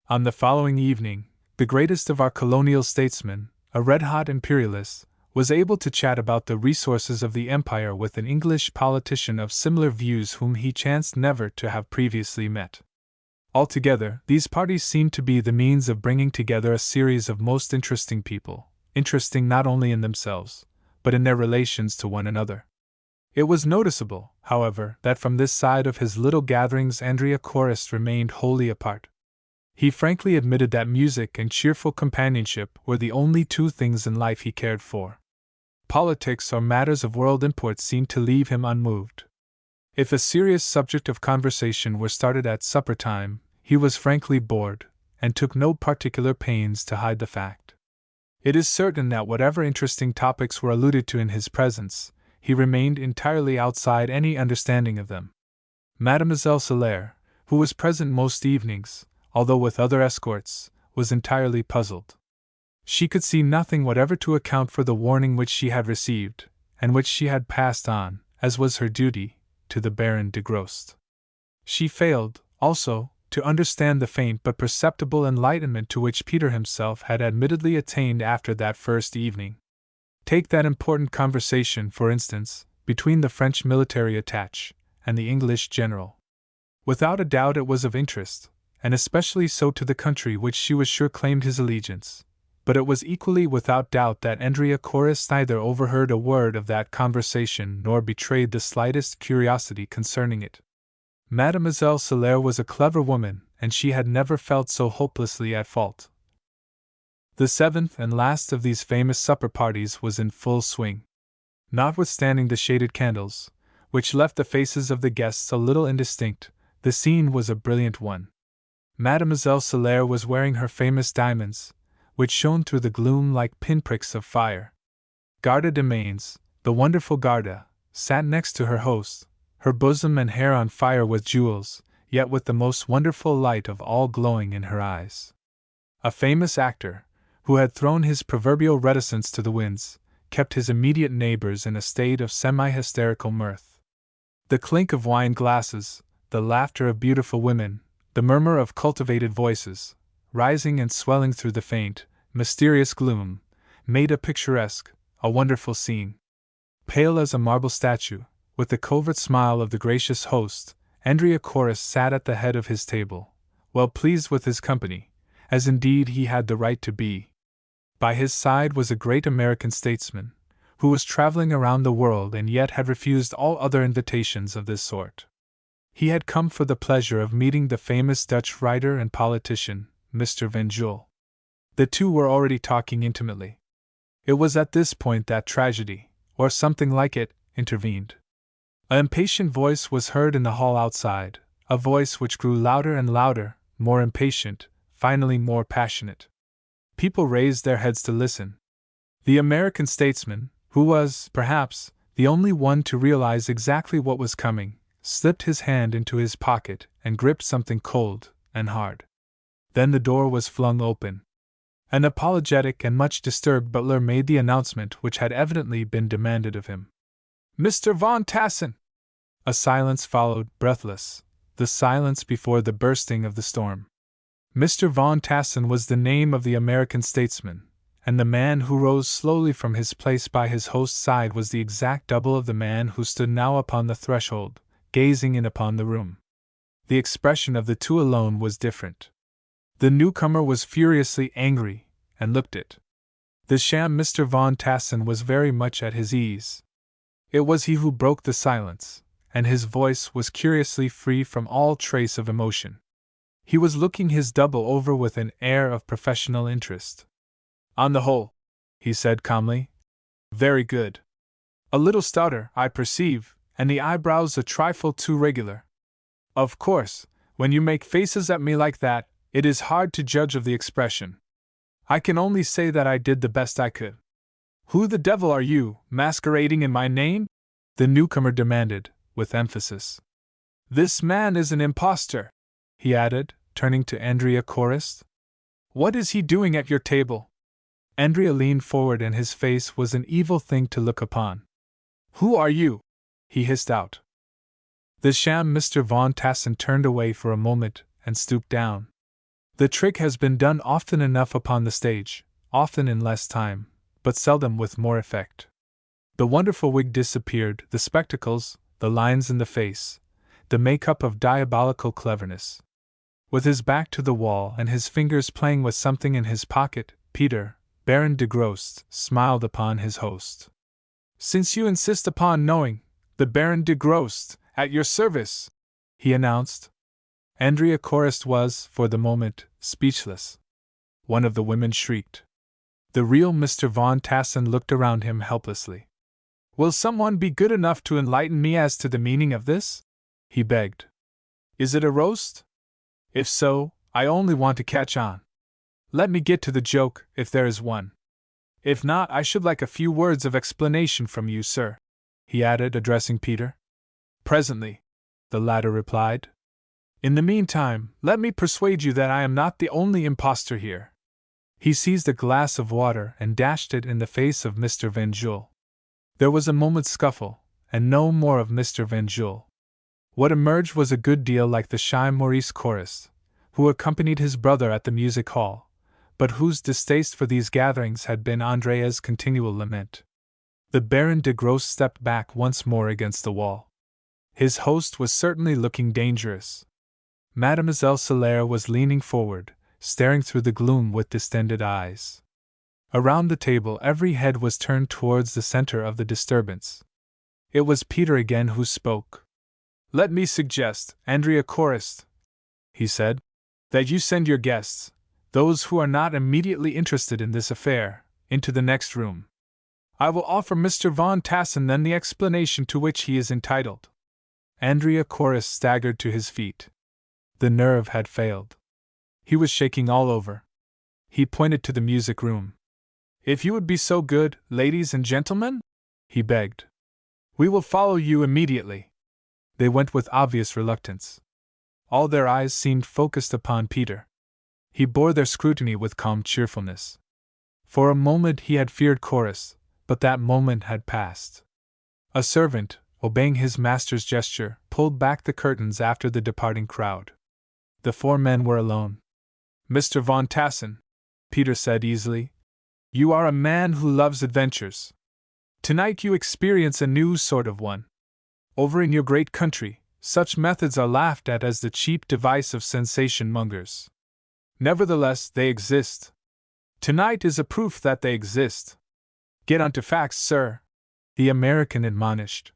Speaker 1: On the following evening, the greatest of our colonial statesmen, a red-hot imperialist, was able to chat about the resources of the empire with an English politician of similar views whom he chanced never to have previously met. Altogether, these parties seemed to be the means of bringing together a series of most interesting people, interesting not only in themselves, but in their relations to one another. It was noticeable, however, that from this side of his little gatherings Andrea Chorus remained wholly apart. He frankly admitted that music and cheerful companionship were the only two things in life he cared for. Politics or matters of world import seemed to leave him unmoved. If a serious subject of conversation were started at supper time, he was frankly bored, and took no particular pains to hide the fact. It is certain that whatever interesting topics were alluded to in his presence, he remained entirely outside any understanding of them. Mademoiselle Solaire, who was present most evenings, although with other escorts, was entirely puzzled. She could see nothing whatever to account for the warning which she had received, and which she had passed on, as was her duty, to the Baron de Grost. She failed, also, to understand the faint but perceptible enlightenment to which Peter himself had admittedly attained after that first evening. Take that important conversation, for instance, between the French military attaché and the English general. Without a doubt it was of interest, and especially so to the country which she was sure claimed his allegiance, but it was equally without doubt that Andrea Chorus neither overheard a word of that conversation nor betrayed the slightest curiosity concerning it. Mademoiselle Solaire was a clever woman, and she had never felt so hopelessly at fault. The seventh and last of these famous supper parties was in full swing. Notwithstanding the shaded candles, which left the faces of the guests a little indistinct, the scene was a brilliant one. Mademoiselle Solaire was wearing her famous diamonds, which shone through the gloom like pinpricks of fire. Garda de Mains, the wonderful Garda, sat next to her host, her bosom and hair on fire with jewels, yet with the most wonderful light of all glowing in her eyes. A famous actor, who had thrown his proverbial reticence to the winds, kept his immediate neighbors in a state of semi-hysterical mirth. The clink of wine glasses, the laughter of beautiful women, the murmur of cultivated voices, rising and swelling through the faint, mysterious gloom, made a picturesque, a wonderful scene. Pale as a marble statue, with the covert smile of the gracious host, Andrea Chorus sat at the head of his table, well pleased with his company, as indeed he had the right to be. By his side was a great American statesman, who was traveling around the world and yet had refused all other invitations of this sort. He had come for the pleasure of meeting the famous Dutch writer and politician, Mr. Van Jul. The two were already talking intimately. It was at this point that tragedy, or something like it, intervened. An impatient voice was heard in the hall outside, a voice which grew louder and louder, more impatient, finally more passionate. People raised their heads to listen. The American statesman, who was, perhaps, the only one to realize exactly what was coming, slipped his hand into his pocket and gripped something cold and hard. Then the door was flung open. An apologetic and much disturbed butler made the announcement which had evidently been demanded of him. "Mr. Von Tassen!" A silence followed, breathless, the silence before the bursting of the storm. Mr. Von Tassen was the name of the American statesman, and the man who rose slowly from his place by his host's side was the exact double of the man who stood now upon the threshold, gazing in upon the room. The expression of the two alone was different. The newcomer was furiously angry, and looked it. The sham Mr. Von Tassen was very much at his ease. It was he who broke the silence, and his voice was curiously free from all trace of emotion. He was looking his double over with an air of professional interest. "On the whole," he said calmly, "very good. A little stouter, I perceive, and the eyebrows a trifle too regular. Of course, when you make faces at me like that, it is hard to judge of the expression. I can only say that I did the best I could." "Who the devil are you, masquerading in my name?" the newcomer demanded, with emphasis. "This man is an impostor," he added, turning to Andrea Chorus. "What is he doing at your table?" Andrea leaned forward and his face was an evil thing to look upon. "Who are you?" he hissed out. The sham Mr. Von Tassen turned away for a moment and stooped down. The trick has been done often enough upon the stage, often in less time, but seldom with more effect. The wonderful wig disappeared, the spectacles, the lines in the face, the make-up of diabolical cleverness. With his back to the wall and his fingers playing with something in his pocket, Peter, Baron de Grost, smiled upon his host. "Since you insist upon knowing, the Baron de Grost, at your service," he announced. Andrea Chorus was, for the moment, speechless. One of the women shrieked. The real Mr. Von Tassen looked around him helplessly. "Will someone be good enough to enlighten me as to the meaning of this?" he begged. "Is it a roast? If so, I only want to catch on. Let me get to the joke, if there is one." If not, I should like a few words of explanation from you, sir," he added, addressing Peter. "Presently," the latter replied. "In the meantime, let me persuade you that I am not the only impostor here." He seized a glass of water and dashed it in the face of Mr. Van Jewel. There was a moment's scuffle, and no more of Mr. Van Jewel. What emerged was a good deal like the shy Maurice chorist, who accompanied his brother at the music hall, but whose distaste for these gatherings had been Andrea's continual lament. The Baron de Gros stepped back once more against the wall. His host was certainly looking dangerous. Mademoiselle Solaire was leaning forward, staring through the gloom with distended eyes. Around the table every head was turned towards the center of the disturbance. It was Peter again who spoke. "Let me suggest, Andrea chorist," he said, "that you send your guests, those who are not immediately interested in this affair, into the next room. I will offer Mr. Von Tassen then the explanation to which he is entitled." Andrea chorist staggered to his feet. The nerve had failed. He was shaking all over. He pointed to the music room. "If you would be so good, ladies and gentlemen," he begged. "We will follow you immediately." They went with obvious reluctance. All their eyes seemed focused upon Peter. He bore their scrutiny with calm cheerfulness. For a moment he had feared Chorus, but that moment had passed. A servant, obeying his master's gesture, pulled back the curtains after the departing crowd. The four men were alone. "Mr. Von Tassen," Peter said easily, "you are a man who loves adventures. Tonight you experience a new sort of one. Over in your great country, such methods are laughed at as the cheap device of sensation mongers. Nevertheless, they exist. Tonight is a proof that they exist. Get on to facts, sir," the American admonished.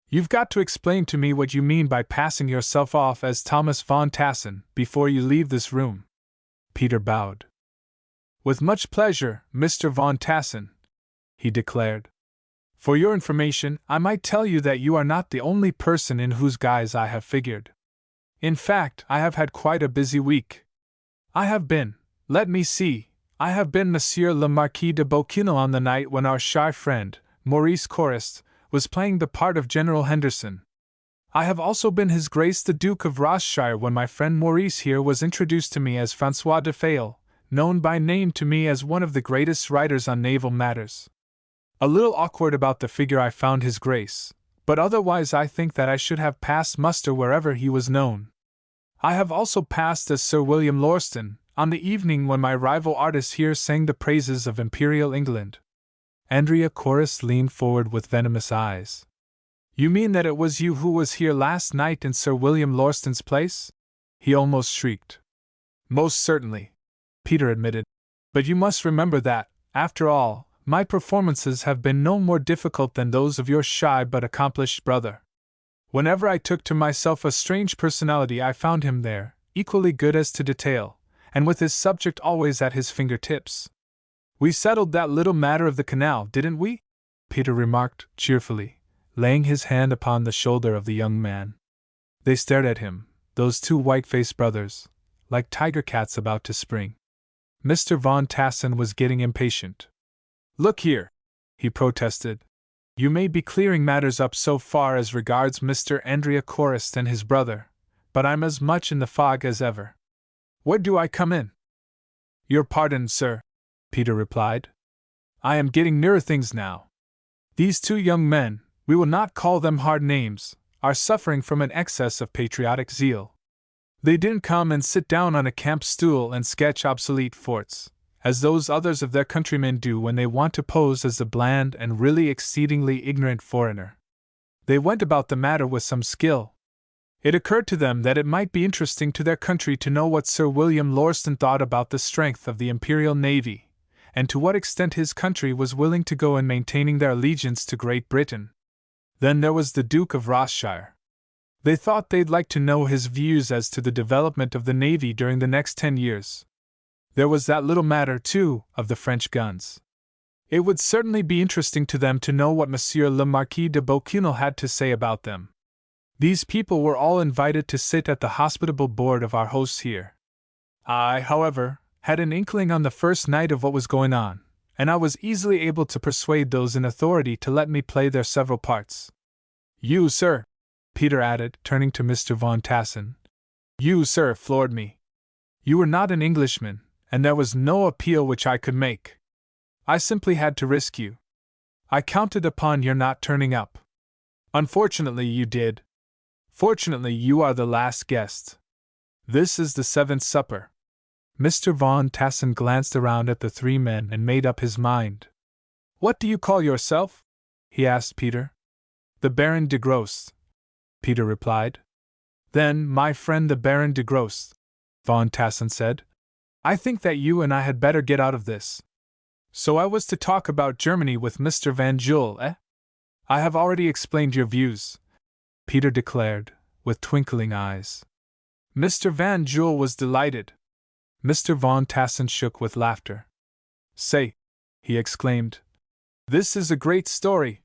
Speaker 1: "You've got to explain to me what you mean by passing yourself off as Thomas Von Tassen before you leave this room." Peter bowed. "With much pleasure, Mr. Von Tassen," he declared. "For your information, I might tell you that you are not the only person in whose guise I have figured. In fact, I have had quite a busy week. I have been Monsieur le Marquis de Bouquinel on the night when our shy friend, Maurice Chorist, was playing the part of General Henderson. I have also been His Grace the Duke of Rothschild when my friend Maurice here was introduced to me as François de Fayle, known by name to me as one of the greatest writers on naval matters. A little awkward about the figure I found His Grace, but otherwise I think that I should have passed muster wherever he was known. I have also passed as Sir William Lorston, on the evening when my rival artist here sang the praises of Imperial England." Andrea Chorus leaned forward with venomous eyes. "You mean that it was you who was here last night in Sir William Lorston's place?" he almost shrieked. "Most certainly," Peter admitted. "But you must remember that, after all, my performances have been no more difficult than those of your shy but accomplished brother. Whenever I took to myself a strange personality I found him there, equally good as to detail, and with his subject always at his fingertips. We settled that little matter of the canal, didn't we?" Peter remarked, cheerfully, laying his hand upon the shoulder of the young man. They stared at him, those two white-faced brothers, like tiger cats about to spring. Mr. Von Tassen was getting impatient. "Look here," he protested. "You may be clearing matters up so far as regards Mr. Andrea Chorist and his brother, but I'm as much in the fog as ever. Where do I come in?" "Your pardon, sir," Peter replied. "I am getting nearer things now. These two young men, we will not call them hard names, are suffering from an excess of patriotic zeal. They didn't come and sit down on a camp stool and sketch obsolete forts, as those others of their countrymen do when they want to pose as the bland and really exceedingly ignorant foreigner. They went about the matter with some skill. It occurred to them that it might be interesting to their country to know what Sir William Lorston thought about the strength of the Imperial Navy, and to what extent his country was willing to go in maintaining their allegiance to Great Britain. Then there was the Duke of Rothschild. They thought they'd like to know his views as to the development of the Navy during the next 10 years. There was that little matter, too, of the French guns. It would certainly be interesting to them to know what Monsieur le Marquis de Bouquinel had to say about them. These people were all invited to sit at the hospitable board of our hosts here. I, however, had an inkling on the first night of what was going on, and I was easily able to persuade those in authority to let me play their several parts. You, sir, Peter added, turning to Mr. Von Tassen, you, sir, floored me. You were not an Englishman, and there was no appeal which I could make. I simply had to risk you. I counted upon your not turning up. Unfortunately, you did. Fortunately, you are the last guest. This is the seventh supper. Mr. Von Tassen glanced around at the three men and made up his mind. What do you call yourself? He asked Peter. The Baron de Grosse, Peter replied. Then, my friend the Baron de Grosse, Von Tassen said, I think that you and I had better get out of this. So I was to talk about Germany with Mr. Van Jewel, eh? I have already explained your views, Peter declared, with twinkling eyes. Mr. Van Jewel was delighted. Mr. Von Tassen shook with laughter. Say, he exclaimed, this is a great story.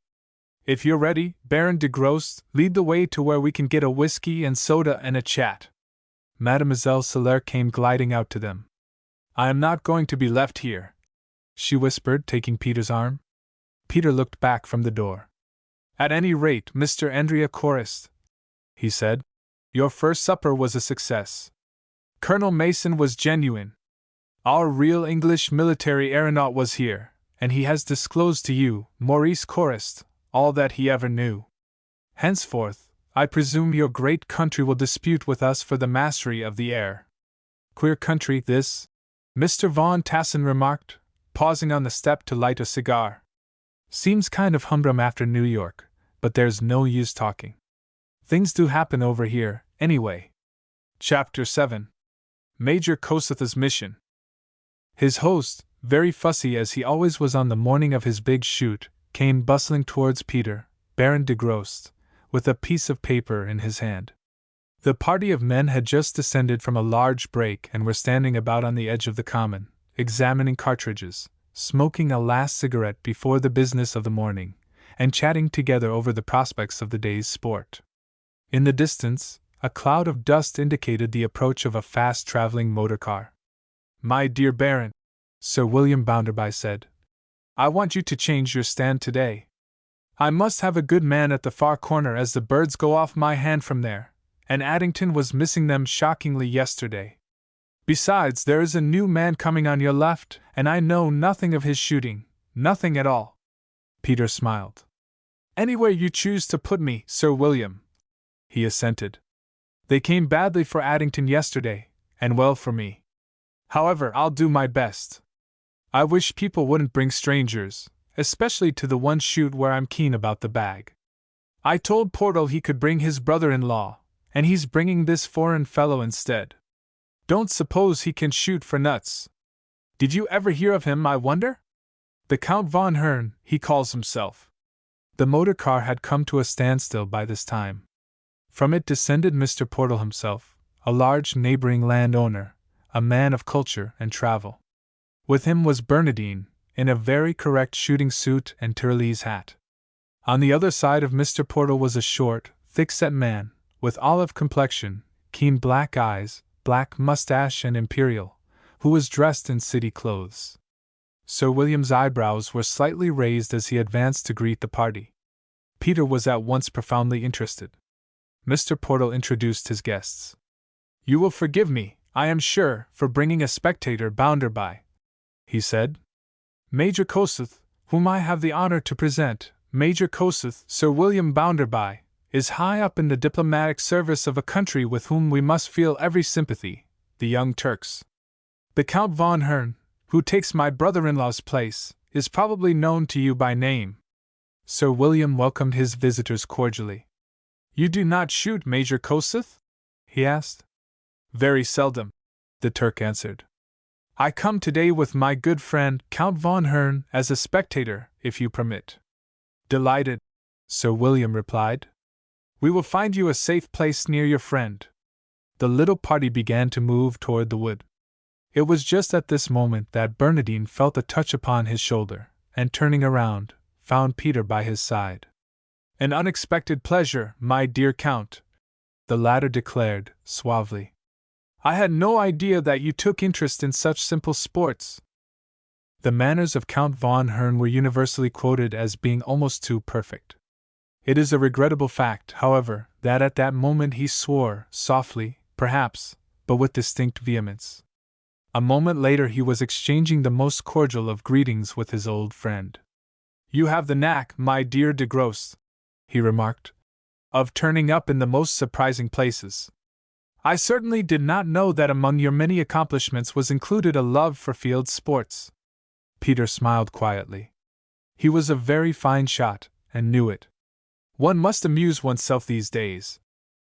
Speaker 1: If you're ready, Baron de Grosse, lead the way to where we can get a whiskey and soda and a chat. Mademoiselle Soler came gliding out to them. I am not going to be left here, she whispered, taking Peter's arm. Peter looked back from the door. At any rate, Mr. Andrea Chorist, he said, your first supper was a success. Colonel Mason was genuine. Our real English military aeronaut was here, and he has disclosed to you, Maurice Chorist, all that he ever knew. Henceforth, I presume your great country will dispute with us for the mastery of the air. Queer country, this, Mr. Von Tassen remarked, pausing on the step to light a cigar. Seems kind of humdrum after New York, but there's no use talking. Things do happen over here, anyway. Chapter 7. Major Kossuth's Mission. His host, very fussy as he always was on the morning of his big shoot, came bustling towards Peter, Baron de Grosse, with a piece of paper in his hand. The party of men had just descended from a large brake and were standing about on the edge of the common, examining cartridges, smoking a last cigarette before the business of the morning, and chatting together over the prospects of the day's sport. In the distance, a cloud of dust indicated the approach of a fast-traveling motor car. My dear Baron, Sir William Bounderby said, I want you to change your stand today. I must have a good man at the far corner as the birds go off my hand from there, and Addington was missing them shockingly yesterday. Besides, there is a new man coming on your left, and I know nothing of his shooting, nothing at all. Peter smiled. Anywhere you choose to put me, Sir William, he assented. They came badly for Addington yesterday, and well for me. However, I'll do my best. I wish people wouldn't bring strangers, especially to the one shoot where I'm keen about the bag. I told Portal he could bring his brother-in-law, and he's bringing this foreign fellow instead. Don't suppose he can shoot for nuts. Did you ever hear of him, I wonder? The Count von Hern, he calls himself. The motor car had come to a standstill by this time. From it descended Mr. Portal himself, a large neighboring landowner, a man of culture and travel. With him was Bernardine, in a very correct shooting suit and Tyrolese hat. On the other side of Mr. Portal was a short, thick-set man, with olive complexion, keen black eyes, black mustache and imperial, who was dressed in city clothes. Sir William's eyebrows were slightly raised as he advanced to greet the party. Peter was at once profoundly interested. Mr. Portal introduced his guests. You will forgive me, I am sure, for bringing a spectator Bounderby, he said. Major Kossuth, whom I have the honor to present, Major Kossuth, Sir William Bounderby, is high up in the diplomatic service of a country with whom we must feel every sympathy, the Young Turks. The Count von Hern, who takes my brother-in-law's place, is probably known to you by name. Sir William welcomed his visitors cordially. You do not shoot, Major Kossuth? He asked. Very seldom, the Turk answered. I come today with my good friend Count von Hern as a spectator, if you permit. Delighted, Sir William replied. We will find you a safe place near your friend. The little party began to move toward the wood. It was just at this moment that Bernardine felt a touch upon his shoulder, and turning around, found Peter by his side. An unexpected pleasure, my dear Count, the latter declared, suavely. I had no idea that you took interest in such simple sports. The manners of Count von Hern were universally quoted as being almost too perfect. It is a regrettable fact, however, that at that moment he swore, softly, perhaps, but with distinct vehemence. A moment later he was exchanging the most cordial of greetings with his old friend. "You have the knack, my dear de Grosse," he remarked, "of turning up in the most surprising places. I certainly did not know that among your many accomplishments was included a love for field sports." Peter smiled quietly. He was a very fine shot, and knew it. "One must amuse oneself these days,"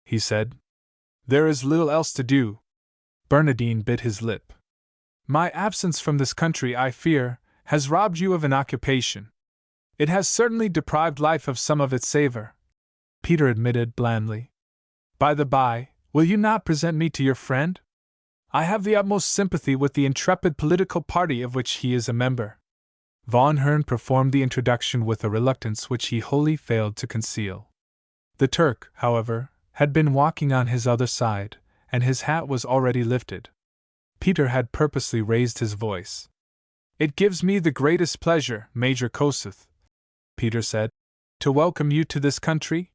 Speaker 1: he said. "There is little else to do." Bernardine bit his lip. "My absence from this country, I fear, has robbed you of an occupation. It has certainly deprived life of some of its savor," Peter admitted blandly. "By the by, will you not present me to your friend? I have the utmost sympathy with the intrepid political party of which he is a member." Von Hern performed the introduction with a reluctance which he wholly failed to conceal. The Turk, however, had been walking on his other side, and his hat was already lifted. Peter had purposely raised his voice. "It gives me the greatest pleasure, Major Kossuth," Peter said, "to welcome you to this country.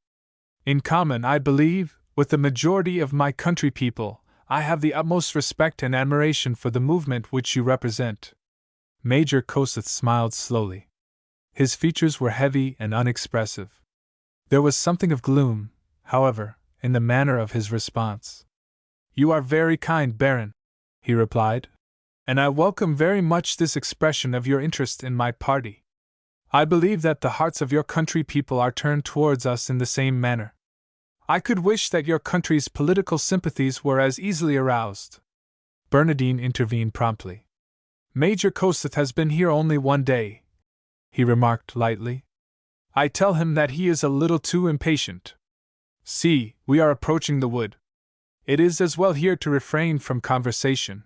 Speaker 1: In common, I believe, with the majority of my country people, I have the utmost respect and admiration for the movement which you represent." Major Kossuth smiled slowly. His features were heavy and unexpressive. There was something of gloom, however, in the manner of his response. "You are very kind, Baron," he replied, "and I welcome very much this expression of your interest in my party. I believe that the hearts of your country people are turned towards us in the same manner. I could wish that your country's political sympathies were as easily aroused." Bernardine intervened promptly. "Major Kossuth has been here only one day," he remarked lightly. "I tell him that he is a little too impatient. See, we are approaching the wood. It is as well here to refrain from conversation.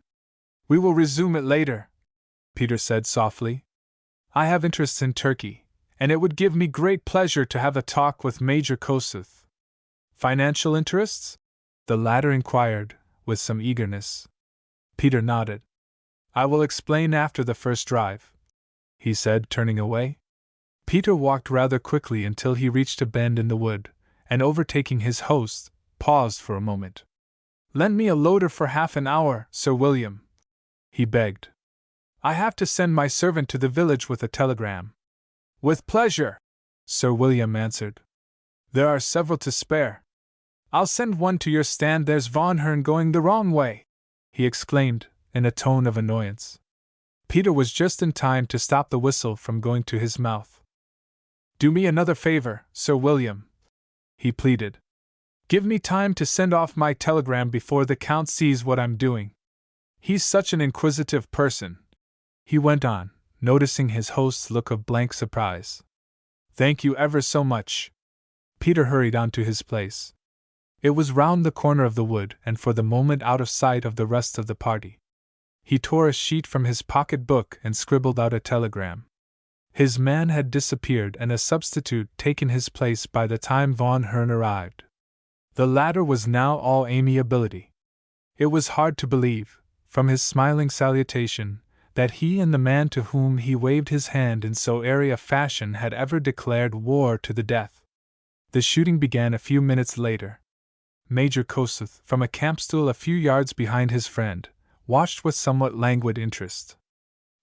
Speaker 1: We will resume it later," Peter said softly. "I have interests in Turkey, and it would give me great pleasure to have a talk with Major Kossuth." "Financial interests?" the latter inquired, with some eagerness. Peter nodded. "I will explain after the first drive," he said, turning away. Peter walked rather quickly until he reached a bend in the wood, and overtaking his host, paused for a moment. "Lend me a loader for half an hour, Sir William," he begged. "I have to send my servant to the village with a telegram." "With pleasure," Sir William answered. "There are several to spare. I'll send one to your stand. There's Von Hern going the wrong way," he exclaimed, in a tone of annoyance. Peter was just in time to stop the whistle from going to his mouth. "Do me another favor, Sir William," he pleaded. "Give me time to send off my telegram before the Count sees what I'm doing. He's such an inquisitive person," he went on, noticing his host's look of blank surprise. "Thank you ever so much." Peter hurried on to his place. It was round the corner of the wood and for the moment out of sight of the rest of the party. He tore a sheet from his pocket-book and scribbled out a telegram. His man had disappeared and a substitute taken his place by the time Von Hern arrived. The latter was now all amiability. It was hard to believe, from his smiling salutation, that he and the man to whom he waved his hand in so airy a fashion had ever declared war to the death. The shooting began a few minutes later. Major Kossuth, from a campstool a few yards behind his friend, watched with somewhat languid interest.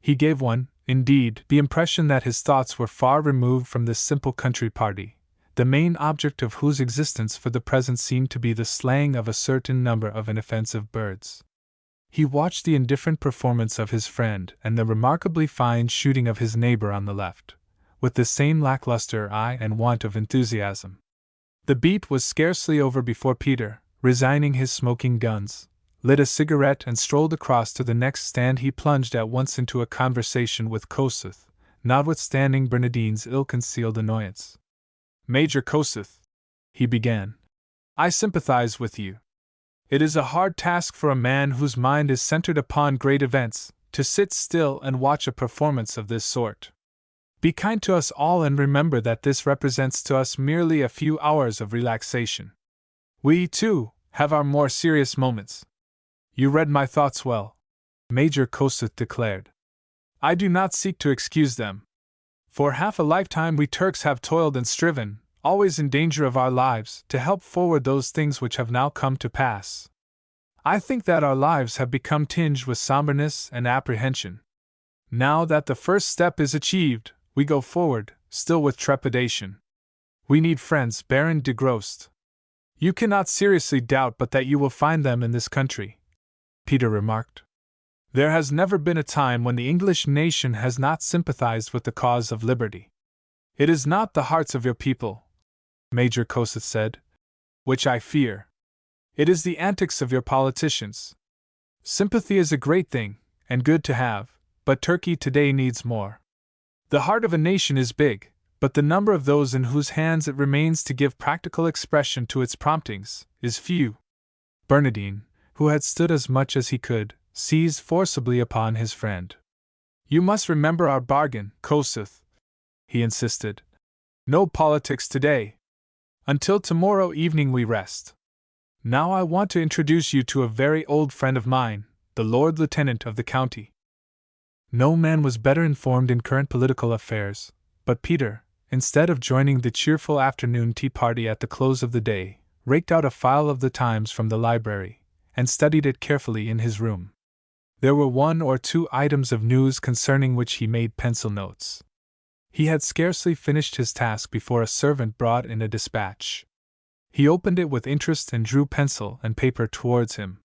Speaker 1: He gave one, indeed, the impression that his thoughts were far removed from this simple country party, the main object of whose existence for the present seemed to be the slaying of a certain number of inoffensive birds. He watched the indifferent performance of his friend and the remarkably fine shooting of his neighbor on the left, with the same lackluster eye and want of enthusiasm. The beat was scarcely over before Peter, resigning his smoking guns, lit a cigarette and strolled across to the next stand. He plunged at once into a conversation with Kossuth, notwithstanding Bernardine's ill-concealed annoyance. "Major Kossuth," he began, "I sympathize with you. It is a hard task for a man whose mind is centered upon great events, to sit still and watch a performance of this sort. Be kind to us all and remember that this represents to us merely a few hours of relaxation. We, too, have our more serious moments." "You read my thoughts well," Major Kossuth declared. I do not seek to excuse them. For half a lifetime we Turks have toiled and striven, always in danger of our lives, to help forward those things which have now come to pass. I think that our lives have become tinged with somberness and apprehension. Now that the first step is achieved, we go forward, still with trepidation. We need friends, Baron de Grost. You cannot seriously doubt but that you will find them in this country, Peter remarked. There has never been a time when the English nation has not sympathized with the cause of liberty. It is not the hearts of your people, Major Kossuth said, which I fear. It is the antics of your politicians. Sympathy is a great thing, and good to have, but Turkey today needs more. The heart of a nation is big, but the number of those in whose hands it remains to give practical expression to its promptings is few. Bernardine, who had stood as much as he could, seized forcibly upon his friend. You must remember our bargain, Kossuth, he insisted. No politics today. Until tomorrow evening we rest. Now I want to introduce you to a very old friend of mine, the Lord Lieutenant of the county. No man was better informed in current political affairs, but Peter, instead of joining the cheerful afternoon tea party at the close of the day, raked out a file of the Times from the library, and studied it carefully in his room. There were 1 or 2 items of news concerning which he made pencil notes. He had scarcely finished his task before a servant brought in a dispatch. He opened it with interest and drew pencil and paper towards him.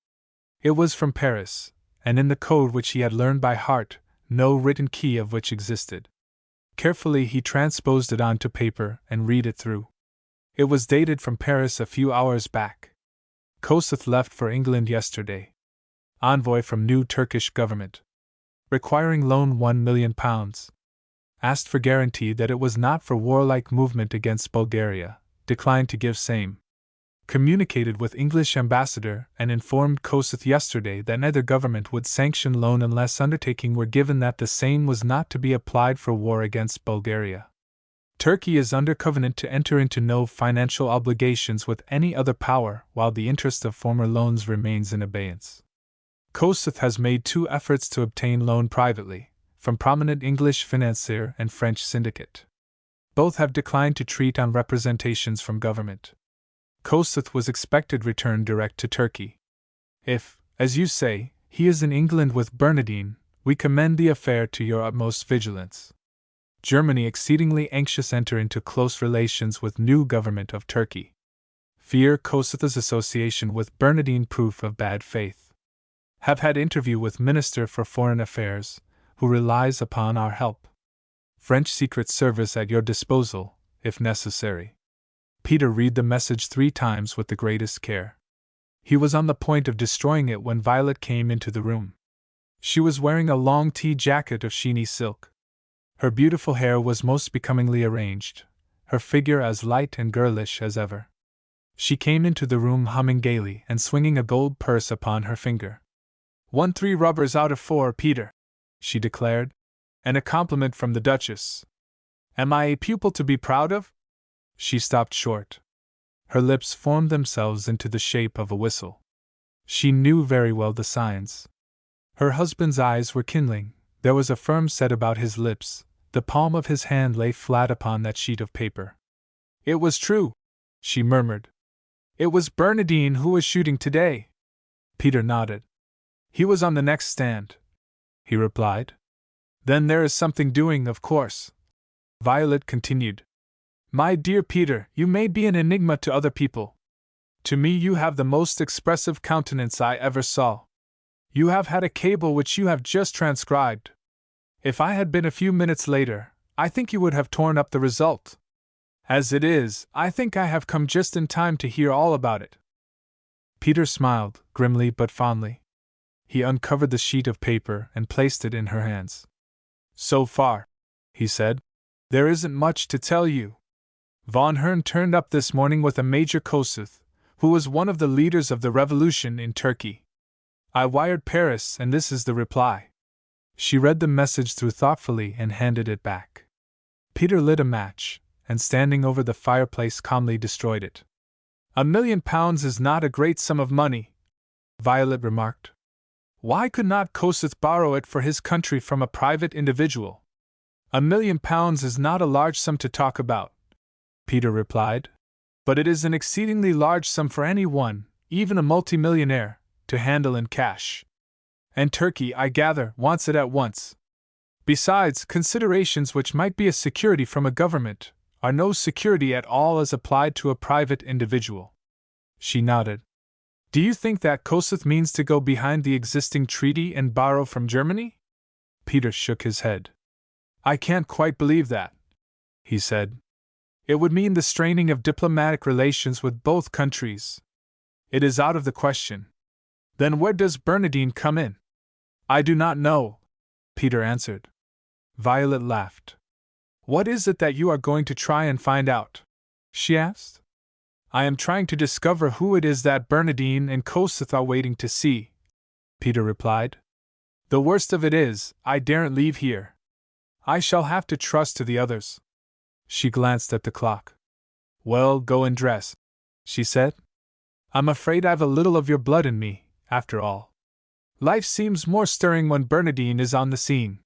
Speaker 1: It was from Paris, and in the code which he had learned by heart, no written key of which existed. Carefully he transposed it onto paper and read it through. It was dated from Paris a few hours back. Kossuth left for England yesterday. Envoy from new Turkish government. Requiring loan £1 million. Asked for guarantee that it was not for warlike movement against Bulgaria. Declined to give same. Communicated with English ambassador and informed Kossuth yesterday that neither government would sanction loan unless undertaking were given that the same was not to be applied for war against Bulgaria. Turkey is under covenant to enter into no financial obligations with any other power while the interest of former loans remains in abeyance. Kossuth has made 2 efforts to obtain loan privately, from prominent English financier and French syndicate. Both have declined to treat on representations from government. Kossuth was expected return direct to Turkey. If, as you say, he is in England with Bernardine, we commend the affair to your utmost vigilance. Germany exceedingly anxious enter into close relations with new government of Turkey. Fear Kossuth's association with Bernardine proof of bad faith. Have had interview with Minister for Foreign Affairs, who relies upon our help. French Secret Service at your disposal, if necessary. Peter read the message 3 times with the greatest care. He was on the point of destroying it when Violet came into the room. She was wearing a long tea jacket of sheeny silk. Her beautiful hair was most becomingly arranged, her figure as light and girlish as ever. She came into the room humming gaily and swinging a gold purse upon her finger. 3 rubbers out of 4, Peter, she declared, and a compliment from the Duchess. Am I a pupil to be proud of? She stopped short. Her lips formed themselves into the shape of a whistle. She knew very well the signs. Her husband's eyes were kindling, there was a firm set about his lips, the palm of his hand lay flat upon that sheet of paper. It was true, she murmured. It was Bernardine who was shooting today. Peter nodded. He was on the next stand, he replied. Then there is something doing, of course. Violet continued. My dear Peter, you may be an enigma to other people. To me you have the most expressive countenance I ever saw. You have had a cable which you have just transcribed. If I had been a few minutes later, I think you would have torn up the result. As it is, I think I have come just in time to hear all about it. Peter smiled, grimly but fondly. He uncovered the sheet of paper and placed it in her hands. So far, he said, there isn't much to tell you. Von Hern turned up this morning with a Major Kossuth, who was one of the leaders of the revolution in Turkey. I wired Paris, and this is the reply. She read the message through thoughtfully and handed it back. Peter lit a match, and standing over the fireplace calmly destroyed it. £1 million is not a great sum of money, Violet remarked. Why could not Kossuth borrow it for his country from a private individual? £1,000,000 is not a large sum to talk about, Peter replied, but it is an exceedingly large sum for anyone, even a multimillionaire, to handle in cash. And Turkey, I gather, wants it at once. Besides, considerations which might be a security from a government are no security at all as applied to a private individual. She nodded. Do you think that Kossuth means to go behind the existing treaty and borrow from Germany? Peter shook his head. I can't quite believe that, he said. It would mean the straining of diplomatic relations with both countries. It is out of the question. Then where does Bernardine come in? I do not know, Peter answered. Violet laughed. What is it that you are going to try and find out? She asked. I am trying to discover who it is that Bernardine and Kossuth are waiting to see, Peter replied. The worst of it is, I daren't leave here. I shall have to trust to the others. She glanced at the clock. Well, go and dress, she said. I'm afraid I've a little of your blood in me, after all. Life seems more stirring when Bernardine is on the scene.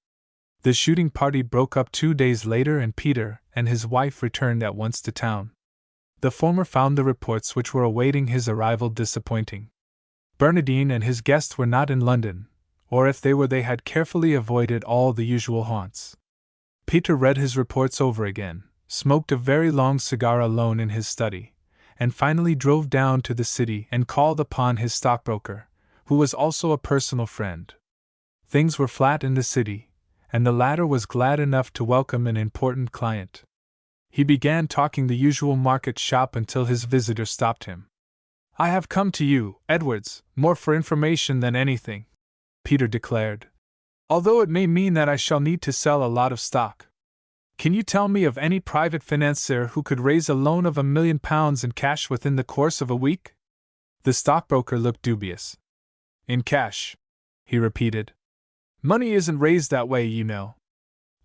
Speaker 1: The shooting party broke up 2 days later, and Peter and his wife returned at once to town. The former found the reports which were awaiting his arrival disappointing. Bernardine and his guest were not in London, or if they were, they had carefully avoided all the usual haunts. Peter read his reports over again, smoked a very long cigar alone in his study, and finally drove down to the city and called upon his stockbroker, who was also a personal friend. Things were flat in the city, and the latter was glad enough to welcome an important client. He began talking the usual market shop until his visitor stopped him. I have come to you, Edwards, more for information than anything, Peter declared, although it may mean that I shall need to sell a lot of stock. Can you tell me of any private financier who could raise a loan of £1,000,000 in cash within the course of a week? The stockbroker looked dubious. In cash, he repeated. Money isn't raised that way, you know.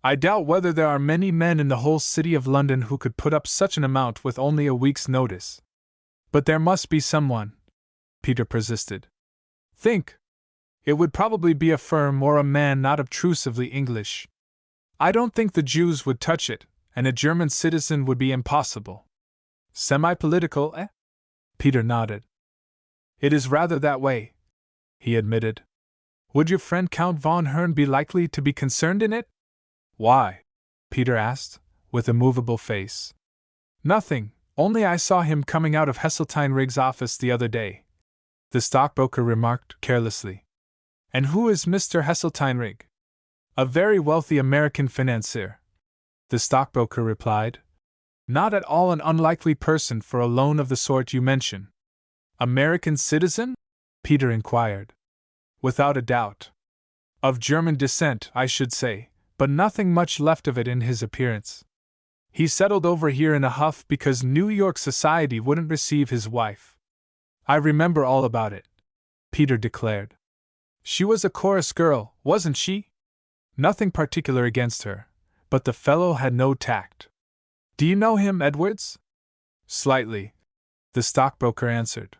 Speaker 1: I doubt whether there are many men in the whole city of London who could put up such an amount with only a week's notice. But there must be someone, Peter persisted. Think. It would probably be a firm or a man not obtrusively English. I don't think the Jews would touch it, and a German citizen would be impossible. Semi-political, eh? Peter nodded. It is rather that way, he admitted. Would your friend Count von Hern be likely to be concerned in it? Why? Peter asked, with a movable face. Nothing, only I saw him coming out of Heseltine-Rigg's office the other day, the stockbroker remarked carelessly. And who is Mr. Heseltine-Rigg? A very wealthy American financier, the stockbroker replied. Not at all an unlikely person for a loan of the sort you mention. American citizen? Peter inquired. Without a doubt. Of German descent, I should say, but nothing much left of it in his appearance. He settled over here in a huff because New York society wouldn't receive his wife. I remember all about it, Peter declared. She was a chorus girl, wasn't she? Nothing particular against her, but the fellow had no tact. Do you know him, Edwards? Slightly, the stockbroker answered.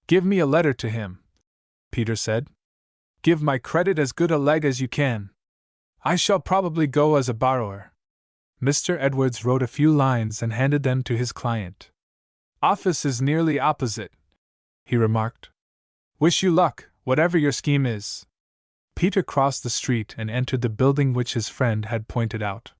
Speaker 1: Give me a letter to him, Peter said. Give my credit as good a leg as you can. I shall probably go as a borrower. Mr. Edwards wrote a few lines and handed them to his client. Office is nearly opposite, he remarked. Wish you luck, whatever your scheme is. Peter crossed the street and entered the building which his friend had pointed out.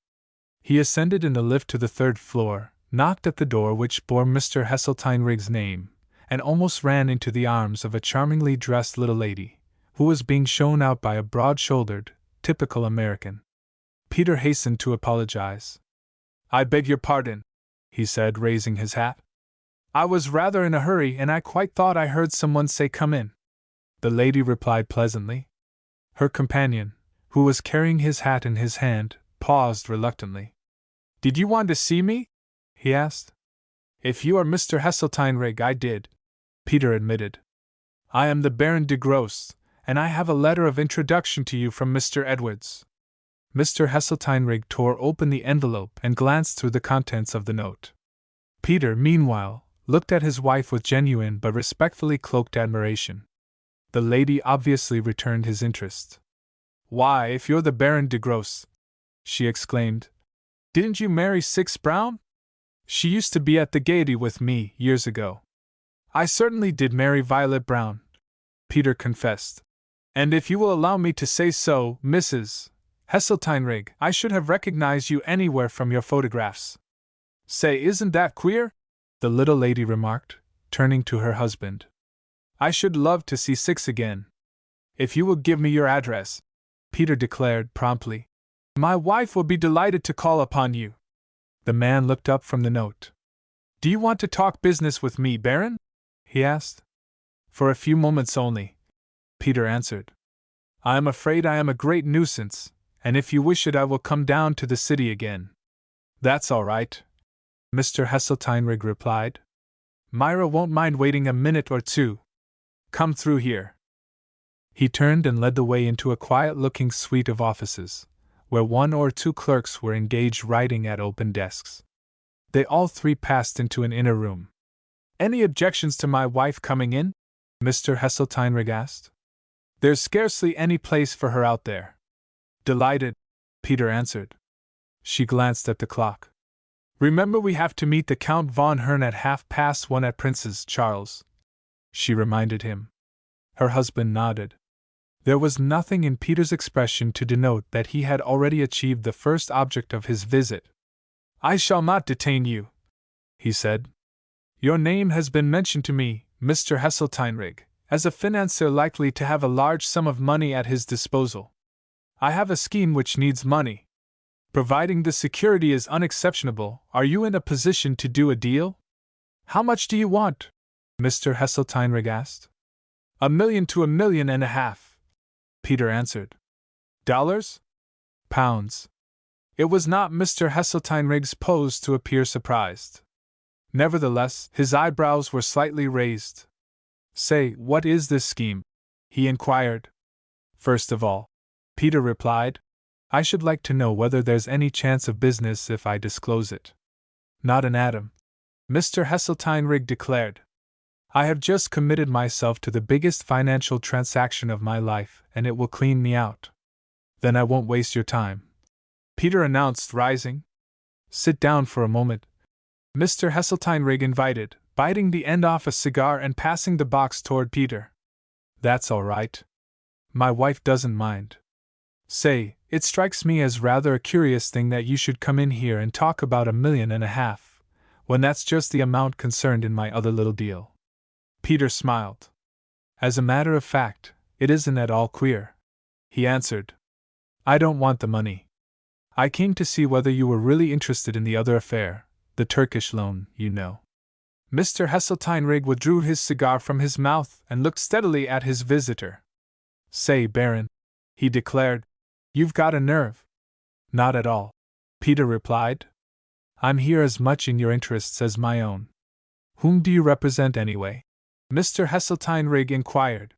Speaker 1: He ascended in the lift to the 3rd floor, knocked at the door which bore Mr. Heseltine-Rigg's name, and almost ran into the arms of a charmingly dressed little lady, who was being shown out by a broad-shouldered, typical American. Peter hastened to apologize. I beg your pardon, he said, raising his hat. I was rather in a hurry and I quite thought I heard someone say come in. The lady replied pleasantly. Her companion, who was carrying his hat in his hand, paused reluctantly. Did you want to see me? He asked. If you are Mr. Heseltine-Rigg, I did, Peter admitted. I am the Baron de Grosse, and I have a letter of introduction to you from Mr. Edwards. Mr. Heseltine-Rigg tore open the envelope and glanced through the contents of the note. Peter, meanwhile, looked at his wife with genuine but respectfully cloaked admiration. The lady obviously returned his interest. "Why, if you're the Baron de Gros," she exclaimed, "didn't you marry Six Brown? She used to be at the Gaiety with me years ago." "I certainly did marry Violet Brown," Peter confessed. "And if you will allow me to say so, Mrs. Heseltine, I should have recognized you anywhere from your photographs." "Say, isn't that queer?" the little lady remarked, turning to her husband. "I should love to see Six again. If you will give me your address," Peter declared promptly, "my wife will be delighted to call upon you." The man looked up from the note. "Do you want to talk business with me, Baron?" he asked. "For a few moments only," Peter answered. "I am afraid I am a great nuisance, and if you wish it I will come down to the city again." "That's all right," Mr. Heseltine replied. "Myra won't mind waiting a minute or two. Come through here." He turned and led the way into a quiet-looking suite of offices, where one or two clerks were engaged writing at open desks. They all three passed into an inner room. "Any objections to my wife coming in?" Mr. Heseltine asked. "There's scarcely any place for her out there." "Delighted," Peter answered. She glanced at the clock. "Remember, we have to meet the Count von Hern at 1:30 at Prince's, Charles," she reminded him. Her husband nodded. There was nothing in Peter's expression to denote that he had already achieved the first object of his visit. "I shall not detain you," he said. "Your name has been mentioned to me, Mr. Heseltine, as a financier likely to have a large sum of money at his disposal. I have a scheme which needs money. Providing the security is unexceptionable, are you in a position to do a deal?" "How much do you want?" Mr. Heseltine asked. $1 million to $1.5 million, Peter answered. "Dollars?" "Pounds." It was not Mr. Heseltine's pose to appear surprised. Nevertheless, his eyebrows were slightly raised. "Say, what is this scheme?" he inquired. "First of all," Peter replied, "I should like to know whether there's any chance of business if I disclose it." "Not an atom," Mr. Heseltine declared. "I have just committed myself to the biggest financial transaction of my life, and it will clean me out." "Then I won't waste your time," Peter announced, rising. "Sit down for a moment," Mr. Heseltine invited, biting the end off a cigar and passing the box toward Peter. "That's all right. My wife doesn't mind. Say, it strikes me as rather a curious thing that you should come in here and talk about $1.5 million, when that's just the amount concerned in my other little deal." Peter smiled. "As a matter of fact, it isn't at all queer," he answered. "I don't want the money. I came to see whether you were really interested in the other affair, the Turkish loan, you know." Mr. Heseltine withdrew his cigar from his mouth and looked steadily at his visitor. "Say, Baron," he declared, "you've got a nerve." "Not at all," Peter replied. "I'm here as much in your interests as my own." "Whom do you represent anyway?" Mr. Heseltine inquired.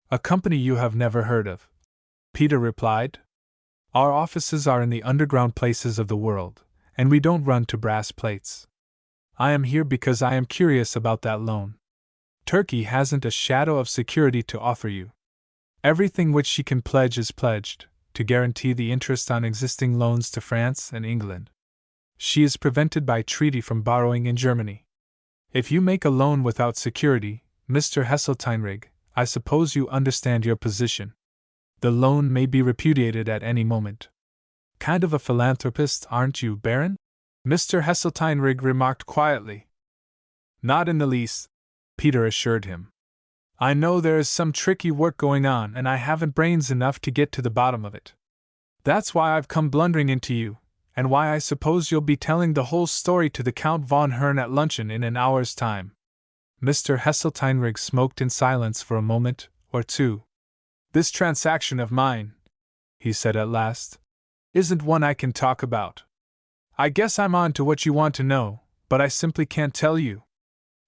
Speaker 1: "A company you have never heard of," Peter replied. "Our offices are in the underground places of the world, and we don't run to brass plates. I am here because I am curious about that loan. Turkey hasn't a shadow of security to offer you. Everything which she can pledge is pledged, to guarantee the interest on existing loans to France and England. She is prevented by treaty from borrowing in Germany. If you make a loan without security, Mr. Heseltine, I suppose you understand your position. The loan may be repudiated at any moment." "Kind of a philanthropist, aren't you, Baron?" Mr. Heseltine remarked quietly. "Not in the least," Peter assured him. "I know there is some tricky work going on, and I haven't brains enough to get to the bottom of it. That's why I've come blundering into you, and why I suppose you'll be telling the whole story to the Count von Hern at luncheon in an hour's time." Mr. Heseltine smoked in silence for a moment or two. "This transaction of mine," he said at last, "isn't one I can talk about. I guess I'm on to what you want to know, but I simply can't tell you.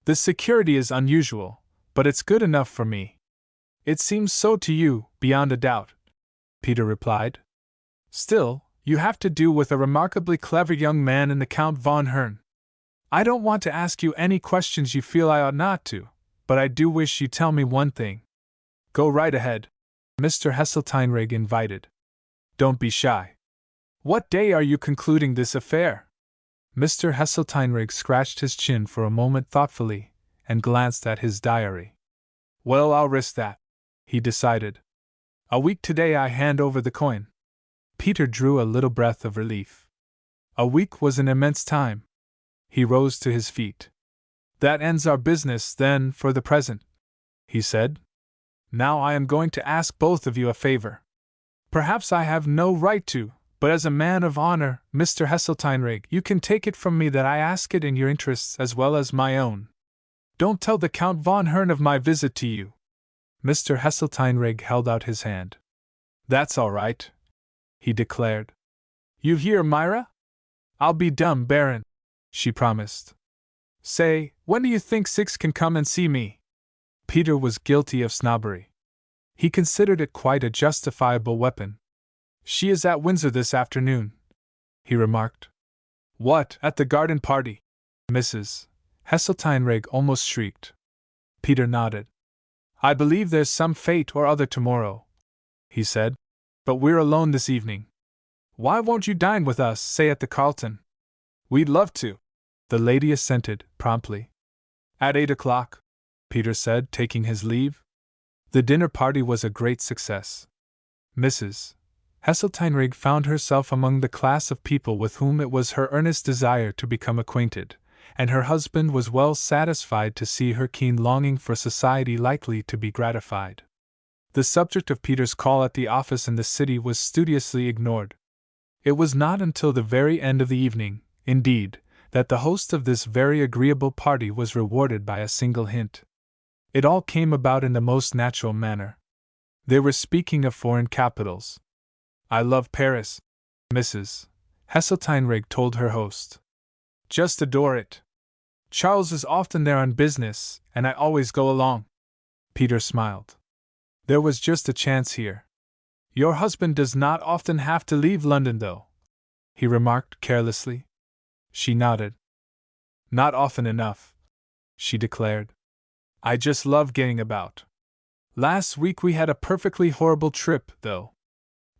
Speaker 1: The security is unusual, but it's good enough for me." "It seems so to you, beyond a doubt," Peter replied. "Still, you have to do with a remarkably clever young man in the Count von Hern. I don't want to ask you any questions you feel I ought not to, but I do wish you'd tell me one thing." Go right ahead, Mr. Heseltine invited. Don't be shy. What day are you concluding this affair? Mr. Heseltine scratched his chin for a moment thoughtfully and glanced at his diary. Well, I'll risk that, he decided. A week today I hand over the coin. Peter drew a little breath of relief. A week was an immense time. He rose to his feet. That ends our business, then, for the present, he said. Now I am going to ask both of you a favor. Perhaps I have no right to, but as a man of honor, Mr. Heseltine, you can take it from me that I ask it in your interests as well as my own. Don't tell the Count von Hern of my visit to you. Mr. Heseltine held out his hand. That's all right, he declared. You hear, Myra? I'll be dumb, Baron, she promised. Say, when do you think Six can come and see me? Peter was guilty of snobbery. He considered it quite a justifiable weapon. She is at Windsor this afternoon, he remarked. What, at the garden party? Mrs. Heseltine almost shrieked. Peter nodded. I believe there's some fete or other tomorrow, he said, but we're alone this evening. Why won't you dine with us, say at the Carlton? We'd love to, the lady assented, promptly. At 8 o'clock, Peter said, taking his leave. The dinner party was a great success. Mrs. Heseltine found herself among the class of people with whom it was her earnest desire to become acquainted, and her husband was well satisfied to see her keen longing for society likely to be gratified. The subject of Peter's call at the office in the city was studiously ignored. It was not until the very end of the evening, indeed, that the host of this very agreeable party was rewarded by a single hint. It all came about in the most natural manner. They were speaking of foreign capitals. I love Paris, Mrs. Heseltine told her host. Just adore it. Charles is often there on business, and I always go along. Peter smiled. There was just a chance here. Your husband does not often have to leave London, though, he remarked carelessly. She nodded. Not often enough, she declared. I just love getting about. Last week we had a perfectly horrible trip, though.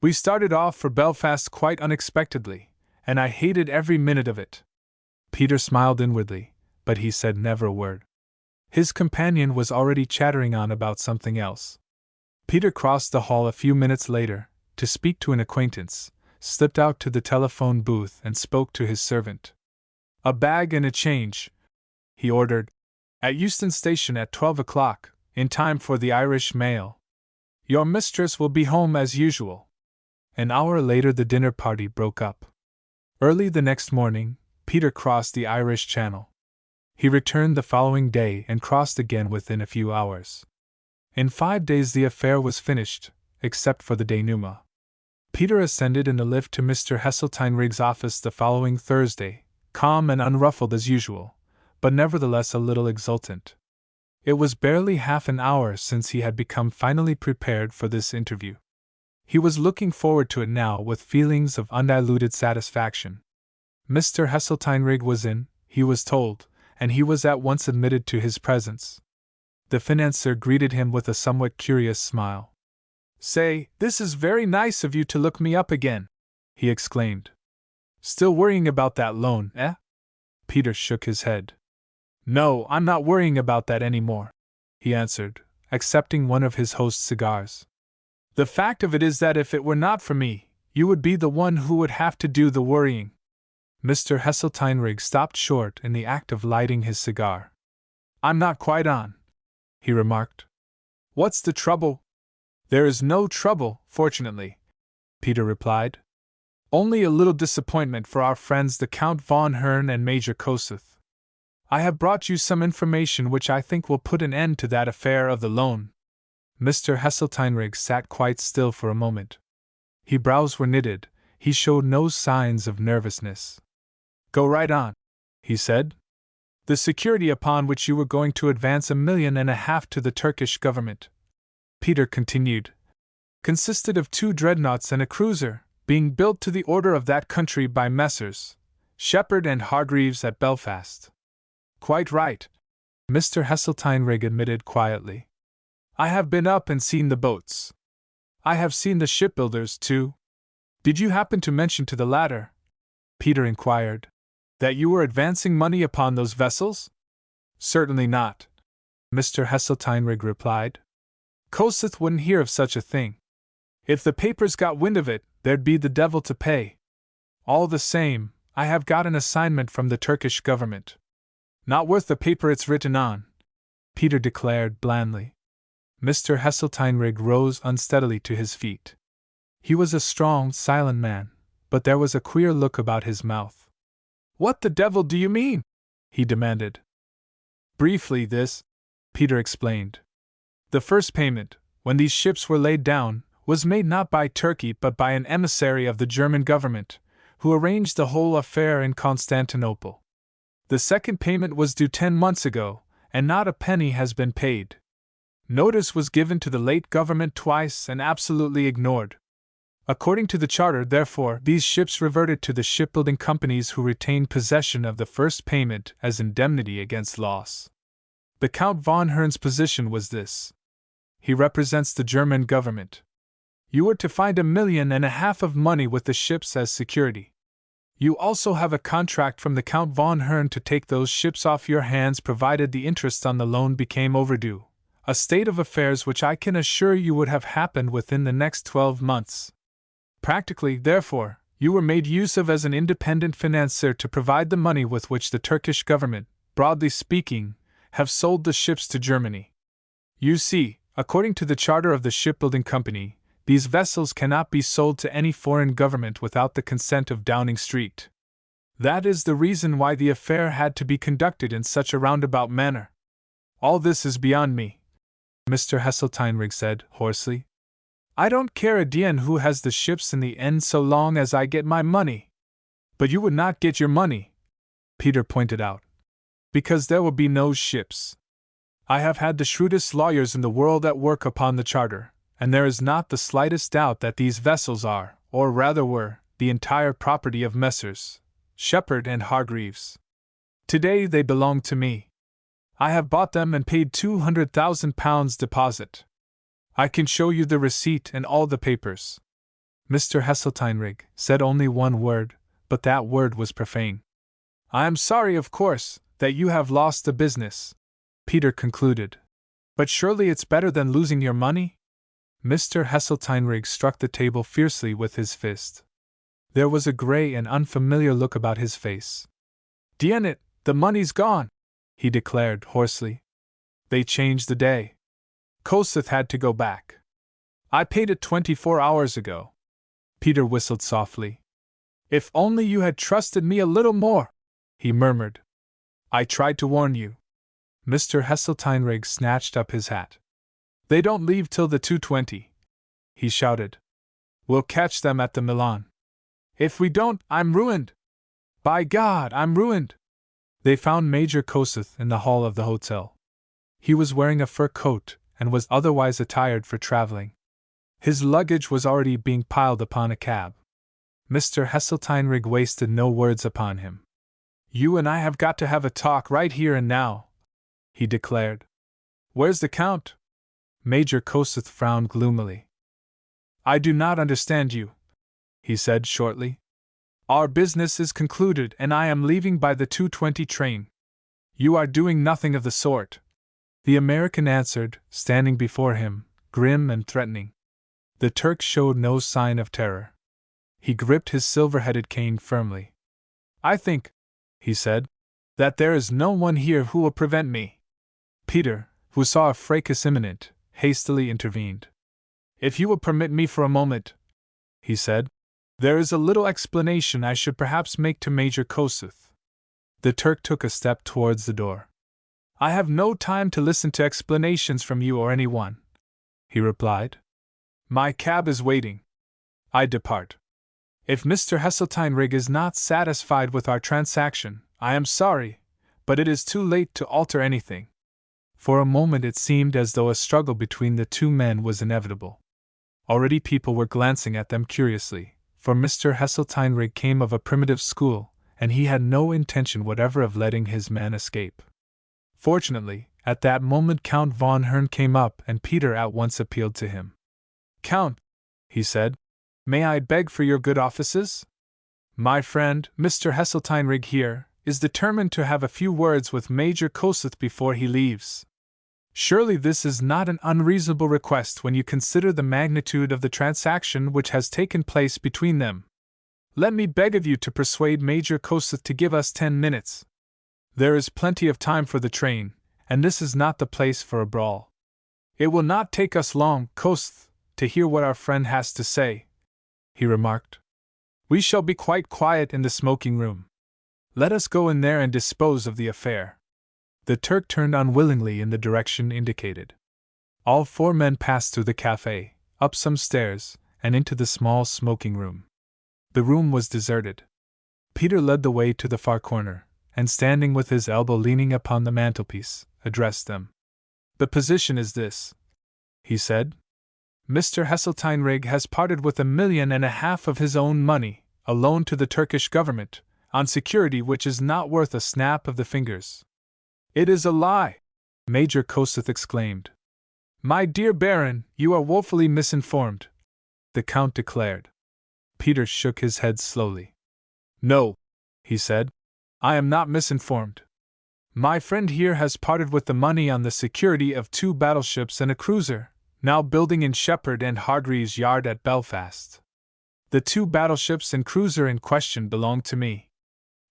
Speaker 1: We started off for Belfast quite unexpectedly, and I hated every minute of it. Peter smiled inwardly, but he said never a word. His companion was already chattering on about something else. Peter crossed the hall a few minutes later, to speak to an acquaintance, slipped out to the telephone booth and spoke to his servant. A bag and a change, he ordered, at Euston Station at 12 o'clock, in time for the Irish mail. Your mistress will be home as usual. An hour later the dinner party broke up. Early the next morning, Peter crossed the Irish Channel. He returned the following day and crossed again within a few hours. In 5 days the affair was finished, except for the denouement. Peter ascended in the lift to Mr. Heseltine office the following Thursday, calm and unruffled as usual, but nevertheless a little exultant. It was barely half an hour since he had become finally prepared for this interview. He was looking forward to it now with feelings of undiluted satisfaction. Mr. Heseltine was in, he was told, and he was at once admitted to his presence. The financier greeted him with a somewhat curious smile. Say, this is very nice of you to look me up again, he exclaimed. Still worrying about that loan, eh? Peter shook his head. No, I'm not worrying about that anymore, he answered, accepting one of his host's cigars. The fact of it is that if it were not for me, you would be the one who would have to do the worrying. Mr. Heseltine stopped short in the act of lighting his cigar. I'm not quite on, he remarked. What's the trouble? There is no trouble, fortunately, Peter replied. Only a little disappointment for our friends the Count von Hern and Major Kossuth. I have brought you some information which I think will put an end to that affair of the loan. Mr. Heseltine sat quite still for a moment. His brows were knitted, he showed no signs of nervousness. Go right on, he said. The security upon which you were going to advance $1.5 million to the Turkish government, Peter continued, consisted of 2 dreadnoughts and a cruiser, being built to the order of that country by Messrs. Shepherd and Hargreaves at Belfast. Quite right, Mr. Heseltine admitted quietly. I have been up and seen the boats. I have seen the shipbuilders, too. Did you happen to mention to the latter, Peter inquired, that you were advancing money upon those vessels? Certainly not, Mr. Heseltine replied. Kossuth wouldn't hear of such a thing. If the papers got wind of it, there'd be the devil to pay. All the same, I have got an assignment from the Turkish government. Not worth the paper it's written on, Peter declared blandly. Mr. Heseltine rose unsteadily to his feet. He was a strong, silent man, but there was a queer look about his mouth. What the devil do you mean? He demanded. Briefly this, Peter explained. The first payment, when these ships were laid down, was made not by Turkey but by an emissary of the German government, who arranged the whole affair in Constantinople. The second payment was due 10 months ago, and not a penny has been paid. Notice was given to the late government twice and absolutely ignored. According to the charter, therefore, these ships reverted to the shipbuilding companies who retained possession of the first payment as indemnity against loss. The Count von Hern's position was this. He represents the German government. You were to find $1.5 million of money with the ships as security. You also have a contract from the Count von Hern to take those ships off your hands provided the interest on the loan became overdue, a state of affairs which I can assure you would have happened within the next 12 months. Practically, therefore, you were made use of as an independent financier to provide the money with which the Turkish government, broadly speaking, have sold the ships to Germany. You see, according to the charter of the shipbuilding company, these vessels cannot be sold to any foreign government without the consent of Downing Street. That is the reason why the affair had to be conducted in such a roundabout manner. All this is beyond me, Mr. Heseltine said, hoarsely. I don't care a dien who has the ships in the end so long as I get my money. But you would not get your money, Peter pointed out, because there will be no ships. I have had the shrewdest lawyers in the world at work upon the charter, and there is not the slightest doubt that these vessels are, or rather were, the entire property of Messrs. Shepherd and Hargreaves. Today they belong to me. I have bought them and paid £200,000 deposit. I can show you the receipt and all the papers. Mr. Heseltine said only one word, but that word was profane. I am sorry, of course, that you have lost the business, Peter concluded. But surely it's better than losing your money? Mr. Heseltine struck the table fiercely with his fist. There was a gray and unfamiliar look about his face. Damn it, the money's gone, he declared hoarsely. They changed the day. Kossuth had to go back. I paid it 24 hours ago. Peter whistled softly. If only you had trusted me a little more, he murmured. I tried to warn you. Mr. Heseltine snatched up his hat. They don't leave till the 2:20, he shouted. We'll catch them at the Milan. If we don't, I'm ruined. By God, I'm ruined. They found Major Kossuth in the hall of the hotel. He was wearing a fur coat and was otherwise attired for traveling. His luggage was already being piled upon a cab. Mr. Heseltine wasted no words upon him. You and I have got to have a talk right here and now, he declared. Where's the Count? Major Kossuth frowned gloomily. I do not understand you, he said shortly. Our business is concluded and I am leaving by the 2:20 train. You are doing nothing of the sort, the American answered, standing before him, grim and threatening. The Turk showed no sign of terror. He gripped his silver-headed cane firmly. I think, he said, that there is no one here who will prevent me. Peter, who saw a fracas imminent, hastily intervened. If you will permit me for a moment, he said, there is a little explanation I should perhaps make to Major Kossuth. The Turk took a step towards the door. I have no time to listen to explanations from you or anyone, he replied. My cab is waiting. I depart. If Mr. Heseltine is not satisfied with our transaction, I am sorry, but it is too late to alter anything. For a moment it seemed as though a struggle between the two men was inevitable. Already people were glancing at them curiously, for Mr. Heseltine came of a primitive school, and he had no intention whatever of letting his man escape. Fortunately, At that moment Count von Hern came up and Peter at once appealed to him. "Count," he said, "may I beg for your good offices? My friend, Mr. Heseltine here, is determined to have a few words with Major Kossuth before he leaves. Surely this is not an unreasonable request when you consider the magnitude of the transaction which has taken place between them. Let me beg of you to persuade Major Kossuth to give us 10 minutes. There is plenty of time for the train, and this is not the place for a brawl. It will not take us long, Kossuth, to hear what our friend has to say," he remarked. "We shall be quite quiet in the smoking room. Let us go in there and dispose of the affair." The Turk turned unwillingly in the direction indicated. All 4 men passed through the cafe, up some stairs, and into the small smoking room. The room was deserted. Peter led the way to the far corner, and standing with his elbow leaning upon the mantelpiece, addressed them. "The position is this," he said. "Mr. Heseltine has parted with 1.5 million of his own money, a loan to the Turkish government, on security which is not worth a snap of the fingers." "It is a lie!" Major Kossuth exclaimed. "My dear Baron, you are woefully misinformed," the Count declared. Peter shook his head slowly. "No," he said, "I am not misinformed. My friend here has parted with the money on the security of 2 battleships and a cruiser, now building in Shepherd and Hargreaves Yard at Belfast. The 2 battleships and cruiser in question belong to me.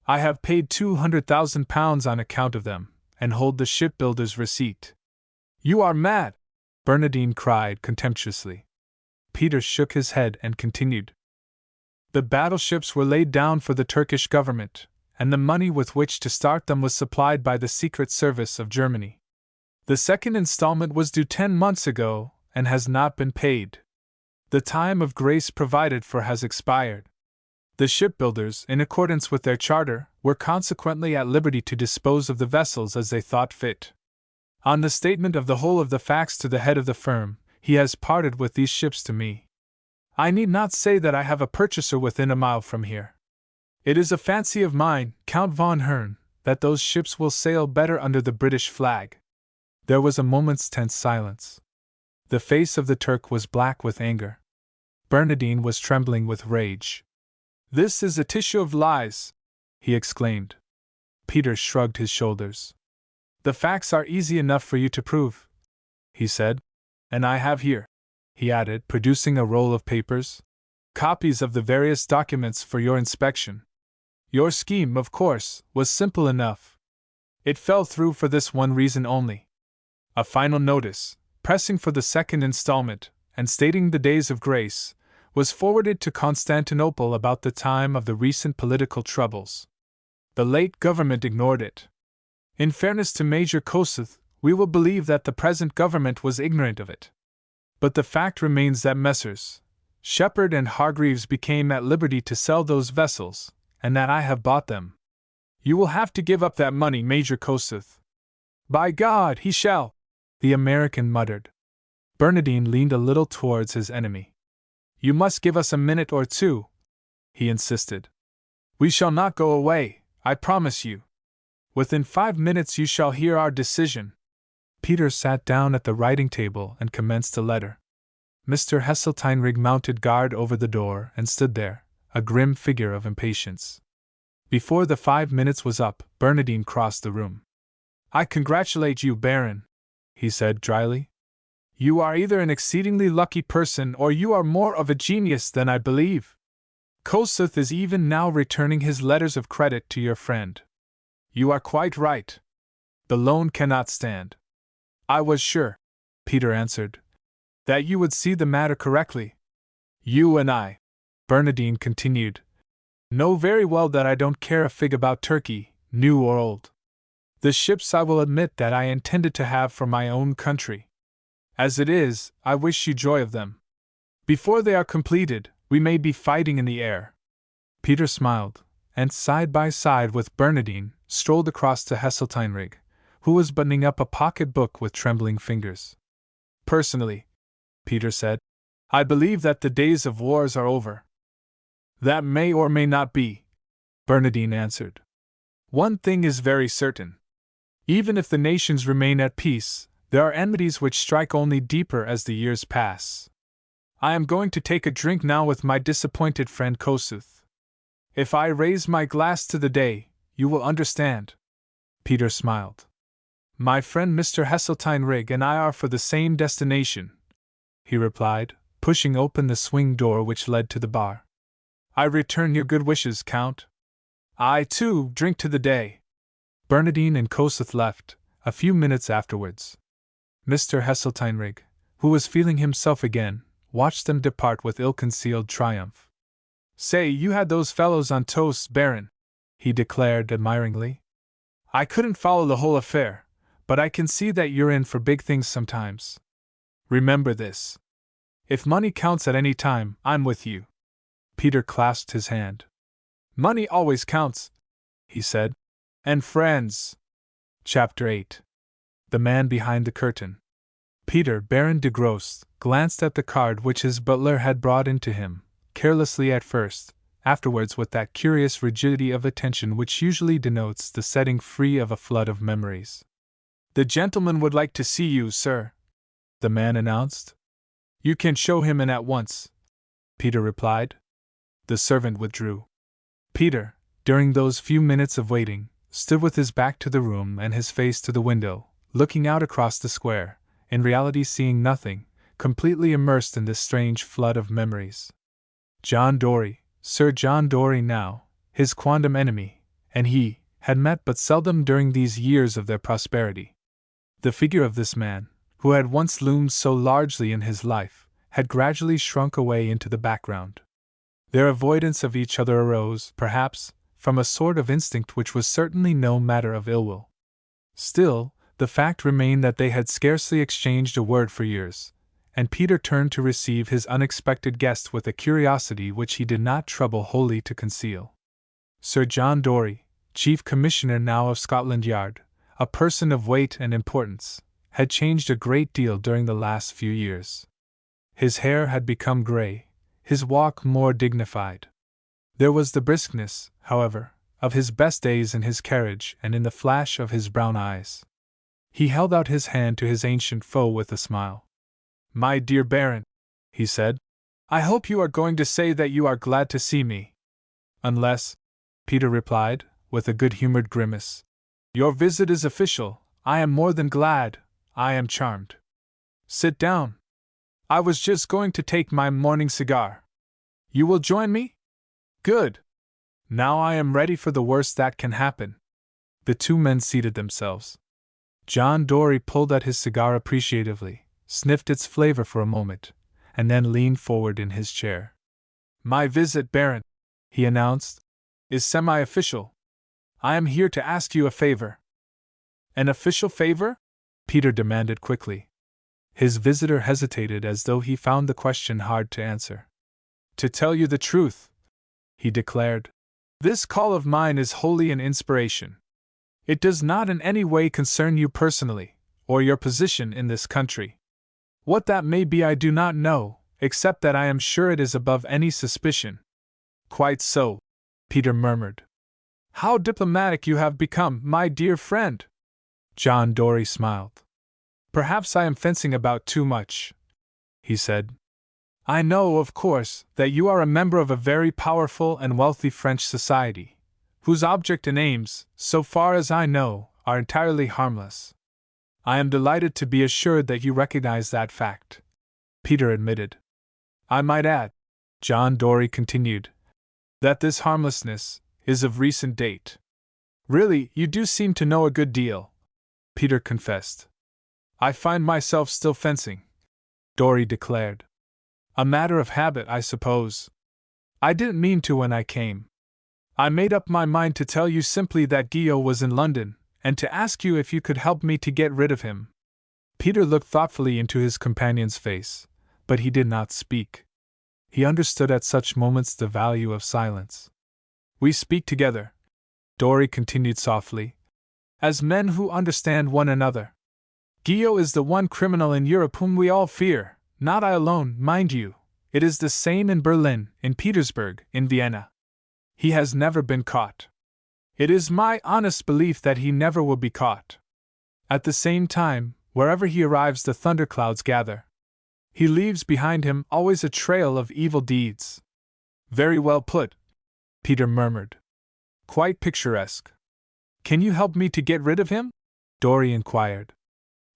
Speaker 1: I have paid £200,000 on account of them, and hold the shipbuilder's receipt." "You are mad!" Bernardine cried contemptuously. Peter shook his head and continued. "The battleships were laid down for the Turkish government, and the money with which to start them was supplied by the Secret Service of Germany. The second installment was due 10 months ago, and has not been paid. The time of grace provided for has expired. The shipbuilders, in accordance with their charter, were consequently at liberty to dispose of the vessels as they thought fit. On the statement of the whole of the facts to the head of the firm, he has parted with these ships to me. I need not say that I have a purchaser within a mile from here. It is a fancy of mine, Count von Hern, that those ships will sail better under the British flag." There was a moment's tense silence. The face of the Turk was black with anger. Bernardine was trembling with rage. "This is a tissue of lies!" he exclaimed. Peter shrugged his shoulders. "The facts are easy enough for you to prove," he said. "And I have here," he added, producing a roll of papers, "copies of the various documents for your inspection. Your scheme, of course, was simple enough. It fell through for this one reason only. A final notice, pressing for the second installment, and stating the days of grace, was forwarded to Constantinople about the time of the recent political troubles. The late government ignored it. In fairness to Major Kossuth, we will believe that the present government was ignorant of it. But the fact remains that Messrs. Shepherd and Hargreaves became at liberty to sell those vessels, and that I have bought them. You will have to give up that money, Major Kossuth." "By God, he shall!" the American muttered. Bernardine leaned a little towards his enemy. "You must give us a minute or 2, he insisted. "We shall not go away, I promise you. Within 5 minutes you shall hear our decision." Peter sat down at the writing table and commenced a letter. Mr. Heseltine mounted guard over the door and stood there, a grim figure of impatience. Before the 5 minutes was up, Bernardine crossed the room. "I congratulate you, Baron," he said dryly. "You are either an exceedingly lucky person or you are more of a genius than I believe. Kossuth is even now returning his letters of credit to your friend. You are quite right. The loan cannot stand." "I was sure," Peter answered, "that you would see the matter correctly. You and I," Bernardine continued, "know very well that I don't care a fig about Turkey, new or old. The ships I will admit that I intended to have for my own country. As it is, I wish you joy of them. Before they are completed, we may be fighting in the air." Peter smiled, and side by side with Bernardine, strolled across to Heseltine, who was buttoning up a pocket-book with trembling fingers. "Personally," Peter said, "I believe that the days of wars are over." "That may or may not be," Bernardine answered. "One thing is very certain. Even if the nations remain at peace, there are enmities which strike only deeper as the years pass. I am going to take a drink now with my disappointed friend Kossuth. If I raise my glass to the day, you will understand. Peter smiled. My friend Mr. Heseltine Rigg and I are for the same destination, he replied, pushing open the swing door which led to the bar. I return your good wishes, Count. I, too, drink to the day. Bernardine and Kossuth left, a few minutes afterwards. Mr. Heseltine Rigg, who was feeling himself again, watched them depart with ill-concealed triumph. Say, you had those fellows on toast, Baron, he declared admiringly. I couldn't follow the whole affair, but I can see that you're in for big things sometimes. Remember this. If money counts at any time, I'm with you. Peter clasped his hand. Money always counts, he said. And friends. Chapter 8. The Man Behind the Curtain. Peter, Baron de Grosse, glanced at the card which his butler had brought in to him, carelessly at first, afterwards with that curious rigidity of attention which usually denotes the setting free of a flood of memories. The gentleman would like to see you, sir, the man announced. You can show him in at once, Peter replied. The servant withdrew. Peter, during those few minutes of waiting, stood with his back to the room and his face to the window, looking out across the square, in reality seeing nothing, completely immersed in this strange flood of memories. John Dory, Sir John Dory now, his quondam enemy, and he, had met but seldom during these years of their prosperity. The figure of this man, who had once loomed so largely in his life, had gradually shrunk away into the background. Their avoidance of each other arose, perhaps, from a sort of instinct which was certainly no matter of ill will. Still, the fact remained that they had scarcely exchanged a word for years, and Peter turned to receive his unexpected guest with a curiosity which he did not trouble wholly to conceal. Sir John Dory, Chief Commissioner now of Scotland Yard, a person of weight and importance, had changed a great deal during the last few years. His hair had become grey, his walk more dignified. There was the briskness, however, of his best days in his carriage and in the flash of his brown eyes. He held out his hand to his ancient foe with a smile. My dear Baron, he said, I hope you are going to say that you are glad to see me. Unless, Peter replied, with a good-humored grimace, your visit is official, I am more than glad, I am charmed. Sit down. I was just going to take my morning cigar. You will join me? Good. Now I am ready for the worst that can happen. The two men seated themselves. John Dory pulled at his cigar appreciatively, sniffed its flavor for a moment, and then leaned forward in his chair. My visit, Baron, he announced, is semi-official. I am here to ask you a favor. An official favor? Peter demanded quickly. His visitor hesitated as though he found the question hard to answer. To tell you the truth, he declared, this call of mine is wholly an inspiration. It does not in any way concern you personally, or your position in this country. What that may be I do not know, except that I am sure it is above any suspicion. Quite so, Peter murmured. How diplomatic you have become, my dear friend! John Dory smiled. Perhaps I am fencing about too much, he said. I know, of course, that you are a member of a very powerful and wealthy French society, whose object and aims, so far as I know, are entirely harmless. I am delighted to be assured that you recognize that fact, Peter admitted. I might add, John Dory continued, that this harmlessness is of recent date. Really, you do seem to know a good deal, Peter confessed. I find myself still fencing, Dory declared. A matter of habit, I suppose. I didn't mean to when I came. I made up my mind to tell you simply that Guillaume was in London, and to ask you if you could help me to get rid of him. Peter looked thoughtfully into his companion's face, but he did not speak. He understood at such moments the value of silence. We speak together, Dory continued softly, as men who understand one another. Guillaume is the one criminal in Europe whom we all fear, not I alone, mind you. It is the same in Berlin, in Petersburg, in Vienna. He has never been caught. It is my honest belief that he never will be caught. At the same time, wherever he arrives, the thunderclouds gather. He leaves behind him always a trail of evil deeds. Very well put, Peter murmured. Quite picturesque. Can you help me to get rid of him? Dory inquired.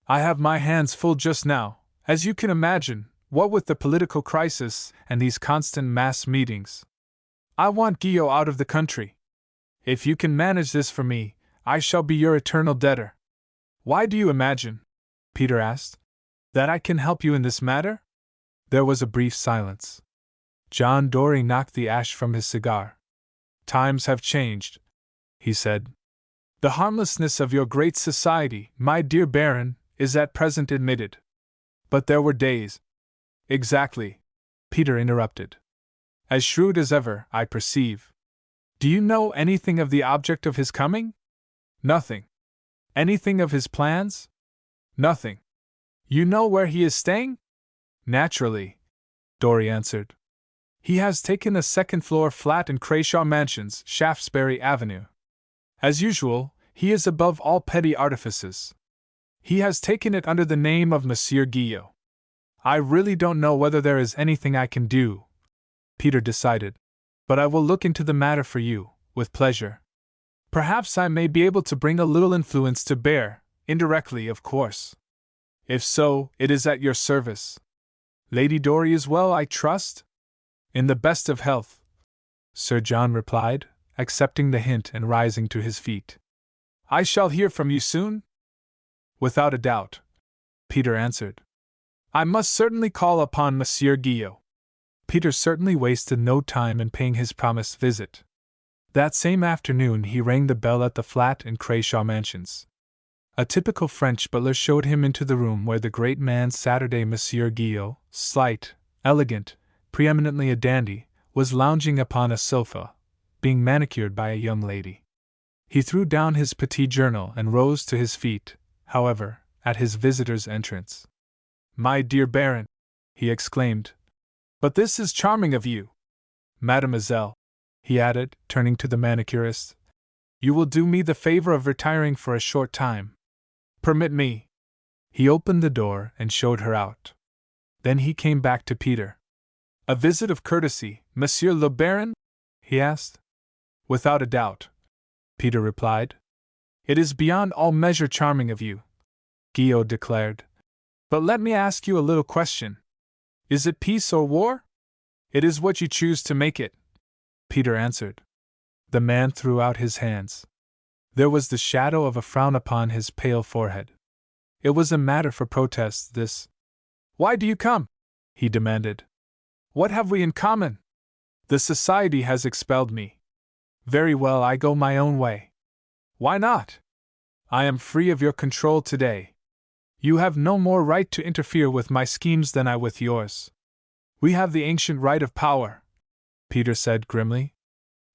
Speaker 1: I have my hands full just now, as you can imagine, what with the political crisis and these constant mass meetings. I want Guillaume out of the country. If you can manage this for me, I shall be your eternal debtor. Why do you imagine, Peter asked, that I can help you in this matter? There was a brief silence. John Dory knocked the ash from his cigar. Times have changed, he said. The harmlessness of your great society, my dear Baron, is at present admitted. But there were days. Exactly, Peter interrupted. As shrewd as ever, I perceive. Do you know anything of the object of his coming? Nothing. Anything of his plans? Nothing. You know where he is staying? Naturally, Dory answered. He has taken a second-floor flat in Crashaw Mansions, Shaftesbury Avenue. As usual, he is above all petty artifices. He has taken it under the name of Monsieur Guillaume. I really don't know whether there is anything I can do, Peter decided, but I will look into the matter for you, with pleasure. Perhaps I may be able to bring a little influence to bear, indirectly, of course. If so, it is at your service. Lady Dory is well, I trust? In the best of health, Sir John replied, accepting the hint and rising to his feet. I shall hear from you soon? Without a doubt, Peter answered. I must certainly call upon Monsieur Guillaume. Peter certainly wasted no time in paying his promised visit. That same afternoon he rang the bell at the flat in Crashaw Mansions. A typical French butler showed him into the room where the great man Saturday Monsieur Guillaume, slight, elegant, preeminently a dandy, was lounging upon a sofa, being manicured by a young lady. He threw down his petit journal and rose to his feet, however, at his visitor's entrance. My dear Baron, he exclaimed, but this is charming of you. Mademoiselle, he added, turning to the manicurist, you will do me the favor of retiring for a short time. Permit me. He opened the door and showed her out. Then he came back to Peter. A visit of courtesy, Monsieur le Baron? He asked. Without a doubt, Peter replied. It is beyond all measure charming of you, Guillaume declared. But let me ask you a little question. Is it peace or war? It is what you choose to make it, Peter answered. The man threw out his hands. There was the shadow of a frown upon his pale forehead. It was a matter for protest, this. Why do you come? He demanded. What have we in common? The society has expelled me. Very well, I go my own way. Why not? I am free of your control today. You have no more right to interfere with my schemes than I with yours. We have the ancient right of power, Peter said grimly.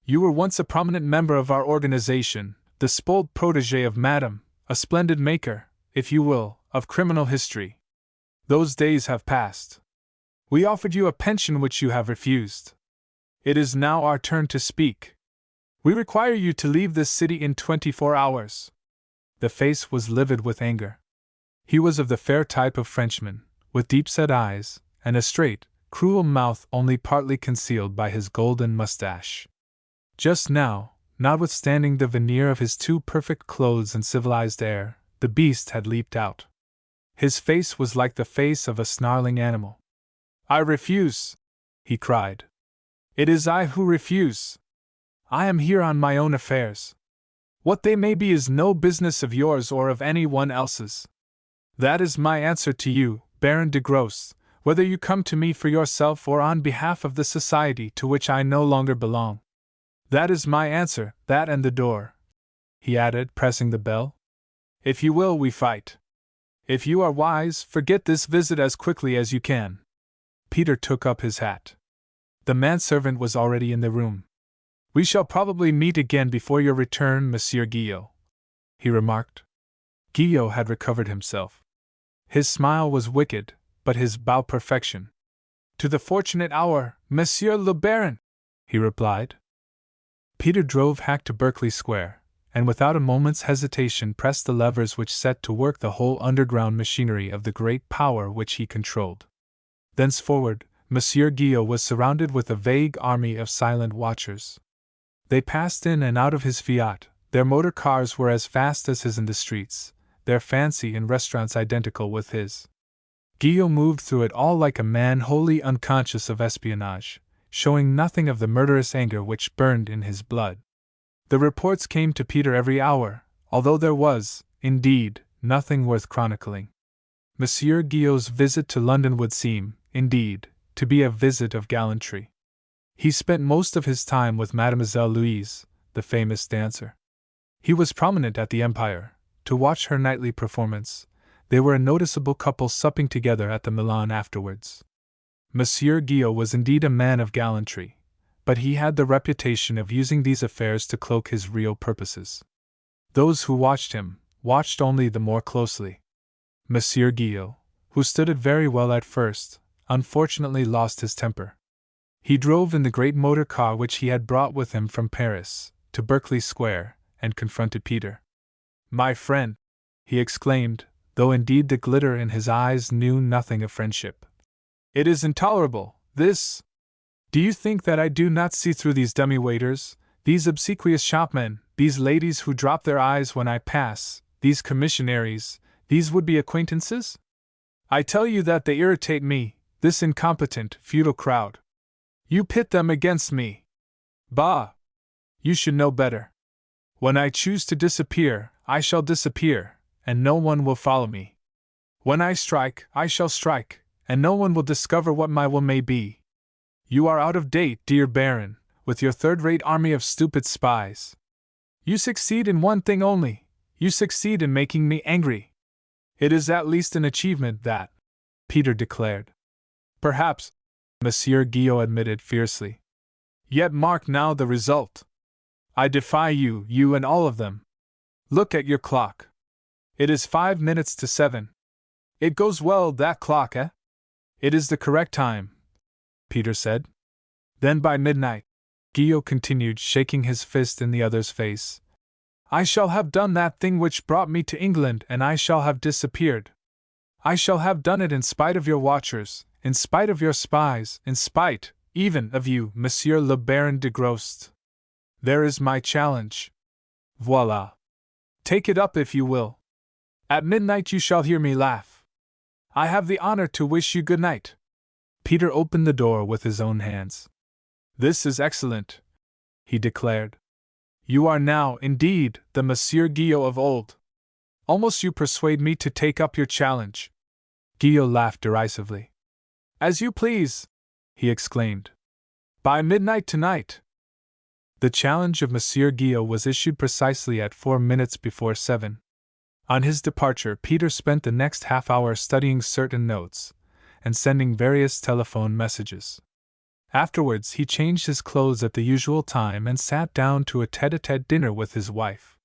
Speaker 1: You were once a prominent member of our organization, the spoiled protégé of Madame, a splendid maker, if you will, of criminal history. Those days have passed. We offered you a pension which you have refused. It is now our turn to speak. We require you to leave this city in 24 hours. The face was livid with anger. He was of the fair type of Frenchman, with deep-set eyes, and a straight, cruel mouth only partly concealed by his golden mustache. Just now, notwithstanding the veneer of his too perfect clothes and civilized air, the beast had leaped out. His face was like the face of a snarling animal. I refuse, he cried. It is I who refuse. I am here on my own affairs. What they may be is no business of yours or of anyone else's. That is my answer to you, Baron de Gros, whether you come to me for yourself or on behalf of the society to which I no longer belong. That is my answer, that and the door, he added, pressing the bell. If you will, we fight. If you are wise, forget this visit as quickly as you can. Peter took up his hat. The manservant was already in the room. We shall probably meet again before your return, Monsieur Guillaume, he remarked. Guillaume had recovered himself. His smile was wicked, but his bow perfection. To the fortunate hour, Monsieur le Baron, he replied. Peter drove hack to Berkeley Square, and without a moment's hesitation pressed the levers which set to work the whole underground machinery of the great power which he controlled. Thenceforward, Monsieur Guillot was surrounded with a vague army of silent watchers. They passed in and out of his Fiat, their motor cars were as fast as his in the streets, their fancy in restaurants identical with his. Guillot moved through it all like a man wholly unconscious of espionage, showing nothing of the murderous anger which burned in his blood. The reports came to Peter every hour, although there was, indeed, nothing worth chronicling. Monsieur Guillot's visit to London would seem, indeed, to be a visit of gallantry. He spent most of his time with Mademoiselle Louise, the famous dancer. He was prominent at the Empire, to watch her nightly performance. They were a noticeable couple supping together at the Milan afterwards. Monsieur Guillot was indeed a man of gallantry, but he had the reputation of using these affairs to cloak his real purposes. Those who watched him, watched only the more closely. Monsieur Guillot, who stood it very well at first, unfortunately lost his temper. He drove in the great motor car which he had brought with him from Paris, to Berkeley Square, and confronted Peter. "My friend," he exclaimed, though indeed the glitter in his eyes knew nothing of friendship. "It is intolerable, this! Do you think that I do not see through these dummy waiters, these obsequious shopmen, these ladies who drop their eyes when I pass, these commissionaries, these would-be acquaintances? I tell you that they irritate me, this incompetent, futile crowd. You pit them against me. Bah! You should know better. When I choose to disappear, I shall disappear, and no one will follow me. When I strike, I shall strike, and no one will discover what my will may be. You are out of date, dear Baron, with your third-rate army of stupid spies. You succeed in one thing only, you succeed in making me angry. It is at least an achievement that," Peter declared. "Perhaps," Monsieur Guillot admitted fiercely. "Yet mark now the result. I defy you, you and all of them. Look at your clock. It is 5 minutes to 7. It goes well, that clock, eh?" "It is the correct time," Peter said. "Then by midnight," Guillot continued, shaking his fist in the other's face, "I shall have done that thing which brought me to England, and I shall have disappeared. I shall have done it in spite of your watchers, in spite of your spies, in spite, even, of you, Monsieur le Baron de Grost. There is my challenge. Voila. Take it up if you will. At midnight you shall hear me laugh. I have the honor to wish you good night." Peter opened the door with his own hands. "This is excellent," he declared. "You are now, indeed, the Monsieur Guillot of old. Almost you persuade me to take up your challenge." Guillot laughed derisively. "As you please," he exclaimed. "By midnight tonight." The challenge of Monsieur Guillot was issued precisely at 4 minutes before 7. On his departure, Peter spent the next half-hour studying certain notes, and sending various telephone messages. Afterwards he changed his clothes at the usual time and sat down to a tete-a-tete dinner with his wife.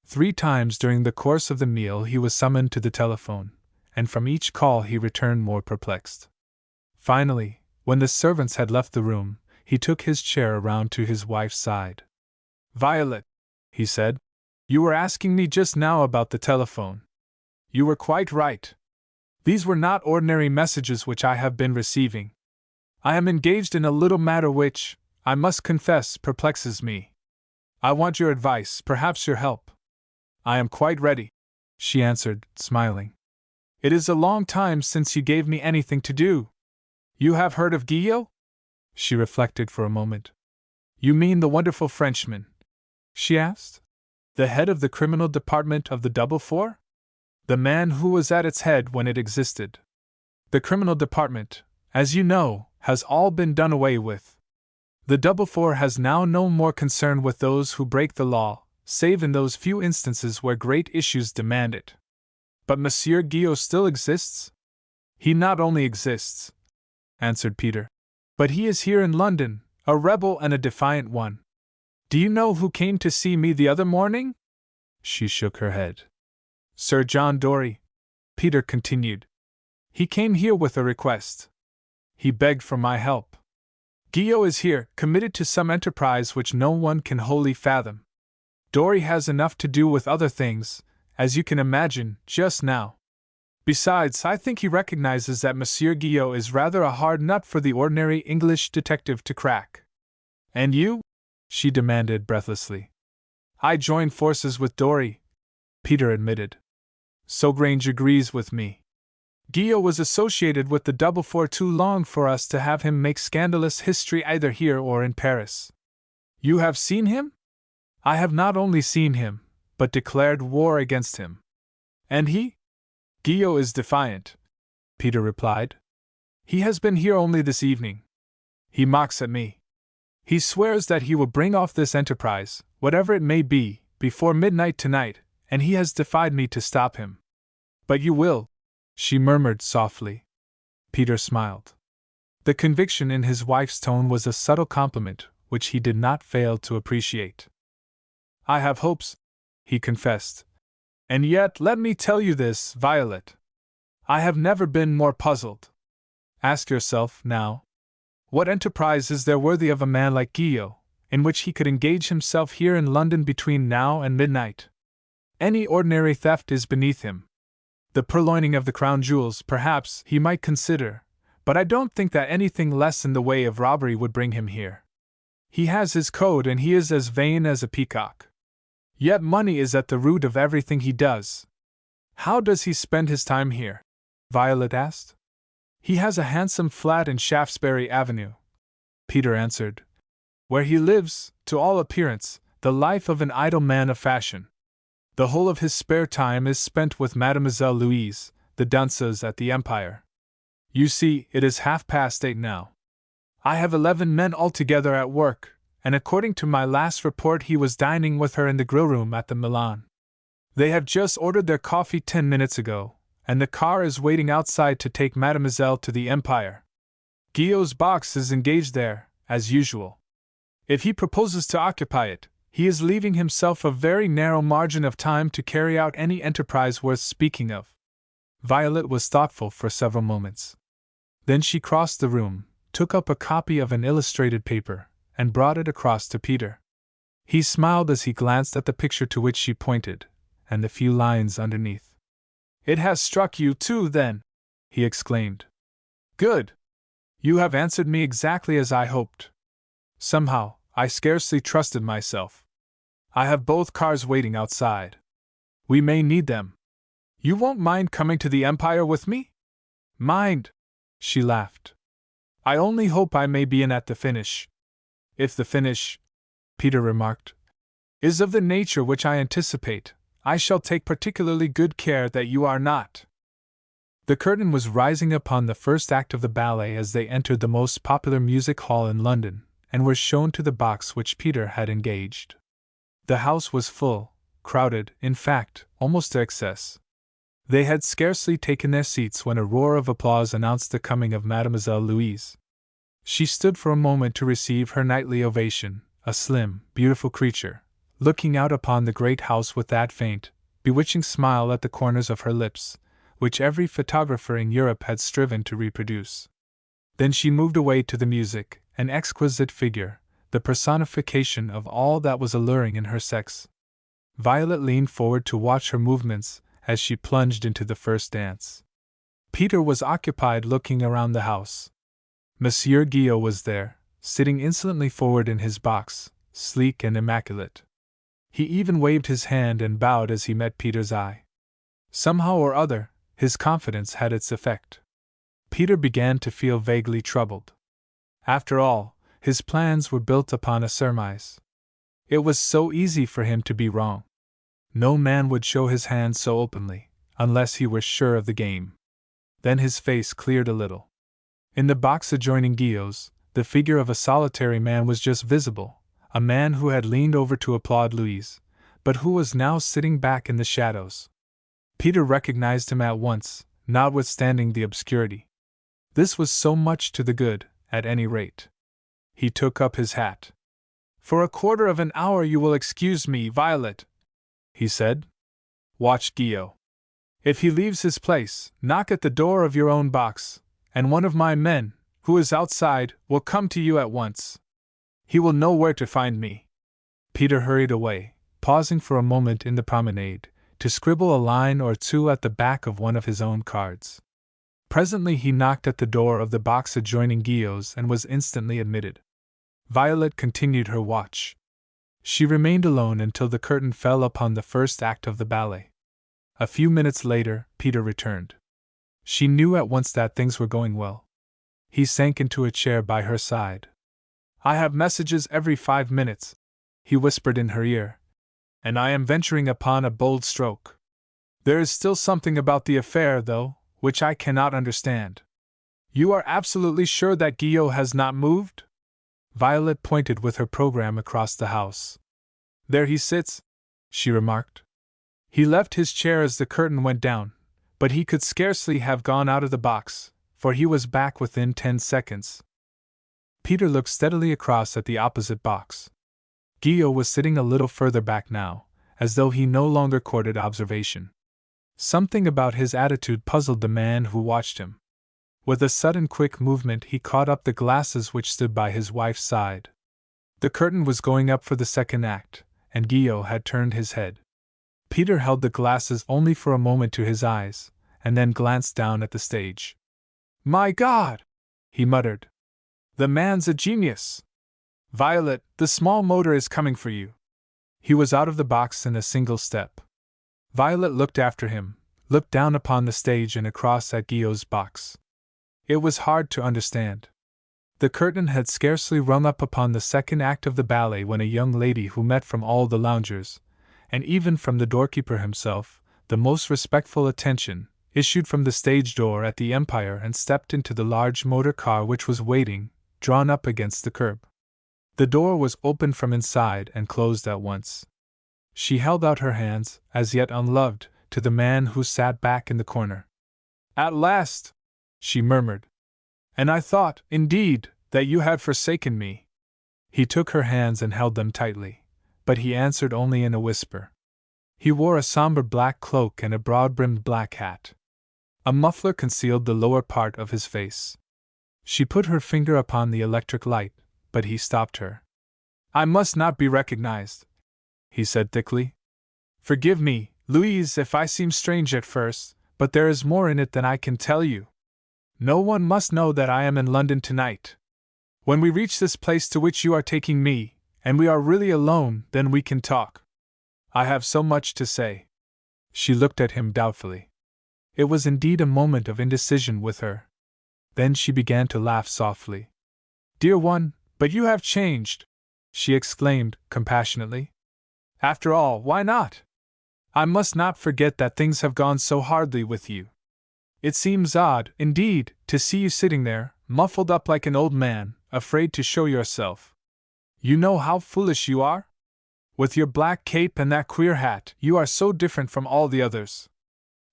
Speaker 1: 3 times during the course of the meal he was summoned to the telephone, and from each call he returned more perplexed. Finally, when the servants had left the room, he took his chair around to his wife's side. "Violet," he said, "you were asking me just now about the telephone. You were quite right. These were not ordinary messages which I have been receiving. I am engaged in a little matter which, I must confess, perplexes me. I want your advice, perhaps your help." "I am quite ready," she answered, smiling. "It is a long time since you gave me anything to do. You have heard of Guillot?" She reflected for a moment. "You mean the wonderful Frenchman?" she asked. "The head of the criminal department of the Double Four? The man who was at its head when it existed. The criminal department, as you know, has all been done away with. The Double Four has now no more concern with those who break the law, save in those few instances where great issues demand it. But Monsieur Guillot still exists?" "He not only exists," answered Peter, "but he is here in London, a rebel and a defiant one. Do you know who came to see me the other morning?" She shook her head. "Sir John Dory," Peter continued. "He came here with a request. He begged for my help. Guillot is here, committed to some enterprise which no one can wholly fathom. Dory has enough to do with other things, as you can imagine, just now. Besides, I think he recognizes that Monsieur Guillot is rather a hard nut for the ordinary English detective to crack. And you? She demanded breathlessly. I joined forces with Dory, Peter admitted. So Grange agrees with me. Guillot was associated with the double for too long for us to have him make scandalous history either here or in Paris. You have seen him? I have not only seen him, but declared war against him. And he? Guillot is defiant, Peter replied. He has been here only this evening. He mocks at me. He swears that he will bring off this enterprise, whatever it may be, before midnight tonight, and he has defied me to stop him. But you will, she murmured softly. Peter smiled. The conviction in his wife's tone was a subtle compliment, which he did not fail to appreciate. I have hopes, he confessed. And yet, let me tell you this, Violet. I have never been more puzzled. Ask yourself, now, what enterprise is there worthy of a man like Guillot, in which he could engage himself here in London between now and midnight? Any ordinary theft is beneath him. The purloining of the crown jewels, perhaps, he might consider, but I don't think that anything less in the way of robbery would bring him here. He has his code and he is as vain as a peacock. Yet money is at the root of everything he does. How does he spend his time here? Violet asked. He has a handsome flat in Shaftesbury Avenue, Peter answered, where he lives, to all appearance, the life of an idle man of fashion. The whole of his spare time is spent with Mademoiselle Louise, the danseuse at the Empire. You see, it is 8:30 now. I have 11 men altogether at work, and according to my last report he was dining with her in the grill room at the Milan. They have just ordered their coffee 10 minutes ago, and the car is waiting outside to take Mademoiselle to the Empire. Guillot's box is engaged there, as usual. If he proposes to occupy it, he is leaving himself a very narrow margin of time to carry out any enterprise worth speaking of. Violet was thoughtful for several moments. Then she crossed the room, took up a copy of an illustrated paper, and brought it across to Peter. He smiled as he glanced at the picture to which she pointed, and the few lines underneath. It has struck you too, then? He exclaimed. Good! You have answered me exactly as I hoped. Somehow, I scarcely trusted myself. I have both cars waiting outside. We may need them. You won't mind coming to the Empire with me? Mind? She laughed. I only hope I may be in at the finish. If the finish, Peter remarked, is of the nature which I anticipate, I shall take particularly good care that you are not. The curtain was rising upon the first act of the ballet as they entered the most popular music hall in London, and were shown to the box which Peter had engaged. The house was full, crowded, in fact, almost to excess. They had scarcely taken their seats when a roar of applause announced the coming of Mademoiselle Louise. She stood for a moment to receive her nightly ovation, a slim, beautiful creature, looking out upon the great house with that faint, bewitching smile at the corners of her lips, which every photographer in Europe had striven to reproduce. Then she moved away to the music, an exquisite figure, the personification of all that was alluring in her sex. Violet leaned forward to watch her movements as she plunged into the first dance. Peter was occupied looking around the house. Monsieur Guillot was there, sitting insolently forward in his box, sleek and immaculate. He even waved his hand and bowed as he met Peter's eye. Somehow or other, his confidence had its effect. Peter began to feel vaguely troubled. After all, his plans were built upon a surmise. It was so easy for him to be wrong. No man would show his hand so openly, unless he were sure of the game. Then his face cleared a little. In the box adjoining Guillot's, the figure of a solitary man was just visible, a man who had leaned over to applaud Louise, but who was now sitting back in the shadows. Peter recognized him at once, notwithstanding the obscurity. This was so much to the good, at any rate. He took up his hat. For a quarter of an hour you will excuse me, Violet, he said. Watch Guillot. If he leaves his place, knock at the door of your own box, and one of my men, who is outside, will come to you at once. He will know where to find me. Peter hurried away, pausing for a moment in the promenade, to scribble a line or two at the back of one of his own cards. Presently he knocked at the door of the box adjoining Guillaume's and was instantly admitted. Violet continued her watch. She remained alone until the curtain fell upon the first act of the ballet. A few minutes later, Peter returned. She knew at once that things were going well. He sank into a chair by her side. "I have messages every 5 minutes," he whispered in her ear, "and I am venturing upon a bold stroke. There is still something about the affair, though, which I cannot understand. You are absolutely sure that Guillaume has not moved?" Violet pointed with her program across the house. "There he sits," she remarked. "He left his chair as the curtain went down, but he could scarcely have gone out of the box, for he was back within 10 seconds. Peter looked steadily across at the opposite box. Guillaume was sitting a little further back now, as though he no longer courted observation. Something about his attitude puzzled the man who watched him. With a sudden quick movement he caught up the glasses which stood by his wife's side. The curtain was going up for the second act, and Guillaume had turned his head. Peter held the glasses only for a moment to his eyes, and then glanced down at the stage. "My God!" he muttered. "The man's a genius! Violet, the small motor is coming for you." He was out of the box in a single step. Violet looked after him, looked down upon the stage and across at Guillaume's box. It was hard to understand. The curtain had scarcely rung up upon the second act of the ballet when a young lady who met from all the loungers, and even from the doorkeeper himself, the most respectful attention, issued from the stage door at the Empire and stepped into the large motor car which was waiting, drawn up against the curb. The door was opened from inside and closed at once. She held out her hands, as yet unloved, to the man who sat back in the corner. "At last!" she murmured. "And I thought, indeed, that you had forsaken me." He took her hands and held them tightly, but he answered only in a whisper. He wore a somber black cloak and a broad-brimmed black hat. A muffler concealed the lower part of his face. She put her finger upon the electric light, but he stopped her. "I must not be recognized," he said thickly. "Forgive me, Louise, if I seem strange at first, but there is more in it than I can tell you. No one must know that I am in London tonight. When we reach this place to which you are taking me, and we are really alone, then we can talk. I have so much to say." She looked at him doubtfully. It was indeed a moment of indecision with her. Then she began to laugh softly. "Dear one, but you have changed!" she exclaimed, compassionately. "After all, why not? I must not forget that things have gone so hardly with you. It seems odd, indeed, to see you sitting there, muffled up like an old man, afraid to show yourself. You know how foolish you are? With your black cape and that queer hat, you are so different from all the others.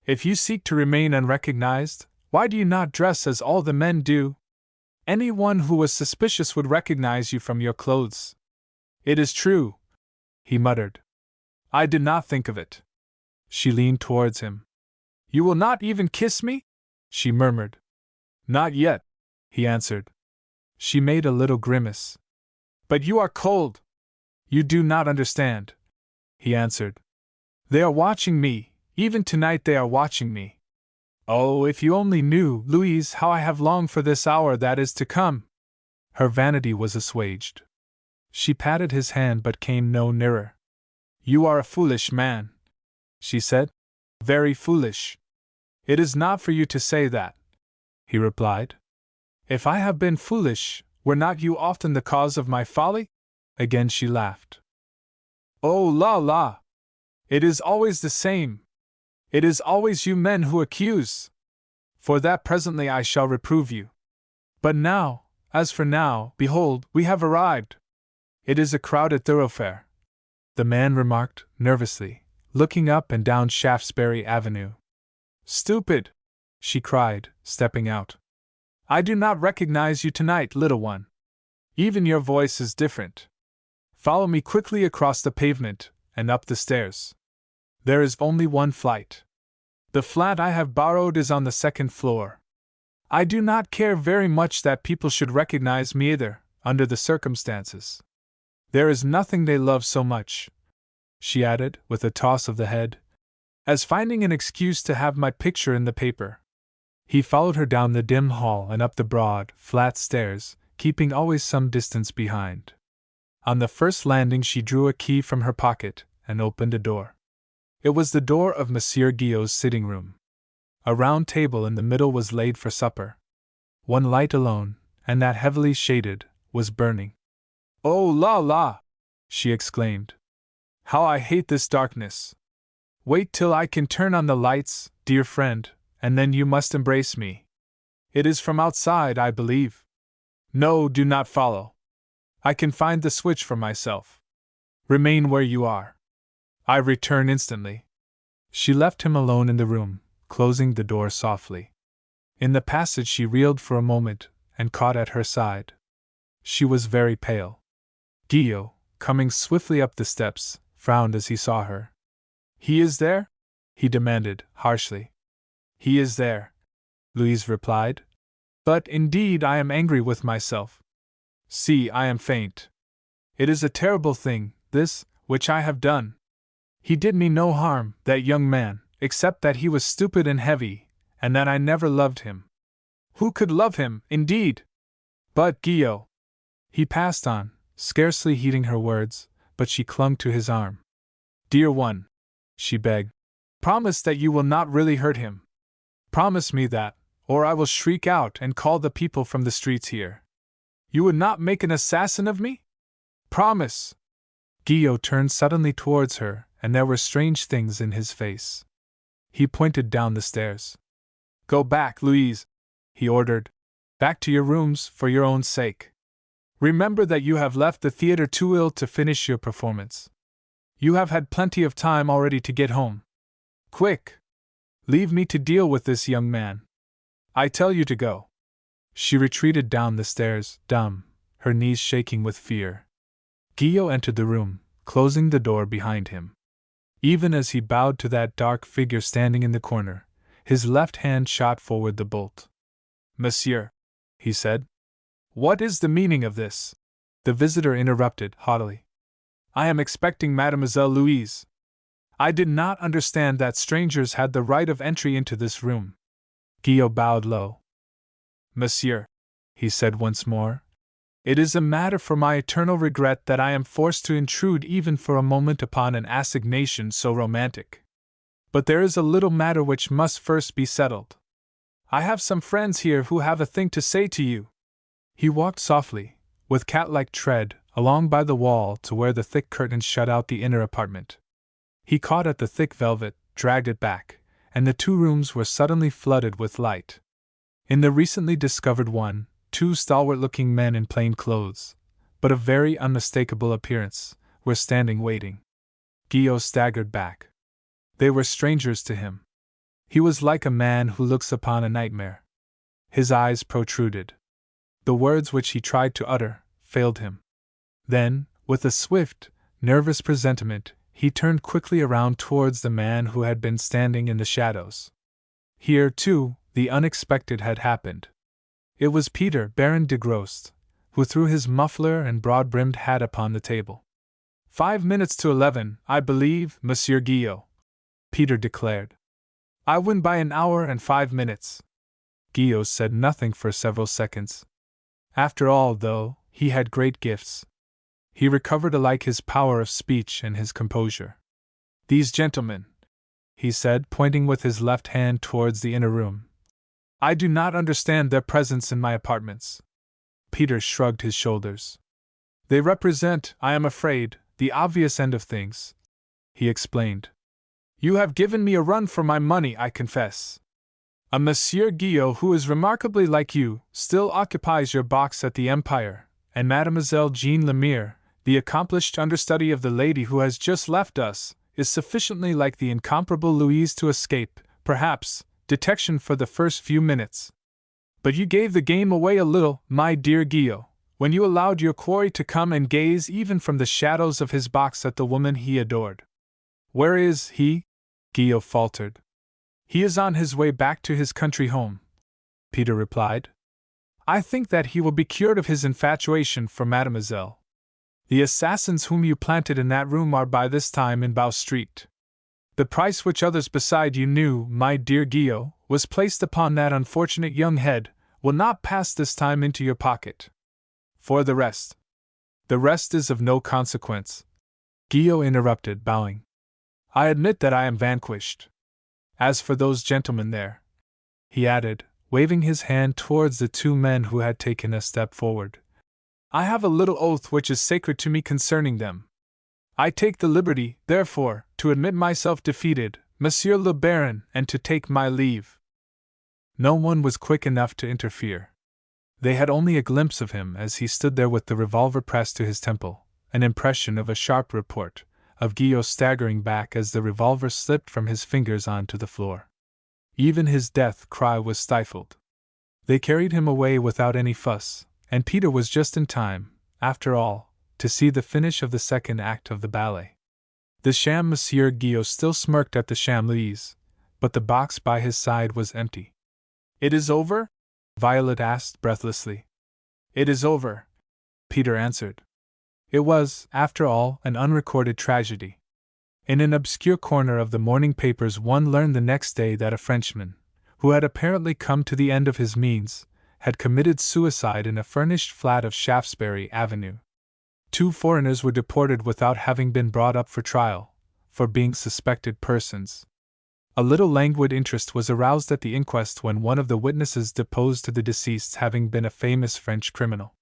Speaker 1: If you seek to remain unrecognized, why do you not dress as all the men do? Anyone who was suspicious would recognize you from your clothes." "It is true," he muttered. "I did not think of it." She leaned towards him. "You will not even kiss me?" she murmured. "Not yet," he answered. She made a little grimace. "But you are cold." "You do not understand," he answered. "They are watching me, even tonight they are watching me. Oh, if you only knew, Louise, how I have longed for this hour that is to come!" Her vanity was assuaged. She patted his hand but came no nearer. "You are a foolish man," she said. "Very foolish." "It is not for you to say that," he replied. "If I have been foolish, were not you often the cause of my folly?" Again she laughed. "Oh, la la! It is always the same. It is always you men who accuse. For that presently I shall reprove you. But now, as for now, behold, we have arrived. It is a crowded thoroughfare," the man remarked, nervously, looking up and down Shaftesbury Avenue. "Stupid!" she cried, stepping out. "I do not recognize you tonight, little one. Even your voice is different. Follow me quickly across the pavement, and up the stairs. There is only one flight. The flat I have borrowed is on the second floor. I do not care very much that people should recognize me either, under the circumstances. There is nothing they love so much. she added, with a toss of the head, as finding an excuse to have my picture in the paper. He followed her down the dim hall and up the broad, flat stairs, keeping always some distance behind. On the first landing she drew a key from her pocket and opened a door. It was the door of Monsieur Guillot's sitting room. A round table in the middle was laid for supper. One light alone, and that heavily shaded, was burning. "Oh la la!" she exclaimed. "How I hate this darkness! Wait till I can turn on the lights, dear friend, and then you must embrace me. It is from outside, I believe. No, do not follow. I can find the switch for myself. Remain where you are. I return instantly." She left him alone in the room, closing the door softly. In the passage she reeled for a moment, and caught at her side. She was very pale. Guillot, coming swiftly up the steps, frowned as he saw her. "He is there?" he demanded, harshly. "He is there," Louise replied. "But indeed I am angry with myself. See, I am faint. It is a terrible thing, this, which I have done. He did me no harm, that young man, except that he was stupid and heavy, and that I never loved him. Who could love him, indeed? But, Guillot—" He passed on, scarcely heeding her words, but she clung to his arm. "Dear one," she begged, "promise that you will not really hurt him. Promise me that, or I will shriek out and call the people from the streets here. You would not make an assassin of me? Promise!" Guillot turned suddenly towards her, and there were strange things in his face. He pointed down the stairs. "Go back, Louise," he ordered. "Back to your rooms, for your own sake. Remember that you have left the theater too ill to finish your performance. You have had plenty of time already to get home. Quick! Leave me to deal with this young man. I tell you to go." She retreated down the stairs, dumb, her knees shaking with fear. Guillot entered the room, closing the door behind him. Even as he bowed to that dark figure standing in the corner, his left hand shot forward the bolt. "Monsieur," he said, "what is the meaning of this?" The visitor interrupted, haughtily. "I am expecting Mademoiselle Louise. I did not understand that strangers had the right of entry into this room." Guillot bowed low. "Monsieur," he said once more, "it is a matter for my eternal regret that I am forced to intrude even for a moment upon an assignation so romantic. But there is a little matter which must first be settled. I have some friends here who have a thing to say to you." He walked softly, with cat-like tread, along by the wall to where the thick curtains shut out the inner apartment. He caught at the thick velvet, dragged it back, and the two rooms were suddenly flooded with light. In the recently discovered one, two stalwart-looking men in plain clothes, but of very unmistakable appearance, were standing waiting. Guillot staggered back. They were strangers to him. He was like a man who looks upon a nightmare. His eyes protruded. The words which he tried to utter failed him. Then, with a swift, nervous presentiment, he turned quickly around towards the man who had been standing in the shadows. Here, too, the unexpected had happened. It was Peter, Baron de Grost, who threw his muffler and broad-brimmed hat upon the table. 5 minutes to 11, I believe, Monsieur Guillot, Peter declared. "I win by an hour and 5 minutes." Guillot said nothing for several seconds. After all, though, he had great gifts. He recovered alike his power of speech and his composure. "These gentlemen," he said, pointing with his left hand towards the inner room. "I do not understand their presence in my apartments." Peter shrugged his shoulders. "They represent, I am afraid, the obvious end of things," he explained. "You have given me a run for my money, I confess. A Monsieur Guillot who is remarkably like you still occupies your box at the Empire, and Mademoiselle Jean Lemire, the accomplished understudy of the lady who has just left us, is sufficiently like the incomparable Louise to escape, perhaps, detection for the first few minutes. But you gave the game away a little, my dear Guillot, when you allowed your quarry to come and gaze even from the shadows of his box at the woman he adored." "Where is he?" Guillot faltered. "He is on his way back to his country home," Peter replied. "I think that he will be cured of his infatuation for Mademoiselle." The assassins whom you planted in that room are by this time in Bow Street. The price which others beside you knew, my dear Guillaume, was placed upon that unfortunate young head, will not pass this time into your pocket. For the rest. The rest is of no consequence. Guillaume interrupted, bowing. I admit that I am vanquished. As for those gentlemen there, he added, waving his hand towards the two men who had taken a step forward, I have a little oath which is sacred to me concerning them. I take the liberty, therefore, to admit myself defeated, Monsieur le Baron, and to take my leave. No one was quick enough to interfere. They had only a glimpse of him as he stood there with the revolver pressed to his temple, an impression of a sharp report, of Guillaume staggering back as the revolver slipped from his fingers onto the floor. Even his death cry was stifled. They carried him away without any fuss, and Peter was just in time, after all, to see the finish of the second act of the ballet. The sham Monsieur Guillaume still smirked at the sham Louise, but the box by his side was empty. It is over? Violet asked breathlessly. It is over, Peter answered. It was, after all, an unrecorded tragedy. In an obscure corner of the morning papers one learned the next day that a Frenchman, who had apparently come to the end of his means, had committed suicide in a furnished flat of Shaftesbury Avenue. 2 foreigners were deported without having been brought up for trial, for being suspected persons. A little languid interest was aroused at the inquest when one of the witnesses deposed to the deceased having been a famous French criminal.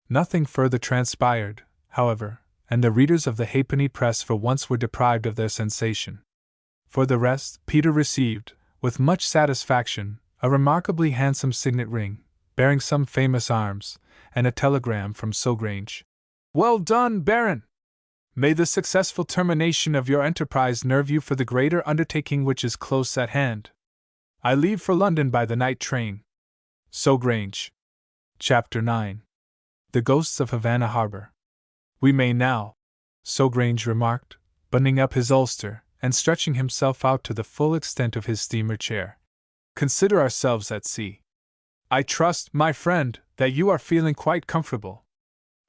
Speaker 1: Nothing further transpired, however, and the readers of the halfpenny press for once were deprived of their sensation. For the rest, Peter received, with much satisfaction, a remarkably handsome signet ring, bearing some famous arms, and a telegram from Sogrange. Well done, Baron! May the successful termination of your enterprise nerve you for the greater undertaking which is close at hand. I leave for London by the night train. Sogrange. Chapter 9. The Ghosts of Havana Harbor. We may now, Sogrange remarked, buttoning up his ulster, and stretching himself out to the full extent of his steamer chair, consider ourselves at sea. I trust, my friend, that you are feeling quite comfortable.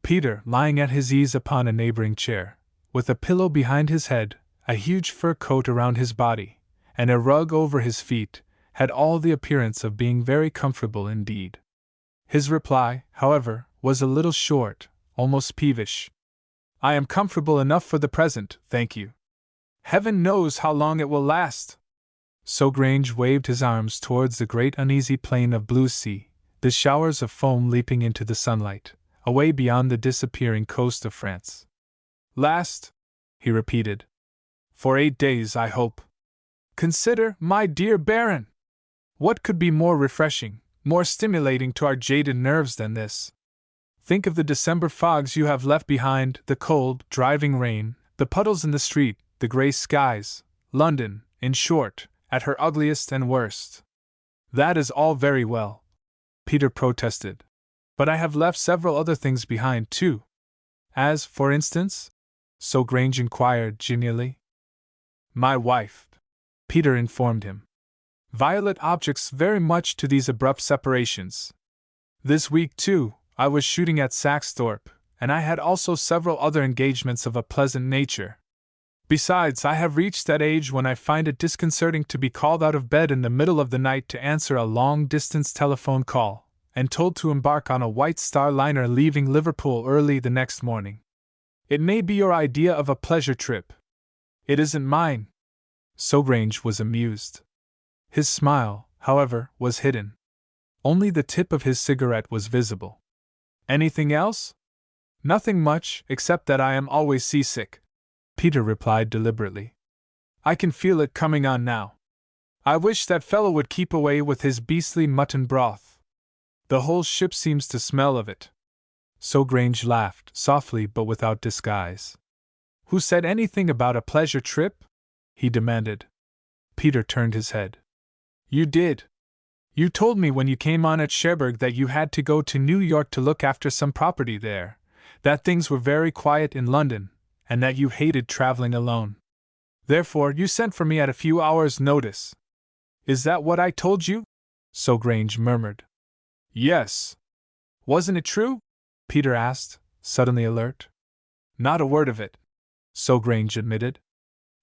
Speaker 1: Peter, lying at his ease upon a neighboring chair, with a pillow behind his head, a huge fur coat around his body, and a rug over his feet, had all the appearance of being very comfortable indeed. His reply, however, was a little short, almost peevish. I am comfortable enough for the present, thank you. Heaven knows how long it will last. Sogrange waved his arms towards the great uneasy plain of blue sea, the showers of foam leaping into the sunlight, away beyond the disappearing coast of France. Last, he repeated. For 8 days, I hope. Consider, my dear Baron! What could be more refreshing, more stimulating to our jaded nerves than this? Think of the December fogs you have left behind, the cold, driving rain, the puddles in the street, the grey skies, London, in short, at her ugliest and worst. That is all very well, Peter protested. But I have left several other things behind, too. As, for instance? Sogrange inquired genially. My wife, Peter informed him. Violet objects very much to these abrupt separations. This week, too, I was shooting at Saxthorpe, and I had also several other engagements of a pleasant nature. Besides, I have reached that age when I find it disconcerting to be called out of bed in the middle of the night to answer a long-distance telephone call, and told to embark on a White Star liner leaving Liverpool early the next morning. It may be your idea of a pleasure trip. It isn't mine. Sogrange was amused. His smile, however, was hidden. Only the tip of his cigarette was visible. Anything else? Nothing much, except that I am always seasick, Peter replied deliberately. I can feel it coming on now. I wish that fellow would keep away with his beastly mutton broth. The whole ship seems to smell of it. Sogrange laughed, softly but without disguise. Who said anything about a pleasure trip? He demanded. Peter turned his head. You did. You told me when you came on at Cherbourg that you had to go to New York to look after some property there, that things were very quiet in London, and that you hated traveling alone. Therefore, you sent for me at a few hours' notice. Is that what I told you? Sogrange murmured. Yes. Wasn't it true? Peter asked, suddenly alert. Not a word of it, Sogrange admitted.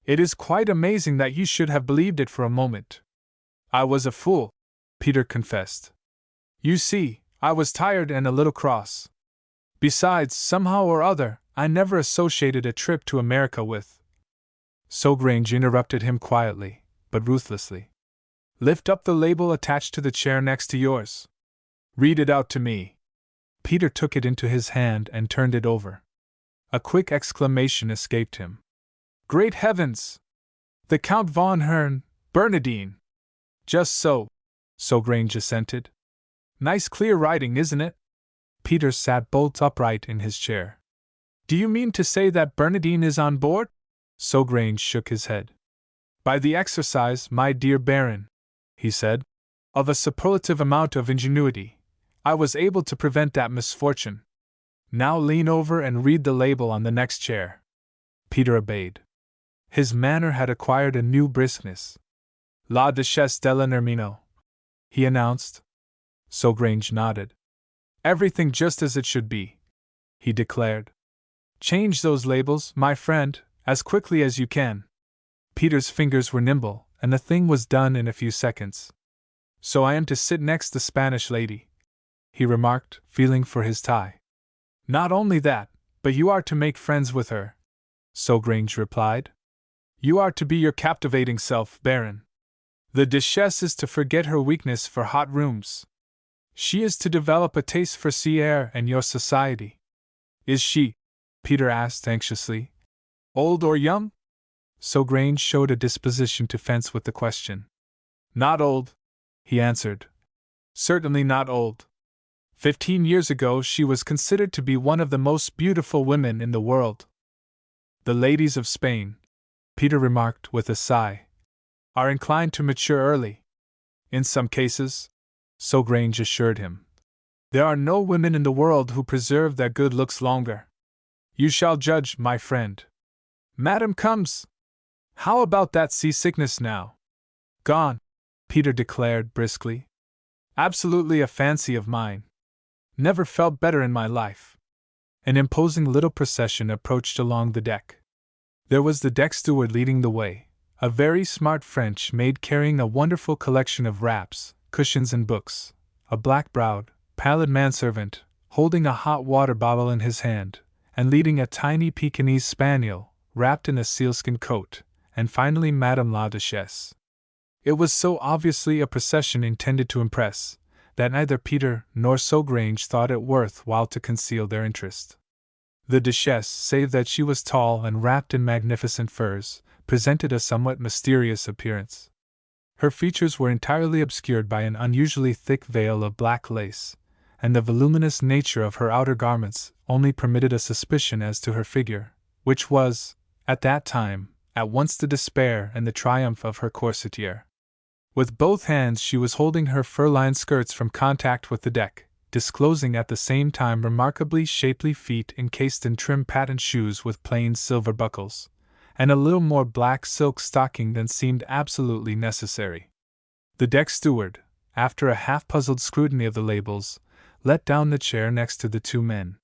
Speaker 1: It is quite amazing that you should have believed it for a moment. I was a fool, Peter confessed. You see, I was tired and a little cross. Besides, somehow or other, I never associated a trip to America with. Sogrange interrupted him quietly, but ruthlessly. Lift up the label attached to the chair next to yours. Read it out to me. Peter took it into his hand and turned it over. A quick exclamation escaped him. Great heavens! The Count von Hern, Bernardine! Just so, Sogrange assented. Nice clear writing, isn't it? Peter sat bolt upright in his chair. Do you mean to say that Bernardine is on board? Sogrange shook his head. By the exercise, my dear Baron, he said, of a superlative amount of ingenuity, I was able to prevent that misfortune. Now lean over and read the label on the next chair. Peter obeyed. His manner had acquired a new briskness. La Duchesse de la Nermino, he announced. Sogrange nodded. Everything just as it should be, he declared. Change those labels, my friend, as quickly as you can. Peter's fingers were nimble, and the thing was done in a few seconds. So I am to sit next the Spanish lady, he remarked, feeling for his tie. Not only that, but you are to make friends with her, Sogrange replied. You are to be your captivating self, Baron. The Duchesse is to forget her weakness for hot rooms. She is to develop a taste for sea air and your society. Is she? Peter asked anxiously. Old or young? Sogrange showed a disposition to fence with the question. Not old, he answered. Certainly not old. 15 years ago she was considered to be one of the most beautiful women in the world. The ladies of Spain, Peter remarked with a sigh, are inclined to mature early. In some cases, Sogrange assured him. There are no women in the world who preserve their good looks longer. You shall judge, my friend. Madam comes. How about that seasickness now? Gone, Peter declared briskly. Absolutely a fancy of mine. Never felt better in my life. An imposing little procession approached along the deck. There was the deck steward leading the way, a very smart French maid carrying a wonderful collection of wraps, cushions and books, a black-browed, pallid manservant, holding a hot water bottle in his hand, and leading a tiny Pekingese spaniel, wrapped in a sealskin coat, and finally Madame la Duchesse. It was so obviously a procession intended to impress, that neither Peter nor Sogrange thought it worth while to conceal their interest. The Duchesse, save that she was tall and wrapped in magnificent furs, presented a somewhat mysterious appearance. Her features were entirely obscured by an unusually thick veil of black lace, and the voluminous nature of her outer garments only permitted a suspicion as to her figure, which was, at that time, at once the despair and the triumph of her corsetier. With both hands she was holding her fur-lined skirts from contact with the deck, disclosing at the same time remarkably shapely feet encased in trim patent shoes with plain silver buckles, and a little more black silk stocking than seemed absolutely necessary. The deck steward, after a half-puzzled scrutiny of the labels, let down the chair next to the two men.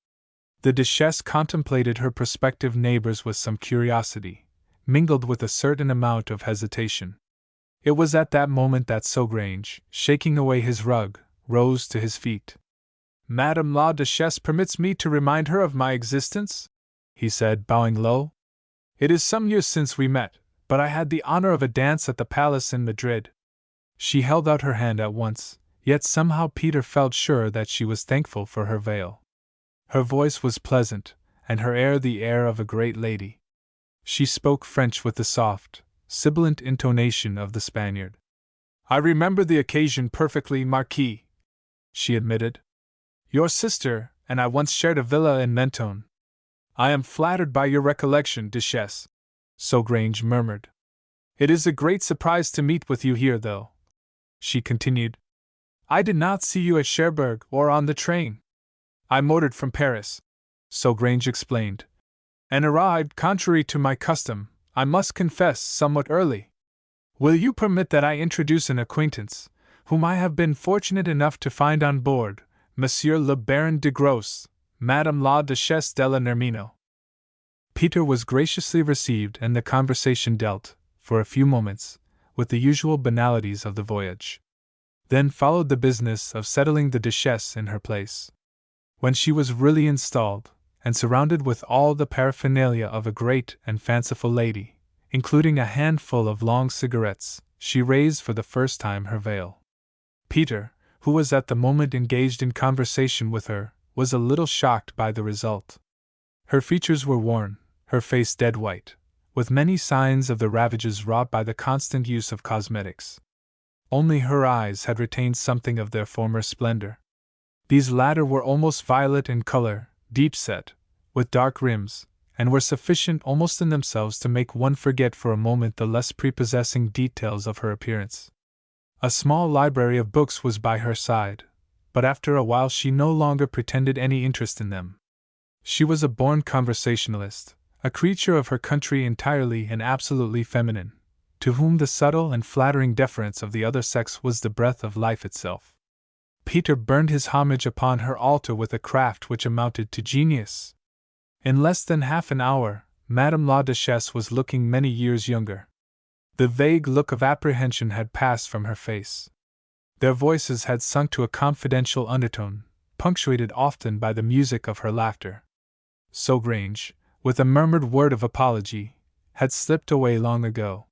Speaker 1: The Duchesse contemplated her prospective neighbors with some curiosity, mingled with a certain amount of hesitation. It was at that moment that Sogrange, shaking away his rug, rose to his feet. Madame la Duchesse permits me to remind her of my existence, he said, bowing low. It is some years since we met, but I had the honor of a dance at the palace in Madrid. She held out her hand at once, yet somehow Peter felt sure that she was thankful for her veil. Her voice was pleasant, and her air the air of a great lady. She spoke French with the soft, sibilant intonation of the Spaniard. I remember the occasion perfectly, Marquis, she admitted. Your sister and I once shared a villa in Mentone. I am flattered by your recollection, Duchesse, Sogrange murmured. It is a great surprise to meet with you here, though, she continued. I did not see you at Cherbourg or on the train. I motored from Paris, Sogrange explained, and arrived, contrary to my custom, I must confess, somewhat early. Will you permit that I introduce an acquaintance, whom I have been fortunate enough to find on board, Monsieur le Baron de Gros, Madame la Duchesse de la Nermino. Peter was graciously received, and the conversation dealt, for a few moments, with the usual banalities of the voyage. Then followed the business of settling the Duchesse in her place. When she was really installed, and surrounded with all the paraphernalia of a great and fanciful lady, including a handful of long cigarettes, she raised for the first time her veil. Peter, who was at the moment engaged in conversation with her, was a little shocked by the result. Her features were worn, her face dead white, with many signs of the ravages wrought by the constant use of cosmetics. Only her eyes had retained something of their former splendor. These latter were almost violet in color, deep-set, with dark rims, and were sufficient almost in themselves to make one forget for a moment the less prepossessing details of her appearance. A small library of books was by her side, but after a while she no longer pretended any interest in them. She was a born conversationalist, a creature of her country entirely and absolutely feminine, to whom the subtle and flattering deference of the other sex was the breath of life itself. Peter burned his homage upon her altar with a craft which amounted to genius. In less than half an hour, Madame la Duchesse was looking many years younger. The vague look of apprehension had passed from her face. Their voices had sunk to a confidential undertone, punctuated often by the music of her laughter. Sogrange, with a murmured word of apology, had slipped away long ago.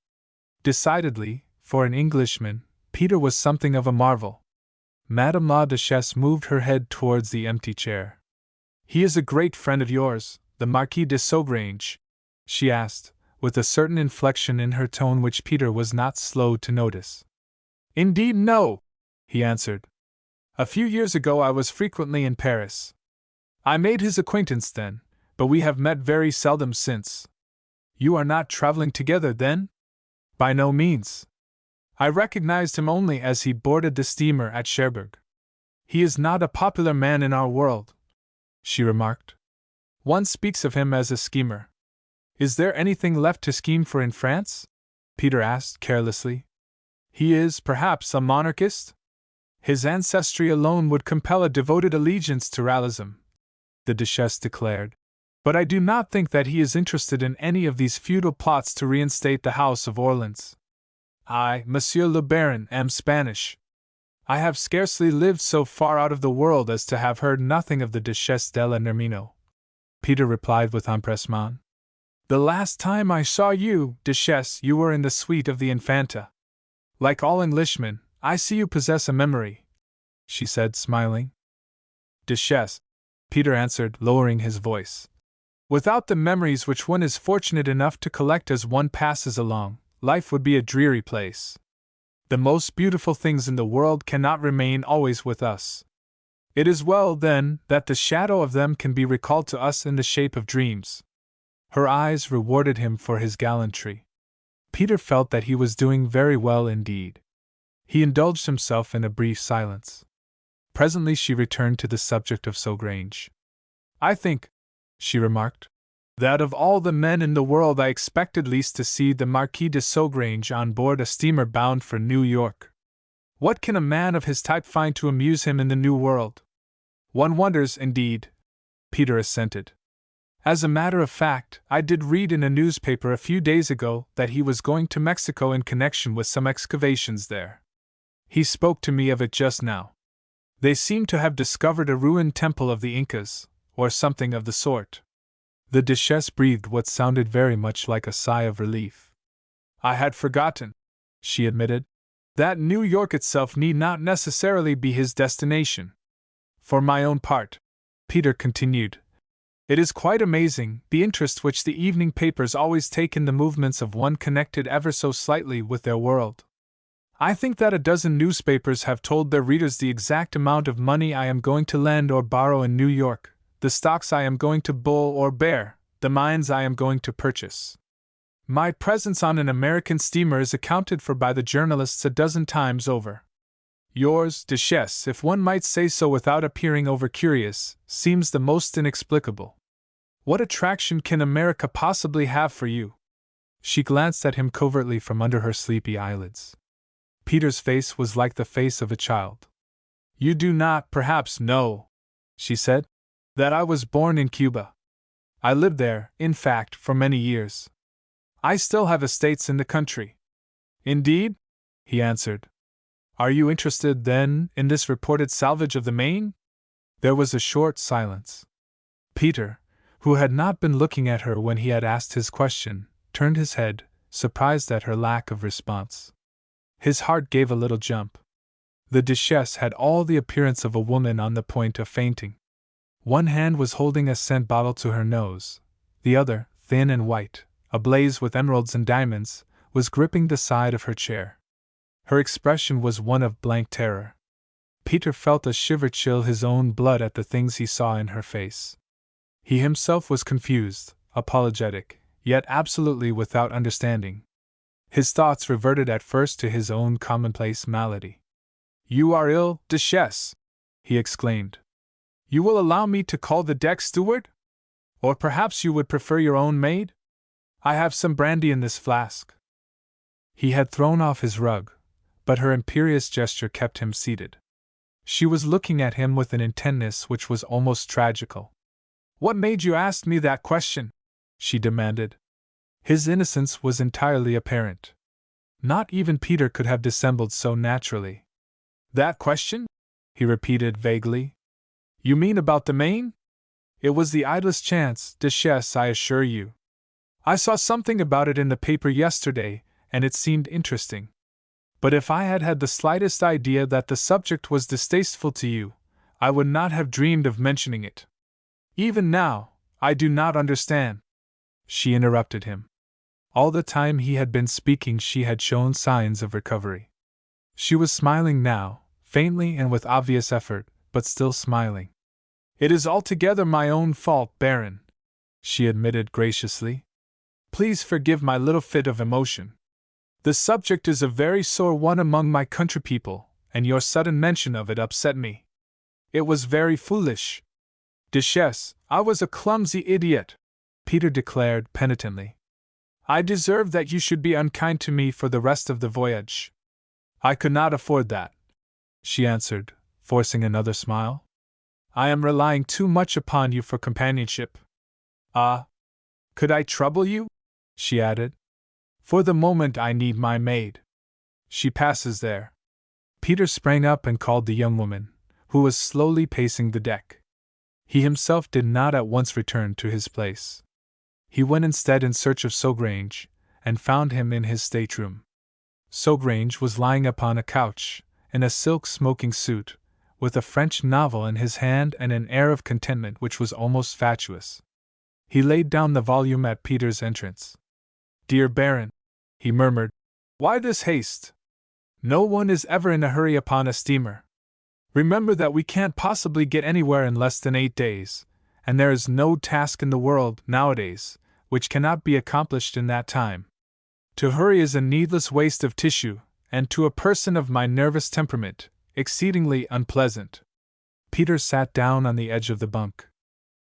Speaker 1: Decidedly, for an Englishman, Peter was something of a marvel. Madame la Duchesse moved her head towards the empty chair. "He is a great friend of yours, the Marquis de Sogrange?" she asked, with a certain inflection in her tone which Peter was not slow to notice. "Indeed, no," he answered. "A few years ago I was frequently in Paris. I made his acquaintance then, but we have met very seldom since." "You are not traveling together, then?" "By no means. I recognized him only as he boarded the steamer at Cherbourg." "He is not a popular man in our world," she remarked. "One speaks of him as a schemer." "Is there anything left to scheme for in France?" Peter asked carelessly. "He is, perhaps, a monarchist? His ancestry alone would compel a devoted allegiance to realism," the Duchesse declared. "But I do not think that he is interested in any of these feudal plots to reinstate the House of Orleans. I, Monsieur le Baron, am Spanish. I have scarcely lived so far out of the world as to have heard nothing of the Duchesse della Nermino," Peter replied with empressement. "The last time I saw you, Duchesse, you were in the suite of the Infanta. Like all Englishmen, I see you possess a memory," she said, smiling. "Duchesse," Peter answered, lowering his voice, "without the memories which one is fortunate enough to collect as one passes along, life would be a dreary place. The most beautiful things in the world cannot remain always with us. It is well, then, that the shadow of them can be recalled to us in the shape of dreams." Her eyes rewarded him for his gallantry. Peter felt that he was doing very well indeed. He indulged himself in a brief silence. Presently she returned to the subject of Sogrange. "I think," she remarked, "that of all the men in the world I expected least to see the Marquis de Sogrange on board a steamer bound for New York. What can a man of his type find to amuse him in the New World?" "One wonders, indeed," Peter assented. "As a matter of fact, I did read in a newspaper a few days ago that he was going to Mexico in connection with some excavations there. He spoke to me of it just now. They seem to have discovered a ruined temple of the Incas, or something of the sort." The Duchesse breathed what sounded very much like a sigh of relief. "I had forgotten," she admitted, "that New York itself need not necessarily be his destination. For my own part," Peter continued, "it is quite amazing, the interest which the evening papers always take in the movements of one connected ever so slightly with their world. I think that a dozen newspapers have told their readers the exact amount of money I am going to lend or borrow in New York, the stocks I am going to bull or bear, the mines I am going to purchase. My presence on an American steamer is accounted for by the journalists a dozen times over. Yours, Duchesse, if one might say so without appearing over-curious, seems the most inexplicable. What attraction can America possibly have for you?" She glanced at him covertly from under her sleepy eyelids. Peter's face was like the face of a child. "You do not, perhaps, know," she said, "that I was born in Cuba." I lived there, in fact, for many years. I still have estates in the country. Indeed? He answered. Are you interested, then, in this reported salvage of the Maine? There was a short silence. Peter, who had not been looking at her when he had asked his question, turned his head, surprised at her lack of response. His heart gave a little jump. The Duchesse had all the appearance of a woman on the point of fainting. One hand was holding a scent bottle to her nose, the other, thin and white, ablaze with emeralds and diamonds, was gripping the side of her chair. Her expression was one of blank terror. Peter felt a shiver chill his own blood at the things he saw in her face. He himself was confused, apologetic, yet absolutely without understanding. His thoughts reverted at first to his own commonplace malady. You are ill, Duchesse, he exclaimed. You will allow me to call the deck steward? Or perhaps you would prefer your own maid? I have some brandy in this flask. He had thrown off his rug, but her imperious gesture kept him seated. She was looking at him with an intentness which was almost tragical. What made you ask me that question? She demanded. His innocence was entirely apparent. Not even Peter could have dissembled so naturally. That question? He repeated vaguely. You mean about the Maine? It was the idlest chance, Duchesse, I assure you. I saw something about it in the paper yesterday, and it seemed interesting. But if I had had the slightest idea that the subject was distasteful to you, I would not have dreamed of mentioning it. Even now, I do not understand. She interrupted him. All the time he had been speaking she had shown signs of recovery. She was smiling now, faintly and with obvious effort, but still smiling. It is altogether my own fault, Baron, she admitted graciously. Please forgive my little fit of emotion. The subject is a very sore one among my country people, and your sudden mention of it upset me. It was very foolish. Duchesse, I was a clumsy idiot, Peter declared penitently. I deserve that you should be unkind to me for the rest of the voyage. I could not afford that, she answered, forcing another smile. I am relying too much upon you for companionship. Ah, could I trouble you? She added. For the moment I need my maid. She passes there. Peter sprang up and called the young woman, who was slowly pacing the deck. He himself did not at once return to his place. He went instead in search of Sogrange, and found him in his stateroom. Sogrange was lying upon a couch, in a silk smoking suit, with a French novel in his hand and an air of contentment which was almost fatuous. He laid down the volume at Peter's entrance. Dear Baron, he murmured, why this haste? No one is ever in a hurry upon a steamer. Remember that we can't possibly get anywhere in less than 8 days, and there is no task in the world, nowadays, which cannot be accomplished in that time. To hurry is a needless waste of tissue, and to a person of my nervous temperament, exceedingly unpleasant. Peter sat down on the edge of the bunk.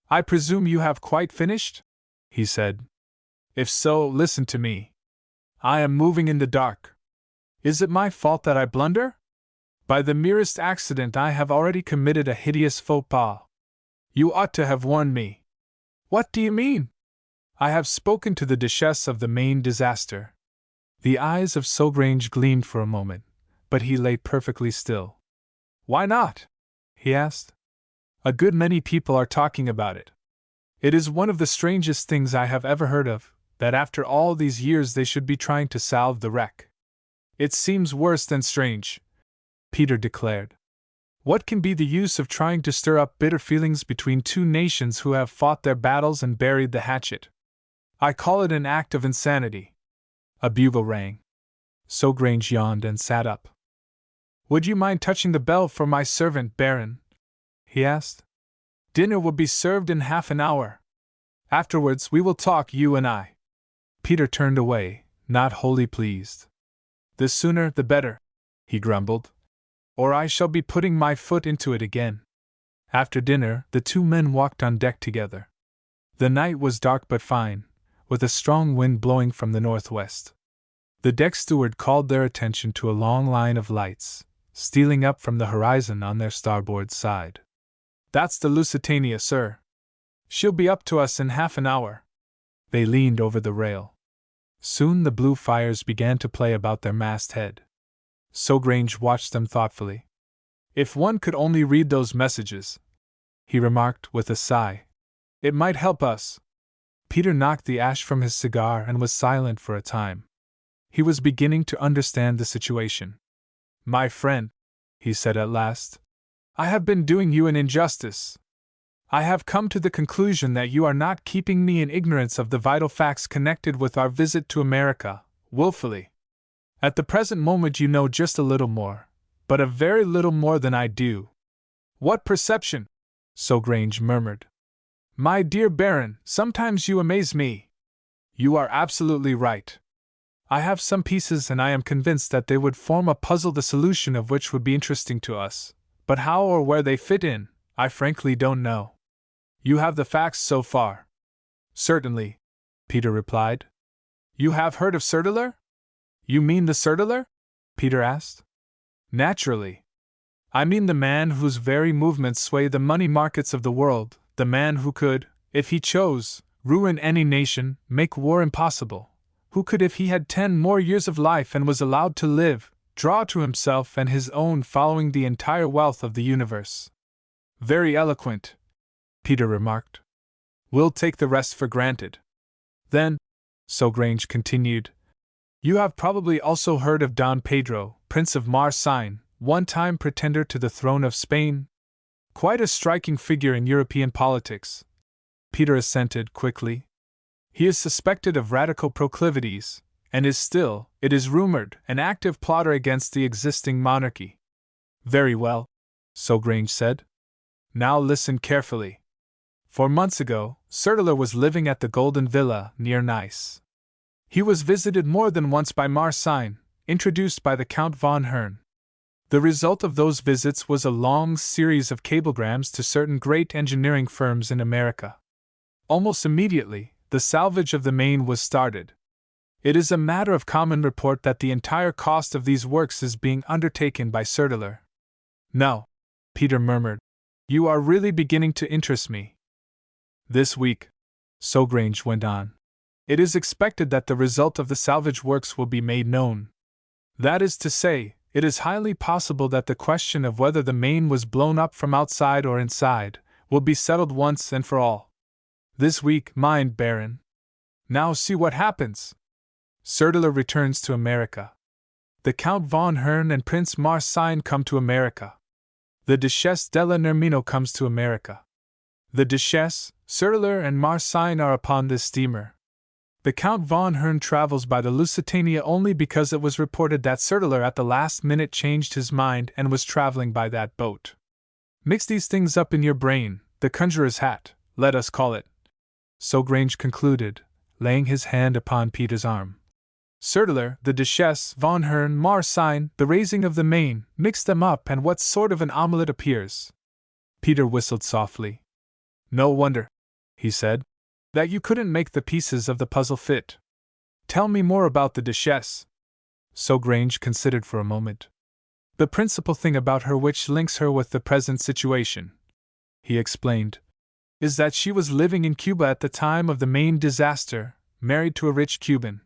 Speaker 1: I presume you have quite finished? He said. If so, listen to me. I am moving in the dark. Is it my fault that I blunder? By the merest accident I have already committed a hideous faux pas. You ought to have warned me. What do you mean? I have spoken to the Duchesse of the Maine disaster. The eyes of Sogrange gleamed for a moment, but he lay perfectly still. Why not? He asked. A good many people are talking about it. It is one of the strangest things I have ever heard of, that after all these years they should be trying to salve the wreck. It seems worse than strange, Peter declared. What can be the use of trying to stir up bitter feelings between two nations who have fought their battles and buried the hatchet? I call it an act of insanity. A bugle rang. Sogrange yawned and sat up. Would you mind touching the bell for my servant, Baron? He asked. Dinner will be served in half an hour. Afterwards we will talk, you and I. Peter turned away, not wholly pleased. The sooner the better, he grumbled, or I shall be putting my foot into it again. After dinner, the two men walked on deck together. The night was dark but fine, with a strong wind blowing from the northwest. The deck steward called their attention to a long line of lights, stealing up from the horizon on their starboard side. That's the Lusitania, sir. She'll be up to us in half an hour. They leaned over the rail. Soon the blue fires began to play about their masthead. Sogrange watched them thoughtfully. If one could only read those messages, he remarked with a sigh, it might help us. Peter knocked the ash from his cigar and was silent for a time. He was beginning to understand the situation. My friend, he said at last, I have been doing you an injustice. I have come to the conclusion that you are not keeping me in ignorance of the vital facts connected with our visit to America, willfully. At the present moment you know just a little more, but a very little more than I do. What perception? Sogrange murmured. My dear Baron, sometimes you amaze me. You are absolutely right. I have some pieces and I am convinced that they would form a puzzle the solution of which would be interesting to us, but how or where they fit in, I frankly don't know. You have the facts so far. Certainly, Peter replied. You have heard of Certeler? You mean the Certeler? Peter asked. Naturally. I mean the man whose very movements sway the money markets of the world, the man who could, if he chose, ruin any nation, make war impossible, who could, if he had 10 more years of life and was allowed to live, draw to himself and his own following the entire wealth of the universe. Very eloquent, Peter remarked. We'll take the rest for granted. Then, Sogrange continued, you have probably also heard of Don Pedro, Prince of Marsigny, one-time pretender to the throne of Spain? Quite a striking figure in European politics. Peter assented quickly. He is suspected of radical proclivities, and is still, it is rumored, an active plotter against the existing monarchy. Very well, Sogrange said. Now listen carefully. 4 months ago, Certeler was living at the Golden Villa, near Nice. He was visited more than once by Marsigny, introduced by the Count von Hern. The result of those visits was a long series of cablegrams to certain great engineering firms in America. Almost immediately, the salvage of the Maine was started. It is a matter of common report that the entire cost of these works is being undertaken by Certeler. No, Peter murmured. You are really beginning to interest me. This week, Sogrange went on, it is expected that the result of the salvage works will be made known. That is to say, it is highly possible that the question of whether the Maine was blown up from outside or inside will be settled once and for all. This week, mind, Baron. Now see what happens. Certeler returns to America. The Count von Hern and Prince Marsigny come to America. The Duchesse della Nermino comes to America. The Duchesse, Certeler, and Marsigny are upon this steamer. The Count von Hern travels by the Lusitania only because it was reported that Certeler at the last minute changed his mind and was traveling by that boat. Mix these things up in your brain, the conjurer's hat, let us call it. Sogrange concluded, laying his hand upon Peter's arm. Certeler, the Duchesse, von Hern, Marsigny, the raising of the Maine, mix them up and what sort of an omelette appears? Peter whistled softly. No wonder, he said, that you couldn't make the pieces of the puzzle fit. Tell me more about the Duchesse. Sogrange considered for a moment. The principal thing about her which links her with the present situation, he explained, is that she was living in Cuba at the time of the Maine disaster, married to a rich Cuban.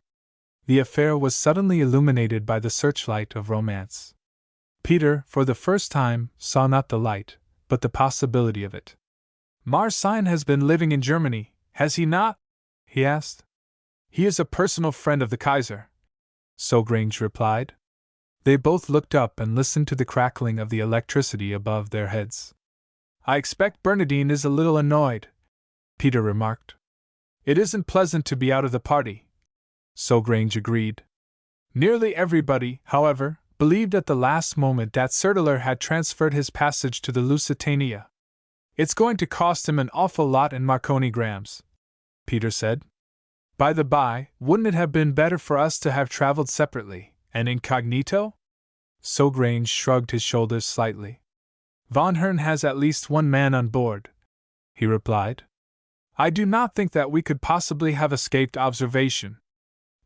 Speaker 1: The affair was suddenly illuminated by the searchlight of romance. Peter, for the first time, saw not the light, but the possibility of it. Marsigny has been living in Germany, has he not? He asked. He is a personal friend of the Kaiser, Sogrange replied. They both looked up and listened to the crackling of the electricity above their heads. I expect Bernardine is a little annoyed, Peter remarked. It isn't pleasant to be out of the party, Sogrange agreed. Nearly everybody, however, believed at the last moment that Certeler had transferred his passage to the Lusitania. It's going to cost him an awful lot in Marconi grams, Peter said. By the by, wouldn't it have been better for us to have traveled separately, and incognito? Sogrange shrugged his shoulders slightly. Von Hern has at least one man on board, he replied. I do not think that we could possibly have escaped observation.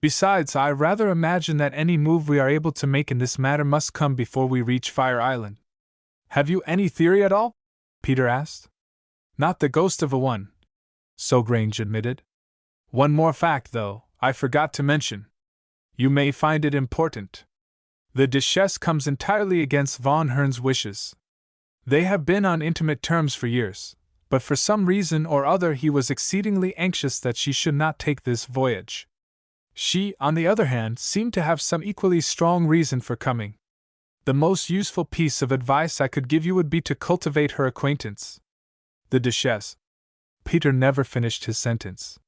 Speaker 1: Besides, I rather imagine that any move we are able to make in this matter must come before we reach Fire Island. Have you any theory at all? Peter asked. Not the ghost of a one, Sogrange admitted. One more fact, though, I forgot to mention. You may find it important. The Duchesse comes entirely against Von Hern's wishes. They have been on intimate terms for years, but for some reason or other he was exceedingly anxious that she should not take this voyage. She, on the other hand, seemed to have some equally strong reason for coming. The most useful piece of advice I could give you would be to cultivate her acquaintance. The Duchesse. Peter never finished his sentence.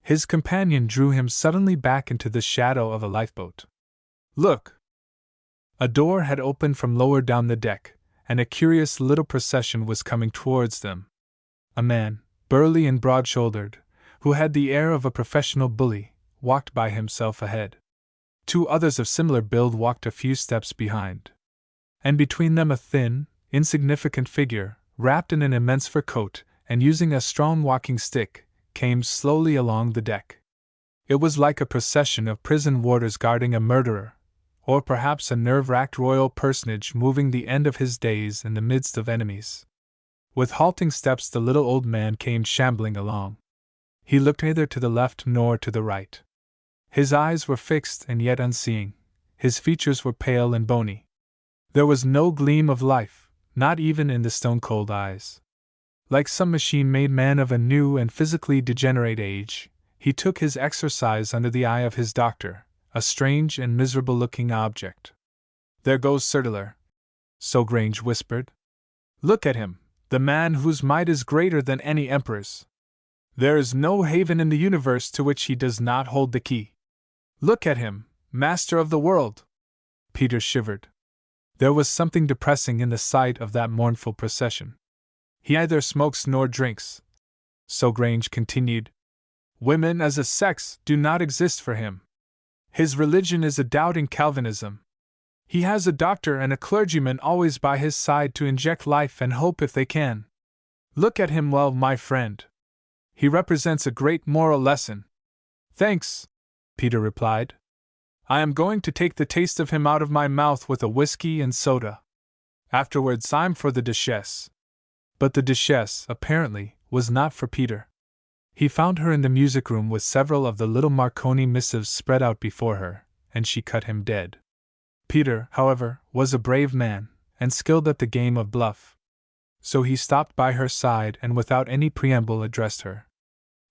Speaker 1: His companion drew him suddenly back into the shadow of a lifeboat. Look! A door had opened from lower down the deck, and a curious little procession was coming towards them. A man, burly and broad-shouldered, who had the air of a professional bully, walked by himself ahead. Two others of similar build walked a few steps behind. And between them a thin, insignificant figure, wrapped in an immense fur coat and using a strong walking stick, came slowly along the deck. It was like a procession of prison warders guarding a murderer, or perhaps a nerve-racked royal personage moving the end of his days in the midst of enemies. With halting steps the little old man came shambling along. He looked neither to the left nor to the right. His eyes were fixed and yet unseeing, his features were pale and bony. There was no gleam of life, not even in the stone-cold eyes. Like some machine-made man of a new and physically degenerate age, he took his exercise under the eye of his doctor, a strange and miserable-looking object. There goes Sertler, Sogrange whispered. Look at him, the man whose might is greater than any emperor's. There is no haven in the universe to which he does not hold the key. Look at him, master of the world! Peter shivered. There was something depressing in the sight of that mournful procession. He neither smokes nor drinks. Sogrange continued. Women as a sex do not exist for him. His religion is a doubting Calvinism. He has a doctor and a clergyman always by his side to inject life and hope if they can. Look at him well, my friend. He represents a great moral lesson. Thanks, Peter replied. I am going to take the taste of him out of my mouth with a whiskey and soda. Afterwards I'm for the Duchesse. But the Duchesse, apparently, was not for Peter. He found her in the music room with several of the little Marconi missives spread out before her, and she cut him dead. Peter, however, was a brave man, and skilled at the game of bluff. So he stopped by her side and without any preamble addressed her.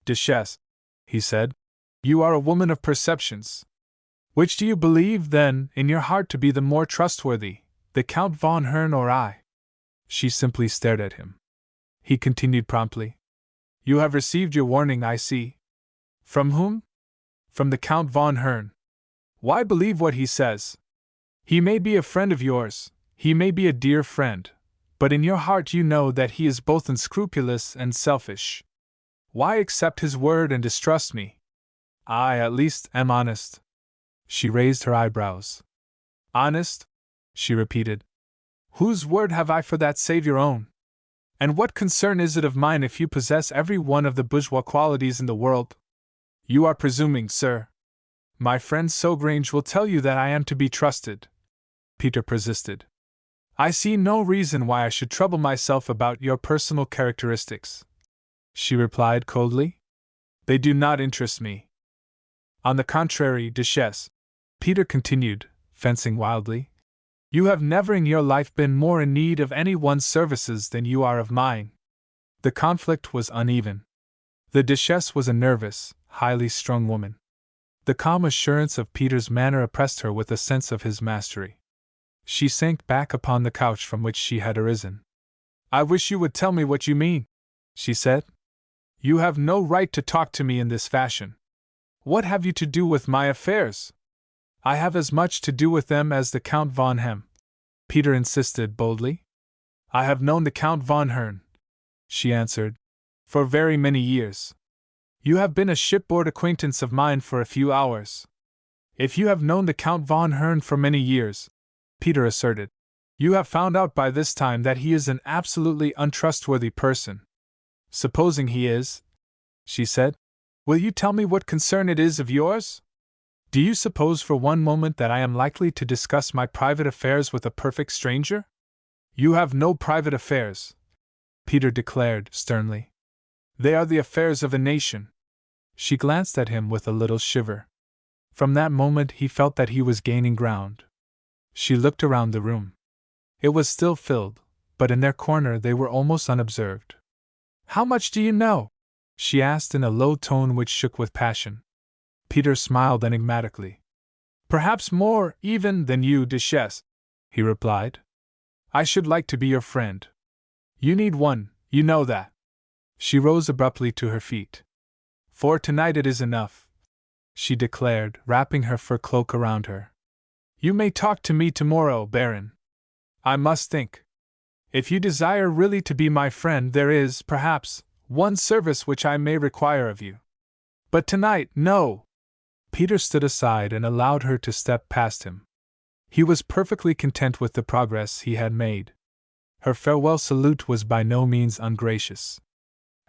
Speaker 1: Duchesse, he said, you are a woman of perceptions. Which do you believe, then, in your heart to be the more trustworthy, the Count von Hern or I? She simply stared at him. He continued promptly. You have received your warning, I see. From whom? From the Count von Hern. Why believe what he says? He may be a friend of yours, he may be a dear friend, but in your heart you know that he is both unscrupulous and selfish. Why accept his word and distrust me? I, at least, am honest. She raised her eyebrows. Honest? She repeated. Whose word have I for that save your own? And what concern is it of mine if you possess every one of the bourgeois qualities in the world? You are presuming, sir. My friend Sogrange will tell you that I am to be trusted. Peter persisted. I see no reason why I should trouble myself about your personal characteristics. She replied coldly. They do not interest me. On the contrary, Duchesse, Peter continued, fencing wildly, you have never in your life been more in need of any one's services than you are of mine. The conflict was uneven. The Duchesse was a nervous, highly strung woman. The calm assurance of Peter's manner oppressed her with a sense of his mastery. She sank back upon the couch from which she had arisen. I wish you would tell me what you mean, she said. You have no right to talk to me in this fashion. What have you to do with my affairs? I have as much to do with them as the Count von Hem, Peter insisted boldly. I have known the Count von Hern, she answered, for very many years. You have been a shipboard acquaintance of mine for a few hours. If you have known the Count von Hern for many years, Peter asserted, you have found out by this time that he is an absolutely untrustworthy person. Supposing he is, she said, will you tell me what concern it is of yours? Do you suppose for one moment that I am likely to discuss my private affairs with a perfect stranger? You have no private affairs, Peter declared sternly. They are the affairs of a nation. She glanced at him with a little shiver. From that moment he felt that he was gaining ground. She looked around the room. It was still filled, but in their corner they were almost unobserved. How much do you know? She asked in a low tone which shook with passion. Peter smiled enigmatically. Perhaps more, even, than you, Duchesse, he replied. I should like to be your friend. You need one, you know that. She rose abruptly to her feet. For tonight it is enough, she declared, wrapping her fur cloak around her. You may talk to me tomorrow, Baron. I must think. If you desire really to be my friend, there is, perhaps, one service which I may require of you. But tonight, no. Peter stood aside and allowed her to step past him. He was perfectly content with the progress he had made. Her farewell salute was by no means ungracious.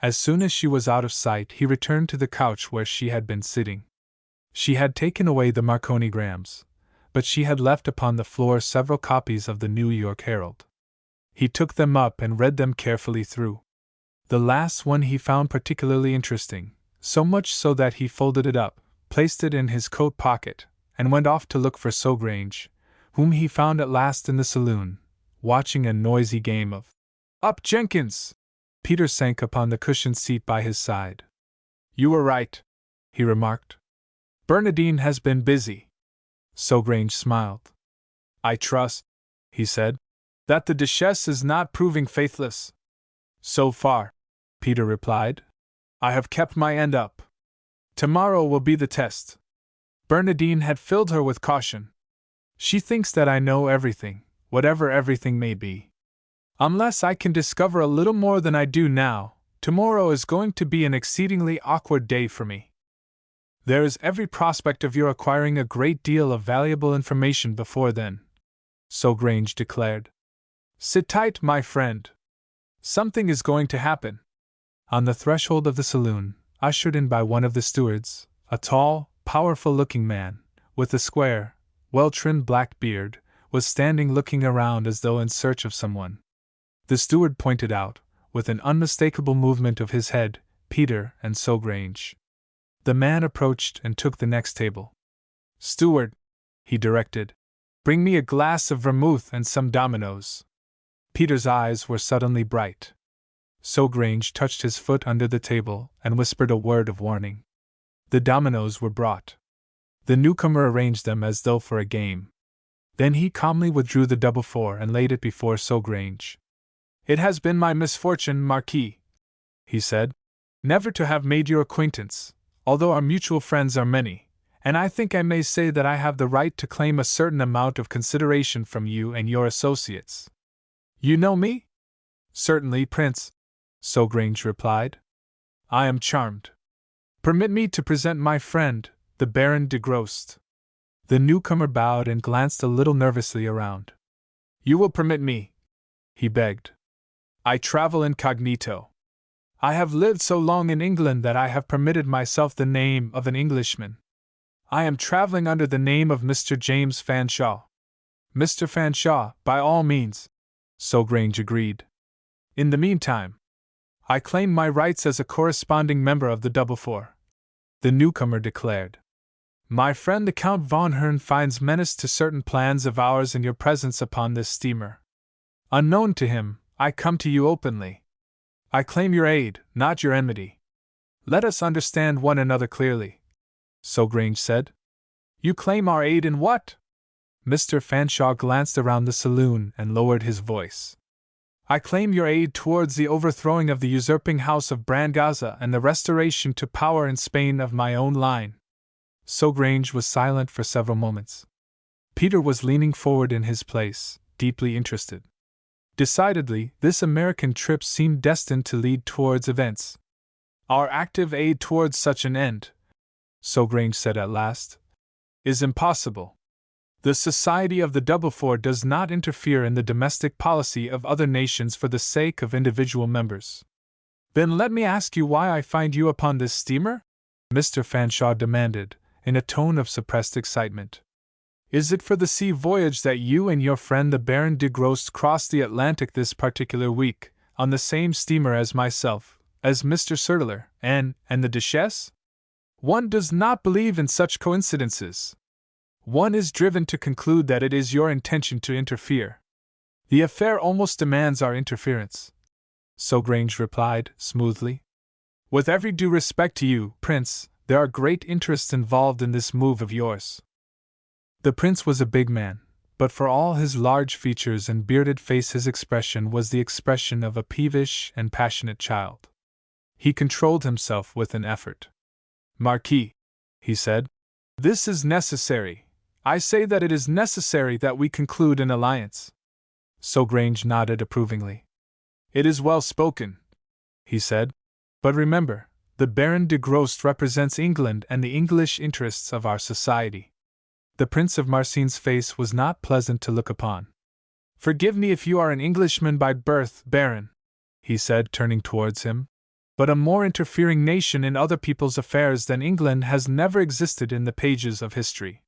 Speaker 1: As soon as she was out of sight, he returned to the couch where she had been sitting. She had taken away the Marconigrams, but she had left upon the floor several copies of the New York Herald. He took them up and read them carefully through. The last one he found particularly interesting, so much so that he folded it up, placed it in his coat pocket, and went off to look for Sogrange, whom he found at last in the saloon, watching a noisy game of Up Jenkins! Peter sank upon the cushioned seat by his side. You were right, he remarked. Bernardine has been busy. Sogrange smiled. I trust, he said, that the Duchesse is not proving faithless. So far, Peter replied. I have kept my end up. Tomorrow will be the test. Bernardine had filled her with caution. She thinks that I know everything, whatever everything may be. Unless I can discover a little more than I do now, tomorrow is going to be an exceedingly awkward day for me. There is every prospect of your acquiring a great deal of valuable information before then, Sogrange declared. Sit tight, my friend. Something is going to happen. On the threshold of the saloon, ushered in by one of the stewards, a tall, powerful-looking man, with a square, well-trimmed black beard, was standing looking around as though in search of someone. The steward pointed out, with an unmistakable movement of his head, Peter and Sogrange. The man approached and took the next table. Steward, he directed, bring me a glass of vermouth and some dominoes. Peter's eyes were suddenly bright. Sogrange touched his foot under the table and whispered a word of warning. The dominoes were brought. The newcomer arranged them as though for a game. Then he calmly withdrew the double four and laid it before Sogrange. It has been my misfortune, Marquis, he said, never to have made your acquaintance, although our mutual friends are many, and I think I may say that I have the right to claim a certain amount of consideration from you and your associates. You know me? Certainly, Prince, Sogrange replied. I am charmed. Permit me to present my friend, the Baron de Grost. The newcomer bowed and glanced a little nervously around. You will permit me, he begged. I travel incognito. I have lived so long in England that I have permitted myself the name of an Englishman. I am traveling under the name of Mr. James Fanshawe. Mr. Fanshawe, by all means, Sogrange agreed. In the meantime, I claim my rights as a corresponding member of the Double Four, the newcomer declared. My friend the Count von Hern finds menace to certain plans of ours in your presence upon this steamer. Unknown to him, I come to you openly. I claim your aid, not your enmity. Let us understand one another clearly, Sogrange said. You claim our aid in what? Mr. Fanshawe glanced around the saloon and lowered his voice. I claim your aid towards the overthrowing of the usurping house of Brangaza and the restoration to power in Spain of my own line. Sogrange was silent for several moments. Peter was leaning forward in his place, deeply interested. Decidedly, this American trip seemed destined to lead towards events. Our active aid towards such an end, Sogrange said at last, is impossible. The Society of the Double Four does not interfere in the domestic policy of other nations for the sake of individual members. Then let me ask you why I find you upon this steamer? Mr. Fanshawe demanded, in a tone of suppressed excitement. Is it for the sea voyage that you and your friend the Baron de Grost crossed the Atlantic this particular week, on the same steamer as myself, as Mr. Sertler and the Duchess? One does not believe in such coincidences. One is driven to conclude that it is your intention to interfere. The affair almost demands our interference. So Grange replied, smoothly. With every due respect to you, Prince, there are great interests involved in this move of yours. The Prince was a big man, but for all his large features and bearded face his expression was the expression of a peevish and passionate child. He controlled himself with an effort. Marquis, he said, this is necessary. I say that it is necessary that we conclude an alliance. So Grange nodded approvingly. It is well spoken, he said. But remember, the Baron de Grost represents England and the English interests of our society. The Prince of Marsine's face was not pleasant to look upon. Forgive me if you are an Englishman by birth, Baron, he said, turning towards him. But a more interfering nation in other people's affairs than England has never existed in the pages of history.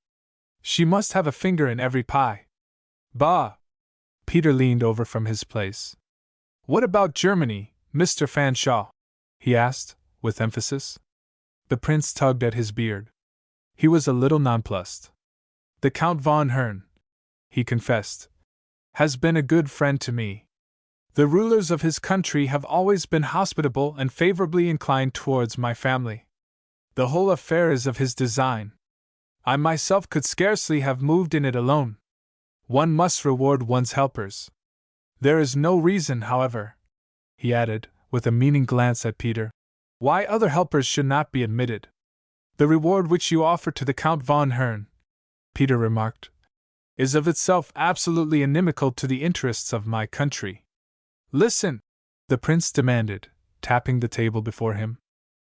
Speaker 1: She must have a finger in every pie. Bah! Peter leaned over from his place. What about Germany, Mr. Fanshawe? He asked, with emphasis. The Prince tugged at his beard. He was a little nonplussed. The Count von Hern, he confessed, has been a good friend to me. The rulers of his country have always been hospitable and favorably inclined towards my family. The whole affair is of his design. I myself could scarcely have moved in it alone. One must reward one's helpers. There is no reason, however, he added, with a meaning glance at Peter, why other helpers should not be admitted. The reward which you offer to the Count von Hern, Peter remarked, is of itself absolutely inimical to the interests of my country. Listen, the Prince demanded, tapping the table before him.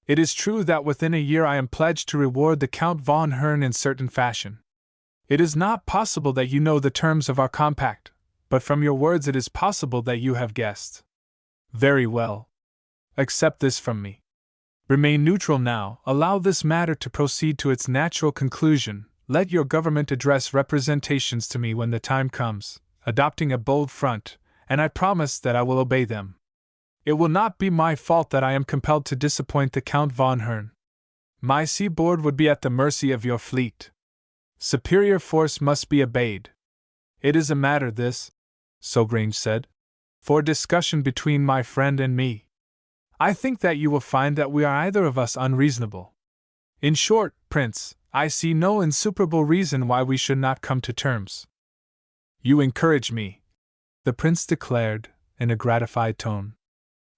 Speaker 1: It is true that within a year I am pledged to reward the Count von Hern in certain fashion. It is not possible that you know the terms of our compact, but from your words it is possible that you have guessed. Very well. Accept this from me. Remain neutral now, allow this matter to proceed to its natural conclusion, let your government address representations to me when the time comes, adopting a bold front, and I promise that I will obey them. It will not be my fault that I am compelled to disappoint the Count von Hern. My seaboard would be at the mercy of your fleet. Superior force must be obeyed. It is a matter, this, so Grange said, for discussion between my friend and me. I think that you will find that we are either of us unreasonable. In short, Prince, I see no insuperable reason why we should not come to terms. You encourage me, the Prince declared, in a gratified tone.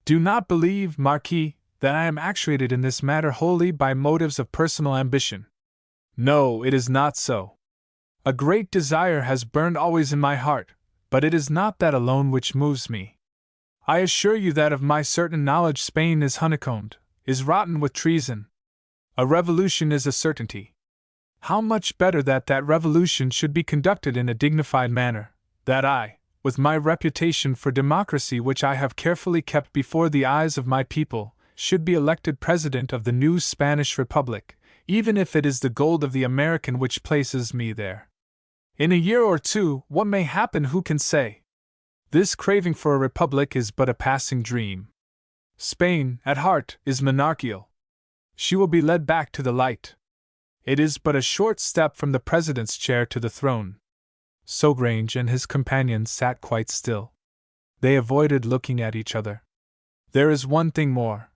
Speaker 1: Do not believe, Marquis, that I am actuated in this matter wholly by motives of personal ambition. No, it is not so. A great desire has burned always in my heart, but it is not that alone which moves me. I assure you that of my certain knowledge Spain is honeycombed, is rotten with treason. A revolution is a certainty. How much better that that revolution should be conducted in a dignified manner, that I, with my reputation for democracy which I have carefully kept before the eyes of my people, should be elected president of the new Spanish Republic, even if it is the gold of the American which places me there. In a year or two, what may happen who can say? This craving for a republic is but a passing dream. Spain, at heart, is monarchical. She will be led back to the light. It is but a short step from the president's chair to the throne. So Grange and his companions sat quite still. They avoided looking at each other. There is one thing more,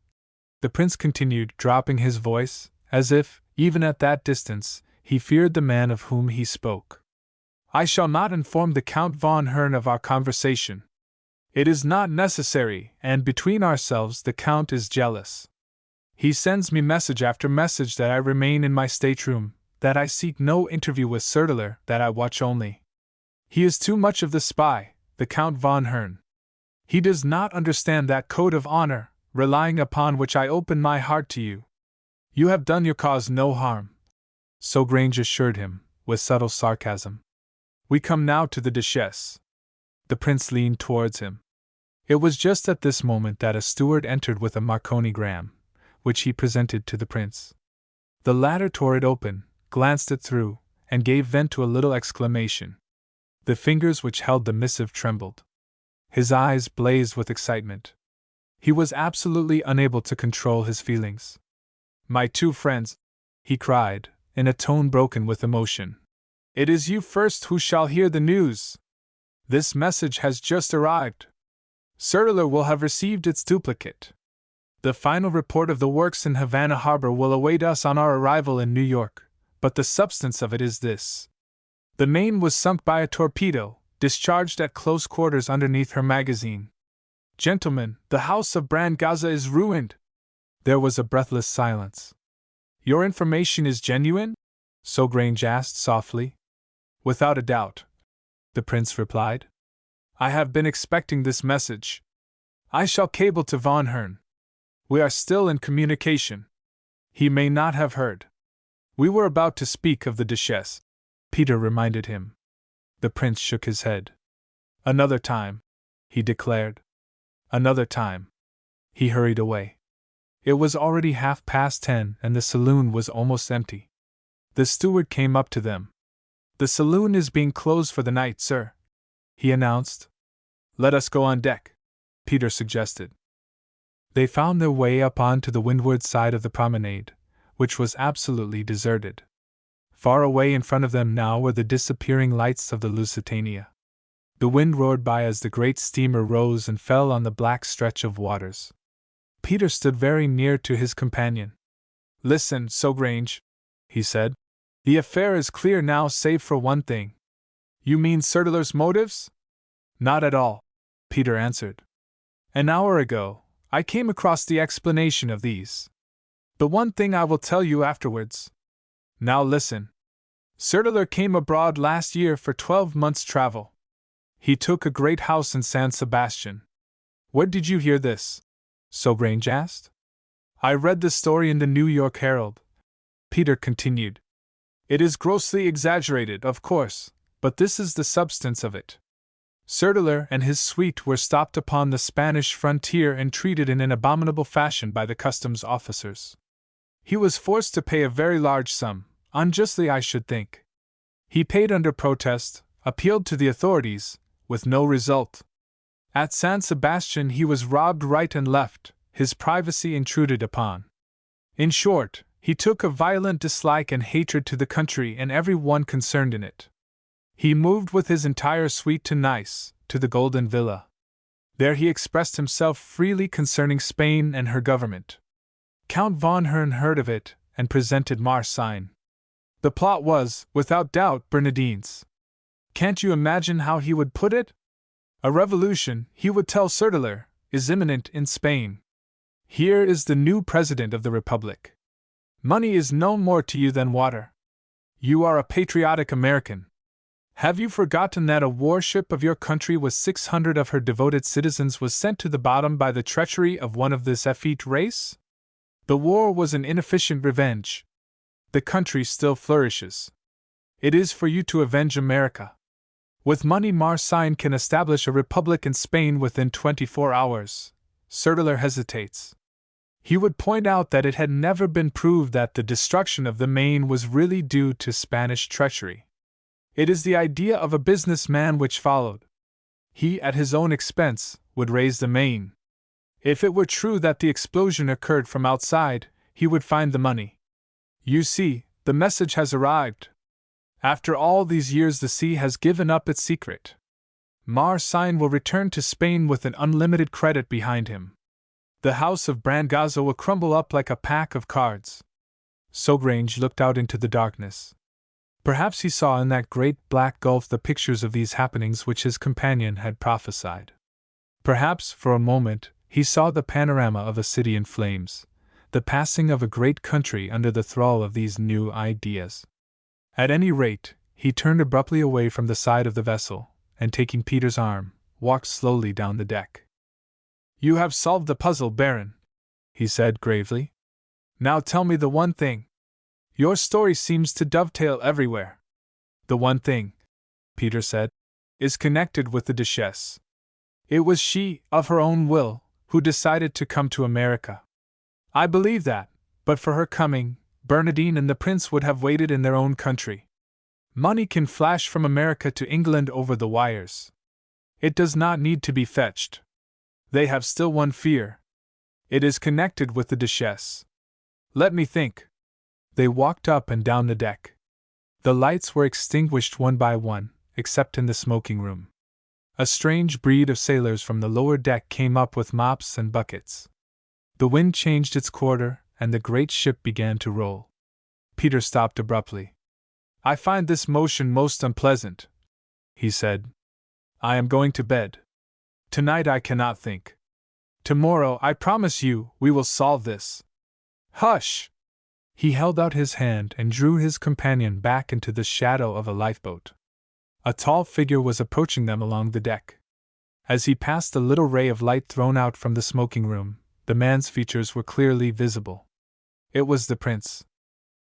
Speaker 1: the Prince continued, dropping his voice, as if, even at that distance, he feared the man of whom he spoke. I shall not inform the Count von Hern of our conversation. It is not necessary, and between ourselves the Count is jealous. He sends me message after message that I remain in my stateroom, that I seek no interview with Sertler, that I watch only. He is too much of the spy, the Count von Hern. He does not understand that code of honor, relying upon which I open my heart to you. You have done your cause no harm. So Grange assured him, with subtle sarcasm. We come now to the Duchess. The Prince leaned towards him. It was just at this moment that a steward entered with a Marconigram, which he presented to the Prince. The latter tore it open, glanced it through, and gave vent to a little exclamation. The fingers which held the missive trembled. His eyes blazed with excitement. He was absolutely unable to control his feelings. "My two friends," he cried, in a tone broken with emotion. "It is you first who shall hear the news. This message has just arrived. Sertler will have received its duplicate. The final report of the works in Havana Harbor will await us on our arrival in New York, but the substance of it is this. The Maine was sunk by a torpedo, discharged at close quarters underneath her magazine. Gentlemen, the house of Brangaza is ruined." There was a breathless silence. "Your information is genuine?" Sogrange asked softly. "Without a doubt," the prince replied. "I have been expecting this message. I shall cable to Von Hern. We are still in communication. He may not have heard. We were about to speak of the Duchesse," Peter reminded him. The prince shook his head. "Another time," he declared. "Another time." He hurried away. It was already 10:30 and the saloon was almost empty. The steward came up to them. "The saloon is being closed for the night, sir," he announced. "Let us go on deck," Peter suggested. They found their way up onto the windward side of the promenade, which was absolutely deserted. Far away in front of them now were the disappearing lights of the Lusitania. The wind roared by as the great steamer rose and fell on the black stretch of waters. Peter stood very near to his companion. "Listen, Sogrange," he said. "The affair is clear now save for one thing." "You mean Sertler's motives?" "Not at all," Peter answered. "An hour ago, I came across the explanation of these. The one thing I will tell you afterwards. Now listen. Sertler came abroad last year for 12 months' travel. He took a great house in San Sebastian." "Where did you hear this?" Sogrange asked. "I read the story in the New York Herald," Peter continued. "It is grossly exaggerated, of course, but this is the substance of it. Sertler and his suite were stopped upon the Spanish frontier and treated in an abominable fashion by the customs officers. He was forced to pay a very large sum, unjustly I should think. He paid under protest, appealed to the authorities, with no result. At San Sebastian he was robbed right and left, his privacy intruded upon. In short, he took a violent dislike and hatred to the country and every one concerned in it. He moved with his entire suite to Nice, to the Golden Villa. There he expressed himself freely concerning Spain and her government. Count von Hern heard of it, and presented Marsigny. The plot was, without doubt, Bernardine's. Can't you imagine how he would put it? A revolution, he would tell Sertler, is imminent in Spain. Here is the new president of the Republic. Money is no more to you than water. You are a patriotic American. Have you forgotten that a warship of your country with 600 of her devoted citizens was sent to the bottom by the treachery of one of this effete race? The war was an inefficient revenge. The country still flourishes. It is for you to avenge America. With money Marsigny can establish a republic in Spain within 24 hours. Sertler hesitates. He would point out that it had never been proved that the destruction of the Maine was really due to Spanish treachery. It is the idea of a businessman which followed. He, at his own expense, would raise the Maine. If it were true that the explosion occurred from outside, he would find the money. You see, the message has arrived. After all these years the sea has given up its secret. Marsigny will return to Spain with an unlimited credit behind him. The house of Brangaza will crumble up like a pack of cards. Sogrange looked out into the darkness. Perhaps he saw in that great black gulf the pictures of these happenings which his companion had prophesied. Perhaps, for a moment, he saw the panorama of a city in flames, the passing of a great country under the thrall of these new ideas. At any rate, he turned abruptly away from the side of the vessel, and taking Peter's arm, walked slowly down the deck. "You have solved the puzzle, Baron," he said gravely. "Now tell me the one thing. Your story seems to dovetail everywhere." "The one thing," Peter said, "is connected with the Duchesse. It was she, of her own will, who decided to come to America. I believe that, but for her coming, Bernardine and the prince would have waited in their own country. Money can flash from America to England over the wires. It does not need to be fetched. They have still one fear, It is connected with the Duchess. Let me think. They walked up and down the deck. The lights were extinguished one by one, except in the smoking room. A strange breed of sailors from the lower deck came up with mops and buckets. The wind changed its quarter, and the great ship began to roll. Peter stopped abruptly. I find this motion most unpleasant, he said. I am going to bed. Tonight I cannot think. Tomorrow, I promise you, we will solve this. Hush! He held out his hand and drew his companion back into the shadow of a lifeboat. A tall figure was approaching them along the deck. As he passed the little ray of light thrown out from the smoking room, the man's features were clearly visible. It was the prince.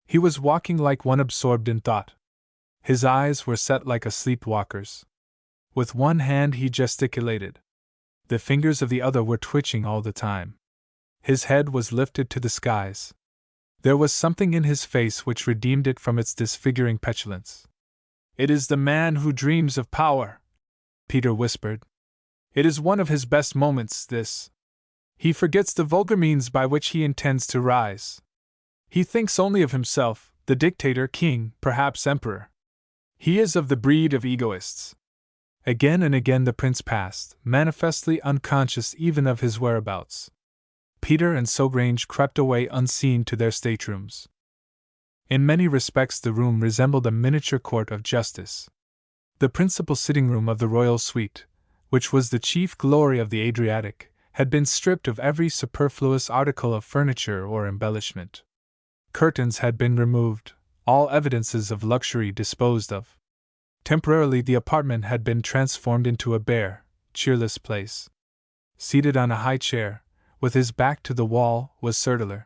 Speaker 1: He was walking like one absorbed in thought. His eyes were set like a sleepwalker's. With one hand he gesticulated. The fingers of the other were twitching all the time. His head was lifted to the skies. There was something in his face which redeemed it from its disfiguring petulance. It is the man who dreams of power, Peter whispered. It is one of his best moments, this. He forgets the vulgar means by which he intends to rise. He thinks only of himself, the dictator, king, perhaps emperor. He is of the breed of egoists. Again and again the prince passed, manifestly unconscious even of his whereabouts. Peter and Sogrange crept away unseen to their staterooms. In many respects the room resembled a miniature court of justice. The principal sitting room of the royal suite, which was the chief glory of the Adriatic, had been stripped of every superfluous article of furniture or embellishment. Curtains had been removed, all evidences of luxury disposed of. Temporarily the apartment had been transformed into a bare, cheerless place. Seated on a high chair, with his back to the wall, was Sertler.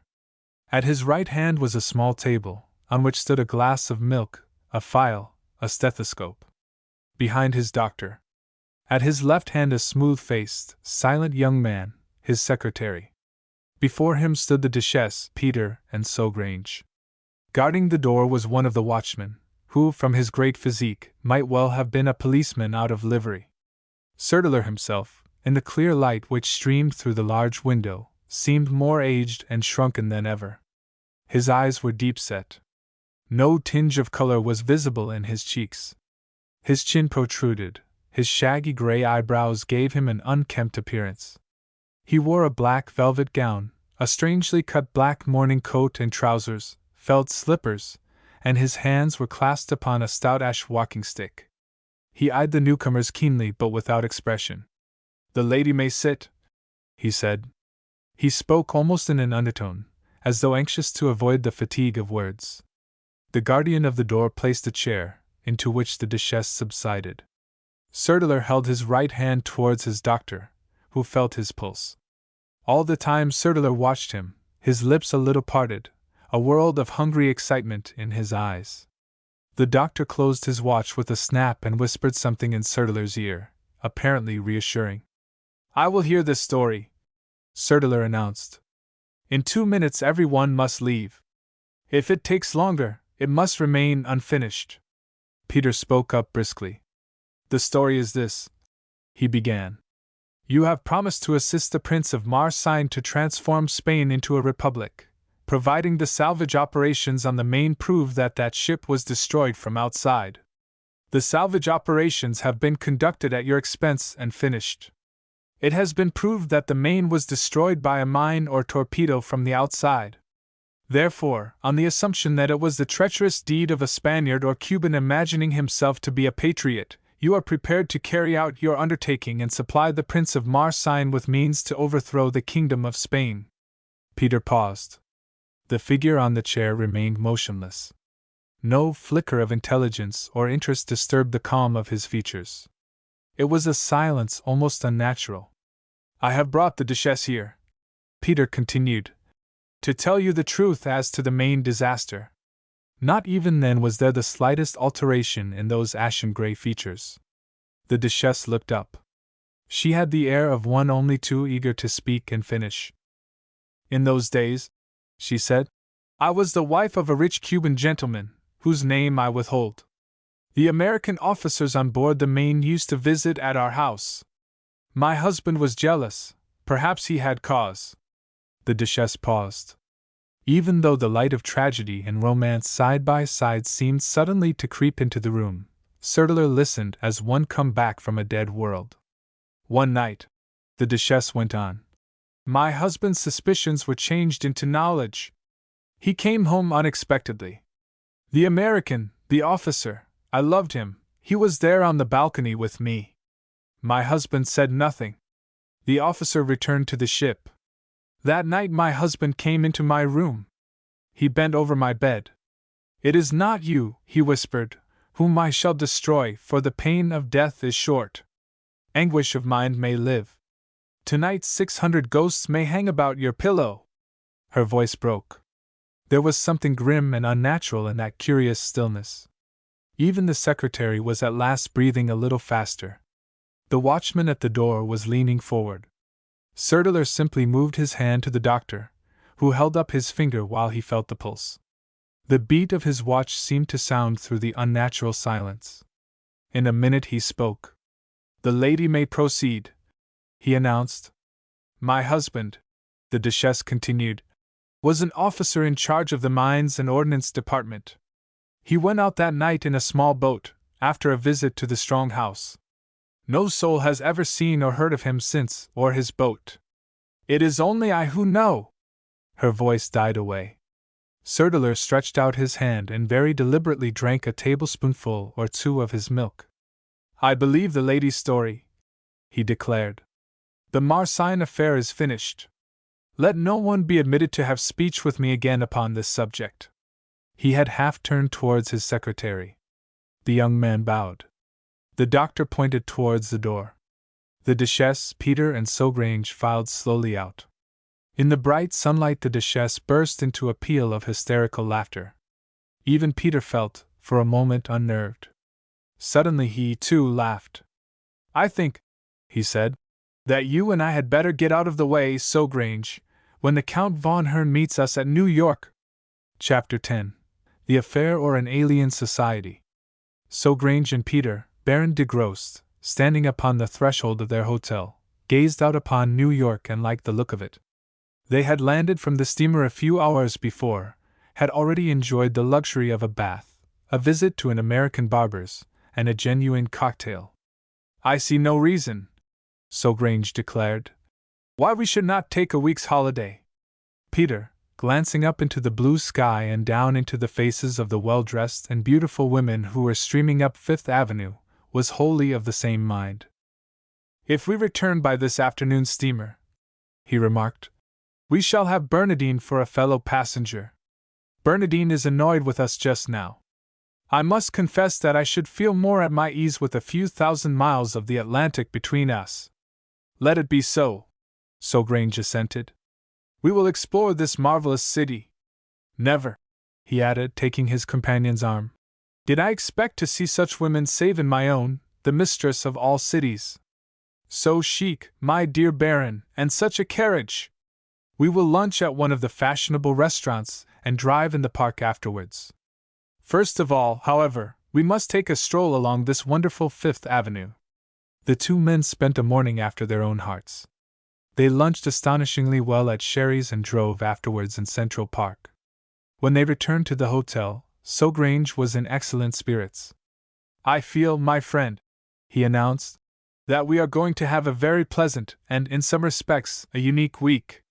Speaker 1: At his right hand was a small table, on which stood a glass of milk, a file, a stethoscope. Behind his doctor. At his left hand a smooth-faced, silent young man, his secretary. Before him stood the Duchess, Peter, and Sogrange. Guarding the door was one of the watchmen, who, from his great physique, might well have been a policeman out of livery. Sertler himself, in the clear light which streamed through the large window, seemed more aged and shrunken than ever. His eyes were deep-set. No tinge of color was visible in his cheeks. His chin protruded, his shaggy gray eyebrows gave him an unkempt appearance. He wore a black velvet gown, a strangely cut black morning coat and trousers, felt slippers, and his hands were clasped upon a stout ash walking-stick. He eyed the newcomers keenly but without expression. The lady may sit, he said. He spoke almost in an undertone, as though anxious to avoid the fatigue of words. The guardian of the door placed a chair, into which the Duchess subsided. Sertler held his right hand towards his doctor, who felt his pulse. All the time Sertler watched him, his lips a little parted, a world of hungry excitement in his eyes. The doctor closed his watch with a snap and whispered something in Sertler's ear, apparently reassuring. I will hear this story, Sertler announced. In 2 minutes everyone must leave. If it takes longer, it must remain unfinished. Peter spoke up briskly. The story is this, he began. You have promised to assist the Prince of Marseille to transform Spain into a republic, providing the salvage operations on the Maine prove that ship was destroyed from outside. The salvage operations have been conducted at your expense and finished. It has been proved that the Maine was destroyed by a mine or torpedo from the outside. Therefore, on the assumption that it was the treacherous deed of a Spaniard or Cuban imagining himself to be a patriot, you are prepared to carry out your undertaking and supply the Prince of Marseille with means to overthrow the Kingdom of Spain. Peter paused. The figure on the chair remained motionless. No flicker of intelligence or interest disturbed the calm of his features. It was a silence almost unnatural. I have brought the Duchess here, Peter continued, to tell you the truth as to the Maine disaster. Not even then was there the slightest alteration in those ashen-gray features. The Duchess looked up. She had the air of one only too eager to speak and finish. In those days, she said, I was the wife of a rich Cuban gentleman, whose name I withhold. The American officers on board the Maine used to visit at our house. My husband was jealous, perhaps he had cause. The Duchess paused. Even though the light of tragedy and romance side by side seemed suddenly to creep into the room, Sertler listened as one come back from a dead world. One night, the Duchess went on, my husband's suspicions were changed into knowledge. He came home unexpectedly. The American, the officer, I loved him, he was there on the balcony with me. My husband said nothing. The officer returned to the ship. That night my husband came into my room. He bent over my bed. It is not you, he whispered, whom I shall destroy, for the pain of death is short. Anguish of mind may live. Tonight 600 ghosts may hang about your pillow. Her voice broke. There was something grim and unnatural in that curious stillness. Even the secretary was at last breathing a little faster. The watchman at the door was leaning forward. Sertler simply moved his hand to the doctor, who held up his finger while he felt the pulse. The beat of his watch seemed to sound through the unnatural silence. In a minute he spoke. The lady may proceed, he announced. My husband, the Duchess continued, was an officer in charge of the Mines and Ordnance Department. He went out that night in a small boat, after a visit to the Strong House. No soul has ever seen or heard of him since, or his boat. It is only I who know. Her voice died away. Sertler stretched out his hand and very deliberately drank a tablespoonful or two of his milk. I believe the lady's story, he declared. The Marcine affair is finished. Let no one be admitted to have speech with me again upon this subject. He had half turned towards his secretary. The young man bowed. The doctor pointed towards the door. The Duchess, Peter, and Sogrange filed slowly out. In the bright sunlight the Duchess burst into a peal of hysterical laughter. Even Peter felt, for a moment, unnerved. Suddenly he, too, laughed. I think, he said, that you and I had better get out of the way, Sogrange, when the Count von Hern meets us at New York. Chapter 10. The Affair or an Alien Society. Sogrange and Peter, Baron de Grost, standing upon the threshold of their hotel, gazed out upon New York and liked the look of it. They had landed from the steamer a few hours before, had already enjoyed the luxury of a bath, a visit to an American barber's, and a genuine cocktail. I see no reason, Sogrange declared, why we should not take a week's holiday. Peter, glancing up into the blue sky and down into the faces of the well-dressed and beautiful women who were streaming up Fifth Avenue, was wholly of the same mind. If we return by this afternoon's steamer, he remarked, we shall have Bernardine for a fellow passenger. Bernardine is annoyed with us just now. I must confess that I should feel more at my ease with a few thousand miles of the Atlantic between us. Let it be so, Sogrange assented. We will explore this marvelous city. Never, he added, taking his companion's arm, did I expect to see such women save in my own, the mistress of all cities. So chic, my dear Baron, and such a carriage! We will lunch at one of the fashionable restaurants and drive in the park afterwards. First of all, however, we must take a stroll along this wonderful Fifth Avenue. The two men spent a morning after their own hearts. They lunched astonishingly well at Sherry's and drove afterwards in Central Park. When they returned to the hotel, Sogrange was in excellent spirits. I feel, my friend, he announced, that we are going to have a very pleasant and, in some respects, a unique week.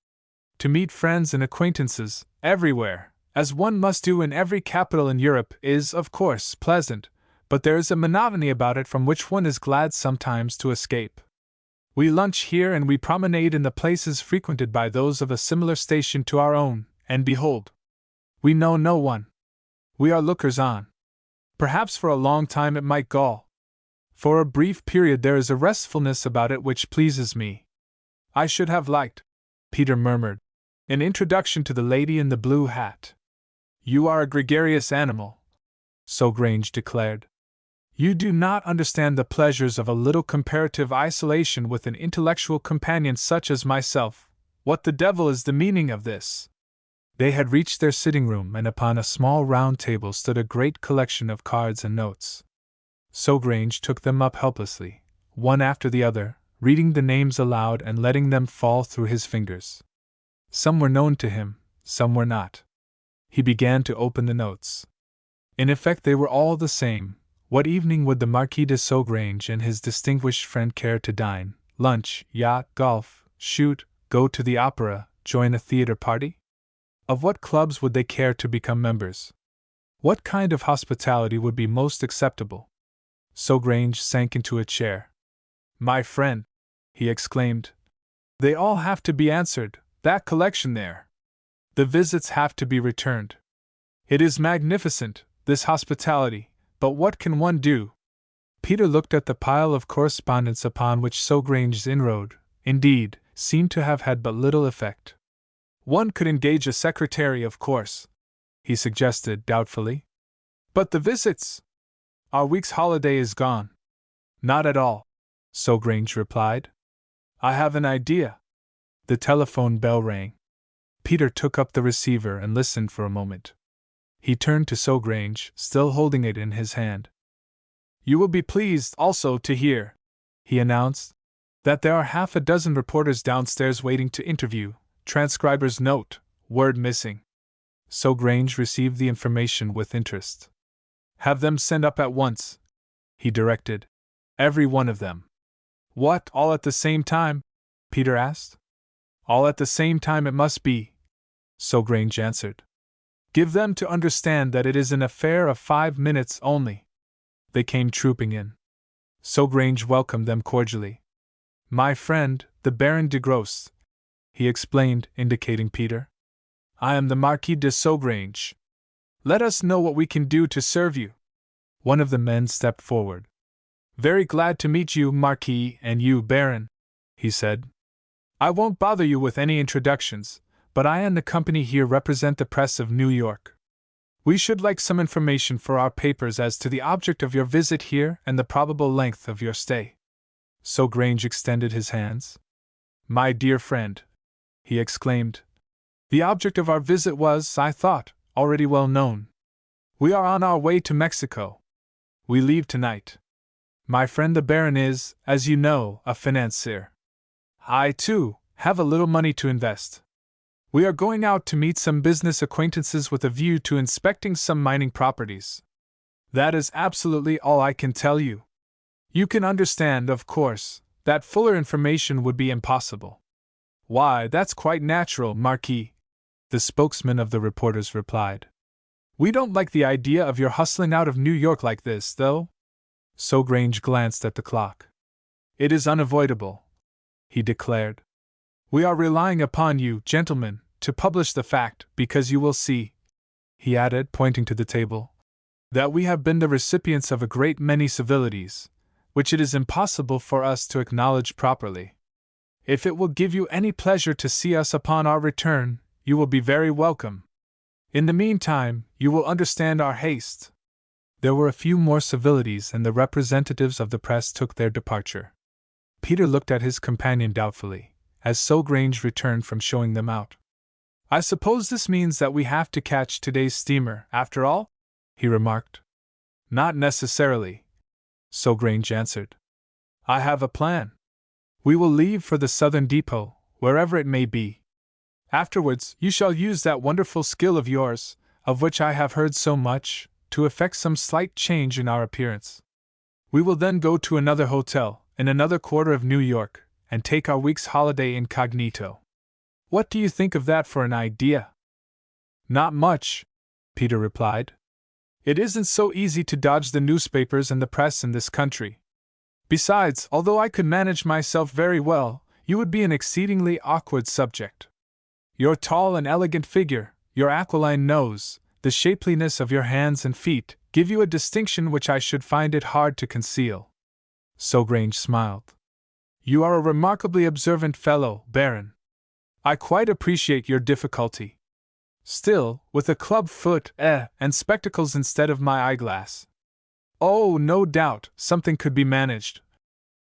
Speaker 1: To meet friends and acquaintances, everywhere, as one must do in every capital in Europe, is, of course, pleasant, but there is a monotony about it from which one is glad sometimes to escape. We lunch here and we promenade in the places frequented by those of a similar station to our own, and behold, we know no one. We are lookers on. Perhaps for a long time it might gall. For a brief period there is a restfulness about it which pleases me. I should have liked, Peter murmured, an introduction to the lady in the blue hat. You are a gregarious animal, Sogrange declared. You do not understand the pleasures of a little comparative isolation with an intellectual companion such as myself. What the devil is the meaning of this? They had reached their sitting room, and upon a small round table stood a great collection of cards and notes. Sogrange took them up helplessly, one after the other, reading the names aloud and letting them fall through his fingers. Some were known to him, some were not. He began to open the notes. In effect, they were all the same. What evening would the Marquis de Saugrange and his distinguished friend care to dine, lunch, yacht, golf, shoot, go to the opera, join a theater party? Of what clubs would they care to become members? What kind of hospitality would be most acceptable? Saugrange sank into a chair. My friend, he exclaimed, they all have to be answered, that collection there. The visits have to be returned. It is magnificent, this hospitality, but what can one do? Peter looked at the pile of correspondence upon which Saugrange's inroad, indeed, seemed to have had but little effect. One could engage a secretary, of course, he suggested doubtfully. But the visits? Our week's holiday is gone. Not at all, Saugrange replied. I have an idea. The telephone bell rang. Peter took up the receiver and listened for a moment. He turned to Saugrange, still holding it in his hand. You will be pleased also to hear, he announced, that there are half a dozen reporters downstairs waiting to interview. Transcriber's note, word missing. Saugrange received the information with interest. Have them send up at once, he directed. Every one of them. What, all at the same time? Peter asked. All at the same time it must be, Saugrange answered. Give them to understand that it is an affair of 5 minutes only. They came trooping in. Saugrange welcomed them cordially. My friend, the Baron de Gros, he explained, indicating Peter. I am the Marquis de Saugrange. Let us know what we can do to serve you. One of the men stepped forward. Very glad to meet you, Marquis, and you, Baron, he said. I won't bother you with any introductions, but I and the company here represent the press of New York. We should like some information for our papers as to the object of your visit here and the probable length of your stay. Saugrange extended his hands. My dear friend, he exclaimed, the object of our visit was, I thought, already well known. We are on our way to Mexico. We leave tonight. My friend the Baron is, as you know, a financier. I, too, have a little money to invest. We are going out to meet some business acquaintances with a view to inspecting some mining properties. That is absolutely all I can tell you. You can understand, of course, that fuller information would be impossible. Why, that's quite natural, Marquis, the spokesman of the reporters replied. We don't like the idea of your hustling out of New York like this, though. Saugrange glanced at the clock. It is unavoidable, he declared. We are relying upon you, gentlemen, to publish the fact, because you will see, he added, pointing to the table, that we have been the recipients of a great many civilities, which it is impossible for us to acknowledge properly. If it will give you any pleasure to see us upon our return, you will be very welcome. In the meantime, you will understand our haste. There were a few more civilities, and the representatives of the press took their departure. Peter looked at his companion doubtfully, as Saugrange returned from showing them out. I suppose this means that we have to catch today's steamer, after all? He remarked. Not necessarily, Saugrange answered. I have a plan. We will leave for the southern depot, wherever it may be. Afterwards, you shall use that wonderful skill of yours, of which I have heard so much, to effect some slight change in our appearance. We will then go to another hotel, in another quarter of New York, and take our week's holiday incognito. What do you think of that for an idea? Not much, Peter replied. It isn't so easy to dodge the newspapers and the press in this country. Besides, although I could manage myself very well, you would be an exceedingly awkward subject. Your tall and elegant figure, your aquiline nose, the shapeliness of your hands and feet, give you a distinction which I should find it hard to conceal. Saugrange smiled. You are a remarkably observant fellow, Baron. I quite appreciate your difficulty. Still, with a club foot, and spectacles instead of my eyeglass. Oh, no doubt, something could be managed,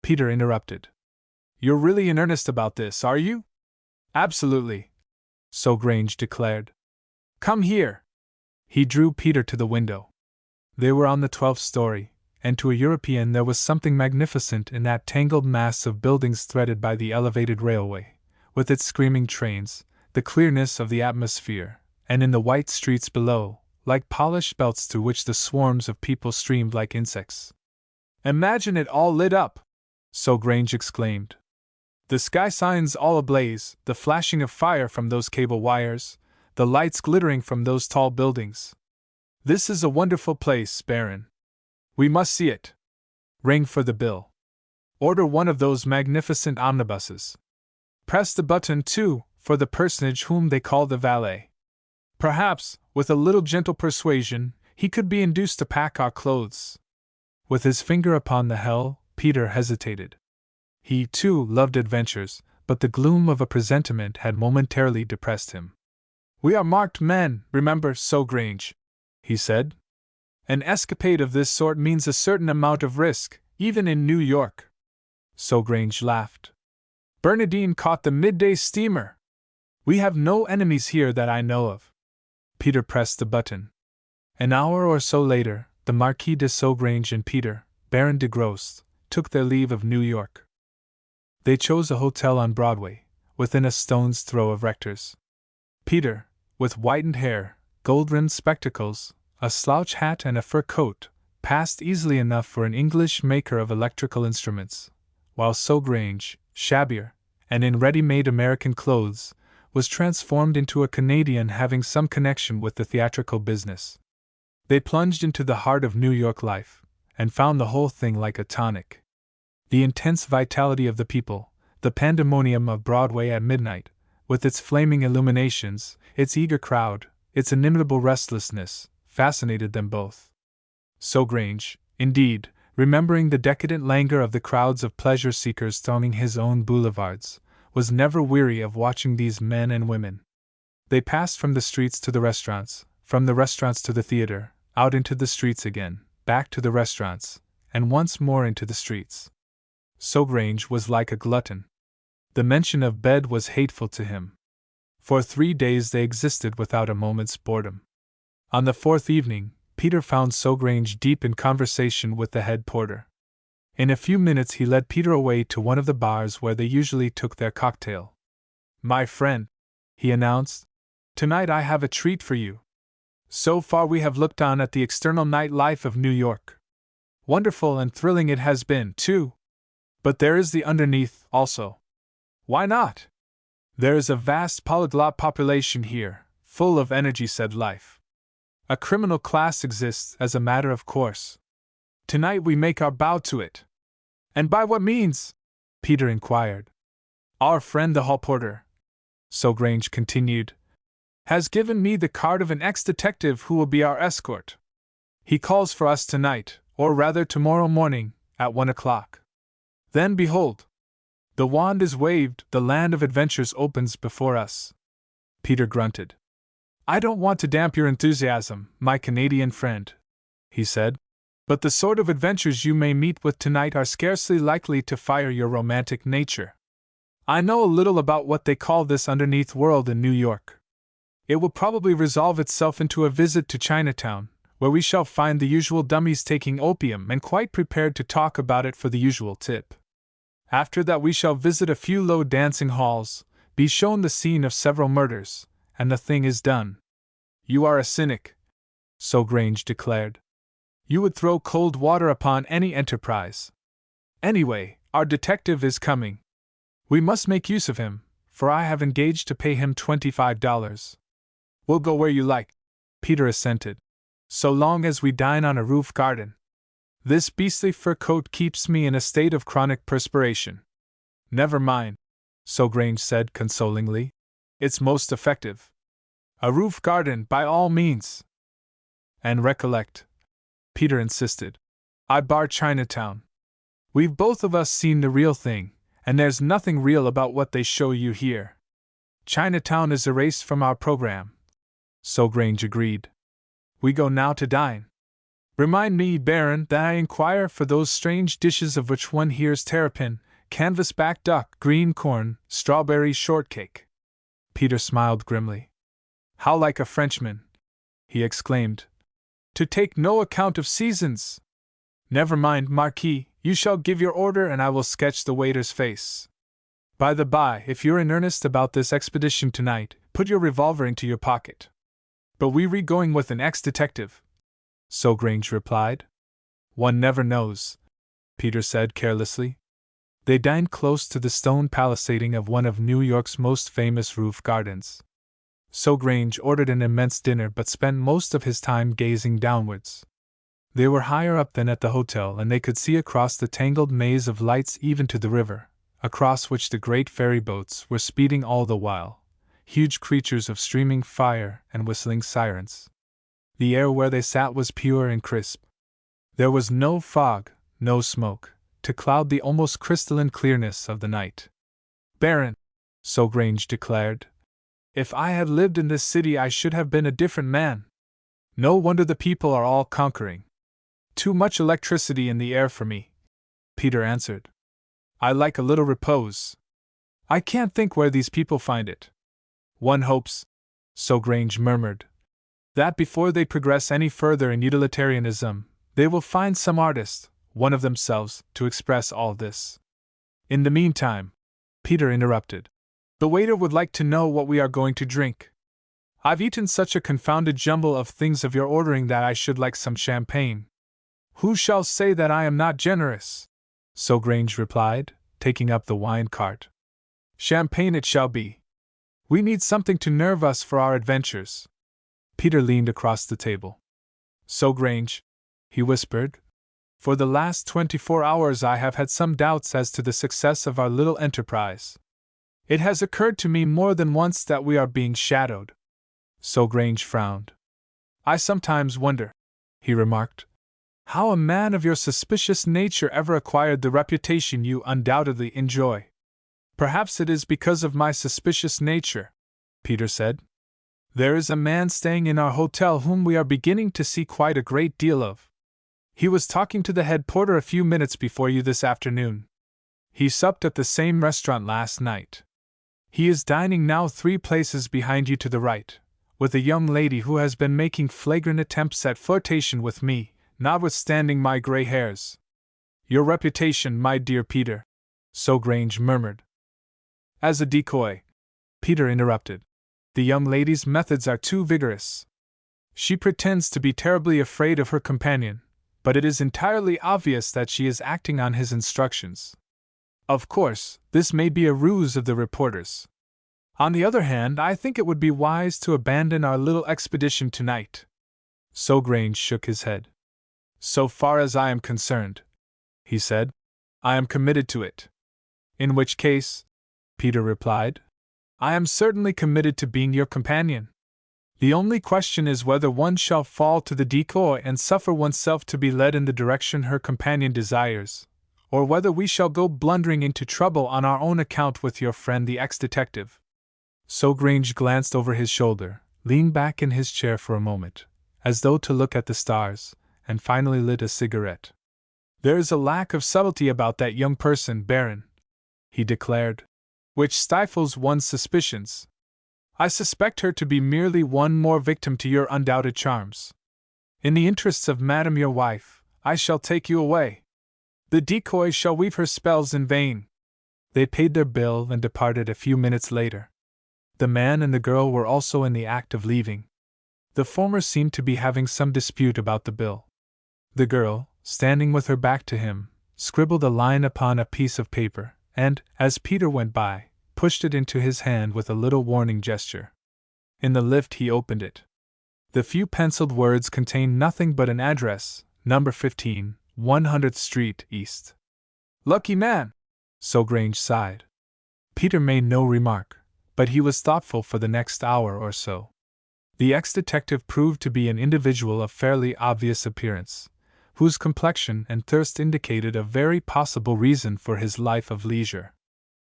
Speaker 1: Peter interrupted. You're really in earnest about this, are you? Absolutely, Saugrange declared. Come here. He drew Peter to the window. They were on the 12th story, and to a European there was something magnificent in that tangled mass of buildings threaded by the elevated railway, with its screaming trains, the clearness of the atmosphere, and in the white streets below, like polished belts through which the swarms of people streamed like insects. "Imagine it all lit up!" so Grange exclaimed. "The sky signs all ablaze, the flashing of fire from those cable wires, the lights glittering from those tall buildings. This is a wonderful place, Baron. We must see it. Ring for the bill. Order one of those magnificent omnibuses. Press the button, too, for the personage whom they call the valet. Perhaps, with a little gentle persuasion, he could be induced to pack our clothes." With his finger upon the bell, Peter hesitated. He, too, loved adventures, but the gloom of a presentiment had momentarily depressed him. "We are marked men, remember, so Grange," he said. "An escapade of this sort means a certain amount of risk, even in New York." So Grange laughed. "Bernardine caught the midday steamer. We have no enemies here that I know of." Peter pressed the button. An hour or so later, the Marquis de Sogrange and Peter, Baron de Grosse, took their leave of New York. They chose a hotel on Broadway, within a stone's throw of Rector's. Peter, with whitened hair, gold-rimmed spectacles, a slouch hat and a fur coat, passed easily enough for an English maker of electrical instruments, while Sogrange, shabbier, and in ready-made American clothes, was transformed into a Canadian having some connection with the theatrical business. They plunged into the heart of New York life, and found the whole thing like a tonic. The intense vitality of the people, the pandemonium of Broadway at midnight, with its flaming illuminations, its eager crowd, its inimitable restlessness, fascinated them both. Sogrange, indeed, remembering the decadent languor of the crowds of pleasure-seekers thronging his own boulevards, was never weary of watching these men and women. They passed from the streets to the restaurants, from the restaurants to the theater, out into the streets again, back to the restaurants, and once more into the streets. Sogrange was like a glutton. The mention of bed was hateful to him. For 3 days they existed without a moment's boredom. On the 4th evening, Peter found Sogrange deep in conversation with the head porter. In a few minutes he led Peter away to one of the bars where they usually took their cocktail. "My friend," he announced, "tonight I have a treat for you. So far we have looked on at the external night life of New York. Wonderful and thrilling it has been, too. But there is the underneath, also. Why not? There is a vast polyglot population here, full of energy," said Life. "A criminal class exists as a matter of course. Tonight we make our bow to it." "And by what means?" Peter inquired. "Our friend the hall porter," Sogrange continued, "has given me the card of an ex-detective who will be our escort. He calls for us tonight, or rather tomorrow morning, at 1 o'clock. Then behold! The wand is waved, the land of adventures opens before us." Peter grunted. "I don't want to damp your enthusiasm, my Canadian friend," he said, "but the sort of adventures you may meet with tonight are scarcely likely to fire your romantic nature. I know a little about what they call this underneath world in New York. It will probably resolve itself into a visit to Chinatown, where we shall find the usual dummies taking opium and quite prepared to talk about it for the usual tip. After that we shall visit a few low dancing halls, be shown the scene of several murders, and the thing is done." "You are a cynic," Sogrange declared. "You would throw cold water upon any enterprise. Anyway, our detective is coming. We must make use of him, for I have engaged to pay him $25. "We'll go where you like," Peter assented, "so long as we dine on a roof garden. This beastly fur coat keeps me in a state of chronic perspiration." "Never mind," Sogrange said consolingly. "It's most effective. A roof garden, by all means." "And recollect," Peter insisted, "I bar Chinatown. We've both of us seen the real thing, and there's nothing real about what they show you here. Chinatown is erased from our program," Sogrange agreed. "We go now to dine. Remind me, Baron, that I inquire for those strange dishes of which one hears terrapin, canvas-back duck, green corn, strawberry shortcake." Peter smiled grimly. "How like a Frenchman," he exclaimed, "to take no account of seasons! Never mind, Marquis, you shall give your order and I will sketch the waiter's face. By the by, if you're in earnest about this expedition tonight, put your revolver into your pocket. But we going with an ex-detective, so Grange replied. One never knows, Peter said carelessly. They dined close to the stone palisading of one of New York's most famous roof gardens. So Grange ordered an immense dinner but spent most of his time gazing downwards. They were higher up than at the hotel, and they could see across the tangled maze of lights even to the river, across which the great ferry boats were speeding all the while, huge creatures of streaming fire and whistling sirens. The air where they sat was pure and crisp. There was no fog, no smoke, to cloud the almost crystalline clearness of the night. Baron, so Grange declared, if I had lived in this city I should have been a different man. No wonder the people are all conquering. Too much electricity in the air for me, Peter answered. I like a little repose. I can't think where these people find it. One hopes, so Grange murmured, that before they progress any further in utilitarianism, they will find some artist, one of themselves, to express all this. In the meantime, Peter interrupted, the waiter would like to know what we are going to drink. I've eaten such a confounded jumble of things of your ordering that I should like some champagne. Who shall say that I am not generous? So Grange replied, taking up the wine cart. Champagne it shall be. We need something to nerve us for our adventures. Peter leaned across the table. So Grange, he whispered, for the last 24 hours I have had some doubts as to the success of our little enterprise. It has occurred to me more than once that we are being shadowed. So Grange frowned. I sometimes wonder, he remarked, how a man of your suspicious nature ever acquired the reputation you undoubtedly enjoy. Perhaps it is because of my suspicious nature, Peter said. There is a man staying in our hotel whom we are beginning to see quite a great deal of. He was talking to the head porter a few minutes before you this afternoon. He supped at the same restaurant last night. He is dining now 3 places behind you to the right, with a young lady who has been making flagrant attempts at flirtation with me, notwithstanding my gray hairs. Your reputation, my dear Peter, so Grange murmured. As a decoy, Peter interrupted. The young lady's methods are too vigorous. She pretends to be terribly afraid of her companion, but it is entirely obvious that she is acting on his instructions. Of course, this may be a ruse of the reporters. On the other hand, I think it would be wise to abandon our little expedition tonight. So Grange shook his head. So far as I am concerned, he said, I am committed to it. In which case, Peter replied, I am certainly committed to being your companion. The only question is whether one shall fall to the decoy and suffer oneself to be led in the direction her companion desires, or whether we shall go blundering into trouble on our own account with your friend the ex-detective. So Grange glanced over his shoulder, leaned back in his chair for a moment, as though to look at the stars, and finally lit a cigarette. There is a lack of subtlety about that young person, Baron, he declared, which stifles one's suspicions. I suspect her to be merely one more victim to your undoubted charms. In the interests of Madame your wife, I shall take you away. The decoy shall weave her spells in vain. They paid their bill and departed a few minutes later. The man and the girl were also in the act of leaving. The former seemed to be having some dispute about the bill. The girl, standing with her back to him, scribbled a line upon a piece of paper, and, as Peter went by, pushed it into his hand with a little warning gesture. In the lift he opened it. The few penciled words contained nothing but an address, number 15, 100th Street, East. Lucky man! So Grange sighed. Peter made no remark, but he was thoughtful for the next hour or so. The ex-detective proved to be an individual of fairly obvious appearance, whose complexion and thirst indicated a very possible reason for his life of leisure.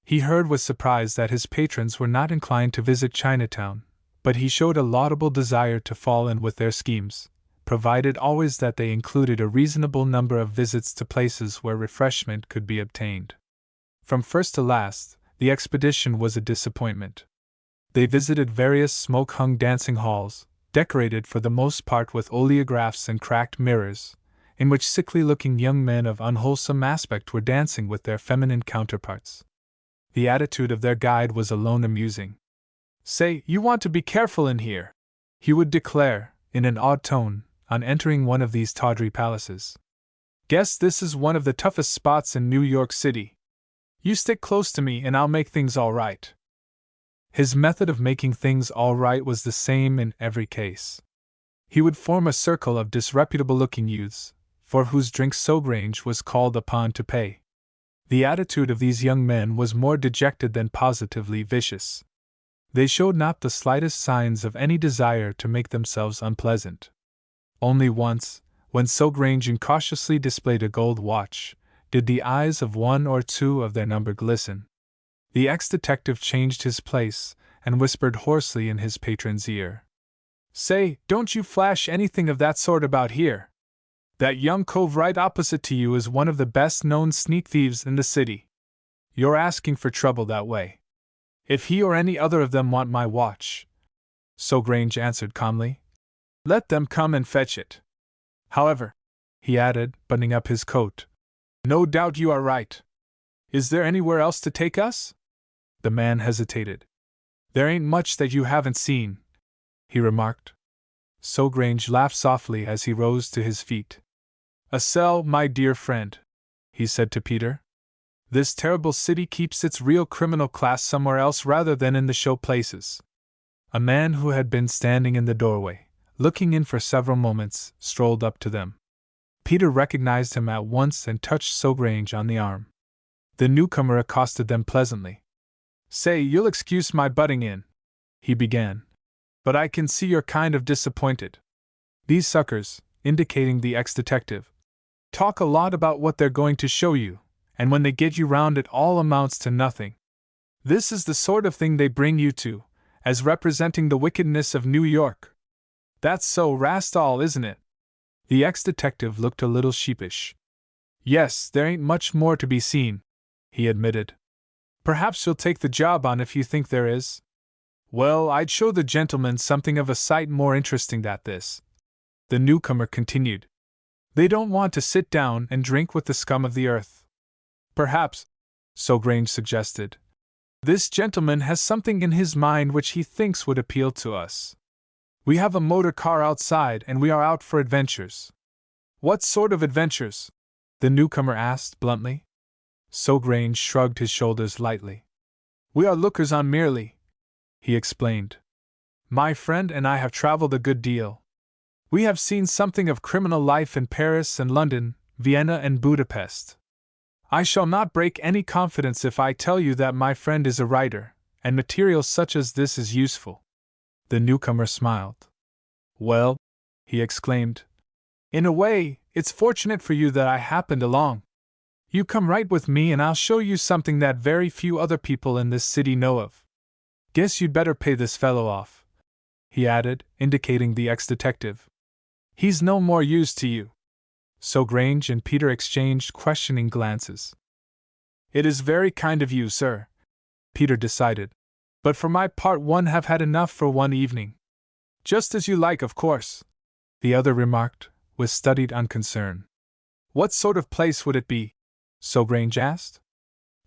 Speaker 1: He heard with surprise that his patrons were not inclined to visit Chinatown, but he showed a laudable desire to fall in with their schemes, provided always that they included a reasonable number of visits to places where refreshment could be obtained. From first to last, the expedition was a disappointment. They visited various smoke-hung dancing halls, decorated for the most part with oleographs and cracked mirrors, in which sickly-looking young men of unwholesome aspect were dancing with their feminine counterparts. The attitude of their guide was alone amusing. Say, you want to be careful in here, he would declare, in an odd tone, on entering one of these tawdry palaces. Guess this is one of the toughest spots in New York City. You stick close to me and I'll make things all right. His method of making things all right was the same in every case. He would form a circle of disreputable-looking youths, for whose drinks Sogrange was called upon to pay. The attitude of these young men was more dejected than positively vicious. They showed not the slightest signs of any desire to make themselves unpleasant. Only once, when Sogrange incautiously displayed a gold watch, did the eyes of one or two of their number glisten. The ex-detective changed his place and whispered hoarsely in his patron's ear. Say, don't you flash anything of that sort about here. That young cove right opposite to you is one of the best-known sneak thieves in the city. You're asking for trouble that way. If he or any other of them want my watch, Sogrange answered calmly, let them come and fetch it. However, he added, buttoning up his coat, no doubt you are right. Is there anywhere else to take us? The man hesitated. There ain't much that you haven't seen, he remarked. Sogrange laughed softly as he rose to his feet. A cell, my dear friend, he said to Peter. This terrible city keeps its real criminal class somewhere else rather than in the show places. A man who had been standing in the doorway, looking in for several moments, strolled up to them. Peter recognized him at once and touched Sogrange on the arm. The newcomer accosted them pleasantly. Say, you'll excuse my butting in, he began, but I can see you're kind of disappointed. These suckers, indicating the ex-detective, talk a lot about what they're going to show you, and when they get you round it all amounts to nothing. This is the sort of thing they bring you to, as representing the wickedness of New York. That's so, Rastall, isn't it? The ex-detective looked a little sheepish. Yes, there ain't much more to be seen, he admitted. Perhaps you'll take the job on if you think there is. Well, I'd show the gentleman something of a sight more interesting than this, the newcomer continued. They don't want to sit down and drink with the scum of the earth. Perhaps, Sogrange suggested, this gentleman has something in his mind which he thinks would appeal to us. We have a motor car outside and we are out for adventures. What sort of adventures? The newcomer asked bluntly. Sogrange shrugged his shoulders lightly. We are lookers on merely, he explained. My friend and I have traveled a good deal. We have seen something of criminal life in Paris and London, Vienna and Budapest. I shall not break any confidence if I tell you that my friend is a writer, and material such as this is useful. The newcomer smiled. Well, he exclaimed, in a way, it's fortunate for you that I happened along. You come right with me and I'll show you something that very few other people in this city know of. Guess you'd better pay this fellow off, he added, indicating the ex-detective. He's no more use to you. Sogrange and Peter exchanged questioning glances. It is very kind of you, sir, Peter decided, but for my part one have had enough for one evening. Just as you like, of course, the other remarked, with studied unconcern. What sort of place would it be? Sogrange asked.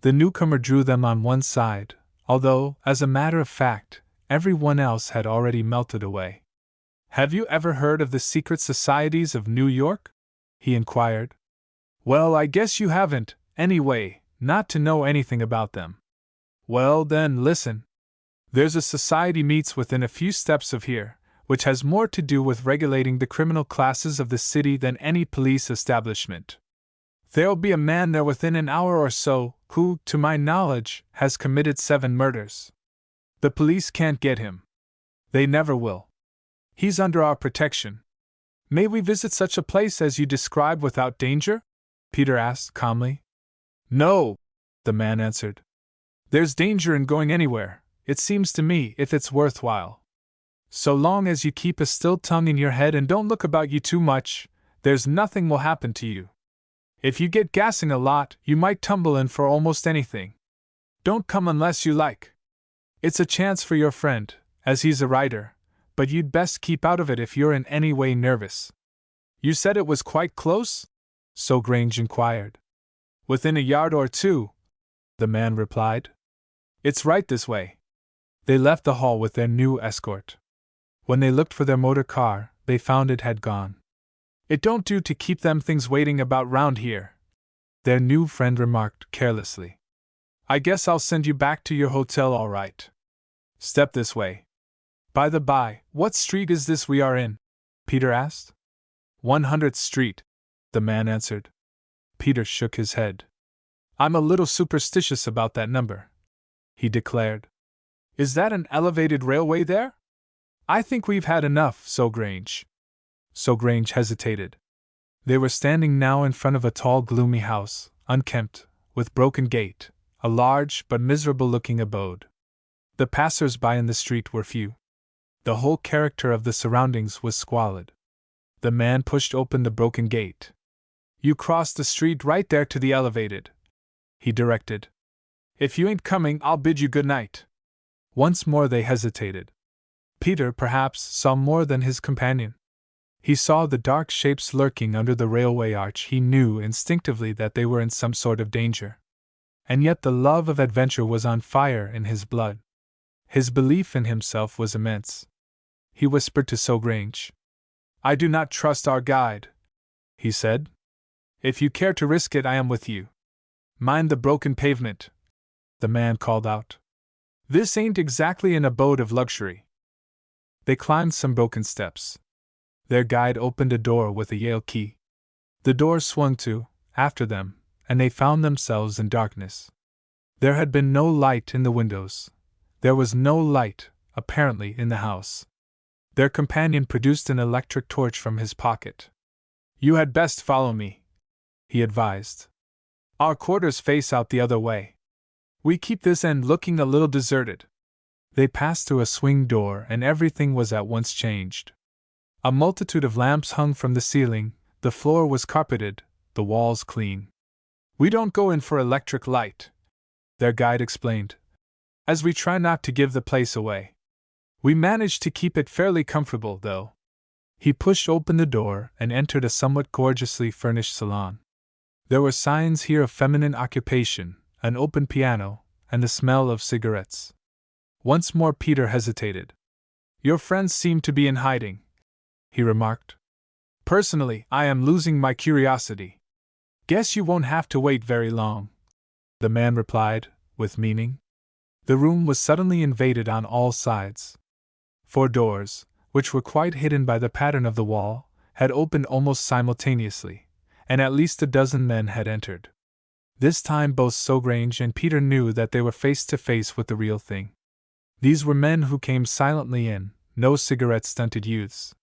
Speaker 1: The newcomer drew them on one side, although, as a matter of fact, everyone else had already melted away. Have you ever heard of the secret societies of New York? He inquired. Well, I guess you haven't, anyway, not to know anything about them. Well, then, listen. There's a society meets within a few steps of here, which has more to do with regulating the criminal classes of the city than any police establishment. There'll be a man there within an hour or so who, to my knowledge, has committed 7 murders. The police can't get him. They never will. He's under our protection. May we visit such a place as you describe without danger? Peter asked calmly. No, the man answered. There's danger in going anywhere, it seems to me, if it's worthwhile. So long as you keep a still tongue in your head and don't look about you too much, there's nothing will happen to you. If you get gassing a lot, you might tumble in for almost anything. Don't come unless you like. It's a chance for your friend, as he's a writer, but you'd best keep out of it if you're in any way nervous. You said it was quite close? Sogrange inquired. Within a yard or two, the man replied. It's right this way. They left the hall with their new escort. When they looked for their motor car, they found it had gone. "It don't do to keep them things waiting about round here," their new friend remarked carelessly. "I guess I'll send you back to your hotel all right. Step this way." "By the by, what street is this we are in?" Peter asked. 100th Street, the man answered. Peter shook his head. "I'm a little superstitious about that number," he declared. "Is that an elevated railway there?" "I think we've had enough, Sogrange." Sogrange hesitated. They were standing now in front of a tall, gloomy house, unkempt, with broken gate, a large but miserable-looking abode. The passers-by in the street were few. The whole character of the surroundings was squalid. The man pushed open the broken gate. "You cross the street right there to the elevated," he directed. "If you ain't coming, I'll bid you good night." Once more they hesitated. Peter, perhaps, saw more than his companion. He saw the dark shapes lurking under the railway arch. He knew instinctively that they were in some sort of danger. And yet the love of adventure was on fire in his blood. His belief in himself was immense. He whispered to Sogrange. "I do not trust our guide," he said. "If you care to risk it, I am with you." "Mind the broken pavement," the man called out. "This ain't exactly an abode of luxury." They climbed some broken steps. Their guide opened a door with a Yale key. The door swung to, after them, and they found themselves in darkness. There had been no light in the windows. There was no light, apparently, in the house. Their companion produced an electric torch from his pocket. "You had best follow me," he advised. "Our quarters face out the other way. We keep this end looking a little deserted." They passed through a swing door and everything was at once changed. A multitude of lamps hung from the ceiling, the floor was carpeted, the walls clean. "We don't go in for electric light," their guide explained, "as we try not to give the place away. We manage to keep it fairly comfortable, though." He pushed open the door and entered a somewhat gorgeously furnished salon. There were signs here of feminine occupation, an open piano, and the smell of cigarettes. Once more Peter hesitated. "Your friends seem to be in hiding," he remarked. "Personally, I am losing my curiosity." "Guess you won't have to wait very long," the man replied, with meaning. The room was suddenly invaded on all sides. 4 doors, which were quite hidden by the pattern of the wall, had opened almost simultaneously, and at least a dozen men had entered. This time both Sogrange and Peter knew that they were face to face with the real thing. These were men who came silently in, no cigarette-stunted youths.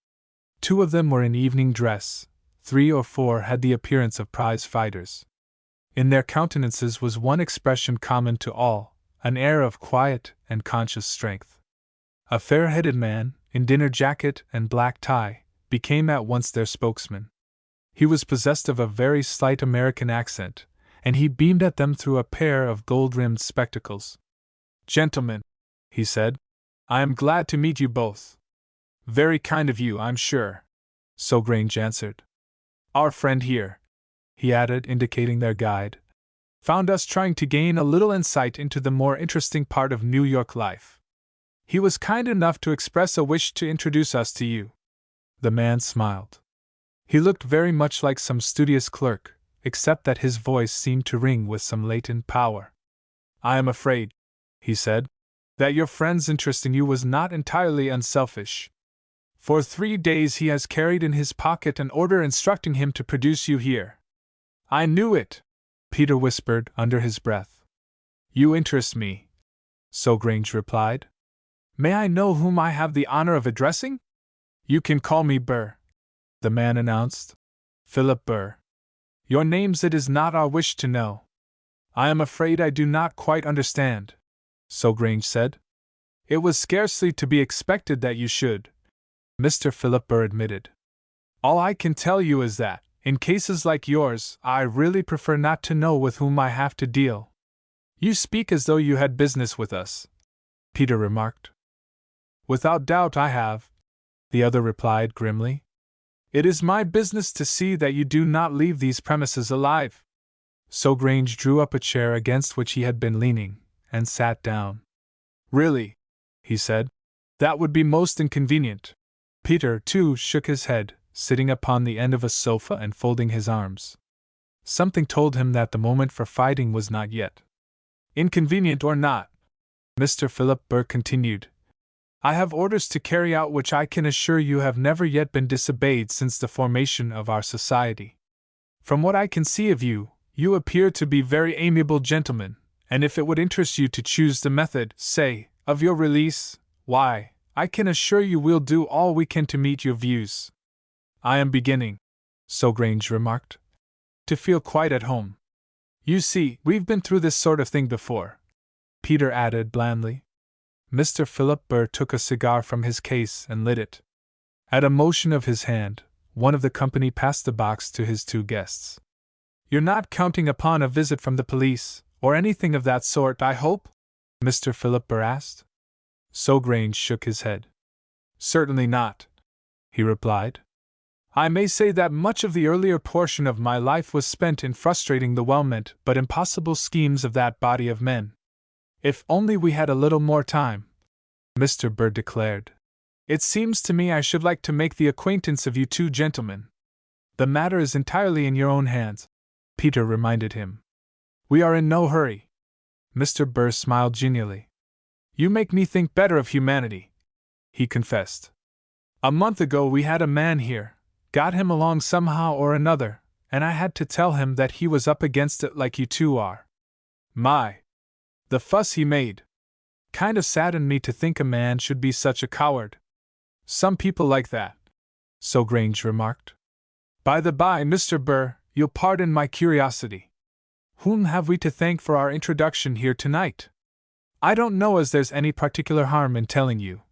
Speaker 1: 2 of them were in evening dress, 3 or 4 had the appearance of prize fighters. In their countenances was one expression common to all, an air of quiet and conscious strength. A fair-headed man, in dinner jacket and black tie, became at once their spokesman. He was possessed of a very slight American accent, and he beamed at them through a pair of gold-rimmed spectacles. "Gentlemen," he said, "I am glad to meet you both." "Very kind of you, I'm sure," Sogrange answered. "Our friend here," he added, indicating their guide, "found us trying to gain a little insight into the more interesting part of New York life. He was kind enough to express a wish to introduce us to you." The man smiled. He looked very much like some studious clerk, except that his voice seemed to ring with some latent power. "I am afraid," he said, "that your friend's interest in you was not entirely unselfish. For 3 days he has carried in his pocket an order instructing him to produce you here." "I knew it," Peter whispered under his breath. "You interest me," Sogrange replied. "May I know whom I have the honor of addressing?" "You can call me Burr," the man announced. "Philip Burr. Your names it is not our wish to know." "I am afraid I do not quite understand," Sogrange said. "It was scarcely to be expected that you should," Mr. Philip Burr admitted. "All I can tell you is that, in cases like yours, I really prefer not to know with whom I have to deal." "You speak as though you had business with us," Peter remarked. "Without doubt I have," the other replied grimly. "It is my business to see that you do not leave these premises alive." Sogrange drew up a chair against which he had been leaning, and sat down. "Really," he said. That would be most inconvenient. Peter, too, shook his head, sitting upon the end of a sofa and folding his arms. Something told him that the moment for fighting was not yet. Inconvenient or not, Mr. Philip Burr continued, I have orders to carry out which I can assure you have never yet been disobeyed since the formation of our society. From what I can see of you, you appear to be very amiable gentlemen, and if it would interest you to choose the method, say, of your release, why, I can assure you we'll do all we can to meet your views. I am beginning, Sogrange remarked, to feel quite at home. You see, we've been through this sort of thing before, Peter added blandly. Mr. Philip Burr took a cigar from his case and lit it. At a motion of his hand, one of the company passed the box to his two guests. You're not counting upon a visit from the police, or anything of that sort, I hope? Mr. Philip Burr asked. Sogrange shook his head. Certainly not, he replied. I may say that much of the earlier portion of my life was spent in frustrating the well-meant but impossible schemes of that body of men. If only we had a little more time, Mr. Burr declared. It seems to me I should like to make the acquaintance of you two gentlemen. The matter is entirely in your own hands, Peter reminded him. We are in no hurry. Mr. Burr smiled genially. You make me think better of humanity, he confessed. A month ago we had a man here, got him along somehow or another, and I had to tell him that he was up against it like you two are. My! The fuss he made! Kind of saddened me to think a man should be such a coward. Some people like that, Sogrange remarked. By the by, Mr. Burr, you'll pardon my curiosity. Whom have we to thank for our introduction here tonight? I don't know as there's any particular harm in telling you,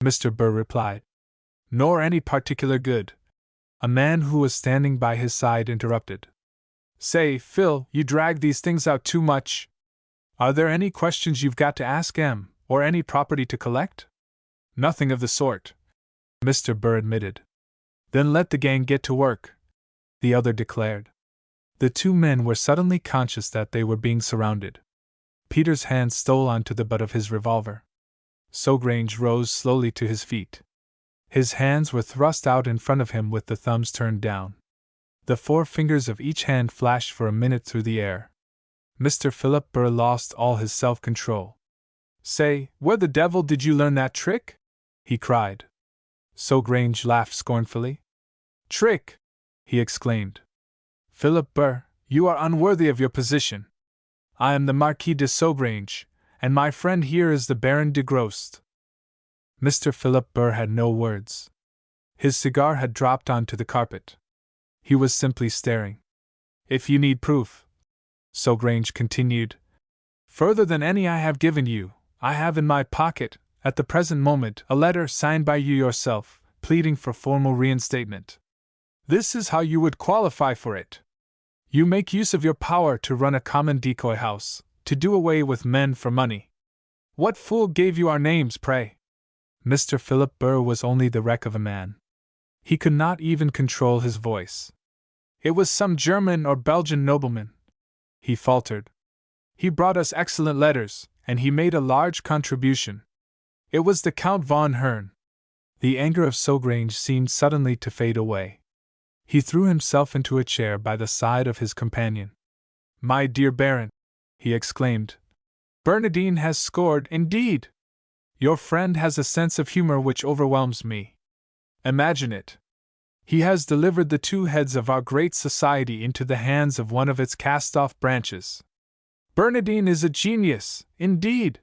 Speaker 1: Mr. Burr replied. Nor any particular good. A man who was standing by his side interrupted. Say, Phil, you drag these things out too much. Are there any questions you've got to ask Em, or any property to collect? Nothing of the sort, Mr. Burr admitted. Then let the gang get to work, the other declared. The two men were suddenly conscious that they were being surrounded. Peter's hand stole onto the butt of his revolver. Sogrange rose slowly to his feet. His hands were thrust out in front of him with the thumbs turned down. The four fingers of each hand flashed for a minute through the air. Mr. Philip Burr lost all his self-control. Say, where the devil did you learn that trick? He cried. Sogrange laughed scornfully. Trick! He exclaimed. Philip Burr, you are unworthy of your position. I am the Marquis de Sogrange, and my friend here is the Baron de Grost. Mr. Philip Burr had no words. His cigar had dropped onto the carpet. He was simply staring. If you need proof, Sogrange continued, further than any I have given you, I have in my pocket, at the present moment, a letter signed by you yourself, pleading for formal reinstatement. This is how you would qualify for it. You make use of your power to run a common decoy house, to do away with men for money. What fool gave you our names, pray? Mr. Philip Burr was only the wreck of a man. He could not even control his voice. It was some German or Belgian nobleman, he faltered. He brought us excellent letters, and he made a large contribution. It was the Count von Hern. The anger of Sogrange seemed suddenly to fade away. He threw himself into a chair by the side of his companion. My dear Baron, he exclaimed, Bernardine has scored, indeed! Your friend has a sense of humor which overwhelms me. Imagine it. He has delivered the two heads of our great society into the hands of one of its cast-off branches. Bernardine is a genius, indeed.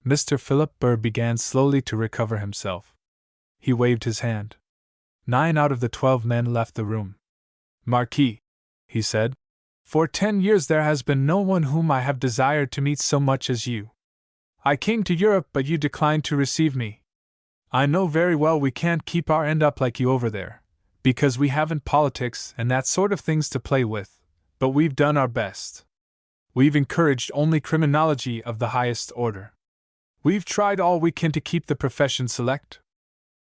Speaker 1: Mr. Philip Burr began slowly to recover himself. He waved his hand. 9 out of the 12 men left the room. Marquis, he said, for 10 years there has been no one whom I have desired to meet so much as you. I came to Europe, but you declined to receive me. I know very well we can't keep our end up like you over there, because we haven't politics and that sort of things to play with, but we've done our best. We've encouraged only criminology of the highest order. We've tried all we can to keep the profession select.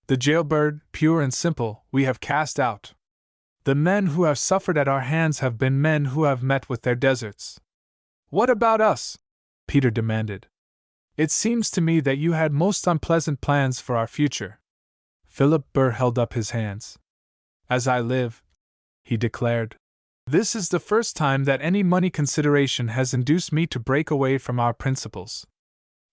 Speaker 1: The jailbird, pure and simple, we have cast out. The men who have suffered at our hands have been men who have met with their deserts. What about us? Peter demanded. It seems to me that you had most unpleasant plans for our future. Philip Burr held up his hands. As I live, he declared, this is the first time that any money consideration has induced me to break away from our principles.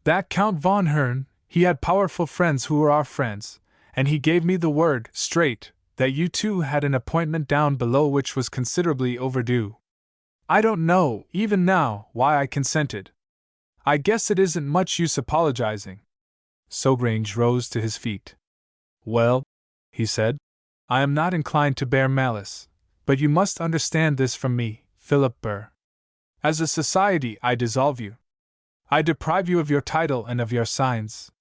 Speaker 1: That Count von Hern, he had powerful friends who were our friends, and he gave me the word, straight, that you two had an appointment down below which was considerably overdue. I don't know, even now, why I consented. I guess it isn't much use apologizing. Sogrange rose to his feet. Well, he said, I am not inclined to bear malice, but you must understand this from me, Philip Burr. As a society, I dissolve you. I deprive you of your title and of your signs.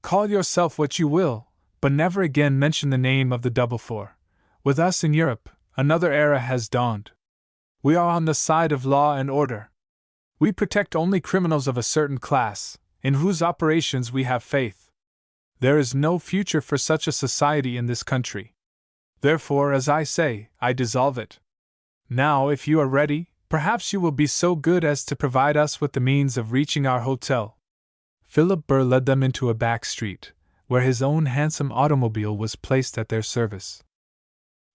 Speaker 1: Call yourself what you will, but never again mention the name of the Double Four. With us in Europe, another era has dawned. We are on the side of law and order. We protect only criminals of a certain class, in whose operations we have faith. There is no future for such a society in this country. Therefore, as I say, I dissolve it. Now, if you are ready, perhaps you will be so good as to provide us with the means of reaching our hotel. Philip Burr led them into a back street, where his own handsome automobile was placed at their service.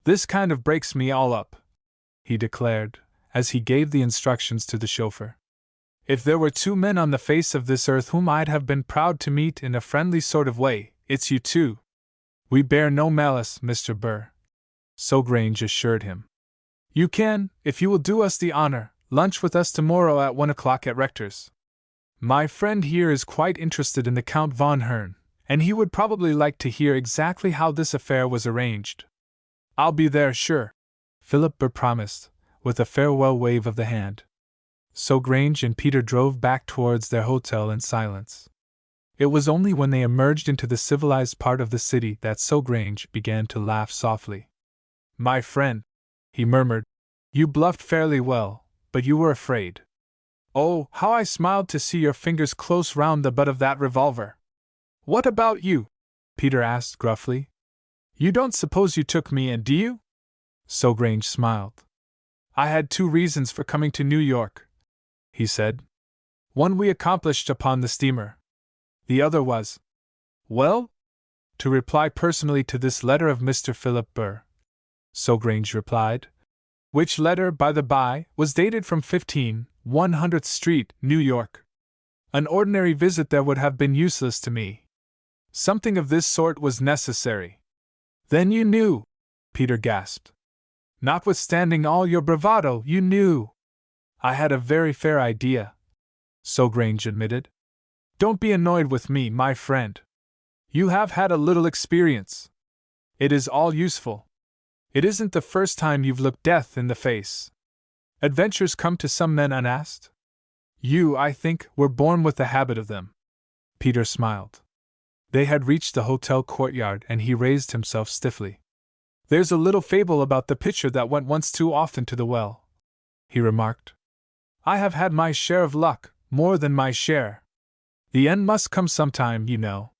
Speaker 1: This kind of breaks me all up, he declared, as he gave the instructions to the chauffeur. If there were two men on the face of this earth whom I'd have been proud to meet in a friendly sort of way, it's you two. We bear no malice, Mr. Burr, Sogrange assured him. You can, if you will do us the honor, lunch with us tomorrow at 1 o'clock at Rector's. My friend here is quite interested in the Count von Hern, and he would probably like to hear exactly how this affair was arranged. I'll be there, sure, Philip Burr promised, with a farewell wave of the hand. Sogrange and Peter drove back towards their hotel in silence. It was only when they emerged into the civilized part of the city that Sogrange began to laugh softly. My friend, he murmured, you bluffed fairly well, but you were afraid. Oh, how I smiled to see your fingers close round the butt of that revolver. What about you? Peter asked gruffly. You don't suppose you took me in, do you? Sogrange smiled. I had two reasons for coming to New York, he said. One we accomplished upon the steamer. The other was, well, to reply personally to this letter of Mr. Philip Burr, Sogrange replied, which letter, by the by, was dated from 100th Street, New York. An ordinary visit there would have been useless to me. Something of this sort was necessary. Then you knew, Peter gasped. Notwithstanding all your bravado, you knew. I had a very fair idea, Sogrange admitted. Don't be annoyed with me, my friend. You have had a little experience. It is all useful. It isn't the first time you've looked death in the face. Adventures come to some men unasked. You, I think, were born with the habit of them. Peter smiled. They had reached the hotel courtyard and he raised himself stiffly. There's a little fable about the pitcher that went once too often to the well, he remarked. I have had my share of luck, more than my share. The end must come sometime, you know.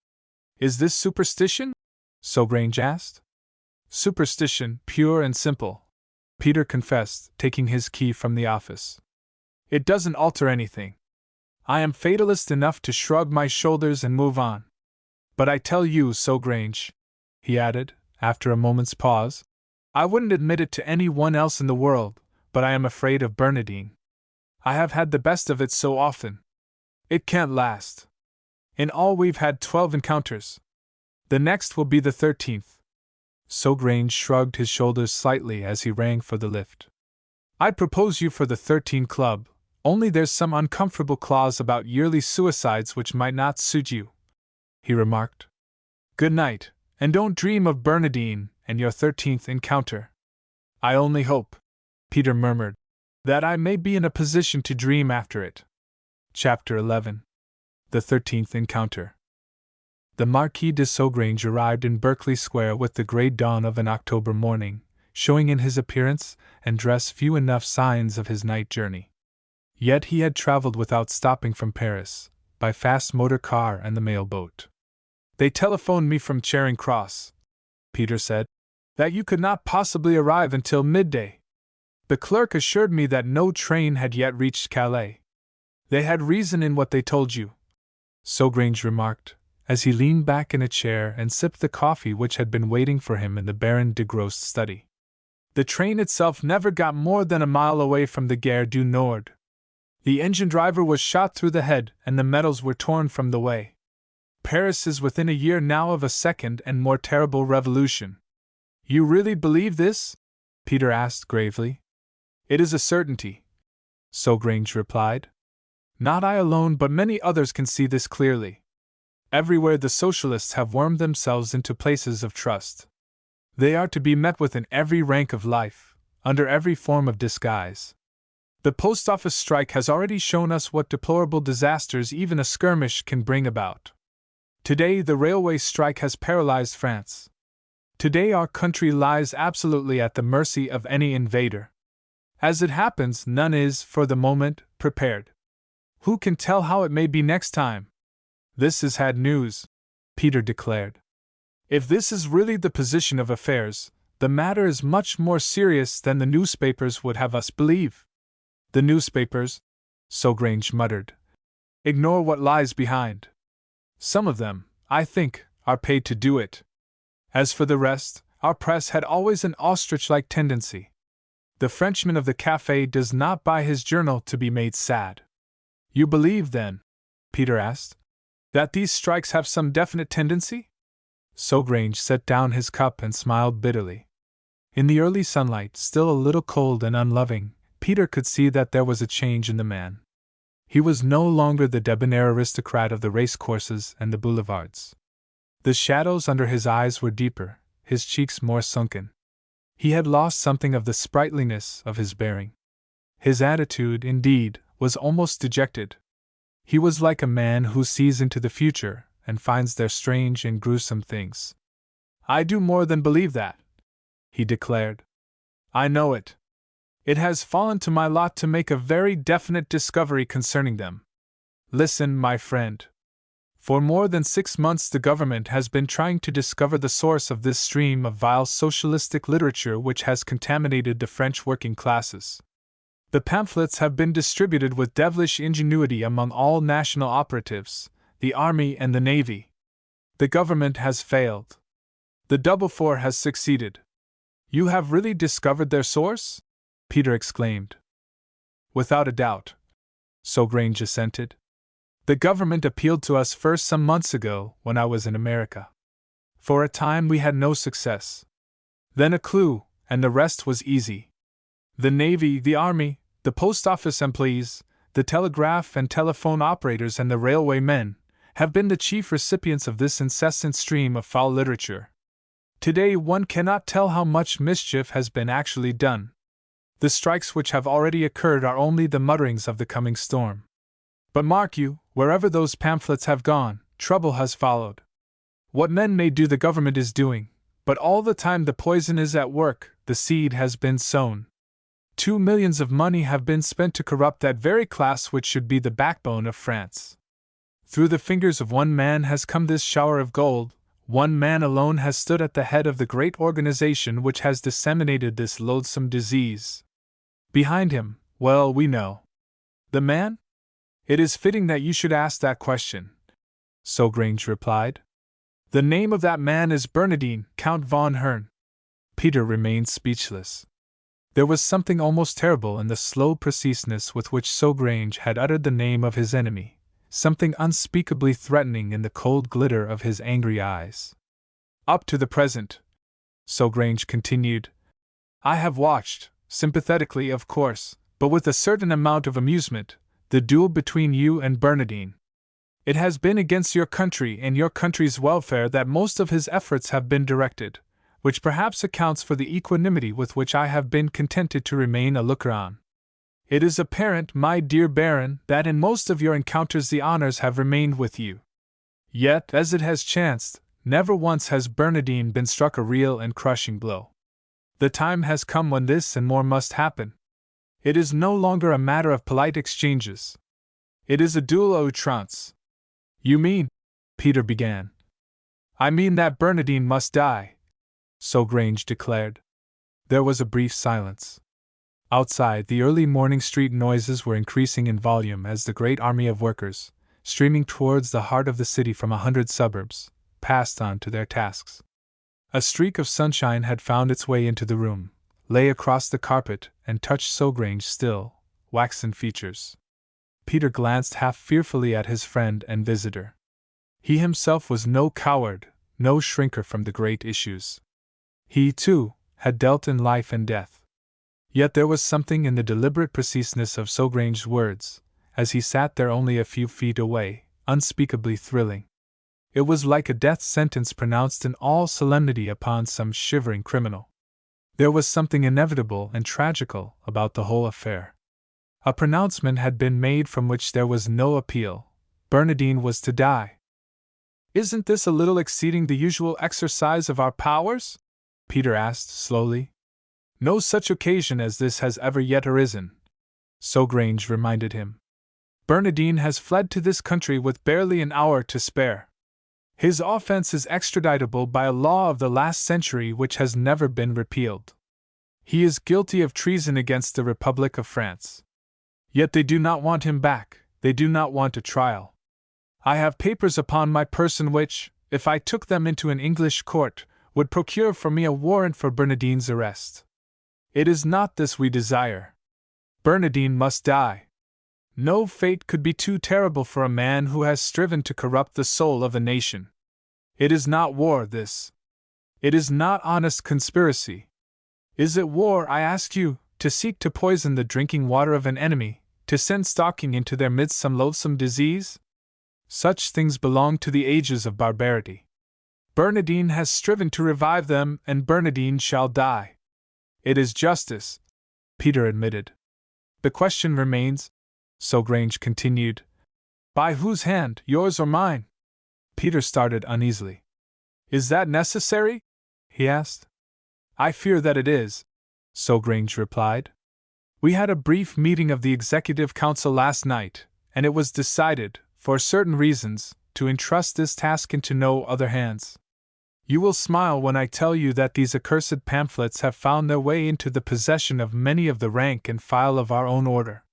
Speaker 1: Is this superstition? Sogrange asked. Superstition, pure and simple, Peter confessed, taking his key from the office. It doesn't alter anything. I am fatalist enough to shrug my shoulders and move on. But I tell you, Sogrange, he added, after a moment's pause, I wouldn't admit it to any one else in the world, but I am afraid of Bernadine. I have had the best of it so often. It can't last. In all we've had 12 encounters. The next will be the 13th. Sogrange shrugged his shoulders slightly as he rang for the lift. I'd propose you for the 13 Club, only there's some uncomfortable clause about yearly suicides which might not suit you, he remarked. Good night, and don't dream of Bernadine and your 13th encounter. I only hope, Peter murmured, that I may be in a position to dream after it. Chapter 11. The 13th Encounter. The Marquis de Sogrange arrived in Berkeley Square with the grey dawn of an October morning, showing in his appearance and dress few enough signs of his night journey. Yet he had travelled without stopping from Paris, by fast motor car and the mail boat. They telephoned me from Charing Cross, Peter said, that you could not possibly arrive until midday. The clerk assured me that no train had yet reached Calais. They had reason in what they told you. Sogrange remarked, as he leaned back in a chair and sipped the coffee which had been waiting for him in the Baron de Grost's study. The train itself never got more than a mile away from the Gare du Nord. The engine driver was shot through the head and the metals were torn from the way. Paris is within a year now of a second and more terrible revolution. You really believe this? Peter asked gravely. It is a certainty, Sogrange replied. Not I alone, but many others can see this clearly. Everywhere the socialists have wormed themselves into places of trust. They are to be met with in every rank of life, under every form of disguise. The post office strike has already shown us what deplorable disasters even a skirmish can bring about. Today the railway strike has paralyzed France. Today our country lies absolutely at the mercy of any invader. As it happens, none is, for the moment, prepared. Who can tell how it may be next time? This is had news, Peter declared. If this is really the position of affairs, the matter is much more serious than the newspapers would have us believe. The newspapers, Sogrange muttered, ignore what lies behind. Some of them, I think, are paid to do it. As for the rest, our press had always an ostrich-like tendency. The Frenchman of the café does not buy his journal to be made sad. You believe, then, Peter asked, that these strikes have some definite tendency? Sogrange set down his cup and smiled bitterly. In the early sunlight, still a little cold and unloving, Peter could see that there was a change in the man. He was no longer the debonair aristocrat of the racecourses and the boulevards. The shadows under his eyes were deeper, his cheeks more sunken. He had lost something of the sprightliness of his bearing. His attitude, indeed, was almost dejected. He was like a man who sees into the future and finds there strange and gruesome things. I do more than believe that, he declared. I know it. It has fallen to my lot to make a very definite discovery concerning them. Listen, my friend. For more than 6 months the government has been trying to discover the source of this stream of vile socialistic literature which has contaminated the French working classes. The pamphlets have been distributed with devilish ingenuity among all national operatives, the army and the navy. The government has failed. The double four has succeeded. You have really discovered their source? Peter exclaimed. Without a doubt, Sogrange assented. The government appealed to us first some months ago when I was in America. For a time we had no success. Then a clue, and the rest was easy. The Navy, the Army, the post office employees, the telegraph and telephone operators and the railway men have been the chief recipients of this incessant stream of foul literature. Today one cannot tell how much mischief has been actually done. The strikes which have already occurred are only the mutterings of the coming storm. But mark you, wherever those pamphlets have gone, trouble has followed. What men may do the government is doing, but all the time the poison is at work, the seed has been sown. 2 millions of money have been spent to corrupt that very class which should be the backbone of France. Through the fingers of one man has come this shower of gold, one man alone has stood at the head of the great organization which has disseminated this loathsome disease. Behind him, well, we know. The man? It is fitting that you should ask that question, Sogrange replied. The name of that man is Bernardine, Count von Hern. Peter remained speechless. There was something almost terrible in the slow preciseness with which Sogrange had uttered the name of his enemy, something unspeakably threatening in the cold glitter of his angry eyes. Up to the present, Sogrange continued, I have watched, sympathetically of course, but with a certain amount of amusement, the duel between you and Bernardine. It has been against your country and your country's welfare that most of his efforts have been directed, which perhaps accounts for the equanimity with which I have been contented to remain a looker-on. It is apparent, my dear Baron, that in most of your encounters the honors have remained with you. Yet, as it has chanced, never once has Bernardine been struck a real and crushing blow. The time has come when this and more must happen. It is no longer a matter of polite exchanges. It is a duel à outrance. You mean? Peter began. I mean that Bernardine must die, Sogrange declared. There was a brief silence. Outside, the early morning street noises were increasing in volume as the great army of workers, streaming towards the heart of the city from 100 suburbs, passed on to their tasks. A streak of sunshine had found its way into the room, lay across the carpet, and touched Sogrange's still, waxen features. Peter glanced half fearfully at his friend and visitor. He himself was no coward, no shrinker from the great issues. He, too, had dealt in life and death. Yet there was something in the deliberate preciseness of Sogrange's words, as he sat there only a few feet away, unspeakably thrilling. It was like a death sentence pronounced in all solemnity upon some shivering criminal. There was something inevitable and tragical about the whole affair. A pronouncement had been made from which there was no appeal. Bernardine was to die. "Isn't this a little exceeding the usual exercise of our powers?" Peter asked slowly. "No such occasion as this has ever yet arisen," Sogrange reminded him. "Bernardine has fled to this country with barely an hour to spare. His offense is extraditable by a law of the last century which has never been repealed. He is guilty of treason against the Republic of France. Yet they do not want him back, they do not want a trial. I have papers upon my person which, if I took them into an English court, would procure for me a warrant for Bernardine's arrest. It is not this we desire. Bernardine must die. No fate could be too terrible for a man who has striven to corrupt the soul of a nation. It is not war, this. It is not honest conspiracy. Is it war, I ask you, to seek to poison the drinking water of an enemy, to send stalking into their midst some loathsome disease? Such things belong to the ages of barbarity. Bernardine has striven to revive them, and Bernardine shall die. It is justice," Peter admitted. "The question remains," Sogrange continued, "by whose hand, yours or mine?" Peter started uneasily. "Is that necessary?" he asked. "I fear that it is," Sogrange replied. "We had a brief meeting of the Executive Council last night, and it was decided, for certain reasons, to entrust this task into no other hands. You will smile when I tell you that these accursed pamphlets have found their way into the possession of many of the rank and file of our own order.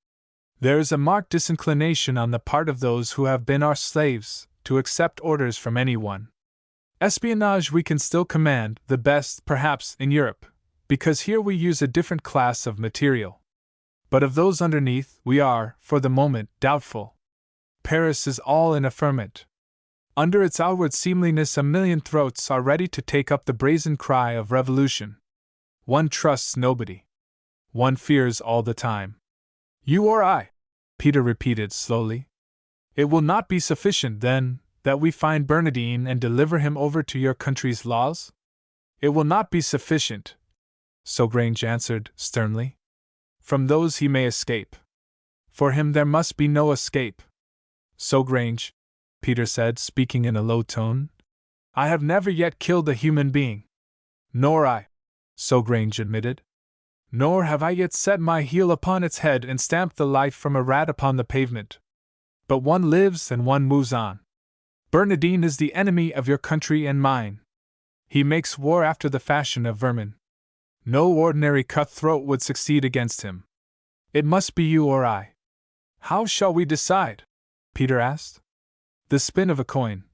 Speaker 1: There is a marked disinclination on the part of those who have been our slaves to accept orders from anyone. Espionage we can still command, the best, perhaps, in Europe, because here we use a different class of material. But of those underneath, we are, for the moment, doubtful. Paris is all in a ferment. Under its outward seemliness, a million throats are ready to take up the brazen cry of revolution. One trusts nobody. One fears all the time. You or I," Peter repeated slowly. "It will not be sufficient, then, that we find Bernardine and deliver him over to your country's laws? It will not be sufficient," Sogrange answered sternly. "From those he may escape. For him there must be no escape. Sogrange," Peter said, speaking in a low tone, "I have never yet killed a human being." "Nor I," Sogrange admitted. "Nor have I yet set my heel upon its head and stamped the life from a rat upon the pavement. But one lives and one moves on. Bernardine is the enemy of your country and mine. He makes war after the fashion of vermin. No ordinary cutthroat would succeed against him. It must be you or I." "How shall we decide?" Peter asked. "The spin of a coin,"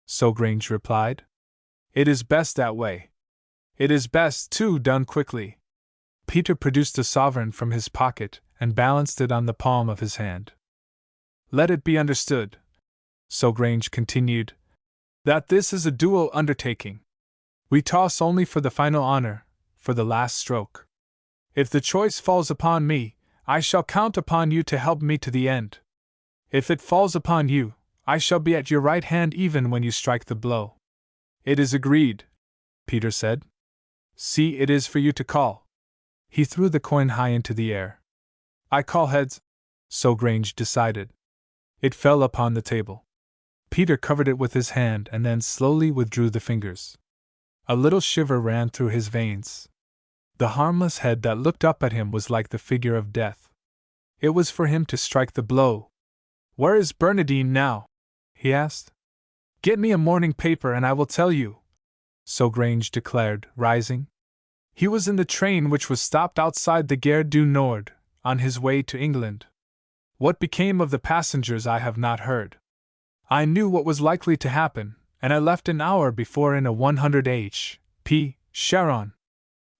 Speaker 1: Sogrange replied. "It is best that way. It is best, too, done quickly." Peter produced a sovereign from his pocket and balanced it on the palm of his hand. "Let it be understood," Sogrange continued, "that this is a dual undertaking. We toss only for the final honor, for the last stroke. If the choice falls upon me, I shall count upon you to help me to the end. If it falls upon you, I shall be at your right hand even when you strike the blow." "It is agreed," Peter said. "See, it is for you to call." He threw the coin high into the air. "I call heads," Sogrange decided. It fell upon the table. Peter covered it with his hand and then slowly withdrew the fingers. A little shiver ran through his veins. The harmless head that looked up at him was like the figure of death. It was for him to strike the blow. "Where is Bernardine now?" he asked. "Get me a morning paper and I will tell you," Sogrange declared, rising. "He was in the train which was stopped outside the Gare du Nord, on his way to England. What became of the passengers I have not heard." I knew what was likely to happen, and I left an hour before in a 100 H.P. Charon.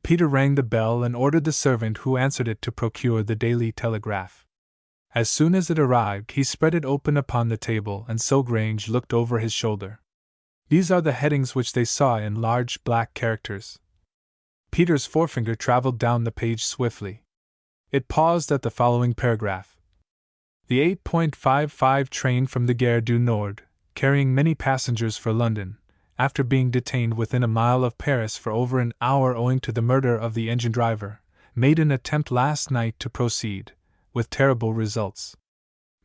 Speaker 1: Peter rang the bell and ordered the servant who answered it to procure the Daily Telegraph. As soon as it arrived, he spread it open upon the table, and Sogrange looked over his shoulder. These are the headings which they saw in large black characters. Peter's forefinger traveled down the page swiftly. It paused at the following paragraph. The 8.55 train from the Gare du Nord, carrying many passengers for London, after being detained within a mile of Paris for over an hour owing to the murder of the engine driver, made an attempt last night to proceed, with terrible results.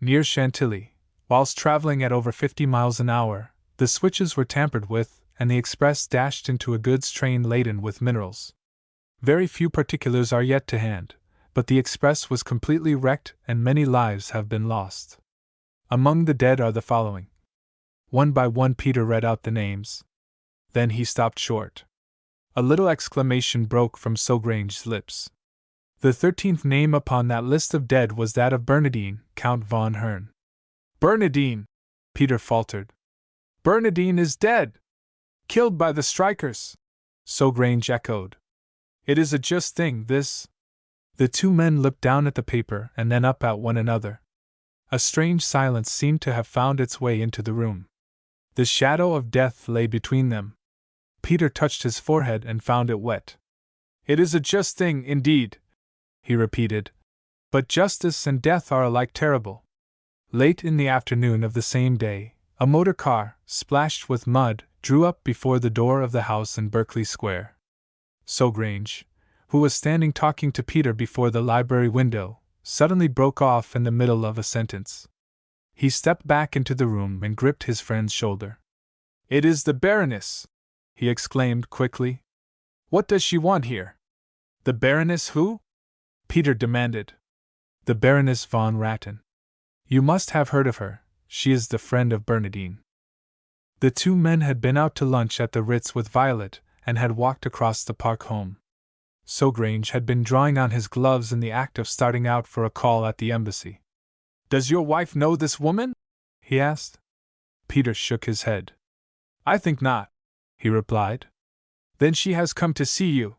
Speaker 1: Near Chantilly, whilst travelling at over 50 miles an hour, the switches were tampered with, and the express dashed into a goods train laden with minerals. Very few particulars are yet to hand, but the express was completely wrecked and many lives have been lost. Among the dead are the following. One by one Peter read out the names. Then he stopped short. A little exclamation broke from Sogrange's lips. The 13th name upon that list of dead was that of Bernardine, Count von Hern. Bernardine! Peter faltered. Bernardine is dead! Killed by the strikers! Sogrange echoed. It is a just thing, this. The two men looked down at the paper and then up at one another. A strange silence seemed to have found its way into the room. The shadow of death lay between them. Peter touched his forehead and found it wet. It is a just thing, indeed, he repeated. But justice and death are alike terrible. Late in the afternoon of the same day, a motor car, splashed with mud, drew up before the door of the house in Berkeley Square. Sogrange, who was standing talking to Peter before the library window, suddenly broke off in the middle of a sentence. He stepped back into the room and gripped his friend's shoulder. It is the Baroness, he exclaimed quickly. What does she want here? The Baroness who? Peter demanded. The Baroness von Ratten. You must have heard of her, she is the friend of Bernardine. The two men had been out to lunch at the Ritz with Violet, and had walked across the park home. Sogrange had been drawing on his gloves in the act of starting out for a call at the embassy. Does your wife know this woman? He asked. Peter shook his head. I think not, he replied. Then she has come to see you,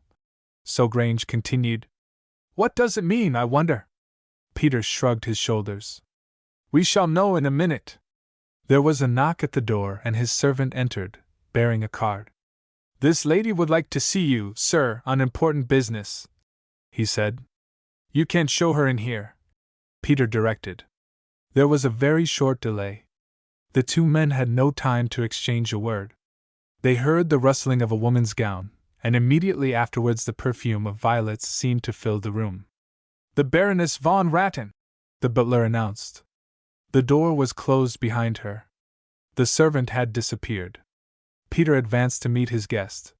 Speaker 1: Sogrange continued. What does it mean, I wonder? Peter shrugged his shoulders. We shall know in a minute. There was a knock at the door and his servant entered, bearing a card. This lady would like to see you, sir, on important business, he said. You can show her in here, Peter directed. There was a very short delay. The two men had no time to exchange a word. They heard the rustling of a woman's gown, and immediately afterwards the perfume of violets seemed to fill the room. The Baroness von Ratten, the butler announced. The door was closed behind her. The servant had disappeared. Peter advanced to meet his guest.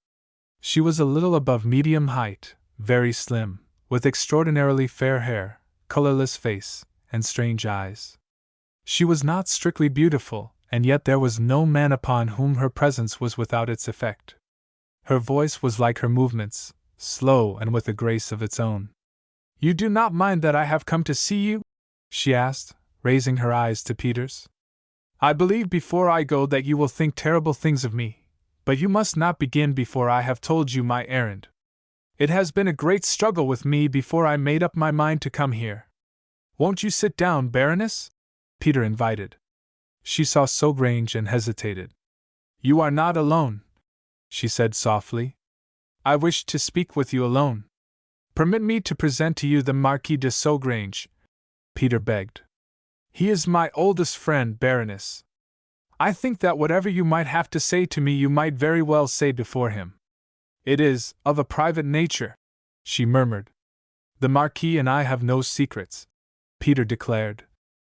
Speaker 1: She was a little above medium height, very slim, with extraordinarily fair hair, colorless face, and strange eyes. She was not strictly beautiful, and yet there was no man upon whom her presence was without its effect. Her voice was like her movements, slow and with a grace of its own. You do not mind that I have come to see you? She asked, raising her eyes to Peter's. I believe before I go that you will think terrible things of me, but you must not begin before I have told you my errand. It has been a great struggle with me before I made up my mind to come here. Won't you sit down, Baroness? Peter invited. She saw Sogrange and hesitated. You are not alone, she said softly. I wish to speak with you alone. Permit me to present to you the Marquis de Sogrange, Peter begged. He is my oldest friend, Baroness. I think that whatever you might have to say to me you might very well say before him. It is of a private nature, she murmured. The Marquis and I have no secrets, Peter declared,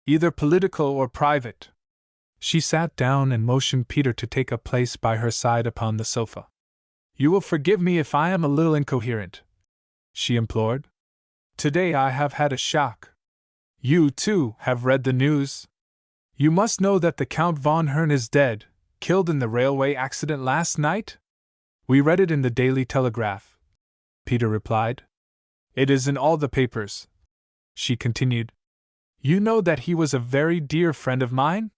Speaker 1: either political or private. She sat down and motioned Peter to take a place by her side upon the sofa. You will forgive me if I am a little incoherent, she implored. Today I have had a shock. You, too, have read the news. You must know that the Count von Hern is dead, killed in the railway accident last night? We read it in the Daily Telegraph, Peter replied. It is in all the papers, she continued. You know that he was a very dear friend of mine?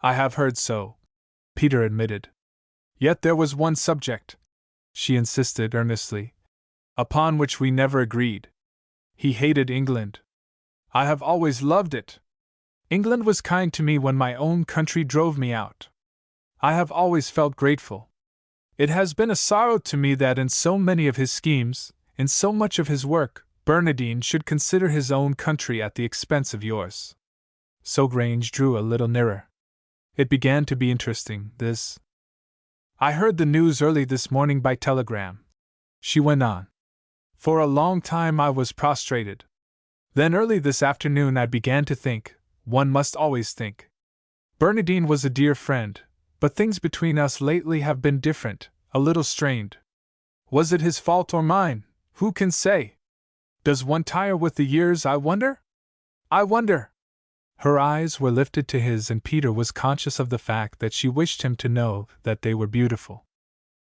Speaker 1: I have heard so, Peter admitted. Yet there was one subject, she insisted earnestly, upon which we never agreed. He hated England. I have always loved it. England was kind to me when my own country drove me out. I have always felt grateful. It has been a sorrow to me that in so many of his schemes, in so much of his work, Bernardine should consider his own country at the expense of yours. Grange drew a little nearer. It began to be interesting, this. I heard the news early this morning by telegram, she went on. For a long time I was prostrated. Then early this afternoon I began to think, one must always think. Bernardine was a dear friend, but things between us lately have been different, a little strained. Was it his fault or mine? Who can say? Does one tire with the years, I wonder? I wonder. Her eyes were lifted to his, and Peter was conscious of the fact that she wished him to know that they were beautiful.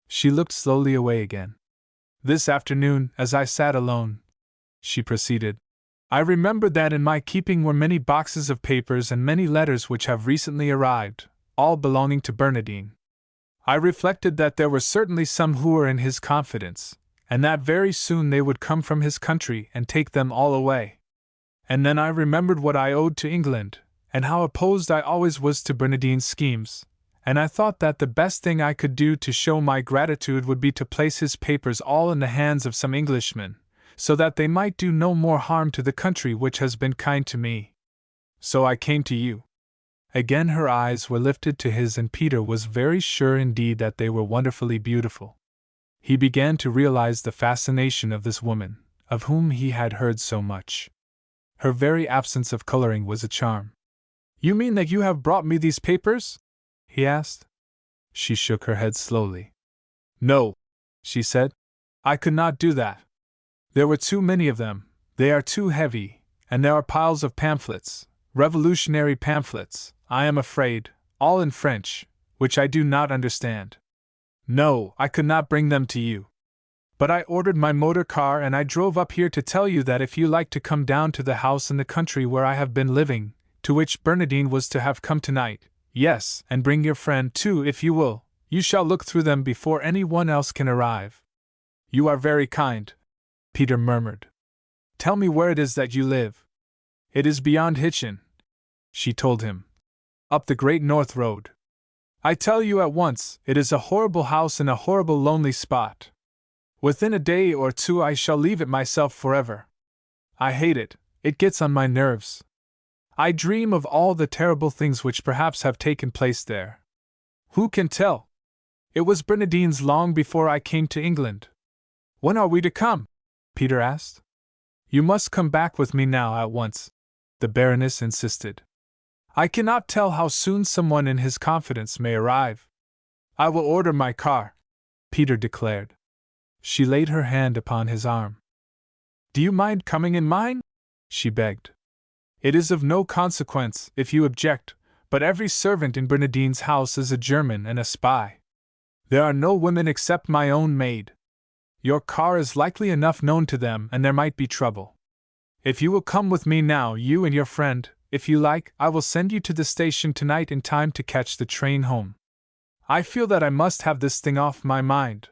Speaker 1: She looked slowly away again. This afternoon, as I sat alone, she proceeded, I remembered that in my keeping were many boxes of papers and many letters which have recently arrived, all belonging to Bernardine. I reflected that there were certainly some who were in his confidence, and that very soon they would come from his country and take them all away. And then I remembered what I owed to England, and how opposed I always was to Bernardine's schemes, and I thought that the best thing I could do to show my gratitude would be to place his papers all in the hands of some Englishmen, so that they might do no more harm to the country which has been kind to me. So I came to you. Again her eyes were lifted to his, and Peter was very sure indeed that they were wonderfully beautiful. He began to realize the fascination of this woman, of whom he had heard so much. Her very absence of coloring was a charm. You mean that you have brought me these papers? He asked. She shook her head slowly. No, she said. I could not do that. There were too many of them, they are too heavy, and there are piles of pamphlets, revolutionary pamphlets, I am afraid, all in French, which I do not understand. No, I could not bring them to you. But I ordered my motor car and I drove up here to tell you that if you like to come down to the house in the country where I have been living, to which Bernardine was to have come tonight, yes, and bring your friend too if you will, you shall look through them before any one else can arrive. You are very kind, Peter murmured. Tell me where it is that you live. It is beyond Hitchin, she told him. Up the Great North Road. I tell you at once, it is a horrible house in a horrible lonely spot. Within a day or two I shall leave it myself forever. I hate it, it gets on my nerves. I dream of all the terrible things which perhaps have taken place there. Who can tell? It was Bernardine's long before I came to England. When are we to come? Peter asked. You must come back with me now at once, the Baroness insisted. I cannot tell how soon someone in his confidence may arrive. I will order my car, Peter declared. She laid her hand upon his arm. Do you mind coming in mine? She begged. It is of no consequence, if you object, but every servant in Bernardine's house is a German and a spy. There are no women except my own maid. Your car is likely enough known to them, and there might be trouble. If you will come with me now, you and your friend, if you like, I will send you to the station tonight in time to catch the train home. I feel that I must have this thing off my mind.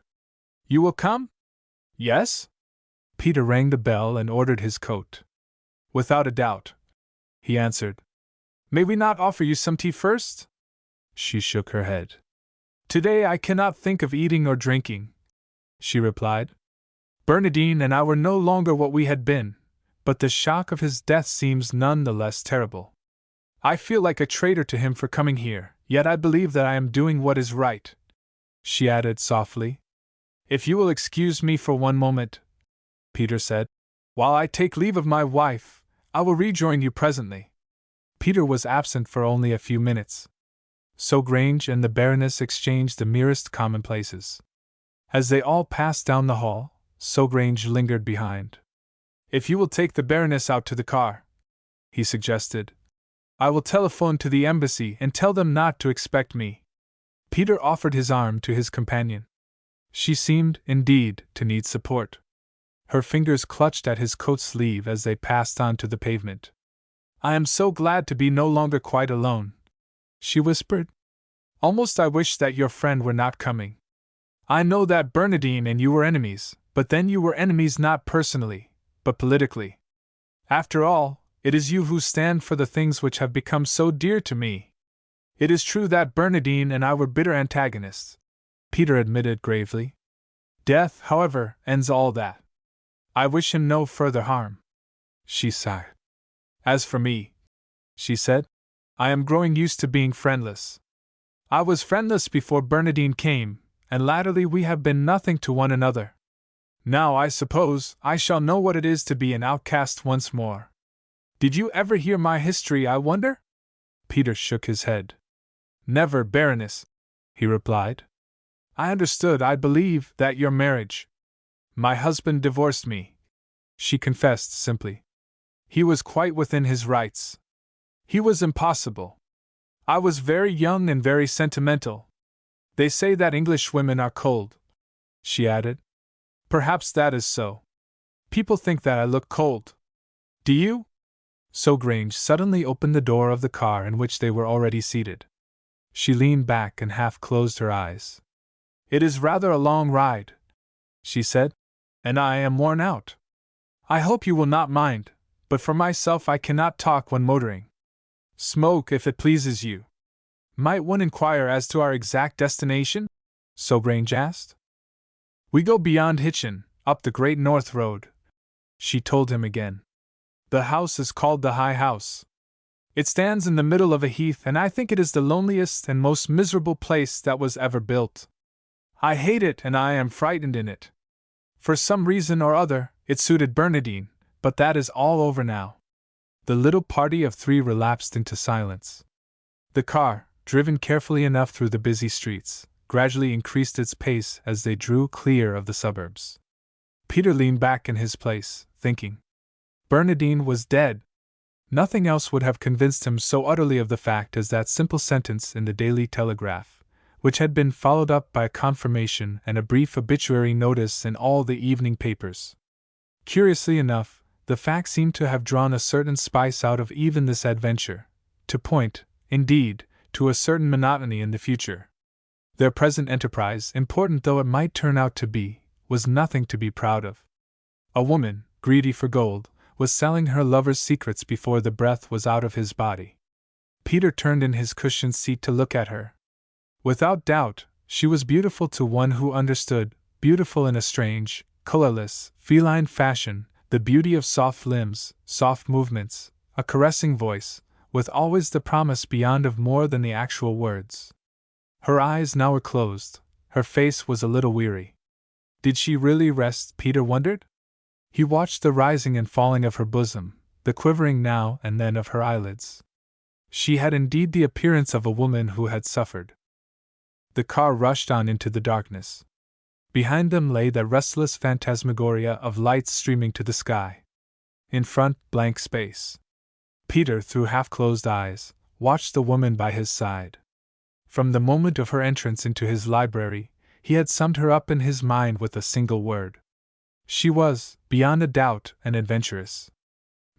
Speaker 1: You will come? Yes? Peter rang the bell and ordered his coat. Without a doubt, he answered. May we not offer you some tea first? She shook her head. Today I cannot think of eating or drinking, she replied. Bernardine and I were no longer what we had been, but the shock of his death seems none the less terrible. I feel like a traitor to him for coming here, yet I believe that I am doing what is right, she added softly. If you will excuse me for one moment, Peter said, while I take leave of my wife, I will rejoin you presently. Peter was absent for only a few minutes. Grange and the Baroness exchanged the merest commonplaces. As they all passed down the hall, Grange lingered behind. If you will take the Baroness out to the car, he suggested, I will telephone to the embassy and tell them not to expect me. Peter offered his arm to his companion. She seemed, indeed, to need support. Her fingers clutched at his coat sleeve as they passed on to the pavement. I am so glad to be no longer quite alone, she whispered. Almost I wish that your friend were not coming. I know that Bernardine and you were enemies, but then you were enemies not personally, but politically. After all, it is you who stand for the things which have become so dear to me. It is true that Bernardine and I were bitter antagonists, Peter admitted gravely. Death, however, ends all that. I wish him no further harm. She sighed. As for me, she said, I am growing used to being friendless. I was friendless before Bernardine came, and latterly we have been nothing to one another. Now I suppose I shall know what it is to be an outcast once more. Did you ever hear my history, I wonder? Peter shook his head. Never, Baroness, he replied. I understood, I believe, that your marriage. My husband divorced me, she confessed simply. He was quite within his rights. He was impossible. I was very young and very sentimental. They say that English women are cold, she added. Perhaps that is so. People think that I look cold. Do you? So Grange suddenly opened the door of the car in which they were already seated. She leaned back and half closed her eyes. It is rather a long ride, she said, and I am worn out. I hope you will not mind, but for myself I cannot talk when motoring. Smoke if it pleases you. Might one inquire as to our exact destination? So Grange asked. We go beyond Hitchin, up the Great North Road, she told him again. The house is called the High House. It stands in the middle of a heath, and I think it is the loneliest and most miserable place that was ever built. I hate it, and I am frightened in it. For some reason or other, it suited Bernardine, but that is all over now. The little party of three relapsed into silence. The car, driven carefully enough through the busy streets, gradually increased its pace as they drew clear of the suburbs. Peter leaned back in his place, thinking. Bernardine was dead. Nothing else would have convinced him so utterly of the fact as that simple sentence in the Daily Telegraph, which had been followed up by a confirmation and a brief obituary notice in all the evening papers. Curiously enough, the fact seemed to have drawn a certain spice out of even this adventure, to point, indeed, to a certain monotony in the future. Their present enterprise, important though it might turn out to be, was nothing to be proud of. A woman, greedy for gold, was selling her lover's secrets before the breath was out of his body. Peter turned in his cushioned seat to look at her. Without doubt, she was beautiful to one who understood, beautiful in a strange, colorless, feline fashion, the beauty of soft limbs, soft movements, a caressing voice, with always the promise beyond of more than the actual words. Her eyes now were closed, her face was a little weary. Did she really rest, Peter wondered? He watched the rising and falling of her bosom, the quivering now and then of her eyelids. She had indeed the appearance of a woman who had suffered. The car rushed on into the darkness. Behind them lay the restless phantasmagoria of lights streaming to the sky. In front, blank space. Peter, through half-closed eyes, watched the woman by his side. From the moment of her entrance into his library, he had summed her up in his mind with a single word. She was, beyond a doubt, an adventuress.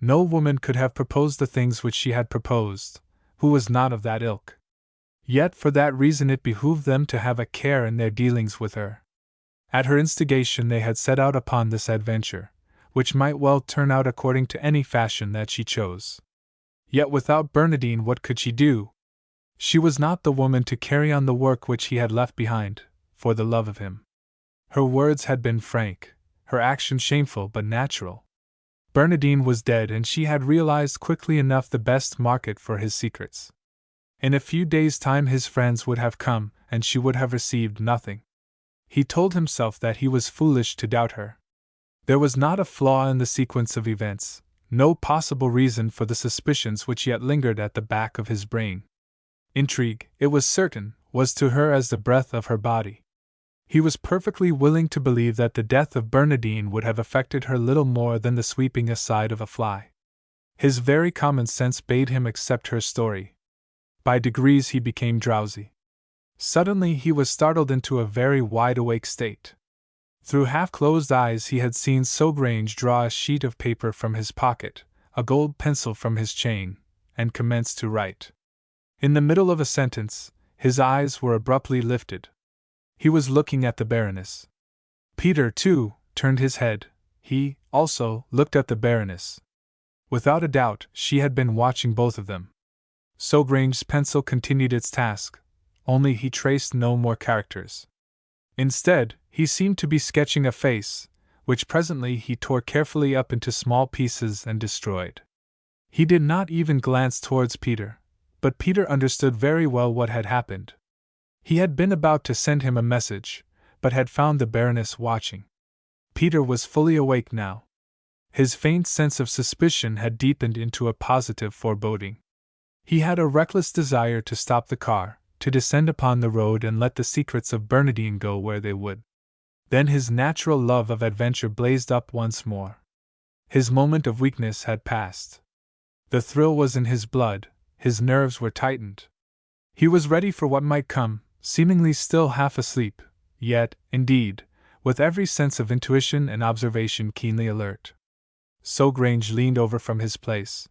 Speaker 1: No woman could have proposed the things which she had proposed, who was not of that ilk. Yet for that reason it behooved them to have a care in their dealings with her. At her instigation they had set out upon this adventure, which might well turn out according to any fashion that she chose. Yet without Bernardine what could she do? She was not the woman to carry on the work which he had left behind, for the love of him. Her words had been frank, her action shameful but natural. Bernardine was dead, and she had realized quickly enough the best market for his secrets. In a few days' time his friends would have come, and she would have received nothing. He told himself that he was foolish to doubt her. There was not a flaw in the sequence of events, no possible reason for the suspicions which yet lingered at the back of his brain. Intrigue, it was certain, was to her as the breath of her body. He was perfectly willing to believe that the death of Bernardine would have affected her little more than the sweeping aside of a fly. His very common sense bade him accept her story. By degrees he became drowsy. Suddenly he was startled into a very wide-awake state. Through half-closed eyes he had seen Grange draw a sheet of paper from his pocket, a gold pencil from his chain, and commence to write. In the middle of a sentence, his eyes were abruptly lifted. He was looking at the Baroness. Peter, too, turned his head. He, also, looked at the Baroness. Without a doubt, she had been watching both of them. Grange's pencil continued its task, only he traced no more characters. Instead, he seemed to be sketching a face, which presently he tore carefully up into small pieces and destroyed. He did not even glance towards Peter, but Peter understood very well what had happened. He had been about to send him a message, but had found the Baroness watching. Peter was fully awake now. His faint sense of suspicion had deepened into a positive foreboding. He had a reckless desire to stop the car, to descend upon the road and let the secrets of Bernardine go where they would. Then his natural love of adventure blazed up once more. His moment of weakness had passed. The thrill was in his blood, his nerves were tightened. He was ready for what might come, seemingly still half asleep, yet, indeed, with every sense of intuition and observation keenly alert. Grange leaned over from his place.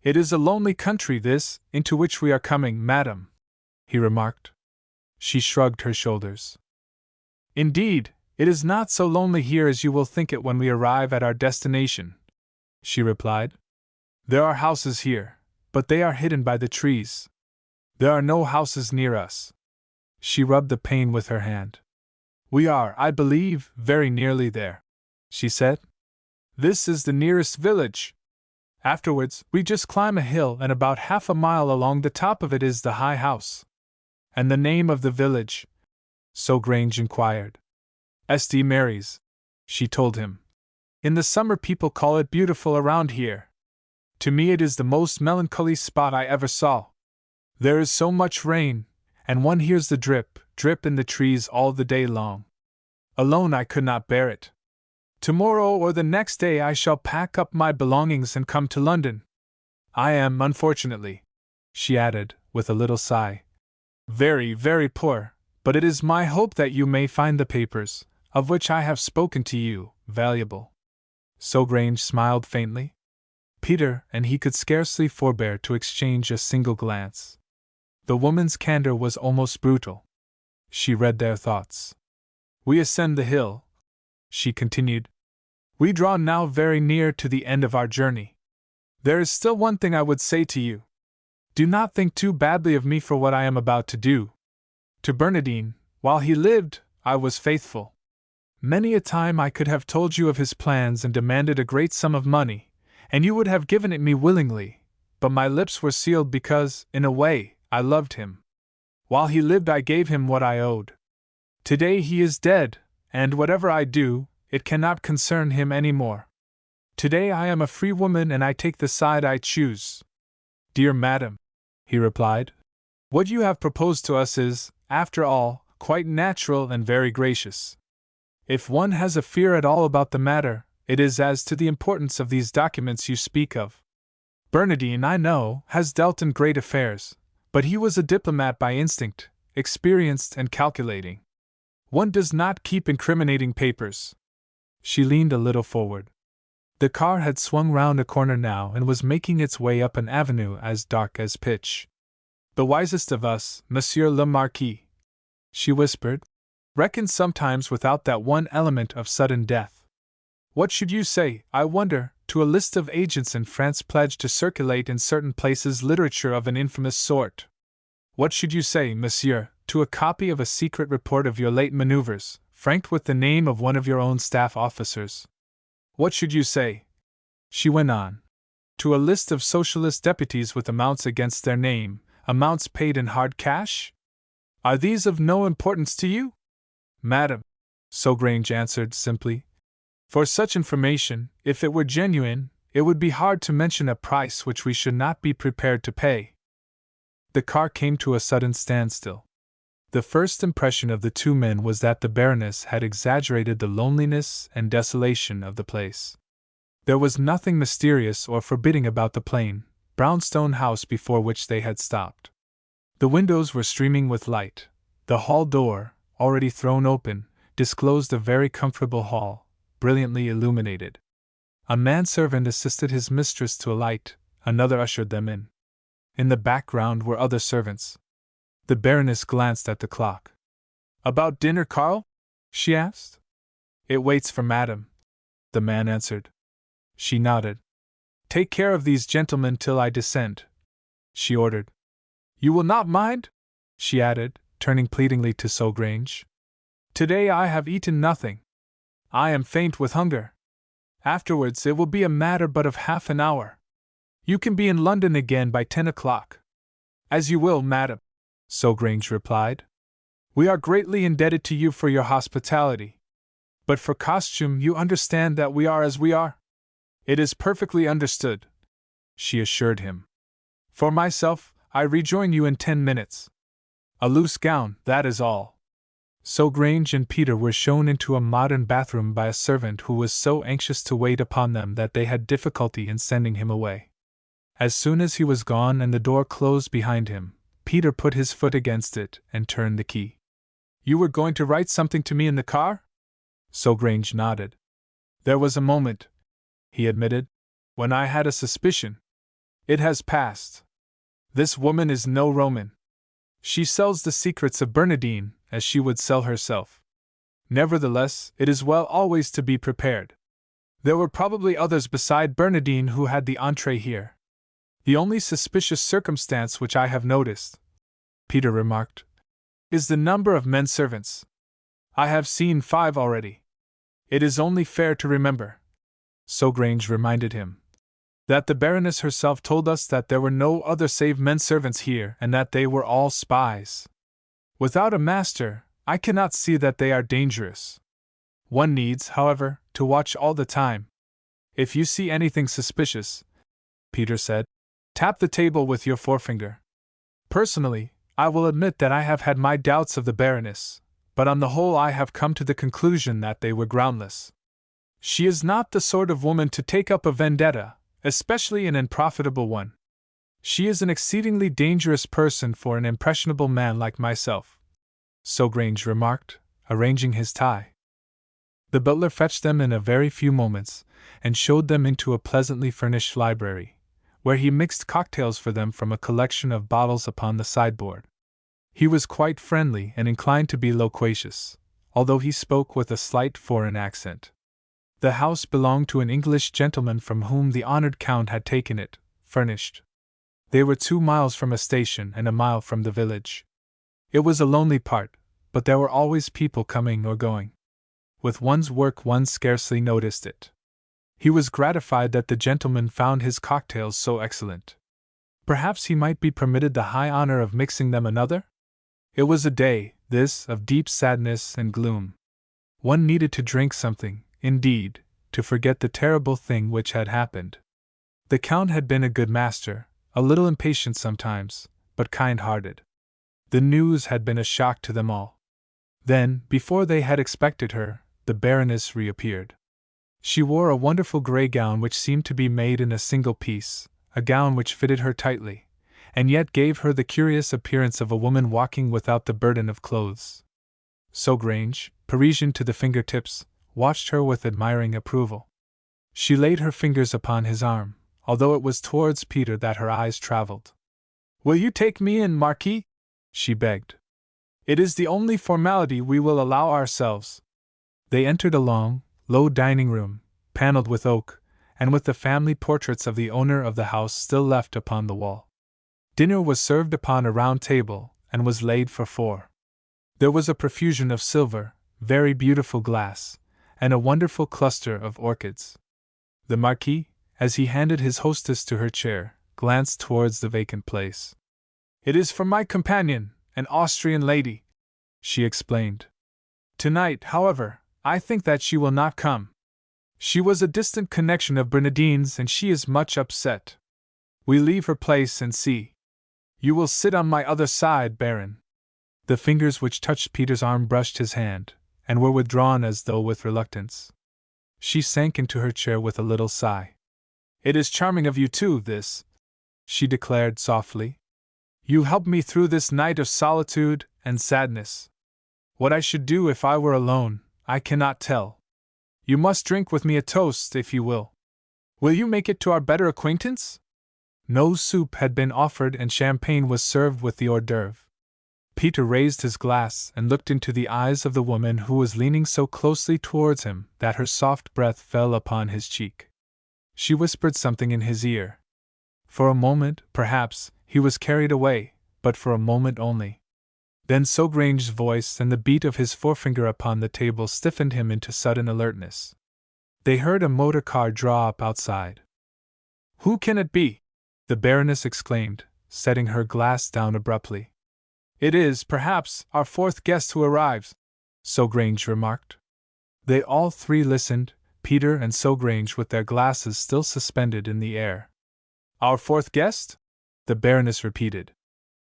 Speaker 1: "It is a lonely country, this, into which we are coming, madam," he remarked. She shrugged her shoulders. "Indeed, it is not so lonely here as you will think it when we arrive at our destination," she replied. "There are houses here, but they are hidden by the trees. There are no houses near us." She rubbed the pane with her hand. "We are, I believe, very nearly there," she said. "This is the nearest village. Afterwards, we just climb a hill, and about half a mile along the top of it is the high house." "And the name of the village?" Grange inquired. "St. Mary's," she told him. "In the summer people call it beautiful around here. To me it is the most melancholy spot I ever saw. There is so much rain, and one hears the drip, drip in the trees all the day long. Alone I could not bear it. Tomorrow or the next day I shall pack up my belongings and come to London. I am, unfortunately," she added, with a little sigh, "very, very poor, but it is my hope that you may find the papers, of which I have spoken to you, valuable." Grange smiled faintly. Peter and he could scarcely forbear to exchange a single glance. The woman's candor was almost brutal. She read their thoughts. "We ascend the hill," she continued. "We draw now very near to the end of our journey. There is still one thing I would say to you. Do not think too badly of me for what I am about to do. To Bernardine, while he lived, I was faithful. Many a time I could have told you of his plans and demanded a great sum of money, and you would have given it me willingly, but my lips were sealed because, in a way, I loved him. While he lived I gave him what I owed. Today he is dead, and whatever I do, it cannot concern him any more. Today I am a free woman and I take the side I choose." "Dear madam," he replied, "what you have proposed to us is, after all, quite natural and very gracious. If one has a fear at all about the matter, it is as to the importance of these documents you speak of. Bernardine, I know, has dealt in great affairs, but he was a diplomat by instinct, experienced and calculating. One does not keep incriminating papers." She leaned a little forward. The car had swung round a corner now and was making its way up an avenue as dark as pitch. "The wisest of us, Monsieur le Marquis," she whispered, "reckon sometimes without that one element of sudden death. What should you say, I wonder, to a list of agents in France pledged to circulate in certain places literature of an infamous sort? What should you say, monsieur, to a copy of a secret report of your late maneuvers, franked with the name of one of your own staff officers? What should you say," she went on, "to a list of socialist deputies with amounts against their name, amounts paid in hard cash? Are these of no importance to you?" "Madam," Grange answered simply, "for such information, if it were genuine, it would be hard to mention a price which we should not be prepared to pay." The car came to a sudden standstill. The first impression of the two men was that the Baroness had exaggerated the loneliness and desolation of the place. There was nothing mysterious or forbidding about the plain, brownstone house before which they had stopped. The windows were streaming with light. The hall door, already thrown open, disclosed a very comfortable hall, brilliantly illuminated. A manservant assisted his mistress to alight, another ushered them in. In the background were other servants. The Baroness glanced at the clock. "About dinner, Carl?" she asked. "It waits for Madame," the man answered. She nodded. "Take care of these gentlemen till I descend," she ordered. "You will not mind?" she added, turning pleadingly to Grange. "Today I have eaten nothing. I am faint with hunger. Afterwards it will be a matter but of half an hour. You can be in London again by 10 o'clock. "As you will, madam," Grange replied. "We are greatly indebted to you for your hospitality. But for costume, you understand that we are as we are?" "It is perfectly understood," she assured him. "For myself, I rejoin you in 10 minutes. A loose gown, that is all." Grange and Peter were shown into a modern bathroom by a servant who was so anxious to wait upon them that they had difficulty in sending him away. As soon as he was gone and the door closed behind him, Peter put his foot against it and turned the key. "You were going to write something to me in the car?" Grange nodded. "There was a moment," he admitted, "when I had a suspicion. It has passed. This woman is no Roman. She sells the secrets of Bernardine, as she would sell herself. Nevertheless, it is well always to be prepared. There were probably others beside Bernardine who had the entree here. The only suspicious circumstance which I have noticed," Peter remarked, "is the number of men servants. I have seen 5 already. It is only fair to remember," Grange reminded him, "that the Baroness herself told us that there were no other save men servants here and that they were all spies. Without a master, I cannot see that they are dangerous. One needs, however, to watch all the time. If you see anything suspicious," Peter said, "tap the table with your forefinger. Personally, I will admit that I have had my doubts of the Baroness, but on the whole I have come to the conclusion that they were groundless. She is not the sort of woman to take up a vendetta, especially an unprofitable one. She is an exceedingly dangerous person for an impressionable man like myself," Grange remarked, arranging his tie. The butler fetched them in a very few moments, and showed them into a pleasantly furnished library, where he mixed cocktails for them from a collection of bottles upon the sideboard. He was quite friendly and inclined to be loquacious, although he spoke with a slight foreign accent. The house belonged to an English gentleman from whom the honored Count had taken it, furnished. They were 2 miles from a station and a mile from the village. It was a lonely part, but there were always people coming or going. With one's work one scarcely noticed it. He was gratified that the gentleman found his cocktails so excellent. Perhaps he might be permitted the high honor of mixing them another? It was a day, this, of deep sadness and gloom. One needed to drink something, indeed, to forget the terrible thing which had happened. The Count had been a good master, a little impatient sometimes, but kind-hearted. The news had been a shock to them all. Then, before they had expected her, the Baroness reappeared. She wore a wonderful grey gown which seemed to be made in a single piece, a gown which fitted her tightly, and yet gave her the curious appearance of a woman walking without the burden of clothes. Grange, Parisian to the fingertips, watched her with admiring approval. She laid her fingers upon his arm, although it was towards Peter that her eyes traveled. "Will you take me in, Marquis?" she begged. "It is the only formality we will allow ourselves." They entered a long, low dining room, paneled with oak, and with the family portraits of the owner of the house still left upon the wall. Dinner was served upon a round table, and was laid for 4. There was a profusion of silver, very beautiful glass, and a wonderful cluster of orchids. The Marquis, as he handed his hostess to her chair, glanced towards the vacant place. "It is for my companion, an Austrian lady," she explained. "Tonight, however, I think that she will not come. She was a distant connection of Bernardine's and she is much upset. We leave her place and see. You will sit on my other side, Baron." The fingers which touched Peter's arm brushed his hand, and were withdrawn as though with reluctance. She sank into her chair with a little sigh. "It is charming of you too, this," she declared softly. "You helped me through this night of solitude and sadness. What I should do if I were alone, I cannot tell. You must drink with me a toast if you will. Will you make it to our better acquaintance?" No soup had been offered and champagne was served with the hors d'oeuvre. Peter raised his glass and looked into the eyes of the woman who was leaning so closely towards him that her soft breath fell upon his cheek. She whispered something in his ear. For a moment, perhaps, he was carried away, but for a moment only. Then Sogrange's voice and the beat of his forefinger upon the table stiffened him into sudden alertness. They heard a motor car draw up outside. "Who can it be?" the Baroness exclaimed, setting her glass down abruptly. "It is, perhaps, our fourth guest who arrives," Sogrange remarked. They all three listened, Peter and Sogrange with their glasses still suspended in the air. "Our fourth guest?" the Baroness repeated.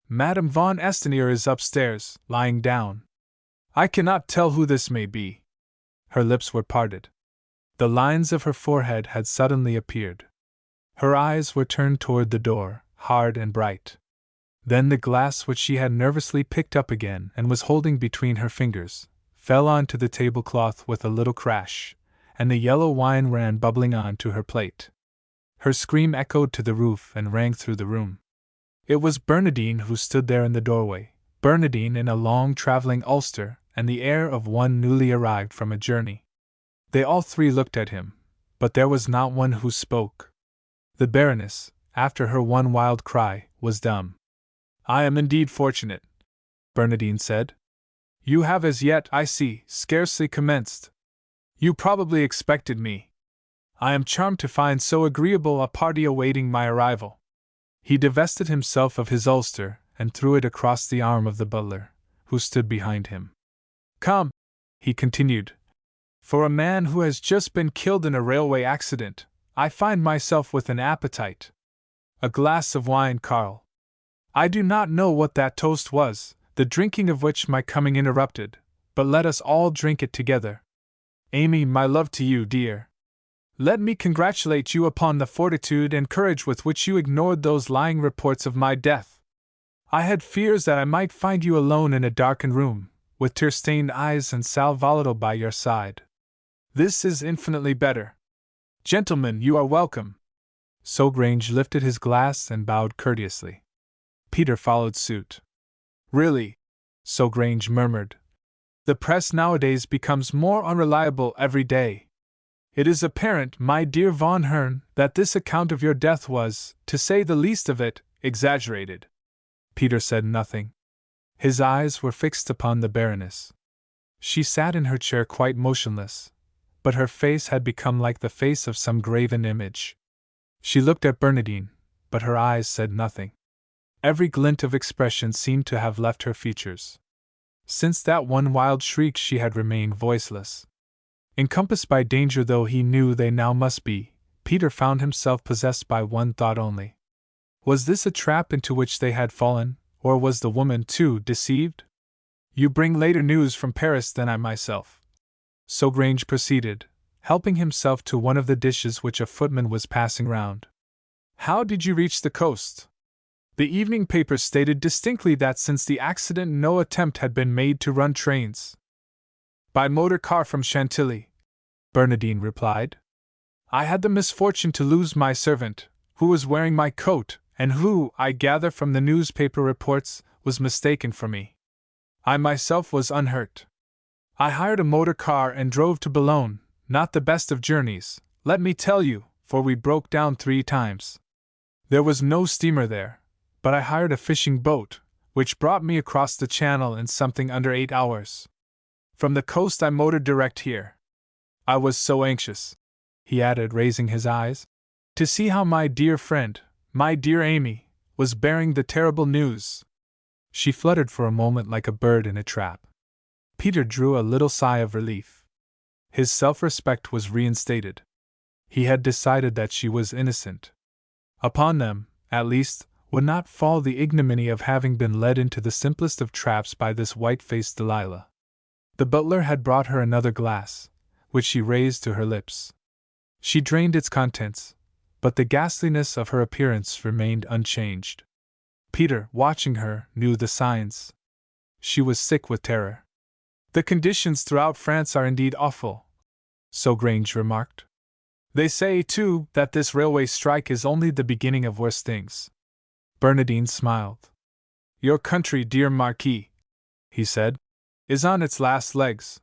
Speaker 1: "Madame von Estenier is upstairs, lying down. I cannot tell who this may be." Her lips were parted. The lines of her forehead had suddenly appeared. Her eyes were turned toward the door, hard and bright. Then the glass which she had nervously picked up again and was holding between her fingers, fell onto the tablecloth with a little crash, and the yellow wine ran bubbling on to her plate. Her scream echoed to the roof and rang through the room. It was Bernardine who stood there in the doorway, Bernardine in a long traveling ulster and the air of one newly arrived from a journey. They all three looked at him, but there was not one who spoke. The Baroness, after her one wild cry, was dumb. "I am indeed fortunate," Bernardine said. "You have as yet, I see, scarcely commenced. You probably expected me. I am charmed to find so agreeable a party awaiting my arrival." He divested himself of his ulster and threw it across the arm of the butler, who stood behind him. "Come," he continued. "For a man who has just been killed in a railway accident, I find myself with an appetite. A glass of wine, Karl. I do not know what that toast was, the drinking of which my coming interrupted, but let us all drink it together. Amy, my love to you, dear. Let me congratulate you upon the fortitude and courage with which you ignored those lying reports of my death. I had fears that I might find you alone in a darkened room, with tear-stained eyes and sal volatile by your side. This is infinitely better. Gentlemen, you are welcome." Sogrange lifted his glass and bowed courteously. Peter followed suit. "Really," Sogrange murmured, "the press nowadays becomes more unreliable every day. It is apparent, my dear von Hern, that this account of your death was, to say the least of it, exaggerated." Peter said nothing. His eyes were fixed upon the Baroness. She sat in her chair quite motionless, but her face had become like the face of some graven image. She looked at Bernardine, but her eyes said nothing. Every glint of expression seemed to have left her features. Since that one wild shriek she had remained voiceless. Encompassed by danger though he knew they now must be, Peter found himself possessed by one thought only. Was this a trap into which they had fallen, or was the woman, too, deceived? "You bring later news from Paris than I myself," Sogrange proceeded, helping himself to one of the dishes which a footman was passing round. "How did you reach the coast?" "The evening papers stated distinctly that since the accident no attempt had been made to run trains." "By motor car from Chantilly," Bernardine replied. "I had the misfortune to lose my servant, who was wearing my coat, and who, I gather from the newspaper reports, was mistaken for me. I myself was unhurt. I hired a motor car and drove to Boulogne, not the best of journeys, let me tell you, for we broke down 3 times. There was no steamer there, but I hired a fishing boat, which brought me across the channel in something under 8 hours. From the coast I motored direct here. I was so anxious," he added, raising his eyes, "to see how my dear friend, my dear Amy, was bearing the terrible news." She fluttered for a moment like a bird in a trap. Peter drew a little sigh of relief. His self-respect was reinstated. He had decided that she was innocent. Upon them, at least, would not fall the ignominy of having been led into the simplest of traps by this white-faced Delilah. The butler had brought her another glass, which she raised to her lips. She drained its contents, but the ghastliness of her appearance remained unchanged. Peter, watching her, knew the signs. She was sick with terror. "The conditions throughout France are indeed awful," Sogrange remarked. They say, too, that this railway strike is only the beginning of worse things. Bernardine smiled. Your country, dear Marquis, he said, is on its last legs.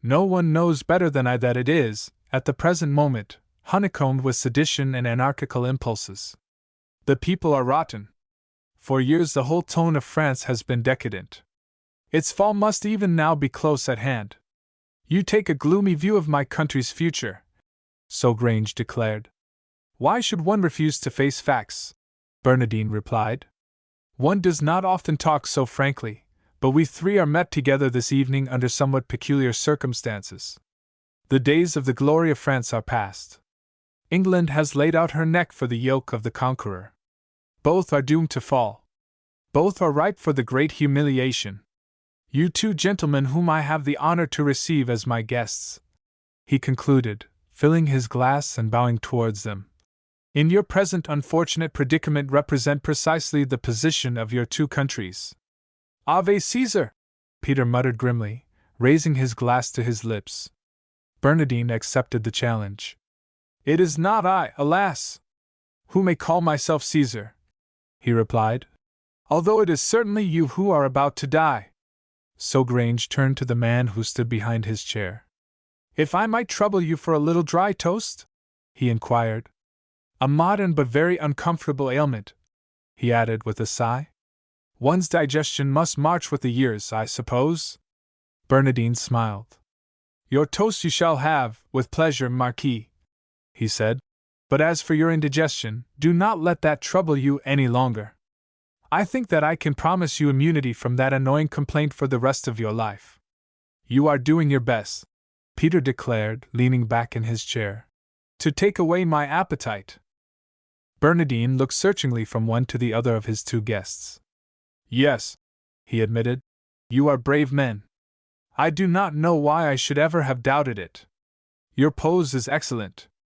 Speaker 1: No one knows better than I that it is, at the present moment, honeycombed with sedition and anarchical impulses. The people are rotten. For years the whole tone of France has been decadent. Its fall must even now be close at hand. You take a gloomy view of my country's future, so Grange declared. Why should one refuse to face facts? Bernardine replied. One does not often talk so frankly, but we three are met together this evening under somewhat peculiar circumstances. The days of the glory of France are past. England has laid out her neck for the yoke of the conqueror. Both are doomed to fall. Both are ripe for the great humiliation. You two gentlemen whom I have the honor to receive as my guests, he concluded, filling his glass and bowing towards them, in your present unfortunate predicament represent precisely the position of your two countries. Ave Caesar! Peter muttered grimly, raising his glass to his lips. Bernardine accepted the challenge. It is not I, alas, who may call myself Caesar, he replied, although it is certainly you who are about to die. So Grange turned to the man who stood behind his chair. If I might trouble you for a little dry toast? He inquired. A modern but very uncomfortable ailment, he added with a sigh. One's digestion must march with the years, I suppose? Bernardine smiled. Your toast you shall have, with pleasure, Marquis, he said. But as for your indigestion, do not let that trouble you any longer. I think that I can promise you immunity from that annoying complaint for the rest of your life. You are doing your best, Peter declared, leaning back in his chair, to take away my appetite. Bernardine looked searchingly from one to the other of his two guests. Yes, he admitted, you are brave men. I do not know why I should ever have doubted it. Your pose is excellent.